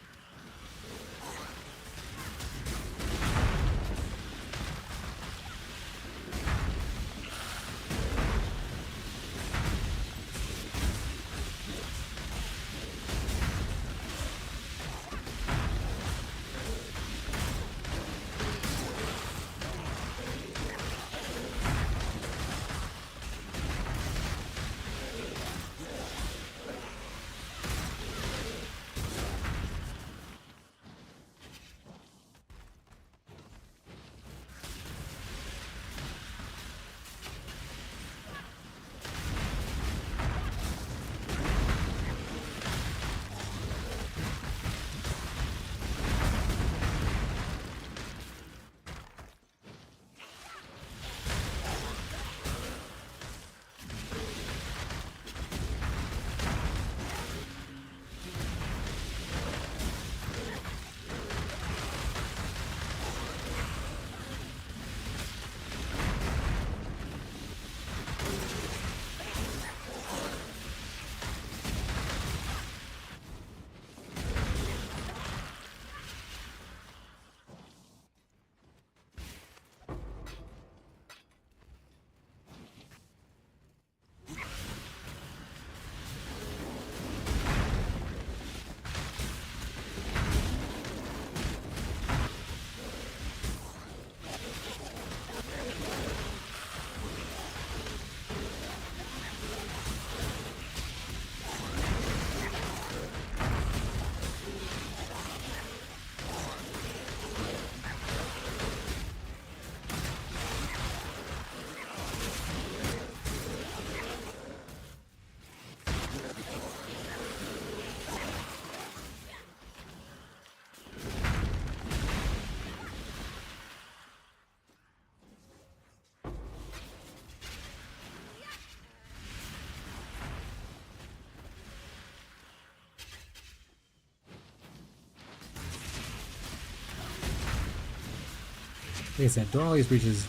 Like I said, don't all these breaches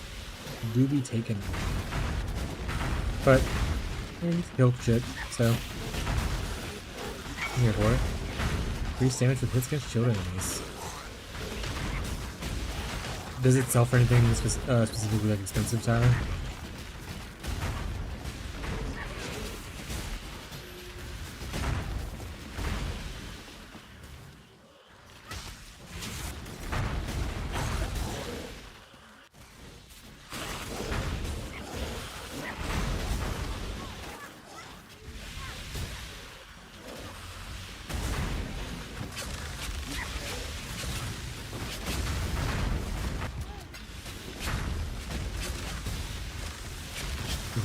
do be taken. But, I mean, kill shit, so. I'm here for it. Increase damage with hits against shield enemies. Does it sell for anything specifically like expensive, Tyler?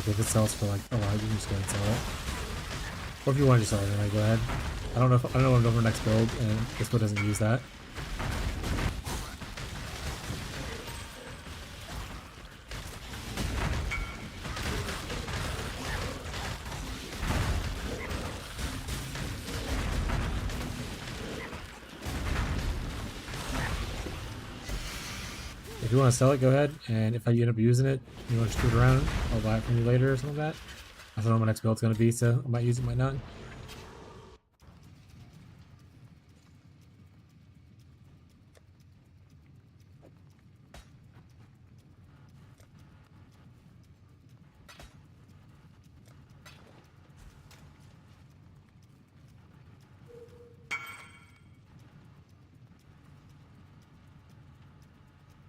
If it sells for like a lot, you can just go ahead and sell it. Or if you want to just sell it, then go ahead. I don't know what I'm going for next build, and this build doesn't use that. If you want to sell it, go ahead, and if I end up using it, you want to screw it around, I'll buy it from you later or something like that. I don't know what my next build's going to be, so I might use it, might not.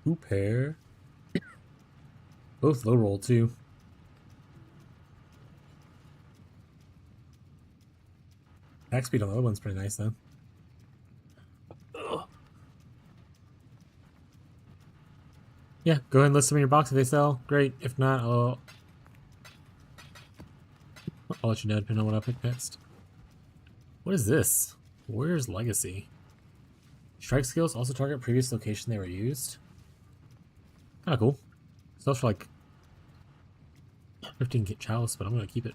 Two pair. Both low roll too. Attack speed on the other one's pretty nice though. Ugh. Yeah, go ahead and list them in your box if they sell. Great. If not, I'll let you know depending on what I pick next. What is this? Warrior's Legacy. Strike skills also target previous location they were used. Kinda cool. Sells for like 15 chalice, but I'm gonna keep it.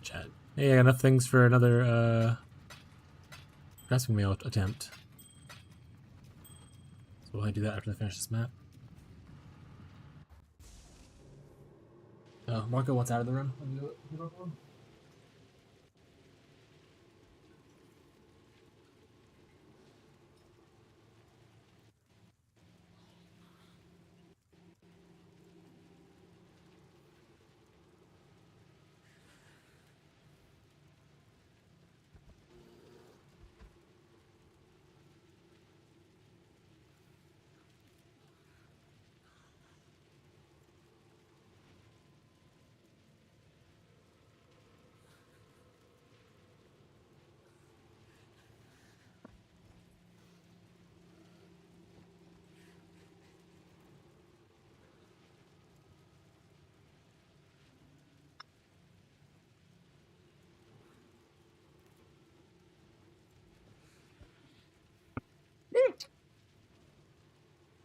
Chat. Hey, I got enough things for another grasping mail attempt. So we'll do that after I finish this map. Marco wants out of the room.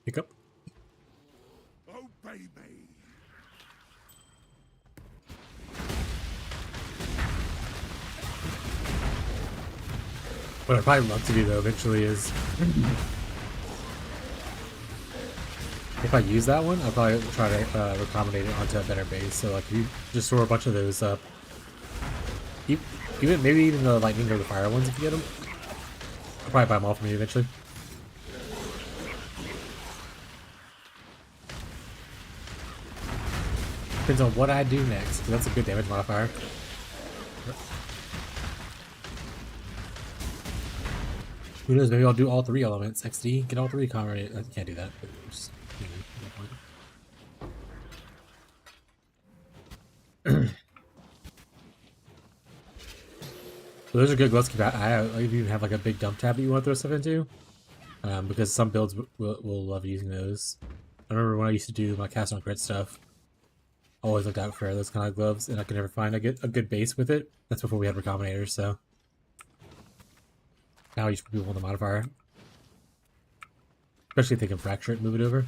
Pick up. Obey me. What I'd probably love to do though eventually is if I use that one, I'll probably try to recombinate it onto a better base. So like you just store a bunch of those up. Even maybe even the lightning or the fire ones if you get them. I'll probably buy them all from you eventually. Depends on what I do next, because that's a good damage modifier. Who knows, maybe I'll do all 3 elements. XD, get all 3 comrade. I can't do that, but just, you know, so those are good gloves to keep out. I even have like a big dump tab that you want to throw stuff into. Because some builds will love using those. I remember when I used to do my cast on crit stuff, I always looked out for those kind of gloves, and I could never find a good base with it. That's before we had recombinators, so now you should be on the modifier. Especially if they can fracture it and move it over.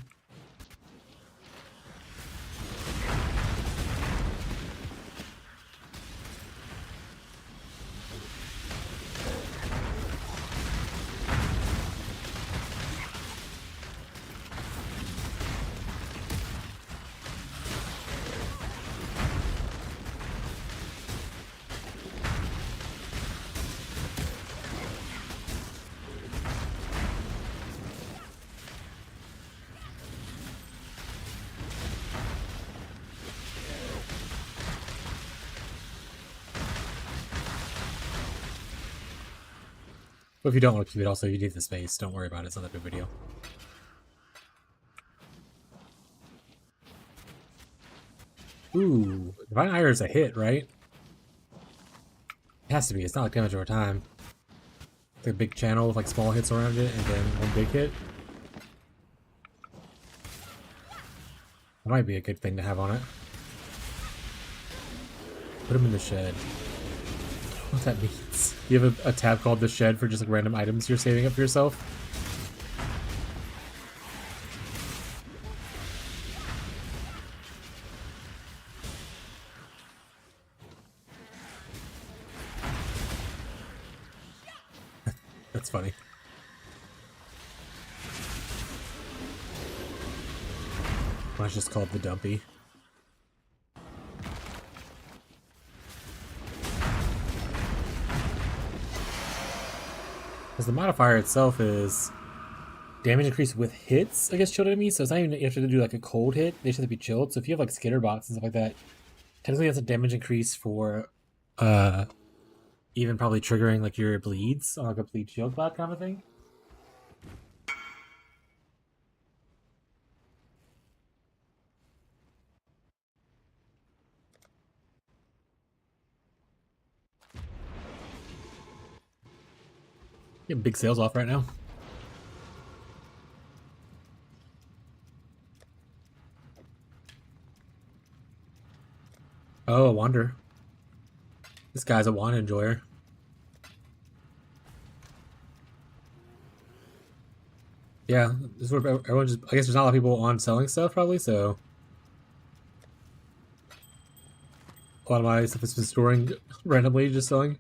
But if you don't want to keep it, also you need the space. Don't worry about it. It's not that big of a deal. Ooh, Divine Ire is a hit, right? It has to be. It's not like damage over time. It's a big channel with like small hits around it, and then one big hit. That might be a good thing to have on it. Put him in the shed. What that means? You have a tab called the shed for just like random items you're saving up for yourself. That's funny. Mine's just called the dumpy. Because the modifier itself is damage increase with hits against chilled enemies, so it's not even you have to do like a cold hit, they just have to be chilled. So if you have like skitter bots and stuff like that, technically that's a damage increase for even probably triggering like your bleeds on like a bleed shield cloud kind of thing. Getting big sales off right now. Oh, a wander. This guy's a wand enjoyer. Yeah, this is where everyone just. I guess there's not a lot of people on selling stuff probably, so a lot of my stuff has been storing randomly, just selling.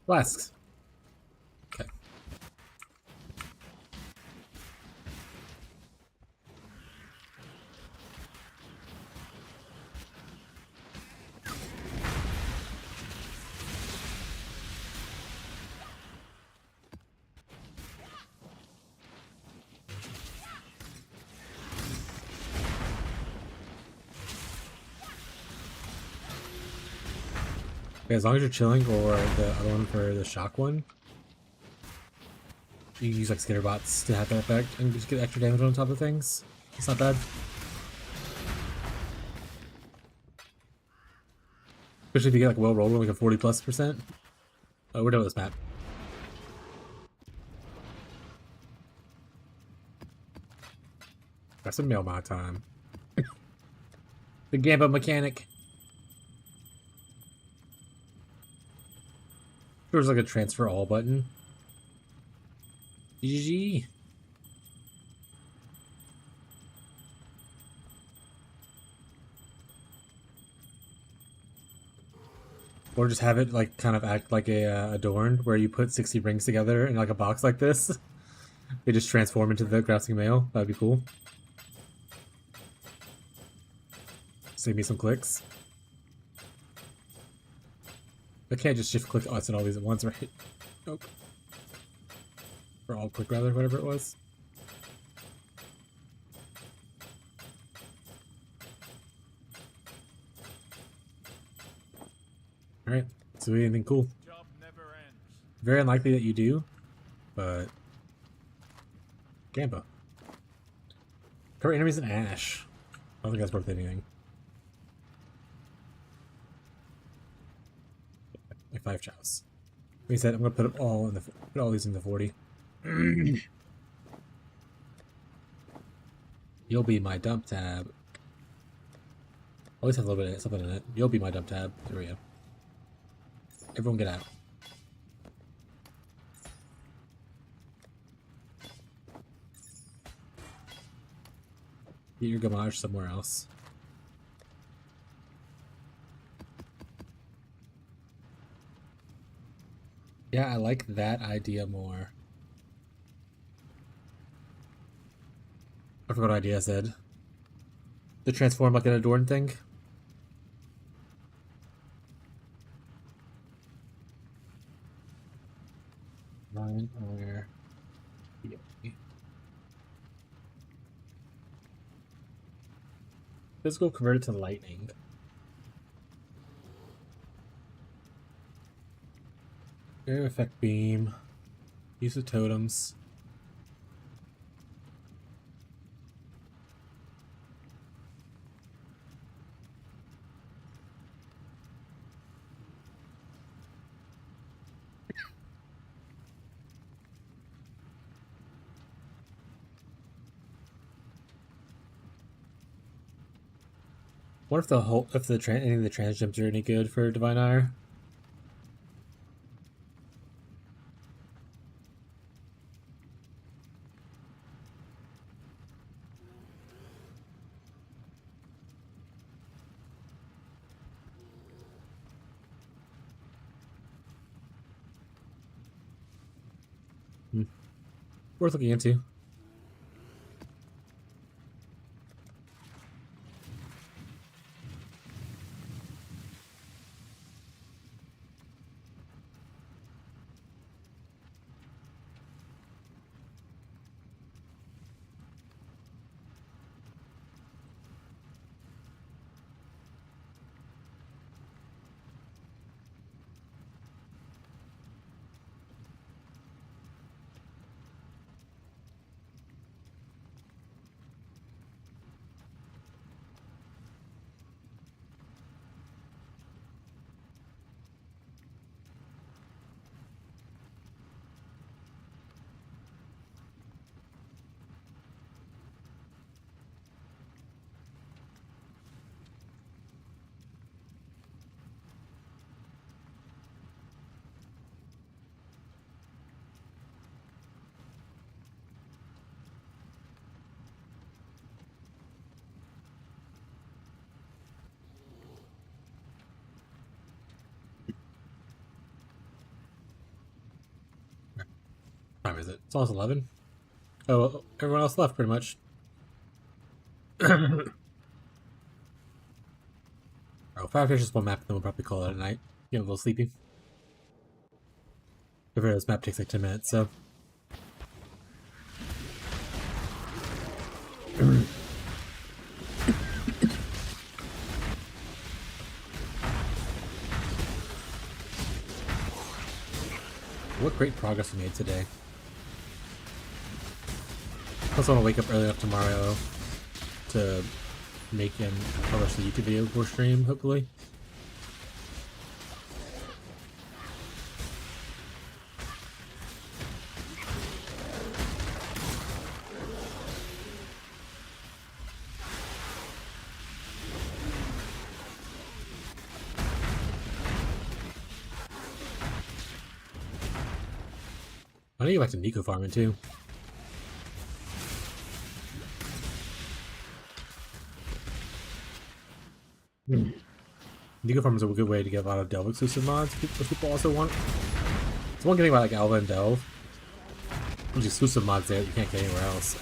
Flasks. Okay. Okay, as long as you're chilling, or the other one for the shock one, you can use like skitter bots to have that effect and just get extra damage on top of things. It's not bad. Especially if you get like well rolled, like a 40+%. Oh, we're done with this map. Got some mailbot time. The Gamba mechanic. There's like a transfer all button. GG. Or just have it like kind of act like a adorned, where you put 60 rings together in like a box like this. They just transform into the grasping mail. That'd be cool. Save me some clicks. I can't just shift click. Oh, I said all these at once, right? Nope. Or all click rather, whatever it was. Alright, so anything cool? Job never ends. Very unlikely that you do, but Gamba. Current enemies in Ash. I don't think that's worth anything. Like 5 chows. Like I said, I'm gonna put them all in put all these in the 40. You'll be my dump tab. Always have a little bit of something in it. You'll be my dump tab. There we go. Everyone get out. Get your Golemancer somewhere else. Yeah, I like that idea more. I forgot what idea I said. The transform like an adorned thing. Mine or physical converted to lightning. Air effect beam. Use of totems. What if any of the transgems are any good for Divine Ire? Worth looking into. What time is it? It's almost 11. Oh, well, everyone else left pretty much. Oh, if I finish this one map, then we'll probably call it a night. Get a little sleepy. Figure this map takes like 10 minutes, so. What great progress we made today. I also want to wake up early enough tomorrow to make and publish the YouTube video before stream, hopefully. I need to get back to Nico farming too. Nico farming is a good way to get a lot of Delve exclusive mods, which people also want. It's one thing about like Alva and Delve. There's exclusive mods there that you can't get anywhere else.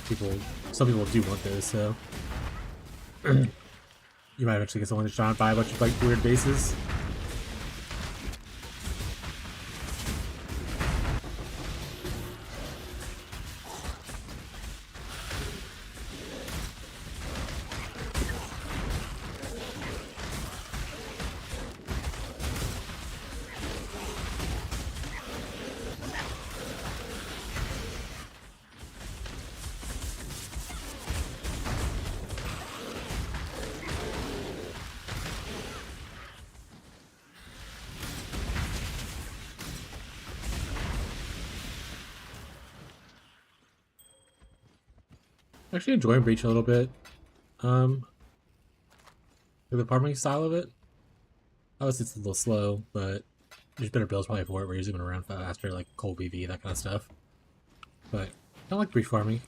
Some people do want those, so you might eventually get someone to try and buy a bunch of like weird bases. Actually enjoying Breach a little bit. The farming style of it. Obviously it's a little slow, but there's better builds probably for it where you're zooming around faster, like cold BV, that kind of stuff. But I don't like Breach farming.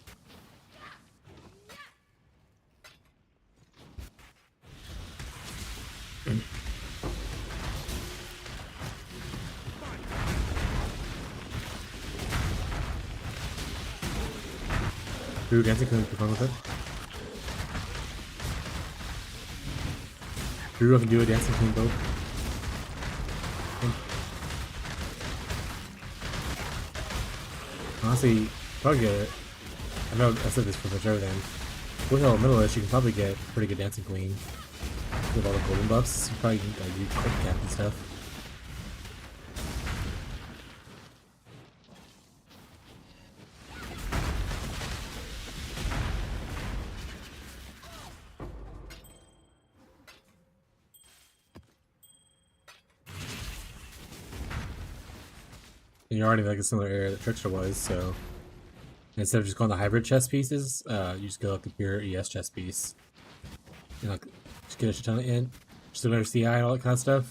Ooh, dancing can be fun with it. Drew, I can do a dancing queen both. Honestly, probably get it. I know I said this for sure then. With Elementalist, you can probably get pretty good dancing queen with all the golden buffs. You probably can like, do quick cap and stuff. And you're already like a similar area that Trickster was, so instead of just going the hybrid chess pieces, you just go like the pure ES chess piece. And like just get a shit ton of int, just another CI and all that kind of stuff.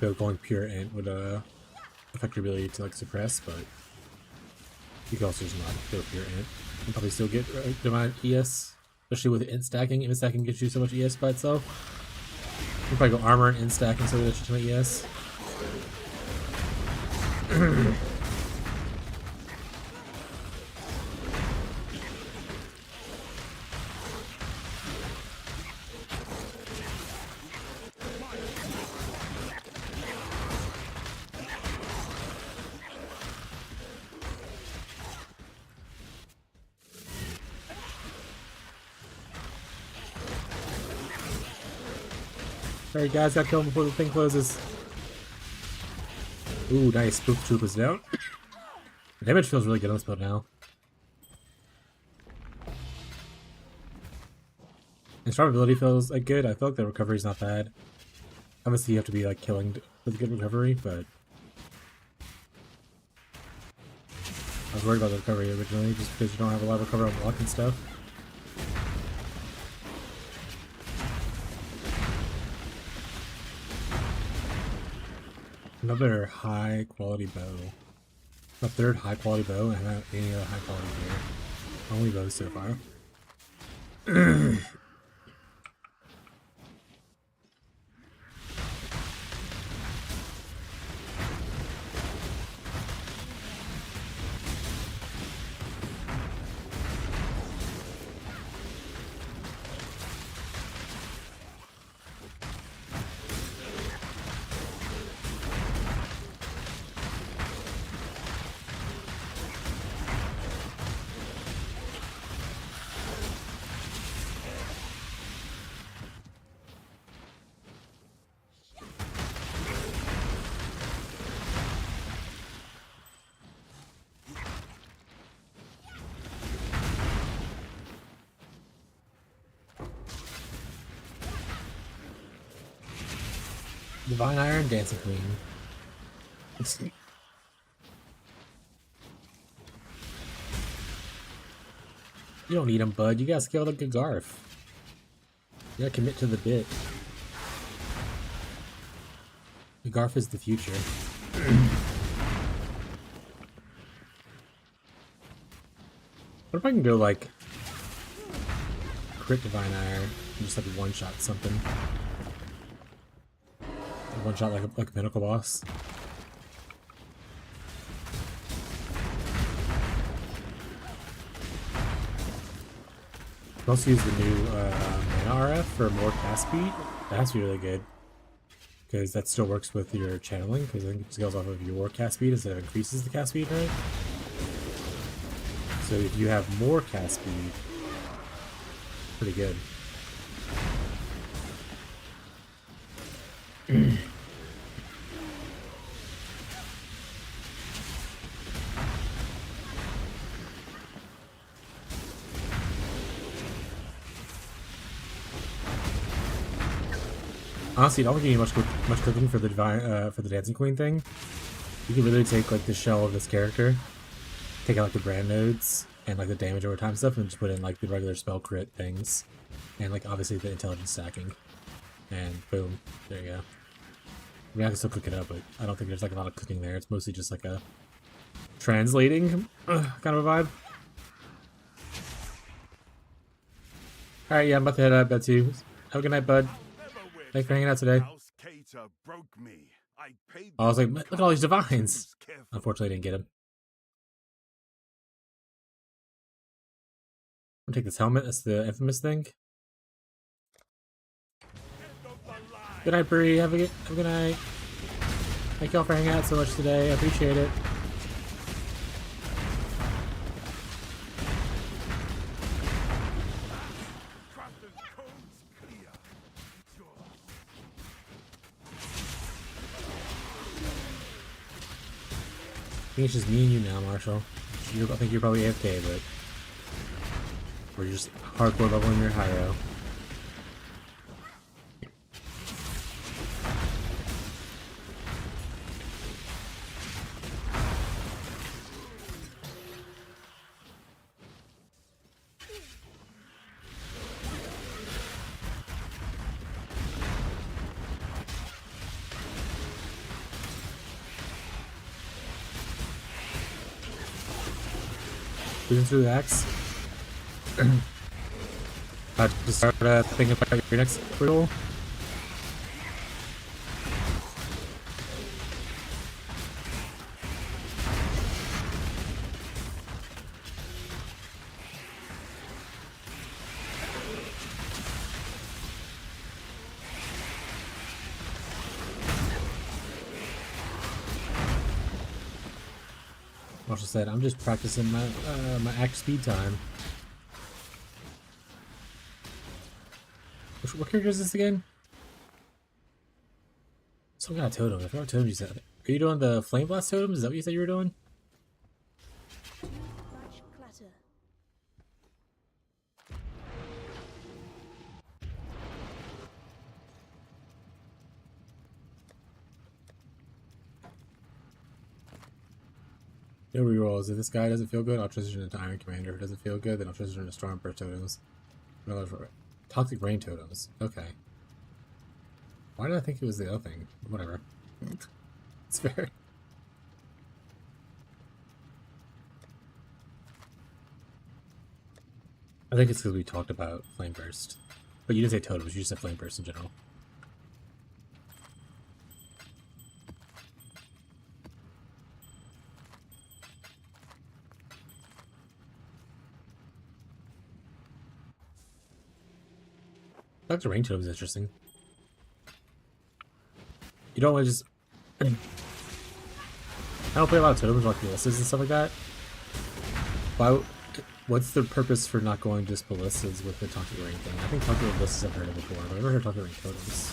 So going pure int would affect your ability to like suppress, but you can also just not go pure int and probably still get the amount of ES. Especially with int stacking. Int stacking gives you so much ES by itself. You can probably go armor and int stack instead of just ES. Alright guys, got killed before the thing closes. Ooh, nice. Spook Troop is down. The damage feels really good on this build now. And survivability feels like good. I feel like the recovery's not bad. Obviously you have to be like killing with good recovery, but I was worried about the recovery originally just because you don't have a lot of recovery on block and stuff. Another high quality bow. A third high quality bow, and I haven't any other high quality gear. Only bows so far. Divine Iron, Dancing Queen. You don't need him, bud. You gotta scale like a Garf. You gotta commit to the bit. The Garf is the future. What if I can go like crit Divine Iron and just like one shot something? One shot like a pinnacle boss. You can also use the new mana RF for more cast speed. That has to be really good. Because that still works with your channeling, because I think it scales off of your cast speed instead of increases the cast speed, right? So if you have more cast speed, pretty good. Honestly, I don't think you need much cooking for the Dancing Queen thing. You can literally take like the shell of this character, take out like the brand nodes and like the damage over time stuff, and just put in like the regular spell crit things, and like obviously the intelligence stacking, and boom, there you go. I mean, I can still cook it up, but I don't think there's like a lot of cooking there. It's mostly just like a translating kind of a vibe. All right, yeah, I'm about to head out of bed too. Have a good night, bud. Thanks for hanging out today. I was like, look at all these divines. Unfortunately, I didn't get him. I'm gonna take this helmet. That's the infamous thing. Good night, Bree. Have a good night. Thank y'all for hanging out so much today. I appreciate it. I think it's just me and you now, Marshall. I think you're probably AFK, but we're just hardcore leveling your Hyro. Losing through the axe. To start thinking about your next riddle. Marshall said, I'm just practicing my my axe speed time. What character is this again? Some kind of totem. I forgot what totem you said. Are you doing the Flame Blast totems? Is that what you said you were doing? No rerolls. If this guy doesn't feel good, I'll transition into Iron Commander. If it doesn't feel good, then I'll transition into Stormburst totems. Toxic Rain totems. Okay. Why did I think it was the other thing? Whatever. It's fair. I think it's because we talked about Flame Burst. But you didn't say totems, you just said Flame Burst in general. Dr. Rain totem is interesting. You don't want to just... I don't play a lot of totems like ballistas and stuff like that. What's the purpose for not going just ballistas with the Toxic Rain thing? I think Toxic Rain ballistas I've heard of before, but I've never heard Toxic Rain totems.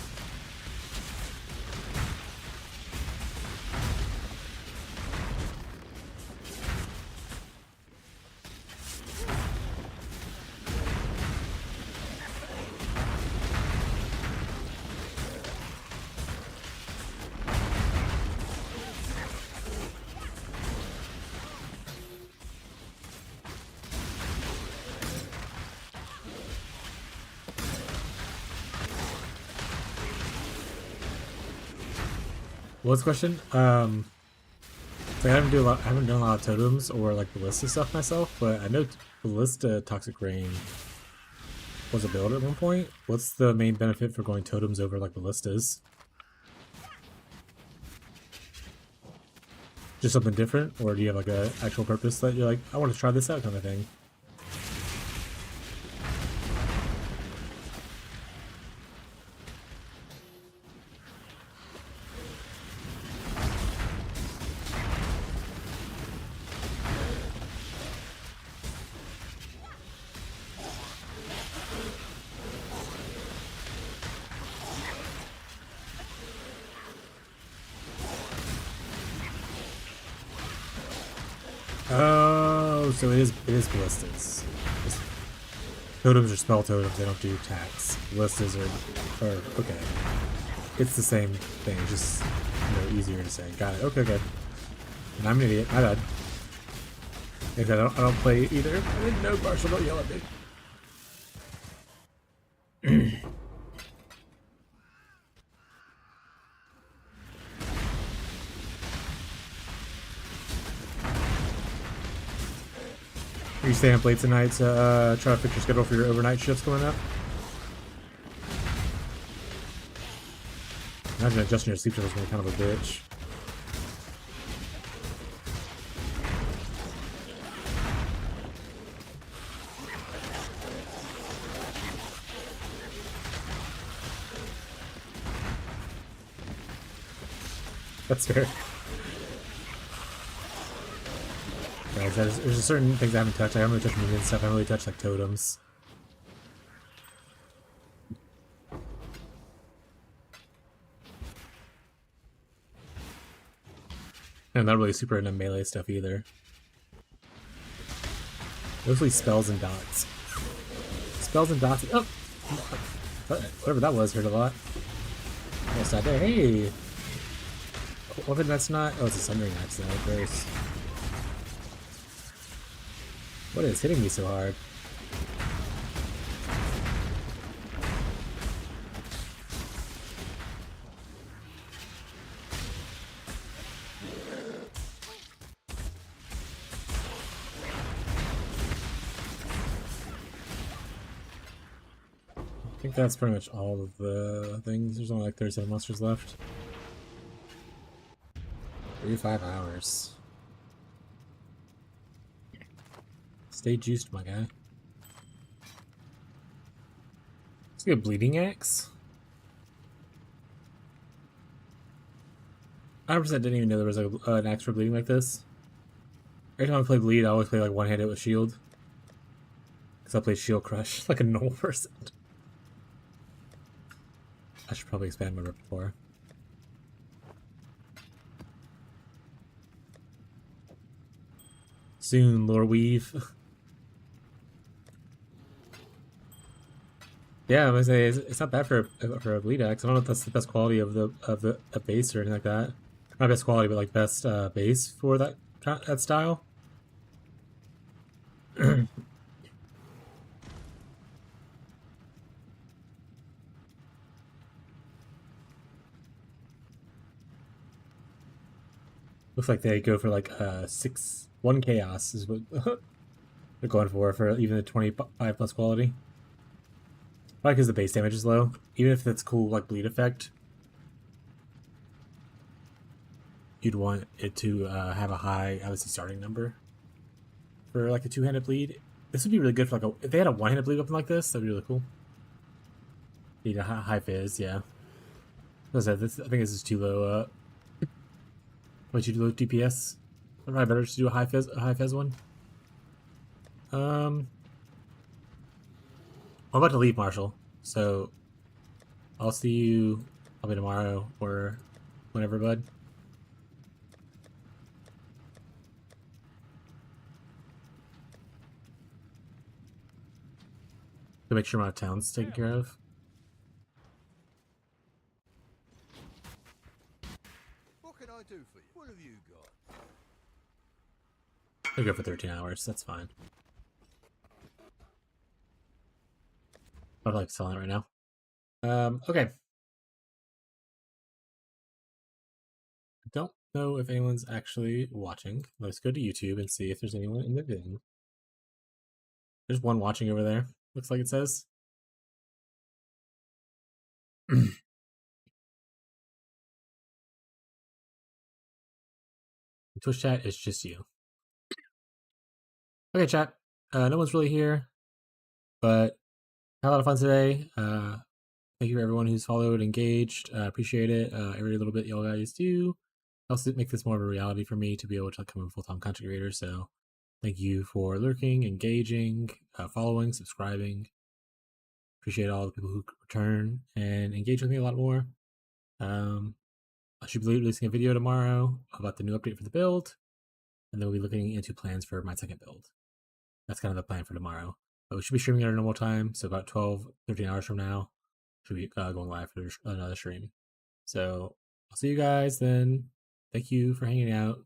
What's the question? So I haven't done a lot of totems or like ballista stuff myself, but I know ballista toxic rain was a build at one point. What's the main benefit for going totems over like ballistas? Just something different, or do you have like a actual purpose that you're like, I want to try this out kind of thing? Oh, so it is ballistas. Totems are spell totems, they don't do attacks. Ballistas are okay. It's the same thing, just easier to say. Got it. Okay, good. And I'm an idiot. My bad. I don't play either. I didn't know Marshall, don't yell at me. Are you staying up late tonight to try to fix your schedule for your overnight shifts coming up? Imagine adjusting your sleep schedule is kind of a bitch. That's fair. Guys, there's just certain things I haven't touched. I haven't really touched minion stuff. I haven't really touched like totems. And I'm not really super into melee stuff either. Mostly spells and dots. Spells and dots. Oh! Whatever that was, hurt a lot. Almost died there. Hey! What if that's not. Oh, it's a Sundering Axe though. Gross. What is hitting me so hard? I think that's pretty much all of the things. There's only like 37 monsters left. 35 hours. Stay juiced, my guy. Let's get a bleeding axe. I 100% didn't even know there was an axe for bleeding like this. Every time I play bleed, I always play like one-handed with shield. Because I play shield crush like a normal person. I should probably expand my repertoire. Soon, Lore Weave. Yeah, I'm gonna say it's not bad for a bleed axe. I don't know if that's the best quality of the base or anything like that. Not best quality, but like best base for that style. Looks like they go for like 1 chaos is what they're going for even the 25 plus quality. Probably because the base damage is low. Even if it's cool like bleed effect, you'd want it to have a high, obviously, starting number for like a two-handed bleed. This would be really good for like if they had a one-handed bleed weapon like this, that'd be really cool. Need a high fizz, yeah. As I said, I think this is too low. Way too low DPS. Probably better to do a high fizz one. I'm about to leave, Marshall, so I'll see you probably tomorrow or whenever, bud. To make sure my town's taken care of. What can I do for you? What have you got? I'll go for 13 hours, that's fine. I'd like selling it right now. Okay. know if anyone's actually watching. Let's go to YouTube and see if there's anyone in the vid. There's one watching over there. Looks like it says. Twitch chat is just you. Okay, chat. No one's really here, but had a lot of fun today. Thank you for everyone who's followed, engaged. Appreciate it. Every little bit y'all guys do helps it make this more of a reality for me to be able to become a full-time content creator. So thank you for lurking, engaging, following, subscribing. Appreciate all the people who return and engage with me a lot more. I should be releasing a video tomorrow about the new update for the build, and then we'll be looking into plans for my second build. That's kind of the plan for tomorrow. But we should be streaming at our normal time, so about 12, 13 hours from now, should be going live for another stream. So I'll see you guys then. Thank you for hanging out.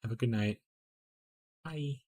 Have a good night. Bye.